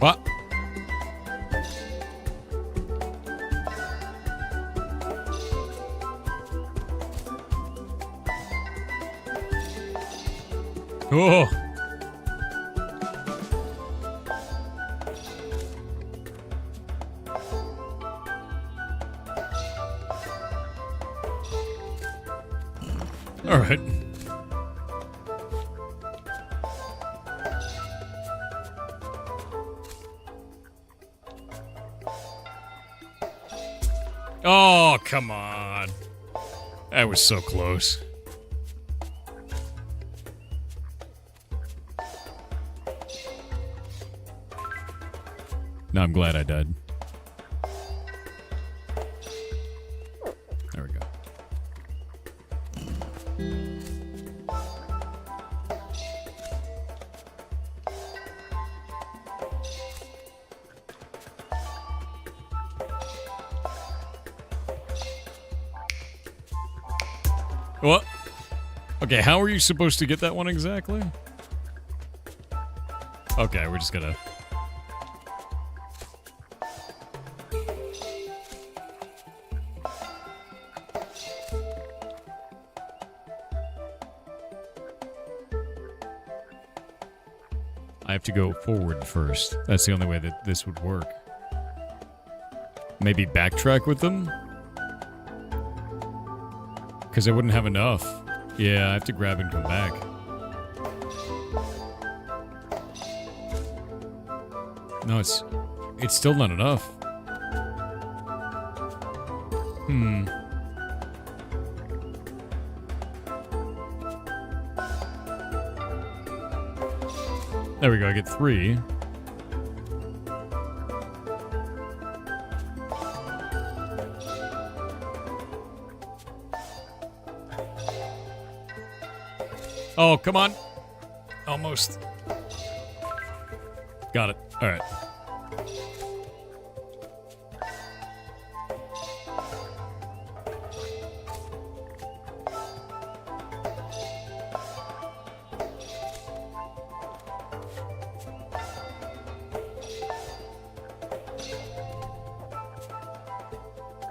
What? Oh. All right. Oh, come on. That was so close. No, I'm glad I died. There we go. What? Okay, how are you supposed to get that one exactly? Okay, we're just gonna... I have to go forward first. That's the only way that this would work. Maybe backtrack with them? Because I wouldn't have enough Yeah, I have to grab and come back. No, it's still not enough. There we go, I get 3. Oh, come on. Almost. Got it. All right.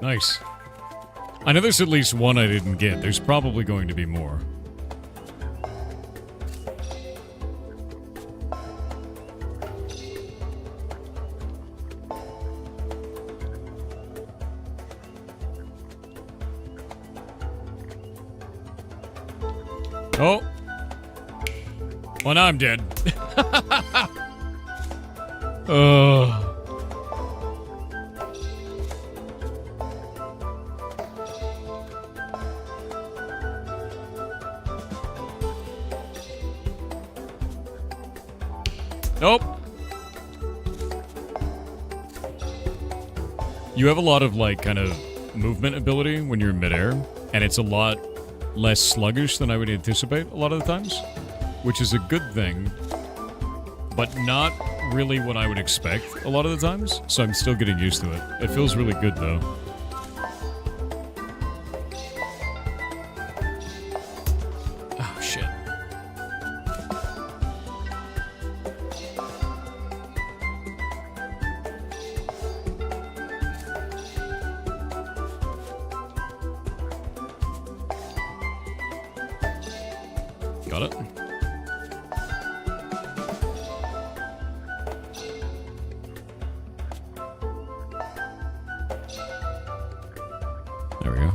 Nice. I know there's at least one I didn't get. There's probably going to be more. Oh. Well, now I'm dead. Nope. You have a lot of, like, kind of movement ability when you're in midair, and it's a lot less sluggish than I would anticipate a lot of the times, which is a good thing, but not really what I would expect a lot of the times, so I'm still getting used to it. It feels really good, though. Oh, shit. Got it. There we go.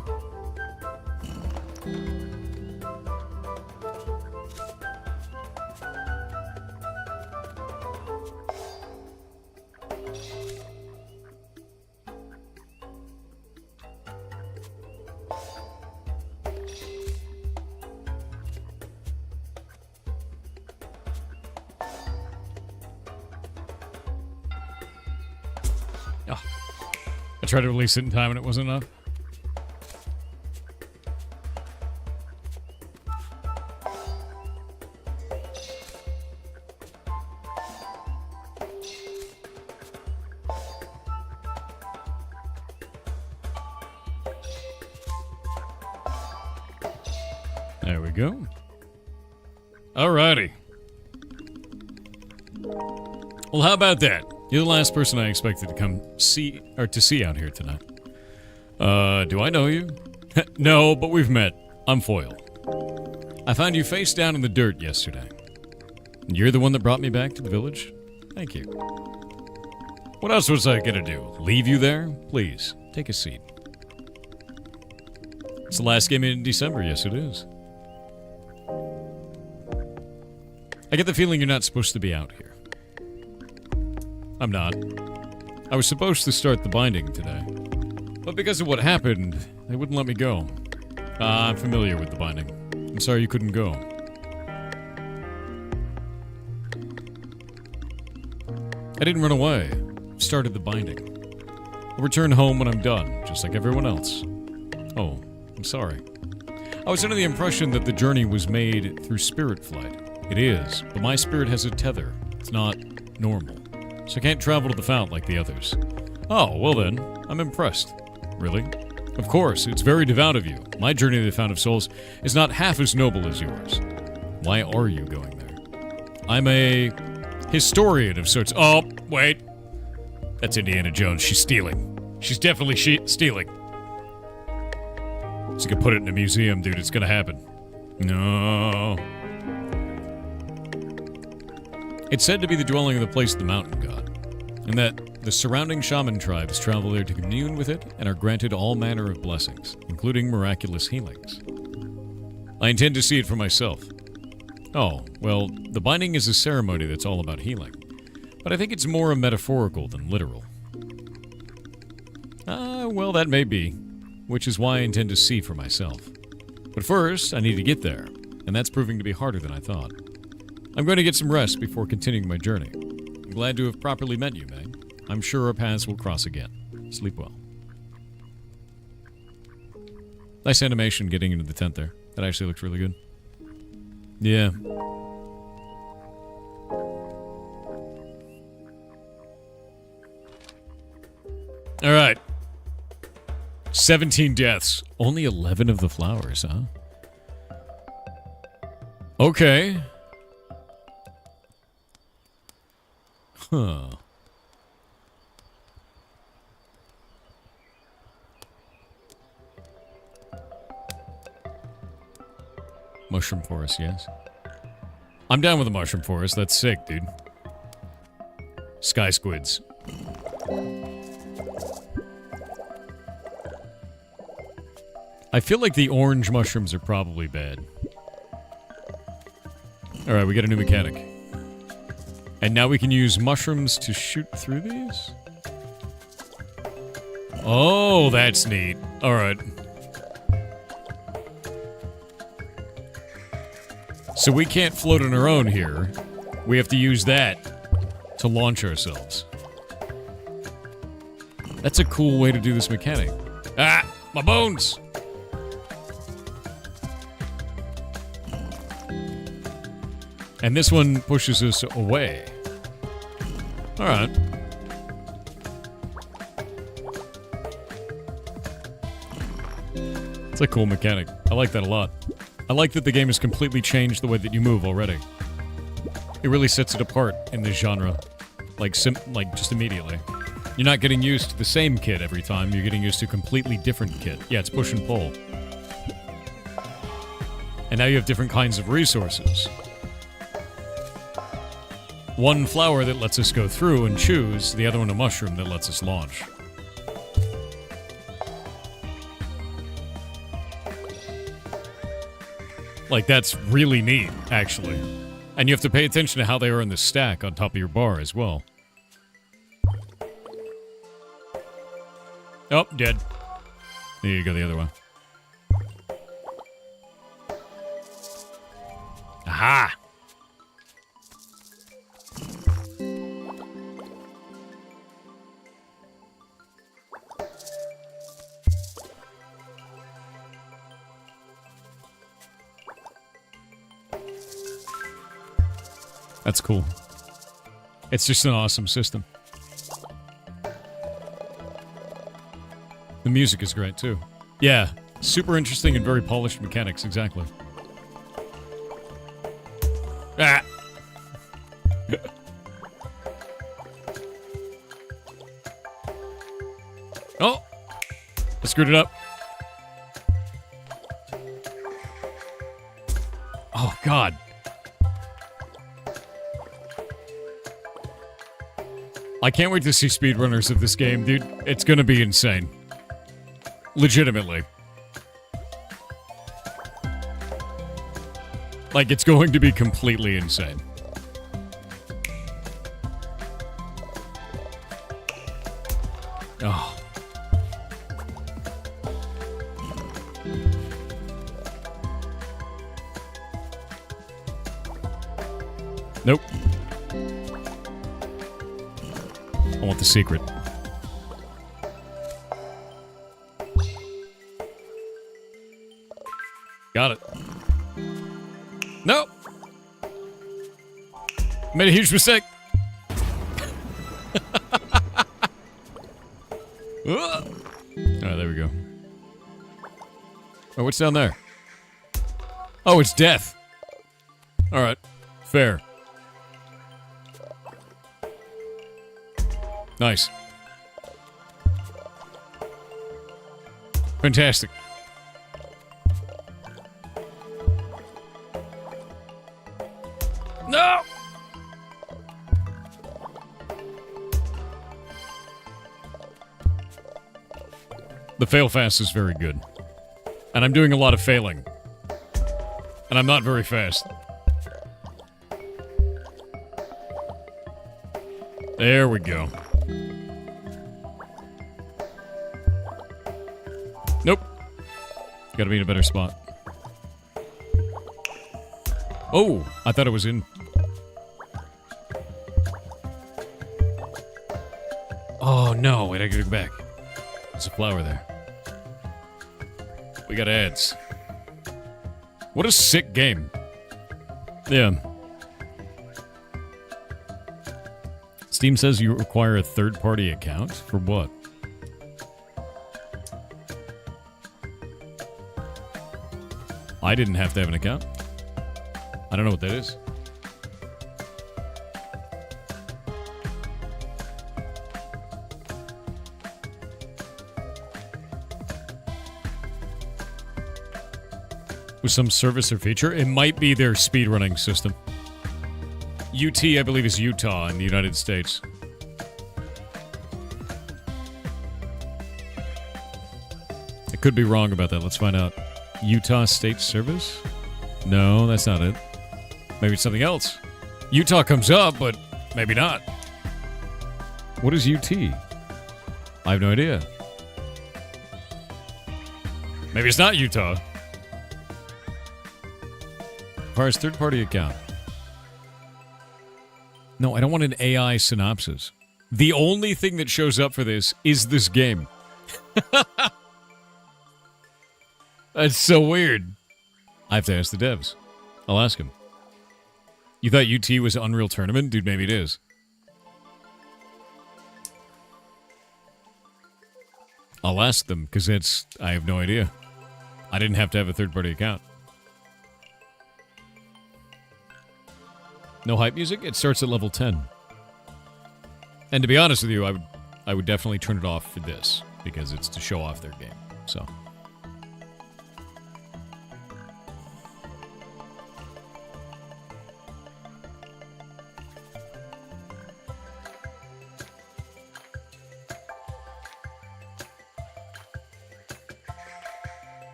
Oh. I tried to release it in time and it wasn't enough. There we go. Alrighty. Well, how about that? You're the last person I expected to come see, or to see out here tonight. Do I know you? No, but we've met. I'm Foil. I found you face down in the dirt yesterday. You're the one that brought me back to the village? Thank you. What else was I gonna do? Leave you there? Please, take a seat. It's the last game in December, yes it is. I get the feeling you're not supposed to be out here. I'm not. I was supposed to start the binding today, but because of what happened, they wouldn't let me go. I'm familiar with the binding. I'm sorry you couldn't go. I didn't run away. Started the binding. I'll return home when I'm done, just like everyone else. Oh, I'm sorry. I was under the impression that the journey was made through spirit flight. It is, but my spirit has a tether. It's not normal. So I can't travel to the fount like the others. Oh, well then, I'm impressed. Really? Of course, it's very devout of you. My journey to the Fount of Souls is not half as noble as yours. Why are you going there? I'm a historian of sorts. Oh, wait. That's Indiana Jones. She's stealing. She's definitely stealing. So you can put it in a museum, dude. It's gonna happen. No. It's said to be the dwelling of the place of the mountain god, and that the surrounding shaman tribes travel there to commune with it and are granted all manner of blessings, including miraculous healings. I intend to see it for myself. Oh, well, the binding is a ceremony that's all about healing. But I think it's more metaphorical than literal. Well, that may be. Which is why I intend to see for myself. But first, I need to get there. And that's proving to be harder than I thought. I'm going to get some rest before continuing my journey. I'm glad to have properly met you, May. I'm sure our paths will cross again. Sleep well. Nice animation getting into the tent there. That actually looks really good. Yeah. Alright. 17 deaths. Only 11 of the flowers, huh? Okay. Huh. Mushroom forest, yes. I'm down with the mushroom forest. That's sick, dude. Sky squids. I feel like the orange mushrooms are probably bad. Alright, we got a new mechanic. And now we can use mushrooms to shoot through these? Oh, that's neat. Alright. So we can't float on our own here. We have to use that to launch ourselves. That's a cool way to do this mechanic. Ah! My bones! And this one pushes us away. Alright. It's a cool mechanic. I like that a lot. I like that the game has completely changed the way that you move already. It really sets it apart in this genre. Like just immediately. You're not getting used to the same kit every time, you're getting used to a completely different kit. Yeah, it's push and pull. And now you have different kinds of resources. One flower that lets us go through and choose, the other one a mushroom that lets us launch. Like, that's really neat, actually. And you have to pay attention to how they are in the stack on top of your bar as well. Oh, dead. There you go, the other one. Aha! That's cool. It's just an awesome system. The music is great, too. Yeah, super interesting and very polished mechanics, exactly. Ah! Oh! I screwed it up. Oh, God. I can't wait to see speedrunners of this game, dude. It's gonna be insane. Legitimately. Like, it's going to be completely insane. Oh. Nope. I want the secret. Got it. No! Made a huge mistake. Alright, there we go. Oh, what's down there? Oh, it's death. Alright, fair. Nice. Fantastic. No! The fail fast is very good. And I'm doing a lot of failing. And I'm not very fast. There we go. Nope. Gotta be in a better spot. Oh, I thought it was in. Oh no, wait, I gotta go back. There's a flower there. We got ads. What a sick game. Yeah. Steam says you require a third-party account? For what? I didn't have to have an account. I don't know what that is. With some service or feature? It might be their speedrunning system. UT, I believe, is Utah in the United States. I could be wrong about that. Let's find out. Utah State Service? No, that's not it. Maybe it's something else. Utah comes up, but maybe not. What is UT? I have no idea. Maybe it's not Utah. Requires third-party account. No, I don't want an AI synopsis. The only thing that shows up for this is this game. That's so weird. I have to ask the devs. I'll ask them. You thought UT was Unreal Tournament? Dude, maybe it is. I'll ask them, because I have no idea. I didn't have to have a third-party account. No hype music? It starts at level 10. And to be honest with you, I would definitely turn it off for this, because it's to show off their game. So...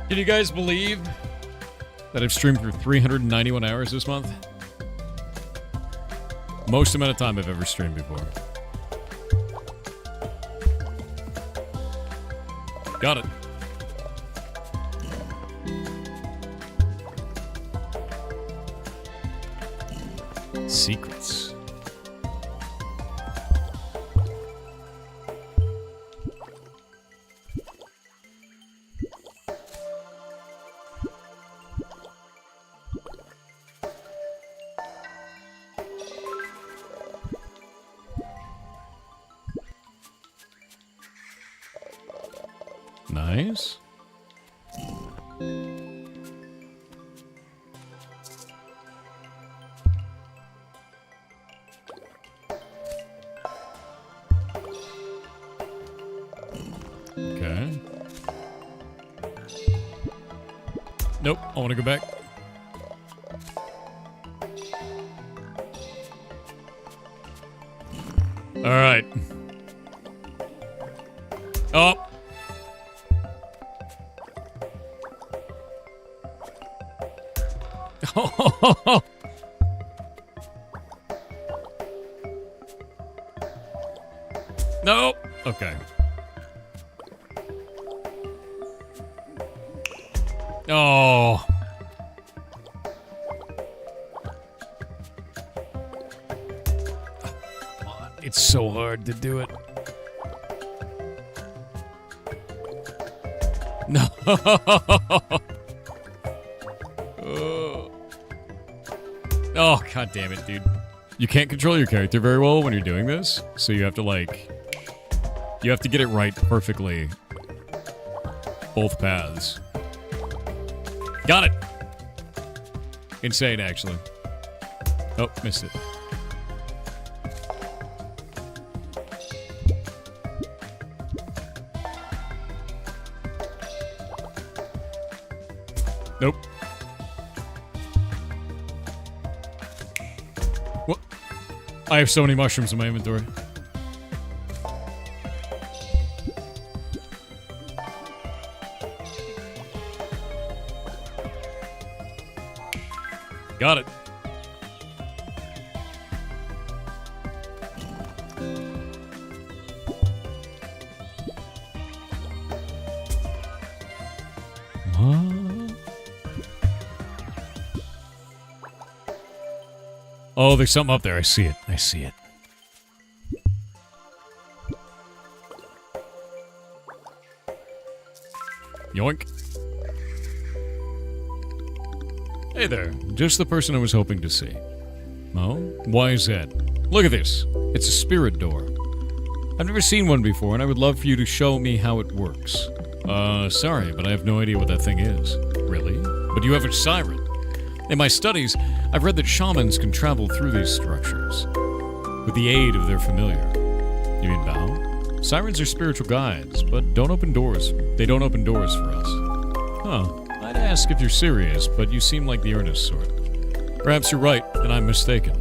Can you guys believe that I've streamed for 391 hours this month? Most amount of time I've ever streamed before. Got it. Secrets. Nice. Okay. Nope, I want to go back. All right. Oh. No. Okay. Oh. Come on. It's so hard to do it. No. Oh, god damn it, dude. You can't control your character very well when you're doing this, so you have to, like... You have to get it right perfectly. Both paths. Got it! Insane, actually. Oh, missed it. Nope. What? I have so many mushrooms in my inventory. Got it. Oh, there's something up there. I see it. I see it. Yoink. Hey there. Just the person I was hoping to see. Oh? Why is that? Look at this. It's a spirit door. I've never seen one before, and I would love for you to show me how it works. Sorry, but I have no idea what that thing is. Really? But you have a siren. In my studies, I've read that shamans can travel through these structures with the aid of their familiar. You mean Bao? Sirens are spiritual guides, but don't open doors. They don't open doors for us. Huh. I'd ask if you're serious, but you seem like the earnest sort. Perhaps you're right, and I'm mistaken.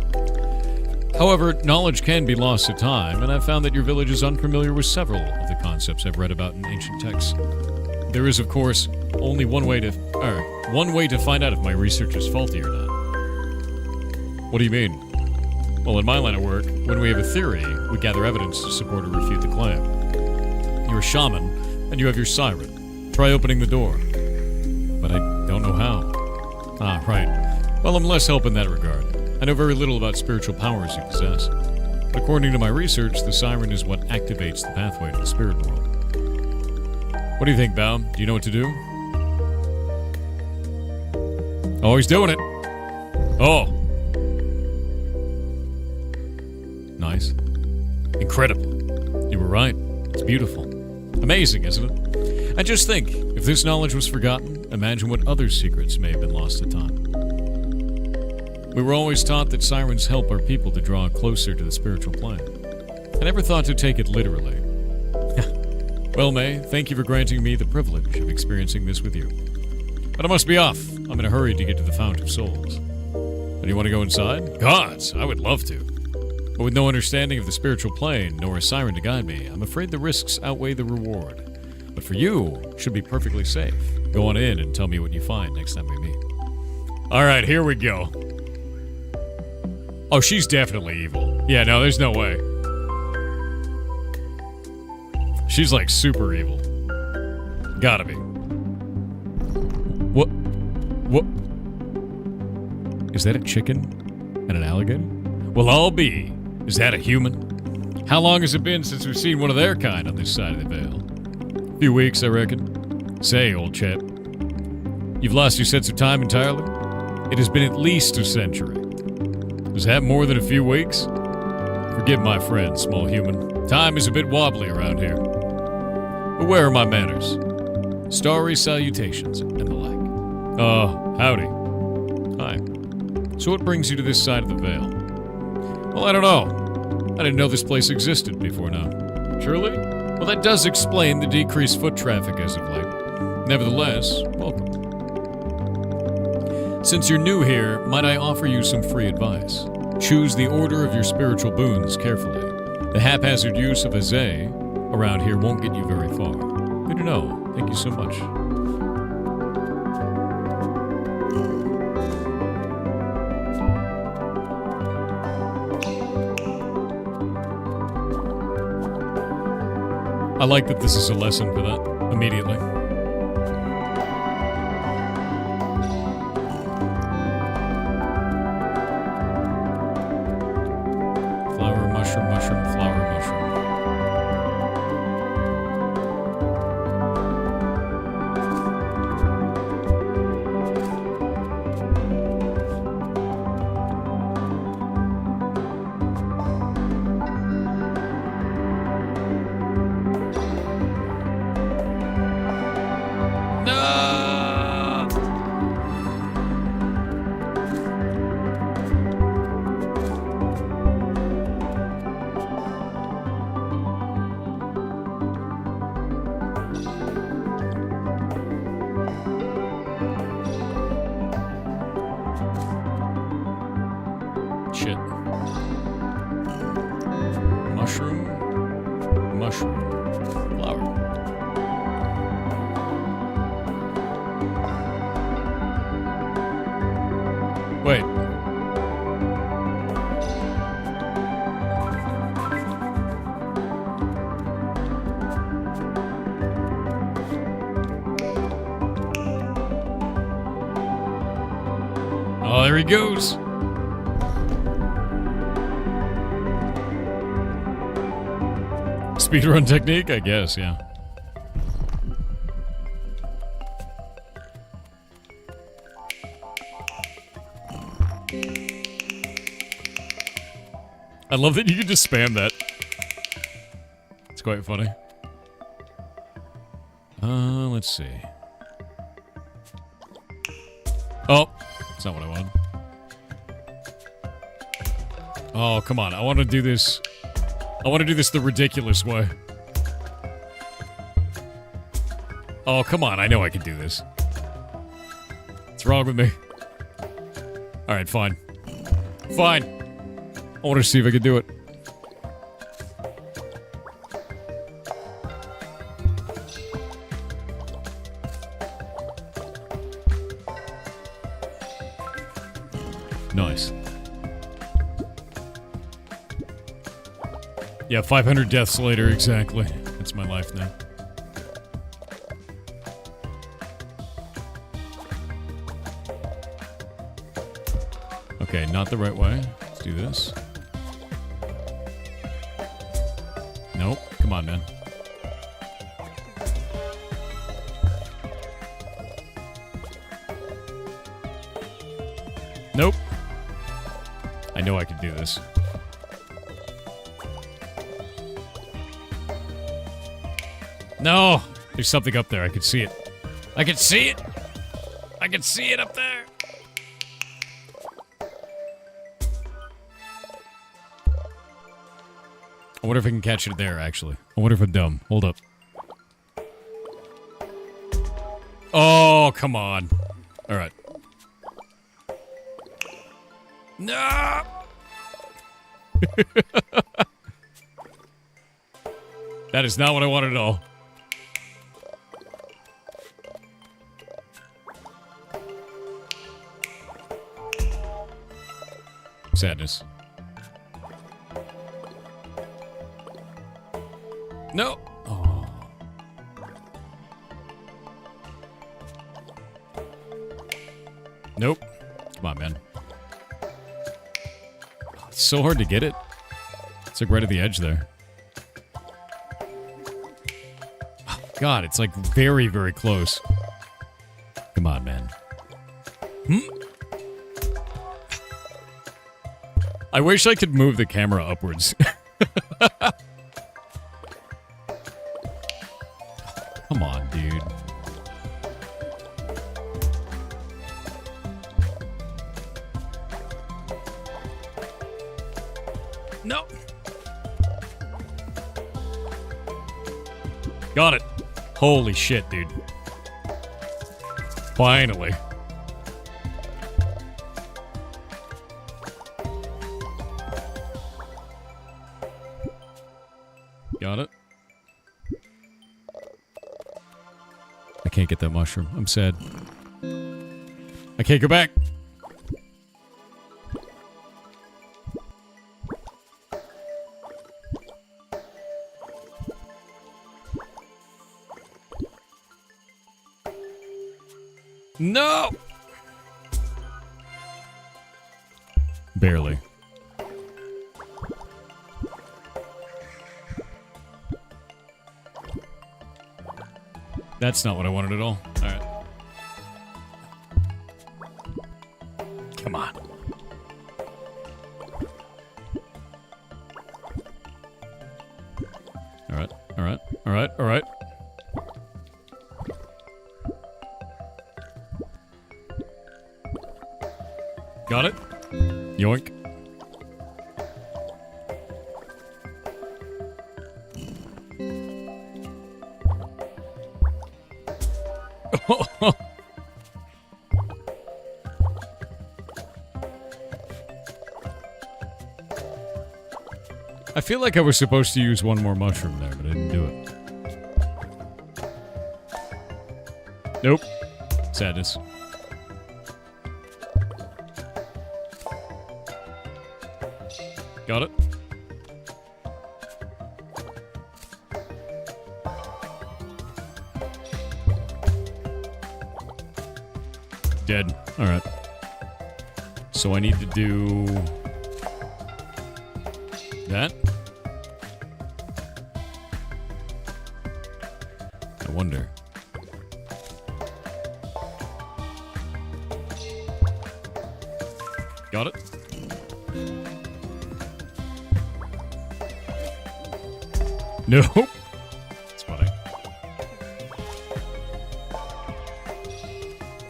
However, knowledge can be lost to time, and I've found that your village is unfamiliar with several of the concepts I've read about in ancient texts. There is, of course, only one way to find out if my research is faulty or not. What do you mean? Well, in my line of work, when we have a theory, we gather evidence to support or refute the claim. You're a shaman, and you have your siren. Try opening the door. But I don't know how. Ah, right. Well, I'm less help in that regard. I know very little about spiritual powers you possess. But according to my research, the siren is what activates the pathway to the spirit world. What do you think, Bao? Do you know what to do? Oh, he's doing it. Oh. Nice. Incredible. You were right. It's beautiful. Amazing, isn't it? And just think, if this knowledge was forgotten, imagine what other secrets may have been lost to time. We were always taught that sirens help our people to draw closer to the spiritual plane. I never thought to take it literally. Well, May, thank you for granting me the privilege of experiencing this with you. But I must be off. I'm in a hurry to get to the Fount of Souls. Do you want to go inside? Gods, I would love to. But with no understanding of the spiritual plane, nor a siren to guide me, I'm afraid the risks outweigh the reward. But for you, should be perfectly safe. Go on in and tell me what you find next time we meet. Alright, here we go. Oh, she's definitely evil. Yeah, no, there's no way. She's like super evil. Gotta be. What? Is that a chicken? And an alligator? Well, I'll be. Is that a human? How long has it been since we've seen one of their kind on this side of the veil? A few weeks, I reckon. Say, old chap. You've lost your sense of time entirely? It has been at least a century. Is that more than a few weeks? Forgive my friend, small human. Time is a bit wobbly around here. But where are my manners? Starry salutations and the like. Howdy. Hi. So what brings you to this side of the veil? Well, I don't know. I didn't know this place existed before now. Truly? Well, that does explain the decreased foot traffic as of late. Nevertheless, welcome. Since you're new here, might I offer you some free advice? Choose the order of your spiritual boons carefully. The haphazard use of a zay around here won't get you very far. Good to know. Thank you so much. I like that this is a lesson for that, immediately. Flower, mushroom, flower, mushroom. Wait. Oh, there he goes. Speedrun technique, I guess, yeah. I love that you can just spam that. It's quite funny. Let's see. Oh, that's not what I wanted. Oh, come on. I want to do this. I want to do this the ridiculous way. Oh, come on. I know I can do this. What's wrong with me? Alright, fine. Fine. I want to see if I can do it. Nice. Yeah, 500 deaths later, exactly. That's my life now. Okay, not the right way. Let's do this. Nope. Come on, man. Nope. I know I can do this. No! There's something up there. I can see it. I can see it! I can see it up there! I wonder if I can catch it there, actually. I wonder if I'm dumb. Hold up. Oh, come on. Alright. No! That is not what I wanted at all. Sadness. No! Oh. Nope. Come on, man. Oh, it's so hard to get it. It's like right at the edge there. Oh, God, it's like very, very close. Come on, man. I wish I could move the camera upwards. Come on, dude. No. Got it. Holy shit, dude. Finally. Got it. I can't get that mushroom. I'm sad. I can't go back. No! Barely. That's not what I wanted at all. Alright. Come on. Alright, alright, alright, alright. Got it. Yoink. I feel like I was supposed to use one more mushroom there, but I didn't do it. Nope. Sadness. Got it. Dead. Alright. So I need to do... that? I wonder. Got it? No. That's funny.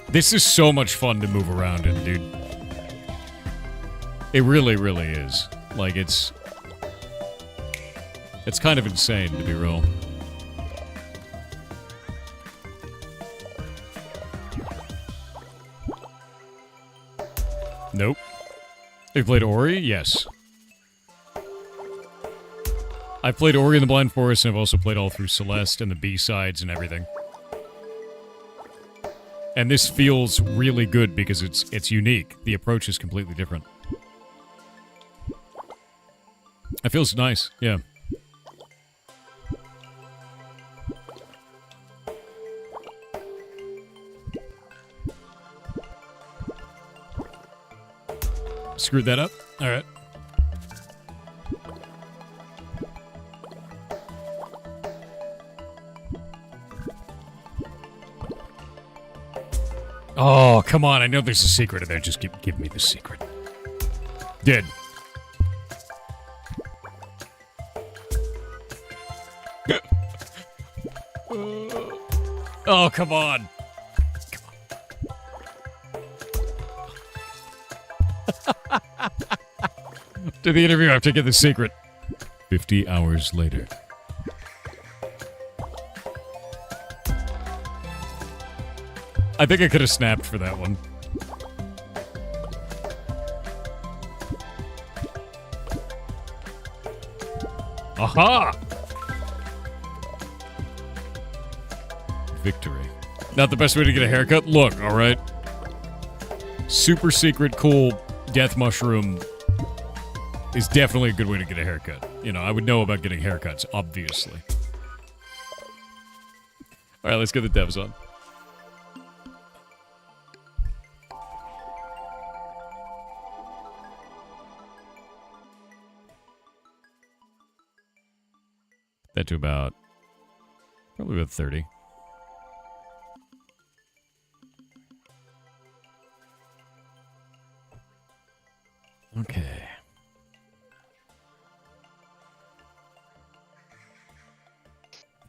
This is so much fun to move around in, dude. It really, really is. Like, it's kind of insane, to be real. Nope. Have you played Ori? Yes. I've played Ori and the Blind Forest, and I've also played all through Celeste and the B-sides and everything. And this feels really good because it's unique. The approach is completely different. It feels nice, yeah. Screwed that up? Alright. Oh, come on. I know there's a secret in there. Just give me the secret. Did. Oh, come on. To the interview, I have to get the secret. 50 hours later. I think I could have snapped for that one. Aha! Victory. Not the best way to get a haircut? Look, alright. Super secret cool death mushroom is definitely a good way to get a haircut. You know, I would know about getting haircuts, obviously. Alright, let's get the devs on. That to probably about 30. Okay.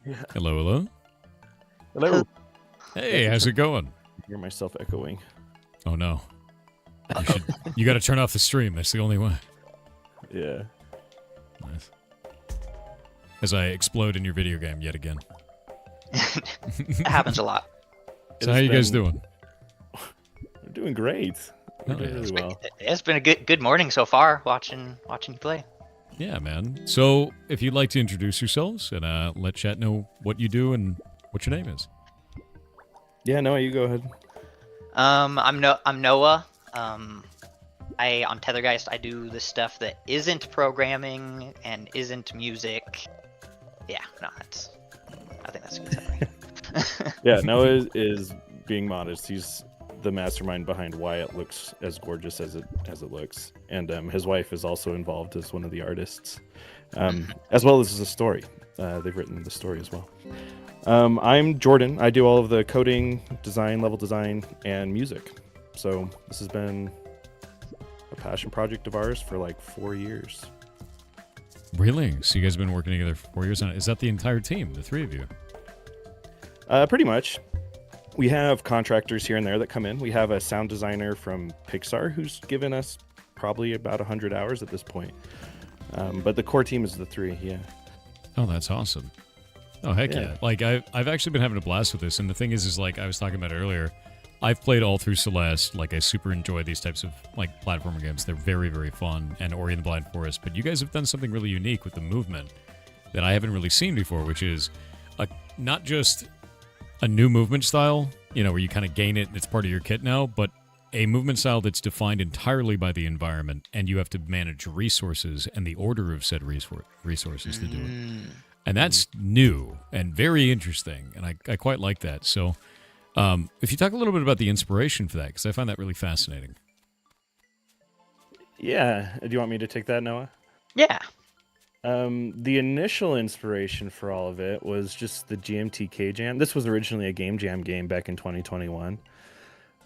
Yeah. Hello, hello. Hello. Hey, how's it going? I hear myself echoing. Oh no. You gotta turn off the stream, that's the only way. Yeah. Nice. As I explode in your video game yet again. It happens a lot. So how you guys doing? We're doing great. We're doing yeah. really well. It's been a good morning so far watching you play. Yeah, man. So, if you'd like to introduce yourselves and let chat know what you do and what your name is. Yeah, Noah, you go ahead. I'm Noah. On Tethergeist, I do the stuff that isn't programming and isn't music. Yeah, no, I think that's a good summary. Yeah, Noah is being modest. He's the mastermind behind why it looks as gorgeous as it looks, and his wife is also involved as one of the artists, as well as the story. They've written the story as well. I'm Jordan. I do all of the coding, design, level design, and music. So this has been a passion project of ours for like 4 years. Really? So you guys have been working together for 4 years now? Is that the entire team, the three of you? Pretty much. We have contractors here and there that come in. We have a sound designer from Pixar who's given us probably about 100 hours at this point. But the core team is the three, yeah. Oh, that's awesome. Oh, heck yeah. Like, I've actually been having a blast with this, and the thing is like I was talking about earlier, I've played all through Celeste. Like, I super enjoy these types of, like, platformer games. They're very, very fun, and Ori and the Blind Forest. But you guys have done something really unique with the movement that I haven't really seen before, which is not just a new movement style, you know, where you kind of gain it and it's part of your kit now, but a movement style that's defined entirely by the environment, and you have to manage resources and the order of said resources to do it. And that's new and very interesting, and I quite like that. So if you talk a little bit about the inspiration for that, because I find that really fascinating. Yeah. Do you want me to take that, Noah? Yeah. The initial inspiration for all of it was just the GMTK Jam. This was originally a Game Jam game back in 2021.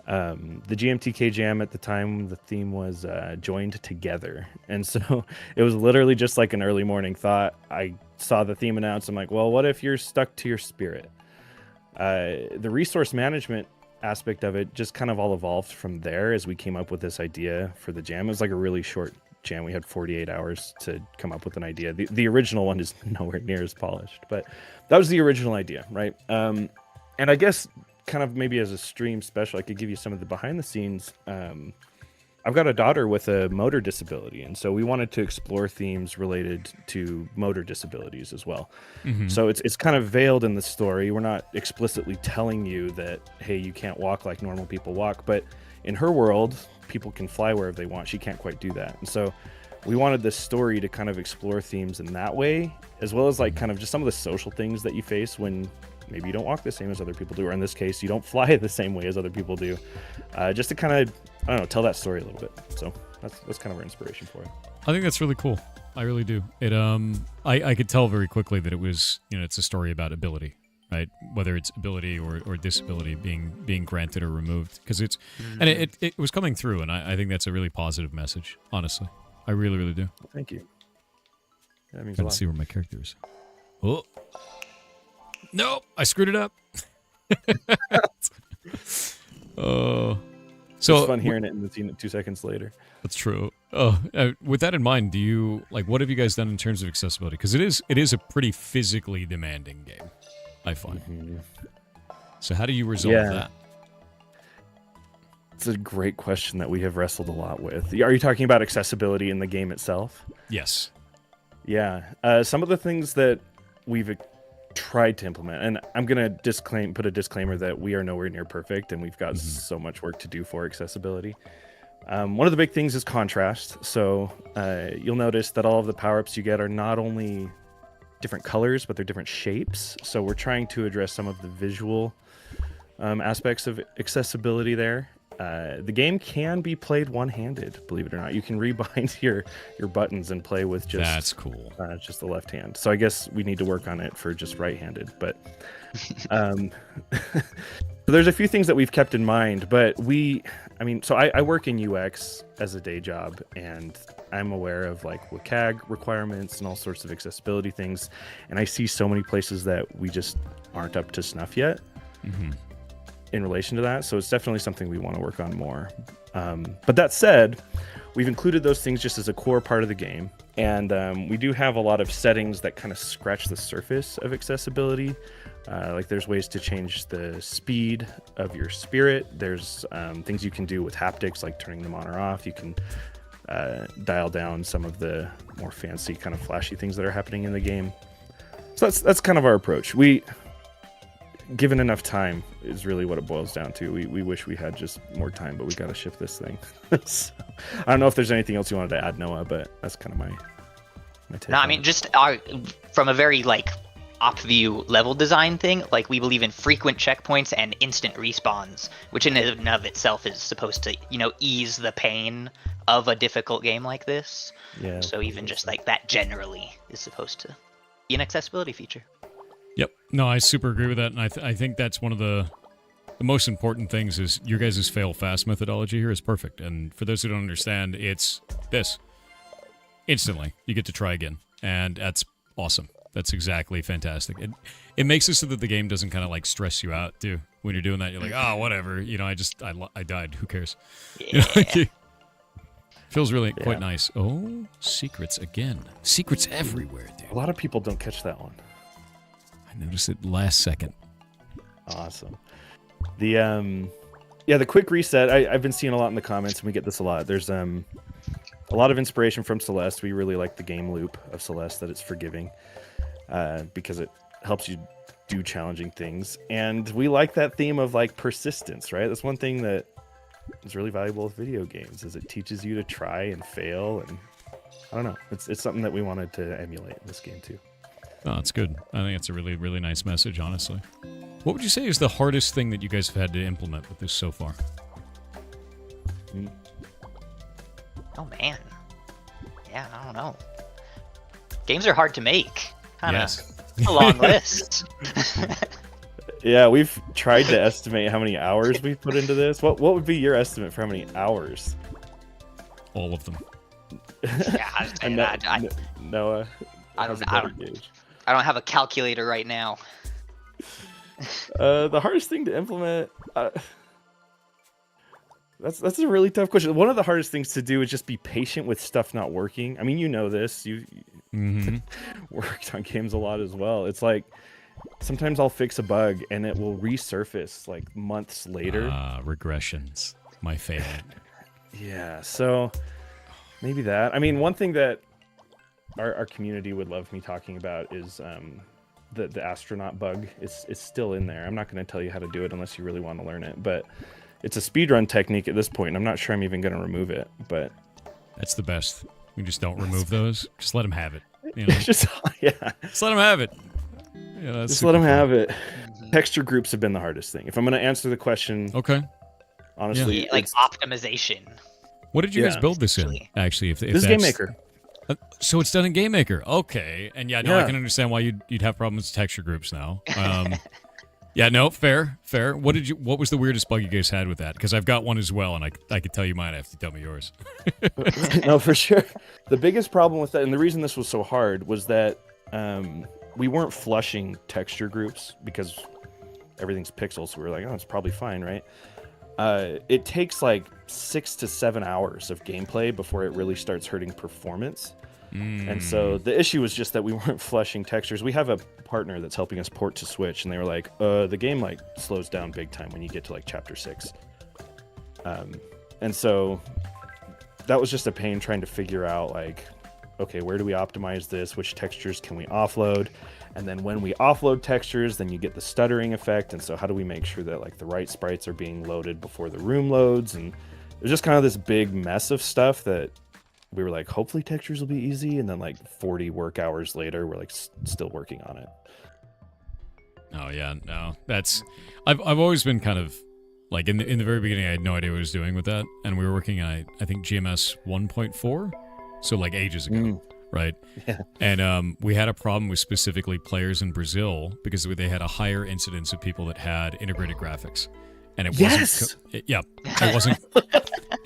The GMTK Jam at the time, the theme was joined together. And so it was literally just like an early morning thought. I saw the theme announced. I'm like, well, what if you're stuck to your spirit? The resource management aspect of it just kind of all evolved from there as we came up with this idea for the jam. It was like a really short jam. We had 48 hours to come up with an idea. The original one is nowhere near as polished, but that was the original idea, right? And I guess kind of maybe as a stream special, I could give you some of the behind the scenes. I've got a daughter with a motor disability, and so we wanted to explore themes related to motor disabilities as well. So it's kind of veiled in the story. We're not explicitly telling you that, hey, you can't walk like normal people walk, but in her world, people can fly wherever they want. She can't quite do that. And so we wanted this story to kind of explore themes in that way, as well as like kind of just some of the social things that you face when maybe you don't walk the same as other people do, or in this case, you don't fly the same way as other people do. Just to kind of, I don't know, tell that story a little bit. So that's kind of our inspiration for it. I think that's really cool. I really do. It I could tell very quickly that it was, it's a story about ability, right? Whether it's ability or disability being granted or removed, because it's and it was coming through, and I think that's a really positive message. Honestly, I really, really do. Thank you. That means a Gotta lot. see where my character is. Oh, nope, I screwed it up. Oh. So it's fun hearing it and then seeing it 2 seconds later. That's true. With that in mind, do you what have you guys done in terms of accessibility? Because it is a pretty physically demanding game, I find. So how do you resolve that? It's a great question that we have wrestled a lot with. Are you talking about accessibility in the game itself? Yes. Yeah. Some of the things that we've tried to implement, and I'm gonna put a disclaimer that we are nowhere near perfect, and we've got so much work to do for accessibility. One of the big things is contrast. So you'll notice that all of the power-ups you get are not only different colors, but they're different shapes. So we're trying to address some of the visual aspects of accessibility there. The game can be played one-handed, believe it or not. You can rebind your buttons and play with just that's cool. Just the left hand. So I guess we need to work on it for just right-handed. But there's a few things that we've kept in mind. But so I work in UX as a day job, and I'm aware of like WCAG requirements and all sorts of accessibility things. And I see so many places that we just aren't up to snuff yet. In relation to that, so it's definitely something we want to work on more. But that said, we've included those things just as a core part of the game, and we do have a lot of settings that kind of scratch the surface of accessibility. Like there's ways to change the speed of your spirit. There's things you can do with haptics, like turning them on or off. You can dial down some of the more fancy kind of flashy things that are happening in the game. So that's kind of our approach. Given enough time is really what it boils down to. We wish we had just more time, but we got to ship this thing. So, I don't know if there's anything else you wanted to add, Noah, but that's kind of my take. No, I mean, just from a very op view level design thing, we believe in frequent checkpoints and instant respawns, which in and of itself is supposed to, ease the pain of a difficult game like this. Yeah. So even just that generally is supposed to be an accessibility feature. Yep. No, I super agree with that, and I think that's one of the most important things is your guys' fail fast methodology here is perfect. And for those who don't understand, it's this. Instantly, you get to try again, and that's awesome. That's exactly fantastic. It makes it so that the game doesn't kind of stress you out, too. When you're doing that, you're like, oh, whatever. I died. Who cares? Yeah. Feels really quite nice. Oh, secrets again. Secrets everywhere, dude. A lot of people don't catch that one. I noticed it last second. Awesome. The quick reset, I've been seeing a lot in the comments, and we get this a lot. There's a lot of inspiration from Celeste. We really like the game loop of Celeste, that it's forgiving because it helps you do challenging things. And we like that theme of persistence, right? That's one thing that is really valuable with video games, is it teaches you to try and fail, and I don't know, it's something that we wanted to emulate in this game too. Oh, that's good. I think it's a really, really nice message, honestly. What would you say is the hardest thing that you guys have had to implement with this so far? Oh man. Yeah, I don't know. Games are hard to make. Kinda Yes. a long list. Yeah, we've tried to estimate how many hours we've put into this. What would be your estimate for how many hours? All of them. Yeah, And Noah, I how's don't, the I better don't, gauge? I don't have a calculator right now. The hardest thing to implement. That's a really tough question. One of the hardest things to do is just be patient with stuff not working. I mean, you know this. You worked on games a lot as well. It's like sometimes I'll fix a bug and it will resurface like months later. Regressions. My favorite. Yeah, so maybe that. I mean, one thing that our community would love me talking about is the astronaut bug. It's still in there. I'm not going to tell you how to do it unless you really want to learn it, but it's a speedrun technique at this point, and I'm not sure I'm even going to remove it, but... That's the best. We just don't remove those. Just let them have it. You know? Just let them have it. Yeah, that's just let them super have it. Texture groups have been the hardest thing. If I'm going to answer the question... Okay. Honestly, Yeah, like optimization. What did you guys build this in, actually? If this is Game Maker. So it's done in Game Maker. Okay. And I can understand why you'd have problems with texture groups now. Yeah, no, fair. What was the weirdest bug you guys had with that? Because I've got one as well, and I could tell you mine after you tell me yours. No, for sure. The biggest problem with that, and the reason this was so hard, was that we weren't flushing texture groups because everything's pixels. So we were like, oh, it's probably fine, right? It takes like 6 to 7 hours of gameplay before it really starts hurting performance. And so the issue was just that we weren't flushing textures. We have a partner that's helping us port to Switch, and they were like, the game like slows down big time when you get to like chapter 6. And so that was just a pain trying to figure out like, okay, where do we optimize this? Which textures can we offload? And then when we offload textures, then you get the stuttering effect. And so how do we make sure that like the right sprites are being loaded before the room loads? And there's just kind of this big mess of stuff that we were like, hopefully textures will be easy. And then like 40 work hours later, we're like still working on it. Oh yeah, no, I've always been kind of like in the very beginning, I had no idea what I was doing with that. And we were working on, I think GMS 1.4. So like ages ago. Right. Yeah. And we had a problem with specifically players in Brazil because they had a higher incidence of people that had integrated graphics, and it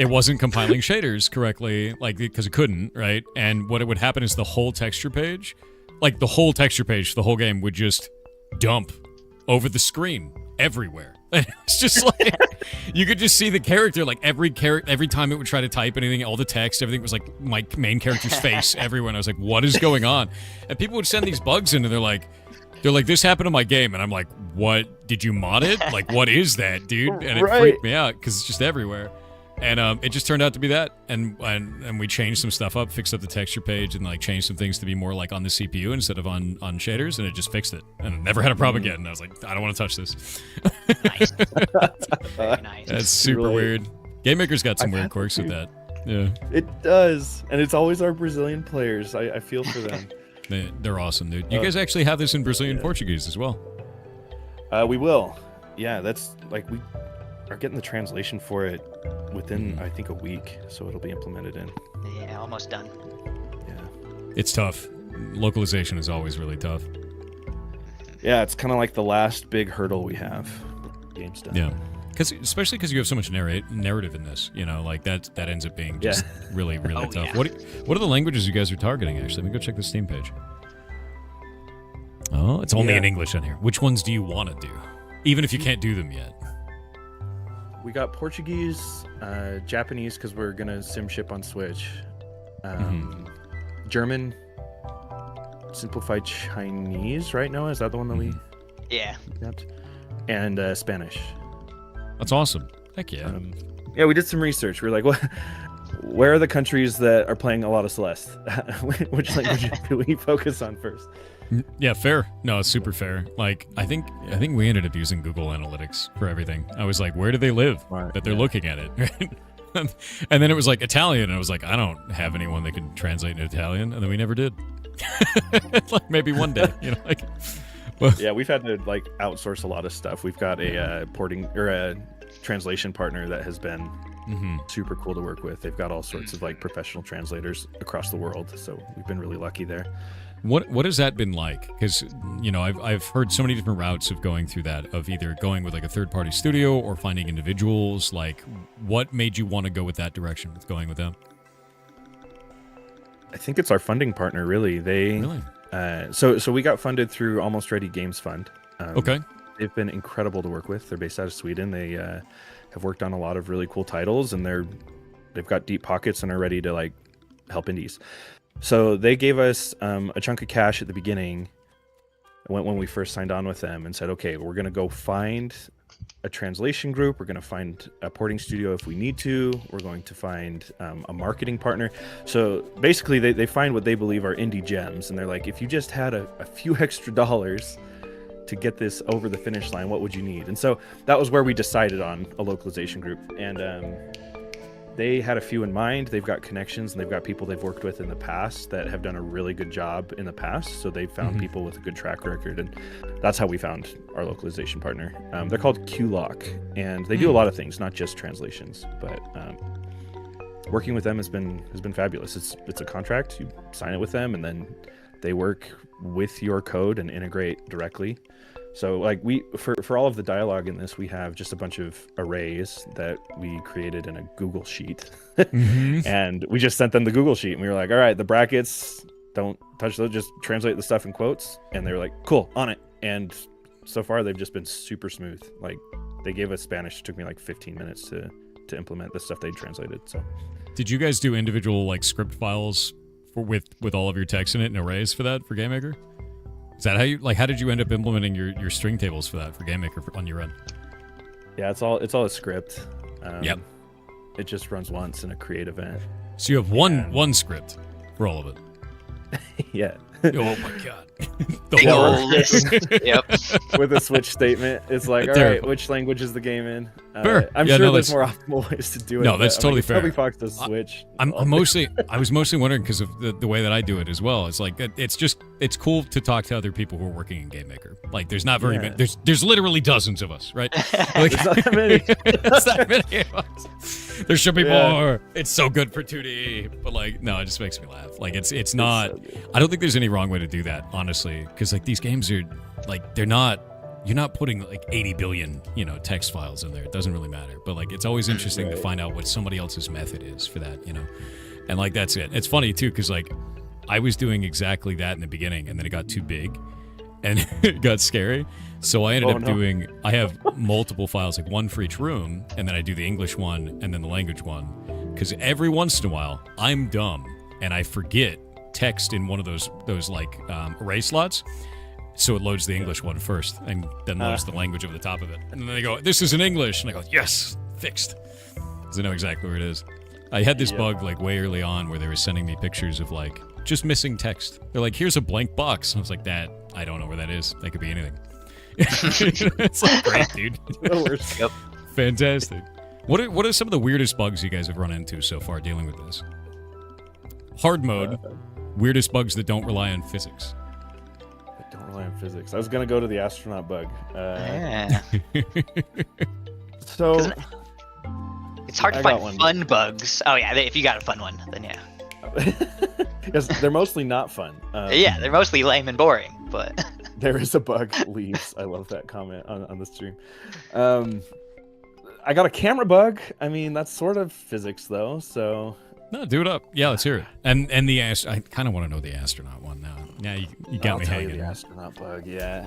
wasn't compiling shaders correctly, like because it couldn't, right? And what it would happen is the whole texture page, like the whole texture page, the whole game would just dump over the screen everywhere. It's just like you could just see the character, like every time it would try to type anything, all the text, everything was like my main character's face everywhere. And I was like, what is going on? And people would send these bugs in, and they're like, this happened in my game, and I'm like, what? Did you mod it? Like, what is that, dude? And it freaked me out because it's just everywhere. And it just turned out to be that, and we changed some stuff up, fixed up the texture page, and like changed some things to be more like on the CPU instead of on shaders, and it just fixed it, and I never had a problem again. And I was like, I don't want to touch this. Nice. Very nice. That's super weird. Game Maker's got some weird quirks with that. Yeah, it does, and it's always our Brazilian players. I feel for them. They're awesome, dude. You guys actually have this in Brazilian Portuguese as well. We will. Yeah, that's like we are getting the translation for it within I think a week, so it'll be implemented in. Yeah, almost done. Yeah, it's tough. Localization is always really tough. Yeah, it's kind of like the last big hurdle we have. Game's done. Yeah, especially because you have so much narrative in this. You know, like that ends up being just really tough. Yeah. What are the languages you guys are targeting? Actually, let me go check the Steam page. Oh, it's only in English on here. Which ones do you want to do, even if you can't do them yet? We got Portuguese, Japanese because we're gonna sim ship on Switch, German, simplified Chinese. Right now, is that the one that we? Yeah. Got? And Spanish. That's awesome. Heck yeah. Yeah, we did some research. We were like, what? Where are the countries that are playing a lot of Celeste? Which language do we focus on first? Yeah, fair. No, it's super fair. Like, I think we ended up using Google Analytics for everything. I was like, where do they live? Smart, That they're looking at it, right? And then it was like Italian, and I was like, I don't have anyone that can translate into Italian, and then we never did. Like maybe one day, you know, like. Well, Yeah, we've had to like outsource a lot of stuff. We've got a porting or a translation partner that has been super cool to work with. They've got all sorts of like professional translators across the world, so we've been really lucky there. What has that been like? Because you know, I've heard so many different routes of going through that, of either going with like a third party studio or finding individuals. Like, what made you want to go with that direction with going with them? I think it's our funding partner, really. Really? So we got funded through Almost Ready Games Fund. Okay. They've been incredible to work with. They're based out of Sweden. They have worked on a lot of really cool titles, and they've got deep pockets and are ready to like help indies. So they gave us a chunk of cash at the beginning when we first signed on with them, and said, okay, we're going to go find a translation group. We're going to find a porting studio if we need to. We're going to find a marketing partner. So basically, they find what they believe are indie gems, and they're like, if you just had a few extra dollars to get this over the finish line, what would you need? And so that was where we decided on a localization group. And they had a few in mind. They've got connections, and they've got people they've worked with in the past that have done a really good job in the past. So they found people with a good track record, and that's how we found our localization partner. They're called QLock, and they do a lot of things, not just translations. But working with them has been fabulous. It's a contract. You sign it with them, and then they work with your code and integrate directly. So like for all of the dialogue in this, we have just a bunch of arrays that we created in a Google sheet. And we just sent them the Google sheet, and we were like, all right, the brackets, don't touch those, just translate the stuff in quotes. And they were like, cool, on it. And so far they've just been super smooth. Like, they gave us Spanish. It took me like 15 minutes to implement the stuff they translated. So Did you guys do individual like script files with all of your text in it and arrays for that for GameMaker? Is that how you how did you end up implementing your string tables for that for GameMaker on your end? Yeah, it's all a script. Yep. It just runs once in a create event. So you have one script for all of it. Yeah. Oh my god. The Big horror. ol' list. Yep. With a switch statement, it's like, all right, which language is the game in? Fair. I'm Yeah, sure no, there's that's- more optimal ways to do it. No, that's but I'm totally like, fair. Toby Fox does switch. I was mostly wondering because of the way that I do it as well. It's like it's cool to talk to other people who are working in GameMaker. Like, there's not very many. There's literally dozens of us, right? Like, There's not that many. there's not many of us. There should be more. It's so good for 2D, but like, no, it just makes me laugh. Like, it's not. so good. I don't think there's any wrong way to do that, honestly, because like these games are like they're not. You're not putting like 80 billion, text files in there. It doesn't really matter. But like, it's always interesting to find out what somebody else's method is for that, And like, that's it. It's funny too, because like, I was doing exactly that in the beginning, and then it got too big, and it got scary. So I ended up doing. I have multiple files, like one for each room, and then I do the English one and then the language one, because every once in a while I'm dumb and I forget text in one of those like array slots. So it loads the English one first, and then loads the language over the top of it. And then they go, this is in English. And I go, yes, fixed. Because I know exactly where it is. I had this bug like way early on where they were sending me pictures of like just missing text. They're like, here's a blank box. And I was like, I don't know where that is. That could be anything. It's like, great, dude. The worst. Yep. Fantastic. What are some of the weirdest bugs you guys have run into so far dealing with this? Hard mode, weirdest bugs that don't rely on physics. Don't rely on physics. I was gonna go to the astronaut bug. Yeah. So It's hard to I got find one. fun bugs. Oh yeah, if you got a fun one, then yeah. yes, they're mostly not fun. Yeah, they're mostly lame and boring, but There is a bug, leaves. I love that comment on the stream. I got a camera bug. I mean, that's sort of physics though. So No, do it up. Yeah, let's hear it. And I kind of want to know the astronaut one now. Yeah, you got I'll me tell you hanging. the astronaut bug. Yeah.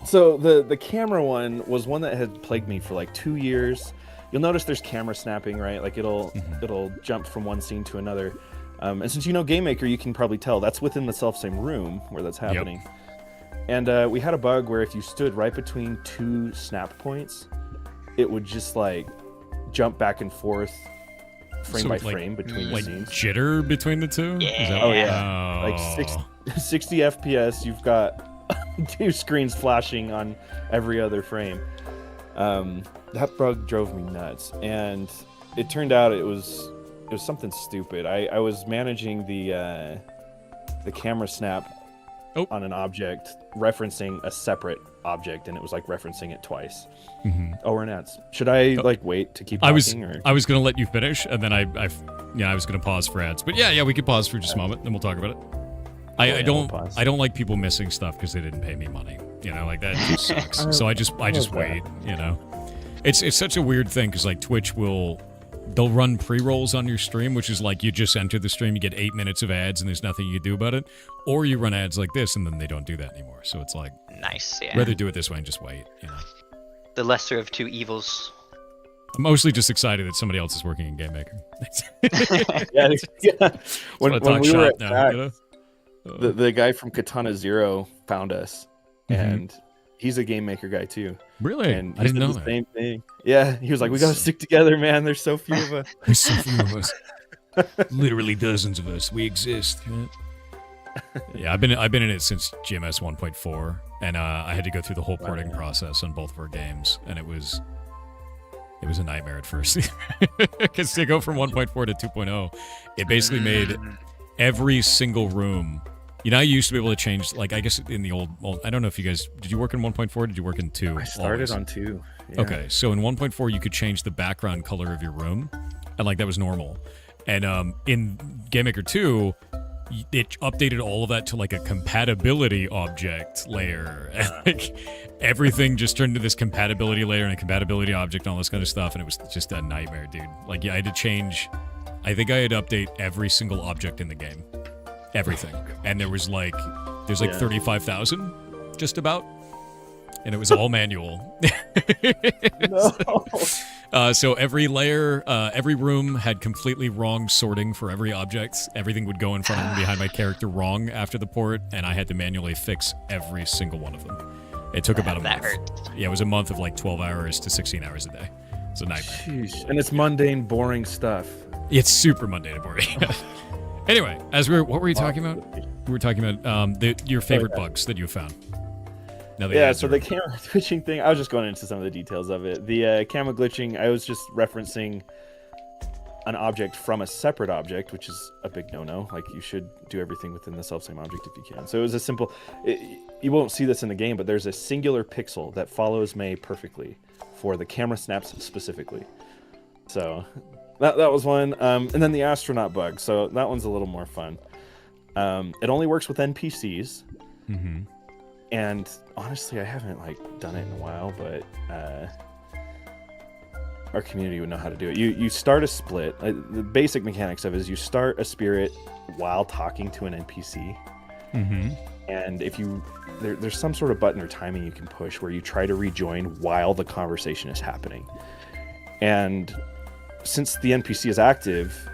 So the camera one was one that had plagued me for like 2 years. You'll notice there's camera snapping, right? Like it'll jump from one scene to another. And since you know GameMaker, you can probably tell that's within the self-same room where that's happening. And we had a bug where if you stood right between two snap points, it would just like jump back and forth frame by frame between the like scenes. jitter between the two? Is that Yeah. Oh yeah, like 60 FPS. You've got 2 screens flashing on every other frame. That bug drove me nuts, and it turned out it was something stupid. I was managing the camera snap on an object, referencing a separate object, and it was like referencing it twice. Oh, we're in ads. Should I like wait to keep talking? I was gonna let you finish, and then I was gonna pause for ads. But yeah, we could pause for just a moment, then we'll talk about it. I don't like people missing stuff because they didn't pay me money. Like that just sucks. So I just wait. It's such a weird thing because like Twitch they'll run pre-rolls on your stream, which is like you just enter the stream, you get 8 minutes of ads, and there's nothing you can do about it. Or you run ads like this, and then they don't do that anymore. So it's like, nice, yeah. Rather do it this way and just wait. The lesser of two evils. I'm mostly just excited that somebody else is working in Game Maker. Yeah. When we were at now, the guy from Katana Zero found us, and he's a Game Maker guy too. Really? And I didn't know the that. same thing. Yeah, he was like, "We gotta stick together, man. There's so few of us. There's so few of us. Literally dozens of us. We exist." Yeah, I've been in it since GMS 1.4, and I had to go through the whole porting process on both of our games, and it was a nightmare at first. Because to go from 1.4 to 2.0, it basically made every single room. I used to be able to change, like, I guess in the old I don't know if you guys, did you work in 1.4? Did you work in 2? I started on 2. Yeah. Okay, so in 1.4, you could change the background color of your room, and, like, that was normal. And in Game Maker 2, it updated all of that to, like, a compatibility object layer. And, like, everything just turned into this compatibility layer and a compatibility object and all this kind of stuff, and it was just a nightmare, dude. Like, yeah, I had to change, I think I had to update every single object in the game. Everything. And there's like 35,000 just about, and it was all manual. So every layer, every room had completely wrong sorting for every object. Everything would go in front of and behind my character wrong after the port, and I had to manually fix every single one of them. It took about a month. Yeah, it was a month of like 12 hours to 16 hours a day. It's a nightmare. Jeez. And it's mundane, boring stuff. It's super mundane and boring. Anyway, what were you talking about? We were talking about your favorite bugs that you found. So the camera glitching thing, I was just going into some of the details of it. The camera glitching, I was just referencing an object from a separate object, which is a big no-no. Like, you should do everything within the self-same object if you can. So it was a simple, you won't see this in the game, but there's a singular pixel that follows May perfectly for the camera snaps specifically. So that was one. And then the astronaut bug. So that one's a little more fun. It only works with NPCs. And honestly, I haven't done it in a while, but our community would know how to do it. You start a split. The basic mechanics of it is you start a spirit while talking to an NPC. And if there's some sort of button or timing you can push where you try to rejoin while the conversation is happening. And since the NPC is active,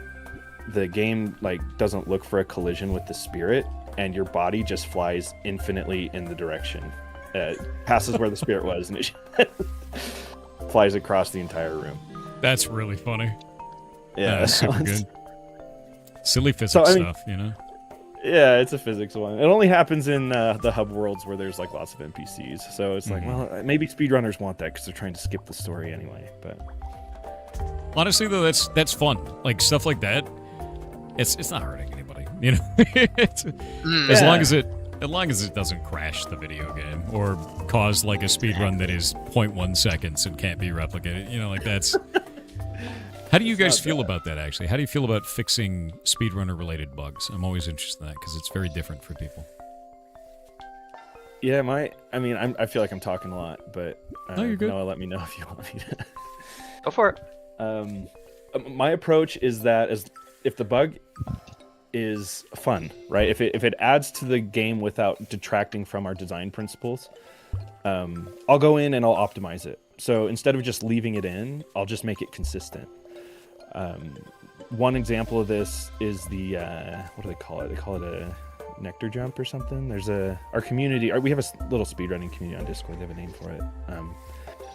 the game doesn't look for a collision with the spirit, and your body just flies infinitely in the direction. Passes where the spirit was, and it flies across the entire room. That's really funny. Yeah, that's super good. Silly physics stuff, you know? Yeah, it's a physics one. It only happens in the hub worlds where there's lots of NPCs. So it's well, maybe speedrunners want that because they're trying to skip the story anyway. But honestly, though, that's fun. Stuff like that. It's not hurting anybody, you know. As long as it doesn't crash the video game or cause a speedrun that is 0.1 seconds and can't be replicated, you know, that's. How do you guys feel about that, actually? How do you feel about fixing speedrunner-related bugs? I'm always interested in that because it's very different for people. Yeah, I feel like I'm talking a lot, but no, you're good. Noah, let me know if you want me to. Go for it. My approach is that if the bug is fun, right? If it adds to the game without detracting from our design principles, I'll go in and I'll optimize it. So instead of just leaving it in, I'll just make it consistent. One example of this is the what do they call it? They call it a nectar jump or something. There's our community. We have a little speedrunning community on Discord. They have a name for it.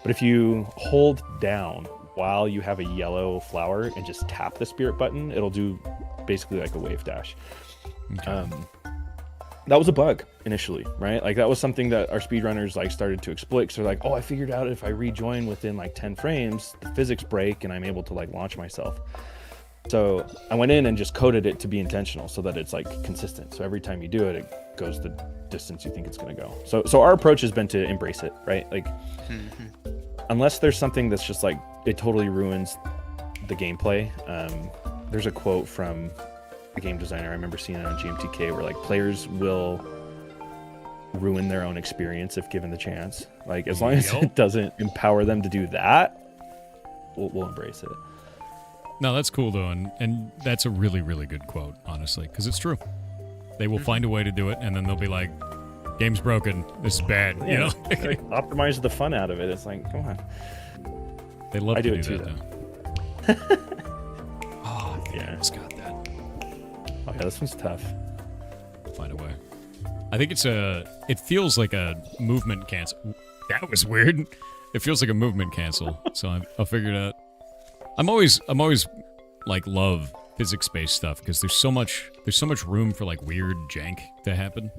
But if you hold down while you have a yellow flower and just tap the spirit button, it'll do basically like a wave dash. Okay. that was a bug initially, right? Like that was something that our speedrunners like started to exploit. So they're like, oh, I figured out if I rejoin within like 10 frames, the physics break and I'm able to like launch myself. So I went in and just coded it to be intentional so that it's like consistent. So every time you do it, it goes the distance you think it's going to go. So our approach has been to embrace it, right? Like unless there's something that's just like, it totally ruins the gameplay. There's a quote from a game designer, I remember seeing it on GMTK, where like players will ruin their own experience if given the chance. Like as long as it doesn't empower them to do that, we'll embrace it. No, that's cool though, and that's a really, really good quote, honestly, because it's true. They will find a way to do it, and then they'll be like, game's broken, this is bad, you know? Like, optimize the fun out of it. It's like, come on. They love I to do do it too, that, though. Oh, I think I almost got that. Oh yeah, this one's tough. Find a way. I think it feels like a movement cancel. That was weird. It feels like a movement cancel, so I'll figure it out. I'm always like love physics-based stuff because there's so much room for like weird jank to happen.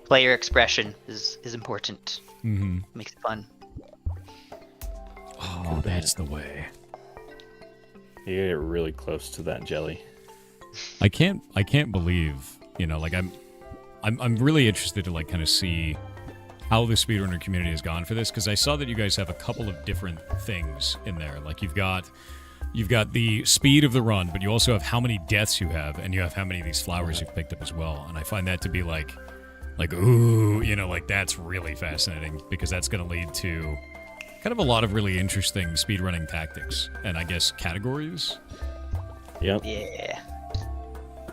Player expression is important. Makes it fun. Oh, that's the way. You get really close to that jelly. I can't believe, you know, like I'm really interested to like kind of see how the speedrunner community has gone for this, because I saw that you guys have a couple of different things in there. Like you've got the speed of the run, but you also have how many deaths you have, and you have how many of these flowers you've picked up as well. And I find that to be like ooh, you know, like that's really fascinating, because that's going to lead to kind of a lot of really interesting speedrunning tactics and I guess categories. Yep. Yeah.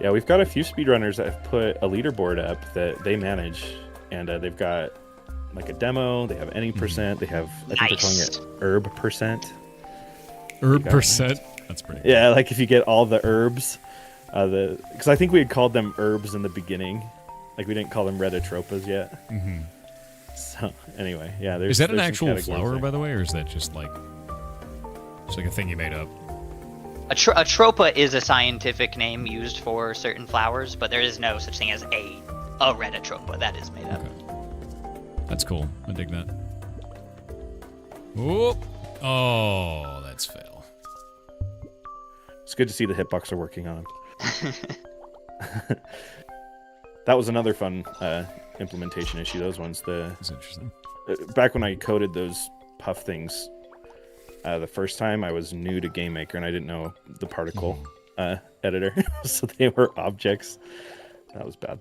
Yeah, we've got a few speedrunners that have put a leaderboard up that they manage, and they've got like a demo, they have any percent, they have, I think they're calling it herb percent. Herb percent? That's pretty cool. Yeah, like if you get all the herbs, because I think we had called them herbs in the beginning. Like we didn't call them reditropas yet. So anyway, yeah. Is that an there's some actual categories flower, there. by the way, or is that just like a thing you made up? A tropa is a scientific name used for certain flowers, but there is no such thing as a reditropa. That is made up. Okay. That's cool. I dig that. Whoop. Oh, that's fail. It's good to see the hitbox are working on. That was another fun implementation issue. Those ones, That's interesting. back when I coded those puff things, the first time I was new to GameMaker and I didn't know the particle editor, so they were objects. That was bad.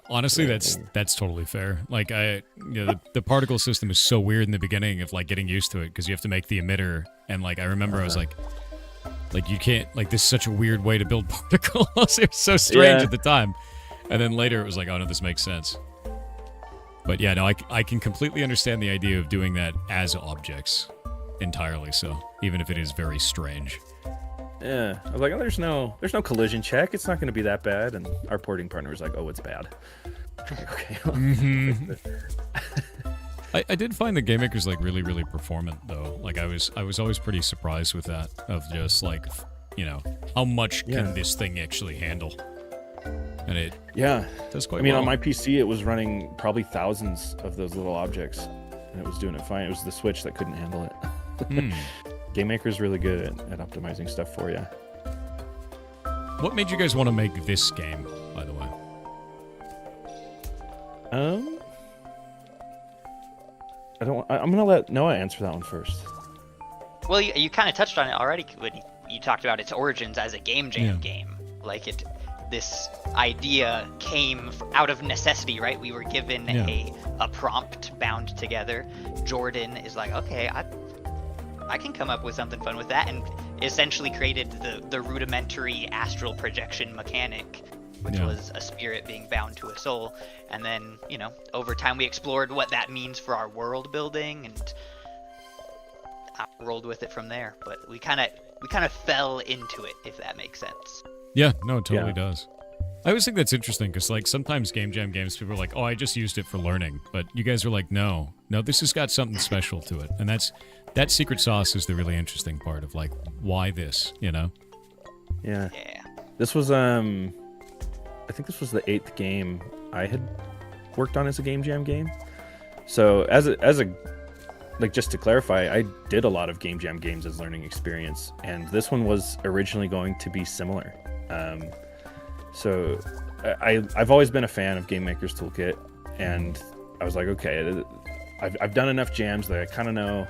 Honestly, that's totally fair. Like the particle system is so weird in the beginning of like getting used to it, because you have to make the emitter, and like I remember I was like you can't, like, this is such a weird way to build particles. It was so strange at the time, and then later it was like, oh no, this makes sense. But yeah, no, I can completely understand the idea of doing that as objects entirely. So even if it is very strange. Yeah, I was like, oh, there's no collision check. It's not going to be that bad. And our porting partner was like, oh, it's bad. Okay. I did find the Game Maker's like really, really performant though. Like I was always pretty surprised with that, of just like, you know, how much can this thing actually handle? And it does quite well. On my PC, it was running probably thousands of those little objects, and it was doing it fine. It was the Switch that couldn't handle it. Game Maker's really good at optimizing stuff for you. What made you guys want to make this game, by the way? I'm gonna let Noah answer that one first. Well, you kind of touched on it already when you talked about its origins as a game jam game. Like this idea came out of necessity, right? We were given a prompt bound together. Jordan is like, okay, I can come up with something fun with that, and essentially created the rudimentary astral projection mechanic, which was a spirit being bound to a soul. And then, you know, over time we explored what that means for our world building, and I rolled with it from there. But we kind of fell into it, if that makes sense. Yeah, no, it totally does. I always think that's interesting, because like sometimes game jam games, people are like, oh, I just used it for learning. But you guys are like, no, this has got something special to it. And that secret sauce is the really interesting part of like, why this, you know? Yeah. This was I think this was the 8th game I had worked on as a game jam game. So as a like, just to clarify, I did a lot of game jam games as learning experience, and this one was originally going to be similar. So I've always been a fan of Game Maker's Toolkit, and I was like, okay, I've done enough jams that I kind of know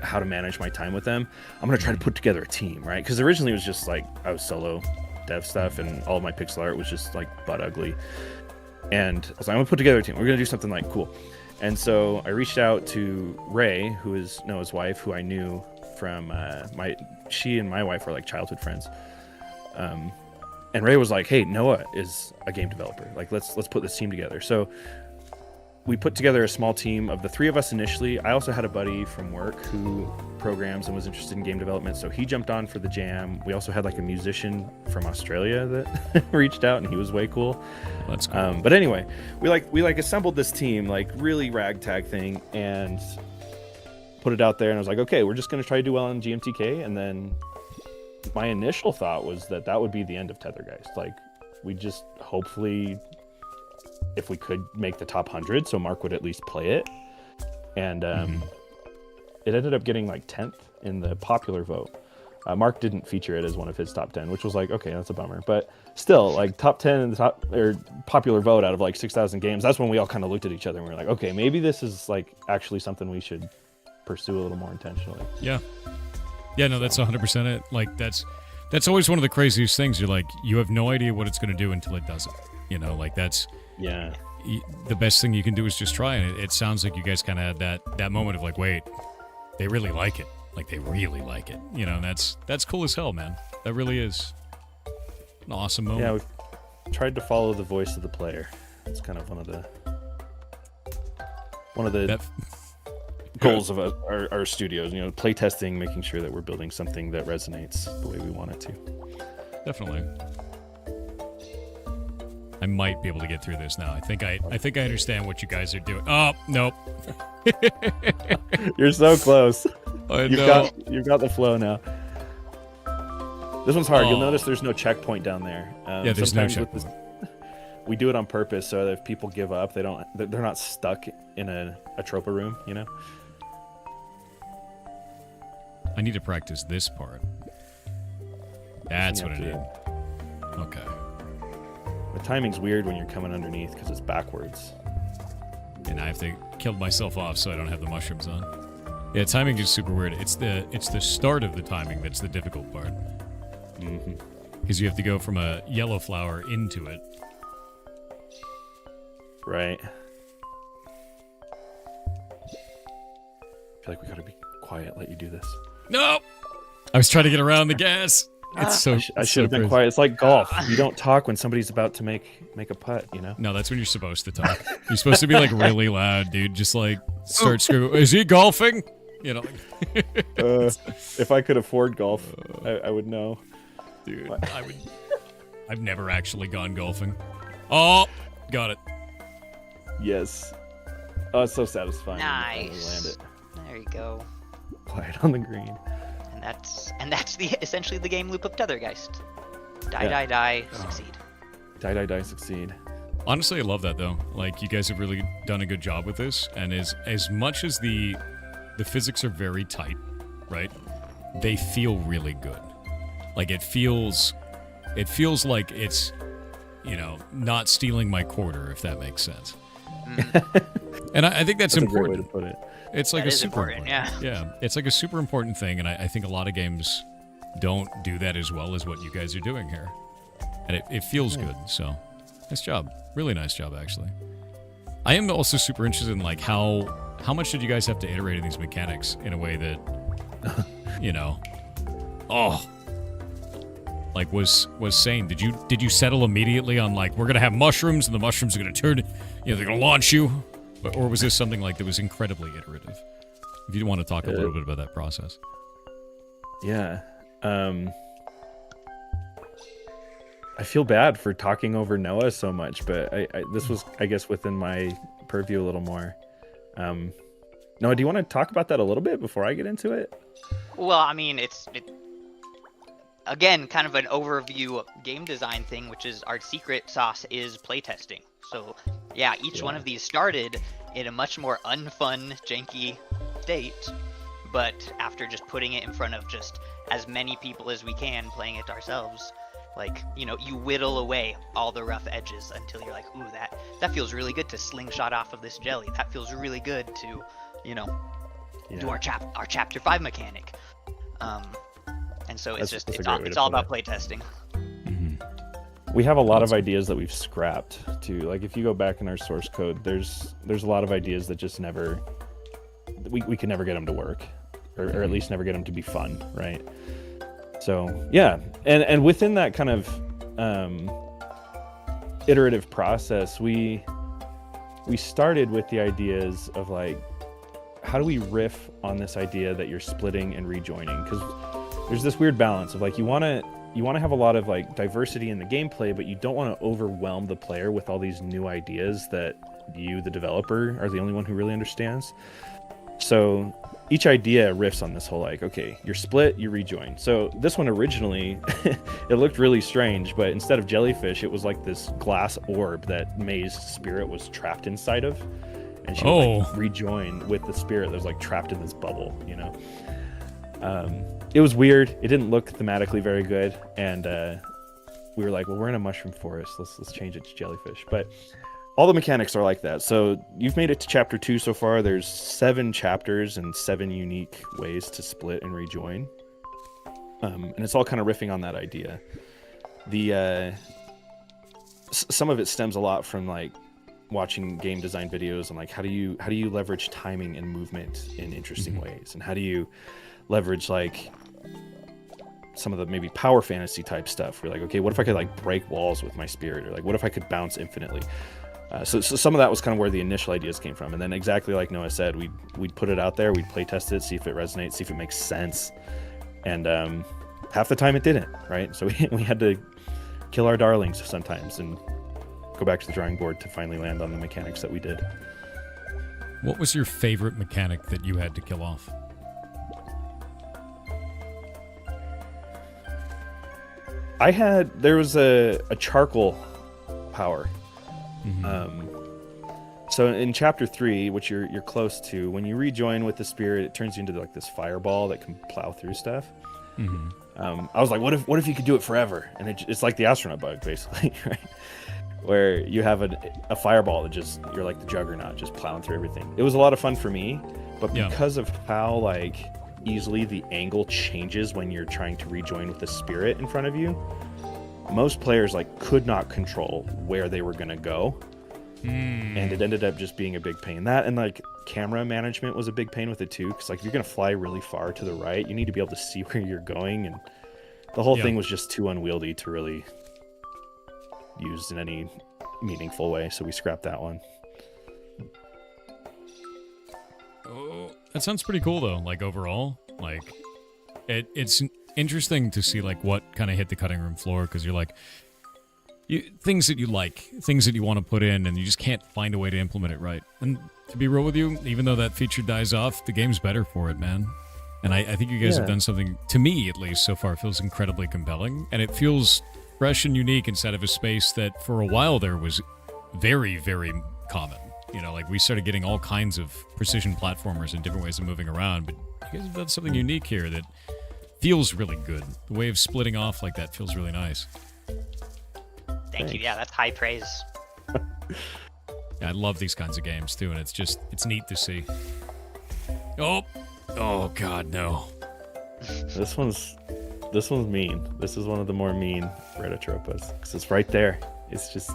how to manage my time with them. I'm gonna try to put together a team, right? Because originally it was just like I was solo dev stuff, and all of my pixel art was just like butt ugly. And I was like, I'm gonna put together a team. We're gonna do something like cool. And so I reached out to Ray, who is Noah's wife, who I knew from she and my wife were like childhood friends. And Ray was like, hey, Noah is a game developer. Like, let's put this team together. So we put together a small team of the 3 of us initially. I also had a buddy from work who programs and was interested in game development, so he jumped on for the jam. We also had like a musician from Australia that reached out, and he was way cool. That's cool. But anyway, we assembled this team, like really ragtag thing, and put it out there. And I was like, okay, we're just gonna try to do well on GMTK. And then my initial thought was that would be the end of Tethergeist. Like, we just hopefully, if we could make the top 100, so Mark would at least play it. And it ended up getting like 10th in the popular vote. Mark didn't feature it as one of his top 10, which was like, okay, that's a bummer. But still, like, top 10 in the top or popular vote out of like 6,000 games. That's when we all kind of looked at each other and we were like, okay, maybe this is like actually something we should pursue a little more intentionally. Yeah. Yeah, no, that's 100% it. Like, that's always one of the craziest things. You're like, you have no idea what it's going to do until it does it. You know, like, that's... Yeah. The best thing you can do is just try. And it sounds like you guys kind of had that moment of like, wait, they really like it. Like, they really like it. You know, and that's cool as hell, man. That really is an awesome moment. Yeah, we've tried to follow the voice of the player. It's kind of one of the goals of our studios. You know, play testing, making sure that we're building something that resonates the way we want it to. Definitely. I might be able to get through this now. I think I understand what you guys are doing. Oh, nope. You're so close. I know. You've got the flow now. This one's hard. You'll notice there's no checkpoint down there. Yeah, there's no checkpoint. We do it on purpose so that if people give up, they're not stuck in a tropa room, you know? I need to practice this part. That's what I need. Okay. The timing's weird when you're coming underneath because it's backwards. And I have to kill myself off so I don't have the mushrooms on. Yeah, timing is super weird. It's the start of the timing that's the difficult part. Because you have to go from a yellow flower into it. Right. I feel like we gotta be quiet, let you do this. No! I was trying to get around the gas. It's so. I should have been quiet. It's like golf. You don't talk when somebody's about to make a putt, you know? No, that's when you're supposed to talk. You're supposed to be like really loud, dude. Just like start screaming. Is he golfing? You know. If I could afford golf, I would know. Dude, I would. I've never actually gone golfing. Oh, got it. Yes. Oh, it's so satisfying. Nice. Land it. There you go. Quiet on the green. And that's essentially the game loop of Tethergeist. Die, succeed. Die, succeed. Honestly, I love that though. Like, you guys have really done a good job with this, and as much as the physics are very tight, right? They feel really good. Like, it feels like it's, you know, not stealing my quarter, if that makes sense. And I think that's important. A great way to put it. It's like that a is super important, yeah. It's like a super important thing, and I think a lot of games don't do that as well as what you guys are doing here. And it feels good, so nice job. Really nice job, actually. I am also super interested in like how much did you guys have to iterate in these mechanics in a way that you know, like was sane. Did you settle immediately on like, we're gonna have mushrooms and the mushrooms are gonna turn, you know, they're gonna launch you? Or was this something like that was incredibly iterative? If you want to talk a little bit about that process. Yeah. I feel bad for talking over Noah so much, but this was, I guess, within my purview a little more. Noah, do you want to talk about that a little bit before I get into it? Well, I mean, again, kind of an overview game design thing, which is our secret sauce is playtesting. So yeah, each one of these started in a much more unfun, janky state, but after just putting it in front of just as many people as we can, playing it ourselves, like, you know, you whittle away all the rough edges until you're like, ooh, that feels really good to slingshot off of this jelly. That feels really good to, you know, do our chapter 5 mechanic. And so it's it's all about playtesting. We have a lot of ideas that we've scrapped too. Like if you go back in our source code, there's a lot of ideas that just never, we could never get them to work, or at least never get them to be fun, right? So yeah, and within that kind of iterative process, we started with the ideas of like, how do we riff on this idea that you're splitting and rejoining? Because there's this weird balance of like, you want to have a lot of like diversity in the gameplay, but you don't want to overwhelm the player with all these new ideas that you, the developer, are the only one who really understands. So each idea riffs on this whole like, okay, you're split, you rejoin. So this one originally, it looked really strange, but instead of jellyfish, it was like this glass orb that May's spirit was trapped inside of. And she would like rejoin with the spirit that was like trapped in this bubble, you know? It was weird. It didn't look thematically very good. And we were like, well, we're in a mushroom forest. Let's change it to jellyfish. But all the mechanics are like that. So you've made it to chapter 2 so far. There's 7 chapters and 7 unique ways to split and rejoin. And it's all kind of riffing on that idea. Some of it stems a lot from like watching game design videos and like how do you leverage timing and movement in interesting ways, and how do you leverage like some of the maybe power fantasy type stuff. We're like, okay, what if I could like break walls with my spirit, or like what if I could bounce infinitely? So some of that was kind of where the initial ideas came from, and then exactly like Noah said, we'd put it out there, we'd play test it, see if it resonates, see if it makes sense, and half the time it didn't, right? So we had to kill our darlings sometimes and go back to the drawing board to finally land on the mechanics that we did. What was your favorite mechanic that you had to kill off? There was a charcoal power. So in chapter 3, which you're close to, when you rejoin with the spirit, it turns you into like this fireball that can plow through stuff. I was like, what if you could do it forever? And it's like the astronaut bug, basically, right? Where you have a fireball that just, you're like the juggernaut, just plowing through everything. It was a lot of fun for me, but because of how like easily the angle changes when you're trying to rejoin with the spirit in front of you, most players like could not control where they were gonna go, and it ended up just being a big pain. That and like camera management was a big pain with it too, because like if you're gonna fly really far to the right, you need to be able to see where you're going, and the whole thing was just too unwieldy to really use in any meaningful way, so we scrapped that one. Oh, that sounds pretty cool though. Like overall, like it's interesting to see like what kind of hit the cutting room floor, because you're like, things that you like, things that you want to put in, and you just can't find a way to implement it right. And to be real with you, even though that feature dies off, the game's better for it, man. And I think you guys have done something, to me at least so far, feels incredibly compelling, and it feels fresh and unique inside of a space that for a while there was very, very common. You know, like we started getting all kinds of precision platformers and different ways of moving around, but you guys have done something unique here that feels really good. The way of splitting off like that feels really nice. Thank you. Yeah, that's high praise. Yeah, I love these kinds of games too, and it's neat to see. Oh God, no. This one's mean. This is one of the more mean Retotropas, because it's right there. It's just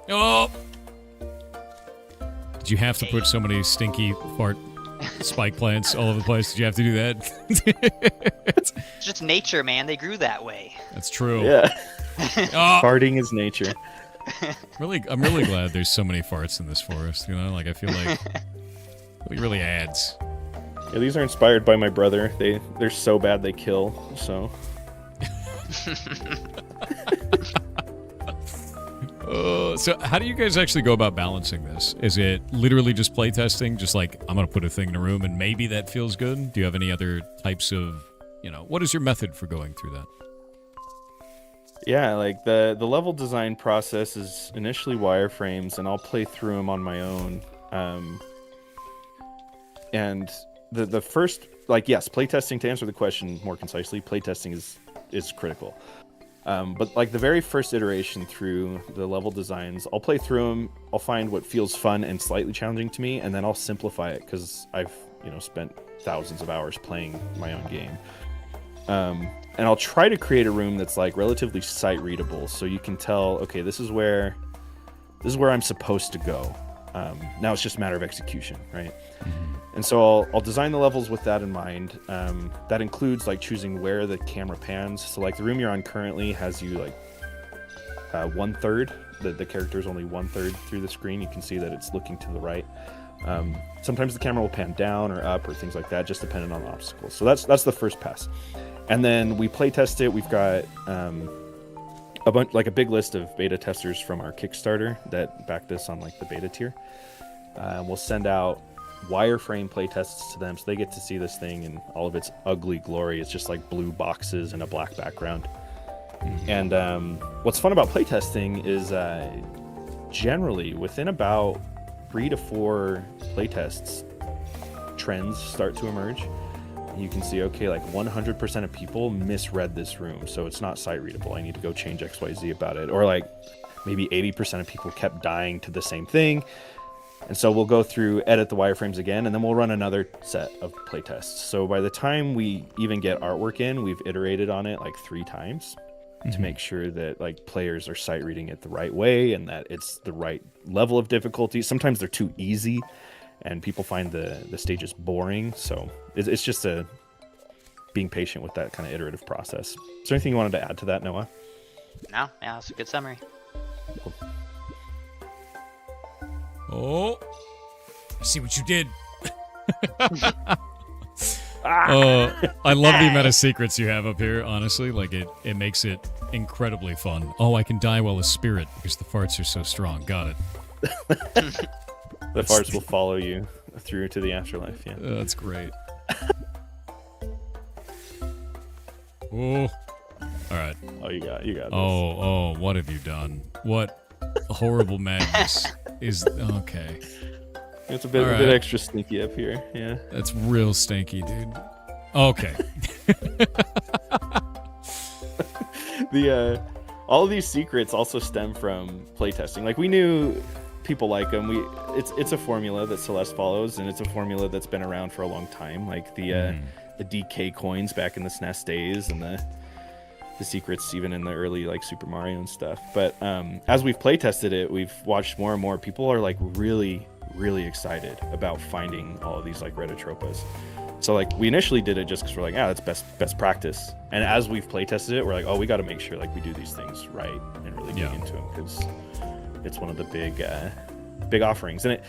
oh! Did you have to put so many stinky fart spike plants all over the place? Did you have to do that? It's just nature, man. They grew that way. That's true. yeah. Oh! Farting is nature. I'm really glad there's so many farts in this forest. You know, like I feel like it really adds. Yeah, these are inspired by my brother. They're so bad they kill. So. So how do you guys actually go about balancing this? Is it literally just playtesting? Just like, I'm going to put a thing in a room and maybe that feels good? Do you have any other types of, what is your method for going through that? Yeah, like the level design process is initially wireframes, and I'll play through them on my own. And the first, yes, playtesting, to answer the question more concisely, playtesting is critical. But like the very first iteration through the level designs, I'll play through them, I'll find what feels fun and slightly challenging to me, and then I'll simplify it because I've spent thousands of hours playing my own game. And I'll try to create a room that's like relatively sight readable, so you can tell, okay, this is where I'm supposed to go. Now it's just a matter of execution, right? And so I'll design the levels with that in mind. That includes like choosing where the camera pans. So like the room you're on currently has you like 1/3. The character is only 1/3 through the screen. You can see that it's looking to the right. Sometimes the camera will pan down or up or things like that, just depending on the obstacle. So that's the first pass. And then we play test it. We've got a big list of beta testers from our Kickstarter that backed us on like the beta tier. We'll send out wireframe playtests to them, so they get to see this thing in all of its ugly glory. It's just like blue boxes and a black background. And what's fun about playtesting is generally within about 3 to 4 playtests, trends start to emerge. You can see, okay, like 100% of people misread this room, so it's not sight readable. I need to go change XYZ about it. Or like maybe 80% of people kept dying to the same thing. And so we'll go through, edit the wireframes again, and then we'll run another set of playtests. So by the time we even get artwork in, we've iterated on it like 3 times to make sure that like players are sight reading it the right way and that it's the right level of difficulty. Sometimes they're too easy and people find the stages boring. So it's just being patient with that kind of iterative process. Is there anything you wanted to add to that, Noah? No, yeah, that's a good summary. Cool. Oh, I see what you did. I love the amount of secrets you have up here, honestly. Like, it makes it incredibly fun. Oh, I can die while a spirit because the farts are so strong. Got it. The farts will follow you through to the afterlife, yeah. That's great. Oh. All right. Oh, you got this. Oh, what have you done? What horrible madness is... Okay. It's a bit extra sneaky up here, yeah. That's real stinky, dude. Okay. All of these secrets also stem from playtesting. Like, we knew people like them. It's a formula that Celeste follows, and it's a formula that's been around for a long time. Like the DK coins back in the SNES days, and the secrets even in the early like Super Mario and stuff. But as we've playtested it, we've watched more and more. People are like really excited about finding all of these like Retrotropas. So like we initially did it just because we're like, that's best practice. And as we've playtested it, we're like, we got to make sure like we do these things right and really dig into them, because it's one of the big offerings, and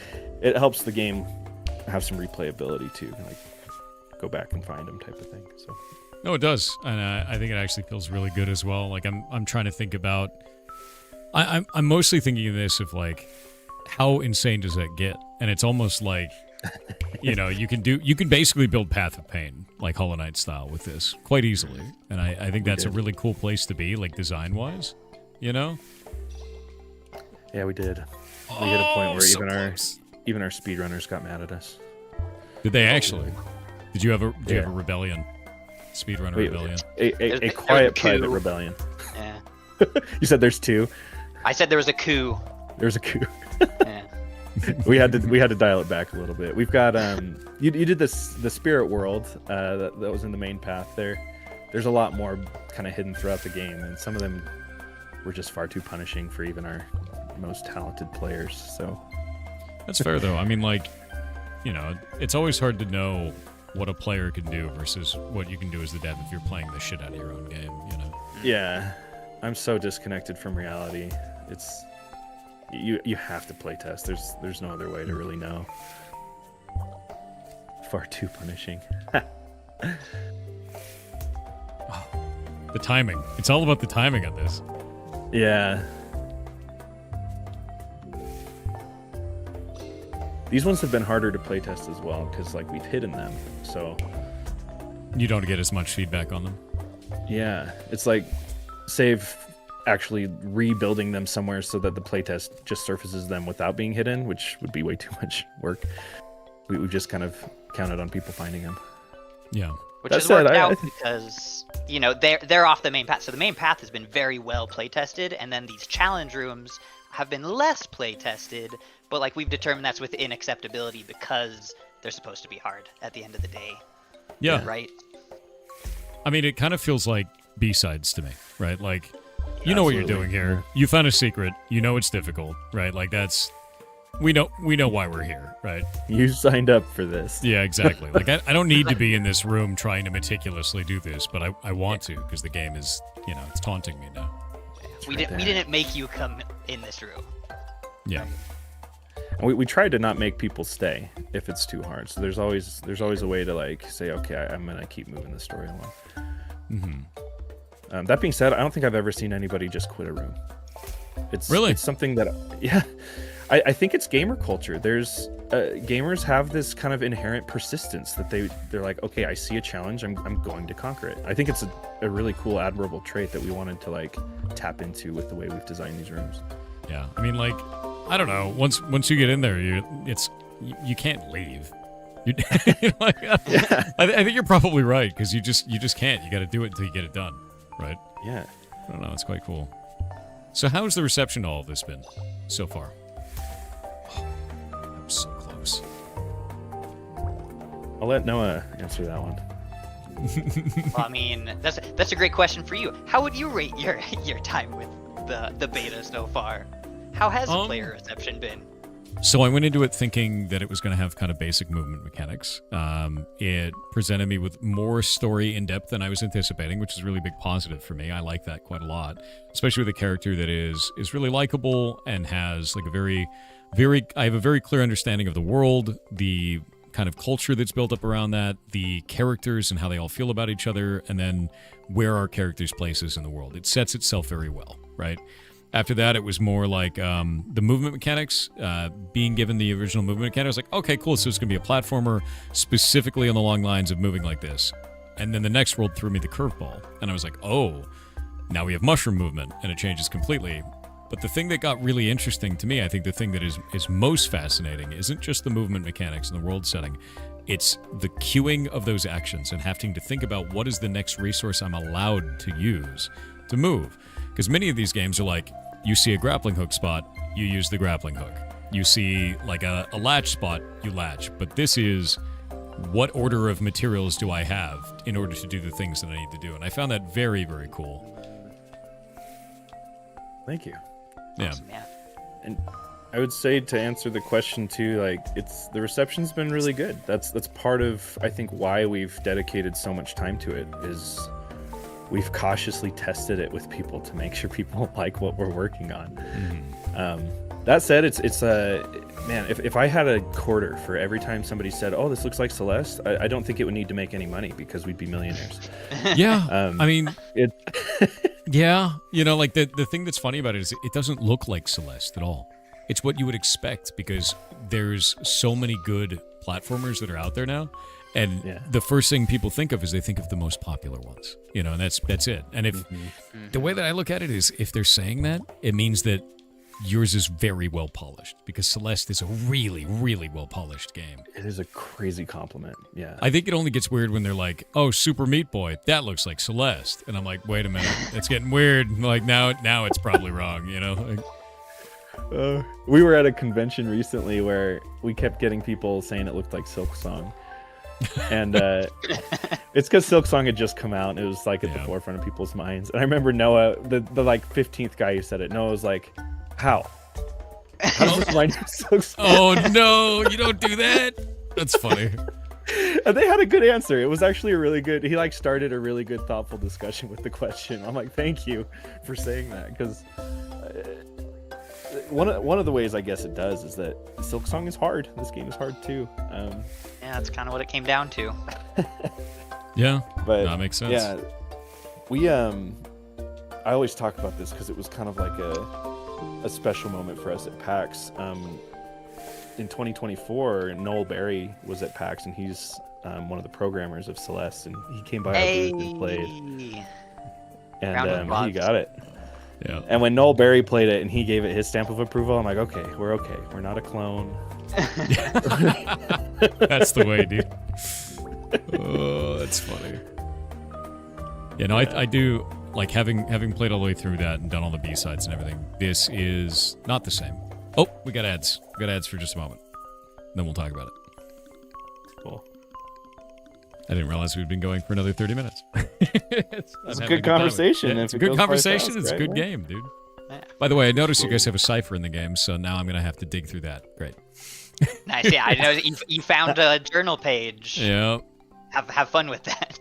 it helps the game have some replayability too, like go back and find them type of thing. So no, it does, and I think it actually feels really good as well. Like I'm trying to think about, I'm mostly thinking of this of like, how insane does that get? And it's almost like, you can basically build Path of Pain like Hollow Knight style with this quite easily, and I think that's a really cool place to be, like design wise, Yeah, we did. We hit a point where even our speedrunners got mad at us. Did they actually? Did you have a rebellion? Speedrunner rebellion? A quiet private rebellion. Yeah. You said there's 2. I said there was a coup. There's a coup. Yeah. we had to dial it back a little bit. We've got you did the spirit world that was in the main path there. There's a lot more kind of hidden throughout the game, and some of them were just far too punishing for even our most talented players. So that's fair though. I mean, like, it's always hard to know what a player can do versus what you can do as the dev if you're playing the shit out of your own game. Yeah, I'm so disconnected from reality. It's you have to play test. There's no other way to really know. Far too punishing. The timing. It's all about the timing on this. Yeah. These ones have been harder to playtest as well because like we've hidden them, so You don't get as much feedback on them. yeah, it's like save actually rebuilding them somewhere so that the playtest just surfaces them without being hidden, which would be way too much work. We've just kind of counted on people finding them. Yeah. Which That has said, worked I out think- because, you know, they're off the main path. So the main path has been very well playtested, and then these challenge rooms have been less playtested, but like we've determined that's within acceptability because they're supposed to be hard at the end of the day. Yeah. Right? I mean, it kind of feels like B-sides to me, right? Like, you know what you're doing Absolutely. here. You found a secret. You know it's difficult, right? Like, that's... We know why we're here, right? You signed up for this. Yeah, exactly. Like, I don't need to be in this room trying to meticulously do this, but I want to, because the game is, you know, it's taunting me now. We right didn't there. make you come in this room. Yeah. And we tried to not make people stay if it's too hard. So there's always a way to like say, okay, I'm gonna keep moving the story along. Mm-hmm. That being said, I don't think I've ever seen anybody just quit a room. It's Really? it's something that I think it's gamer culture. There's gamers have this kind of inherent persistence that they're like, okay, I see a challenge, I'm going to conquer it. I think it's a really cool, admirable trait that we wanted to like tap into with the way we've designed these rooms. Yeah. I mean, like, I don't know. Once you get in there, you can't leave. I think you're probably right, because you just can't. You got to do it until you get it done, right? Yeah. I don't know. It's quite cool. So how's the reception to all of this been so far? Oh, I'm so close. I'll let Noah answer that one. Well, I mean, that's a great question for you. How would you rate your time with the beta so far? How has the player reception been? So I went into it thinking that it was going to have kind of basic movement mechanics. It presented me with more story in depth than I was anticipating, which is a really big positive for me. I like that quite a lot, especially with a character that is really likable and has like I have a very clear understanding of the world, the kind of culture that's built up around that, the characters and how they all feel about each other, and then where our characters' places in the world. It sets itself very well, right? After that, it was more like the movement mechanics, being given the original movement mechanics. I was like, okay, cool, so it's going to be a platformer specifically on the long lines of moving like this. And then the next world threw me the curveball, and I was like, oh, now we have mushroom movement, and it changes completely. But the thing that got really interesting to me, I think the thing that is most fascinating, isn't just the movement mechanics and the world setting. It's the queuing of those actions and having to think about what is the next resource I'm allowed to use to move. Because many of these games are like, you see a grappling hook spot, you use the grappling hook. You see like a latch spot, you latch. But this is, what order of materials do I have in order to do the things that I need to do? And I found that very, very cool. Thank you. Yeah. Awesome, yeah. And I would say, to answer the question too, like the reception's been really good. That's part of, I think, why we've dedicated so much time to it, is we've cautiously tested it with people to make sure people like what we're working on. Mm-hmm. That said, it's a man. If I had a quarter for every time somebody said, "Oh, this looks like Celeste," I don't think it would need to make any money because we'd be millionaires. Yeah. I mean, It. yeah. You know, like the thing that's funny about it is it doesn't look like Celeste at all. It's what you would expect, because there's so many good platformers that are out there now. And Yeah. the first thing people think of is they think of the most popular ones, you know, and that's it. And if the way that I look at it is, if they're saying that, it means that yours is very well polished, because Celeste is a really, really well polished game. It is a crazy compliment. Yeah. I think it only gets weird when they're like, "Oh, Super Meat Boy, that looks like Celeste," and I'm like, "Wait a minute, it's getting weird." Like now it's probably wrong, you know. Like, We were at a convention recently where we kept getting people saying it looked like Silk Song. And it's because Silk Song had just come out, and it was like at the forefront of people's minds. And I remember Noah, the like 15th guy who said it, Noah was like, how does this remind you of Silk Song? oh no, you don't do that. That's funny. And they had a good answer. It was actually a really good, he like started a really good, thoughtful discussion with the question. I'm like, thank you for saying that, because one of the ways I guess it does is that Silk Song is hard. This game is hard too. Yeah, that's kind of what it came down to. Yeah, But that makes sense. Yeah, we I always talk about this because it was kind of like a special moment for us at PAX. in 2024, Noel Berry was at PAX, and he's one of the programmers of Celeste, and he came by our booth and played. And he got it. Yeah. And when Noel Berry played it and he gave it his stamp of approval, I'm like, okay. We're not a clone. That's the way, dude. Oh, that's funny. Yeah, no, I do, like, having played all the way through that and done all the B-sides and everything, this is not the same. Oh, we got ads. We got ads for just a moment. Then we'll talk about it. Cool. I didn't realize we'd been going for another 30 minutes. It's a good conversation. It's a good conversation. It's a good game, dude. By the way, I noticed you guys have a cipher in the game, so now I'm going to have to dig through that. Great. Nice. Yeah, I know you found a journal page. Yeah. Have fun with that.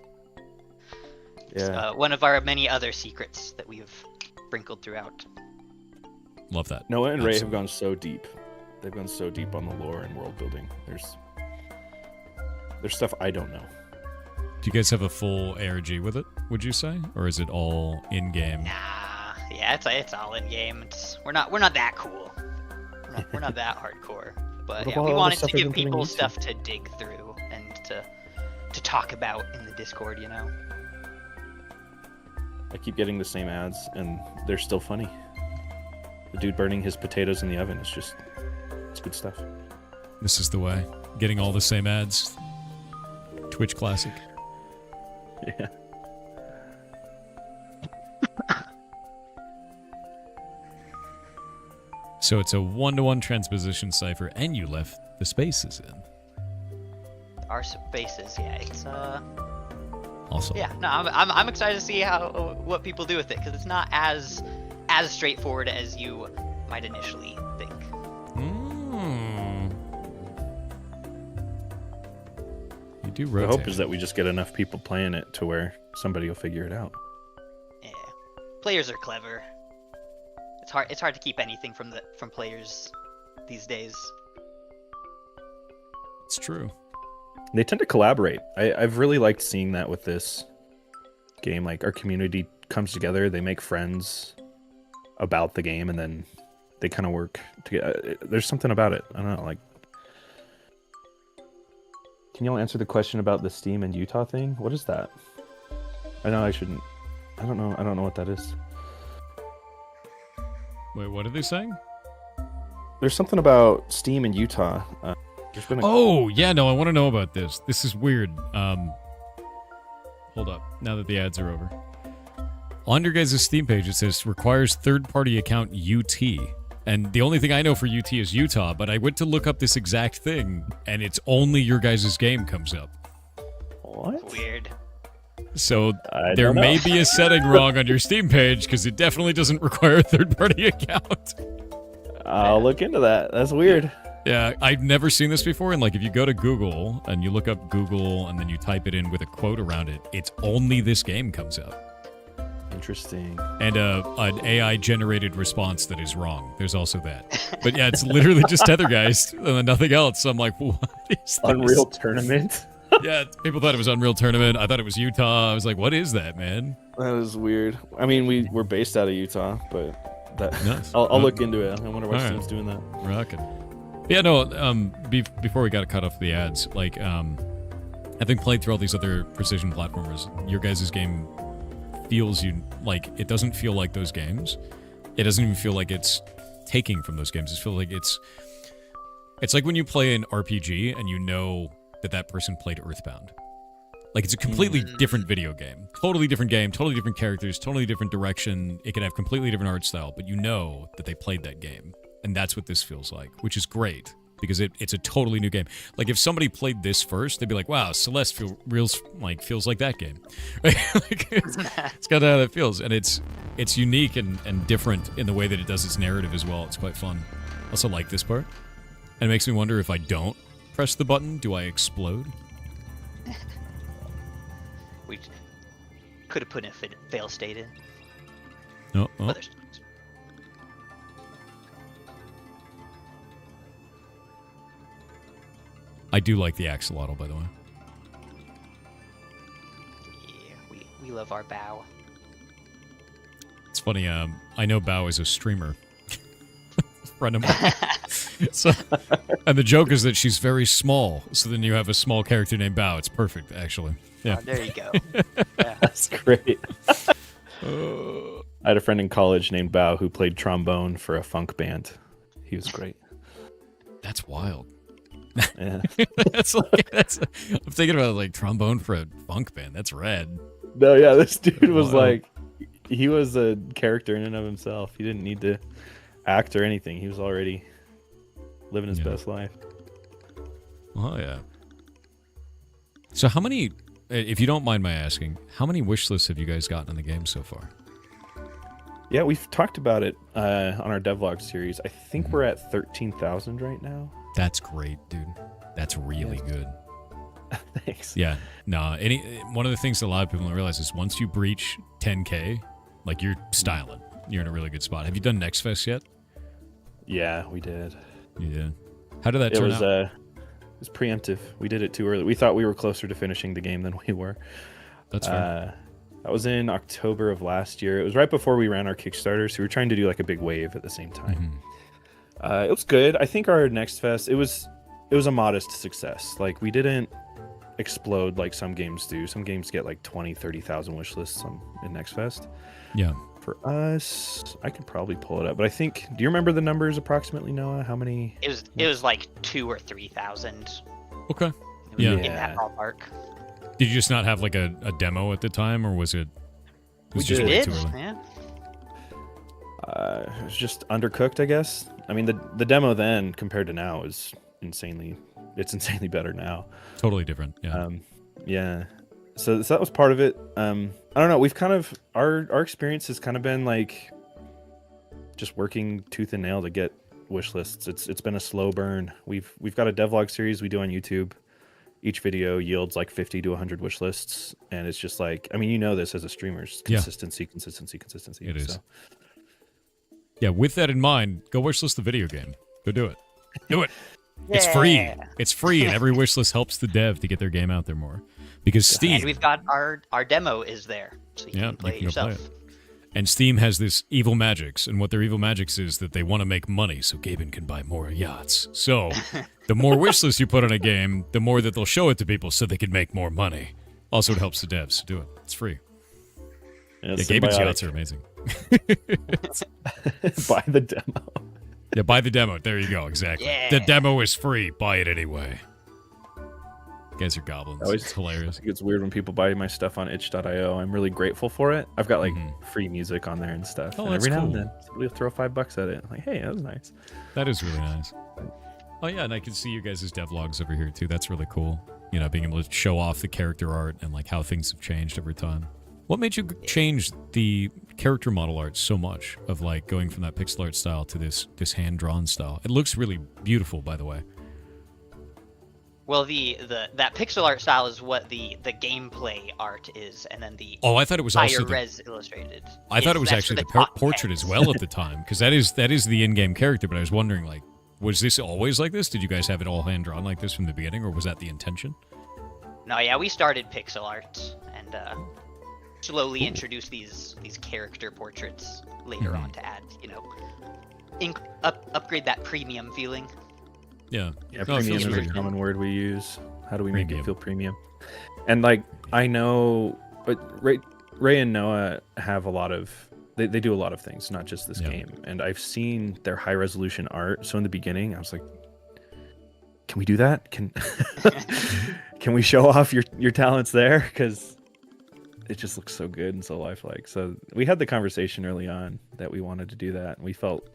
Yeah. It's, one of our many other secrets that we have sprinkled throughout. Love that. Noah and Ray have gone so deep. They've gone so deep on the lore and world building. There's stuff I don't know. Do you guys have a full ARG with it, would you say? Or is it all in-game? Nah, yeah, it's all in game. We're not that cool. We're not that hardcore. But yeah, we wanted to give people stuff to dig through and to talk about in the Discord, you know. I keep getting the same ads, and they're still funny. The dude burning his potatoes in the oven is it's good stuff. This is the way. Getting all the same ads. Twitch classic. Yeah. So it's a 1-to-1 transposition cipher, and you left the spaces in. Our spaces, yeah, it's Also. Yeah, no, I'm excited to see what people do with it because it's not as straightforward as you might initially think. You do The rotate. hope is that we just get enough people playing it to where somebody will figure it out. Yeah, players are clever. It's hard to keep anything from players these days. It's true. They tend to collaborate. I've really liked seeing that with this game. Like, our community comes together, they make friends about the game, and then they kind of work together. There's something about it. I don't know, like... Can y'all answer the question about the Steam and Utah thing? What is that? I know I shouldn't... I don't know what that is. Wait, what are they saying? There's something about Steam and Utah. There's been Oh, yeah, no, I want to know about this. This is weird. Hold up, now that the ads are over. On your guys' Steam page, it says, requires third-party account UT. And the only thing I know for UT is Utah, but I went to look up this exact thing, and it's only your guys' game comes up. What? Weird. So I there don't know. may be a setting wrong on your Steam page, because it definitely doesn't require a third-party account. I'll look into that. That's weird. Yeah, I've never seen this before, and like if you go to Google and you look up Google and then you type it in with a quote around it, it's only this game comes up. Interesting. And an AI-generated response that is wrong. There's also that. But yeah, it's literally just Tethergeist and then nothing else. So I'm like, what is this? Unreal Tournament? Yeah, people thought it was Unreal Tournament. I thought it was Utah. I was like, what is that, man? That is weird. I mean, we're based out of Utah, but that Nice. I'll look into it. I wonder why All right. Steam's doing that. Rockin'. Yeah, no, before we got to cut off the ads, like, having played through all these other precision platformers, your guys' game feels like, it doesn't feel like those games. It doesn't even feel like it's taking from those games. It feels like it's like when you play an RPG and you know that person played Earthbound. Like, it's a completely different video game. Totally different game, totally different characters, totally different direction. It can have completely different art style, but you know that they played that game. And that's what this feels like, which is great, because it's a totally new game. Like, if somebody played this first, they'd be like, wow, Celeste feels like that game. Like, it's kind of how that feels. And it's unique and different in the way that it does its narrative as well. It's quite fun. I also like this part. And it makes me wonder, if I don't press the button, do I explode? We could have put a fail state in. No. Oh. But there's I do like the axolotl, by the way. Yeah, we love our bow. It's funny, I know Bao is a streamer. A friend of mine. So, and the joke is that she's very small. So then you have a small character named Bao. It's perfect, actually. Yeah. There you go. Yeah. That's great. I had a friend in college named Bao who played trombone for a funk band. He was great. That's wild. Yeah. I'm thinking about like trombone for a funk band. That's rad. No, yeah, this dude was Wow. like, he was a character in and of himself. He didn't need to act or anything. He was already living his best life. Oh, yeah. So how many, if you don't mind my asking, how many wish lists have you guys gotten in the game so far? Yeah, we've talked about it on our devlog series. I think we're at 13,000 right now. That's great, dude. That's really good. Thanks. Yeah. No, one of the things that a lot of people don't realize is once you breach 10K, like you're styling. You're in a really good spot. Have you done Next Fest yet? Yeah, we did. You did. How did that turn out? It was preemptive. We did it too early. We thought we were closer to finishing the game than we were. That's fair. That was in October of last year. It was right before we ran our Kickstarter, so we were trying to do like a big wave at the same time. It was good. I think our Next Fest, it was a modest success. Like we didn't explode like some games do. Some games get like 20, 30,000 wish lists in Next Fest. Yeah. For us, I could probably pull it up, but I think, do you remember the numbers approximately, Noah? How many? It was like 2,000 or 3,000. Okay. It was Yeah. in that ballpark. Did you just not have like a demo at the time, or was it? We just did. way It too did, early? yeah. It was just undercooked, I guess. I mean, the demo then compared to now is insanely better now. Totally different. Yeah. Yeah. So that was part of it. I don't know. We've kind of our experience has kind of been like just working tooth and nail to get wish lists. It's been a slow burn. We've got a devlog series we do on YouTube. Each video yields like 50 to 100 wish lists, and it's just like, I mean, you know this as a streamer, it's consistency. It is. So. Yeah. With that in mind, go wish list the video game. Go do it. Do it. It's free. Yeah. It's free, and every wish list helps the dev to get their game out there more. Because Steam, And we've got our demo is there, so you can play it go yourself. And Steam has this evil magics, and what their evil magics is that they want to make money so Gaben can buy more yachts. So, the more wish lists you put on a game, the more that they'll show it to people so they can make more money. Also, it helps the devs. So do it. It's free. Yeah, Gaben's yachts are amazing. Buy the demo. Yeah, buy the demo. There you go. Exactly. Yeah. The demo is free. Buy it anyway. You guys are goblins. Always- It's hilarious. I think it's weird when people buy my stuff on itch.io. I'm really grateful for it. I've got like free music on there and stuff. Oh, and that's every now cool. and then somebody will throw $5 at it. I'm like, hey, that was nice. That is really nice. Oh yeah, and I can see you guys' devlogs over here too. That's really cool. You know, being able to show off the character art and like how things have changed over time. What made you change the character model art so much? Of like going from that pixel art style to this hand drawn style. It looks really beautiful, by the way. Well, that pixel art style is what the gameplay art is, and then the Oh, I thought it was also higher the, res illustrated. I thought it was that's actually for the top portrait as pens. well at the time, because that is the in-game character. But I was wondering, like, was this always like this? Did you guys have it all hand drawn like this from the beginning, or was that the intention? No, yeah, we started pixel art and slowly introduced these character portraits later on to add, upgrade that premium feeling. Yeah. Yeah, No, it premium feels is really a good. common word we use. How do we make Premium. it feel premium? And like, I know, but Ray and Noah have a lot of, they do a lot of things, not just this Yeah. game. And I've seen their high resolution art. So in the beginning, I was like, can we do that? Can we show off your talents there? Because it just looks so good and so lifelike. So we had the conversation early on that we wanted to do that. And we felt,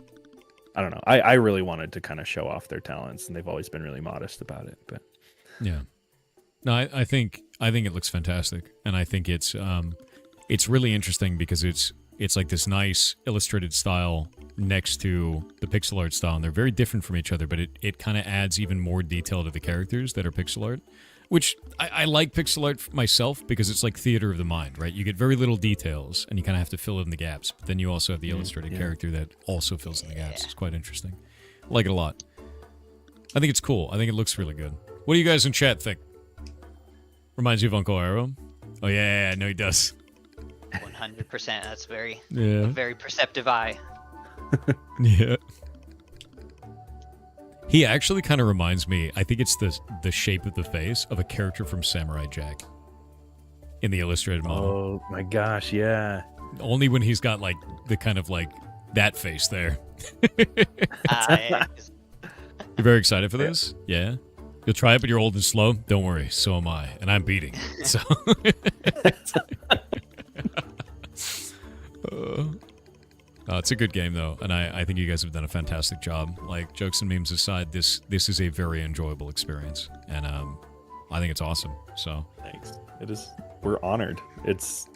I don't know, I really wanted to kind of show off their talents, and they've always been really modest about it. But Yeah. No, I think it looks fantastic, and I think it's really interesting because it's like this nice illustrated style next to the pixel art style, and they're very different from each other, but it kind of adds even more detail to the characters that are pixel art, which I like pixel art myself because it's like theater of the mind, right? You get very little details, and you kind of have to fill in the gaps, but then you also have the illustrated character that also fills in the gaps. It's quite interesting. I like it a lot. I think it's cool. I think it looks really good. What do you guys in chat think? Reminds you of Uncle Arrow? Oh, yeah, I know he does. 100%. That's a Yeah. very perceptive eye. Yeah. He actually kind of reminds me, I think it's the shape of the face of a character from Samurai Jack in the illustrated model. Oh my gosh, yeah. Only when he's got like the kind of like that face there. Yeah, You're very excited for this? Yeah? You'll try it, but you're old and slow? Don't worry, so am I. And I'm beating. So. It's a good game, though, and I think you guys have done a fantastic job. Like, jokes and memes aside, this is a very enjoyable experience, and I think it's awesome. So Thanks. It is. We're honored. It's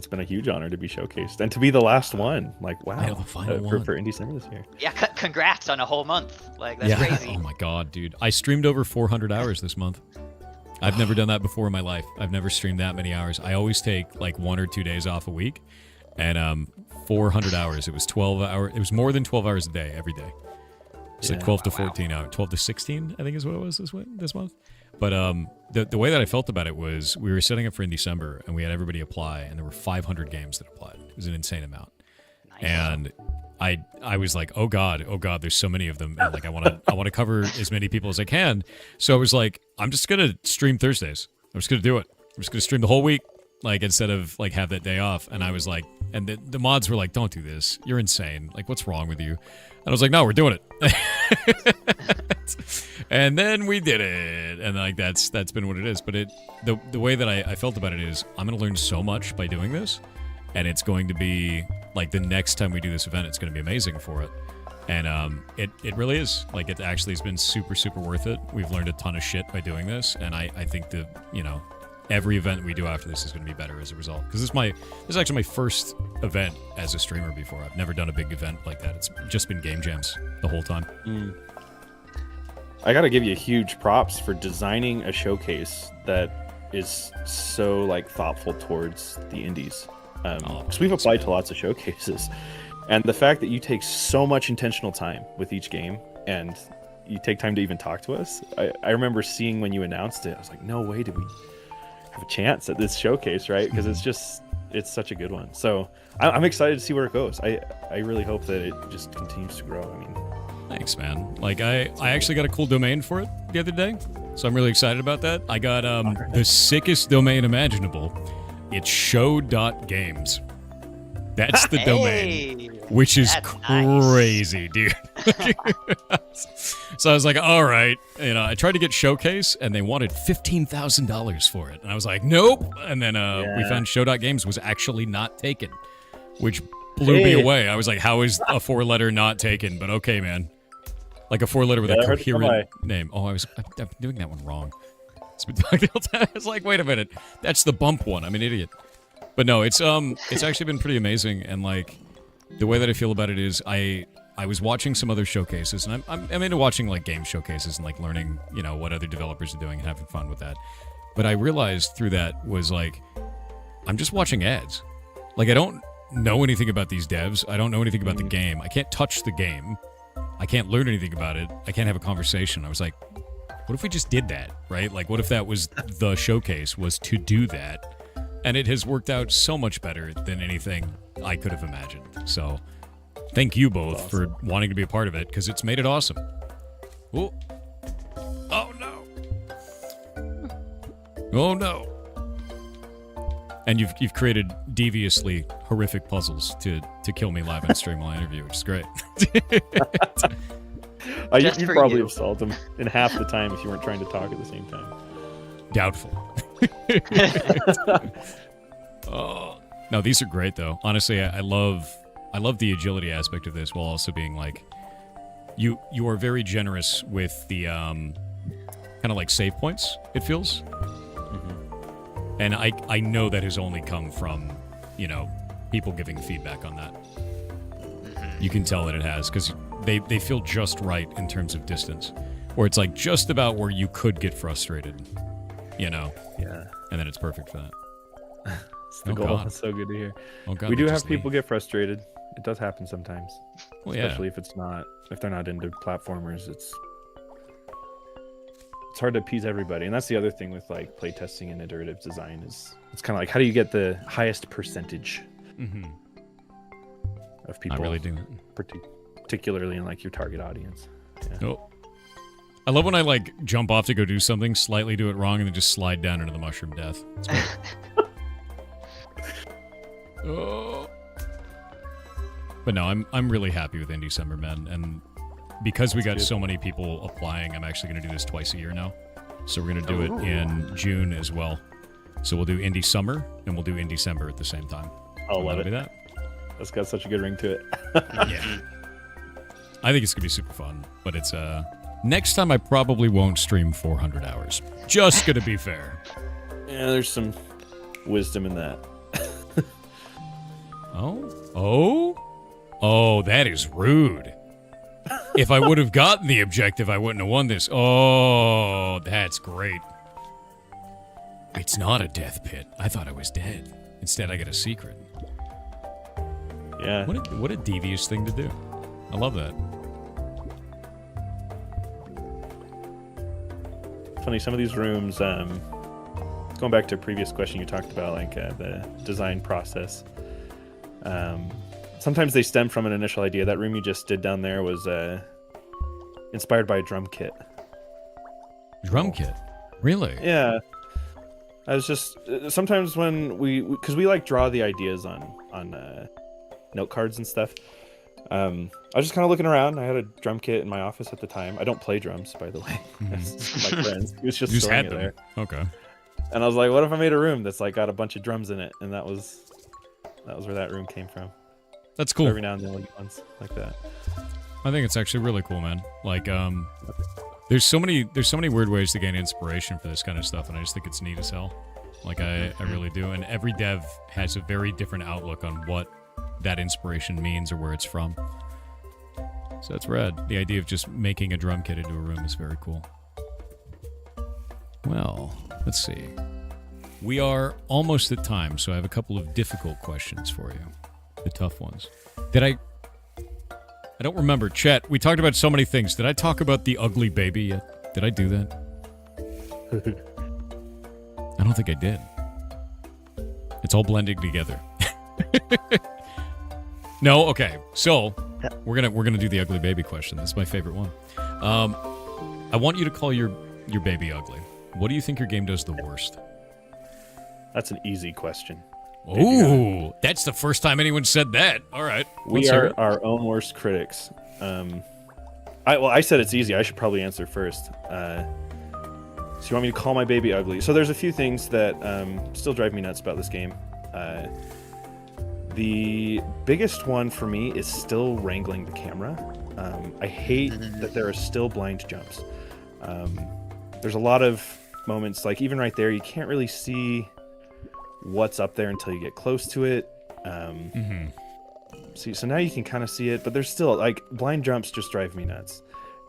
been a huge honor to be showcased and to be the last one. Like, wow, Yeah, the final one. for Indecember this year. yeah. Congrats on a whole month. Like that's crazy. Oh my god, dude! I streamed over 400 hours this month. I've never done that before in my life. I've never streamed that many hours. I always take like 1 or 2 days off a week, and 400 hours. It was 12 hours. It was more than 12 hours a day every day. It's like 12 to 14 hours. 12 to 16, I think is what it was this month. But the way that I felt about it was we were setting up for Indecember, and we had everybody apply, and there were 500 games that applied. It was an insane amount. Nice. And I was like, oh god, there's so many of them, and like I want to cover as many people as I can. So I was like, I'm just gonna stream Thursdays. I'm just gonna do it. I'm just gonna stream the whole week, like instead of like have that day off. And I was like, and the mods were like, don't do this. You're insane. Like, what's wrong with you? And I was like, no, we're doing it. And then we did it, and like that's been what it is. But the way that I felt about it is I'm gonna learn so much by doing this, and it's going to be like the next time we do this event, it's going to be amazing for it. And it really is. Like, it actually has been super, super worth it. We've learned a ton of shit by doing this, and I think that, you know, every event we do after this is going to be better as a result. Because this is actually my first event as a streamer before. I've never done a big event like that. It's just been game jams the whole time. I got to give you huge props for designing a showcase that is so like thoughtful towards the indies. Because we've applied to lots of showcases, and the fact that you take so much intentional time with each game and you take time to even talk to us. I remember seeing when you announced it, I was like, no way did we have a chance at this showcase, right? Because it's such a good one. So I'm excited to see where it goes. I really hope that it just continues to grow. I mean, Thanks, man. Like, I actually got a cool domain for it the other day, so I'm really excited about that. I got the sickest domain imaginable. It's show.games. That's the domain, which is crazy, dude. So I was like, all right. You know, I tried to get Showcase, and they wanted $15,000 for it. And I was like, nope. And then we found show.games was actually not taken, which blew me away. I was like, how is a 4-letter not taken? But okay, man. Like a 4-letter with a coherent name. Oh, I'm doing that one wrong. It's like, wait a minute, that's the bump one. I'm an idiot. But no, it's actually been pretty amazing, and like the way that I feel about it is I was watching some other showcases, and I'm into watching like game showcases and like learning, you know, what other developers are doing and having fun with that. But I realized through that was like I'm just watching ads. Like, I don't know anything about these devs. I don't know anything about the game. I can't touch the game. I can't learn anything about it. I can't have a conversation. I was like, what if we just did that, right? Like, what if that was the showcase, was to do that? And it has worked out so much better than anything I could have imagined. So, thank you both for wanting to be a part of it, because it's made it awesome. Ooh. Oh, no. Oh, no. And you've created deviously horrific puzzles to kill me live on stream while I interview, which is great. You'd probably have solved them in half the time if you weren't trying to talk at the same time. Doubtful. Oh, no, these are great though. Honestly, I love the agility aspect of this, while also being like, you are very generous with the kind of like save points, it feels. And I know that has only come from, you know, people giving feedback on that. You can tell that it has, because they feel just right in terms of distance, where it's like just about where you could get frustrated, you know? Yeah. And then it's perfect for that. It's the goal. God. That's so good to hear. Oh, God, we do they have just people get frustrated. It does happen sometimes. Well, yeah. Especially if they're not into platformers. It's hard to appease everybody. And that's the other thing with like playtesting and iterative design is it's kind of like, how do you get the highest percentage of people? I really do. Particularly in like your target audience. Yeah. Oh. I love when I like jump off to go do something, slightly do it wrong, and then just slide down into the mushroom death. It's great. Oh. But no, I'm really happy with Indecember, man, and because we got so many people applying, I'm actually going to do this twice a year now. So we're going to do it in June as well. So we'll do Indecember and we'll do Indecember at the same time. I'll love it. Do that. That's got such a good ring to it. Yeah. I think it's going to be super fun, but it's next time I probably won't stream 400 hours. Just going to be fair. Yeah, there's some wisdom in that. Oh, that is rude. If I would have gotten the objective, I wouldn't have won this. Oh, that's great. It's not a death pit. I thought I was dead. Instead, I get a secret. Yeah. What a devious thing to do. I love that. Funny, some of these rooms, going back to a previous question you talked about, like the design process. Sometimes they stem from an initial idea. That room you just did down there was inspired by a drum kit. Drum kit? Really? Yeah. I was just sometimes when because we like draw the ideas on note cards and stuff. I was just kind of looking around. I had a drum kit in my office at the time. I don't play drums, by the way. Mm-hmm. My friends. It was just storing it there. Okay. And I was like, what if I made a room that's like got a bunch of drums in it? And that was where that room came from. That's cool. So every now and then, like ones like that. I think it's actually really cool, man. Like, there's so many weird ways to gain inspiration for this kind of stuff, and I just think it's neat as hell. Like, I really do. And every dev has a very different outlook on what that inspiration means or where it's from. So that's rad. The idea of just making a drum kit into a room is very cool. Well, let's see. We are almost at time, so I have a couple of difficult questions for you. The tough ones. I don't remember. Chat, we talked about so many things. Did I talk about the ugly baby yet? Did I do that? I don't think I did. It's all blending together. No, okay. So, we're gonna do the ugly baby question. That's my favorite one. I want you to call your baby ugly. What do you think your game does the worst? That's an easy question. Ooh, that's the first time anyone said that. All right. We are our own worst critics. I said it's easy. I should probably answer first. So you want me to call my baby ugly? So there's a few things that still drive me nuts about this game. The biggest one for me is still wrangling the camera. I hate that there are still blind jumps. There's a lot of moments, like even right there, you can't really see what's up there until you get close to it. See, so now you can kind of see it, but there's still like blind jumps just drive me nuts.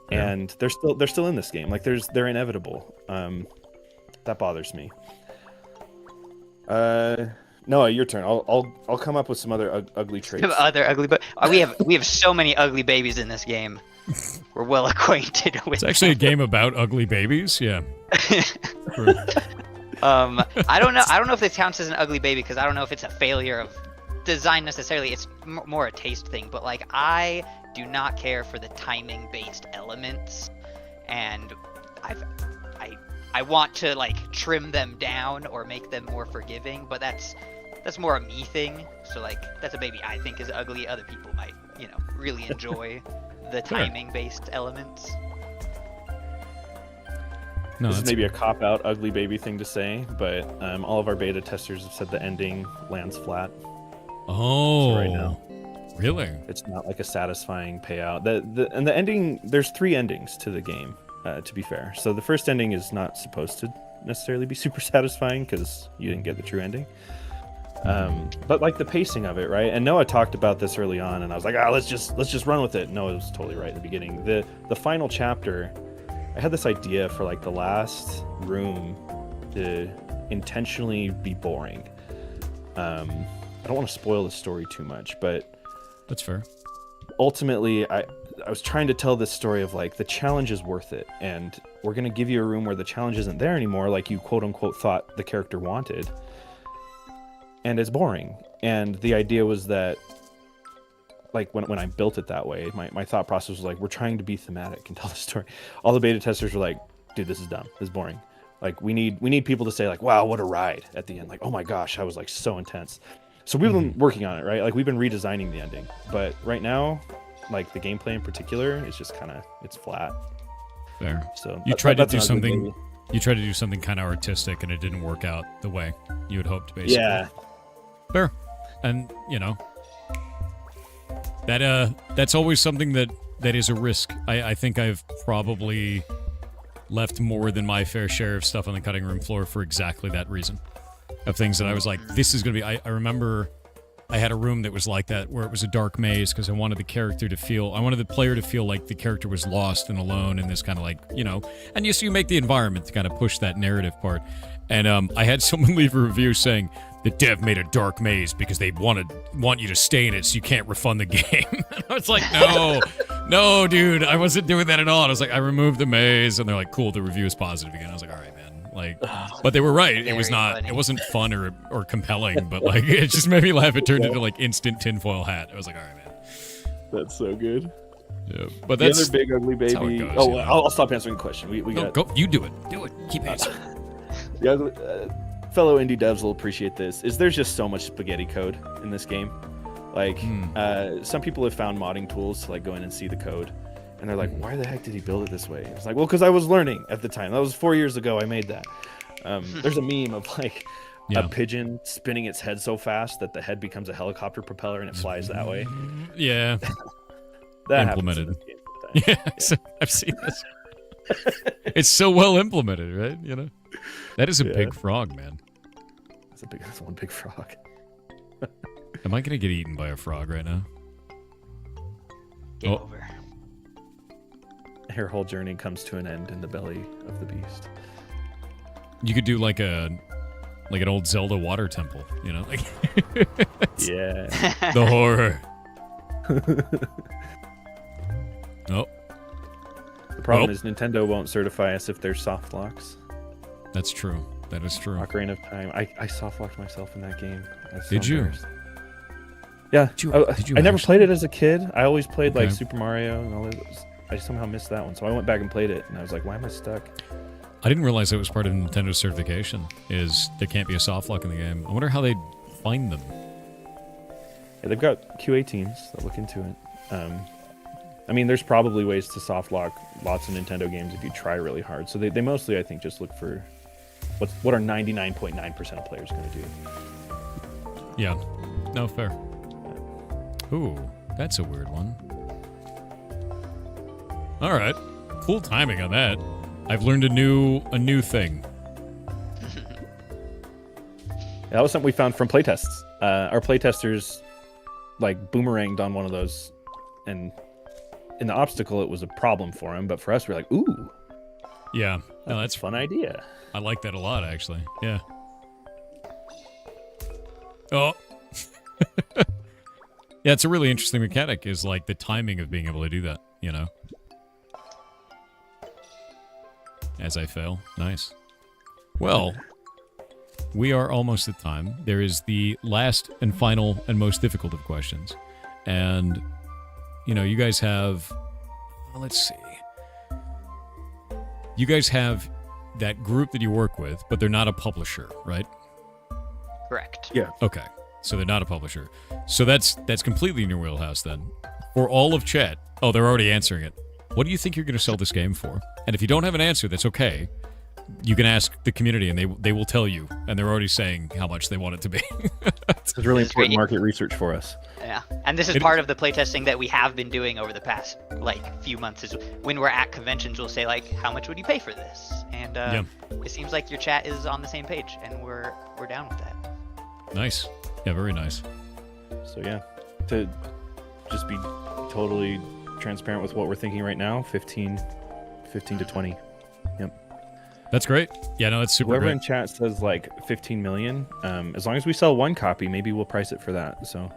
Yeah. And they're still in this game. Like they're inevitable. That bothers me. Noah, your turn. I'll come up with some other ugly traits. Other ugly, but we have so many ugly babies in this game. We're well acquainted with. It's actually a game about ugly babies. Yeah. I don't know if this counts as an ugly baby because I don't know if it's a failure of design necessarily. It's more a taste thing. But like, I do not care for the timing-based elements, and I want to like trim them down or make them more forgiving. But that's more a me thing. So like, that's a baby I think is ugly. Other people might, really enjoy the timing-based elements. No, this is maybe a cop-out ugly baby thing to say, but all of our beta testers have said the ending lands flat. Oh, so right now, really? It's not like a satisfying payout. And the ending, there's 3 endings to the game, to be fair. So the first ending is not supposed to necessarily be super satisfying because you didn't get the true ending. But like the pacing of it, right? And Noah talked about this early on, and I was like, let's just run with it. Noah was totally right at the beginning. The final chapter, I had this idea for like the last room to intentionally be boring. I don't want to spoil the story too much, but that's fair. Ultimately, I was trying to tell this story of like the challenge is worth it, and we're gonna give you a room where the challenge isn't there anymore, like you quote unquote thought the character wanted, and it's boring. And the idea was that like when I built it that way, my thought process was like, we're trying to be thematic and tell the story. All the beta testers were like, dude, this is dumb. This is boring. Like we need people to say like, wow, what a ride at the end. Like, oh my gosh, I was like so intense. So we've been working on it, right? Like we've been redesigning the ending, but right now, like the gameplay in particular is just kind of, it's flat. Fair. So you tried to that's do not good, something. maybe. You tried to do something kind of artistic, and it didn't work out the way you had hoped. Basically. Yeah. Fair. And you know, that's always something that is a risk. I think I've probably left more than my fair share of stuff on the cutting room floor for exactly that reason. Of things that I was like, this is gonna be. I remember I had a room that was like that, where it was a dark maze, because I wanted the player to feel like the character was lost and alone in this kind of like, you know, and you make the environment to kind of push that narrative part. And I had someone leave a review saying the dev made a dark maze because they want you to stay in it so you can't refund the game. And I was like, no, dude, I wasn't doing that at all. And I was like, I removed the maze, and they're like, cool, the review is positive again. I was like, all right, man. Like, but they were right. It was not. Funny. It wasn't fun or compelling, but like it just made me laugh. It turned into like instant tinfoil hat. I was like, all right, man. That's so good. Yeah, but The that's other big ugly how it baby. goes, Oh, you know? I'll stop answering the question. We got go. You do it. Keep answering. the ugly, fellow indie devs will appreciate this. There's just so much spaghetti code in this game. Like some people have found modding tools to like go in and see the code, and they're like, why the heck did he build it this way? It's like, well, because I was learning at the time. That was 4 years ago. I made that. There's a meme of like a pigeon spinning its head so fast that the head becomes a helicopter propeller and it flies that way. Yeah. That Implemented. happens in this game sometimes. Yeah, I've seen this. It's so well implemented, right? You know, that is a big frog, man. That's one big frog. Am I gonna get eaten by a frog right now? Game over. Her whole journey comes to an end in the belly of the beast. You could do like an old Zelda water temple, you know, like Yeah. the horror. Oh, The problem is Nintendo won't certify us if there's soft locks. that's true. That is true. Ocarina of Time. I soft locked myself in that game. I was so Did you? embarrassed. Yeah. Did you I never actually? played it as a kid. I always played like Okay. Super Mario and all those. I somehow missed that one, so I went back and played it, and I was like, why am I stuck? I didn't realize that was part of Nintendo's certification. Is there can't be a soft lock in the game. I wonder how they find them. Yeah, they've got QA teams that look into it. I mean, there's probably ways to soft lock lots of Nintendo games if you try really hard. So they mostly, I think, just look for what are 99.9% of players going to do. Yeah. No, fair. Ooh, that's a weird one. All right. Cool timing on that. I've learned a new thing. That was something we found from playtests. Our playtesters like boomeranged on one of those, and in the obstacle it was a problem for him, but for us we're like, ooh, Yeah. No, that's a fun idea. I like that a lot, actually. Yeah. Oh. Yeah, it's a really interesting mechanic, is like the timing of being able to do that, you know? As I fail. Nice. Well, we are almost at time. There is the last and final and most difficult of questions. And, you know, you guys have... Let's see. You guys have that group that you work with, but they're not a publisher, right? Correct. Yeah. Okay. So they're not a publisher. So that's completely in your wheelhouse then. For all of chat... Oh, they're already answering it. What do you think you're going to sell this game for? And if you don't have an answer, that's okay. You can ask the community, and they will tell you. And they're already saying how much they want it to be. It's really This is important great. market research for us. Yeah, and this is It part is. of the playtesting that we have been doing over the past few months. Is when we're at conventions, we'll say like, "How much would you pay for this?" And it seems like your chat is on the same page, and we're down with that. Nice. Yeah, very nice. So yeah, to just be totally transparent with what we're thinking right now, 15 to 20. That's great. Yeah, no, that's super Whoever great. in chat says like 15 million, as long as we sell one copy, maybe we'll price it for that. So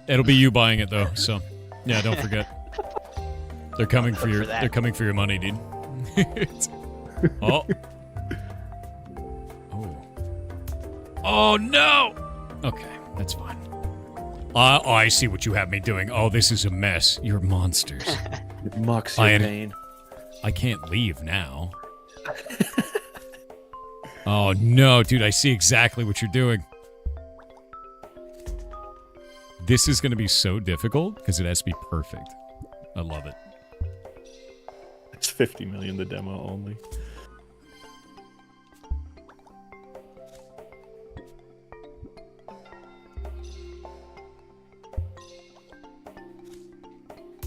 It'll be you buying it though, so yeah, don't forget. They're coming for your that. they're coming for your money, dude. Oh. Oh. Oh no. Okay, that's fine. I see what you have me doing. Oh, this is a mess. You're monsters. It mocks your pain. I can't leave now. Oh, no, dude, I see exactly what you're doing. This is going to be so difficult because it has to be perfect. I love it. It's 50 million the demo only.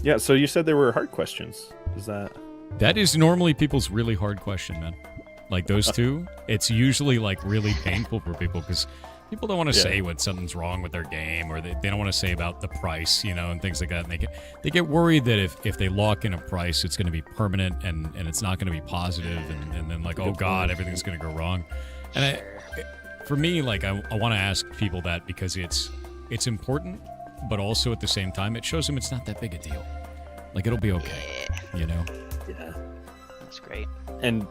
Yeah, so you said there were hard questions. Is that... That is normally people's really hard question, man. Like those two, it's usually like really painful for people because people don't want to say when something's wrong with their game, or they don't want to say about the price, you know, and things like that. And they get worried that if they lock in a price, it's going to be permanent and it's not going to be positive, and then like, oh God, everything's going to go wrong. And for me, like I want to ask people that because it's important, but also at the same time, it shows them it's not that big a deal. Like it'll be okay, you know? Yeah. That's great. And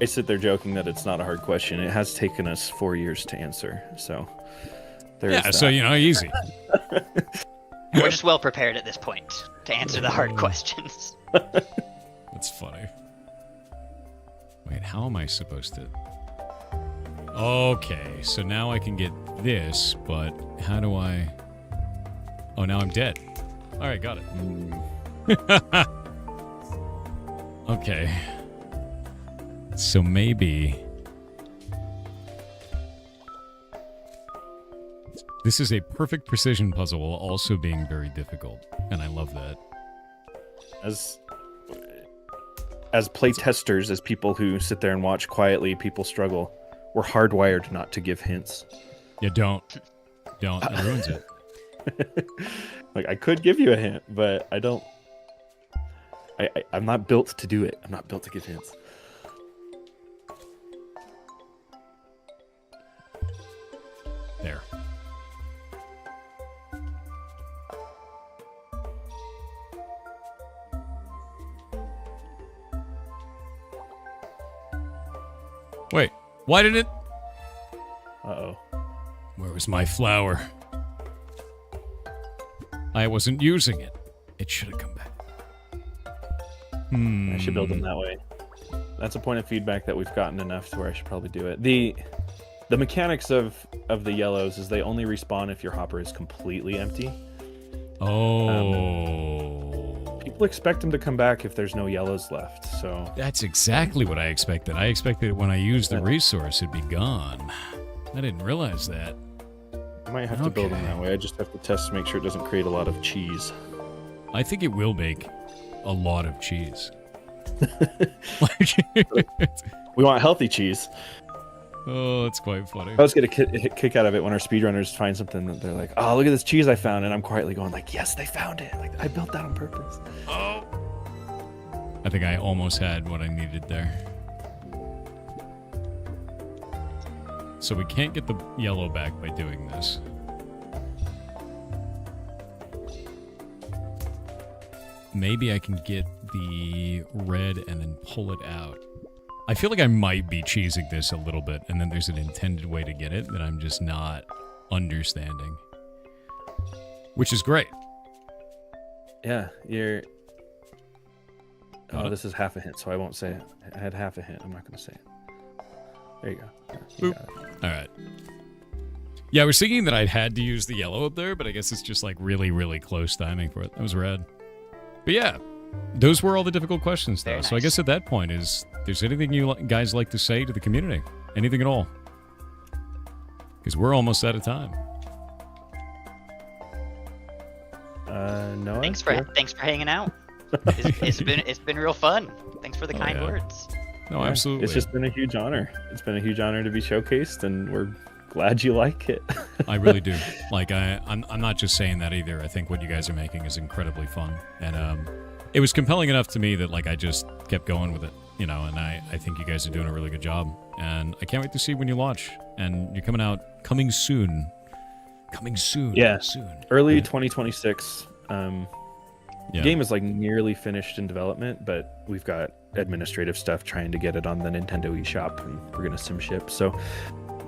I sit there joking that it's not a hard question. It has taken us 4 years to answer, so there's that. So you know, easy. We're just well prepared at this point to answer the hard questions. That's funny. Wait, how am I supposed to... Okay, so now I can get this, but how do I... Oh, now I'm dead. Alright, got it. Okay. So maybe... This is a perfect precision puzzle while also being very difficult, and I love that. As play testers, as people who sit there and watch quietly people struggle, we're hardwired not to give hints. Yeah, don't. It ruins it. Like, I could give you a hint, but I don't... I'm not built to do it. I'm not built to give hints. There. Wait, why did it... Uh-oh. Where was my flower? I wasn't using it. It should have come back. I should build them that way. That's a point of feedback that we've gotten enough to where I should probably do it. The mechanics of the yellows is they only respawn if your hopper is completely empty. Oh. People expect them to come back if there's no yellows left, so... That's exactly what I expected. I expected when I used the resource, it'd be gone. I didn't realize that. I might have to build them that way. I just have to test to make sure it doesn't create a lot of cheese. I think it will make a lot of cheese. We want healthy cheese. Oh, it's quite funny. I was get a kick out of it when our speedrunners find something that they're like, oh, look at this cheese I found, and I'm quietly going like, yes, they found it. Like, I built that on purpose. Oh. I think I almost had what I needed there. So we can't get the yellow back by doing this. Maybe I can get the red and then pull it out. I feel like I might be cheesing this a little bit, and then there's an intended way to get it that I'm just not understanding. Which is great. Yeah, you're... Oh, this is half a hint, so I won't say it. I had half a hint. I'm not going to say it. There you go. You got it. All right. Yeah, I was thinking that I'd had to use the yellow up there, but I guess it's just like really, really close timing for it. That was rad. But yeah, those were all the difficult questions, though. Very So I nice. guess at that point, is there's anything you guys like to say to the community? Anything at all? Because we're almost out of time. No. Thanks for hanging out. It's been real fun. Thanks for the kind words. No, absolutely. It's just been a huge honor. It's been a huge honor to be showcased, and we're glad you like it. I really do. Like, I'm not just saying that either. I think what you guys are making is incredibly fun. And it was compelling enough to me that, like, I just kept going with it, you know, and I think you guys are doing a really good job. And I can't wait to see when you launch. And you're coming soon. Coming soon. Yeah. Soon. Early 2026. Yeah. Game is, like, nearly finished in development, but we've got administrative stuff trying to get it on the Nintendo eShop, and we're going to sim ship. So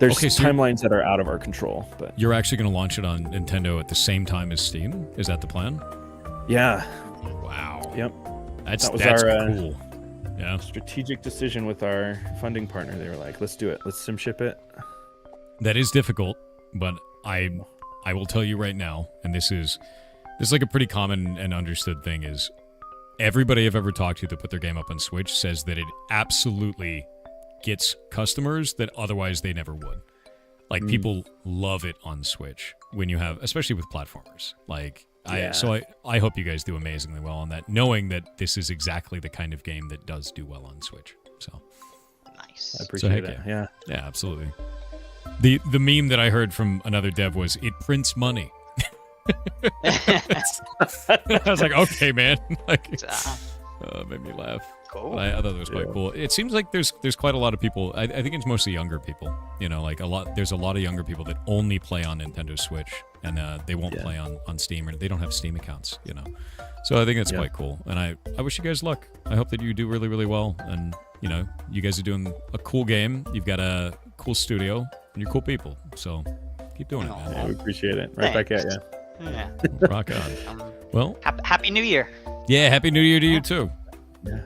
There's Okay, so timelines that are out of our control, but you're actually going to launch it on Nintendo at the same time as Steam? Is that the plan? yeah. Wow. Yep. That's That was that's our, cool. Yeah. Strategic decision with our funding partner. They were like, let's do it. Let's sim ship it. That is difficult, but I will tell you right now, and this is like a pretty common and understood thing, is everybody I've ever talked to that put their game up on Switch says that it absolutely gets customers that otherwise they never would. Like, people love it on Switch when you have, especially with platformers. Like, Yeah. I hope you guys do amazingly well on that, knowing that this is exactly the kind of game that does do well on Switch. So, Nice. I appreciate heck it. Yeah. yeah, absolutely. The meme that I heard from another dev was, it prints money. I was like, okay, man. Like, made me laugh. Cool. But I thought that was quite cool. It seems like there's quite a lot of people. I think it's mostly younger people. You know, like there's a lot of younger people that only play on Nintendo Switch, and they won't play on Steam, or they don't have Steam accounts. You know, so I think it's quite cool. And I wish you guys luck. I hope that you do really, really well. And you know, you guys are doing a cool game. You've got a cool studio, and you're cool people. So keep doing it, man. Yeah, we appreciate it. Right back at you. Yeah. Rock on. Well, Happy New Year. yeah, Happy New Year to you too. Yeah.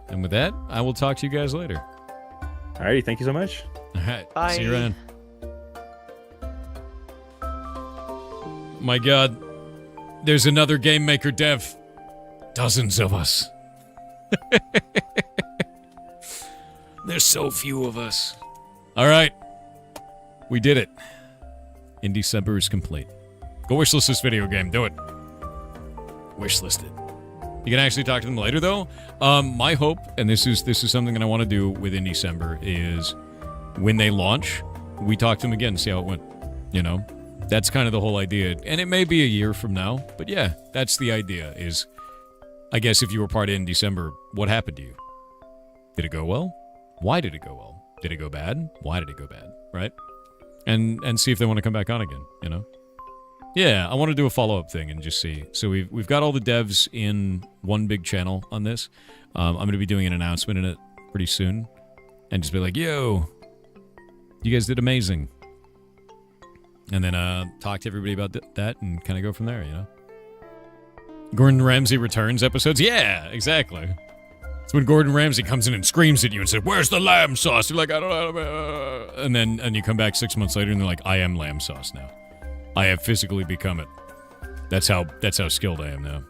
And with that, I will talk to you guys later. Alrighty. Thank you so much. All right. Bye. See you around. My God, there's another game maker dev. Dozens of us. There's so few of us. All right. We did it. Indecember is complete. Go wishlist this video game. Do it. Wishlist it. You can actually talk to them later, though. My hope, and this is something that I want to do with Indecember, is when they launch, we talk to them again, see how it went. You know, that's kind of the whole idea. And it may be a year from now, but yeah, that's the idea. Is, I guess, if you were part of Indecember, what happened to you? Did it go well? Why did it go well? Did it go bad? Why did it go bad? Right? And see if they want to come back on again. You know. Yeah, I want to do a follow-up thing and just see. So we've got all the devs in one big channel on this. I'm going to be doing an announcement in it pretty soon. And just be like, yo, you guys did amazing. And then talk to everybody about that and kind of go from there, you know? Gordon Ramsay returns episodes? Yeah, exactly. It's when Gordon Ramsay comes in and screams at you and says, where's the lamb sauce? You're like, I don't know. And you come back 6 months later and they're like, I am lamb sauce now. I have physically become it. That's how skilled I am now.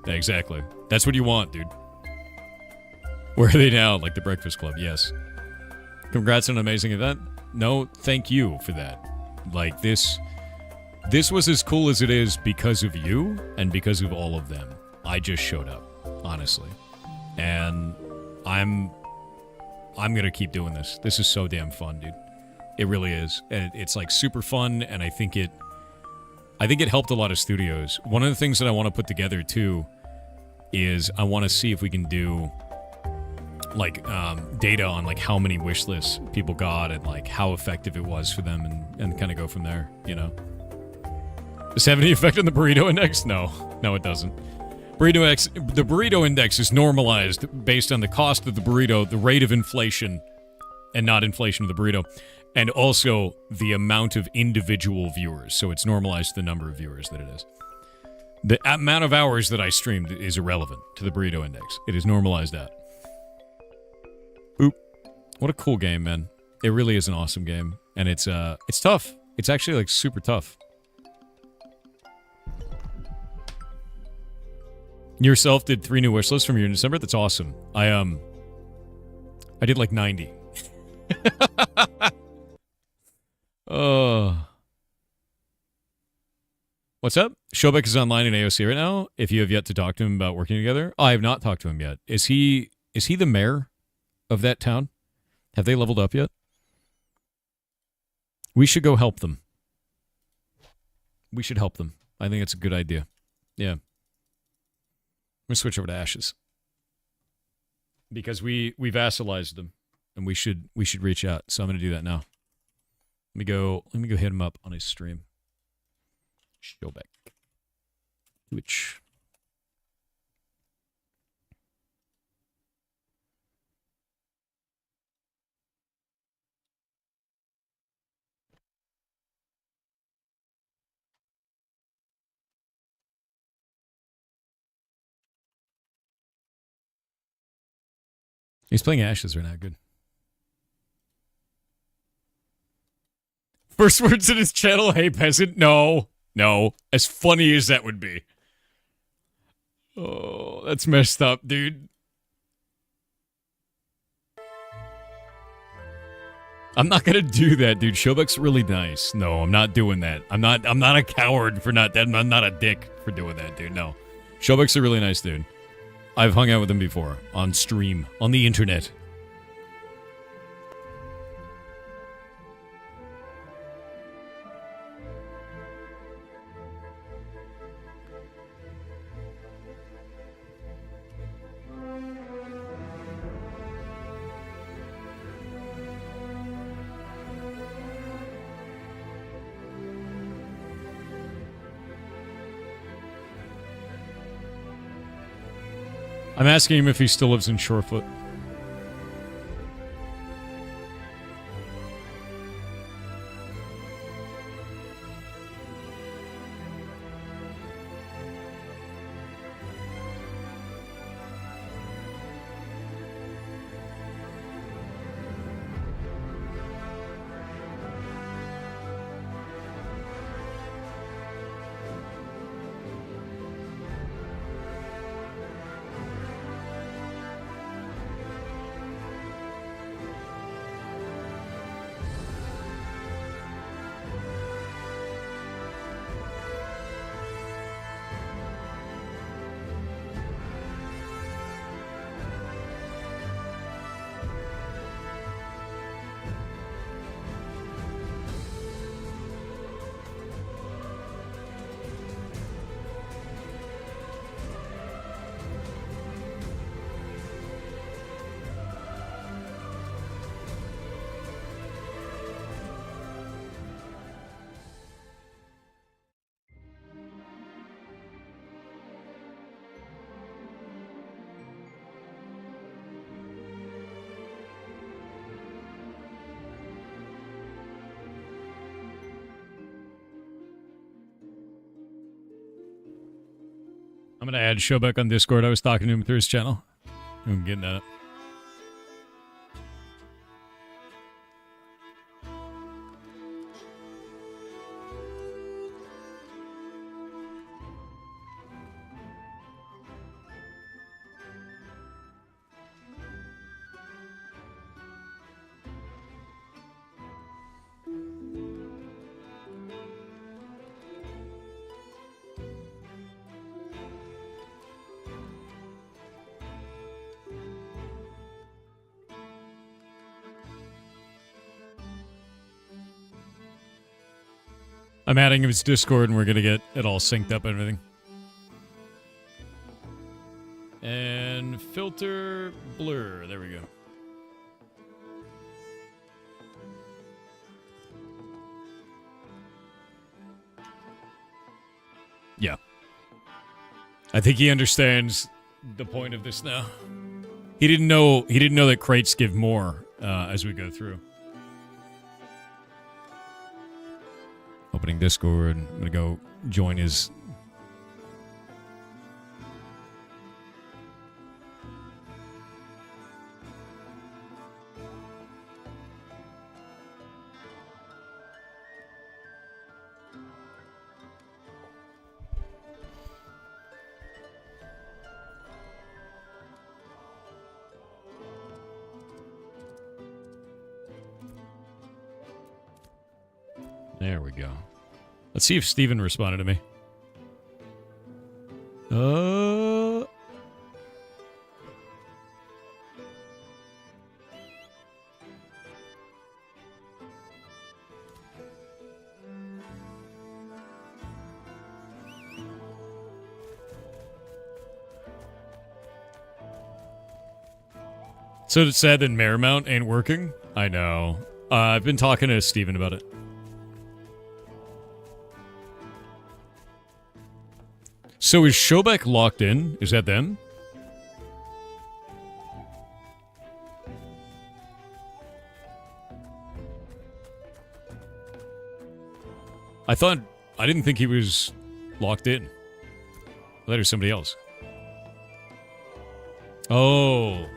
Yeah, exactly. That's what you want, dude. Where are they now? Like the Breakfast Club, yes. Congrats on an amazing event. No, thank you for that. Like, this was as cool as it is because of you and because of all of them. I just showed up, honestly. And I'm gonna keep doing this. This is so damn fun, dude. It really is. And it's like super fun, and I think it helped a lot of studios. One of the things that I want to put together too is I want to see if we can do like data on like how many wish lists people got and like how effective it was for them, and kind of go from there, you know. Does it have any effect on the burrito index? No, it doesn't. The burrito index is normalized based on the cost of the burrito, the rate of inflation, and not inflation of the burrito. And also the amount of individual viewers. So it's normalized to the number of viewers that it is. The amount of hours that I streamed is irrelevant to the burrito index. It is normalized at. Oop. What a cool game, man. It really is an awesome game. And it's tough. It's actually like super tough. Yourself did 3 new wish lists from your Indecember? That's awesome. I did like 90. What's up? Shobek is online in AOC right now. If you have yet to talk to him about working together, I have not talked to him yet. Is he the mayor of that town? Have they leveled up yet? We should go help them. We should help them. I think it's a good idea. Yeah. I'm gonna switch over to Ashes because we vassalized them, and we should reach out. So I'm gonna do that now. Let me go hit him up on his stream. Showback. Twitch. He's playing Ashes right now. Good. First words in his channel, hey peasant. No. No. As funny as that would be. Oh, that's messed up, dude. I'm not gonna do that, dude. Shobek's really nice. No, I'm not doing that. I'm not a coward for not that. I'm not a dick for doing that, dude. No. Shobek's a really nice dude. I've hung out with him before. On stream. On the internet. I'm asking him if he still lives in Shorefoot. I'm gonna add Shobek on Discord. I was talking to him through his channel. I'm getting at it. I'm adding his Discord and we're gonna get it all synced up and everything. And filter blur. There we go. Yeah. I think he understands the point of this now. He didn't know that crates give more as we go through. Opening Discord. I'm gonna go join his. There we go. Let's see if Steven responded to me. So it's sad that Marymount ain't working? I know. I've been talking to Steven about it. So is Shobek locked in? Is that them? I didn't think he was locked in. I thought it was somebody else. Oh.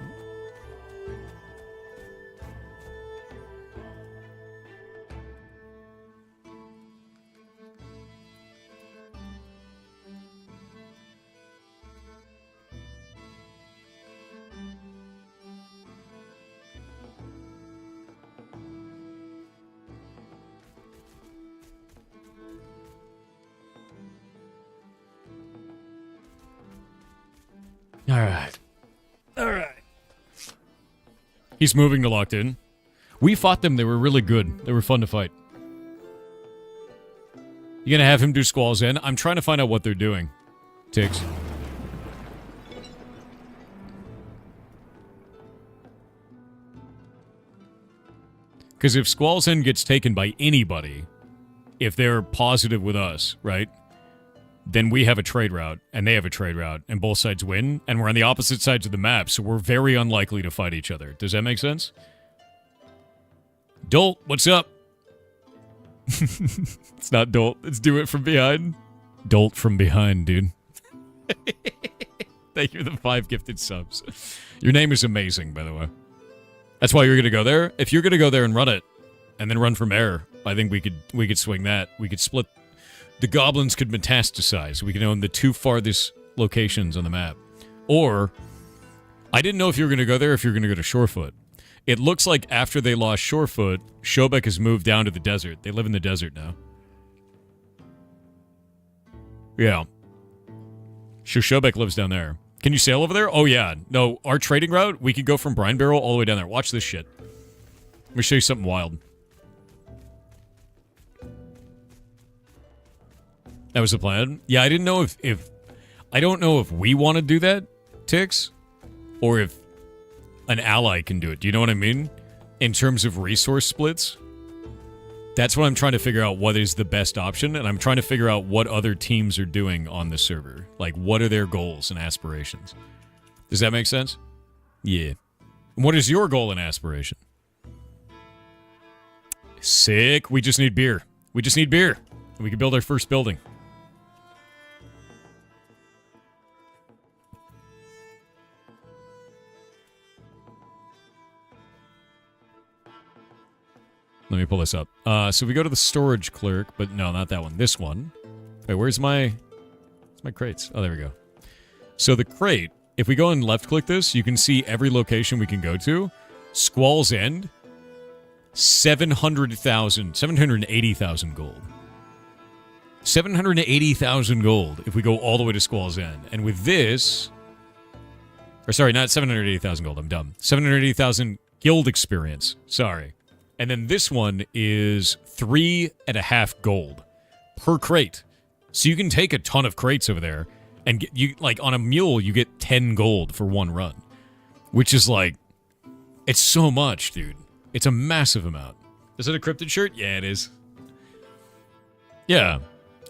All right. All right. He's moving to locked in. We fought them. They were really good. They were fun to fight. You gonna have him do Squall's End? I'm trying to find out what they're doing. Tiggs. Because if Squall's End gets taken by anybody, if they're positive with us, right? Then we have a trade route, and they have a trade route, and both sides win, and we're on the opposite sides of the map, so we're very unlikely to fight each other. Does that make sense? Dolt, what's up? It's not Dolt, it's Do It From Behind. Dolt from behind, dude. Thank you for the 5 gifted subs. Your name is amazing, by the way. That's why you're going to go there. If you're going to go there and run it, and then run from air, I think we could swing that. We could split. The goblins could metastasize. We could own the 2 farthest locations on the map. Or, I didn't know if you were going to go there or if you were going to go to Shorefoot. It looks like after they lost Shorefoot, Shobek has moved down to the desert. They live in the desert now. Yeah. Shobek lives down there. Can you sail over there? Oh, yeah. No, our trading route, we could go from Brine Barrel all the way down there. Watch this shit. Let me show you something wild. That was the plan? Yeah, I didn't know if I don't know if we want to do that, Tix, or if an ally can do it. Do you know what I mean? In terms of resource splits? That's what I'm trying to figure out, what is the best option, and I'm trying to figure out what other teams are doing on the server. Like, what are their goals and aspirations? Does that make sense? Yeah. And what is your goal and aspiration? Sick. We just need beer. We just need beer. And we can build our first building. Let me pull this up. So we go to the storage clerk, but no, not that one. This one. Wait, where's my crates? Oh, there we go. So the crate, if we go and left-click this, you can see every location we can go to. Squall's End, 780,000 gold. 780,000 gold if we go all the way to Squall's End. And with this... Or sorry, not 780,000 gold, I'm dumb. 780,000 guild experience. Sorry. And then this one is 3.5 gold per crate. So you can take a ton of crates over there and get you, like, on a mule, you get 10 gold for one run. Which is like, it's so much, dude. It's a massive amount. Is it a cryptid shirt? Yeah, it is. Yeah.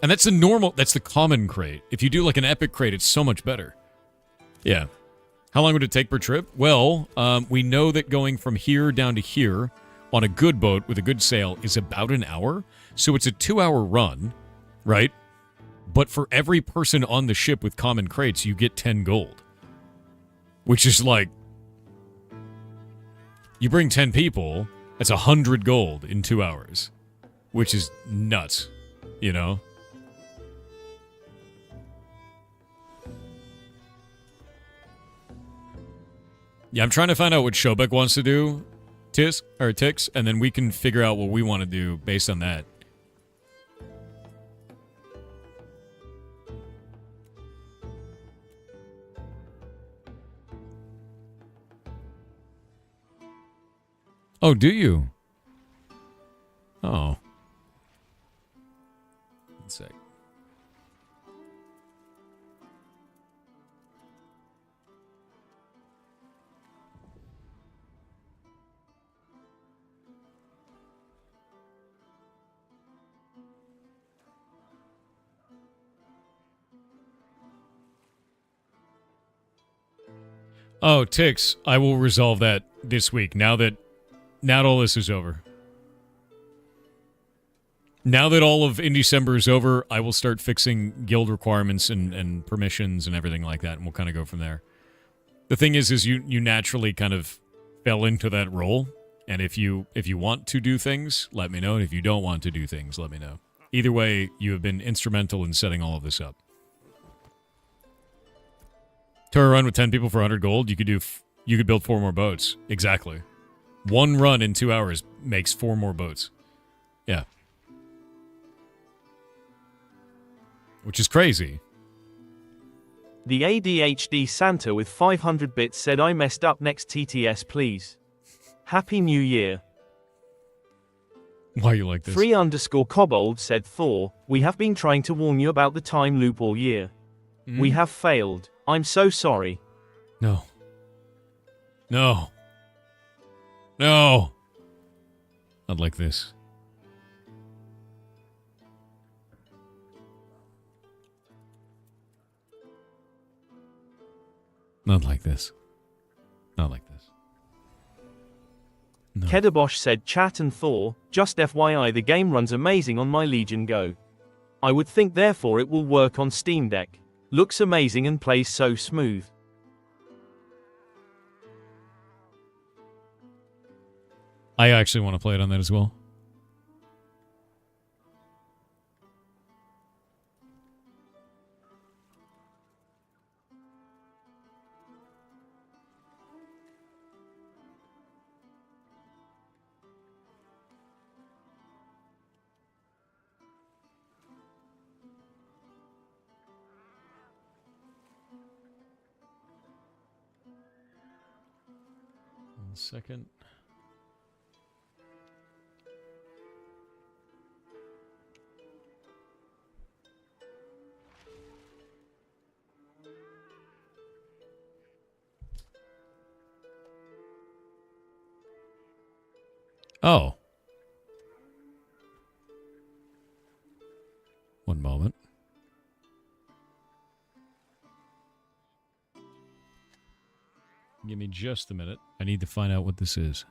And that's that's the common crate. If you do like an epic crate, it's so much better. Yeah. How long would it take per trip? Well, we know that going from here down to here on a good boat with a good sail is about an hour. So it's a 2-hour run, right? But for every person on the ship with common crates, you get 10 gold. Which is like, you bring 10 people, that's 100 gold in 2 hours. Which is nuts, you know? Yeah, I'm trying to find out what Shobek wants to do. Tix, and then we can figure out what we want to do based on that. Oh, do you? Oh. One sec. Oh, Tix, I will resolve that this week, now that all this is over. Now that all of Indecember is over, I will start fixing guild requirements and permissions and everything like that, and we'll kind of go from there. The thing is you naturally kind of fell into that role, and if you want to do things, let me know, and if you don't want to do things, let me know. Either way, you have been instrumental in setting all of this up. Tour run with 10 people for 100 gold, you could build 4 more boats. Exactly. One run in 2 hours makes 4 more boats. Yeah. Which is crazy. The ADHD Santa with 500 bits said I messed up next TTS please. Happy New Year. Why you like this? 3_Kobold said Thor, we have been trying to warn you about the time loop all year. We have failed. I'm so sorry. No. No. No. Not like this. Not like this. Not like this. No. Kedabosh said chat and Thor, just FYI the game runs amazing on my Legion Go. I would think therefore it will work on Steam Deck. Looks amazing and plays so smooth. I actually want to play it on that as well. One second. Oh. One moment. Give me just a minute. I need to find out what this is.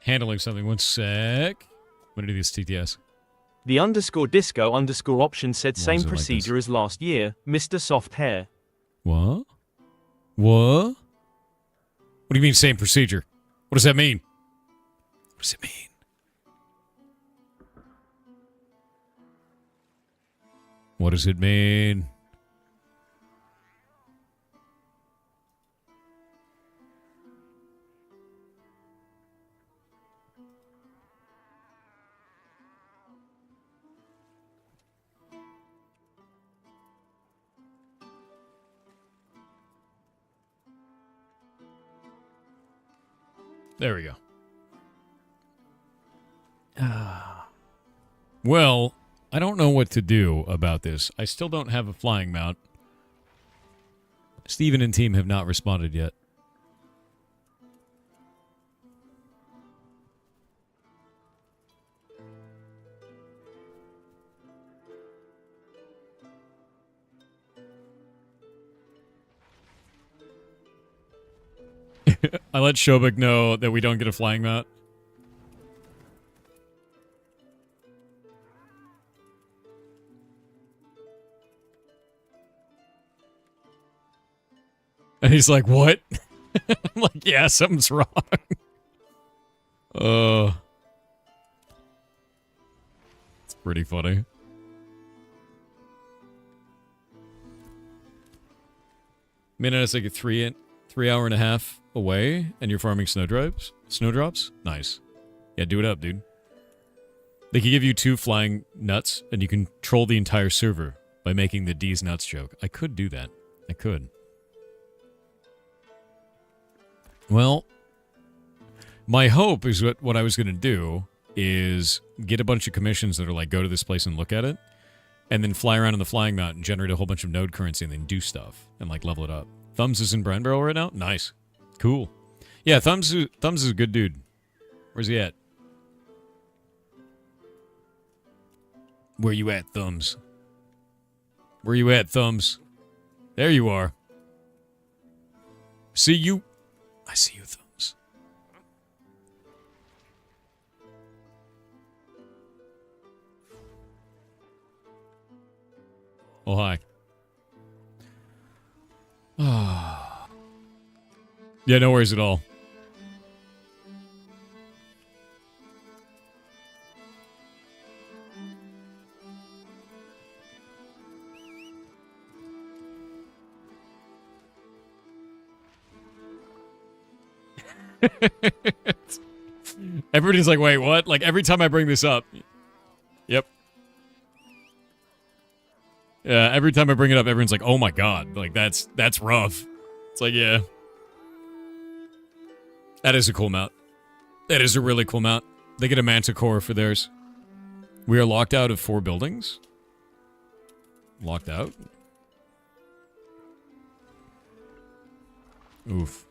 Handling something. One sec. I'm gonna do this TTS. The _disco_option said Why same is it like procedure this? as last year, Mr. Soft Hair. What? What? What do you mean same procedure? What does that mean? What does it mean? What does it mean? There we go. Well, I don't know what to do about this. I still don't have a flying mount. Steven and team have not responded yet. I let Shobik know that we don't get a flying mount. And he's like, what? I'm like, yeah, something's wrong. It's pretty funny. Minute, it's like a 3 hour and a half away, and you're farming snowdrops? Snowdrops? Nice. Yeah, do it up, dude. They can give you 2 flying nuts, and you can troll the entire server by making the D's nuts joke. I could do that. I could. Well, my hope is what I was going to do is get a bunch of commissions that are like, go to this place and look at it, and then fly around in the flying mount and generate a whole bunch of node currency and then do stuff and like level it up. Thumbs is in Brine Barrel right now? Nice. Cool. Yeah, Thumbs is a good dude. Where's he at? Where you at, Thumbs? Where you at, Thumbs? There you are. See you. I see you, Thumbs. Oh, hi. Yeah, no worries at all. Everybody's like, wait, what? Like, every time I bring this up. Yep. Yeah, every time I bring it up, everyone's like, oh my god. Like, that's rough. It's like, yeah. That is a cool mount. That is a really cool mount. They get a Manticore for theirs. We are locked out of 4 buildings. Locked out? Oof.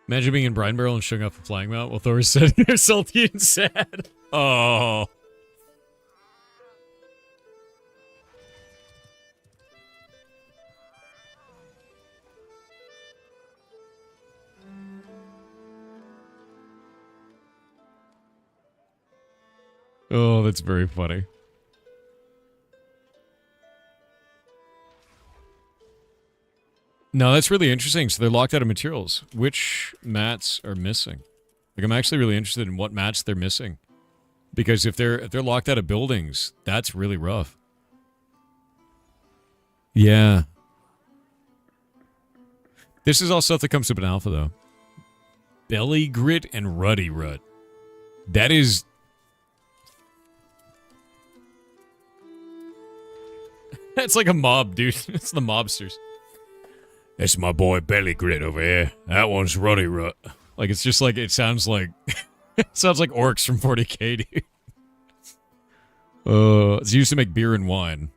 Imagine being in Brine Barrel and showing up a flying mount while Thor is sitting there salty and sad. Oh. Oh, that's very funny. No, that's really interesting. So they're locked out of materials. Which mats are missing? Like, I'm actually really interested in what mats they're missing. Because if they're locked out of buildings, that's really rough. Yeah. This is all stuff that comes up in Alpha, though. Belly Grit and Ruddy Rut. That is... That's like a mob, dude. It's the mobsters. That's my boy Belly Grit over here. That one's Ruddy Rut. Like, it's just like, it sounds like... it sounds like orcs from 40k, dude. It's used to make beer and wine.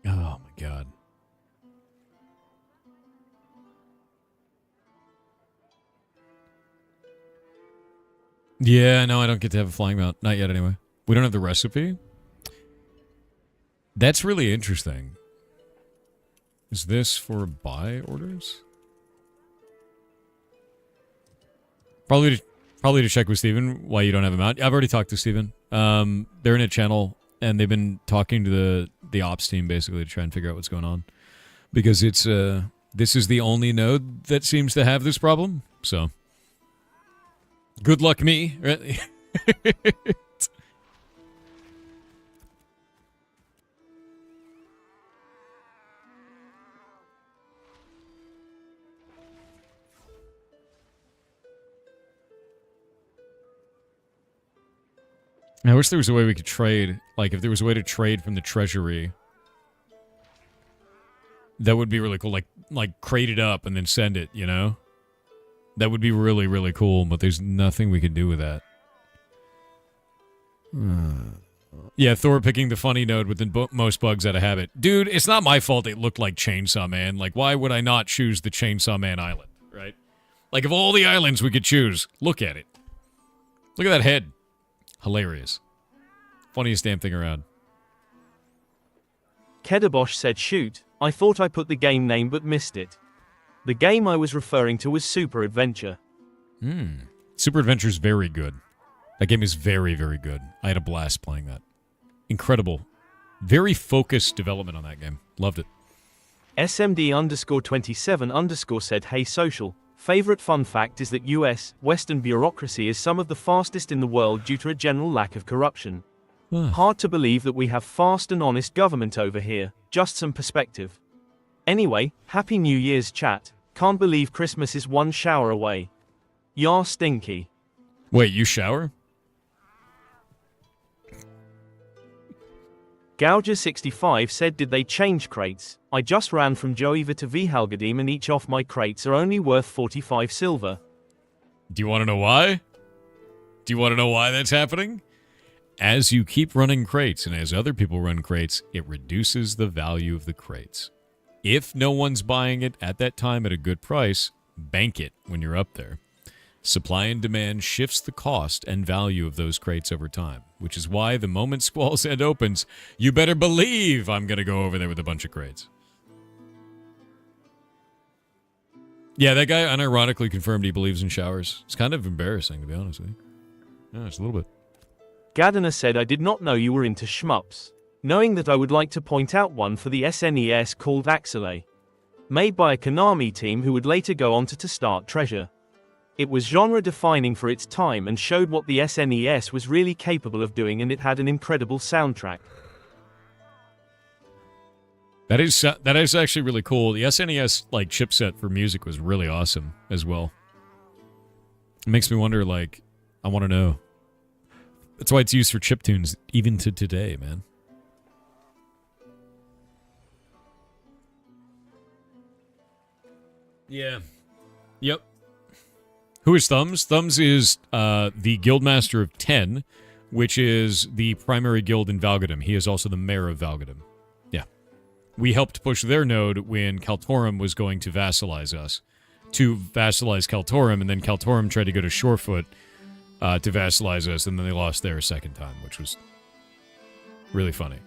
Oh my god. Yeah, no, I don't get to have a flying mount. Not yet, anyway. We don't have the recipe? That's really interesting. Is this for buy orders? Probably to check with Steven why you don't have a mount. I've already talked to Steven. They're in a channel, and they've been talking to the ops team, basically, to try and figure out what's going on. Because it's, this is the only node that seems to have this problem, so... Good luck me, right? I wish there was a way we could trade. Like, if there was a way to trade from the treasury, that would be really cool. Like crate it up and then send it, you know? That would be really, really cool, but there's nothing we can do with that. Yeah, Thor picking the funny node with the most bugs out of habit. Dude, it's not my fault it looked like Chainsaw Man. Like, why would I not choose the Chainsaw Man island, right? Like, of all the islands we could choose, look at it. Look at that head. Hilarious. Funniest damn thing around. Kedabosh said, shoot, I thought I put the game name but missed it. The game I was referring to was Super Adventure. Super Adventure is very good. That game is very, very good. I had a blast playing that. Incredible. Very focused development on that game. Loved it. SMD_27_ said, hey social, favorite fun fact is that US, Western bureaucracy is some of the fastest in the world due to a general lack of corruption. Hard to believe that we have fast and honest government over here. Just some perspective. Anyway, Happy New Year's chat. Can't believe Christmas is one shower away. Yar stinky. Wait, you shower? Gouger65 said, did they change crates? I just ran from Joeva to Vihalgadim and each of my crates are only worth 45 silver. Do you want to know why? Do you want to know why that's happening? as you keep running crates and as other people run crates, it reduces the value of the crates. If no one's buying it at that time at a good price, bank it when you're up there. Supply and demand shifts the cost and value of those crates over time, which is why the moment Squall's End opens, you better believe I'm going to go over there with a bunch of crates. Yeah, that guy unironically confirmed he believes in showers. It's kind of embarrassing, to be honest with you. Yeah, just a little bit. Gadana said, I did not know you were into shmups. Knowing that, I would like to point out one for the SNES called Axelay. Made by a Konami team who would later go on to start Treasure. It was genre-defining for its time and showed what the SNES was really capable of doing, and it had an incredible soundtrack. That is actually really cool. The SNES like chipset for music was really awesome as well. It makes me wonder, like, I want to know. That's why it's used for chiptunes even to today, man. Yeah. Yep. Who is Thumbs? Thumbs is the Guildmaster of 10, which is the primary guild in Valgadum. He is also the mayor of Valgadum. Yeah. We helped push their node when Kaltorum was going to vassalize us. To vassalize Kaltorum, and then Kaltorum tried to go to Shorefoot to vassalize us, and then they lost there a second time, which was really funny.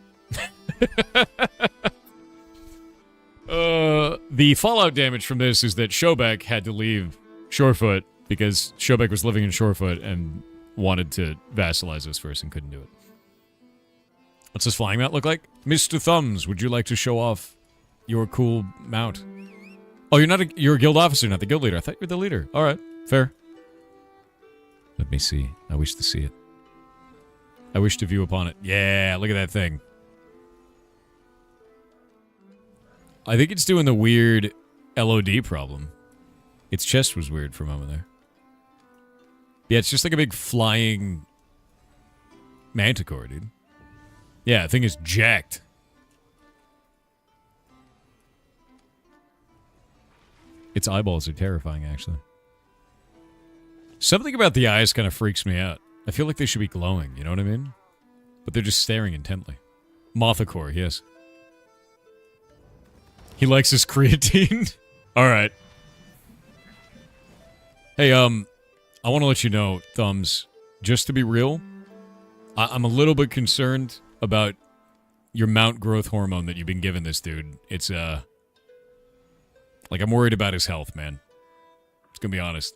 The fallout damage from this is that Shobek had to leave Shorefoot because Shobek was living in Shorefoot and wanted to vassalize us first and couldn't do it. What's this flying mount look like? Mr. Thumbs, would you like to show off your cool mount? Oh, you're a guild officer, not the guild leader. I thought you were the leader. All right, fair. Let me see. I wish to see it. I wish to view upon it. Yeah, look at that thing. I think it's doing the weird LOD problem. Its chest was weird for a moment there. Yeah, it's just like a big flying manticore, dude. Yeah, the thing is jacked. Its eyeballs are terrifying, actually. Something about the eyes kind of freaks me out. I feel like they should be glowing, you know what I mean? But they're just staring intently. Mothicore, yes. He likes his creatine. Alright. Hey, I want to let you know, Thumbs, just to be real, I'm a little bit concerned about your mount growth hormone that you've been giving this dude. It's, like, I'm worried about his health, man. Just gonna be honest.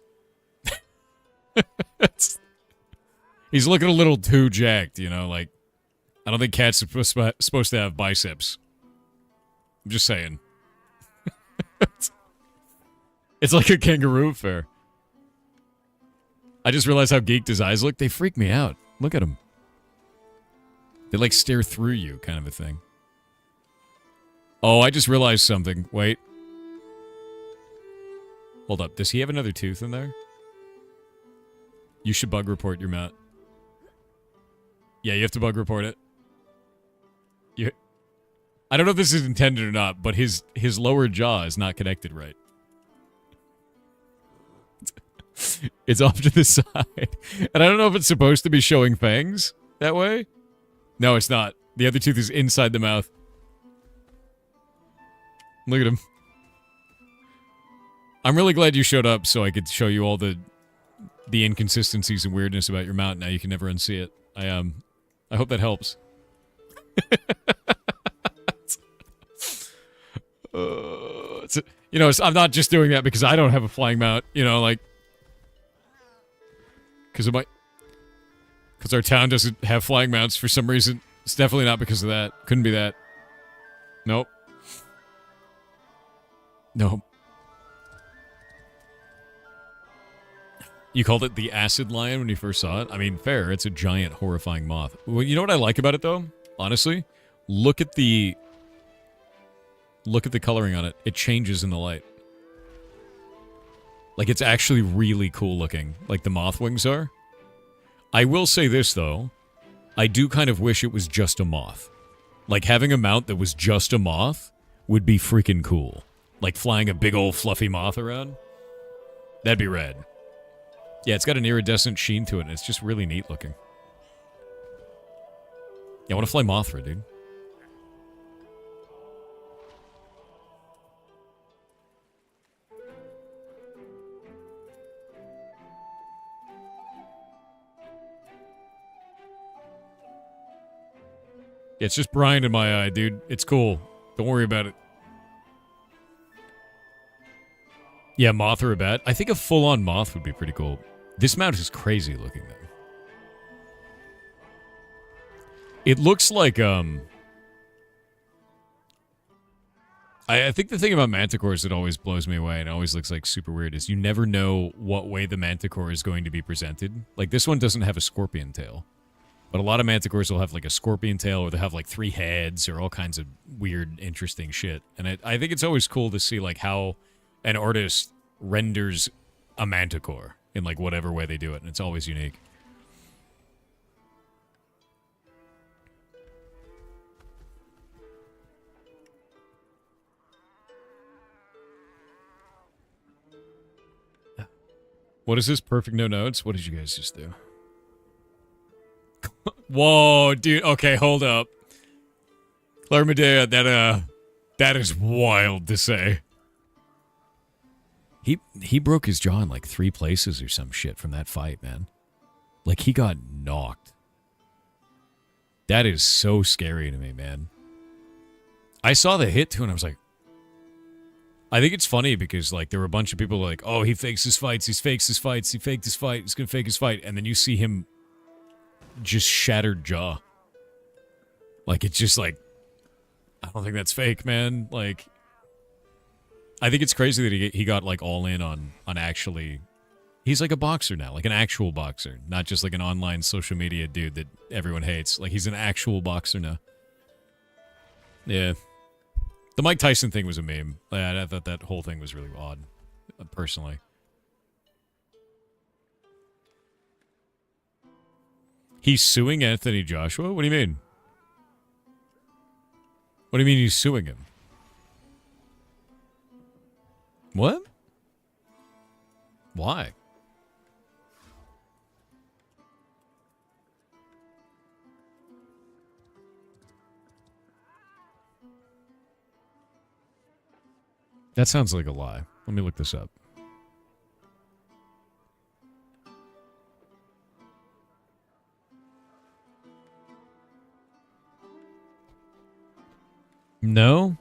He's looking a little too jacked, you know, like, I don't think cats are supposed to have biceps. I'm just saying. It's like a kangaroo fair. I just realized how geeked his eyes look. They freak me out. Look at them. They like stare through you, kind of a thing. Oh, I just realized something. Wait. Hold up. Does he have another tooth in there? You should bug report your mount. Yeah, you have to bug report it. I don't know if this is intended or not, but his lower jaw is not connected right. It's off to the side. And I don't know if it's supposed to be showing fangs that way. No, it's not. The other tooth is inside the mouth. Look at him. I'm really glad you showed up so I could show you all the inconsistencies and weirdness about your mount. Now you can never unsee it. I hope that helps. I'm not just doing that because I don't have a flying mount, you know, like, because our town doesn't have flying mounts for some reason. It's definitely not because of that. Couldn't be that. Nope. Nope. You called it the acid lion when you first saw it? I mean, fair. It's a giant, horrifying moth. Well, you know what I like about it, though? Honestly? Look at the coloring on it. It changes in the light. Like, it's actually really cool looking, like the moth wings are. I will say this, though. I do kind of wish it was just a moth. Like, having a mount that was just a moth would be freaking cool. Like, flying a big old fluffy moth around. That'd be rad. Yeah, it's got an iridescent sheen to it, and it's just really neat looking. Yeah, I want to fly Mothra, dude. Yeah, it's just Brine in my eye, dude. It's cool. Don't worry about it. Yeah, moth or a bat. I think a full-on moth would be pretty cool. This mount is crazy looking, though. It looks like, I think the thing about manticores that always blows me away and always looks like super weird is you never know what way the manticore is going to be presented. Like, this one doesn't have a scorpion tail. But a lot of manticores will have, like, a scorpion tail, or they'll have, like, 3 heads, or all kinds of weird, interesting shit. And I think it's always cool to see, like, how an artist renders a manticore in, like, whatever way they do it. And it's always unique. What is this? Perfect no notes? What did you guys just do? Whoa, dude. Okay, hold up. Claire Medea, that is wild to say. He broke his jaw in like 3 places or some shit from that fight, man. Like, he got knocked. That is so scary to me, man. I saw the hit too, and I was like, I think it's funny because, like, there were a bunch of people like, oh, he fakes his fights, he fakes his fights, he faked his fight, he's gonna fake his fight, and then you see him just shattered jaw. Like, it's just like, I don't think that's fake, man. Like, I think it's crazy that he got, like, all in on actually, he's like a boxer now, like an actual boxer, not just like an online social media dude that everyone hates. Like, he's an actual boxer now. Yeah. The Mike Tyson thing was a meme. I thought that whole thing was really odd, personally. He's suing Anthony Joshua? What do you mean? What do you mean he's suing him? What? Why? That sounds like a lie. Let me look this up. No?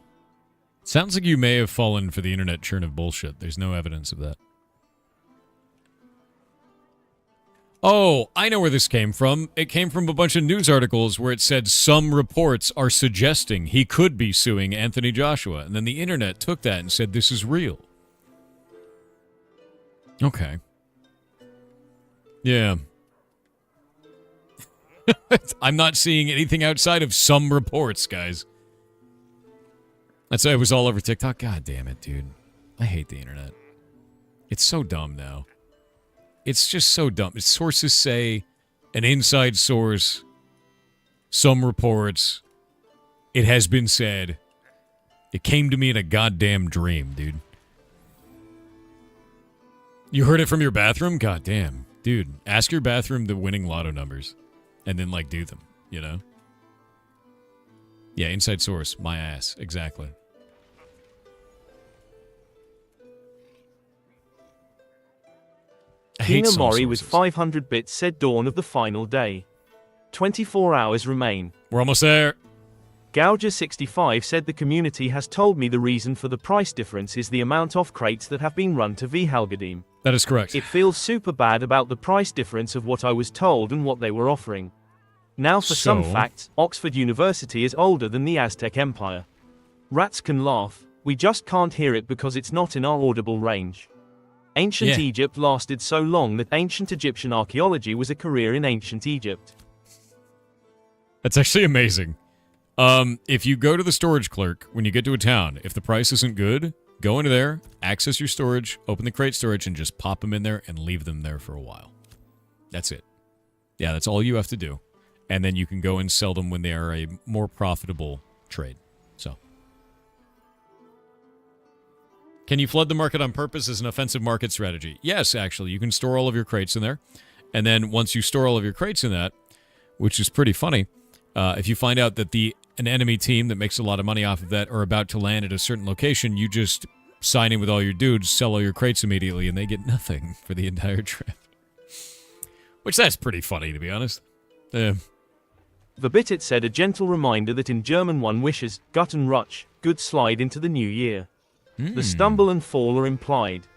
Sounds like you may have fallen for the internet churn of bullshit. There's no evidence of that. Oh, I know where this came from. It came from a bunch of news articles where it said some reports are suggesting he could be suing Anthony Joshua. And then the internet took that and said this is real. Okay. Yeah. I'm not seeing anything outside of some reports, guys. That's why it was all over TikTok. God damn it, dude. I hate the internet. It's so dumb now. It's just so dumb. Its sources say, an inside source, some reports, it has been said. It came to me in a goddamn dream, dude. You heard it from your bathroom? God damn. Dude, ask your bathroom the winning lotto numbers. And then, like, do them, you know? Yeah, inside source. My ass. Exactly. Tina Mori with 500 bits said dawn of the final day. 24 hours remain. We're almost there. Gouger65 said the community has told me the reason for the price difference is the amount of crates that have been run to Vhalgadim. That is correct. It feels super bad about the price difference of what I was told and what they were offering. Now for some facts, Oxford University is older than the Aztec Empire. Rats can laugh, we just can't hear it because it's not in our audible range. Ancient Egypt lasted so long that ancient Egyptian archaeology was a career in ancient Egypt. That's actually amazing. If you go to the storage clerk when you get to a town, if the price isn't good, go into there, access your storage, open the crate storage, and just pop them in there and leave them there for a while. That's it. Yeah, that's all you have to do. And then you can go and sell them when they are a more profitable trade. So, can you flood the market on purpose as an offensive market strategy? Yes, actually. You can store all of your crates in there. And then once you store all of your crates in that, which is pretty funny, If you find out that an enemy team that makes a lot of money off of that are about to land at a certain location, you just sign in with all your dudes, sell all your crates immediately, and they get nothing for the entire trip. Which that's pretty funny, to be honest. Yeah. Verbitit said a gentle reminder that in German one wishes, Guten Rutsch, good slide into the new year. The stumble and fall are implied.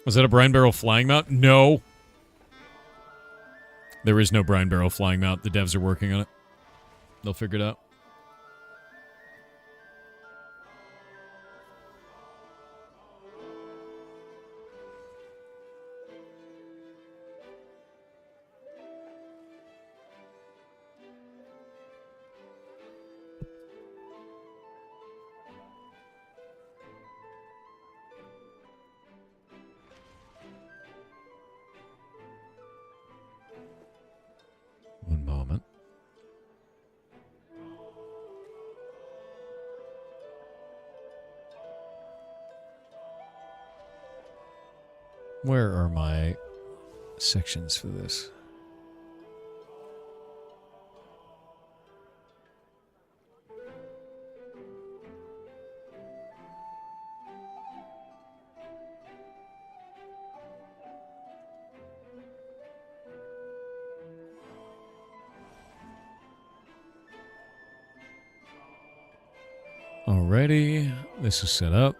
Was that a Brine Barrel flying mount? No. There is no Brine Barrel flying mount. The devs are working on it. They'll figure it out. One moment. Where are my sections for this? Alrighty, this is set up.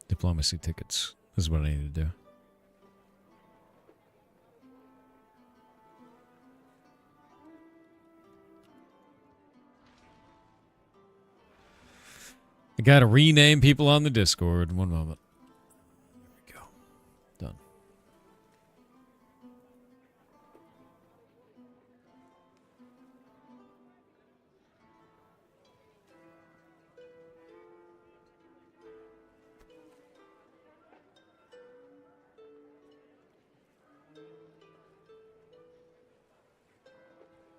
Diplomacy tickets. This is what I need to do. I gotta rename people on the Discord. One moment. There we go. Done.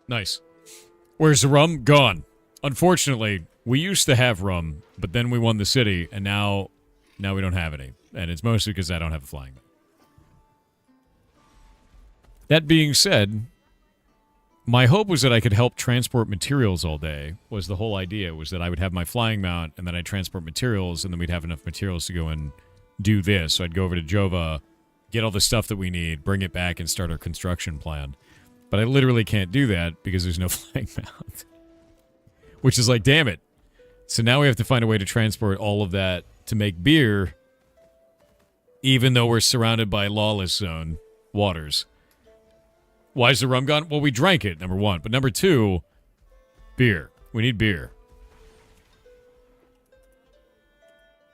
Nice. Where's the rum? Gone. Unfortunately, we used to have rum, but then we won the city, and now we don't have any. And it's mostly because I don't have a flying mount. That being said, my hope was that I could help transport materials all day, was the whole idea, was that I would have my flying mount, and then I'd transport materials, and then we'd have enough materials to go and do this. So I'd go over to Jova, get all the stuff that we need, bring it back, and start our construction plan. But I literally can't do that because there's no flying mount. Which is like, damn it. So now we have to find a way to transport all of that to make beer, even though we're surrounded by lawless zone waters. Why is the rum gone? Well, we drank it, number one. But number two, beer. We need beer.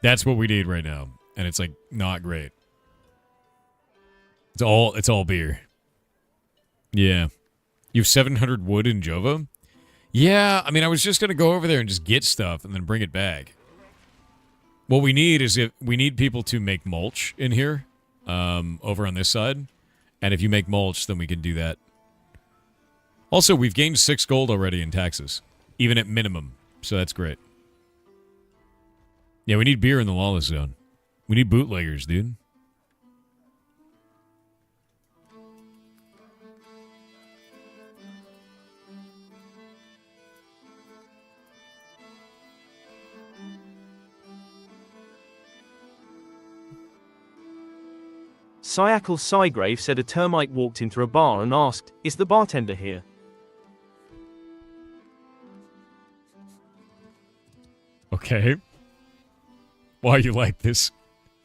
That's what we need right now. And it's like not great. It's all beer. Yeah. You have 700 wood in Jova? Yeah, I mean, I was just going to go over there and just get stuff and then bring it back. What we need is we need people to make mulch in here, over on this side. And if you make mulch, then we can do that. Also, we've gained 6 gold already in taxes, even at minimum. So that's great. Yeah, we need beer in the lawless zone. We need bootleggers, dude. Syakal Sygrave said a termite walked into a bar and asked, "Is the bartender here?" Okay. Why you like this?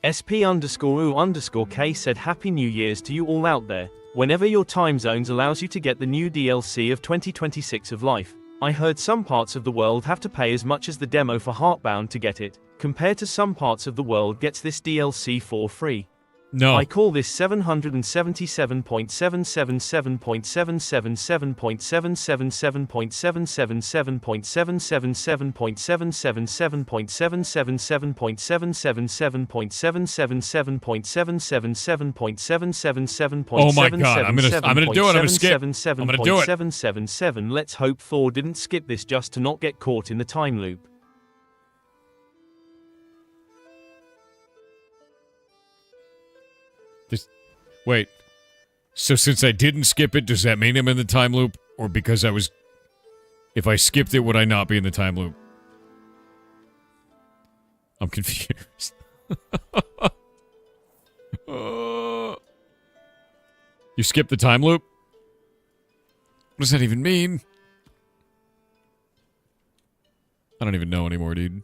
SP_U_K said Happy New Year's to you all out there. Whenever your time zones allows you to get the new DLC of 2026 of Life. I heard some parts of the world have to pay as much as the demo for Heartbound to get it, compared to some parts of the world gets this DLC for free. No. I call this 777.7777.7777.7777.7777.7777.7777.7777.7777.7777.7777.7777. Oh my god, I'm gonna do it. I'm gonna skip. I'm gonna do it. 777. Let's hope Thor didn't skip this just to not get caught in the time loop. Wait. So since I didn't skip it, does that mean I'm in the time loop? Or because I was... If I skipped it, would I not be in the time loop? I'm confused. You skipped the time loop? What does that even mean? I don't even know anymore, dude.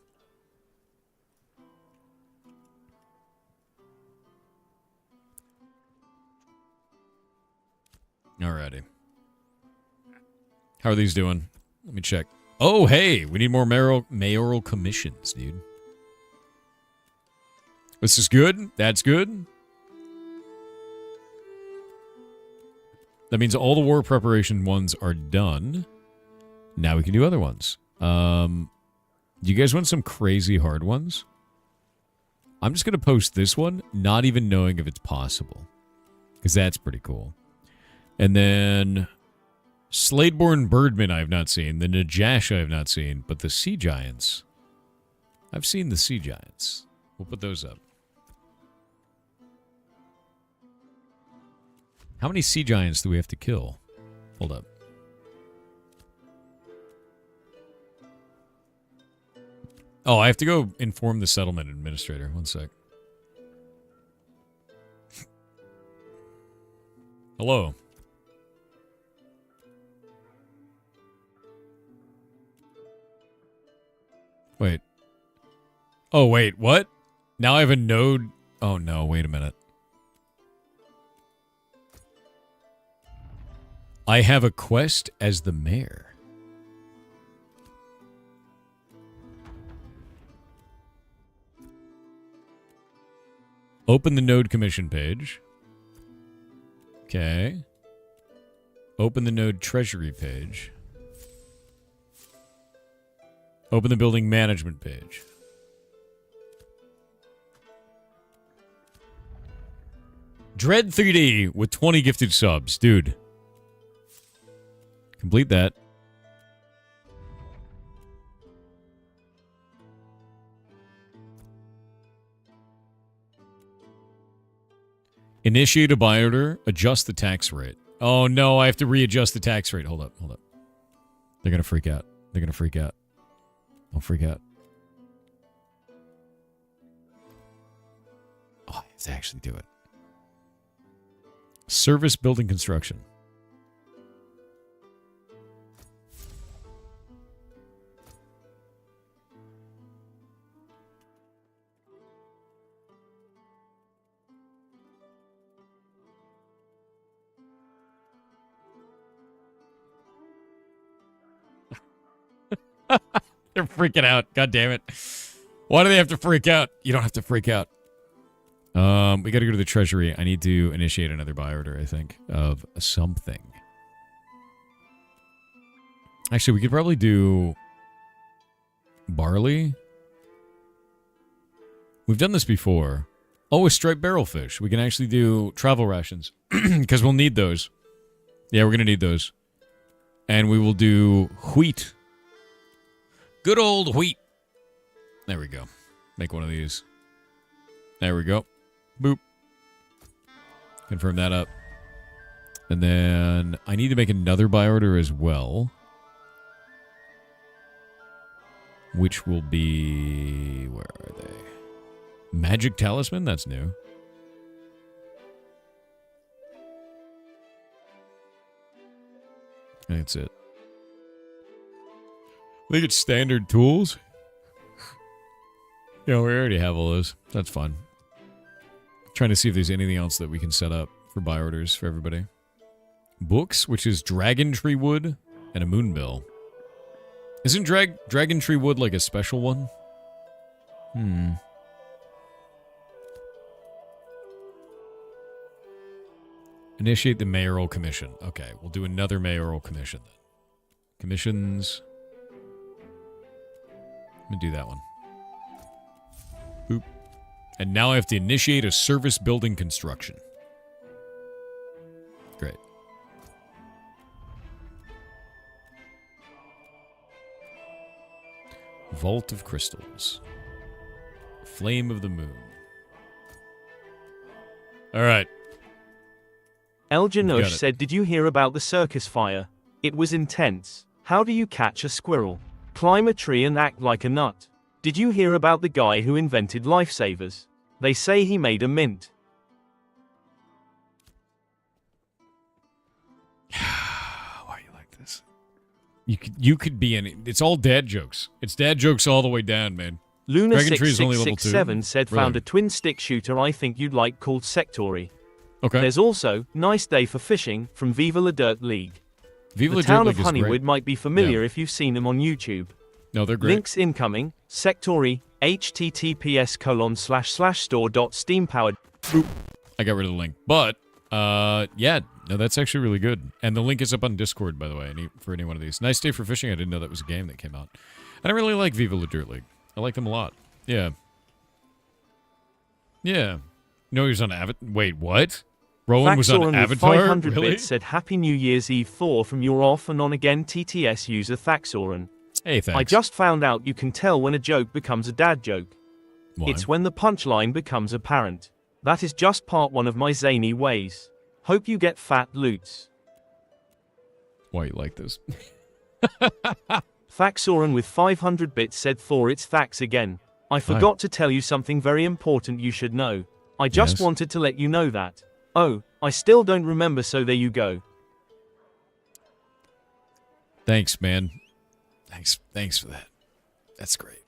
Alrighty. How are these doing? Let me check. Oh, hey! We need more mayoral commissions, dude. This is good. That's good. That means all the war preparation ones are done. Now we can do other ones. Do you guys want some crazy hard ones? I'm just going to post this one, not even knowing if it's possible. Because that's pretty cool. And then Sladeborn Birdmen I have not seen. The Najash I have not seen. But the Sea Giants. I've seen the Sea Giants. We'll put those up. How many Sea Giants do we have to kill? Hold up. Oh, I have to go inform the settlement administrator. One sec. Hello. Wait. Oh, wait, what? Now I have a node. Oh, no, wait a minute. I have a quest as the mayor. Open the node commission page. Okay. Open the node treasury page. Open the building management page. Dread 3D with 20 gifted subs. Dude. Complete that. Initiate a buy order. Adjust the tax rate. Oh no, I have to readjust the tax rate. Hold up, hold up. They're gonna freak out. They're gonna freak out. Don't freak out. Oh, I have to actually do it. Service building construction. They're freaking out. God damn it. Why do they have to freak out? You don't have to freak out. We got to go to the treasury. I need to initiate another buy order, I think, of something. Actually, we could probably do barley. We've done this before. Oh, a striped barrelfish. We can actually do travel rations because we'll need those. Yeah, we're going to need those. And we will do wheat. Good old wheat. There we go. Make one of these. There we go. Boop. Confirm that up. And then I need to make another buy order as well. Which will be... Where are they? Magic Talisman? That's new. I think that's it. I think it's standard tools. Yeah, we already have all those. That's fine. Trying to see if there's anything else that we can set up for buy orders for everybody. Books, which is Dragon Tree Wood and a Moonbill. Isn't Dragon Tree Wood like a special one? Initiate the mayoral commission. Okay, we'll do another mayoral commission then. Commissions. I'm gonna do that one. Boop. And now I have to initiate a service building construction. Great. Vault of Crystals. Flame of the Moon. All right. El Got Janush it. said, did you hear about the circus fire? It was intense. How do you catch a squirrel? Climb a tree and act like a nut. Did you hear about the guy who invented lifesavers? They say he made a mint. Why you like this? You could be any. It's all dad jokes. It's dad jokes all the way down, man. Luna Dragon Tree is only level 2. 6667 said, Really? found a twin stick shooter I think you'd like called Sectory. Okay. There's also Nice Day for Fishing from Viva La Dirt League. Viva The La Dirt town League of is Honeywood great. might be familiar if you've seen them on YouTube. No, they're great. Links incoming. Sectory. https://store.steampowered. I got rid of the link, but yeah, no, that's actually really good. And the link is up on Discord, by the way, for any one of these. Nice Day for Fishing. I didn't know that was a game that came out. And I really like Viva La Dirt League. I like them a lot. Yeah. Yeah. No, he was on Avatar. Wait, what? Rowan was on Faxoran with Avatar? 500 Really? bits said Happy New Year's Eve 4 from your off and on again TTS user Thaxoran. Hey, thanks. I just found out you can tell when a joke becomes a dad joke. Why? It's when the punchline becomes apparent. That is just part one of my zany ways. Hope you get fat loots. Why you like this? Faxoran with 500 bits said Thor, it's Thax again. I forgot to tell you something very important you should know. I just Yes? wanted to let you know that. Oh, I still don't remember, so there you go. Thanks, man. Thanks for that. That's great.